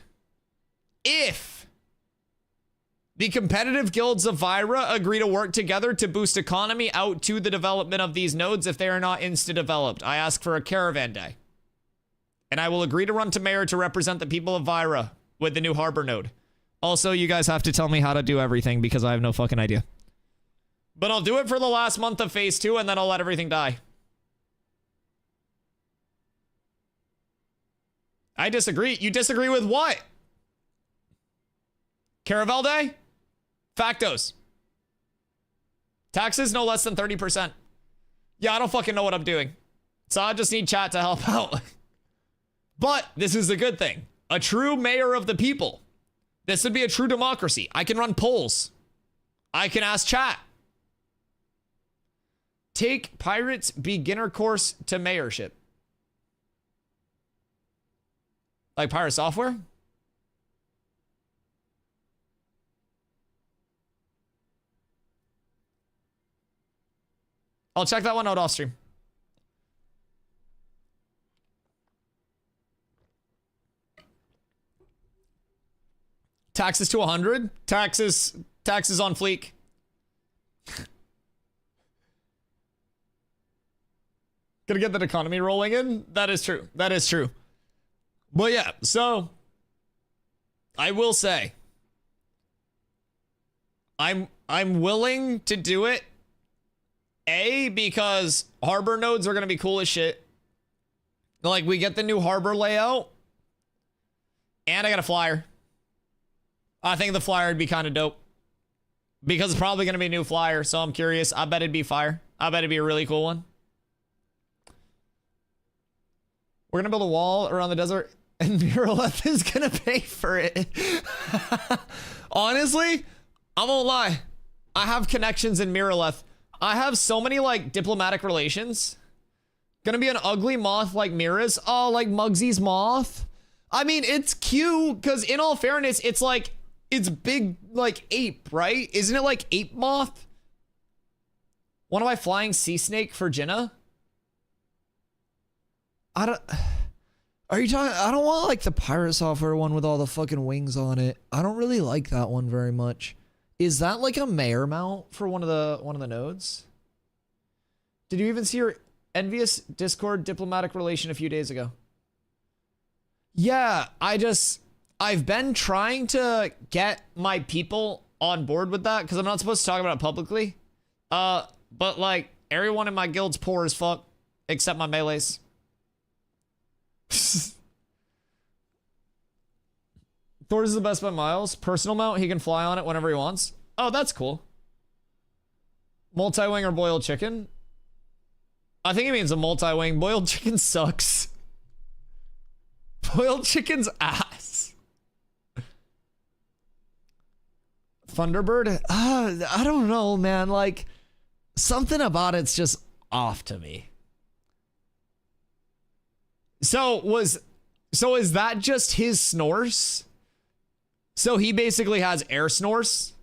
the competitive guilds of Vyra agree to work together to boost economy out to the development of these nodes if they are not insta-developed. I ask for a caravan day. And I will agree to run to mayor to represent the people of Vyra with the new harbor node. Also, you guys have to tell me how to do everything because I have no fucking idea. But I'll do it for the last month of phase 2 and then I'll let everything die. I disagree. You disagree with what? Caravel Day? Factos. Taxes no less than 30%. Yeah, I don't fucking know what I'm doing. So I just need chat to help out. But this is a good thing. A true mayor of the people. This would be a true democracy. I can run polls. I can ask chat. Take Pirates beginner course to mayorship. Like pirate software? I'll check that one out off stream. Taxes to 100. Taxes on fleek. Gonna get that economy rolling in. That is true. That is true. But yeah, so I will say I'm willing to do it. A, because harbor nodes are gonna be cool as shit. Like, we get the new harbor layout. And I got a flyer. I think the flyer would be kind of dope. Because it's probably gonna be a new flyer, so I'm curious. I bet it'd be fire. I bet it'd be a really cool one. We're gonna build a wall around the desert, and Miraleth is gonna pay for it. Honestly, I won't lie. I have connections in Miraleth. I have so many, like, diplomatic relations. Gonna be an ugly moth like Mira's. Oh, like Mugsy's moth. I mean, it's cute, because in all fairness, it's like, it's big, like, ape, right? Isn't it like ape moth? What am I flying sea snake for Jinna? Are you talking? I don't want like the pirate software one with all the fucking wings on it. I don't really like that one very much. Is that like a mayor mount for one of the nodes? Did you even see your envious Discord diplomatic relation a few days ago? Yeah, I've been trying to get my people on board with that because I'm not supposed to talk about it publicly. But like everyone in my guild's poor as fuck except my melees. Thor's is the best by miles. Personal mount, he can fly on it whenever he wants. Oh, that's cool. Multi-wing or boiled chicken? I think it means a multi-wing. Boiled chicken sucks. Boiled chicken's ass. Thunderbird? I don't know, man. Like, something about it's just off to me. So is that just his snores? So he basically has air snores?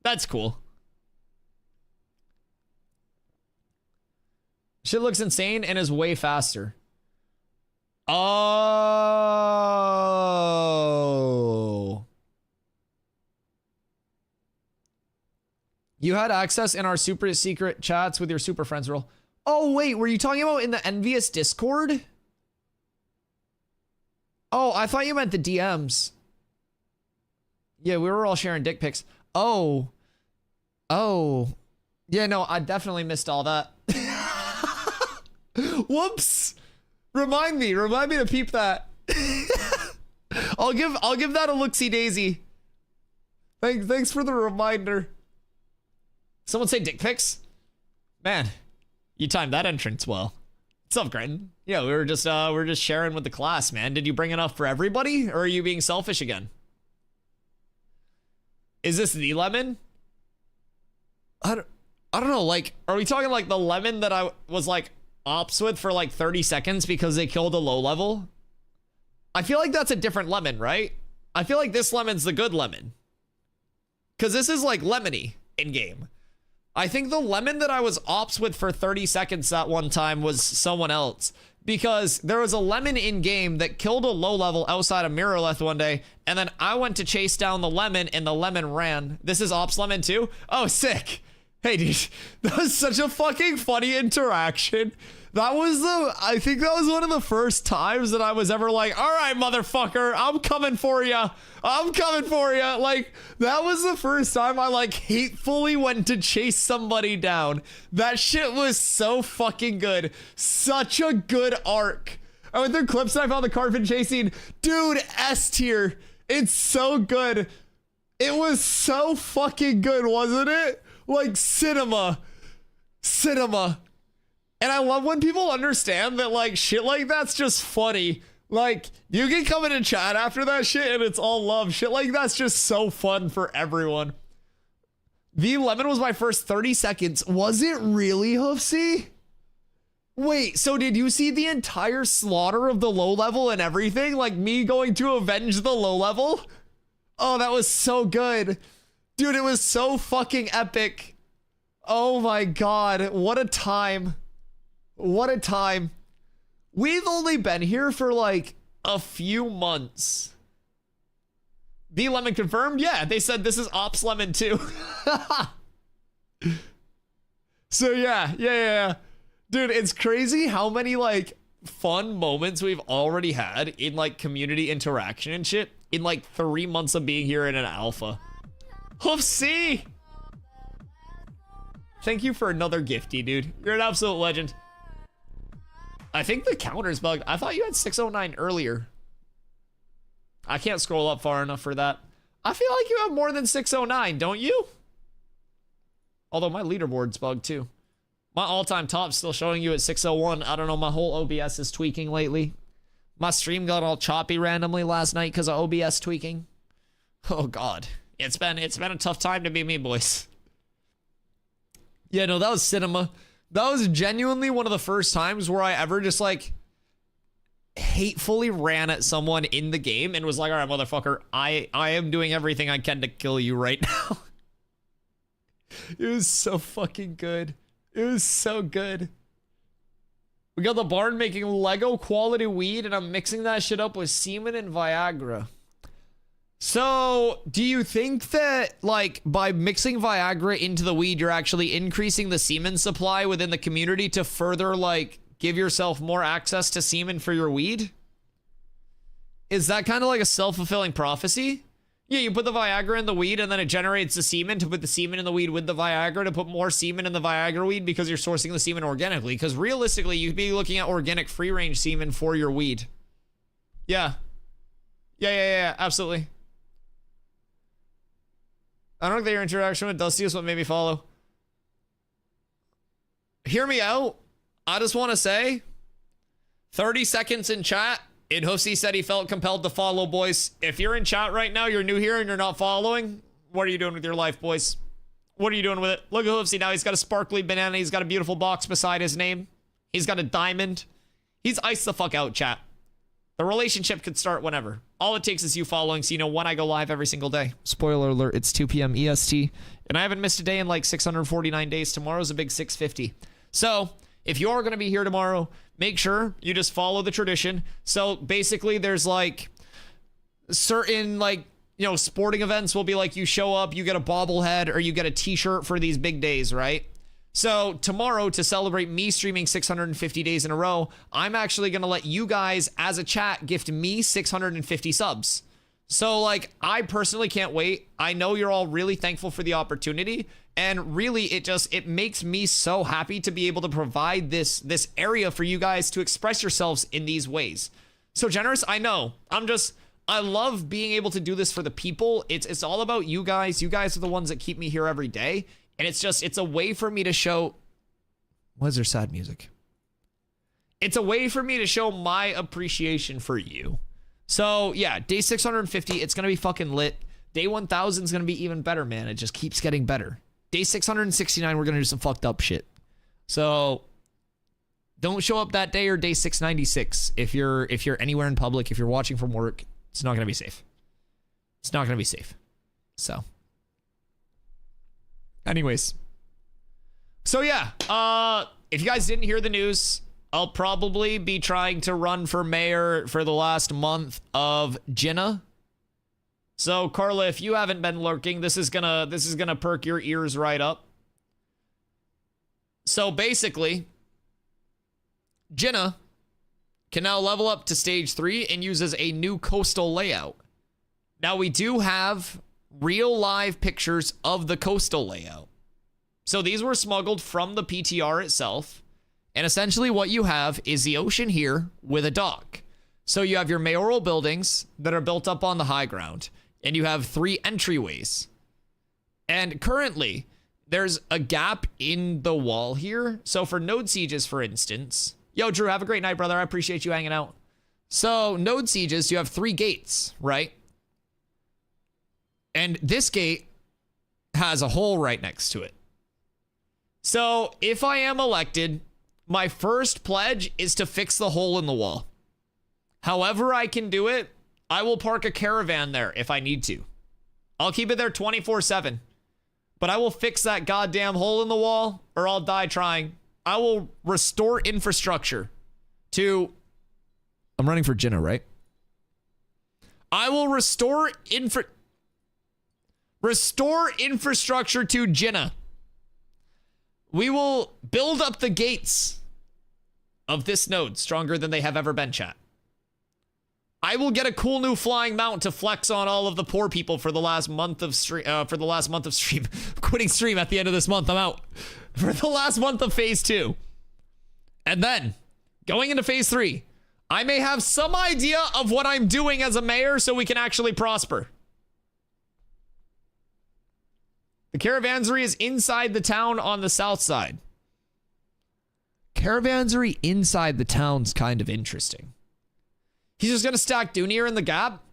That's cool. Shit looks insane and is way faster. Oh. You had access in our super secret chats with your super friends role. Oh, wait, were you talking about in the envious Discord? Oh, I thought you meant the DMs. Yeah, we were all sharing dick pics. Oh. Oh. Yeah, no, I definitely missed all that. Whoops. Remind me to peep that. I'll give that a look-see daisy. Thanks for the reminder. Someone say dick pics? Man, you timed that entrance well. What's up, Grenton? Yeah, we were just sharing with the class, man. Did you bring enough for everybody, or are you being selfish again? Is this the lemon? I don't know, like, are we talking like the lemon that I was like ops with for like 30 seconds because they killed a low level? I feel like that's a different lemon, right? I feel like this lemon's the good lemon. Cause this is like lemony in game. I think the lemon that I was ops with for 30 seconds that one time was someone else. Because there was a lemon in game that killed a low level outside of Mirrorleth one day, and then I went to chase down the lemon and the lemon ran. This is Ops Lemon too? Oh, sick. Hey, dude, that was such a fucking funny interaction. I think that was one of the first times that I was ever like, all right, motherfucker, I'm coming for you. I'm coming for you. Like, that was the first time I like hatefully went to chase somebody down. That shit was so fucking good. Such a good arc. I went through clips and I found the Carpet chasing. Dude, S tier. It's so good. It was so fucking good, wasn't it? Like, cinema. And I love when people understand that, like, shit like that's just funny. Like, you can come in and chat after that shit and it's all love. Shit like that's just so fun for everyone. V Lemon was my first 30 seconds. Was it really, Hoofsy? Wait, so did you see the entire slaughter of the low level and everything? Like, me going to avenge the low level? Oh, that was so good. Dude, it was so fucking epic. Oh my god, what a time. What a time. We've only been here for like a few months. The Lemon confirmed? Yeah, they said this is Ops Lemon too. So yeah. Dude, it's crazy how many like fun moments we've already had in like community interaction and shit in like 3 months of being here in an alpha. Hoofsy! Thank you for another gifty, dude. You're an absolute legend. I think the counter's bugged. I thought you had 609 earlier. I can't scroll up far enough for that. I feel like you have more than 609, don't you? Although my leaderboard's bugged too. My all-time top's still showing you at 601. I don't know, my whole OBS is tweaking lately. My stream got all choppy randomly last night because of OBS tweaking. Oh god. It's been a tough time to be me, boys. Yeah, no, that was cinema. That was genuinely one of the first times where I ever just like hatefully ran at someone in the game and was like, all right, motherfucker, I am doing everything I can to kill you right now. It was so fucking good. It was so good. We got the barn making Lego quality weed and I'm mixing that shit up with semen and Viagra. So, do you think that, like, by mixing Viagra into the weed, you're actually increasing the semen supply within the community to further, like, give yourself more access to semen for your weed? Is that kind of like a self-fulfilling prophecy? Yeah, you put the Viagra in the weed and then it generates the semen to put the semen in the weed with the Viagra to put more semen in the Viagra weed because you're sourcing the semen organically. Because realistically, you'd be looking at organic free-range semen for your weed. Yeah. Yeah, absolutely. I don't think that your interaction with Dusty is what made me follow. Hear me out. I just want to say 30 seconds in chat. And Hoofsy said he felt compelled to follow, boys. If you're in chat right now, you're new here and you're not following, what are you doing with your life, boys? What are you doing with it? Look at Hoofsy now. He's got a sparkly banana. He's got a beautiful box beside his name. He's got a diamond. He's iced the fuck out, chat. The relationship could start whenever. All it takes is you following so you know when I go live every single day. Spoiler alert, it's 2 p.m. EST. And I haven't missed a day in like 649 days. Tomorrow's a big 650. So, if you're going to be here tomorrow, make sure you just follow the tradition. So, basically, there's like certain like, you know, sporting events will be like you show up, you get a bobblehead, or you get a t-shirt for these big days, right? So tomorrow, to celebrate me streaming 650 days in a row, I'm actually going to let you guys, as a chat, gift me 650 subs. So, like, I personally can't wait. I know you're all really thankful for the opportunity. And really, it makes me so happy to be able to provide this area for you guys to express yourselves in these ways. So generous, I know. I love being able to do this for the people. It's all about you guys. You guys are the ones that keep me here every day. And it's a way for me to show... Why is there sad music? It's a way for me to show my appreciation for you. So, yeah, day 650, it's going to be fucking lit. Day 1000 is going to be even better, man. It just keeps getting better. Day 669, we're going to do some fucked up shit. So, don't show up that day or day 696. If you're anywhere in public, if you're watching from work, it's not going to be safe. It's not going to be safe. So... Anyways, So yeah, if you guys didn't hear the news, I'll probably be trying to run for mayor for the last month of Jinnah. So Carla, if you haven't been lurking, this is gonna perk your ears right up. So basically, Jinnah can now level up to stage 3 and uses a new coastal layout. Now we do have real live pictures of the coastal layout. So these were smuggled from the PTR itself. And essentially what you have is the ocean here with a dock. So you have your mayoral buildings that are built up on the high ground. And you have 3 entryways. And currently, there's a gap in the wall here. So for node sieges, for instance. Yo, Drew, have a great night, brother. I appreciate you hanging out. So node sieges, you have 3 gates, right? And this gate has a hole right next to it. So if I am elected, my first pledge is to fix the hole in the wall. However I can do it, I will park a caravan there if I need to. I'll keep it there 24/7. But I will fix that goddamn hole in the wall or I'll die trying. I will restore infrastructure to... I'm running for Jinnah, right? I will restore infrastructure to Jinnah. We will build up the gates of this node stronger than they have ever been, chat. I will get a cool new flying mount to flex on all of the poor people for the last month of stream. Quitting stream at the end of this month. I'm out for the last month of phase 2. And then going into phase 3, I may have some idea of what I'm doing as a mayor so we can actually prosper. The caravansary is inside the town on the south side. Caravansary inside the town's kind of interesting. He's just going to stack Dunir in the gap?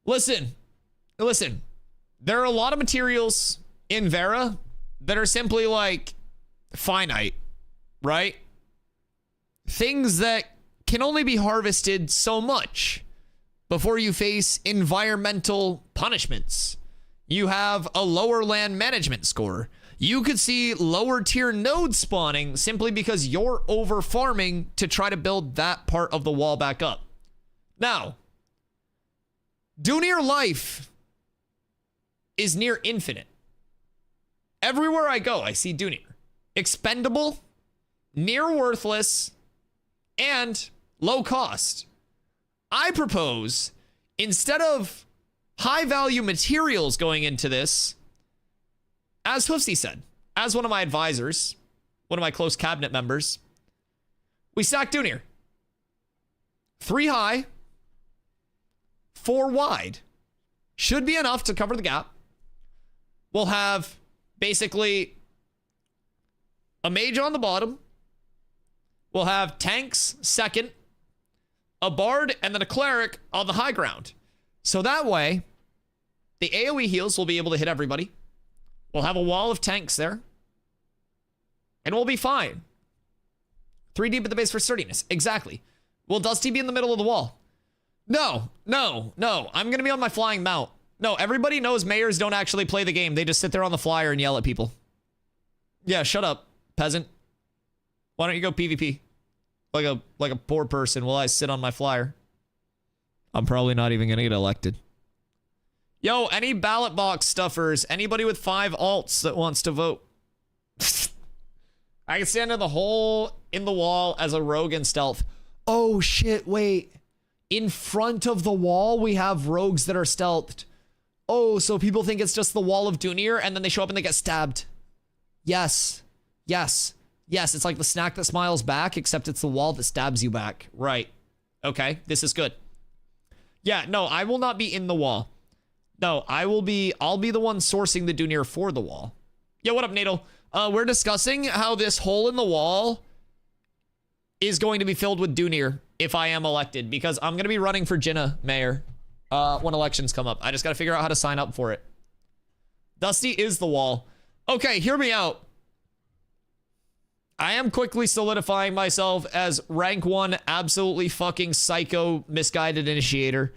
Listen. There are a lot of materials in Vera that are simply like finite, right? Things that can only be harvested so much before you face environmental punishments. You have a lower land management score. You could see lower tier nodes spawning simply because you're over farming to try to build that part of the wall back up. Now, Dunir life is near infinite. Everywhere I go, I see Dunir. Expendable, near worthless, and low cost. I propose, instead of high value materials going into this, as Hoofsy said, as one of my advisors, one of my close cabinet members, we stack Dunir. 3 high, 4 wide. Should be enough to cover the gap. We'll have basically a mage on the bottom. We'll have tanks second, a bard, and then a cleric on the high ground. So that way, the AoE heals will be able to hit everybody. We'll have a wall of tanks there. And we'll be fine. 3 deep at the base for sturdiness. Exactly. Will Dusty be in the middle of the wall? No. I'm going to be on my flying mount. No, everybody knows mayors don't actually play the game. They just sit there on the flyer and yell at people. Yeah, shut up, peasant. Why don't you go PvP? Like a poor person while I sit on my flyer. I'm probably not even going to get elected. Yo, any ballot box stuffers, anybody with 5 alts that wants to vote. I can stand in the hole in the wall as a rogue and stealth. Oh shit, wait. In front of the wall, we have rogues that are stealthed. Oh, so people think it's just the wall of Dunir and then they show up and they get stabbed. Yes. It's like the snack that smiles back, except it's the wall that stabs you back. Right. Okay, this is good. Yeah, no, I will not be in the wall. No, I'll be the one sourcing the Dunir for the wall. Yo, what up, Nadal? We're discussing how this hole in the wall is going to be filled with Dunir if I am elected, because I'm going to be running for Jinnah mayor when elections come up. I just got to figure out how to sign up for it. Dusty is the wall. Okay, hear me out. I am quickly solidifying myself as rank 1 absolutely fucking psycho misguided initiator.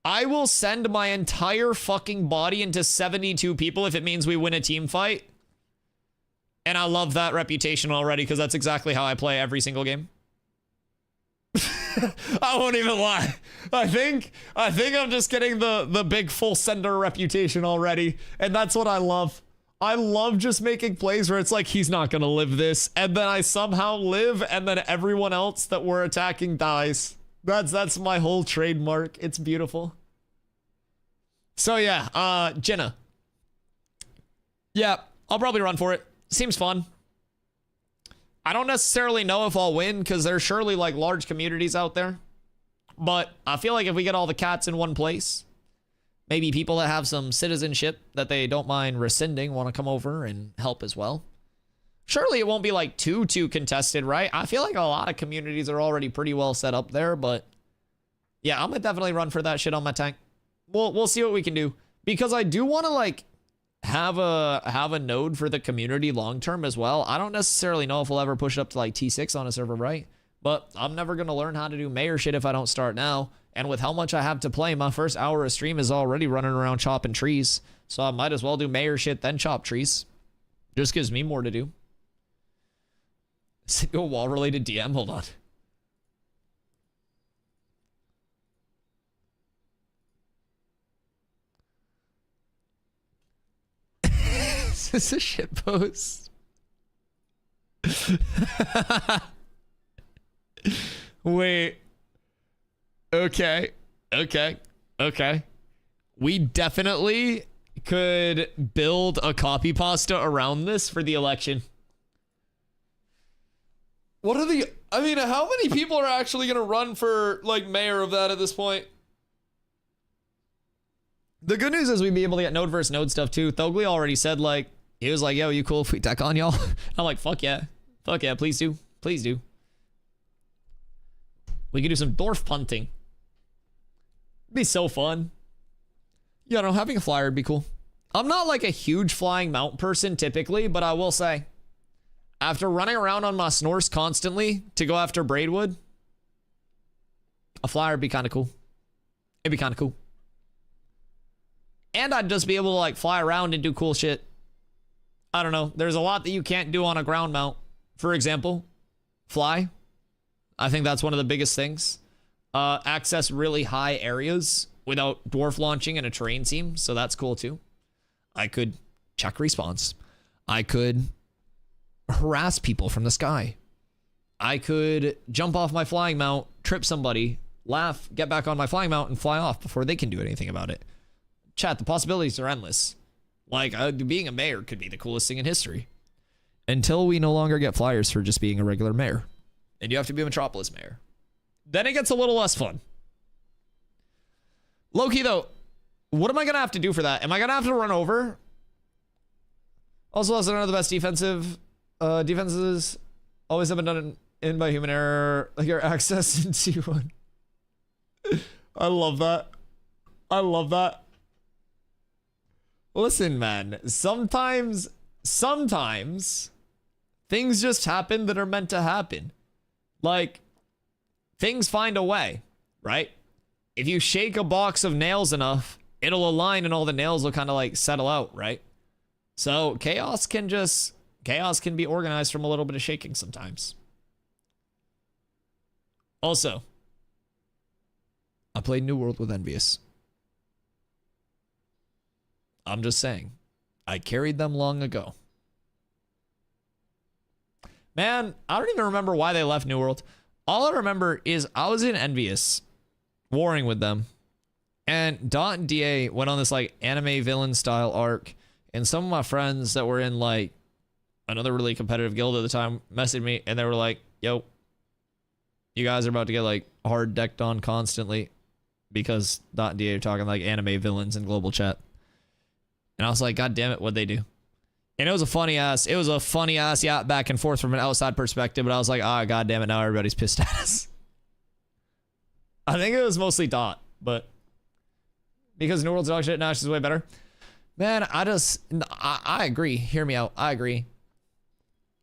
I will send my entire fucking body into 72 people if it means we win a team fight. And I love that reputation already because that's exactly how I play every single game. I won't even lie. I think I'm just getting the big full sender reputation already. And that's what I love. I love just making plays where it's like, he's not going to live this. And then I somehow live, and then everyone else that we're attacking dies. That's my whole trademark. It's beautiful. So yeah, Jenna. Yeah, I'll probably run for it. Seems fun. I don't necessarily know if I'll win because there's surely like large communities out there. But I feel like if we get all the cats in one place, maybe people that have some citizenship that they don't mind rescinding want to come over and help as well. Surely it won't be like too contested, right? I feel like a lot of communities are already pretty well set up there, but yeah, I'm gonna definitely run for that shit on my tank. We'll see what we can do because I do want to like have a node for the community long term as well. I don't necessarily know if we'll ever push it up to like T6 on a server, right? But I'm never gonna learn how to do mayor shit if I don't start now. And with how much I have to play, my first hour of stream is already running around chopping trees. So I might as well do mayor shit, then chop trees. Just gives me more to do. Single wall-related DM, hold on. Is this a shit post? Wait. Okay. We definitely could build a copy pasta around this for the election. What are the... I mean, how many people are actually going to run for, like, mayor of that at this point? The good news is we'd be able to get node versus node stuff, too. Thogli already said, like... He was like, yo, you cool if we deck on y'all? I'm like, fuck yeah. Fuck yeah, please do. Please do. We could do some dwarf punting. It'd be so fun. Yeah, no, having a flyer would be cool. I'm not like a huge flying mount person typically, but I will say, after running around on my snores constantly to go after Braidwood, a flyer would be kind of cool. It'd be kind of cool. And I'd just be able to like fly around and do cool shit. I don't know. There's a lot that you can't do on a ground mount. For example, fly. I think that's one of the biggest things. Access really high areas without dwarf launching in a terrain seam. So that's cool too. I could check response. I could harass people from the sky. I could jump off my flying mount, trip somebody, laugh, get back on my flying mount, and fly off before they can do anything about it. Chat, the possibilities are endless. Like, being a mayor could be the coolest thing in history. Until we no longer get flyers for just being a regular mayor. And you have to be a Metropolis mayor. Then it gets a little less fun. Low-key, though, what am I going to have to do for that? Am I going to have to run over? Also, that's one of the best defenses. Always have been done in by human error. Like your access in C1. I love that. I love that. Listen, man. Sometimes things just happen that are meant to happen. Like, things find a way, right? If you shake a box of nails enough, it'll align and all the nails will kind of like settle out, right? So chaos can be organized from a little bit of shaking sometimes. Also, I played New World with Envious. I'm just saying, I carried them long ago. Man, I don't even remember why they left New World. All I remember is I was in Envious, warring with them, and Dot and DA went on this like anime villain style arc, and some of my friends that were in like another really competitive guild at the time messaged me, and they were like, yo, you guys are about to get like hard decked on constantly because Dot and DA are talking like anime villains in global chat. And I was like, God damn it, what'd they do? And it was a funny ass yeah, back and forth from an outside perspective, but I was like, ah, God damn it, now everybody's pissed at us. I think it was mostly Dot, but because New World's dog shit, Nash is way better. Man, I agree. Hear me out. I agree.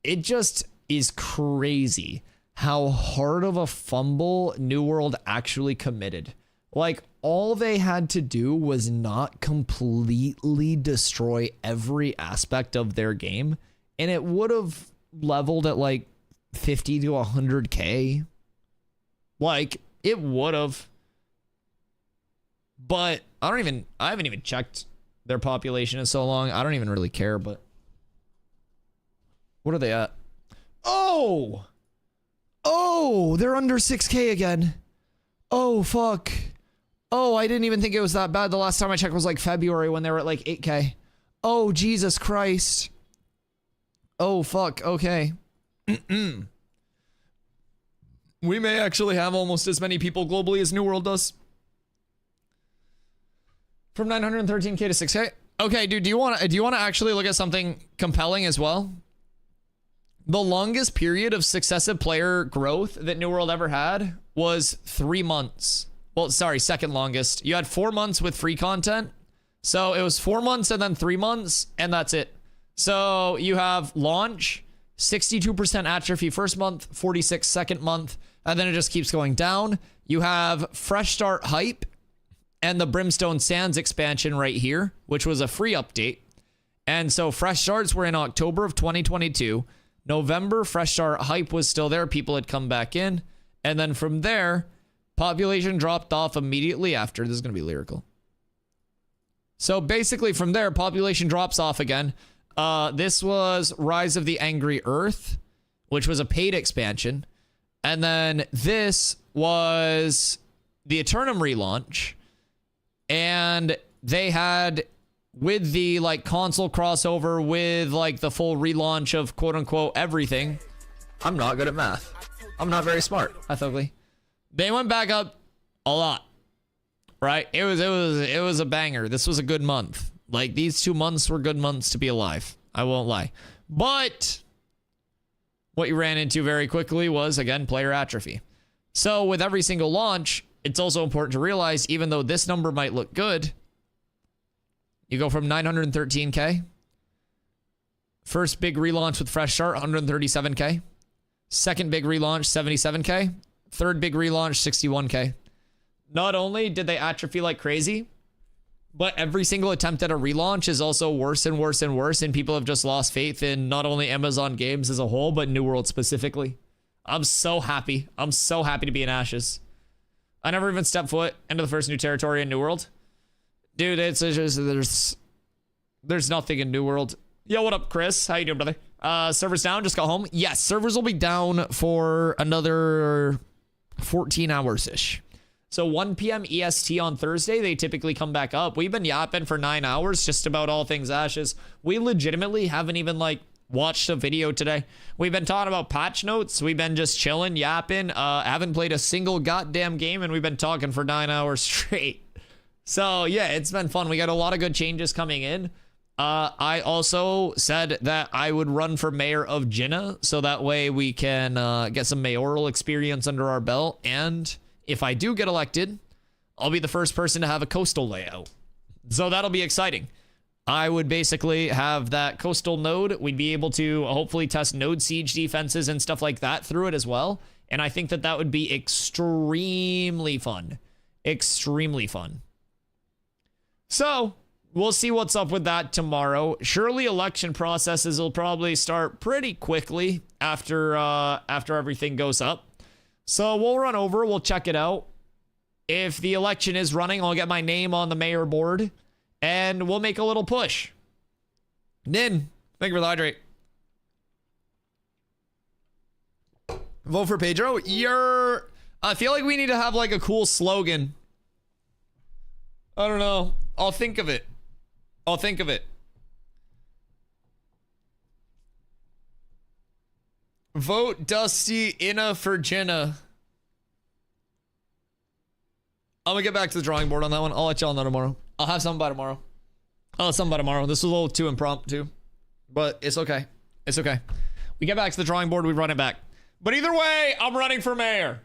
It just is crazy how hard of a fumble New World actually committed. Like, all they had to do was not completely destroy every aspect of their game, and it would have leveled at like 50 to 100K. Like, it would have. But I haven't even checked their population in so long. I don't even really care, but what are they at? Oh, they're under 6K again. Oh, fuck. Oh, I didn't even think it was that bad. The last time I checked was like February when they were at like 8K. Oh, Jesus Christ. Oh, fuck. Okay. We may actually have almost as many people globally as New World does. From 913K to 6K. Okay, dude, do you want to actually look at something compelling as well? The longest period of successive player growth that New World ever had was 3 months. Well, sorry, second longest. You had 4 months with free content. So it was 4 months and then 3 months, and that's it. So you have launch, 62% atrophy first month, 46 second month, and then it just keeps going down. You have fresh start hype and the Brimstone Sands expansion right here, which was a free update. And so fresh starts were in October of 2022. November, fresh start hype was still there. People had come back in. And then from there, population dropped off immediately after. This is going to be lyrical. So basically from there, population drops off again. This was Rise of the Angry Earth, which was a paid expansion. And then this was the Eternum relaunch. And they had, with the like console crossover, with like the full relaunch of quote unquote everything. I'm not good at math. I'm not very smart. That's ugly. They went back up a lot, right? It was a banger. This was a good month. Like, these 2 months were good months to be alive. I won't lie. But what you ran into very quickly was, again, player atrophy. So with every single launch, it's also important to realize, even though this number might look good, you go from 913K. First big relaunch with fresh start, 137K. Second big relaunch, 77K. Third big relaunch, 61K. Not only did they atrophy like crazy, but every single attempt at a relaunch is also worse and worse and worse, and people have just lost faith in not only Amazon games as a whole, but New World specifically. I'm so happy. I'm so happy to be in Ashes. I never even stepped foot into the first new territory in New World. Dude, it's just, there's nothing in New World. Yo, what up, Chris? How you doing, brother? Servers down, just got home. Yes, servers will be down for another 14 hours-ish. So 1 p.m. EST on Thursday, they typically come back up. We've been yapping for 9 hours just about all things Ashes. We legitimately haven't even like watched a video today. We've been talking about patch notes. We've been just chilling, yapping. Haven't played a single goddamn game, and we've been talking for 9 hours straight. So yeah, it's been fun. We got a lot of good changes coming in. I also said that I would run for mayor of Jinnah, so that way we can get some mayoral experience under our belt. And if I do get elected, I'll be the first person to have a coastal layout. So that'll be exciting. I would basically have that coastal node. We'd be able to hopefully test node siege defenses and stuff like that through it as well. And I think that that would be extremely fun. Extremely fun. So we'll see what's up with that tomorrow. Surely election processes will probably start pretty quickly after everything goes up. So we'll run over, we'll check it out. If the election is running, I'll get my name on the mayor board and we'll make a little push. Nin, thank you for the hydrate. Vote for Pedro. I feel like we need to have like a cool slogan. I don't know. I'll think of it. I'll think of it. Vote Dusty Inna for Jinnah. I'm gonna get back to the drawing board on that one. I'll let y'all know tomorrow. I'll have something by tomorrow. This was a little too impromptu, but it's okay. It's okay. We get back to the drawing board, we run it back. But either way, I'm running for mayor.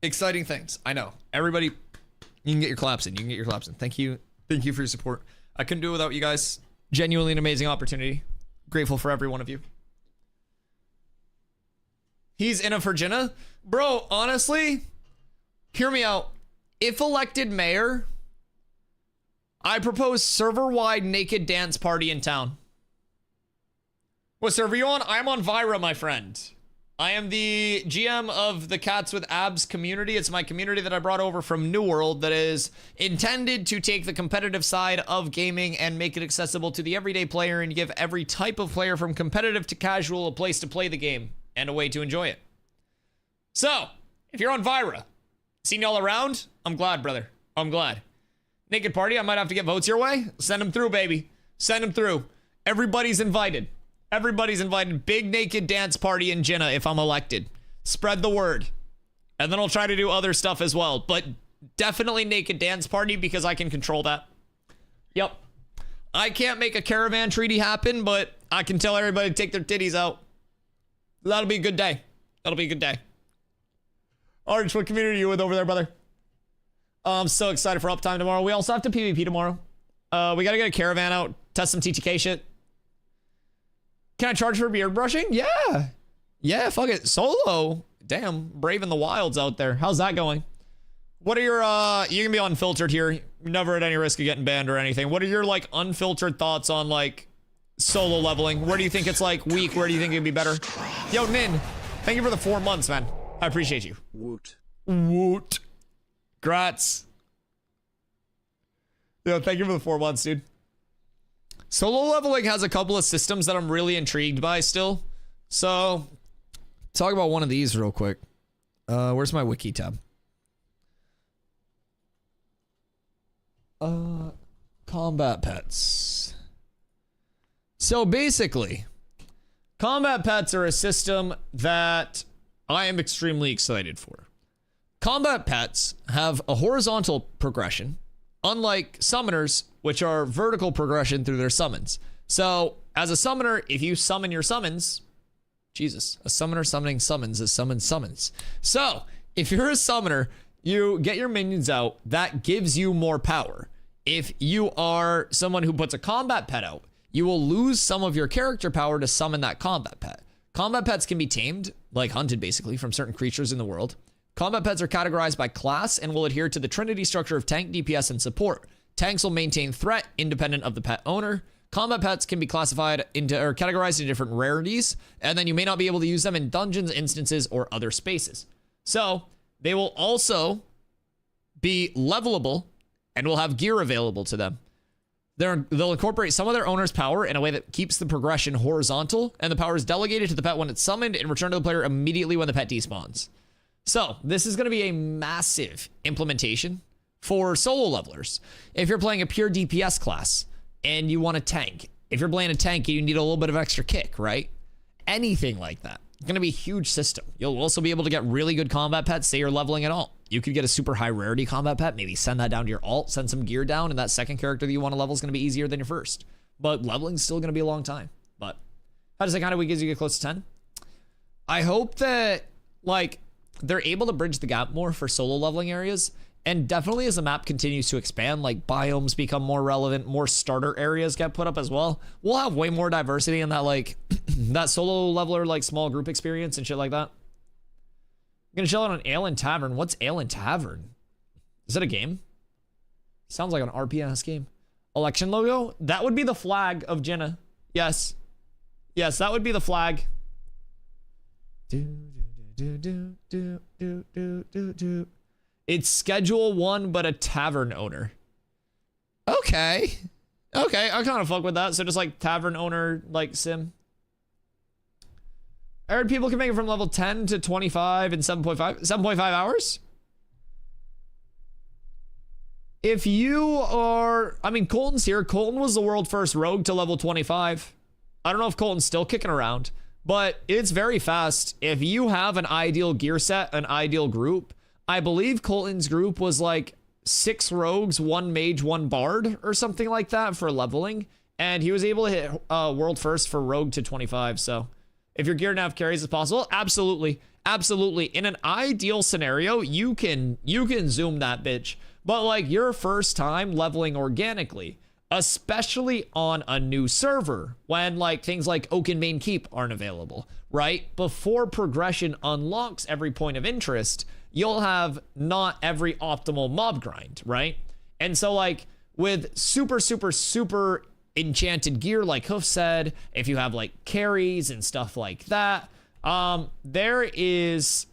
Exciting things. I know. Everybody, you can get your claps in. You can get your claps in. Thank you. Thank you for your support. I couldn't do it without you guys. Genuinely an amazing opportunity. Grateful for every one of you. He's in a for Jinnah. Bro, honestly, hear me out. If elected mayor, I propose server-wide naked dance party in town. What server are you on? I'm on Vyra, my friend. I am the GM of the Cats with Abs community. It's my community that I brought over from New World that is intended to take the competitive side of gaming and make it accessible to the everyday player and give every type of player from competitive to casual a place to play the game and a way to enjoy it. So, if you're on Vyra, seen y'all around, I'm glad, brother. I'm glad. Naked Party, I might have to get votes your way. Send them through, baby. Send them through. Everybody's invited. Everybody's invited. Big naked dance party in Jenna if I'm elected. Spread the word. And then I'll try to do other stuff as well. But definitely naked dance party because I can control that. Yep. I can't make a caravan treaty happen, but I can tell everybody to take their titties out. That'll be a good day. That'll be a good day. Arch, what community are you with over there, brother? I'm so excited for uptime tomorrow. We also have to PvP tomorrow. We gotta get a caravan out, test some TTK shit. Can I charge for beard brushing? Yeah. Yeah, fuck it. Solo. Damn, braving the wilds out there. How's that going? What are your, you can be unfiltered here. You're never at any risk of getting banned or anything. What are your, like, unfiltered thoughts on, like, solo leveling? Where do you think it's, like, weak? Where do you think it'd be better? Yo, Nin, thank you for the 4 months, man. I appreciate you. Woot. Woot. Grats. Yo, thank you for the 4 months, dude. Solo leveling has a couple of systems that I'm really intrigued by still. So, talk about one of these real quick. Where's my wiki tab? Combat pets. So basically, combat pets are a system that I am extremely excited for. Combat pets have a horizontal progression, unlike summoners, which are vertical progression through their summons. So, as a summoner, if you summon your summons, Jesus, a summoner summoning summons is summons. So, if you're a summoner, you get your minions out, that gives you more power. If you are someone who puts a combat pet out, you will lose some of your character power to summon that combat pet. Combat pets can be tamed, like hunted basically, from certain creatures in the world. Combat pets are categorized by class and will adhere to the trinity structure of tank, DPS, and support. Tanks will maintain threat independent of the pet owner. Combat pets can be classified into or categorized into different rarities, and then you may not be able to use them in dungeons, instances, or other spaces. So they will also be levelable and will have gear available to them. They'll incorporate some of their owner's power in a way that keeps the progression horizontal, and the power is delegated to the pet when it's summoned and returned to the player immediately when the pet despawns. So this is going to be a massive implementation for solo levelers. If you're playing a pure DPS class and you want a tank, if you're playing a tank and you need a little bit of extra kick, right? Anything like that. It's going to be a huge system. You'll also be able to get really good combat pets, say you're leveling at all. You could get a super high rarity combat pet, maybe send that down to your alt, send some gear down, and that second character that you want to level is going to be easier than your first. But leveling's still going to be a long time. But how does it kind of weak as you get close to 10? I hope that, like, they're able to bridge the gap more for solo leveling areas. And definitely as the map continues to expand, like biomes become more relevant, more starter areas get put up as well. We'll have way more diversity in that, like, that solo leveler, like, small group experience and shit like that. I'm gonna chill out on Ale and Tavern. What's Ale and Tavern? Is that a game? Sounds like an RPS game. Election logo? That would be the flag of Jenna. Yes. Yes, that would be the flag. It's schedule 1, but a tavern owner. Okay. Okay, I kind of fuck with that. So just like tavern owner, like sim. I heard people can make it from level 10 to 25 in 7.5 hours. If you are, I mean, Colton's here. Colton was the world first rogue to level 25. I don't know if Colton's still kicking around, but it's very fast. If you have an ideal gear set, an ideal group, I believe Colton's group was like 6 rogues, 1 mage, 1 bard, or something like that for leveling. And he was able to hit world first for rogue to 25. So if your gear nav carries as possible, absolutely. Absolutely. In an ideal scenario, you can zoom that bitch. But like your first time leveling organically, especially on a new server, when like things like Oakenbane Keep aren't available, right? Before progression unlocks every point of interest, you'll have not every optimal mob grind, right? And so like with super enchanted gear, like Hoof said, if you have like carries and stuff like that, there is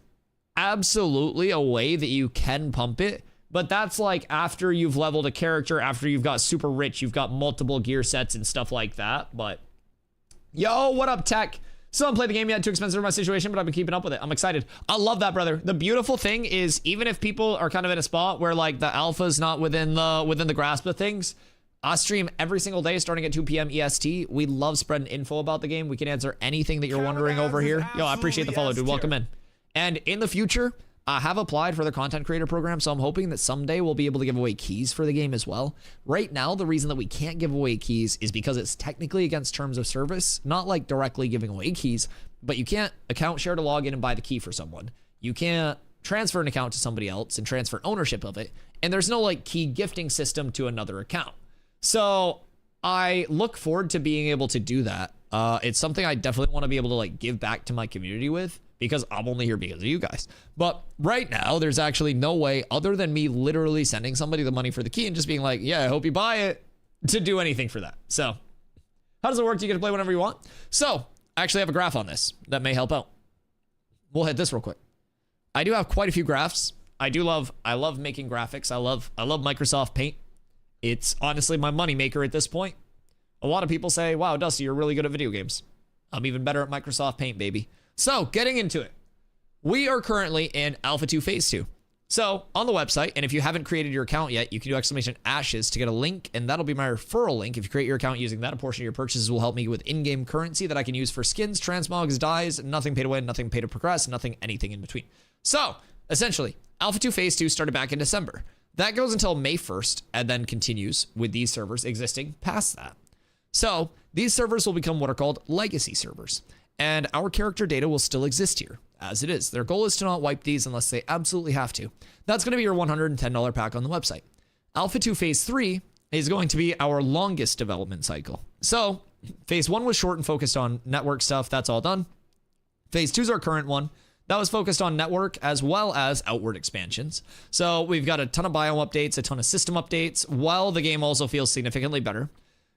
absolutely a way that you can pump it. But that's like after you've leveled a character, after you've got super rich, you've got multiple gear sets and stuff like that. But yo, what up, Tech? Still haven't played the game yet, too expensive for my situation, but I've been keeping up with it. I'm excited. I love that, brother. The beautiful thing is, even if people are kind of in a spot where like the alpha's not within the grasp of things, I stream every single day starting at 2 p.m. EST. We love spreading info about the game. We can answer anything that you're wondering over here. Yo, I appreciate the follow, dude. Welcome in. And in the future, I have applied for the content creator program, so I'm hoping that someday we'll be able to give away keys for the game as well. Right now, the reason that we can't give away keys is because it's technically against terms of service, not like directly giving away keys, but you can't account share to log in and buy the key for someone. You can't transfer an account to somebody else and transfer ownership of it, and there's no like key gifting system to another account. So I look forward to being able to do that. It's something I definitely want to be able to like give back to my community with, because I'm only here because of you guys. But right now, there's actually no way other than me literally sending somebody the money for the key and just being like, yeah, I hope you buy it, to do anything for that. So how does it work? Do you get to play whenever you want? So I actually have a graph on this that may help out. We'll hit this real quick. I do have quite a few graphs. I love making graphics. I love Microsoft Paint. It's honestly my money maker at this point. A lot of people say, wow, Dusty, you're really good at video games. I'm even better at Microsoft Paint, baby. So getting into it, we are currently in Alpha 2 Phase 2. So on the website, and if you haven't created your account yet, you can do !ashes to get a link, and that'll be my referral link. If you create your account using that, a portion of your purchases will help me with in-game currency that I can use for skins, transmogs, dyes, nothing pay to win, nothing pay to progress, anything in between. So essentially, Alpha 2 Phase 2 started back in December. That goes until May 1st and then continues with these servers existing past that. So these servers will become what are called legacy servers. And our character data will still exist here, as it is. Their goal is to not wipe these unless they absolutely have to. That's going to be your $110 pack on the website. Alpha 2 Phase 3 is going to be our longest development cycle. So Phase 1 was short and focused on network stuff. That's all done. Phase 2 is our current one. That was focused on network as well as outward expansions. So we've got a ton of biome updates, a ton of system updates, while the game also feels significantly better.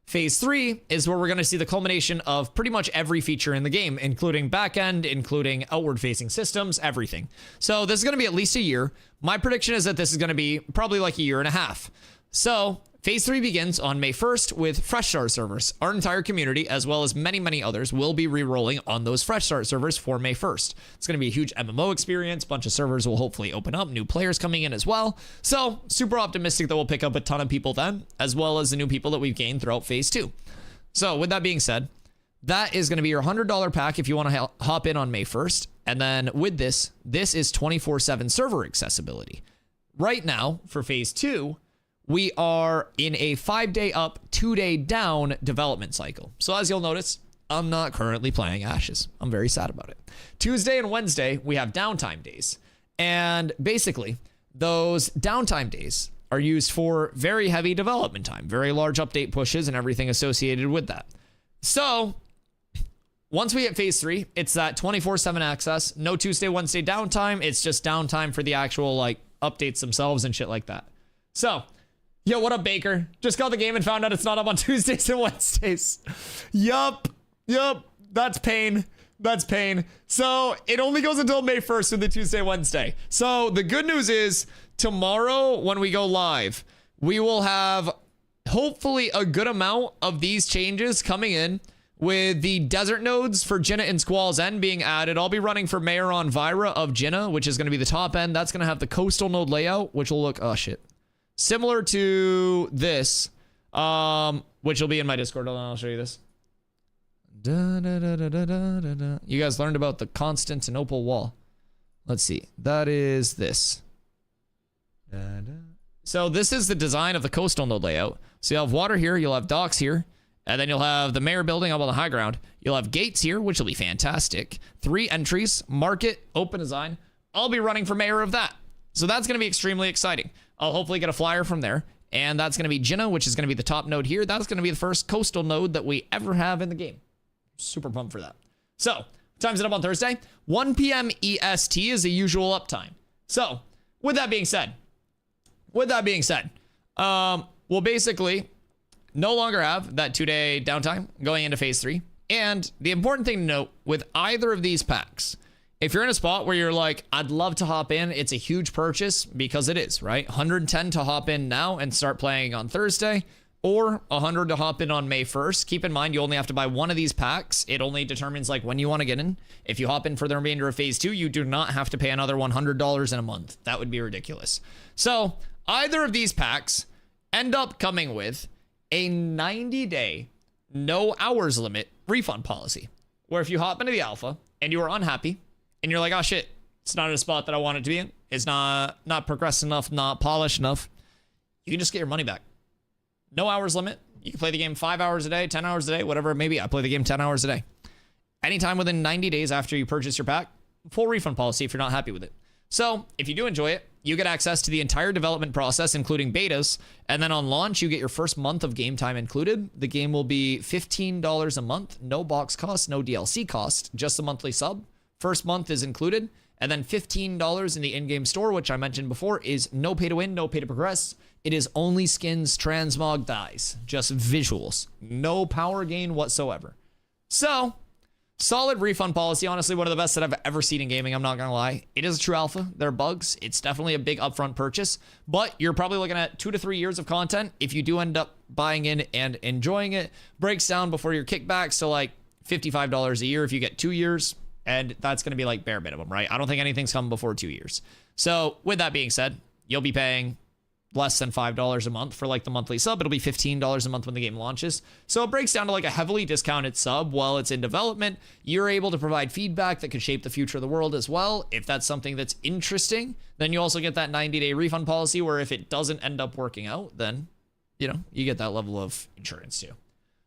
Phase 3 is where we're going to see the culmination of pretty much every feature in the game, including backend, including outward-facing systems, everything. So this is going to be at least a year. My prediction is that this is going to be probably like a year and a half. So Phase 3 begins on May 1st with Fresh Start servers. Our entire community, as well as many, many others, will be re-rolling on those Fresh Start servers for May 1st. It's going to be a huge MMO experience. A bunch of servers will hopefully open up, new players coming in as well. So super optimistic that we'll pick up a ton of people then, as well as the new people that we've gained throughout Phase 2. So with that being said, that is going to be your $100 pack if you want to hop in on May 1st. And then with this is 24/7 server accessibility. Right now, for Phase 2, we are in a 5-day up, 2-day down development cycle. So as you'll notice, I'm not currently playing Ashes. I'm very sad about it. Tuesday and Wednesday, we have downtime days. And basically, those downtime days are used for very heavy development time, very large update pushes and everything associated with that. So once we hit Phase 3, it's that 24/7 access, no Tuesday, Wednesday downtime. It's just downtime for the actual like updates themselves and shit like that. So yo, what up, Baker? Just got the game and found out it's not up on Tuesdays and Wednesdays. Yup. That's pain. So it only goes until May 1st with the Tuesday, Wednesday. So the good news is tomorrow when we go live, we will have hopefully a good amount of these changes coming in, with the desert nodes for Jinnah and Squall's End being added. I'll be running for Mayor on Vira of Jinnah, which is going to be the top end. That's going to have the coastal node layout, which will look, similar to this, which will be in my Discord. I'll show you this. You guys learned about the Constantinople wall. Let's see. That is this. So this is the design of the coastal node layout. So you'll have water here, you'll have docks here, and then you'll have the mayor building up on the high ground. You'll have gates here, which will be fantastic. 3 entries, market, open design. I'll be running for mayor of that. So that's going to be extremely exciting. I'll hopefully get a flyer from there. And that's going to be Jinnah, which is going to be the top node here. That's going to be the first coastal node that we ever have in the game. Super pumped for that. So, what time's it up on Thursday? 1 p.m. EST is the usual uptime. So, with that being said, well, basically, no longer have that 2-day downtime going into phase 3. And the important thing to note with either of these packs, if you're in a spot where you're like, I'd love to hop in, it's a huge purchase because it is, right? 110 to hop in now and start playing on Thursday, or 100 to hop in on May 1st. Keep in mind, you only have to buy one of these packs. It only determines like when you want to get in. If you hop in for the remainder of phase 2, you do not have to pay another $100 in a month. That would be ridiculous. So either of these packs end up coming with a 90-day, no hours limit refund policy, where if you hop into the alpha and you are unhappy and you're like, oh shit, it's not a spot that I want it to be in, it's not progressed enough, not polished enough, you can just get your money back. No hours limit. You can play the game 5 hours a day, 10 hours a day, whatever it may be. I play the game 10 hours a day. Anytime within 90 days after you purchase your pack, full refund policy if you're not happy with it. So if you do enjoy it, you get access to the entire development process, including betas. And then on launch, you get your first month of game time included. The game will be $15 a month. No box cost, no DLC cost, just a monthly sub. First month is included. And then $15 in the in-game store, which I mentioned before, is no pay to win, no pay to progress. It is only skins, transmog, dies, just visuals, no power gain whatsoever. So, solid refund policy, honestly, one of the best that I've ever seen in gaming, I'm not gonna lie. It is a true alpha, there are bugs, it's definitely a big upfront purchase, but you're probably looking at 2 to 3 years of content if you do end up buying in and enjoying it. Breaks down before your kickbacks to like $55 a year if you get 2 years, and that's gonna be like bare minimum, right? I don't think anything's coming before 2 years. So, with that being said, you'll be paying less than $5 a month for like the monthly sub. It'll be $15 a month when the game launches. So it breaks down to like a heavily discounted sub while it's in development. You're able to provide feedback that could shape the future of the world as well. If that's something that's interesting, then you also get that 90-day refund policy where if it doesn't end up working out, then, you know, you get that level of insurance too.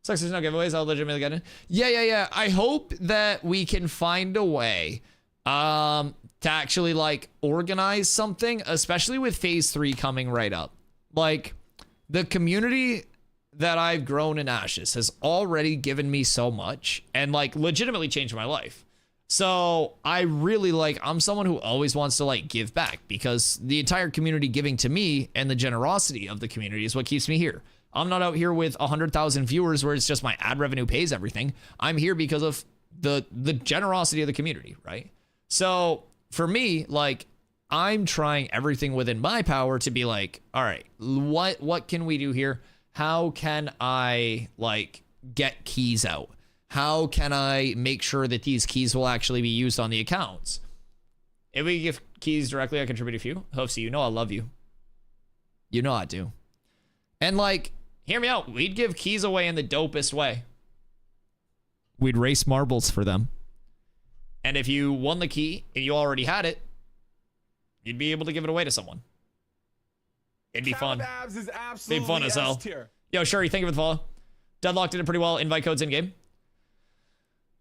Sucks there's no giveaways. I'll legitimately get in. Yeah. I hope that we can find a way to actually like organize something, especially with phase 3 coming right up. Like the community that I've grown in Ashes has already given me so much and like legitimately changed my life. So I really I'm someone who always wants to like give back because the entire community giving to me and the generosity of the community is what keeps me here. I'm not out here with 100,000 viewers where it's just my ad revenue pays everything. I'm here because of the generosity of the community, right? So for me, like, I'm trying everything within my power to be like, all right, what can we do here? How can I like get keys out? How can I make sure that these keys will actually be used on the accounts? If we give keys directly, I contribute a few. Hoofsy, you know I love you. You know I do. And like, hear me out. We'd give keys away in the dopest way. We'd race marbles for them. And if you won the key and you already had it, you'd be able to give it away to someone. It'd be fun. Abs is It'd be fun as hell. Yo, Sherry, thank you for the follow. Deadlock did it pretty well. Invite codes in game.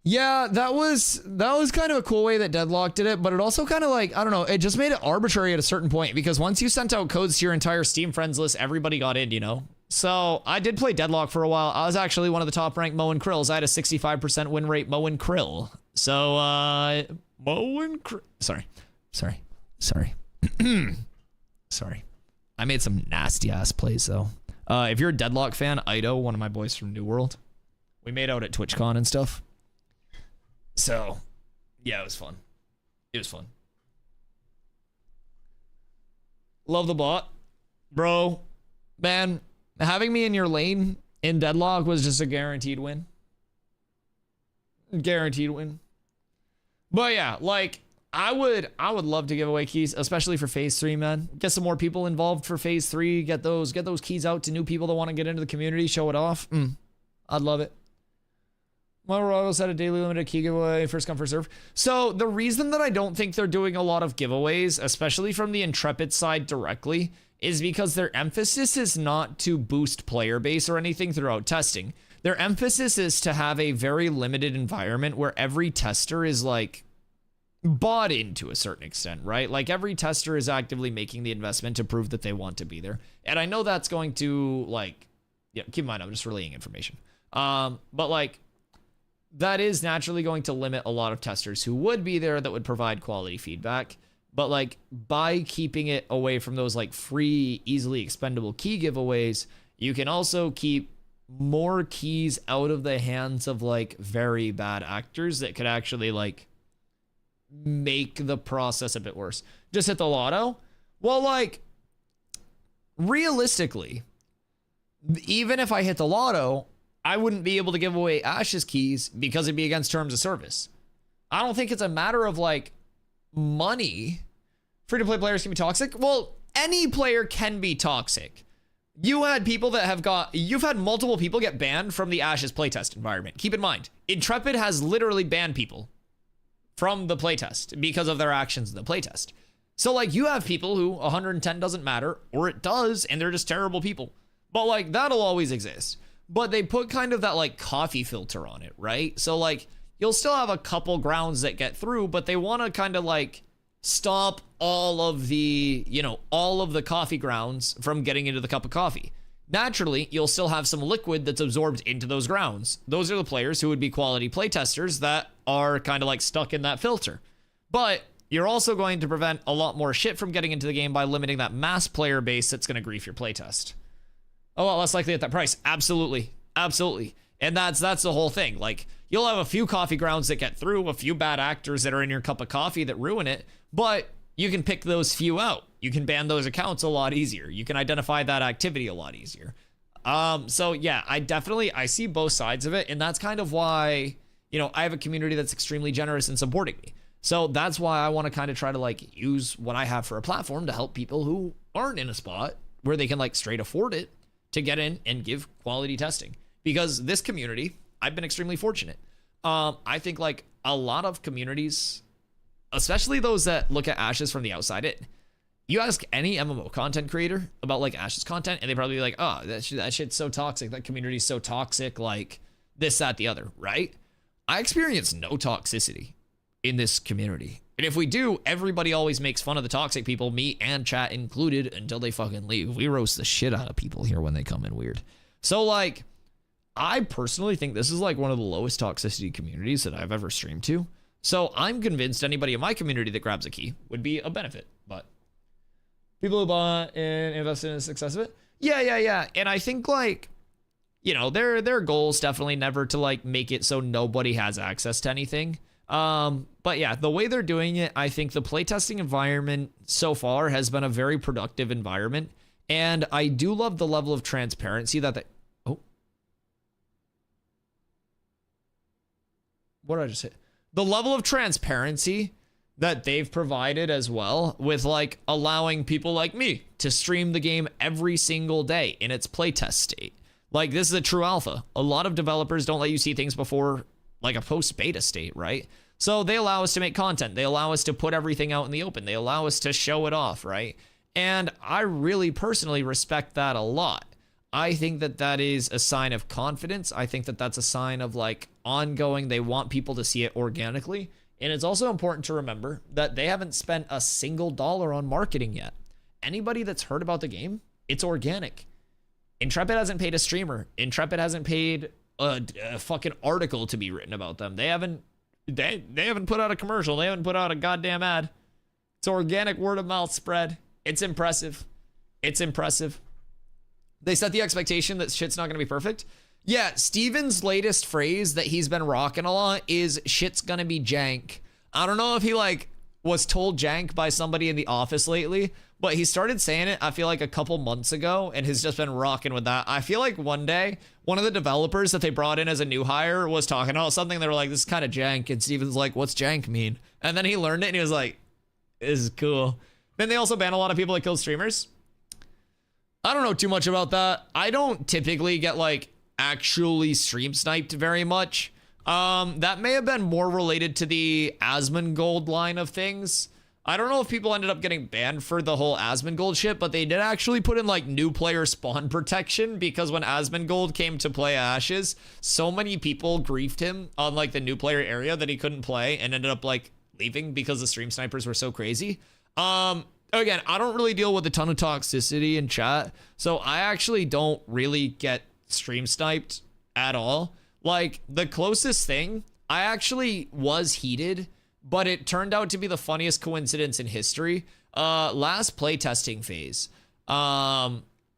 Yeah, that was kind of a cool way that Deadlock did it, but it also kind of like, I don't know, it just made it arbitrary at a certain point because once you sent out codes to your entire Steam friends list, everybody got in, you know? So I did play Deadlock for a while. I was actually one of the top ranked Moe and Krills. I had a 65% win rate Moe and Krill. So, Moe and Krill. Sorry. Sorry. I made some nasty ass plays though. If you're a Deadlock fan, Ido, one of my boys from New World, we made out at TwitchCon and stuff. So, yeah, it was fun. Love the bot. Bro, man, having me in your lane in Deadlock was just a guaranteed win. But yeah, like, I would love to give away keys, especially for phase 3, man. Get some more people involved for phase 3. Get those keys out to new people that want to get into the community, show it off. I'd love it. Royals had a daily limited key giveaway, first come, first serve. So the reason that I don't think they're doing a lot of giveaways, especially from the Intrepid side directly, is because their emphasis is not to boost player base or anything throughout testing. Their emphasis is to have a very limited environment where every tester is like bought into a certain extent, right? Like every tester is actively making the investment to prove that they want to be there. And I know that's going to like, yeah, keep in mind, I'm just relaying information. But like, that is naturally going to limit a lot of testers who would be there that would provide quality feedback. But like by keeping it away from those like free, easily expendable key giveaways, you can also keep more keys out of the hands of like very bad actors that could actually like make the process a bit worse. Just hit the lotto. Well, like realistically, even if I hit the lotto, I wouldn't be able to give away Ash's keys because it'd be against terms of service. I don't think it's a matter of like money. Free-to-play players can be toxic. Well, any player can be toxic. You had people that you've had multiple people get banned from the Ashes playtest environment. Keep in mind, Intrepid has literally banned people from the playtest because of their actions in the playtest. So like you have people who 110 doesn't matter, or it does, and they're just terrible people. But like that'll always exist. But they put kind of that like coffee filter on it, right? So like you'll still have a couple grounds that get through, but they want to kind of like stop all of the, all of the coffee grounds from getting into the cup of coffee. Naturally, you'll still have some liquid that's absorbed into those grounds. Those are the players who would be quality playtesters that are kind of like stuck in that filter. But you're also going to prevent a lot more shit from getting into the game by limiting that mass player base that's going to grief your playtest. A lot less likely at that price. Absolutely. Absolutely. And that's the whole thing. Like, you'll have a few coffee grounds that get through, a few bad actors that are in your cup of coffee that ruin it, but you can pick those few out. You can ban those accounts a lot easier. You can identify that activity a lot easier. So yeah, I see both sides of it, and that's kind of why, I have a community that's extremely generous in supporting me. So that's why I want to kind of try to like use what I have for a platform to help people who aren't in a spot where they can like straight afford it to get in and give quality testing. Because this community, I've been extremely fortunate. I think like a lot of communities, especially those that look at Ashes from the outside, you ask any MMO content creator about like Ashes content, and they probably be like, oh, that shit's so toxic. That community's so toxic, like this, that, the other, right? I experience no toxicity in this community. And if we do, everybody always makes fun of the toxic people, me and chat included, until they fucking leave. We roast the shit out of people here when they come in weird. So like, I personally think this is like one of the lowest toxicity communities that I've ever streamed to. So I'm convinced anybody in my community that grabs a key would be a benefit. But people who bought and invested in the success of it, yeah. And I think like, their goal is definitely never to like make it so nobody has access to anything. But yeah, the way they're doing it, I think the playtesting environment so far has been a very productive environment. And I do love the level of transparency that what did I just hit? The level of transparency that they've provided as well, with like allowing people like me to stream the game every single day in its playtest state. Like, this is a true alpha. A lot of developers don't let you see things before like a post beta state, right? So they allow us to make content. They allow us to put everything out in the open. They allow us to show it off, right? And I really personally respect that a lot. I think that that is a sign of confidence. I think that that's a sign of like ongoing. They want people to see it organically. And it's also important to remember that they haven't spent a single dollar on marketing yet. Anybody that's heard about the game, it's organic. Intrepid hasn't paid a streamer. Intrepid hasn't paid a fucking article to be written about them. They haven't put out a commercial. They haven't put out a goddamn ad. It's organic word of mouth spread. It's impressive. It's impressive. They set the expectation that shit's not going to be perfect. Yeah, Steven's latest phrase that he's been rocking a lot is shit's going to be jank. I don't know if he like was told jank by somebody in the office lately, but he started saying it, I feel like a couple months ago, and has just been rocking with that. I feel like one day, one of the developers that they brought in as a new hire was talking about something. They were like, this is kind of jank. And Steven's like, what's jank mean? And then he learned it and he was like, this is cool. Then they also ban a lot of people that kill streamers. I don't know too much about that. I don't typically get like actually stream sniped very much. That may have been more related to the Asmongold line of things. I don't know if people ended up getting banned for the whole Asmongold shit, but they did actually put in like new player spawn protection, because when Asmongold came to play Ashes, so many people griefed him on like the new player area that he couldn't play and ended up like leaving because the stream snipers were so crazy. Again, I don't really deal with a ton of toxicity in chat, so I actually don't really get stream sniped at all. Like, the closest thing, I actually was heated, but it turned out to be the funniest coincidence in history. Last playtesting phase, it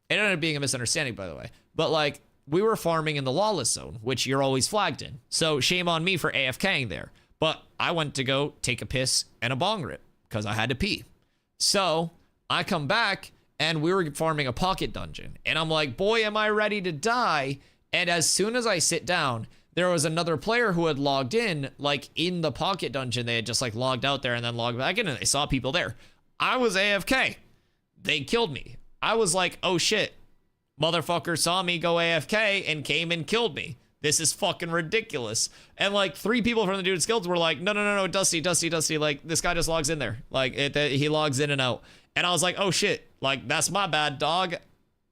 ended up being a misunderstanding, by the way, but like, we were farming in the lawless zone, which you're always flagged in. So shame on me for AFKing there. But I went to go take a piss and a bong rip because I had to pee. So I come back and we were farming a pocket dungeon. And I'm like, boy, am I ready to die. And as soon as I sit down, there was another player who had logged in, like in the pocket dungeon. They had just like logged out there and then logged back in and they saw people there. I was AFK. They killed me. I was like, oh shit. Motherfucker saw me go AFK and came and killed me. This is fucking ridiculous. And like 3 people from the dude's guilds were like, no, Dusty. Like this guy just logs in there. Like he logs in and out. And I was like, oh shit. Like that's my bad, dog.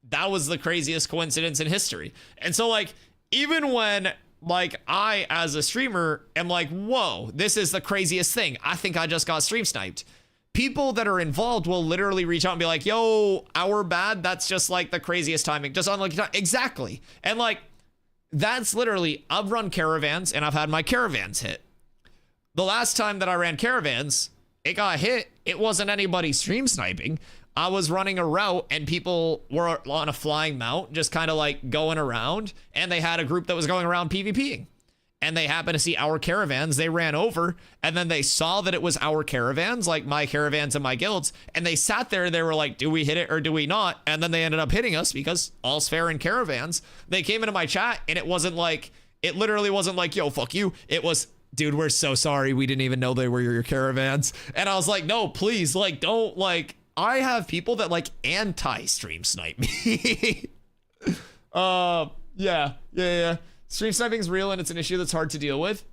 That was the craziest coincidence in history. And so like, even when like I as a streamer am like, whoa, this is the craziest thing. I think I just got stream sniped. People that are involved will literally reach out and be like, yo, our bad. That's just like the craziest timing. Just unlucky time. Exactly. And like, that's literally, I've run caravans and I've had my caravans hit. The last time that I ran caravans, it got hit. It wasn't anybody stream sniping. I was running a route and people were on a flying mount, just kind of like going around. And they had a group that was going around PvPing. And they happened to see our caravans. They ran over and then they saw that it was our caravans, like my caravans and my guilds. And they sat there and they were like, do we hit it or do we not? And then they ended up hitting us because all's fair in caravans. They came into my chat and it literally wasn't like, yo, fuck you. It was, dude, we're so sorry. We didn't even know they were your caravans. And I was like, no, please, like, don't, like, I have people that like anti-stream snipe me. Yeah. Stream sniping is real and it's an issue that's hard to deal with.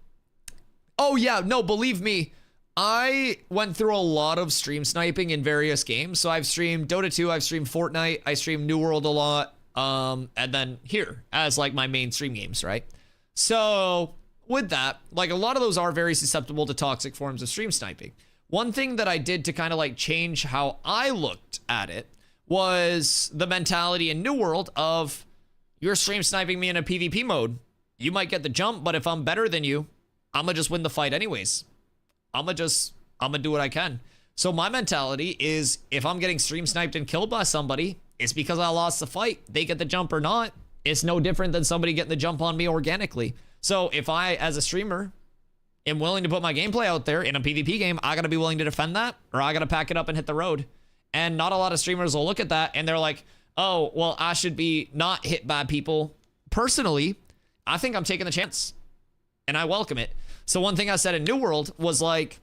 Oh yeah, no, believe me, I went through a lot of stream sniping in various games. So I've streamed Dota 2, I've streamed Fortnite, I streamed New World a lot, and then here as like my main stream games, right? So with that, like a lot of those are very susceptible to toxic forms of stream sniping. One thing that I did to kind of like change how I looked at it was the mentality in New World of, you're stream sniping me in a PvP mode. You might get the jump, but if I'm better than you, I'm gonna just win the fight anyways. I'm gonna do what I can. So my mentality is, if I'm getting stream sniped and killed by somebody, it's because I lost the fight. They get the jump or not. It's no different than somebody getting the jump on me organically. So if I, as a streamer, am willing to put my gameplay out there in a PvP game, I gotta be willing to defend that, or I gotta pack it up and hit the road. And not a lot of streamers will look at that and they're like, oh, well, I should be not hit by people. Personally, I think I'm taking the chance and I welcome it. So one thing I said in New World was like,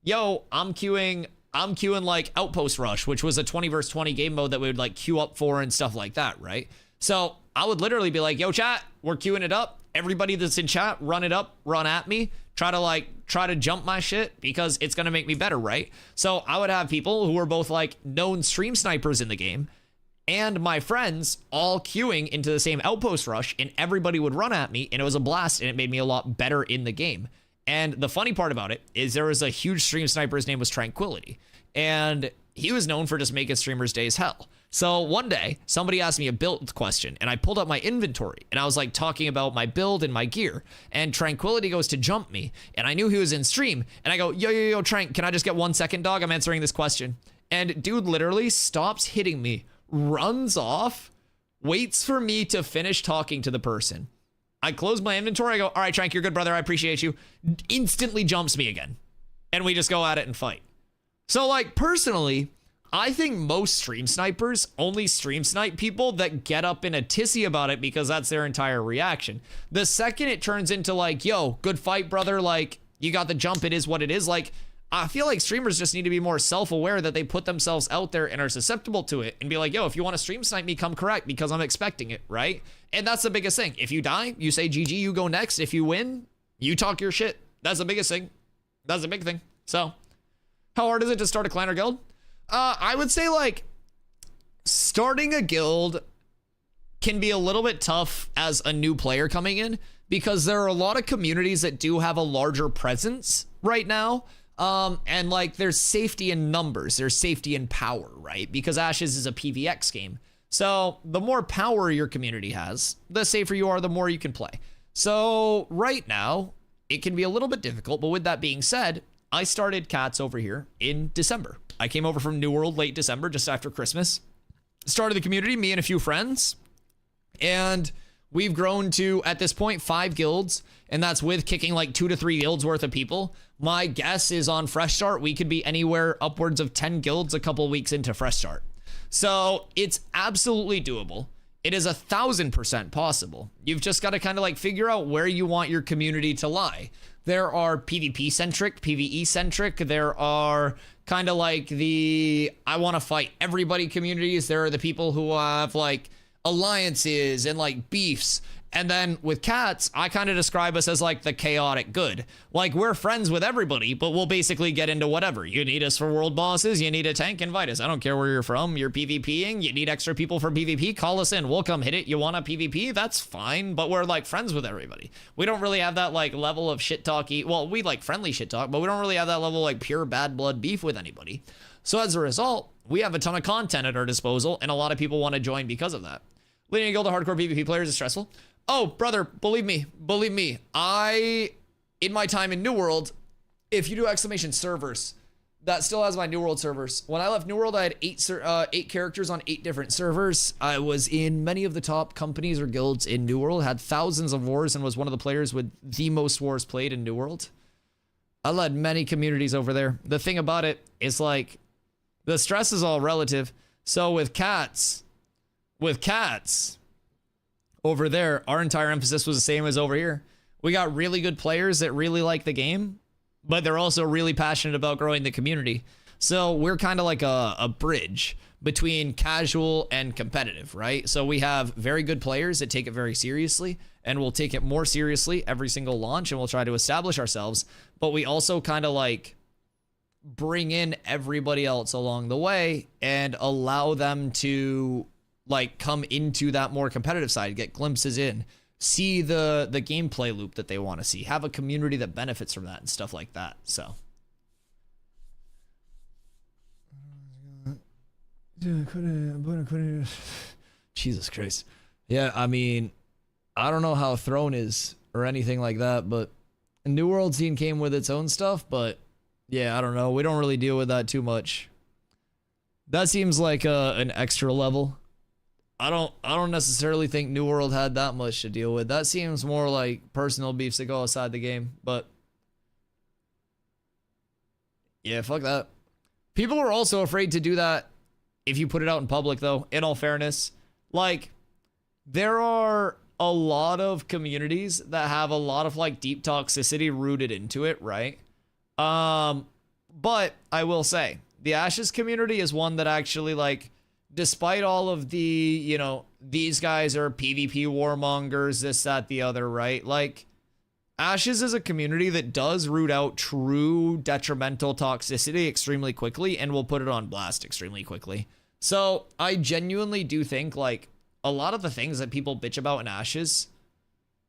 yo, I'm queuing like Outpost Rush, which was a 20 versus 20 game mode that we would like queue up for and stuff like that, right? So I would literally be like, yo, chat, we're queuing it up. Everybody that's in chat, run it up, run at me. Try to jump my shit because it's going to make me better, right? So I would have people who were both like known stream snipers in the game and my friends all queuing into the same Outpost Rush, and everybody would run at me, and it was a blast, and it made me a lot better in the game. And the funny part about it is there was a huge stream sniper. His name was Tranquility, and he was known for just making streamers' days hell. So one day, somebody asked me a build question, and I pulled up my inventory, and I was like talking about my build and my gear, and Tranquility goes to jump me, and I knew he was in stream, and I go, yo, Trank, can I just get 1 second, dog? I'm answering this question. And dude literally stops hitting me, runs off, waits for me to finish talking to the person. I close my inventory. I go, all right, Trank, you're good, brother. I appreciate you. Instantly jumps me again. And we just go at it and fight. So like personally, I think most stream snipers only stream snipe people that get up in a tizzy about it because that's their entire reaction. The second it turns into like, yo, good fight, brother. Like you got the jump. It is what it is. Like, I feel like streamers just need to be more self-aware that they put themselves out there and are susceptible to it and be like, yo, if you want to stream snipe me, come correct because I'm expecting it, right? And that's the biggest thing. If you die, you say GG, you go next. If you win, you talk your shit. That's the biggest thing. That's the big thing. So how hard is it to start a clan or guild? I would say like starting a guild can be a little bit tough as a new player coming in because there are a lot of communities that do have a larger presence right now. And like there's safety in numbers, there's safety in power, right? Because Ashes is a PvX game. So the more power your community has, the safer you are, the more you can play. So right now it can be a little bit difficult, but with that being said, I started Cats over here in December. I came over from New World late December, just after Christmas, started the community, me and a few friends. And We've grown to, at this point, 5 guilds, and that's with kicking like 2 to 3 guilds worth of people. My guess is on Fresh Start, we could be anywhere upwards of 10 guilds a couple weeks into Fresh Start. So it's absolutely doable. It is 1,000% possible. You've just got to kind of like figure out where you want your community to lie. There are PvP centric, PvE centric. There are kind of like the I want to fight everybody communities. There are the people who have like alliances and like beefs. And then with cats, I kind of describe us as like the chaotic good. Like we're friends with everybody, but we'll basically get into whatever. You need us for world bosses, you need a tank, invite us. I don't care where you're from, you're PvPing, you need extra people for PvP, call us in, we'll come hit it. You want a PvP? That's fine, but we're like friends with everybody. We don't really have that like level of shit talky. Well, we like friendly shit talk, but we don't really have that level of like pure bad blood beef with anybody. So as a result, we have a ton of content at our disposal, and a lot of people want to join because of that. Leading a guild of hardcore PvP players is stressful. Oh, brother, believe me, in my time in New World, if you do exclamation servers, that still has my New World servers. When I left New World, I had 8 characters on 8 different servers. I was in many of the top companies or guilds in New World, had thousands of wars, and was one of the players with the most wars played in New World. I led many communities over there. The thing about it is like, the stress is all relative. So with cats, over there, our entire emphasis was the same as over here. We got really good players that really like the game, but they're also really passionate about growing the community. So we're kind of like a bridge between casual and competitive, right? So we have very good players that take it very seriously, and we'll take it more seriously every single launch, and we'll try to establish ourselves. But we also kind of like bring in everybody else along the way and allow them to like come into that more competitive side, get glimpses in, see the gameplay loop that they want to see, have a community that benefits from that and stuff like that. So Jesus Christ. Yeah, I mean, I don't know how Throne is or anything like that, but New World scene came with its own stuff, but yeah, I don't know. We don't really deal with that too much. That seems like an extra level. I don't necessarily think New World had that much to deal with. That seems more like personal beefs that go outside the game, but yeah, fuck that. People are also afraid to do that if you put it out in public, though, in all fairness. Like, there are a lot of communities that have a lot of like deep toxicity rooted into it, right? But I will say the Ashes community is one that actually, like, despite all of the, you know, these guys are PvP warmongers, this, that, the other, right? Like, Ashes is a community that does root out true detrimental toxicity extremely quickly and will put it on blast extremely quickly. So I genuinely do think, like, a lot of the things that people bitch about in Ashes,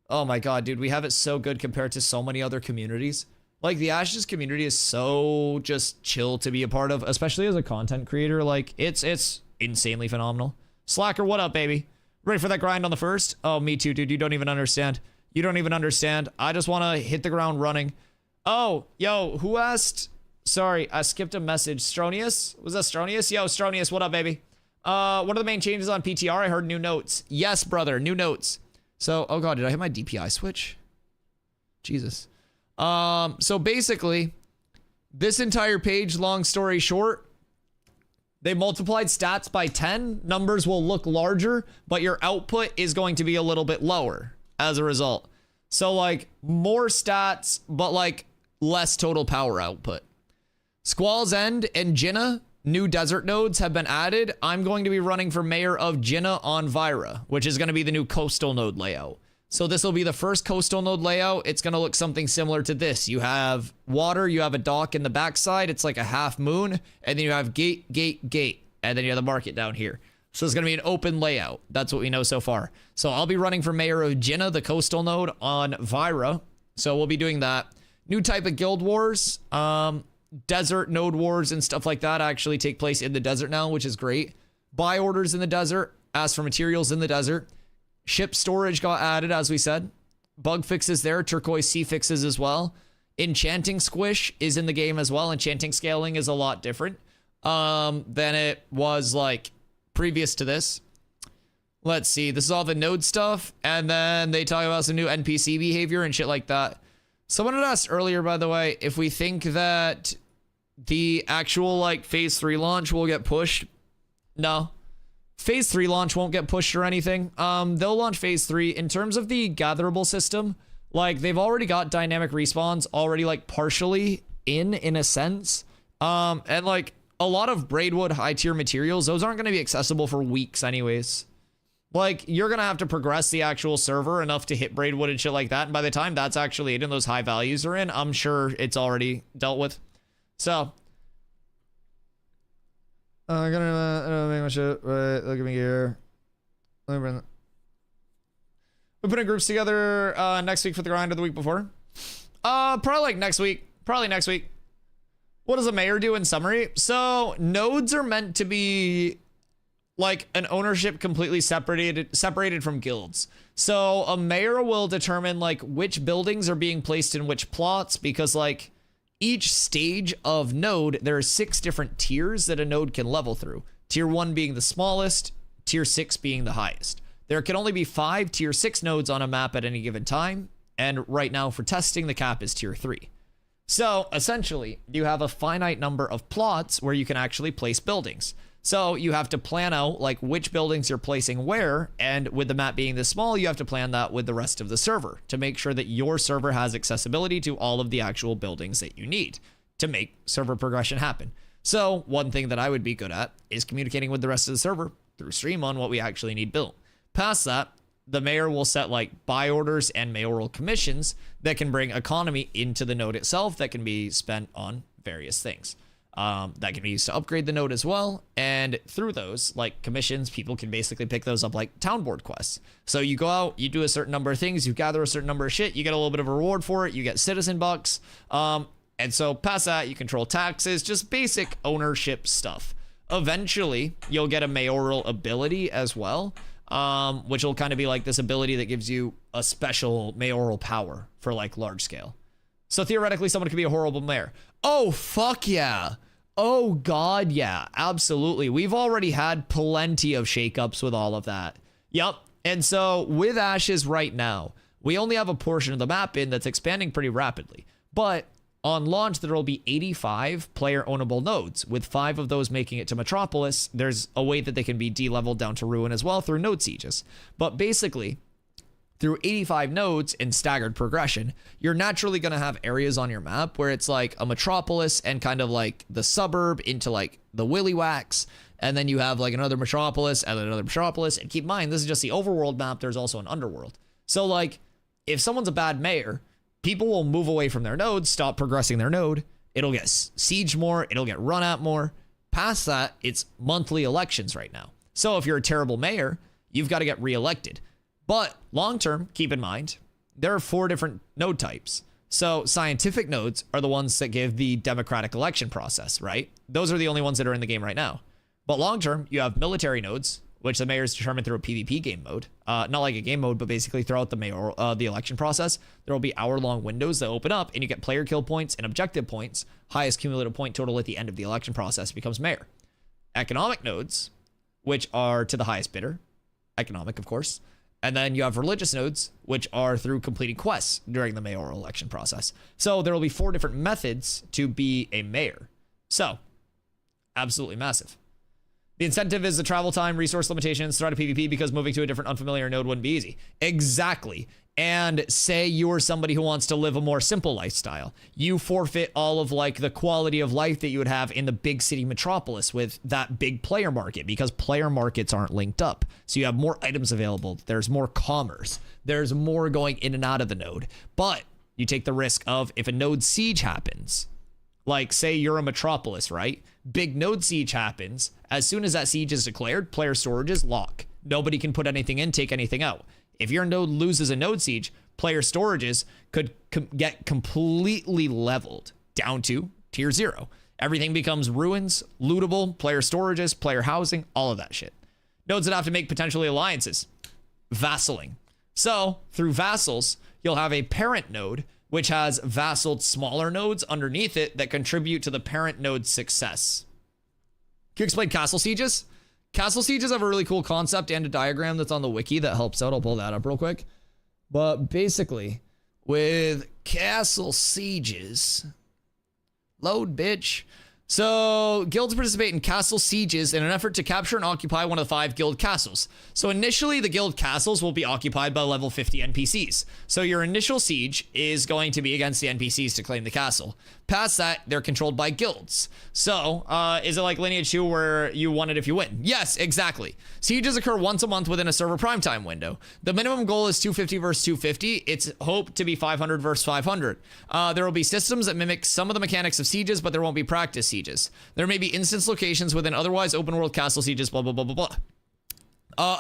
oh my god, dude, we have it so good compared to so many other communities. Like, the Ashes community is so just chill to be a part of, especially as a content creator. Like, it's insanely phenomenal. Slacker, what up, baby? Ready for that grind on the first? Oh, me too, dude. You don't even understand. You don't even understand. I just want to hit the ground running. Oh, yo, who asked? Sorry, I skipped a message. Stronius? Was that Stronius? Yo, Stronius, what up, baby? What are the main changes on PTR? I heard new notes. Yes, brother, new notes. So, oh god, did I hit my DPI switch? Jesus. So basically, this entire page, long story short, they multiplied stats by 10. Numbers will look larger, but your output is going to be a little bit lower as a result. So, like, more stats, but, like, less total power output. Squall's End and Jinnah, new desert nodes have been added. I'm going to be running for mayor of Jinnah on Vyra, which is going to be the new coastal node layout. So this will be the first coastal node layout. It's going to look something similar to this. You have water, you have a dock in the backside. It's like a half moon. And then you have gate, gate, gate. And then you have the market down here. So it's going to be an open layout. That's what we know so far. So I'll be running for mayor of Jinnah, the coastal node on Vyra. So we'll be doing that. New type of guild wars. Desert node wars and stuff like that actually take place in the desert now, which is great. Buy orders in the desert. Ask for materials in the desert. Ship storage got added, as we said. Bug fixes there. Turquoise sea fixes as well. Enchanting squish is in the game as well. Enchanting scaling is a lot different than it was like previous to this. Let's see. This is all the node stuff. And then they talk about some new NPC behavior and shit like that. Someone had asked earlier, by the way, if we think that the actual like phase 3 launch will get pushed. No. Phase 3 launch won't get pushed or anything. They'll launch phase 3 in terms of the gatherable system. Like they've already got dynamic respawns already like partially in a sense. And like a lot of Braidwood high tier materials, those aren't going to be accessible for weeks anyways. Like, you're going to have to progress the actual server enough to hit Braidwood and shit like that. And by the time that's actually in and those high values are in, I'm sure it's already dealt with. So, I'm going to make my shit. Right, look at me here. Let me bring that. We're putting groups together next week for the grind or the week before. Probably like next week. Probably next week. What does a mayor do in summary? So, nodes are meant to be like an ownership completely separated from guilds. So a mayor will determine like which buildings are being placed in which plots, because like each stage of node, there are 6 different tiers that a node can level through. Tier 1 being the smallest, tier 6 being the highest. There can only be 5 tier 6 nodes on a map at any given time. And right now for testing, the cap is tier 3. So essentially you have a finite number of plots where you can actually place buildings. So you have to plan out like which buildings you're placing where, and with the map being this small, you have to plan that with the rest of the server to make sure that your server has accessibility to all of the actual buildings that you need to make server progression happen. So one thing that I would be good at is communicating with the rest of the server through stream on what we actually need built. Past that, the mayor will set like buy orders and mayoral commissions that can bring economy into the node itself that can be spent on various things. That can be used to upgrade the node as well. And through those, like commissions, people can basically pick those up like town board quests. So you go out, you do a certain number of things, you gather a certain number of shit, you get a little bit of a reward for it, you get citizen bucks. And so past that, you control taxes, just basic ownership stuff. Eventually, you'll get a mayoral ability as well, which will kind of be like this ability that gives you a special mayoral power for like large scale. So theoretically, someone could be a horrible mayor. Oh, fuck yeah. Oh, God, yeah, absolutely. We've already had plenty of shakeups with all of that. Yep. And so with Ashes right now, we only have a portion of the map in that's expanding pretty rapidly. But on launch, there will be 85 player ownable nodes, with 5 of those making it to Metropolis. There's a way that they can be de-leveled down to Ruin as well through node sieges. But basically, through 85 nodes in staggered progression, you're naturally going to have areas on your map where it's like a metropolis and kind of like the suburb into like the Willywax. And then you have like another metropolis and another metropolis. And keep in mind, this is just the overworld map. There's also an underworld. So like if someone's a bad mayor, people will move away from their nodes, stop progressing their node. It'll get sieged more. It'll get run at more. Past that, it's monthly elections right now. So if you're a terrible mayor, you've got to get reelected. But long term, keep in mind, there are 4 different node types. So scientific nodes are the ones that give the democratic election process, right? Those are the only ones that are in the game right now. But long term, you have military nodes, which the mayor is determined through a PvP game mode. Not like a game mode, but basically throughout the election process, there will be hour-long windows that open up and you get player kill points and objective points. Highest cumulative point total at the end of the election process becomes mayor. Economic nodes, which are to the highest bidder. Economic, of course. And then you have religious nodes, which are through completing quests during the mayoral election process. So there will be 4 different methods to be a mayor. So, absolutely massive. The incentive is the travel time, resource limitations, threat of PvP, because moving to a different unfamiliar node wouldn't be easy. Exactly. And say you're somebody who wants to live a more simple lifestyle. You forfeit all of like the quality of life that you would have in the big city metropolis with that big player market, because player markets aren't linked up. So you have more items available. There's more commerce. There's more going in and out of the node. But you take the risk of if a node siege happens, like say you're a metropolis, right? Big node siege happens. As soon as that siege is declared, player storages lock. Nobody can put anything in, take anything out. If your node loses a node siege, player storages could get completely leveled down to tier 0. Everything becomes ruins, lootable, player storages, player housing, all of that shit. Nodes that have to make potentially alliances. Vassaling. So through vassals, you'll have a parent node, which has vassaled smaller nodes underneath it that contribute to the parent node's success. Can you explain castle sieges? Castle sieges have a really cool concept and a diagram that's on the wiki that helps out. I'll pull that up real quick. But basically, with castle sieges, load, bitch. So, guilds participate in castle sieges in an effort to capture and occupy one of the 5 guild castles. So initially, the guild castles will be occupied by level 50 NPCs. So your initial siege is going to be against the NPCs to claim the castle. Past that, they're controlled by guilds. So, is it like Lineage 2 where you won it if you win? Yes, exactly. Sieges occur once a month within a server primetime window. The minimum goal is 250 versus 250. It's hoped to be 500 versus 500. There will be systems that mimic some of the mechanics of sieges, but there won't be practice sieges. There may be instance locations within otherwise open world castle sieges, blah, blah, blah, blah, blah.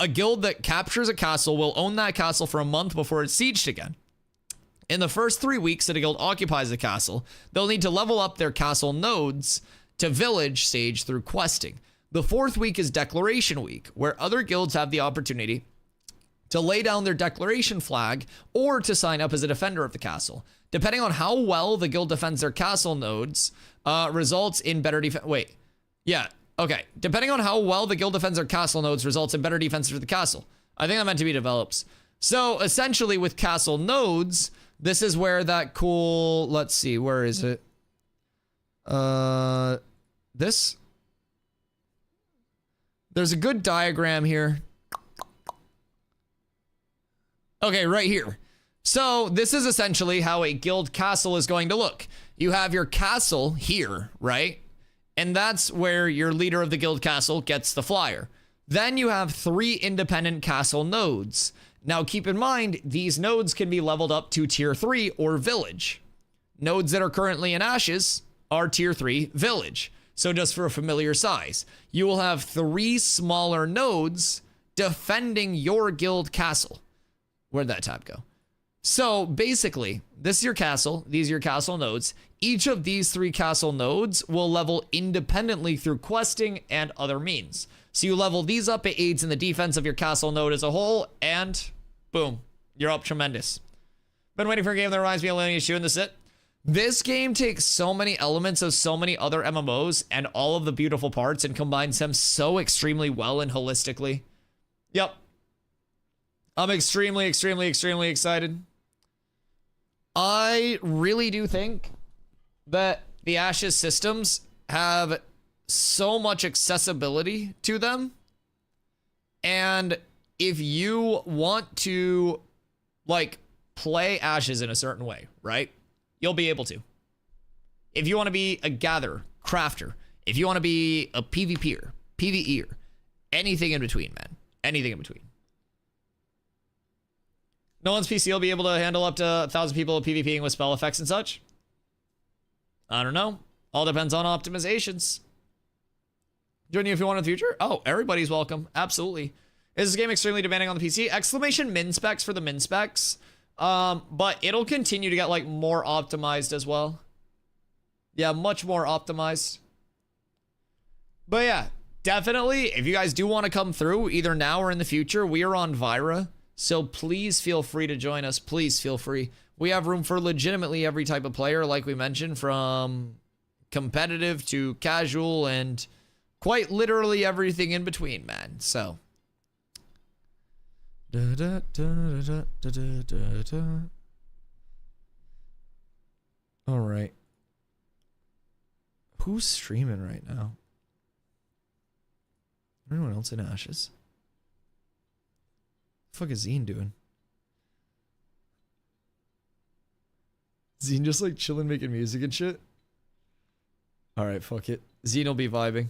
A guild that captures a castle will own that castle for a month before it's sieged again. In the first 3 weeks that a guild occupies the castle, they'll need to level up their castle nodes to village stage through questing. The 4th week is Declaration Week, where other guilds have the opportunity to lay down their declaration flag or to sign up as a defender of the castle. Depending on how well the guild defends their castle nodes, results in better defense. Wait, yeah, okay. Depending on how well the guild defends their castle nodes results in better defense for the castle. I think that meant to be develops. So essentially with castle nodes, this is where that cool, let's see, where is it? This? There's a good diagram here. Okay, right here. So this is essentially how a guild castle is going to look. You have your castle here, right? And that's where your leader of the guild castle gets the flyer. Then you have 3 independent castle nodes. Now keep in mind, these nodes can be leveled up to tier 3 or village. Nodes that are currently in ashes are tier 3 village. So just for a familiar size, you will have 3 smaller nodes defending your guild castle. Where'd that tab go? So basically, this is your castle, these are your castle nodes. Each of these 3 castle nodes will level independently through questing and other means. So you level these up, it aids in the defense of your castle node as a whole, and boom, you're up tremendous. Been waiting for a game that reminds me of Lineage 2, and this is it. This game takes so many elements of so many other MMOs and all of the beautiful parts and combines them so extremely well and holistically. Yep. I'm extremely, extremely, extremely excited. I really do think that the Ashes systems have so much accessibility to them. And if you want to, like, play Ashes in a certain way, right? You'll be able to. If you want to be a gatherer, crafter, if you want to be a PvPer, PvEer, anything in between, man. Anything in between. No one's PC will be able to handle up to 1,000 people PvPing with spell effects and such. I don't know. All depends on optimizations. Join you if you want in the future. Oh, everybody's welcome. Absolutely. Is this game extremely demanding on the PC? Exclamation min specs for the min specs. But it'll continue to get like more optimized as well. Yeah, much more optimized. But yeah, definitely, if you guys do want to come through, either now or in the future, we are on Vira. So please feel free to join us. Please feel free. We have room for legitimately every type of player, like we mentioned, from competitive to casual and quite literally everything in between, man. So. All right. Who's streaming right now? Anyone else in Ashes? What the fuck is Zine doing? Zine just like chilling, making music and shit? Alright, fuck it. Zine will be vibing.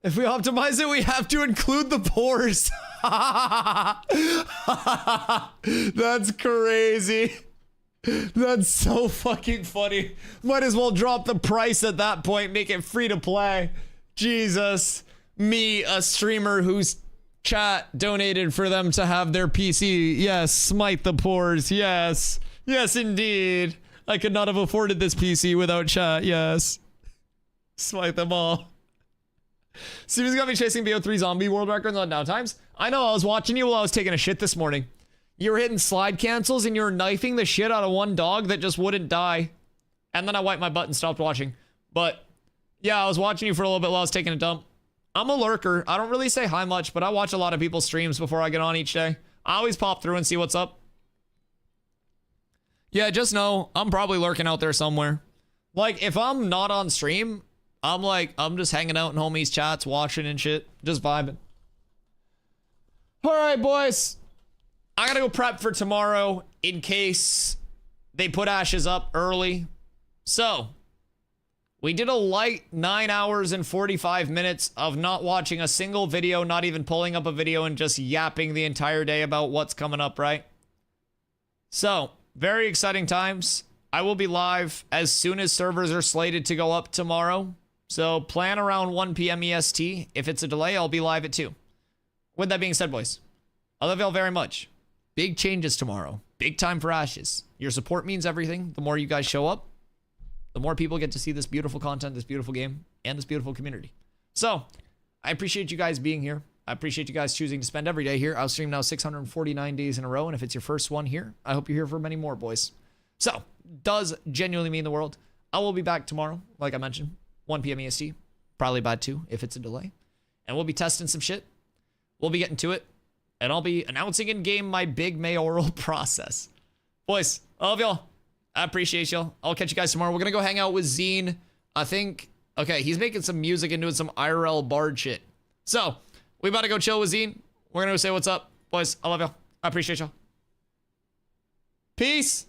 If we optimize it, we have to include the pores. That's crazy. That's so fucking funny. Might as well drop the price at that point, make it free to play. Jesus. Me, a streamer whose chat donated for them to have their PC. Yes, smite the pores. Yes. Yes, indeed. I could not have afforded this PC without chat. Yes. Smite them all. Steven's got me chasing BO3 zombie world records on downtimes. I know, I was watching you while I was taking a shit this morning. You were hitting slide cancels and you were knifing the shit out of one dog that just wouldn't die. And then I wiped my butt and stopped watching. But Yeah, I was watching you for a little bit while I was taking a dump. I'm a lurker. I don't really say hi much, but I watch a lot of people's streams before I get on each day. I always pop through and see what's up. Yeah, just know I'm probably lurking out there somewhere. Like, if I'm not on stream, I'm just hanging out in homies' chats, watching and shit. Just vibing. All right, boys. I gotta go prep for tomorrow in case they put Ashes up early. So, we did a light 9 hours and 45 minutes of not watching a single video, not even pulling up a video, and just yapping the entire day about what's coming up, right? So, very exciting times. I will be live as soon as servers are slated to go up tomorrow. So, plan around 1 p.m. EST. If it's a delay, I'll be live at 2. With that being said, boys, I love y'all very much. Big changes tomorrow. Big time for Ashes. Your support means everything. The more you guys show up, the more people get to see this beautiful content, this beautiful game, and this beautiful community. So, I appreciate you guys being here. I appreciate you guys choosing to spend every day here. I'll stream now 649 days in a row, and if it's your first one here, I hope you're here for many more, boys. So, does genuinely mean the world. I will be back tomorrow, like I mentioned, 1 p.m. EST, probably by 2 if it's a delay. And we'll be testing some shit. We'll be getting to it. And I'll be announcing in-game my big mayoral process. Boys, I love y'all. I appreciate y'all. I'll catch you guys tomorrow. We're going to go hang out with Zine. I think, okay, he's making some music and doing some IRL bard shit. So, we about to go chill with Zine. We're going to go say what's up. Boys, I love y'all. I appreciate y'all. Peace.